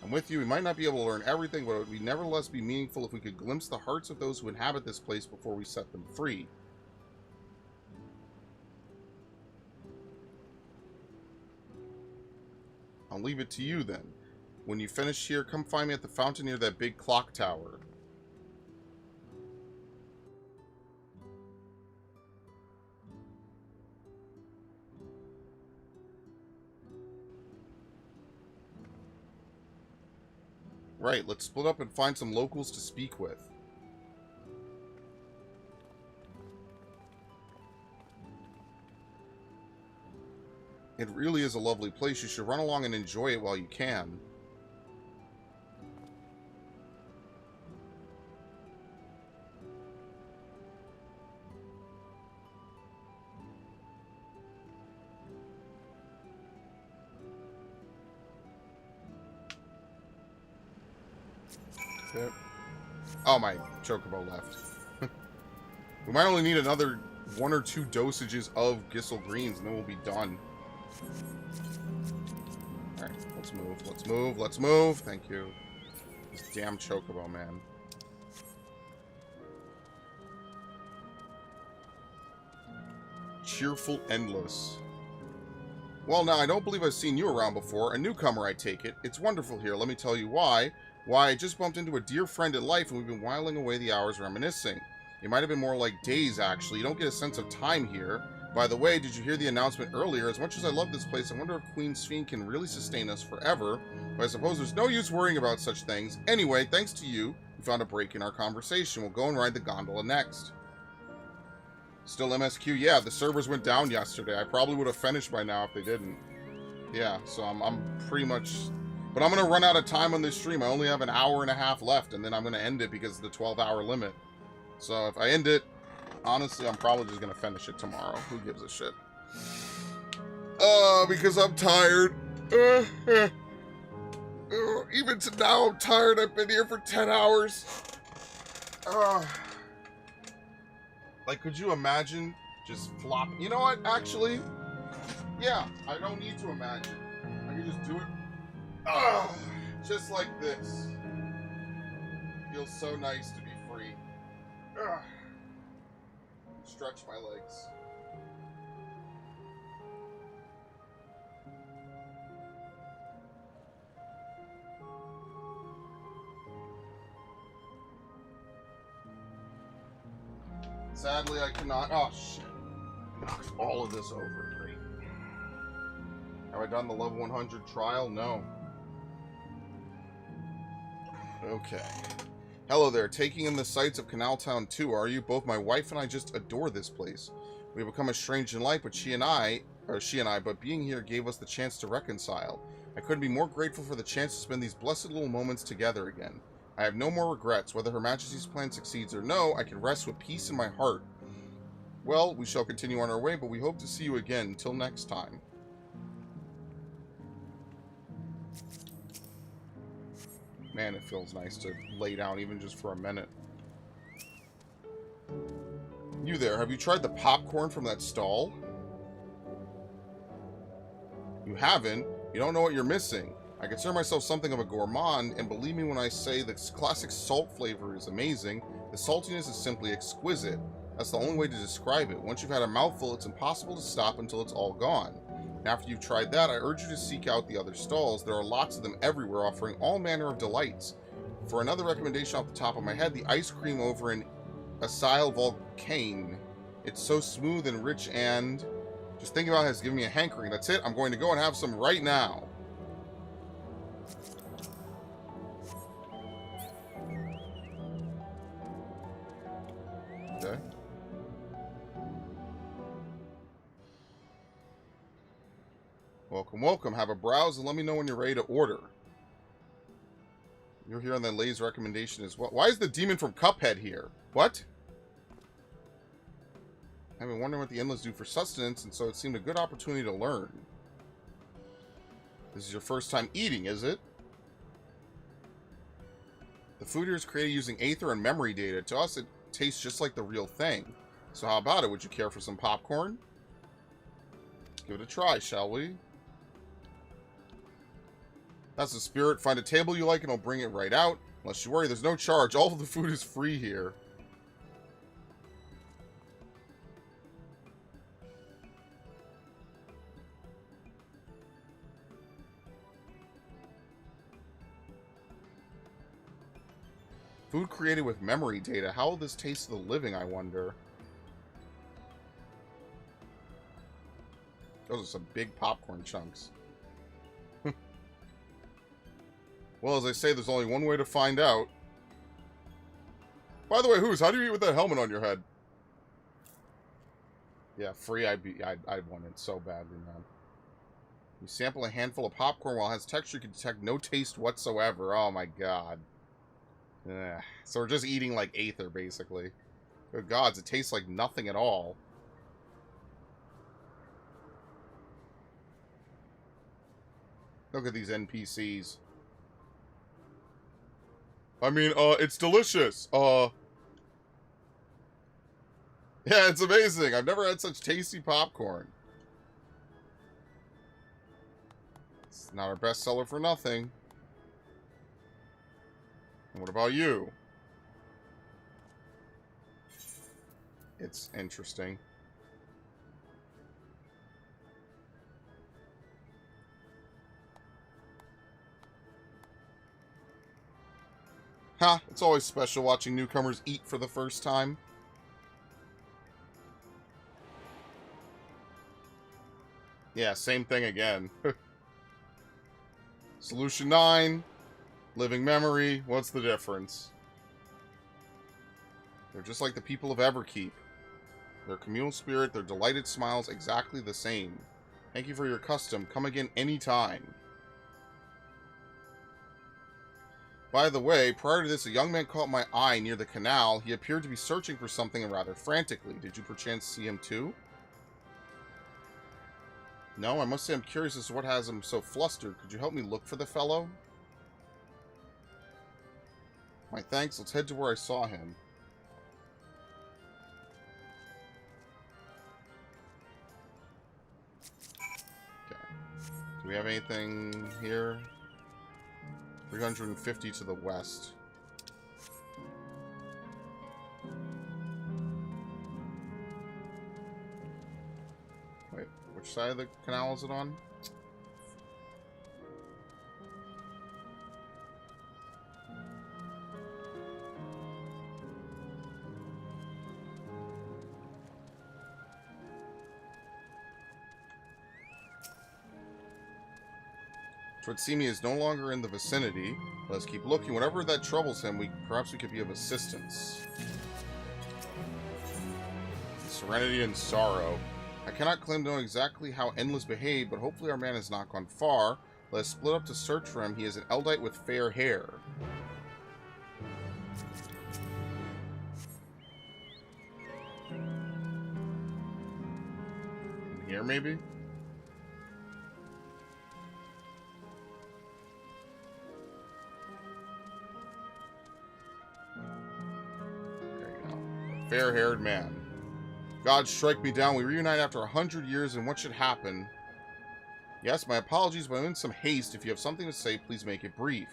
I'm with you. We might not be able to learn everything, but it would nevertheless be meaningful if we could glimpse the hearts of those who inhabit this place before we set them free. I'll leave it to you then. When you finish here, come find me at the fountain near that big clock tower. Right, let's split up and find some locals to speak with. It really is a lovely place. You should run along and enjoy it while you can. Okay. Oh, my chocobo left. We might only need another 1 or 2 dosages of Gissel Greens, and then we'll be done. Alright, let's move, let's move, let's move. Thank you. This damn chocobo, man. Cheerful Endless. Well, now, I don't believe I've seen you around before. A newcomer, I take it. It's wonderful here. Let me tell you why. Why, I just bumped into a dear friend in life, and we've been whiling away the hours reminiscing. It might have been more like days, actually. You don't get a sense of time here. By the way, did you hear the announcement earlier? As much as I love this place, I wonder if Queen Sphene can really sustain us forever. But I suppose there's no use worrying about such things. Anyway, thanks to you, we found a break in our conversation. We'll go and ride the gondola next. Still MSQ? Yeah, the servers went down yesterday. I probably would have finished by now if they didn't. Yeah, so I'm pretty much... But I'm going to run out of time on this stream. I only have an hour and a half left, and then I'm going to end it because of the 12-hour limit. So if I end it, honestly, I'm probably just going to finish it tomorrow. Who gives a shit? Because I'm tired. Even to now, I'm tired. I've been here for 10 hours. Like, could you imagine just flopping? You know what, actually? Yeah, I don't need to imagine. I can just do it. Just like this. Feels so nice to be free. Stretch my legs. Sadly, I cannot. Oh, shit. Knocks all of this over. Great. Have I done the level 100 trial? No. Okay. Hello there. Taking in the sights of Canal Town 2, are you? Both my wife and I just adore this place. We have become estranged in life, but she and I, but being here gave us the chance to reconcile. I couldn't be more grateful for the chance to spend these blessed little moments together again. I have no more regrets. Whether Her Majesty's plan succeeds or no, I can rest with peace in my heart. Well, we shall continue on our way, but we hope to see you again. Until next time. Man, it feels nice to lay down even just for a minute. You there, have you tried the popcorn from that stall? You haven't? You don't know what you're missing. I consider myself something of a gourmand, and believe me when I say the classic salt flavor is amazing. The saltiness is simply exquisite. That's the only way to describe it. Once you've had a mouthful, it's impossible to stop until it's all gone. And after you've tried that, I urge you to seek out the other stalls. There are lots of them everywhere, offering all manner of delights. For another recommendation off the top of my head, the ice cream over in Asile Volcane. It's so smooth and rich, and just thinking about it has given me a hankering. That's it. I'm going to go and have some right now. Okay. Welcome, welcome. Have a browse and let me know when you're ready to order. You're here on the Lay's recommendation as well. Why is the demon from Cuphead here? What? I've been wondering what the endless do for sustenance, and so it seemed a good opportunity to learn. This is your first time eating, is it? The food here is created using aether and memory data. To us, it tastes just like the real thing. So how about it? Would you care for some popcorn? Give it a try, shall we? That's the spirit. Find a table you like and I'll bring it right out. Unless you worry, there's no charge. All of the food is free here. Food created with memory data. How will this taste to the living, I wonder? Those are some big popcorn chunks. Well, as I say, there's only one way to find out. By the way, Who's, how do you eat with that helmet on your head? Yeah, free, I'd want it so badly, man. You sample a handful of popcorn while it has texture, you can detect no taste whatsoever. Oh my god. Ugh. So we're just eating like aether, basically. Good gods, it tastes like nothing at all. Look at these NPCs. I mean, it's delicious. Yeah, it's amazing. I've never had such tasty popcorn. It's not our best seller for nothing. And what about you? It's interesting. Ha! It's always special watching newcomers eat for the first time. Yeah, same thing again. Solution 9. Living memory. What's the difference? They're just like the people of Everkeep. Their communal spirit, their delighted smiles, exactly the same. Thank you for your custom. Come again anytime. By the way, prior to this, a young man caught my eye near the canal. He appeared to be searching for something rather frantically. Did you perchance see him too? No, I must say I'm curious as to what has him so flustered. Could you help me look for the fellow? My thanks. Let's head to where I saw him. Okay. Do we have anything here? 350 to the west. Wait, which side of the canal is it on? Twardsemi is no longer in the vicinity. Let's keep looking. Whatever that troubles him, perhaps we could be of assistance. Serenity and sorrow. I cannot claim to know exactly how Endless behaved, but hopefully our man has not gone far. Let us split up to search for him. He is an Eldite with fair hair. In here, maybe? Fair-haired man. God strike me down. We reunite after 100 years, and what should happen? Yes, my apologies, but I'm in some haste. If you have something to say, please make it brief.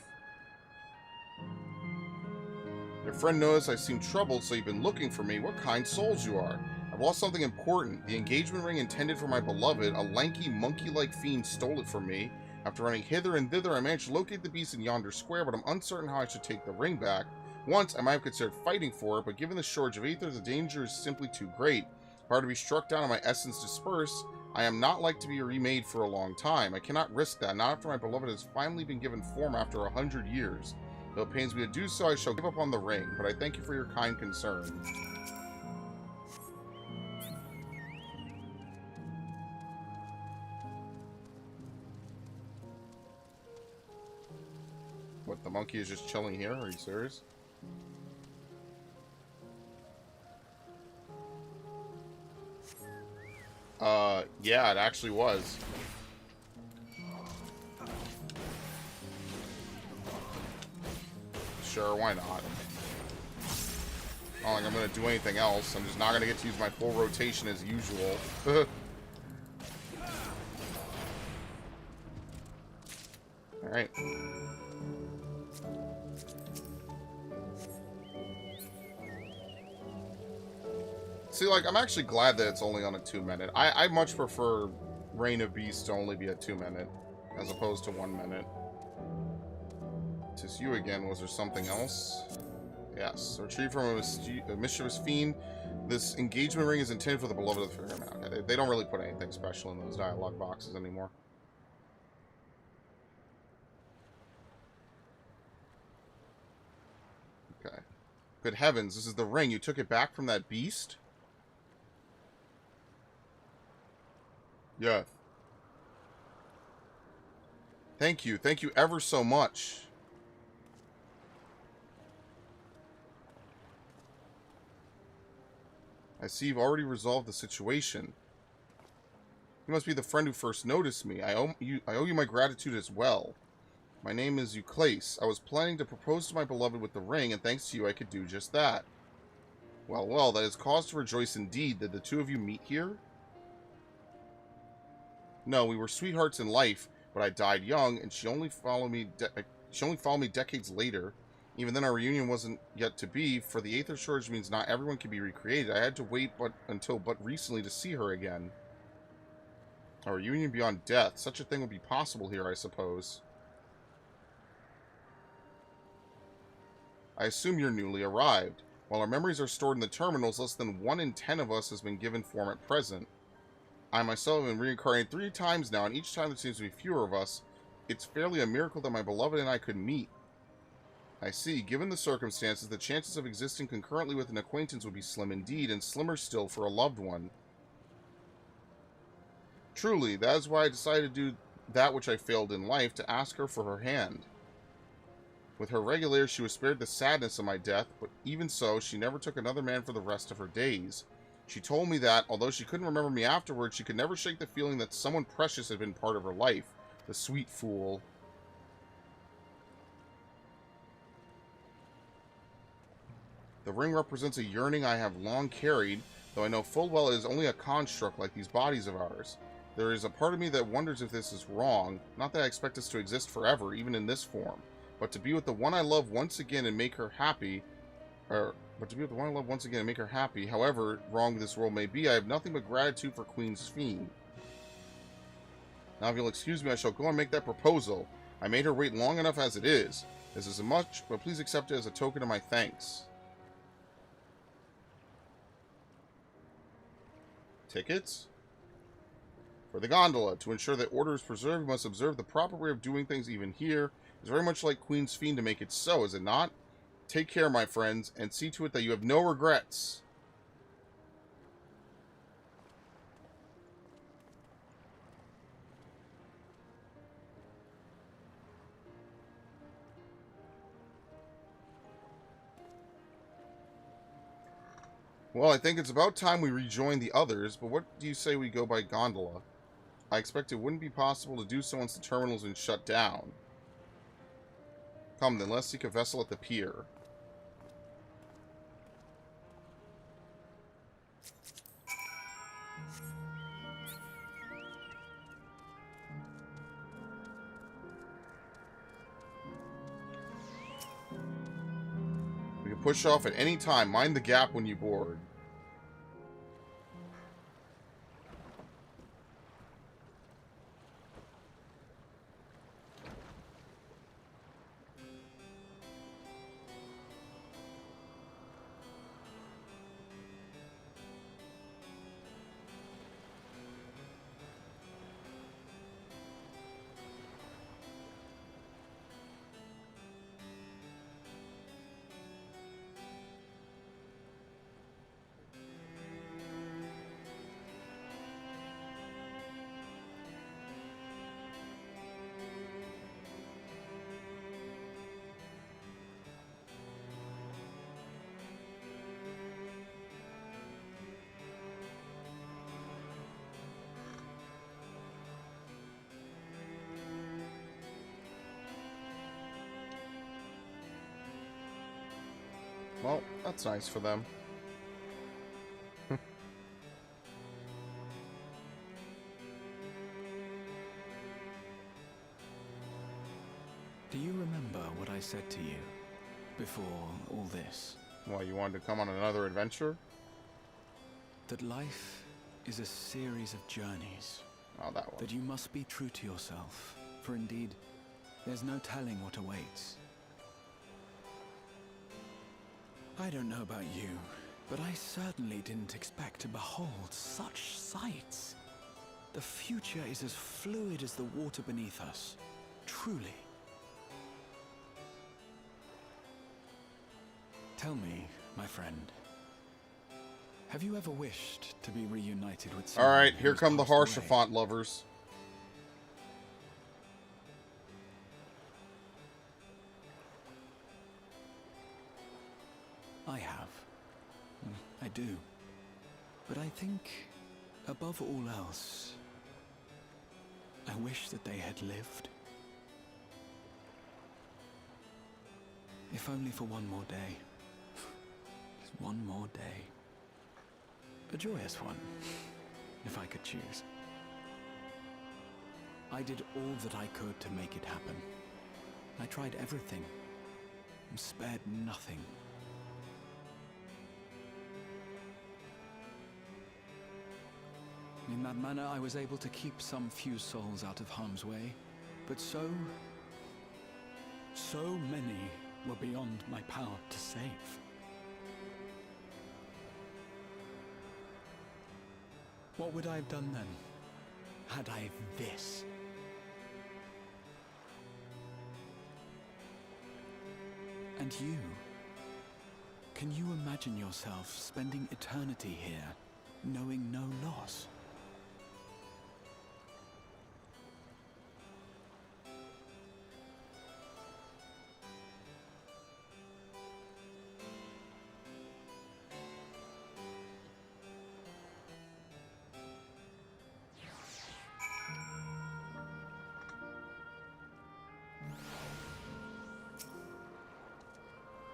Your friend noticed I seem troubled, so you've been looking for me. What kind souls you are. I've lost something important. The engagement ring intended for my beloved, a lanky, monkey-like fiend stole it from me. After running hither and thither, I managed to locate the beast in yonder square, but I'm uncertain how I should take the ring back. Once, I might have considered fighting for it, but given the shortage of ether, the danger is simply too great. If I were to be struck down and my essence dispersed, I am not like to be remade for a long time. I cannot risk that, not after my beloved has finally been given form after 100 years. Though it pains me to do so, I shall give up on the ring, but I thank you for your kind concern. What, the monkey is just chilling here? Are you serious? Yeah, it actually was. Sure, why not? Not like I'm gonna do anything else. I'm just not gonna get to use my full rotation as usual. Alright. See, like, I'm actually glad that it's only on a 2-minute. I much prefer Reign of Beasts to only be a 2-minute, as opposed to 1 minute. Tis you again. Was there something else? Yes. Retrieve from a mischievous fiend. This engagement ring is intended for the beloved of the fair man. Okay, they don't really put anything special in those dialogue boxes anymore. Okay. Good heavens, this is the ring. You took it back from that beast? Yes. Thank you. Thank you ever so much. I see you've already resolved the situation. You must be the friend who first noticed me. I owe you my gratitude as well. My name is Euclase. I was planning to propose to my beloved with the ring, and thanks to you I could do just that. Well, well, that is cause to rejoice indeed. Did the two of you meet here? No, we were sweethearts in life, but I died young, and she only followed me decades later. Even then, our reunion wasn't yet to be, for the Aether shortage means not everyone can be recreated. I had to wait until recently to see her again. A reunion beyond death. Such a thing would be possible here, I suppose. I assume you're newly arrived. While our memories are stored in the terminals, less than 1 in 10 of us has been given form at present. I myself have been reincarnated 3 times now, and each time there seems to be fewer of us. It's fairly a miracle that my beloved and I could meet. I see. Given the circumstances, the chances of existing concurrently with an acquaintance would be slim indeed, and slimmer still for a loved one. Truly, that is why I decided to do that which I failed in life, to ask her for her hand. With her regular, she was spared the sadness of my death, but even so, she never took another man for the rest of her days. She told me that, although she couldn't remember me afterwards, she could never shake the feeling that someone precious had been part of her life. The sweet fool. The ring represents a yearning I have long carried, though I know full well it is only a construct like these bodies of ours. There is a part of me that wonders if this is wrong, not that I expect us to exist forever, even in this form, but to be with the one I love once again and make her happy, however wrong this world may be. I have nothing but gratitude for Queen's Fiend. Now, if you'll excuse me, I shall go and make that proposal. I made her wait long enough as it is. This is much, but please accept it as a token of my thanks. Tickets? For the gondola. To ensure that order is preserved, you must observe the proper way of doing things even here. It's very much like Queen's Fiend to make it so, is it not? Take care, my friends, and see to it that you have no regrets. Well, I think it's about time we rejoin the others, but what do you say we go by gondola? I expect it wouldn't be possible to do so once the terminal's been shut down. Come then, let's seek a vessel at the pier. We can push off at any time. Mind the gap when you board. Well, that's nice for them. Do you remember what I said to you before all this? Why, you wanted to come on another adventure? That life is a series of journeys. Oh, that one. That you must be true to yourself, for indeed, there's no telling what awaits. I don't know about you, but I certainly didn't expect to behold such sights. The future is as fluid as the water beneath us, truly. Tell me, my friend, have you ever wished to be reunited with someone? Alright, here who's come the passed away? Haurchefant lovers. do. But I think, above all else, I wish that they had lived. If only for one more day. Just one more day. A joyous one, if I could choose. I did all that I could to make it happen. I tried everything, and spared nothing. In that manner, I was able to keep some few souls out of harm's way, but so many were beyond my power to save. What would I have done then, had I this? And you? Can you imagine yourself spending eternity here, knowing no loss?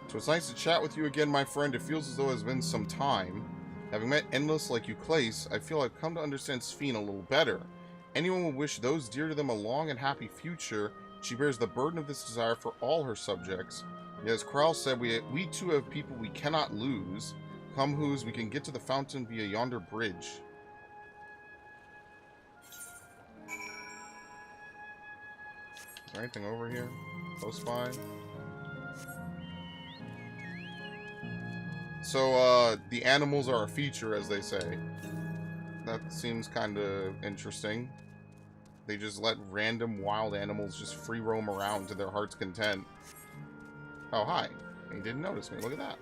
So it's nice to chat with you again, my friend. It feels as though it's been some time. Having met Endless like you, Clace, I feel I've come to understand Sphene a little better. Anyone would wish those dear to them a long and happy future. She bears the burden of this desire for all her subjects. Yet as Kral said, we too have people we cannot lose. Come whose, we can get to the fountain via yonder bridge. Is there anything over here? Close by? So, the animals are a feature, as they say. That seems kind of interesting. They just let random wild animals just free roam around to their heart's content. Oh, hi. He didn't notice me. Look at that.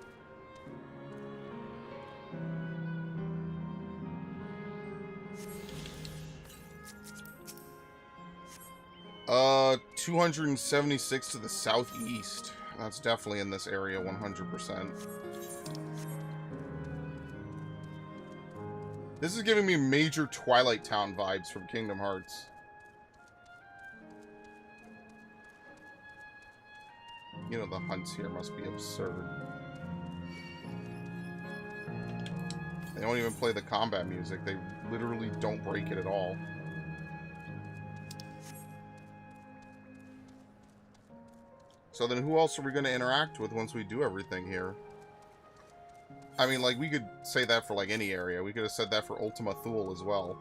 276 to the southeast. That's definitely in this area, 100%. This is giving me major Twilight Town vibes from Kingdom Hearts. You know, the hunts here must be absurd. They don't even play the combat music. They literally don't break it at all. So then who else are we going to interact with once we do everything here? I mean, like, we could say that for, like, any area. We could have said that for Ultima Thule as well.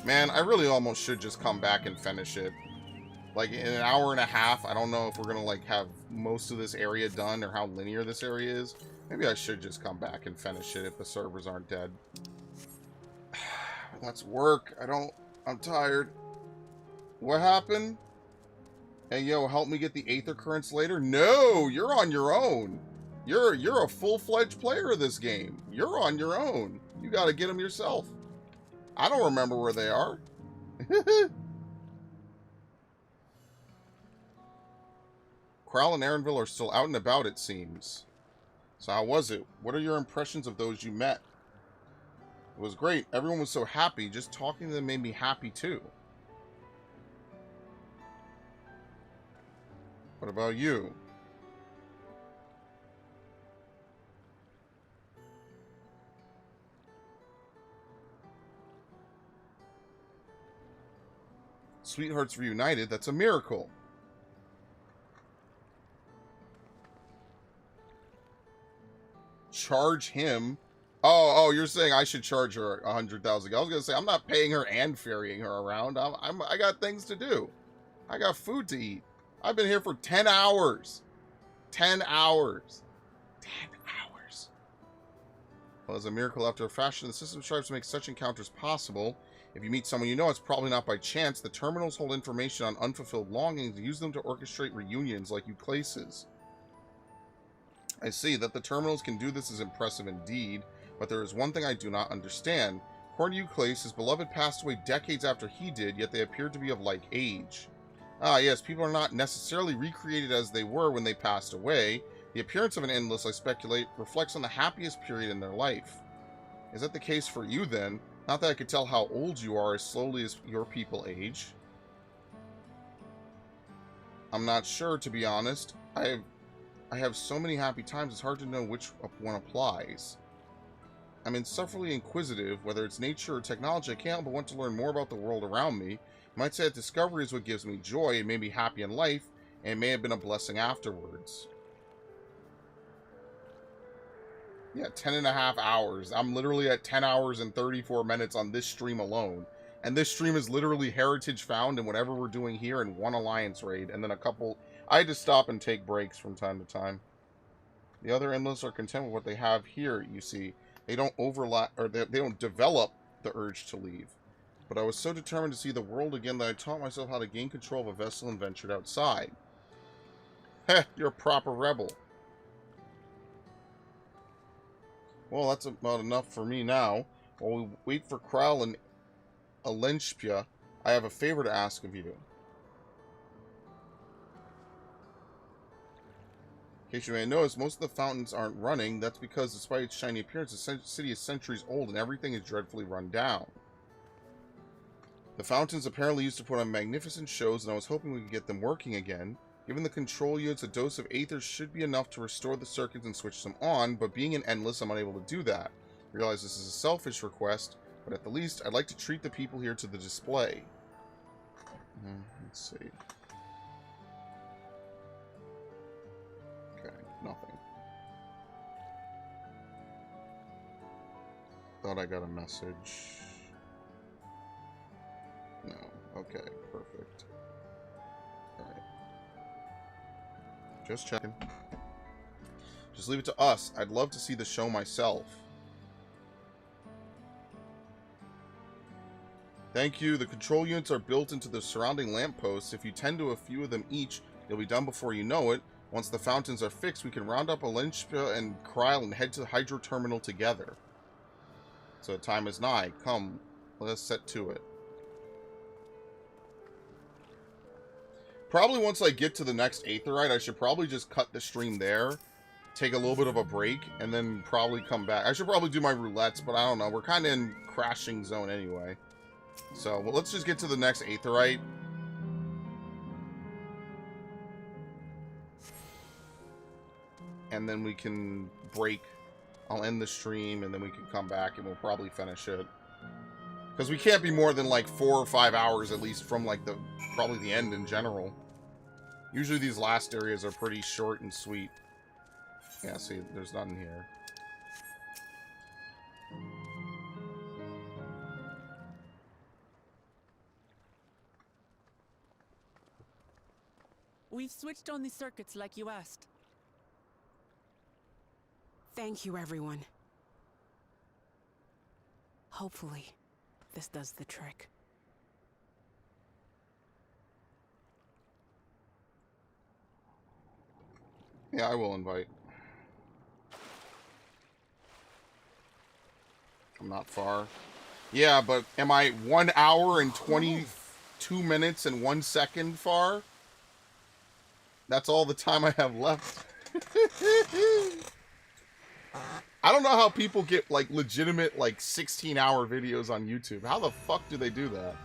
Man, I really almost should just come back and finish it. Like, in an hour and a half, I don't know if we're gonna, like, have most of this area done or how linear this area is. Maybe I should just come back and finish it if the servers aren't dead. Let's work. I'm tired. What happened? Hey, yo, help me get the Aether Currents later? No, you're on your own. You're a full-fledged player of this game. You're on your own. You gotta get them yourself. I don't remember where they are. Kral and Erenville are still out and about, it seems. So how was it? What are your impressions of those you met? It was great. Everyone was so happy. Just talking to them made me happy too. What about you? Sweethearts reunited? That's a miracle. Charge him? Oh, you're saying I should charge her 100,000. I was gonna say I'm not paying her and ferrying her around. I got things to do. I got food to eat. I've been here for 10 hours. 10 hours. 10 hours. Well, as a miracle after a fashion, the system strives to make such encounters possible. If you meet someone you know, it's probably not by chance. The terminals hold information on unfulfilled longings and use them to orchestrate reunions like you Claces. I see that the terminals can do this is impressive indeed, but there is one thing I do not understand. According to Euclid, his beloved passed away decades after he did, yet they appeared to be of like age. Ah, yes, people are not necessarily recreated as they were when they passed away. The appearance of an endless, I speculate, reflects on the happiest period in their life. Is that the case for you, then? Not that I could tell how old you are as slowly as your people age. I'm not sure, to be honest. I have so many happy times, it's hard to know which one applies. I'm insufferably inquisitive, whether it's nature or technology. I can't help but want to learn more about the world around me. You might say that discovery is what gives me joy. It made me happy in life, and it may have been a blessing afterwards. Yeah, 10.5 hours. I'm literally at 10 hours and 34 minutes on this stream alone. And this stream is literally heritage found in whatever we're doing here in one alliance raid. And then a couple... I had to stop and take breaks from time to time. The other endless are content with what they have here, you see. They don't overlap, or they don't develop the urge to leave. But I was so determined to see the world again that I taught myself how to gain control of a vessel and ventured outside. Heh, you're a proper rebel. Well, that's about enough for me now. While we wait for Kral and Alenspia, I have a favor to ask of you. In case you may notice, most of the fountains aren't running. That's because, despite its shiny appearance, the city is centuries old and everything is dreadfully run down. The fountains apparently used to put on magnificent shows, and I was hoping we could get them working again. Given the control units, a dose of Aether should be enough to restore the circuits and switch them on, but being an endless, I'm unable to do that. I realize this is a selfish request, but at the least, I'd like to treat the people here to the display. Let's see. Okay, nothing. Thought I got a message. No. Okay, perfect. Alright. Just checking. Just leave it to us. I'd love to see the show myself. Thank you. The control units are built into the surrounding lampposts. If you tend to a few of them each, you'll be done before you know it. Once the fountains are fixed, we can round up Alenspia and Kral and head to the Hydro Terminal together. So time is nigh. Come, let us set to it. Probably once I get to the next Aetherite, I should probably just cut the stream there, take a little bit of a break, and then probably come back. I should probably do my roulettes, but I don't know. We're kind of in crashing zone anyway. So, well, let's just get to the next Aetherite. And then we can break. I'll end the stream, and then we can come back, and we'll probably finish it. Because we can't be more than, like, 4 or 5 hours, at least, from, like, probably the end in general. Usually these last areas are pretty short and sweet. Yeah, see, there's nothing here. We've switched on the circuits like you asked. Thank you, everyone. Hopefully, this does the trick. Yeah, I will invite. I'm not far. Yeah, but am I 1 hour and 22 minutes and 1 second far? That's all the time I have left. I don't know how people get, like, legitimate, like, 16-hour videos on YouTube. How the fuck do they do that?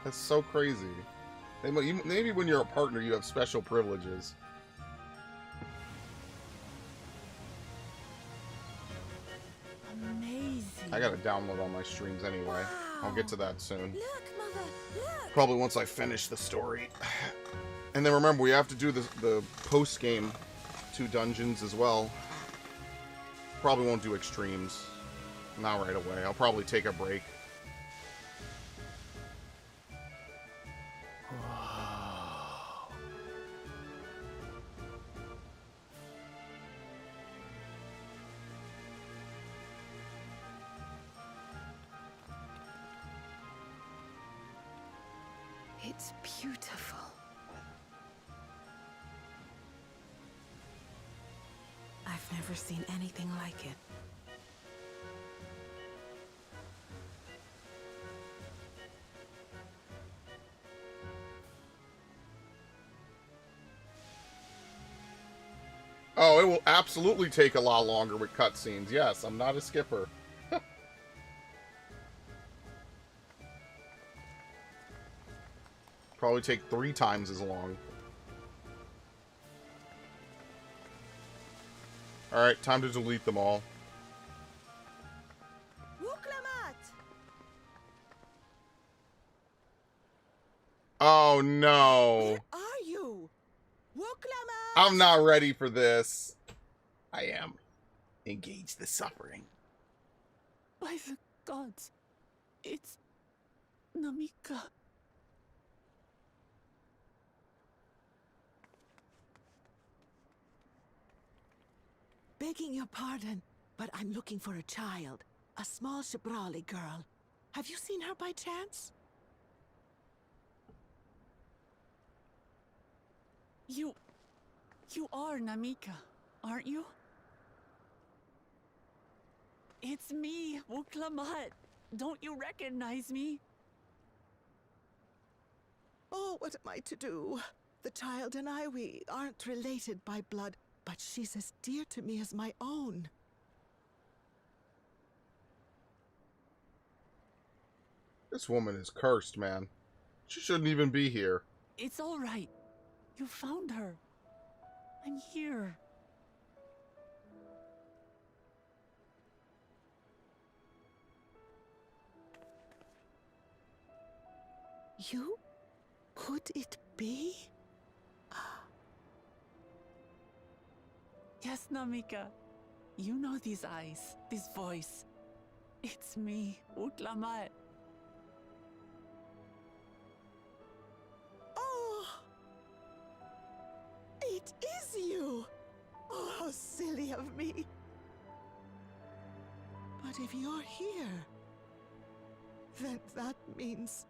That's so crazy. Maybe when you're a partner, you have special privileges. Amazing. I gotta download all my streams anyway. Wow. I'll get to that soon. Look, Mother, look. Probably once I finish the story. And then remember, we have to do the post-game 2 dungeons as well. Probably won't do extremes. Not right away. I'll probably take a break. It's beautiful. I've never seen anything like it. Oh, it will absolutely take a lot longer with cutscenes. Yes, I'm not a skipper. Probably take 3 times as long. Alright, time to delete them all. Oh no. Where are you? Wuklamat! I'm not ready for this. I am. Engage the suffering. By the gods, it's Namika. Begging your pardon, but I'm looking for a child. A small Shibrali girl. Have you seen her by chance? You are Namika, aren't you? It's me, Wuklamat. Don't you recognize me? Oh, what am I to do? The child and I, we aren't related by blood, but she's as dear to me as my own. This woman is cursed, man. She shouldn't even be here. It's all right. You found her. I'm here. You? Could it be? Yes, Namika. You know these eyes, this voice. It's me, Wuklamat. Oh! It is you! Oh, how silly of me. But if you're here, then that means...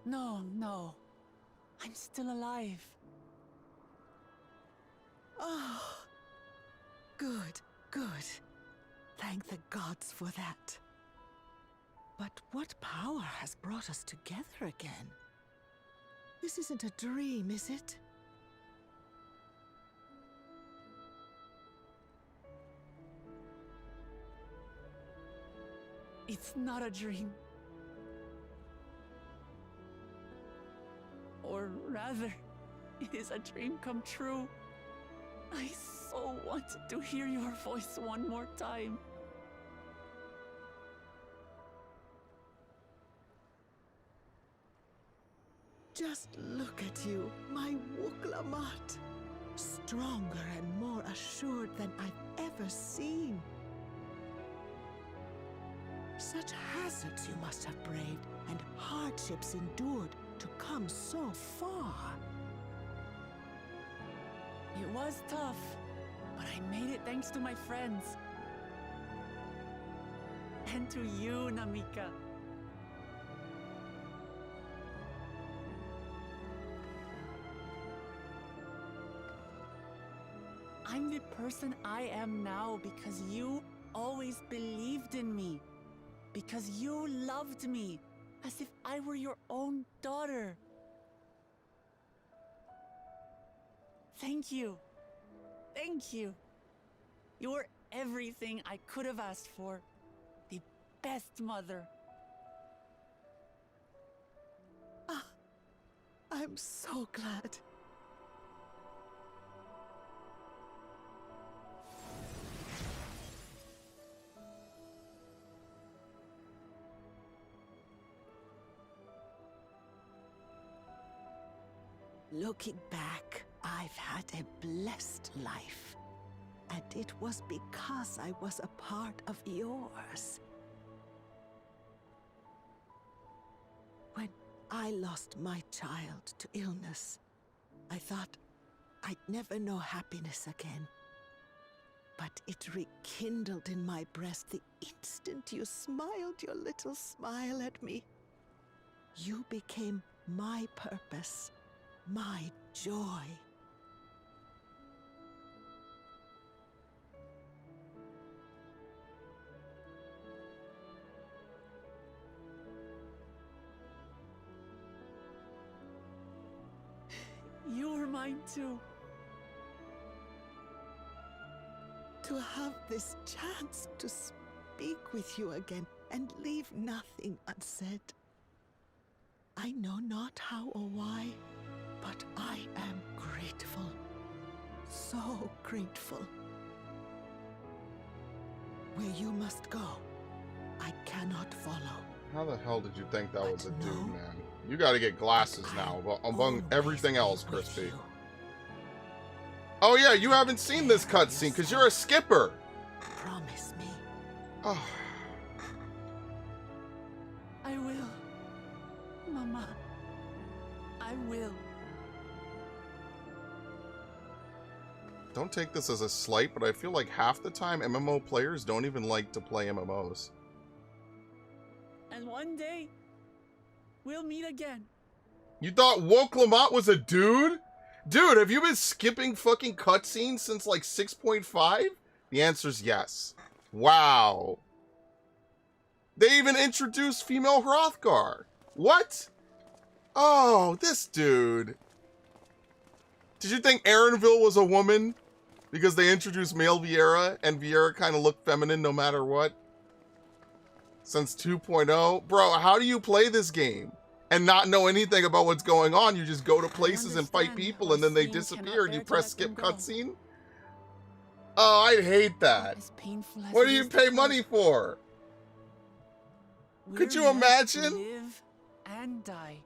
No. I'm still alive. Oh, good. Thank the gods for that. But what power has brought us together again? This isn't a dream, is it? It's not a dream. Or rather, it is a dream come true. I so wanted to hear your voice one more time. Just look at you, my Wuklamat. Stronger and more assured than I've ever seen. Such hazards you must have braved and hardships endured to come so far. It was tough, but I made it thanks to my friends. And to you, Namika. I'm the person I am now because you always believed in me. Because you loved me as if I were your own daughter. Thank you. Thank you. You're everything I could have asked for. The best mother. Ah, I'm so glad. Looking back, I've had a blessed life. And it was because I was a part of yours. When I lost my child to illness, I thought I'd never know happiness again. But it rekindled in my breast the instant you smiled your little smile at me. You became my purpose. My joy. You were mine too, to have this chance to speak with you again and leave nothing unsaid. I know not how or why, but I am grateful. So grateful. Where you must go, I cannot follow. How the hell did you think that was a dude, man? You gotta get glasses now, among everything else, Crispy. Oh yeah, you haven't seen this cutscene because you're a skipper. Promise me. Oh. I will. Mama. I will. Don't take this as a slight, but I feel like half the time MMO players don't even like to play MMOs. And one day, we'll meet again. You thought Woke Lamont was a dude? Dude, have you been skipping fucking cutscenes since like 6.5? The answer's yes. Wow. They even introduced female Hrothgar. What? Oh, this dude. Did you think Erenville was a woman? Because they introduced male Viera, and Viera kind of looked feminine no matter what? Since 2.0? Bro, how do you play this game and not know anything about what's going on? You just go to places and fight people and then they disappear and you press skip cutscene? Oh, I'd hate that. What do you pay money for? Could you imagine? Live and die.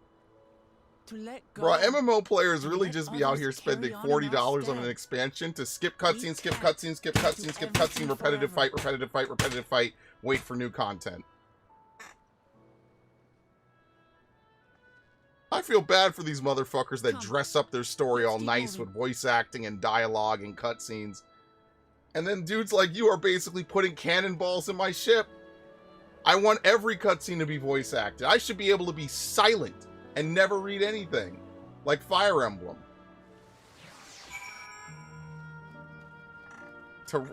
To let go. Bro, MMO players really just be out here spending $40 on an expansion to skip cutscene, skip cutscene, skip cutscene, skip cutscene, repetitive fight, repetitive fight, repetitive fight, wait for new content. I feel bad for these motherfuckers that dress up their story all nice with voice acting and dialogue and cutscenes. And then dudes like you are basically putting cannonballs in my ship. I want every cutscene to be voice acted. I should be able to be silent and never read anything, like Fire Emblem.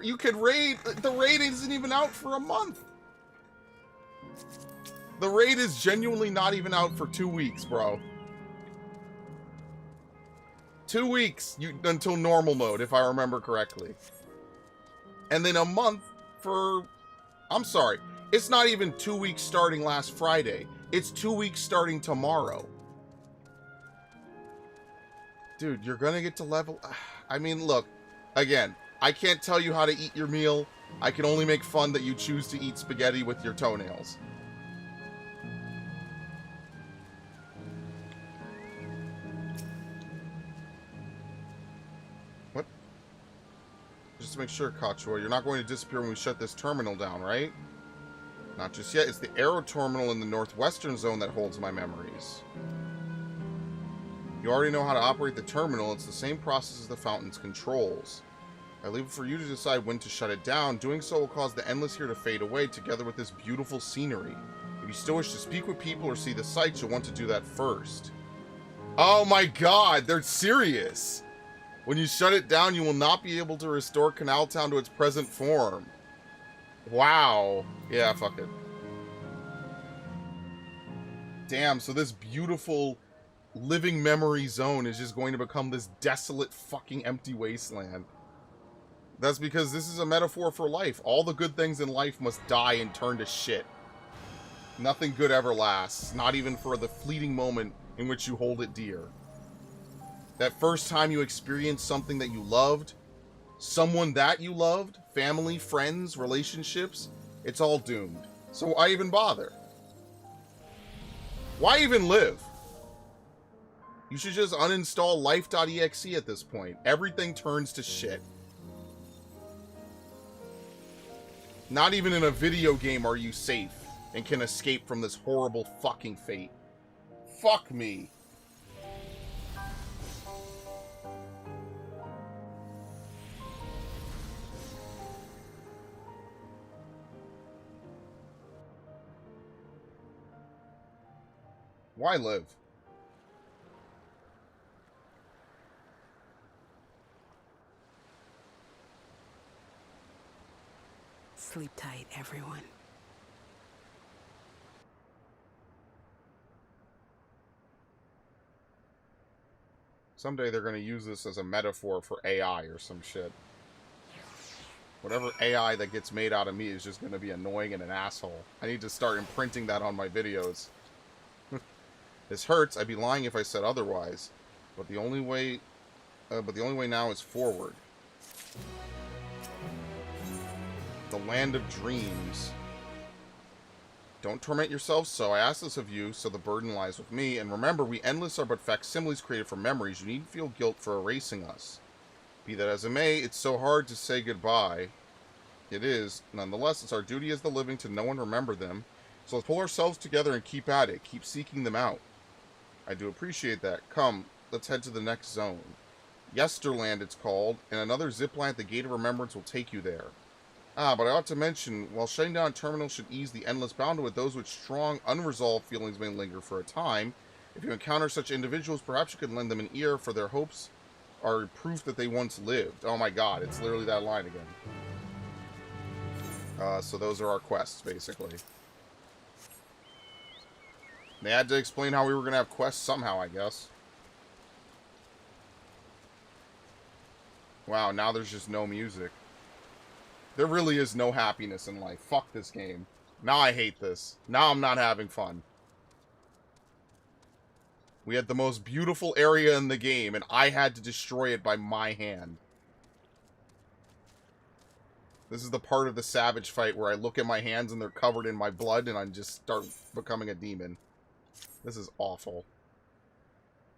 You could raid, the raid isn't even out for a month. The raid is genuinely not even out for 2 weeks, bro. 2 weeks until normal mode, if I remember correctly. And then a month for... I'm sorry. It's not even 2 weeks starting last Friday. It's 2 weeks starting tomorrow. Dude, you're gonna get to level... I mean, look. Again, I can't tell you how to eat your meal. I can only make fun that you choose to eat spaghetti with your toenails. What? Just to make sure, Kachua, you're not going to disappear when we shut this terminal down, right? Not just yet. It's the Aero Terminal in the northwestern zone that holds my memories. You already know how to operate the terminal. It's the same process as the fountain's controls. I leave it for you to decide when to shut it down. Doing so will cause the endless here to fade away, together with this beautiful scenery. If you still wish to speak with people or see the sights, you'll want to do that first. Oh my god, they're serious! When you shut it down, you will not be able to restore Canal Town to its present form. Wow. Yeah, fuck it. Damn, so this beautiful living memory zone is just going to become this desolate fucking empty wasteland. That's because this is a metaphor for life. All the good things in life must die and turn to shit. Nothing good ever lasts, not even for the fleeting moment in which you hold it dear. That first time you experienced something that you loved, someone that you loved, family, friends, relationships, it's all doomed. So why even bother? Why even live? You should just uninstall life.exe at this point. Everything turns to shit. Not even in a video game are you safe and can escape from this horrible fucking fate. Fuck me. Why live? Sleep tight, everyone. Someday they're going to use this as a metaphor for AI or some shit. Whatever AI that gets made out of me is just going to be annoying and an asshole. I need to start imprinting that on my videos. This hurts. I'd be lying if I said otherwise. But the only way now is forward. The land of dreams. Don't torment yourselves so. I ask this of you, so the burden lies with me. And remember, we endless are but facsimiles created from memories. You needn't feel guilt for erasing us. Be that as it may, it's so hard to say goodbye. It is. Nonetheless, it's our duty as the living to know and remember them. So let's pull ourselves together and keep at it. Keep seeking them out. I do appreciate that. Come, let's head to the next zone. Yesterland, it's called, and another zipline at the Gate of Remembrance will take you there. Ah, but I ought to mention, while shutting down terminals should ease the endless bound with those with strong, unresolved feelings may linger for a time, if you encounter such individuals, perhaps you could lend them an ear, for their hopes are proof that they once lived. Oh my god, it's literally that line again. So those are our quests, basically. They had to explain how we were going to have quests somehow, I guess. Wow, now there's just no music. There really is no happiness in life. Fuck this game. Now I hate this. Now I'm not having fun. We had the most beautiful area in the game, and I had to destroy it by my hand. This is the part of the Savage fight where I look at my hands and they're covered in my blood, and I just start becoming a demon. This is awful.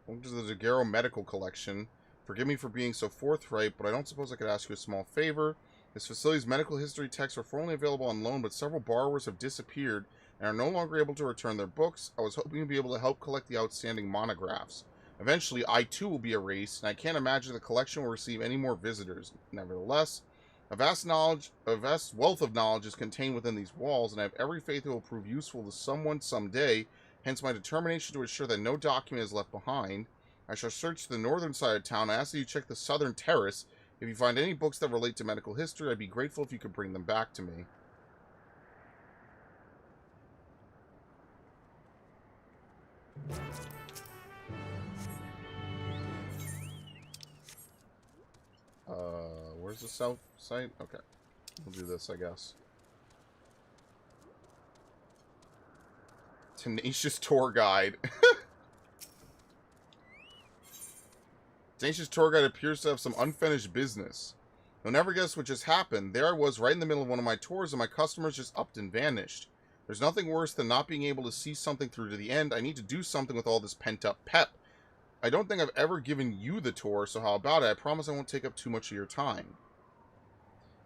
Welcome to the Daguerreau Medical Collection. Forgive me for being so forthright, but I don't suppose I could ask you a small favor. This facility's medical history texts were formerly available on loan, but several borrowers have disappeared and are no longer able to return their books. I was hoping to be able to help collect the outstanding monographs. Eventually, I too will be erased, and I can't imagine the collection will receive any more visitors. Nevertheless, a vast wealth of knowledge is contained within these walls, and I have every faith it will prove useful to someone someday, hence my determination to ensure that no document is left behind. I shall search the northern side of town. I ask that you check the southern terrace. If you find any books that relate to medical history, I'd be grateful if you could bring them back to me. Where's the south side? Okay. We'll do this, I guess. Tenacious tour guide. Tenacious tour guide appears to have some unfinished business. You'll never guess what just happened. There I was right in the middle of one of my tours and my customers just upped and vanished. There's nothing worse than not being able to see something through to the end. I need to do something with all this pent-up pep. I don't think I've ever given you the tour, so how about it? I promise I won't take up too much of your time.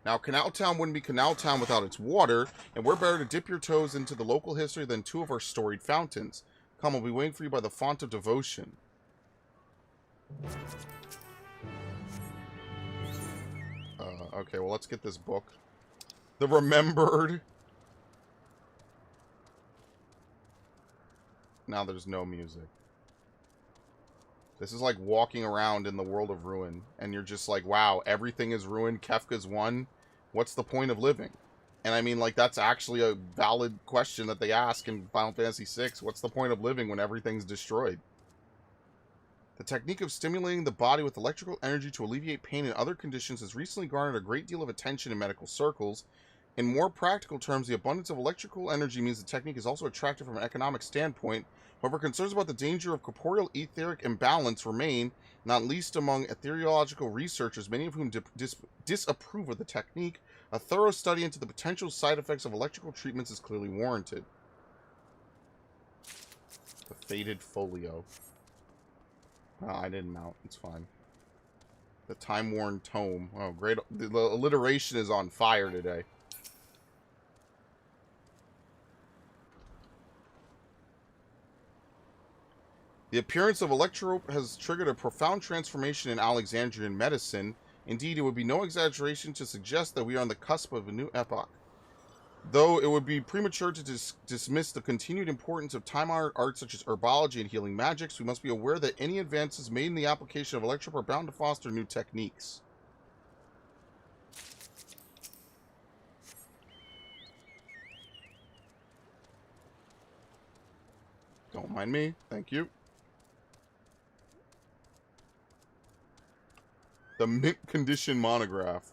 Now, Canal Town wouldn't be Canal Town without its water, and we're better to dip your toes into the local history than two of our storied fountains. Come, I'll be waiting for you by the font of devotion. Okay, well, let's get this book. The Remembered. Now there's no music. This is like walking around in the world of ruin, and you're just like, wow, everything is ruined, Kefka's won. What's the point of living? And I mean, like, that's actually a valid question that they ask in Final Fantasy VI. What's the point of living when everything's destroyed? The technique of stimulating the body with electrical energy to alleviate pain and other conditions has recently garnered a great deal of attention in medical circles. In more practical terms, the abundance of electrical energy means the technique is also attractive from an economic standpoint. However, concerns about the danger of corporeal etheric imbalance remain, not least among ethereological researchers, many of whom disapprove of the technique. A thorough study into the potential side effects of electrical treatments is clearly warranted. The Faded Folio. Oh, I didn't mount. It's fine. The Time-Worn Tome. Oh, great. The alliteration is on fire today. The appearance of Electrope has triggered a profound transformation in Alexandrian medicine. Indeed, it would be no exaggeration to suggest that we are on the cusp of a new epoch. Though it would be premature to dismiss the continued importance of time-honored arts such as herbology and healing magics, we must be aware that any advances made in the application of Electrope are bound to foster new techniques. Don't mind me. Thank you. The mint condition monograph.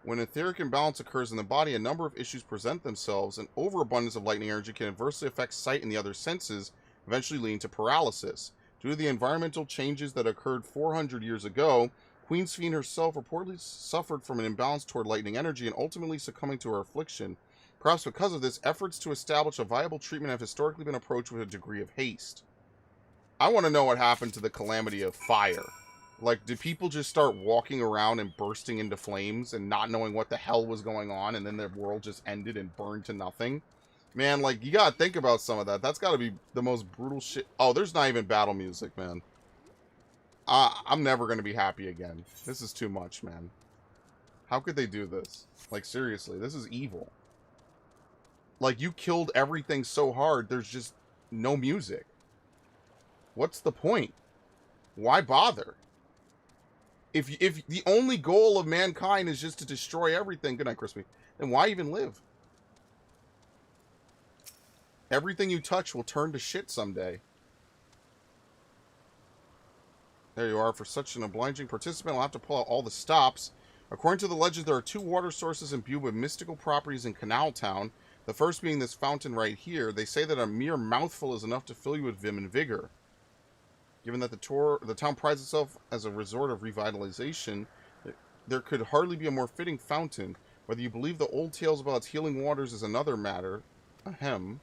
When etheric imbalance occurs in the body, a number of issues present themselves. An overabundance of lightning energy can adversely affect sight and the other senses, eventually leading to paralysis. Due to the environmental changes that occurred 400 years ago, Queen Sphene herself reportedly suffered from an imbalance toward lightning energy and ultimately succumbing to her affliction. Perhaps because of this, efforts to establish a viable treatment have historically been approached with a degree of haste. I want to know what happened to the calamity of fire. Like, did people just start walking around and bursting into flames and not knowing what the hell was going on, and then their world just ended and burned to nothing? Man, like, you gotta think about some of that. That's gotta be the most brutal shit. Oh, there's not even battle music, man. I'm never gonna be happy again. This is too much, man. How could they do this? Like, seriously, this is evil. Like, you killed everything so hard, there's just no music. What's the point? Why bother? If the only goal of mankind is just to destroy everything, good night, Crispy, then why even live? Everything you touch will turn to shit someday. There you are. For such an obliging participant, I'll have to pull out all the stops. According to the legend, there are 2 water sources imbued with mystical properties in Canal Town. The first being this fountain right here. They say that a mere mouthful is enough to fill you with vim and vigor. Given that the town prides itself as a resort of revitalization, there could hardly be a more fitting fountain. Whether you believe the old tales about its healing waters is another matter. Ahem.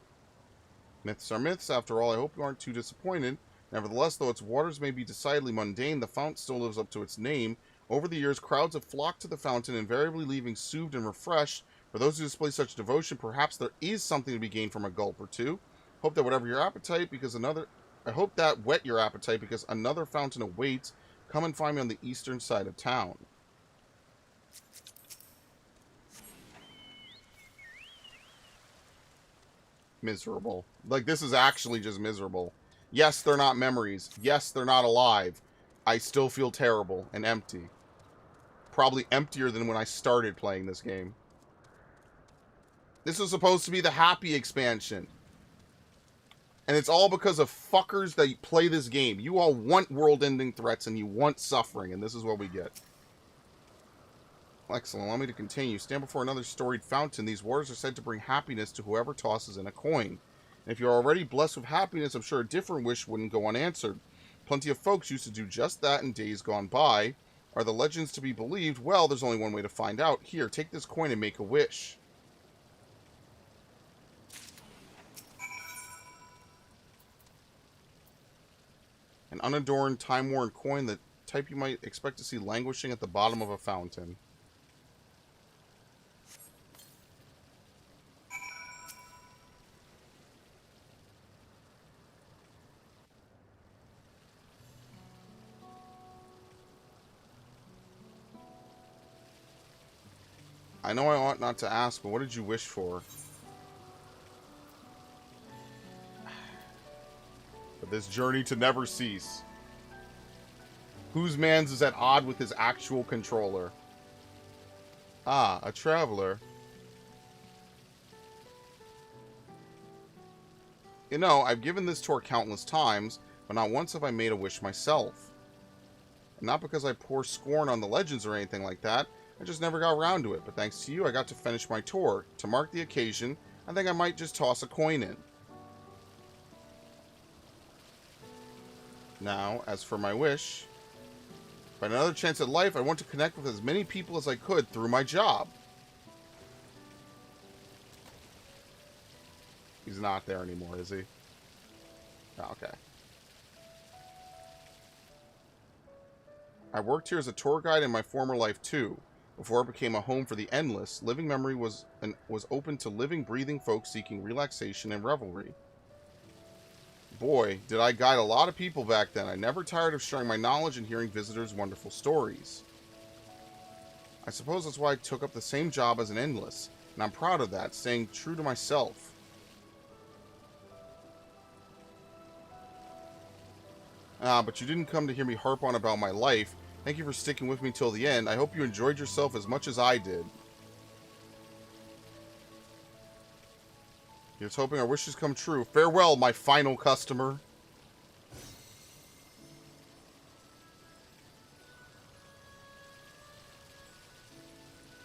Myths are myths, after all. I hope you aren't too disappointed. Nevertheless, though its waters may be decidedly mundane, the fountain still lives up to its name. Over the years, crowds have flocked to the fountain, invariably leaving soothed and refreshed. For those who display such devotion, perhaps there is something to be gained from a gulp or two. Hope that whatever your appetite, I hope that whet your appetite, because another fountain awaits. Come and find me on the eastern side of town. Miserable. Like, this is actually just miserable. Yes, they're not memories. Yes, they're not alive. I still feel terrible and empty. Probably emptier than when I started playing this game. This was supposed to be the happy expansion. And it's all because of fuckers that play this game. You all want world-ending threats and you want suffering, and this is what we get. Excellent. Allow me to continue. Stand before another storied fountain. These waters are said to bring happiness to whoever tosses in a coin. And if you're already blessed with happiness, I'm sure a different wish wouldn't go unanswered. Plenty of folks used to do just that in days gone by. Are the legends to be believed? Well, there's only one way to find out. Here, take this coin and make a wish. An unadorned, time-worn coin, the type you might expect to see languishing at the bottom of a fountain. I know I ought not to ask, but what did you wish for? For this journey to never cease. Whose man's is at odd with his actual controller? Ah, a traveler. You know, I've given this tour countless times, but not once have I made a wish myself. And not because I pour scorn on the legends or anything like that. I just never got around to it, but thanks to you, I got to finish my tour. To mark the occasion, I think I might just toss a coin in. Now, as for my wish, if I had another chance at life, I want to connect with as many people as I could through my job. He's not there anymore, is he? Oh, okay. I worked here as a tour guide in my former life, too. Before it became a home for the endless, Living Memory was open to living, breathing folks seeking relaxation and revelry. Boy, did I guide a lot of people back then. I never tired of sharing my knowledge and hearing visitors' wonderful stories. I suppose that's why I took up the same job as an endless, and I'm proud of that, staying true to myself. Ah, but you didn't come to hear me harp on about my life. Thank you for sticking with me till the end. I hope you enjoyed yourself as much as I did. Here's hoping our wishes come true. Farewell, my final customer.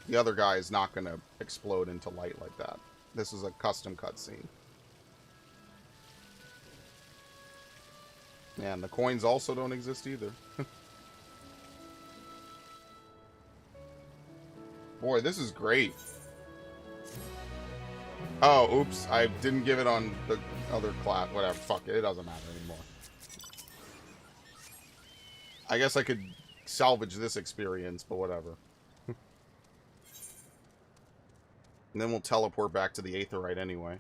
The other guy is not going to explode into light like that. This is a custom cutscene. And the coins also don't exist either. Boy, this is great. Oh, oops. I didn't give it on the other class. Whatever. Fuck it. It doesn't matter anymore. I guess I could salvage this experience, but whatever. And then we'll teleport back to the Aetherite anyway.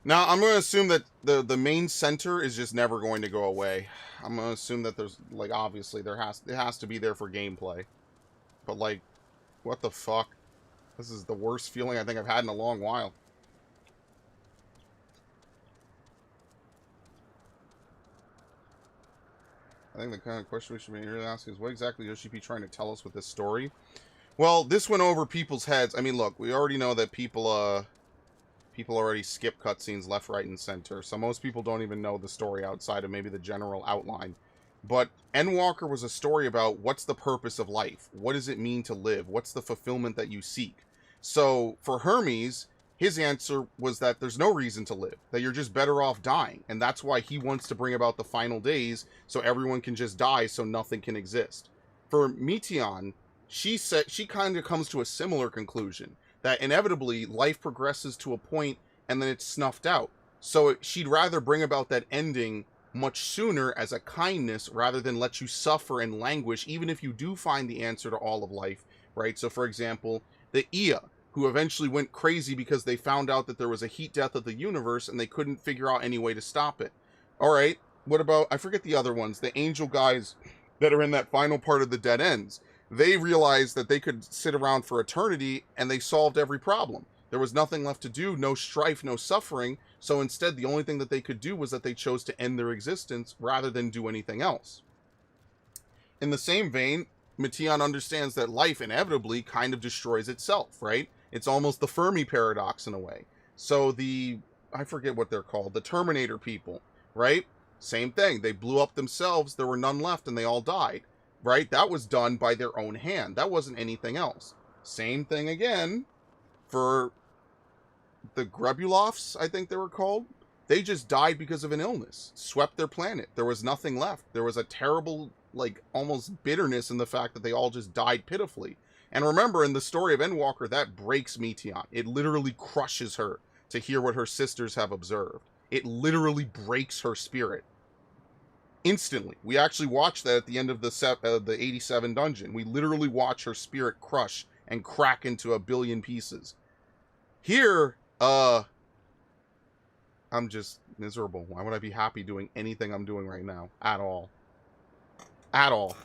Now, I'm going to assume that the main center is just never going to go away. I'm going to assume that there's, like, obviously, it has to be there for gameplay. But, like, what the fuck? This is the worst feeling I think I've had in a long while. I think the kind of question we should be really asking is, what exactly is Yoshi trying to tell us with this story? Well, this went over people's heads. I mean, look, we already know that people already skip cutscenes left, right, and center. So most people don't even know the story outside of maybe the general outline. But Endwalker was a story about what's the purpose of life? What does it mean to live? What's the fulfillment that you seek? So for Hermes, his answer was that there's no reason to live, that you're just better off dying. And that's why he wants to bring about the final days so everyone can just die so nothing can exist. For Meteion, she kind of comes to a similar conclusion, that inevitably life progresses to a point and then it's snuffed out. So she'd rather bring about that ending much sooner as a kindness rather than let you suffer and languish, even if you do find the answer to all of life, right? So for example, the Ea, who eventually went crazy because they found out that there was a heat death of the universe and they couldn't figure out any way to stop it. All right, what about, I forget the other ones, the angel guys that are in that final part of the Dead Ends. They realized that they could sit around for eternity and they solved every problem. There was nothing left to do, no strife, no suffering. So instead, the only thing that they could do was that they chose to end their existence rather than do anything else. In the same vein, Meteion understands that life inevitably kind of destroys itself, right? It's almost the Fermi paradox in a way. So I forget what they're called, the Terminator people, right? Same thing. They blew up themselves. There were none left and they all died. Right? That was done by their own hand. That wasn't anything else. Same thing again for the Grebulovs, I think they were called. They just died because of an illness. Swept their planet. There was nothing left. There was a terrible, like, almost bitterness in the fact that they all just died pitifully. And remember, in the story of Endwalker, that breaks Meteion. It literally crushes her to hear what her sisters have observed. It literally breaks her spirit. Instantly. We actually watched that at the end of the 87 dungeon. We literally watch her spirit crush and crack into a billion pieces. Here, I'm just miserable. Why would I be happy doing anything I'm doing right now? At all. At all.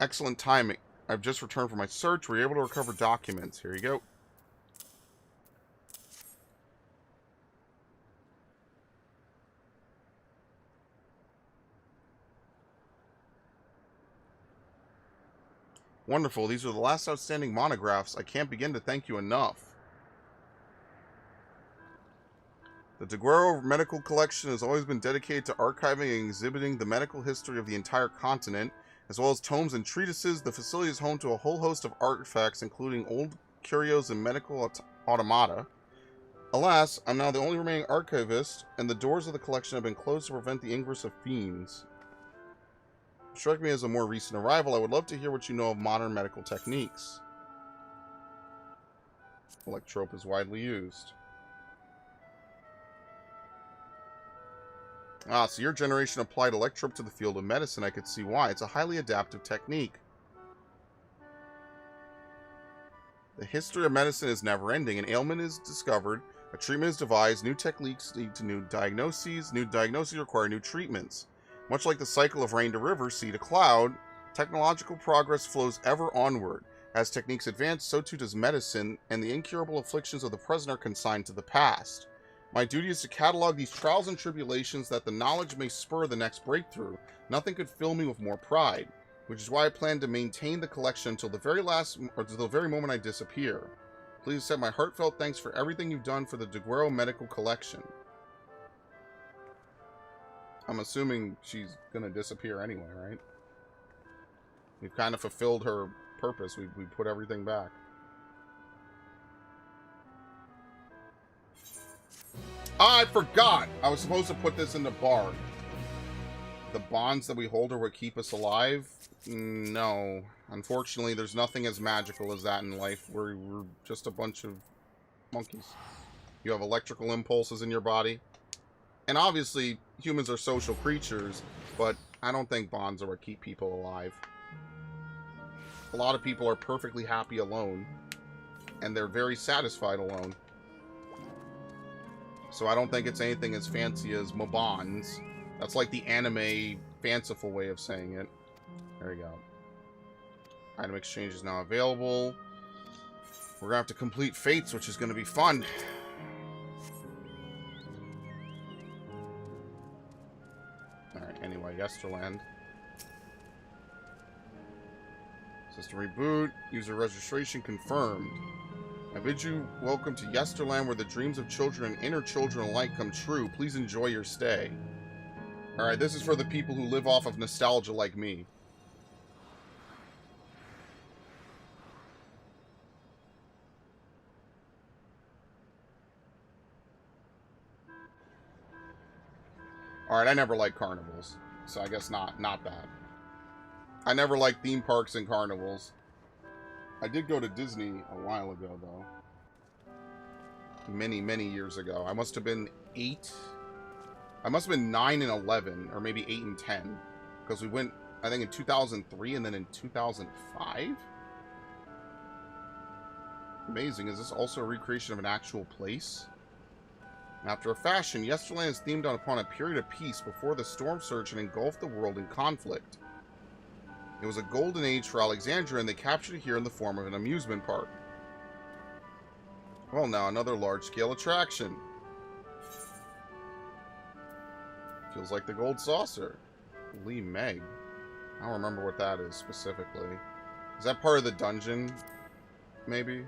Excellent timing. I've just returned from my search. Were you able to recover documents? Here you go. Wonderful. These are the last outstanding monographs. I can't begin to thank you enough. The Daguerreo Medical Collection has always been dedicated to archiving and exhibiting the medical history of the entire continent, as well as tomes and treatises. The facility is home to a whole host of artifacts, including old curios and medical automata. Alas, I'm now the only remaining archivist, and the doors of the collection have been closed to prevent the ingress of fiends. Strike me as a more recent arrival. I would love to hear what you know of modern medical techniques. Electrope is widely used. Ah, so your generation applied electrope to the field of medicine. I could see why. It's a highly adaptive technique. The history of medicine is never-ending. An ailment is discovered, a treatment is devised, new techniques lead to new diagnoses require new treatments. Much like the cycle of rain to river, sea to cloud, technological progress flows ever onward. As techniques advance, so too does medicine, and the incurable afflictions of the present are consigned to the past. My duty is to catalog these trials and tribulations that the knowledge may spur the next breakthrough. Nothing could fill me with more pride, which is why I plan to maintain the collection until the very moment I disappear. Please accept my heartfelt thanks for everything you've done for the Daguerreo Medical Collection. I'm assuming she's gonna disappear anyway, right? We've kind of fulfilled her purpose. We put everything back. I forgot! I was supposed to put this in the bar. The bonds that we hold are what keep us alive? No. Unfortunately, there's nothing as magical as that in life. We're just a bunch of monkeys. You have electrical impulses in your body. And obviously, humans are social creatures, but I don't think bonds are what keep people alive. A lot of people are perfectly happy alone, and they're very satisfied alone. So I don't think it's anything as fancy as bonds. That's like the anime fanciful way of saying it. There we go. Item exchange is now available. We're gonna have to complete fates, which is gonna be fun. Alright, anyway, Yesterland. System reboot. User registration confirmed. I bid you welcome to Yesterland, where the dreams of children and inner children alike come true. Please enjoy your stay. Alright, this is for the people who live off of nostalgia like me. Alright, I never liked carnivals, so I guess not that. I never liked theme parks and carnivals. I did go to Disney a while ago, though. Many, many years ago. I must have been 8. I must have been 9 and 11, or maybe 8 and 10. Because we went, I think, in 2003 and then in 2005? Amazing. Is this also a recreation of an actual place? After a fashion, Yesterland is themed upon a period of peace before the storm surge and engulfed the world in conflict. It was a golden age for Alexandria, and they captured it here in the form of an amusement park. Well, now another large-scale attraction. Feels like the Gold Saucer. Lee Meg. I don't remember what that is specifically. Is that part of the dungeon? Maybe?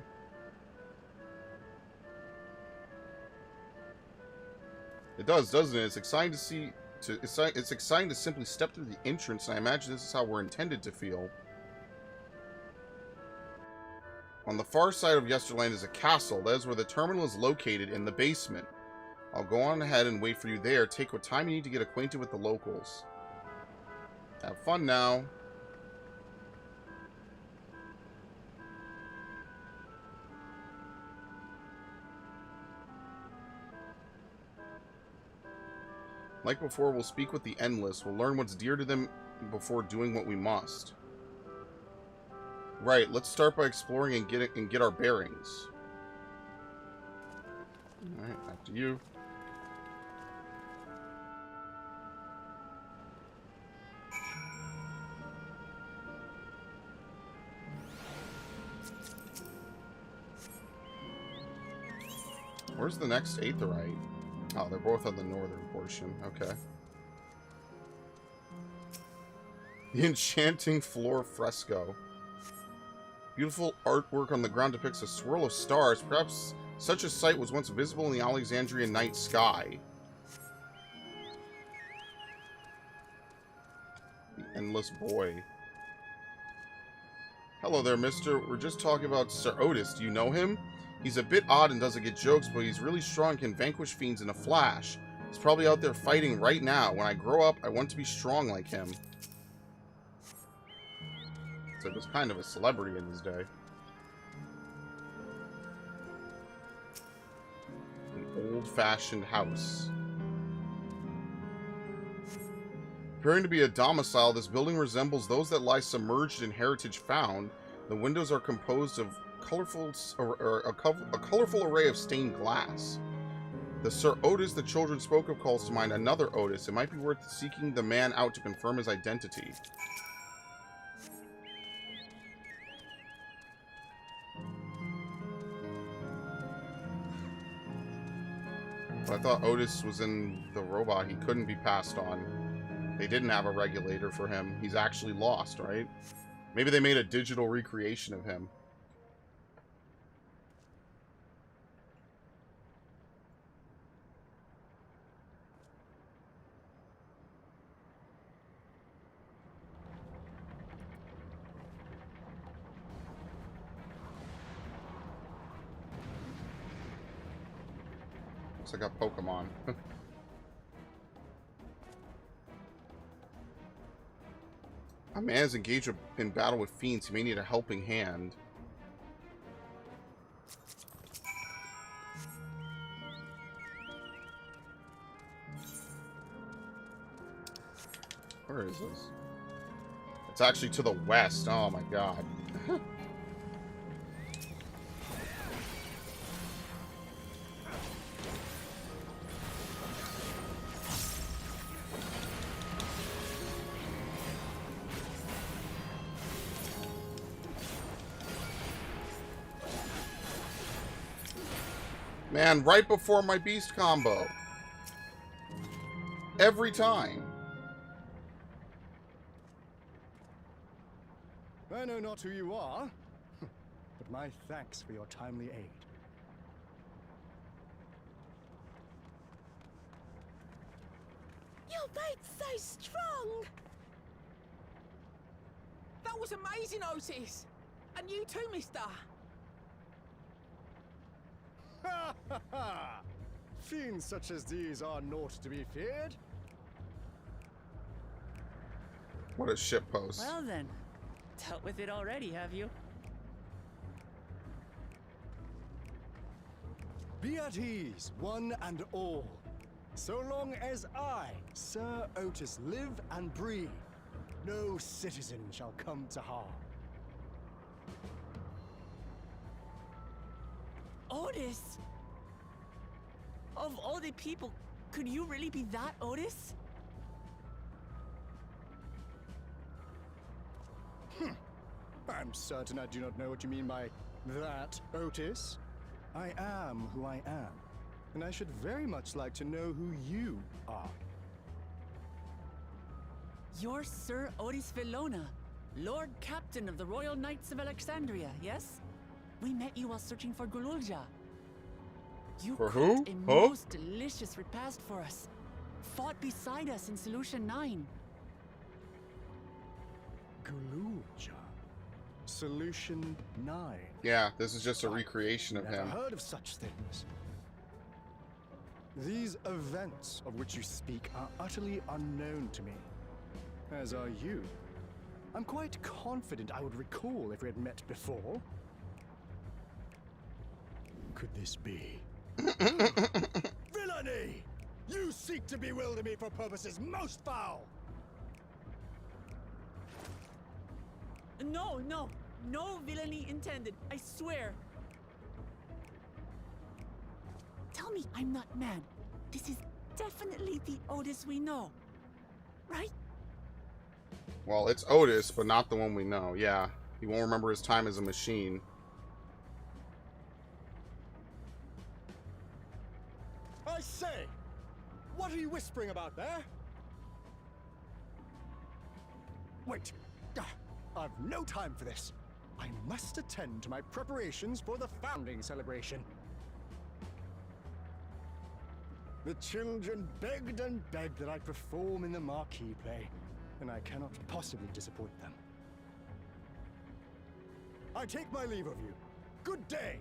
It does, doesn't it? It's exciting to see. It's exciting to simply step through the entrance, and I imagine this is how we're intended to feel. On the far side of Yesterland is a castle. That is where the terminal is located, in the basement. I'll go on ahead and wait for you there. Take what time you need to get acquainted with the locals. Have fun now. Like before, we'll speak with the Endless. We'll learn what's dear to them before doing what we must. Right, let's start by exploring and get our bearings. Alright, back to you. Where's the next Aetheryte? Oh, they're both on the northern portion. Okay. The Enchanting Floor Fresco. Beautiful artwork on the ground depicts a swirl of stars. Perhaps such a sight was once visible in the Alexandrian night sky. The Endless Boy. Hello there, mister. We're just talking about Sir Otis. Do you know him? He's a bit odd and doesn't get jokes, but he's really strong and can vanquish fiends in a flash. He's probably out there fighting right now. When I grow up, I want to be strong like him. So he was kind of a celebrity in his day. An old-fashioned house. Appearing to be a domicile, this building resembles those that lie submerged in heritage found. The windows are composed of a colorful array of stained glass. The Sir Otis the children spoke of calls to mind another Otis. It might be worth seeking the man out to confirm his identity. But I thought Otis was in the robot. He couldn't be passed on. They didn't have a regulator for him. He's actually lost, right? Maybe they made a digital recreation of him. Looks like a Pokemon. A man is engaged in battle with fiends. He may need a helping hand. Where is this? It's actually to the west. Oh my god. Man, right before my beast combo. Every time. I know not who you are, but my thanks for your timely aid. Your bait's so strong! That was amazing, Otis! And you too, mister! Ha ha ha! Fiends such as these are naught to be feared. What a shitpost. Well then, dealt with it already, have you? Be at ease, one and all. So long as I, Sir Otis, live and breathe, no citizen shall come to harm. Otis! Of all the people, could you really be that Otis? I'm certain I do not know what you mean by that, Otis. I am who I am, and I should very much like to know who you are. You're Sir Otis Villona, Lord Captain of the Royal Knights of Alexandria, yes? We met you while searching for Gululja. You For who? cooked a most delicious repast for us. Fought beside us in Solution 9. Gululja. Solution 9. Yeah, this is just a recreation of Never him. heard of such things. These events of which you speak are utterly unknown to me, as are you. I'm quite confident I would recall if we had met before. Could this be? Villainy! You seek to bewilder me for purposes most foul! No, no, no villainy intended, I swear. Tell me I'm not mad. This is definitely the Otis we know, right? Well, it's Otis, but not the one we know. Yeah, he won't remember his time as a machine. I say! What are you whispering about there? Wait! I've no time for this. I must attend to my preparations for the founding celebration. The children begged and begged that I perform in the marquee play, and I cannot possibly disappoint them. I take my leave of you. Good day!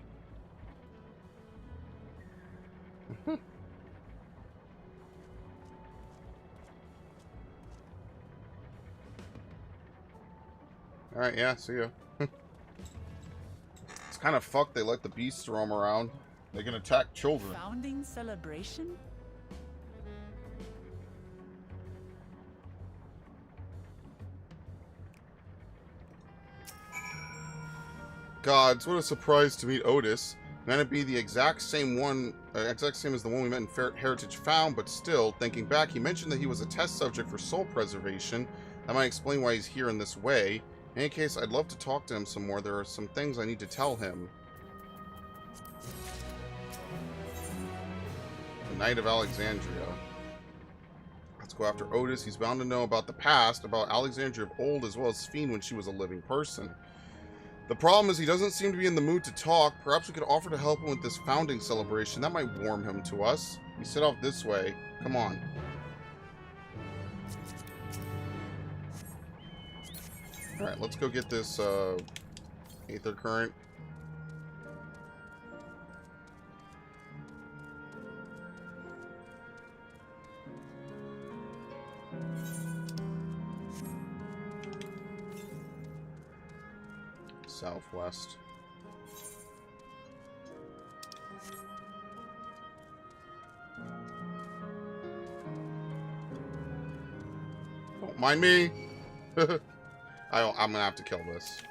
Alright, yeah, see ya. It's kind of fucked they let the beasts roam around. They can attack children. Founding celebration? Gods, what a surprise to meet Otis. May it be the exact same one, exact same as the one we met in Heritage Found, but still, thinking back, he mentioned that he was a test subject for soul preservation. That might explain why he's here in this way. In any case, I'd love to talk to him some more. There are some things I need to tell him. The Knight of Alexandria. Let's go after Otis. He's bound to know about the past, about Alexandria of old, as well as Fiend when she was a living person. The problem is he doesn't seem to be in the mood to talk. Perhaps we could offer to help him with this founding celebration. That might warm him to us. We set off this way. Come on. Alright, let's go get this Aether Current. southwest. Don't mind me. I'm gonna have to kill this.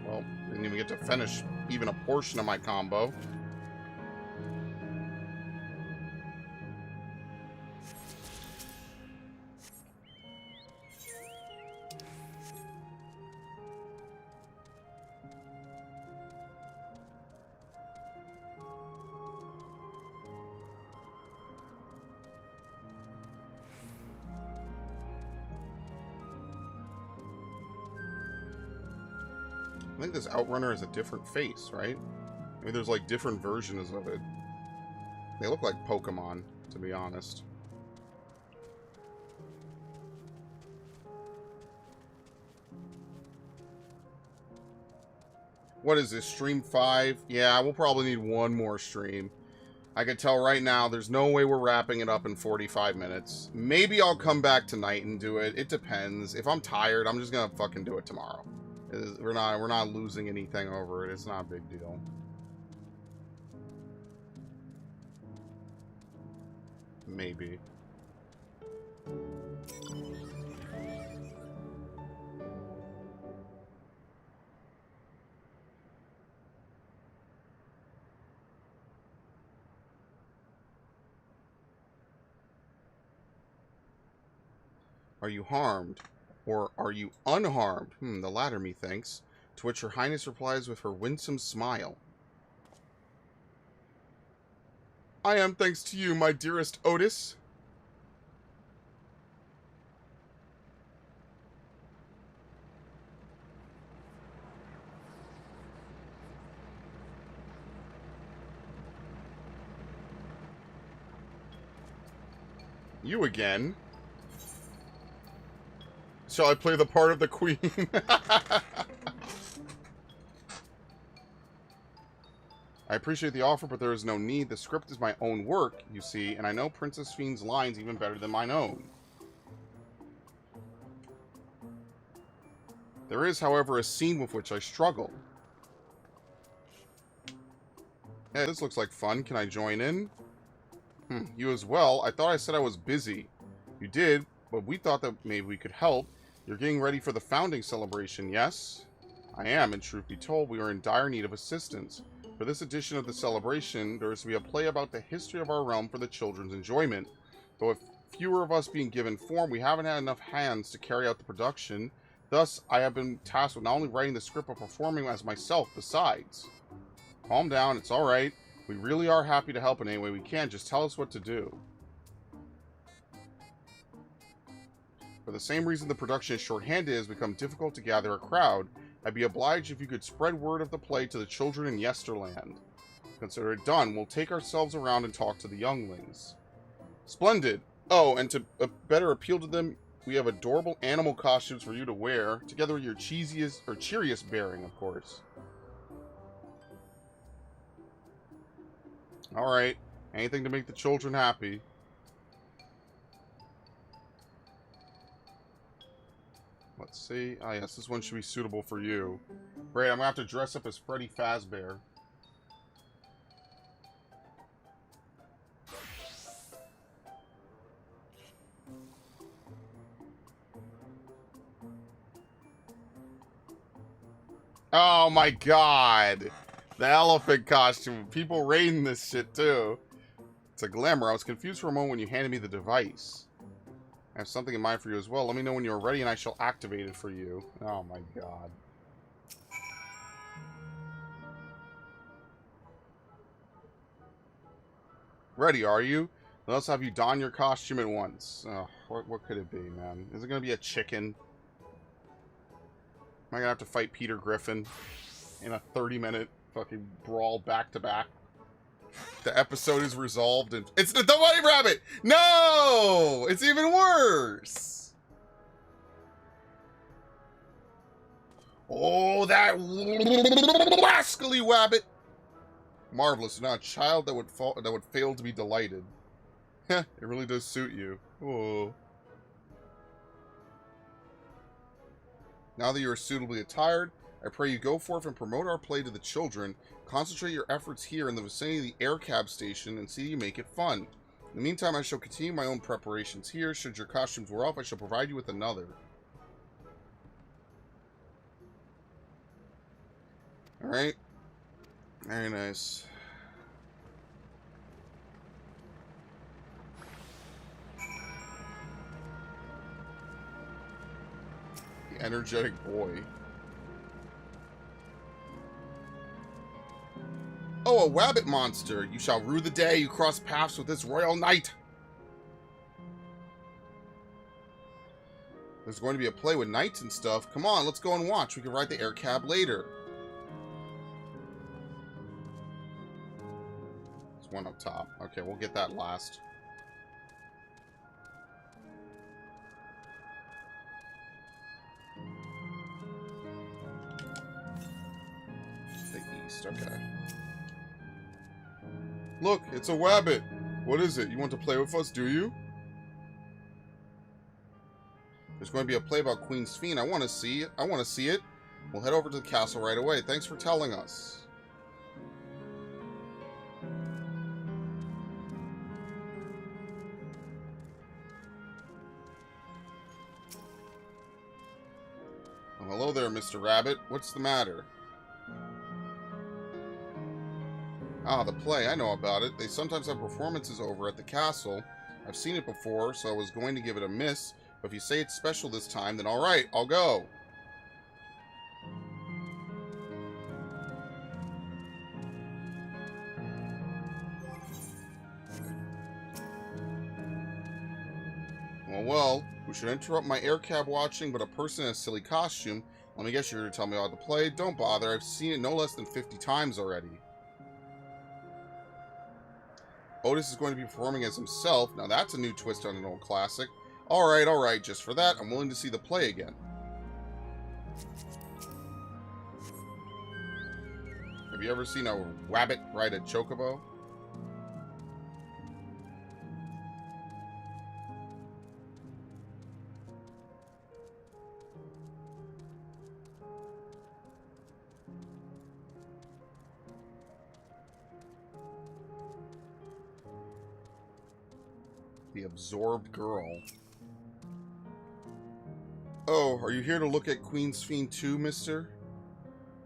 Well, didn't even get to finish even a portion of my combo. I think this Outrunner has a different face, right? I mean, there's like different versions of it. They look like Pokemon, to be honest. What is this, stream 5? Yeah, we'll probably need one more stream. I can tell right now there's no way we're wrapping it up in 45 minutes. Maybe I'll come back tonight and do it. It depends. If I'm tired, I'm just gonna fucking do it tomorrow. We're not losing anything over it. It's not a big deal. Maybe. Are you harmed? Or are you unharmed? The latter, methinks. To which Her Highness replies with her winsome smile. I am, thanks to you, my dearest Otis. You again? Shall I play the part of the queen? I appreciate the offer, but there is no need. The script is my own work, you see, and I know Princess Fiend's lines even better than mine own. There is, however, a scene with which I struggle. Hey, this looks like fun. Can I join in? You as well? I thought I said I was busy. You did, but we thought that maybe we could help. You're getting ready for the founding celebration, yes? I am, and truth be told, we are in dire need of assistance. For this edition of the celebration, there is to be a play about the history of our realm for the children's enjoyment. But with fewer of us being given form, we haven't had enough hands to carry out the production. Thus, I have been tasked with not only writing the script, but performing as myself besides. Calm down, it's alright. We really are happy to help in any way we can. Just tell us what to do. For the same reason the production is short-handed, it has become difficult to gather a crowd. I'd be obliged if you could spread word of the play to the children in Yesterland. Consider it done. We'll take ourselves around and talk to the younglings. Splendid. Oh, and to better appeal to them, we have adorable animal costumes for you to wear, together with your cheeriest bearing, of course. Alright. Anything to make the children happy. Let's see. Ah, yes, this one should be suitable for you. Great, I'm gonna have to dress up as Freddy Fazbear. Oh my god! The elephant costume. People raiding this shit too. It's a glamour. I was confused for a moment when you handed me the device. I have something in mind for you as well. Let me know when you're ready and I shall activate it for you. Oh my god. Ready, are you? Let's have you don your costume at once. Oh, what could it be, man? Is it going to be a chicken? Am I going to have to fight Peter Griffin in a 30-minute fucking brawl back-to-back? The episode is resolved and... It's the White Rabbit! No! It's even worse! Oh, that rascally wabbit! Marvelous, not a child that would fail to be delighted. Heh, it really does suit you. Oh. Now that you are suitably attired, I pray you go forth and promote our play to the children. Concentrate your efforts here in the vicinity of the air cab station and see you make it fun. In the meantime, I shall continue my own preparations here. Should your costumes wear off, I shall provide you with another. Alright. Very nice. The energetic boy. Oh, a wabbit monster! You shall rue the day you cross paths with this royal knight! There's going to be a play with knights and stuff. Come on, let's go and watch. We can ride the air cab later. There's one up top. Okay, we'll get that last. The east, okay. Look, it's a wabbit. What is it? You want to play with us, do you? There's going to be a play about Queen's Fiend. I want to see it. I want to see it. We'll head over to the castle right away. Thanks for telling us. Oh, hello there, Mr. Rabbit. What's the matter? Ah, the play. I know about it. They sometimes have performances over at the castle. I've seen it before, so I was going to give it a miss. But if you say it's special this time, then alright, I'll go. Well, who should interrupt my air cab watching but a person in a silly costume? Let me guess you're going to tell me about the play. Don't bother, I've seen it no less than 50 times already. Otis is going to be performing as himself. Now that's a new twist on an old classic. Alright, just for that, I'm willing to see the play again. Have you ever seen a wabbit ride a chocobo? The absorbed girl. Oh, are you here to look at Queen's Fiend too, mister?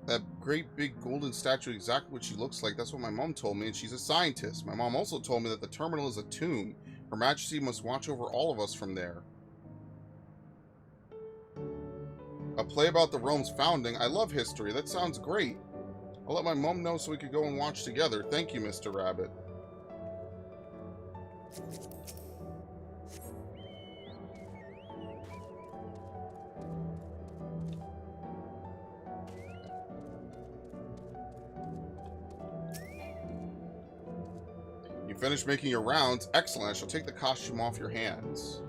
That great big golden statue, exactly what she looks like. That's what my mom told me, and she's a scientist. My mom also told me that the terminal is a tomb. Her Majesty must watch over all of us from there. A play about the Rome's founding. I love history. That sounds great. I'll let my mom know so we could go and watch together. Thank you, Mr. Rabbit. Finished making your rounds. Excellent. I shall take the costume off your hands.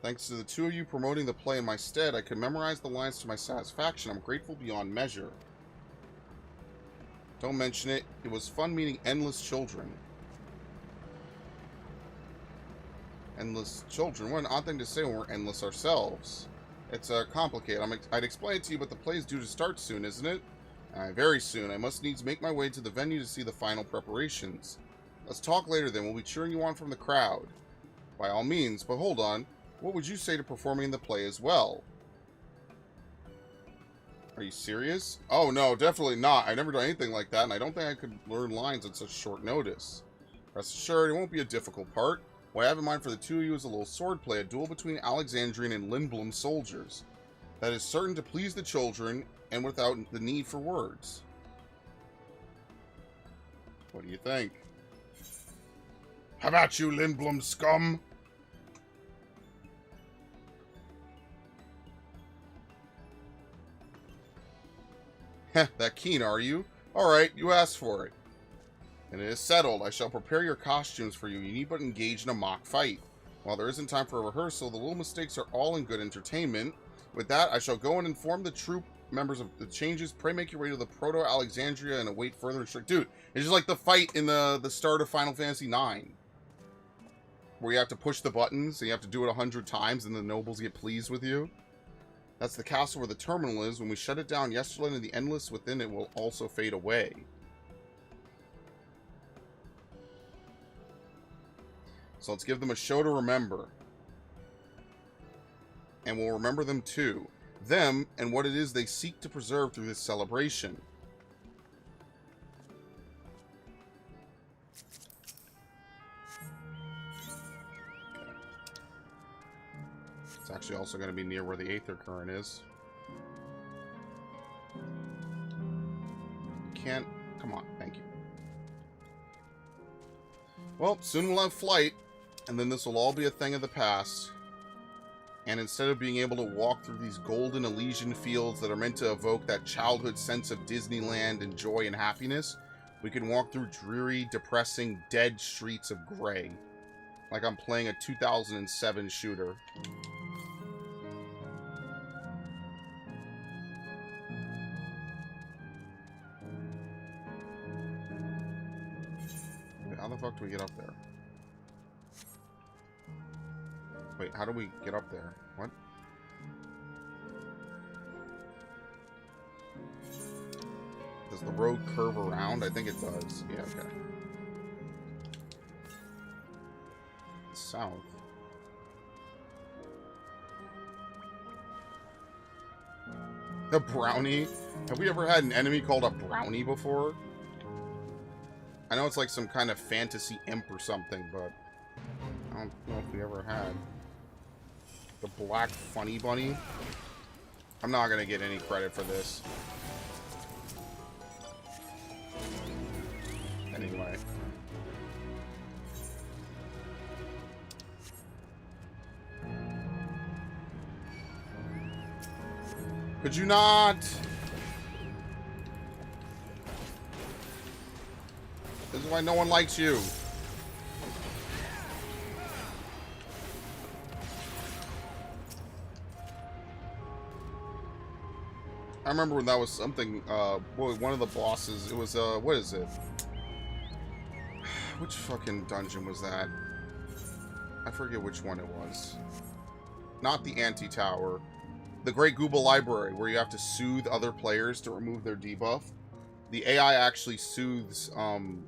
Thanks to the two of you promoting the play in my stead, I could memorize the lines to my satisfaction. I'm grateful beyond measure. Don't mention it. It was fun meeting endless children. Endless children? What an odd thing to say when we're endless ourselves. It's complicated. I'd explain it to you, but the play is due to start soon, isn't it? Very soon. I must needs make my way to the venue to see the final preparations. Let's talk later then. We'll be cheering you on from the crowd. By all means, but hold on. What would you say to performing in the play as well? Are you serious? Oh no, definitely not. I've never done anything like that, and I don't think I could learn lines on such short notice. Rest assured, it won't be a difficult part. What I have in mind for the two of you is a little swordplay, a duel between Alexandrian and Lindblom soldiers. That is certain to please the children, and without the need for words. What do you think? How about you, Lindblom scum? Heh, that keen, are you? Alright, you asked for it. And it is settled. I shall prepare your costumes for you. You need but engage in a mock fight. While there isn't time for a rehearsal, the little mistakes are all in good entertainment. With that, I shall go and inform the troop members of the changes. Pray make your way to the Proto-Alexandria and await further instructions. Dude, it's just like the fight in the start of Final Fantasy IX. Where you have to push the buttons, and you have to do it 100 times, and the nobles get pleased with you. That's the castle where the terminal is. When we shut it down yesterday, the endless within it will also fade away. So let's give them a show to remember. And we'll remember them too. Them and what it is they seek to preserve through this celebration. It's actually also going to be near where the Aether Current is. You can't... Come on, thank you. Well, soon we'll have flight, and then this will all be a thing of the past. And instead of being able to walk through these golden Elysian fields that are meant to evoke that childhood sense of Disneyland and joy and happiness, we can walk through dreary, depressing, dead streets of gray. Like I'm playing a 2007 shooter. Wait, how the fuck do we get up there? Wait, how do we get up there? What? Does the road curve around? I think it does. Yeah, okay. South. The brownie? Have we ever had an enemy called a brownie before? I know it's like some kind of fantasy imp or something, but I don't know if we ever had. The Black Funny Bunny? I'm not gonna get any credit for this. Anyway. Could you not? This is why no one likes you. I remember when that was something, boy, one of the bosses, it was, what is it? Which fucking dungeon was that? I forget which one it was. Not the anti-tower. The Great Gooba Library, where you have to soothe other players to remove their debuff. The AI actually soothes,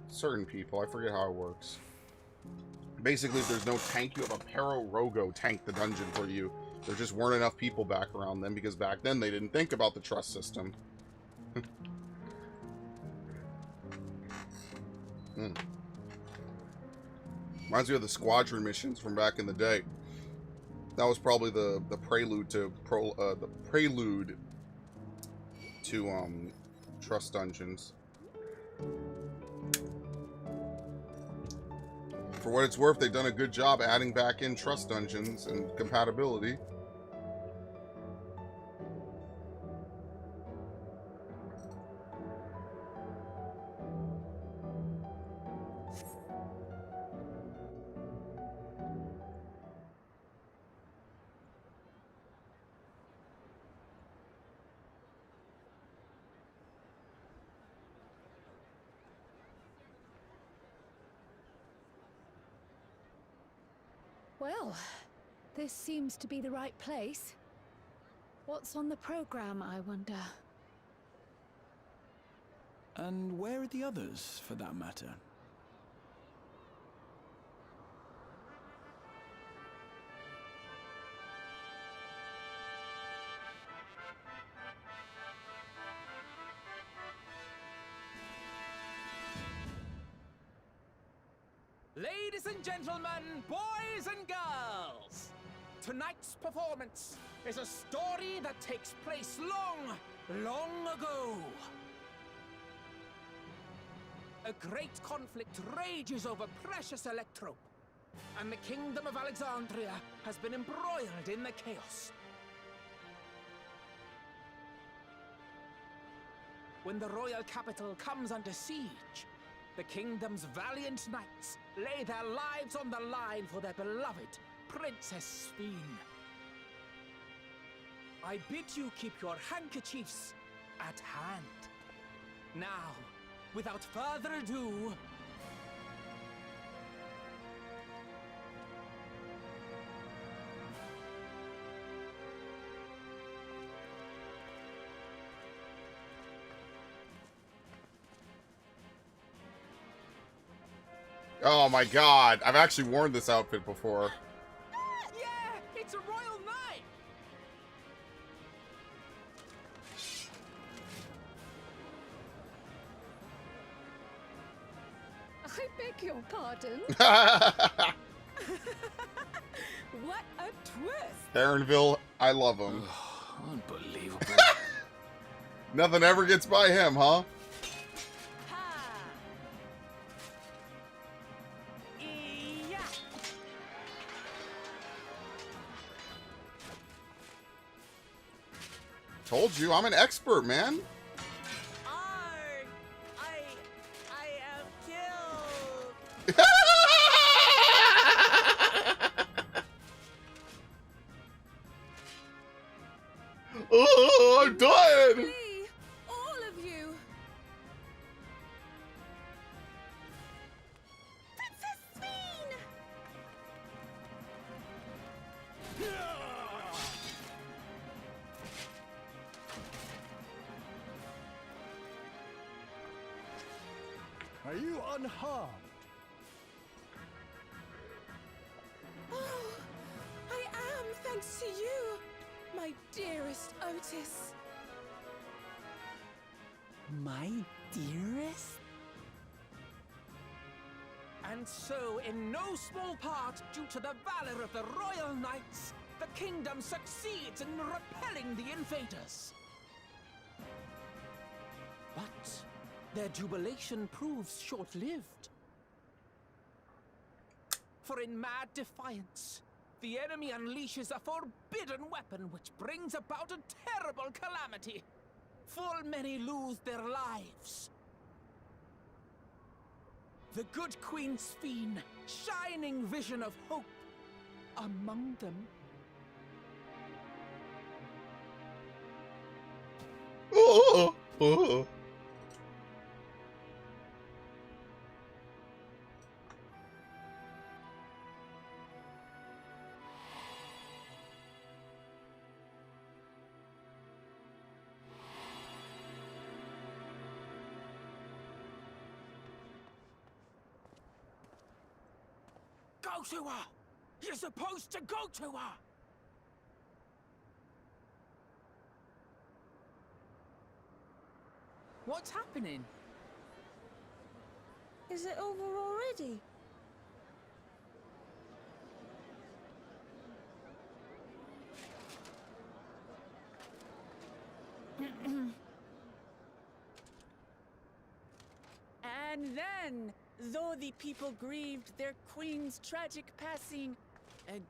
certain people. I forget how it works. Basically, if there's no tank, you have a Pero Rogo tank the dungeon for you. There just weren't enough people back around then, because back then they didn't think about the trust system. Reminds me of the squadron missions from back in the day. That was probably the prelude to trust dungeons. For what it's worth, they've done a good job adding back in trust dungeons and compatibility. Well, this seems to be the right place. What's on the program, I wonder? And where are the others, for that matter? Ladies and gentlemen, boys and girls, tonight's performance is a story that takes place long, long ago. A great conflict rages over precious electrope, and the kingdom of Alexandria has been embroiled in the chaos. When the royal capital comes under siege, the kingdom's valiant knights lay their lives on the line for their beloved Princess Sphene. I bid you keep your handkerchiefs at hand. Now, without further ado... Oh my god, I've actually worn this outfit before. Yeah, it's a royal knight! I beg your pardon? What a twist! Erenville, I love him. Unbelievable. Nothing ever gets by him, huh? Told you, I'm an expert, man. I am killed. Oh, I'm dying. Flee, all of you. Princess Queen! Are you unharmed? Oh, I am, thanks to you, my dearest Otis. My dearest? And so, in no small part, due to the valor of the royal knights, the kingdom succeeds in repelling the invaders. But their jubilation proves short-lived. For in mad defiance, the enemy unleashes a forbidden weapon which brings about a terrible calamity. Full many lose their lives. The good Queen's Fiend, shining vision of hope, among them. Oh, oh. Go to her! You're supposed to go to her! What's happening? Is it over already? And then, though the people grieved their queen's tragic passing,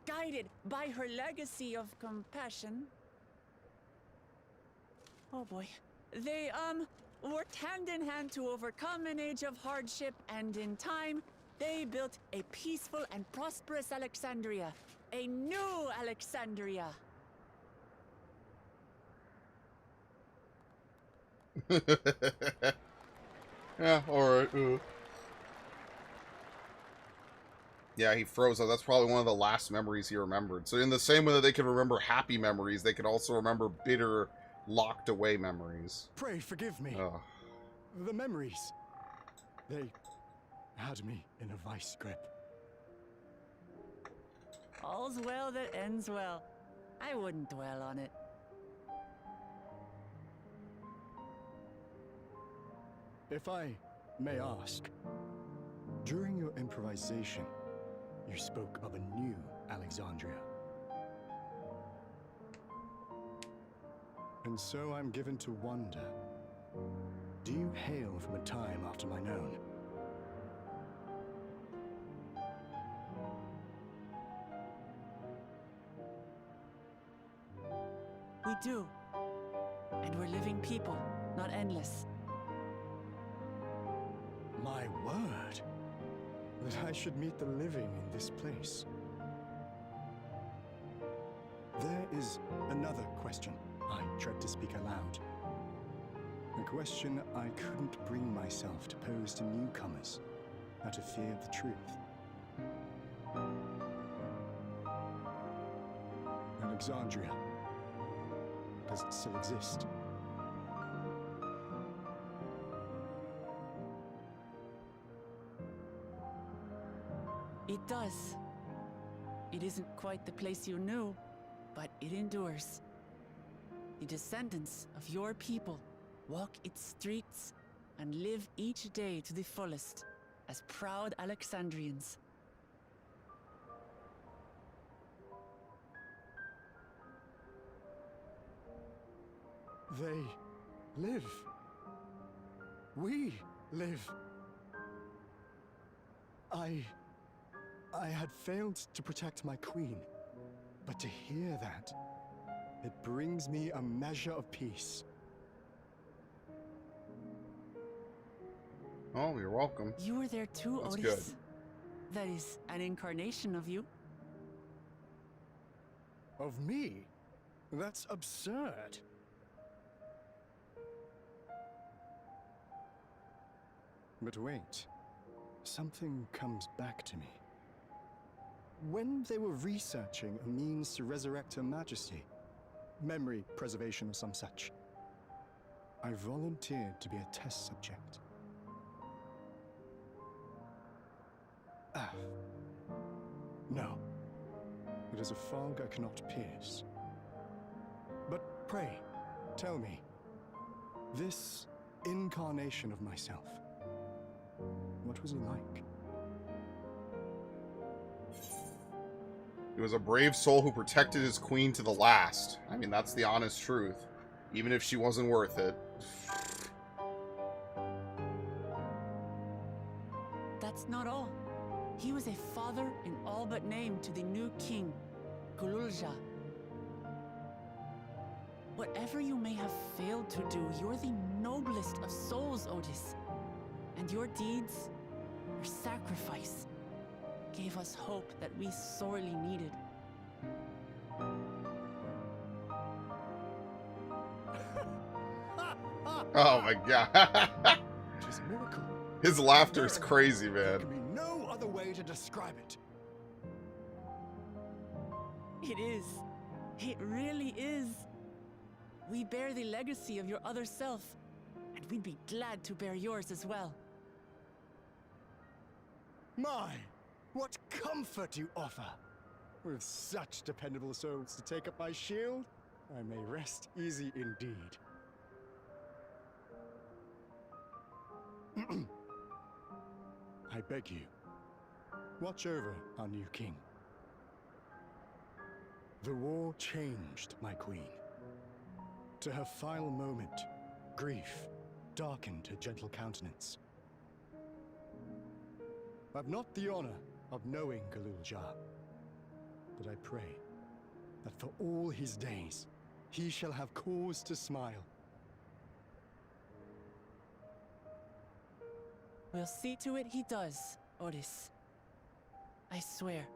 guided by her legacy of compassion. Oh boy. They, worked hand in hand to overcome an age of hardship, and in time, they built a peaceful and prosperous Alexandria. A new Alexandria. Yeah, alright. Yeah, he froze up. That's probably one of the last memories he remembered. So in the same way that they could remember happy memories, they could also remember bitter, locked away memories. Pray forgive me. Oh. The memories. They had me in a vice grip. All's well that ends well. I wouldn't dwell on it. If I may ask, during your improvisation, you spoke of a new Alexandria. And so I'm given to wonder, do you hail from a time after mine own? We do. And we're living people, not endless. My word, that I should meet the living in this place. There is another question. I dread to speak aloud. A question I couldn't bring myself to pose to newcomers out of fear of the truth. Alexandria. Does it still exist? It does. It isn't quite the place you knew, but it endures. The descendants of your people walk its streets and live each day to the fullest as proud Alexandrians. They live. We live. I had failed to protect my queen, but to hear that, it brings me a measure of peace. Oh, you're welcome. You were there too, That's Otis. good. That is an incarnation of you. Of me? That's absurd. But wait, something comes back to me. When they were researching a means to resurrect Her Majesty, memory preservation or some such, I volunteered to be a test subject. No. It is a fog I cannot pierce. But pray, tell me, this incarnation of myself, what was he like? He was a brave soul who protected his queen to the last. I mean, that's the honest truth. Even if she wasn't worth it. That's not all. He was a father in all but name to the new king, Tuliyollal. Whatever you may have failed to do, you're the noblest of souls, Otis. And your deeds, your sacrifice, gave us hope that we sorely needed. Oh my god. It is a miracle. His laughter's crazy, man. There can be no other way to describe it. It is. It really is. We bear the legacy of your other self, and we'd be glad to bear yours as well. My, what comfort you offer! With such dependable souls to take up my shield, I may rest easy indeed. I beg you, watch over our new king. The war changed my queen. To her final moment, grief darkened her gentle countenance. I've not the honor of knowing Tuliyollal, but I pray that for all his days, he shall have cause to smile. We'll see to it he does, Otis. I swear.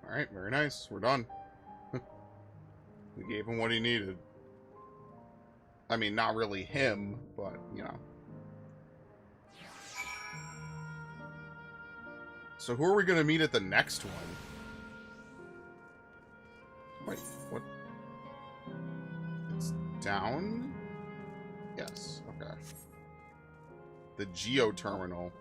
Alright, very nice. We're done. We gave him what he needed. I mean, not really him, but, you know. So who are we going to meet at the next one? Wait, what? It's down? Yes, okay. The Geo Terminal.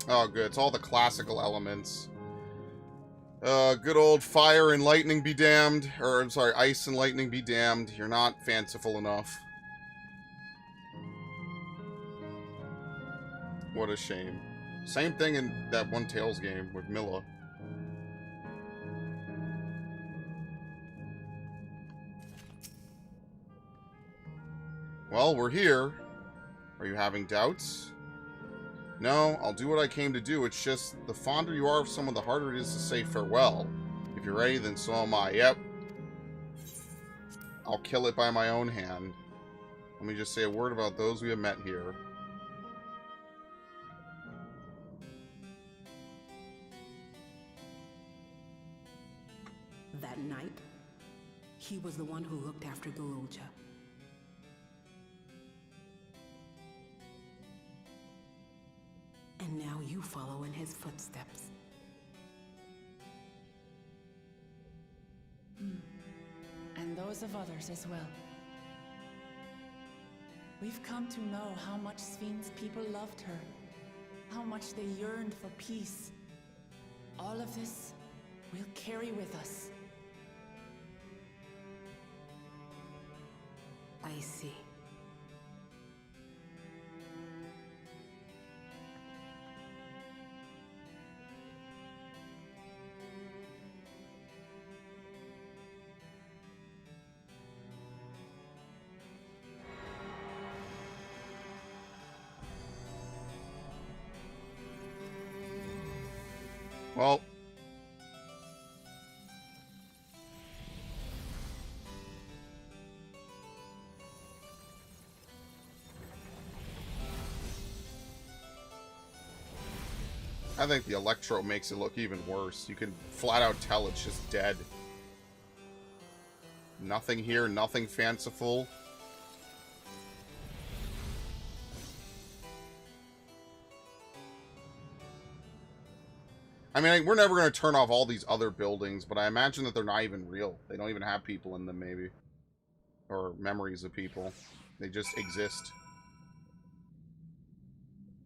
Oh, good. It's all the classical elements. Good old fire and lightning be damned. Or, I'm sorry, ice and lightning be damned. You're not fanciful enough. What a shame. Same thing in that one Tales game with Milla. Well, we're here. Are you having doubts? No, I'll do what I came to do. It's just, the fonder you are of someone, the harder it is to say farewell. If you're ready, then so am I. Yep. I'll kill it by my own hand. Let me just say a word about those we have met here. That night, he was the one who looked after Galulja. And now you follow in his footsteps. And those of others as well. We've come to know how much Sphyn's people loved her, how much they yearned for peace. All of this we'll carry with us. I see. Well, I think the Electro makes it look even worse. You can flat out tell it's just dead. Nothing here, nothing fanciful. I mean, we're never going to turn off all these other buildings, but I imagine that they're not even real. They don't even have people in them, maybe. Or memories of people. They just exist.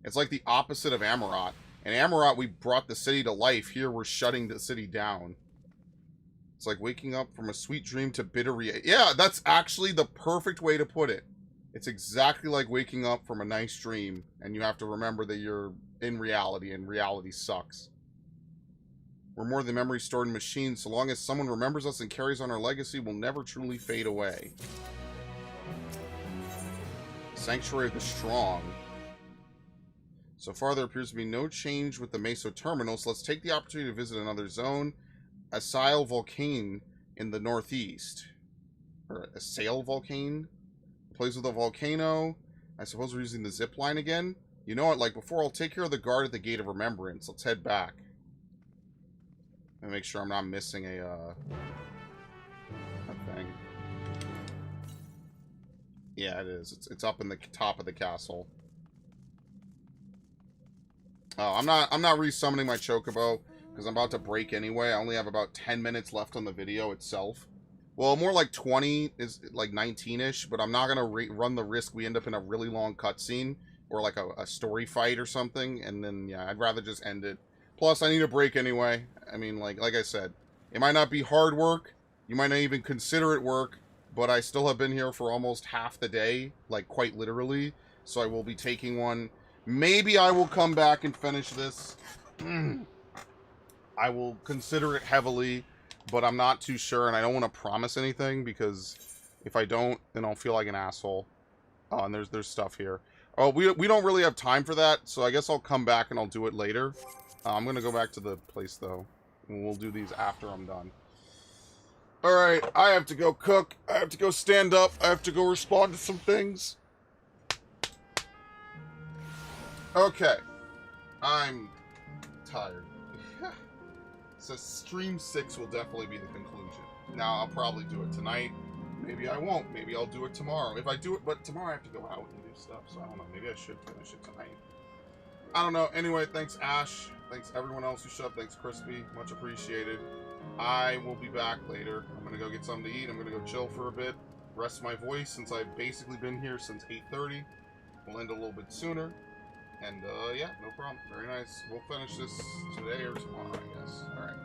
It's like the opposite of Amarat. In Amarat, we brought the city to life. Here, we're shutting the city down. It's like waking up from a sweet dream to bitter reality. Yeah, that's actually the perfect way to put it. It's exactly like waking up from a nice dream, and you have to remember that you're in reality, and reality sucks. We're more than memories stored in machines. So long as someone remembers us and carries on our legacy, we'll never truly fade away. Sanctuary of the Strong. So far, there appears to be no change with the Meso Terminal, so let's take the opportunity to visit another zone. Assail Volcane in the northeast. Or Assail Volcane? A place with a volcano. I suppose we're using the zip line again? You know what, like before, I'll take care of the guard at the Gate of Remembrance. Let's head back. And make sure I'm not missing a thing. Yeah, it is. It's up in the top of the castle. Oh, I'm not resummoning my Chocobo because I'm about to break anyway. I only have about 10 minutes left on the video itself. Well, more like 20 is like 19-ish, but I'm not gonna run the risk we end up in a really long cutscene or like a story fight or something, and then yeah, I'd rather just end it. Plus, I need a break anyway. I mean, like I said, it might not be hard work. You might not even consider it work, but I still have been here for almost half the day, like quite literally. So I will be taking one. Maybe I will come back and finish this. I will consider it heavily, but I'm not too sure, and I don't want to promise anything because if I don't, then I'll feel like an asshole. Oh, and there's stuff here. Oh, we don't really have time for that, so I guess I'll come back and I'll do it later. I'm gonna go back to the place though, and we'll do these after I'm done. All right, I have to go cook. I have to go stand up. I have to go respond to some things. Okay, I'm tired. So stream 6 will definitely be the conclusion. Now I'll probably do it tonight. Maybe I won't. Maybe I'll do it tomorrow. If I do it, but tomorrow I have to go out and do stuff, so I don't know. Maybe I should finish it tonight. I don't know. Anyway, thanks Ash. Thanks everyone else who showed up. Thanks Crispy. Much appreciated. I will be back later. I'm going to go get something to eat. I'm going to go chill for a bit. Rest my voice since I've basically been here since 8:30. We'll end a little bit sooner. And yeah, no problem. Very nice. We'll finish this today or tomorrow, I guess. All right.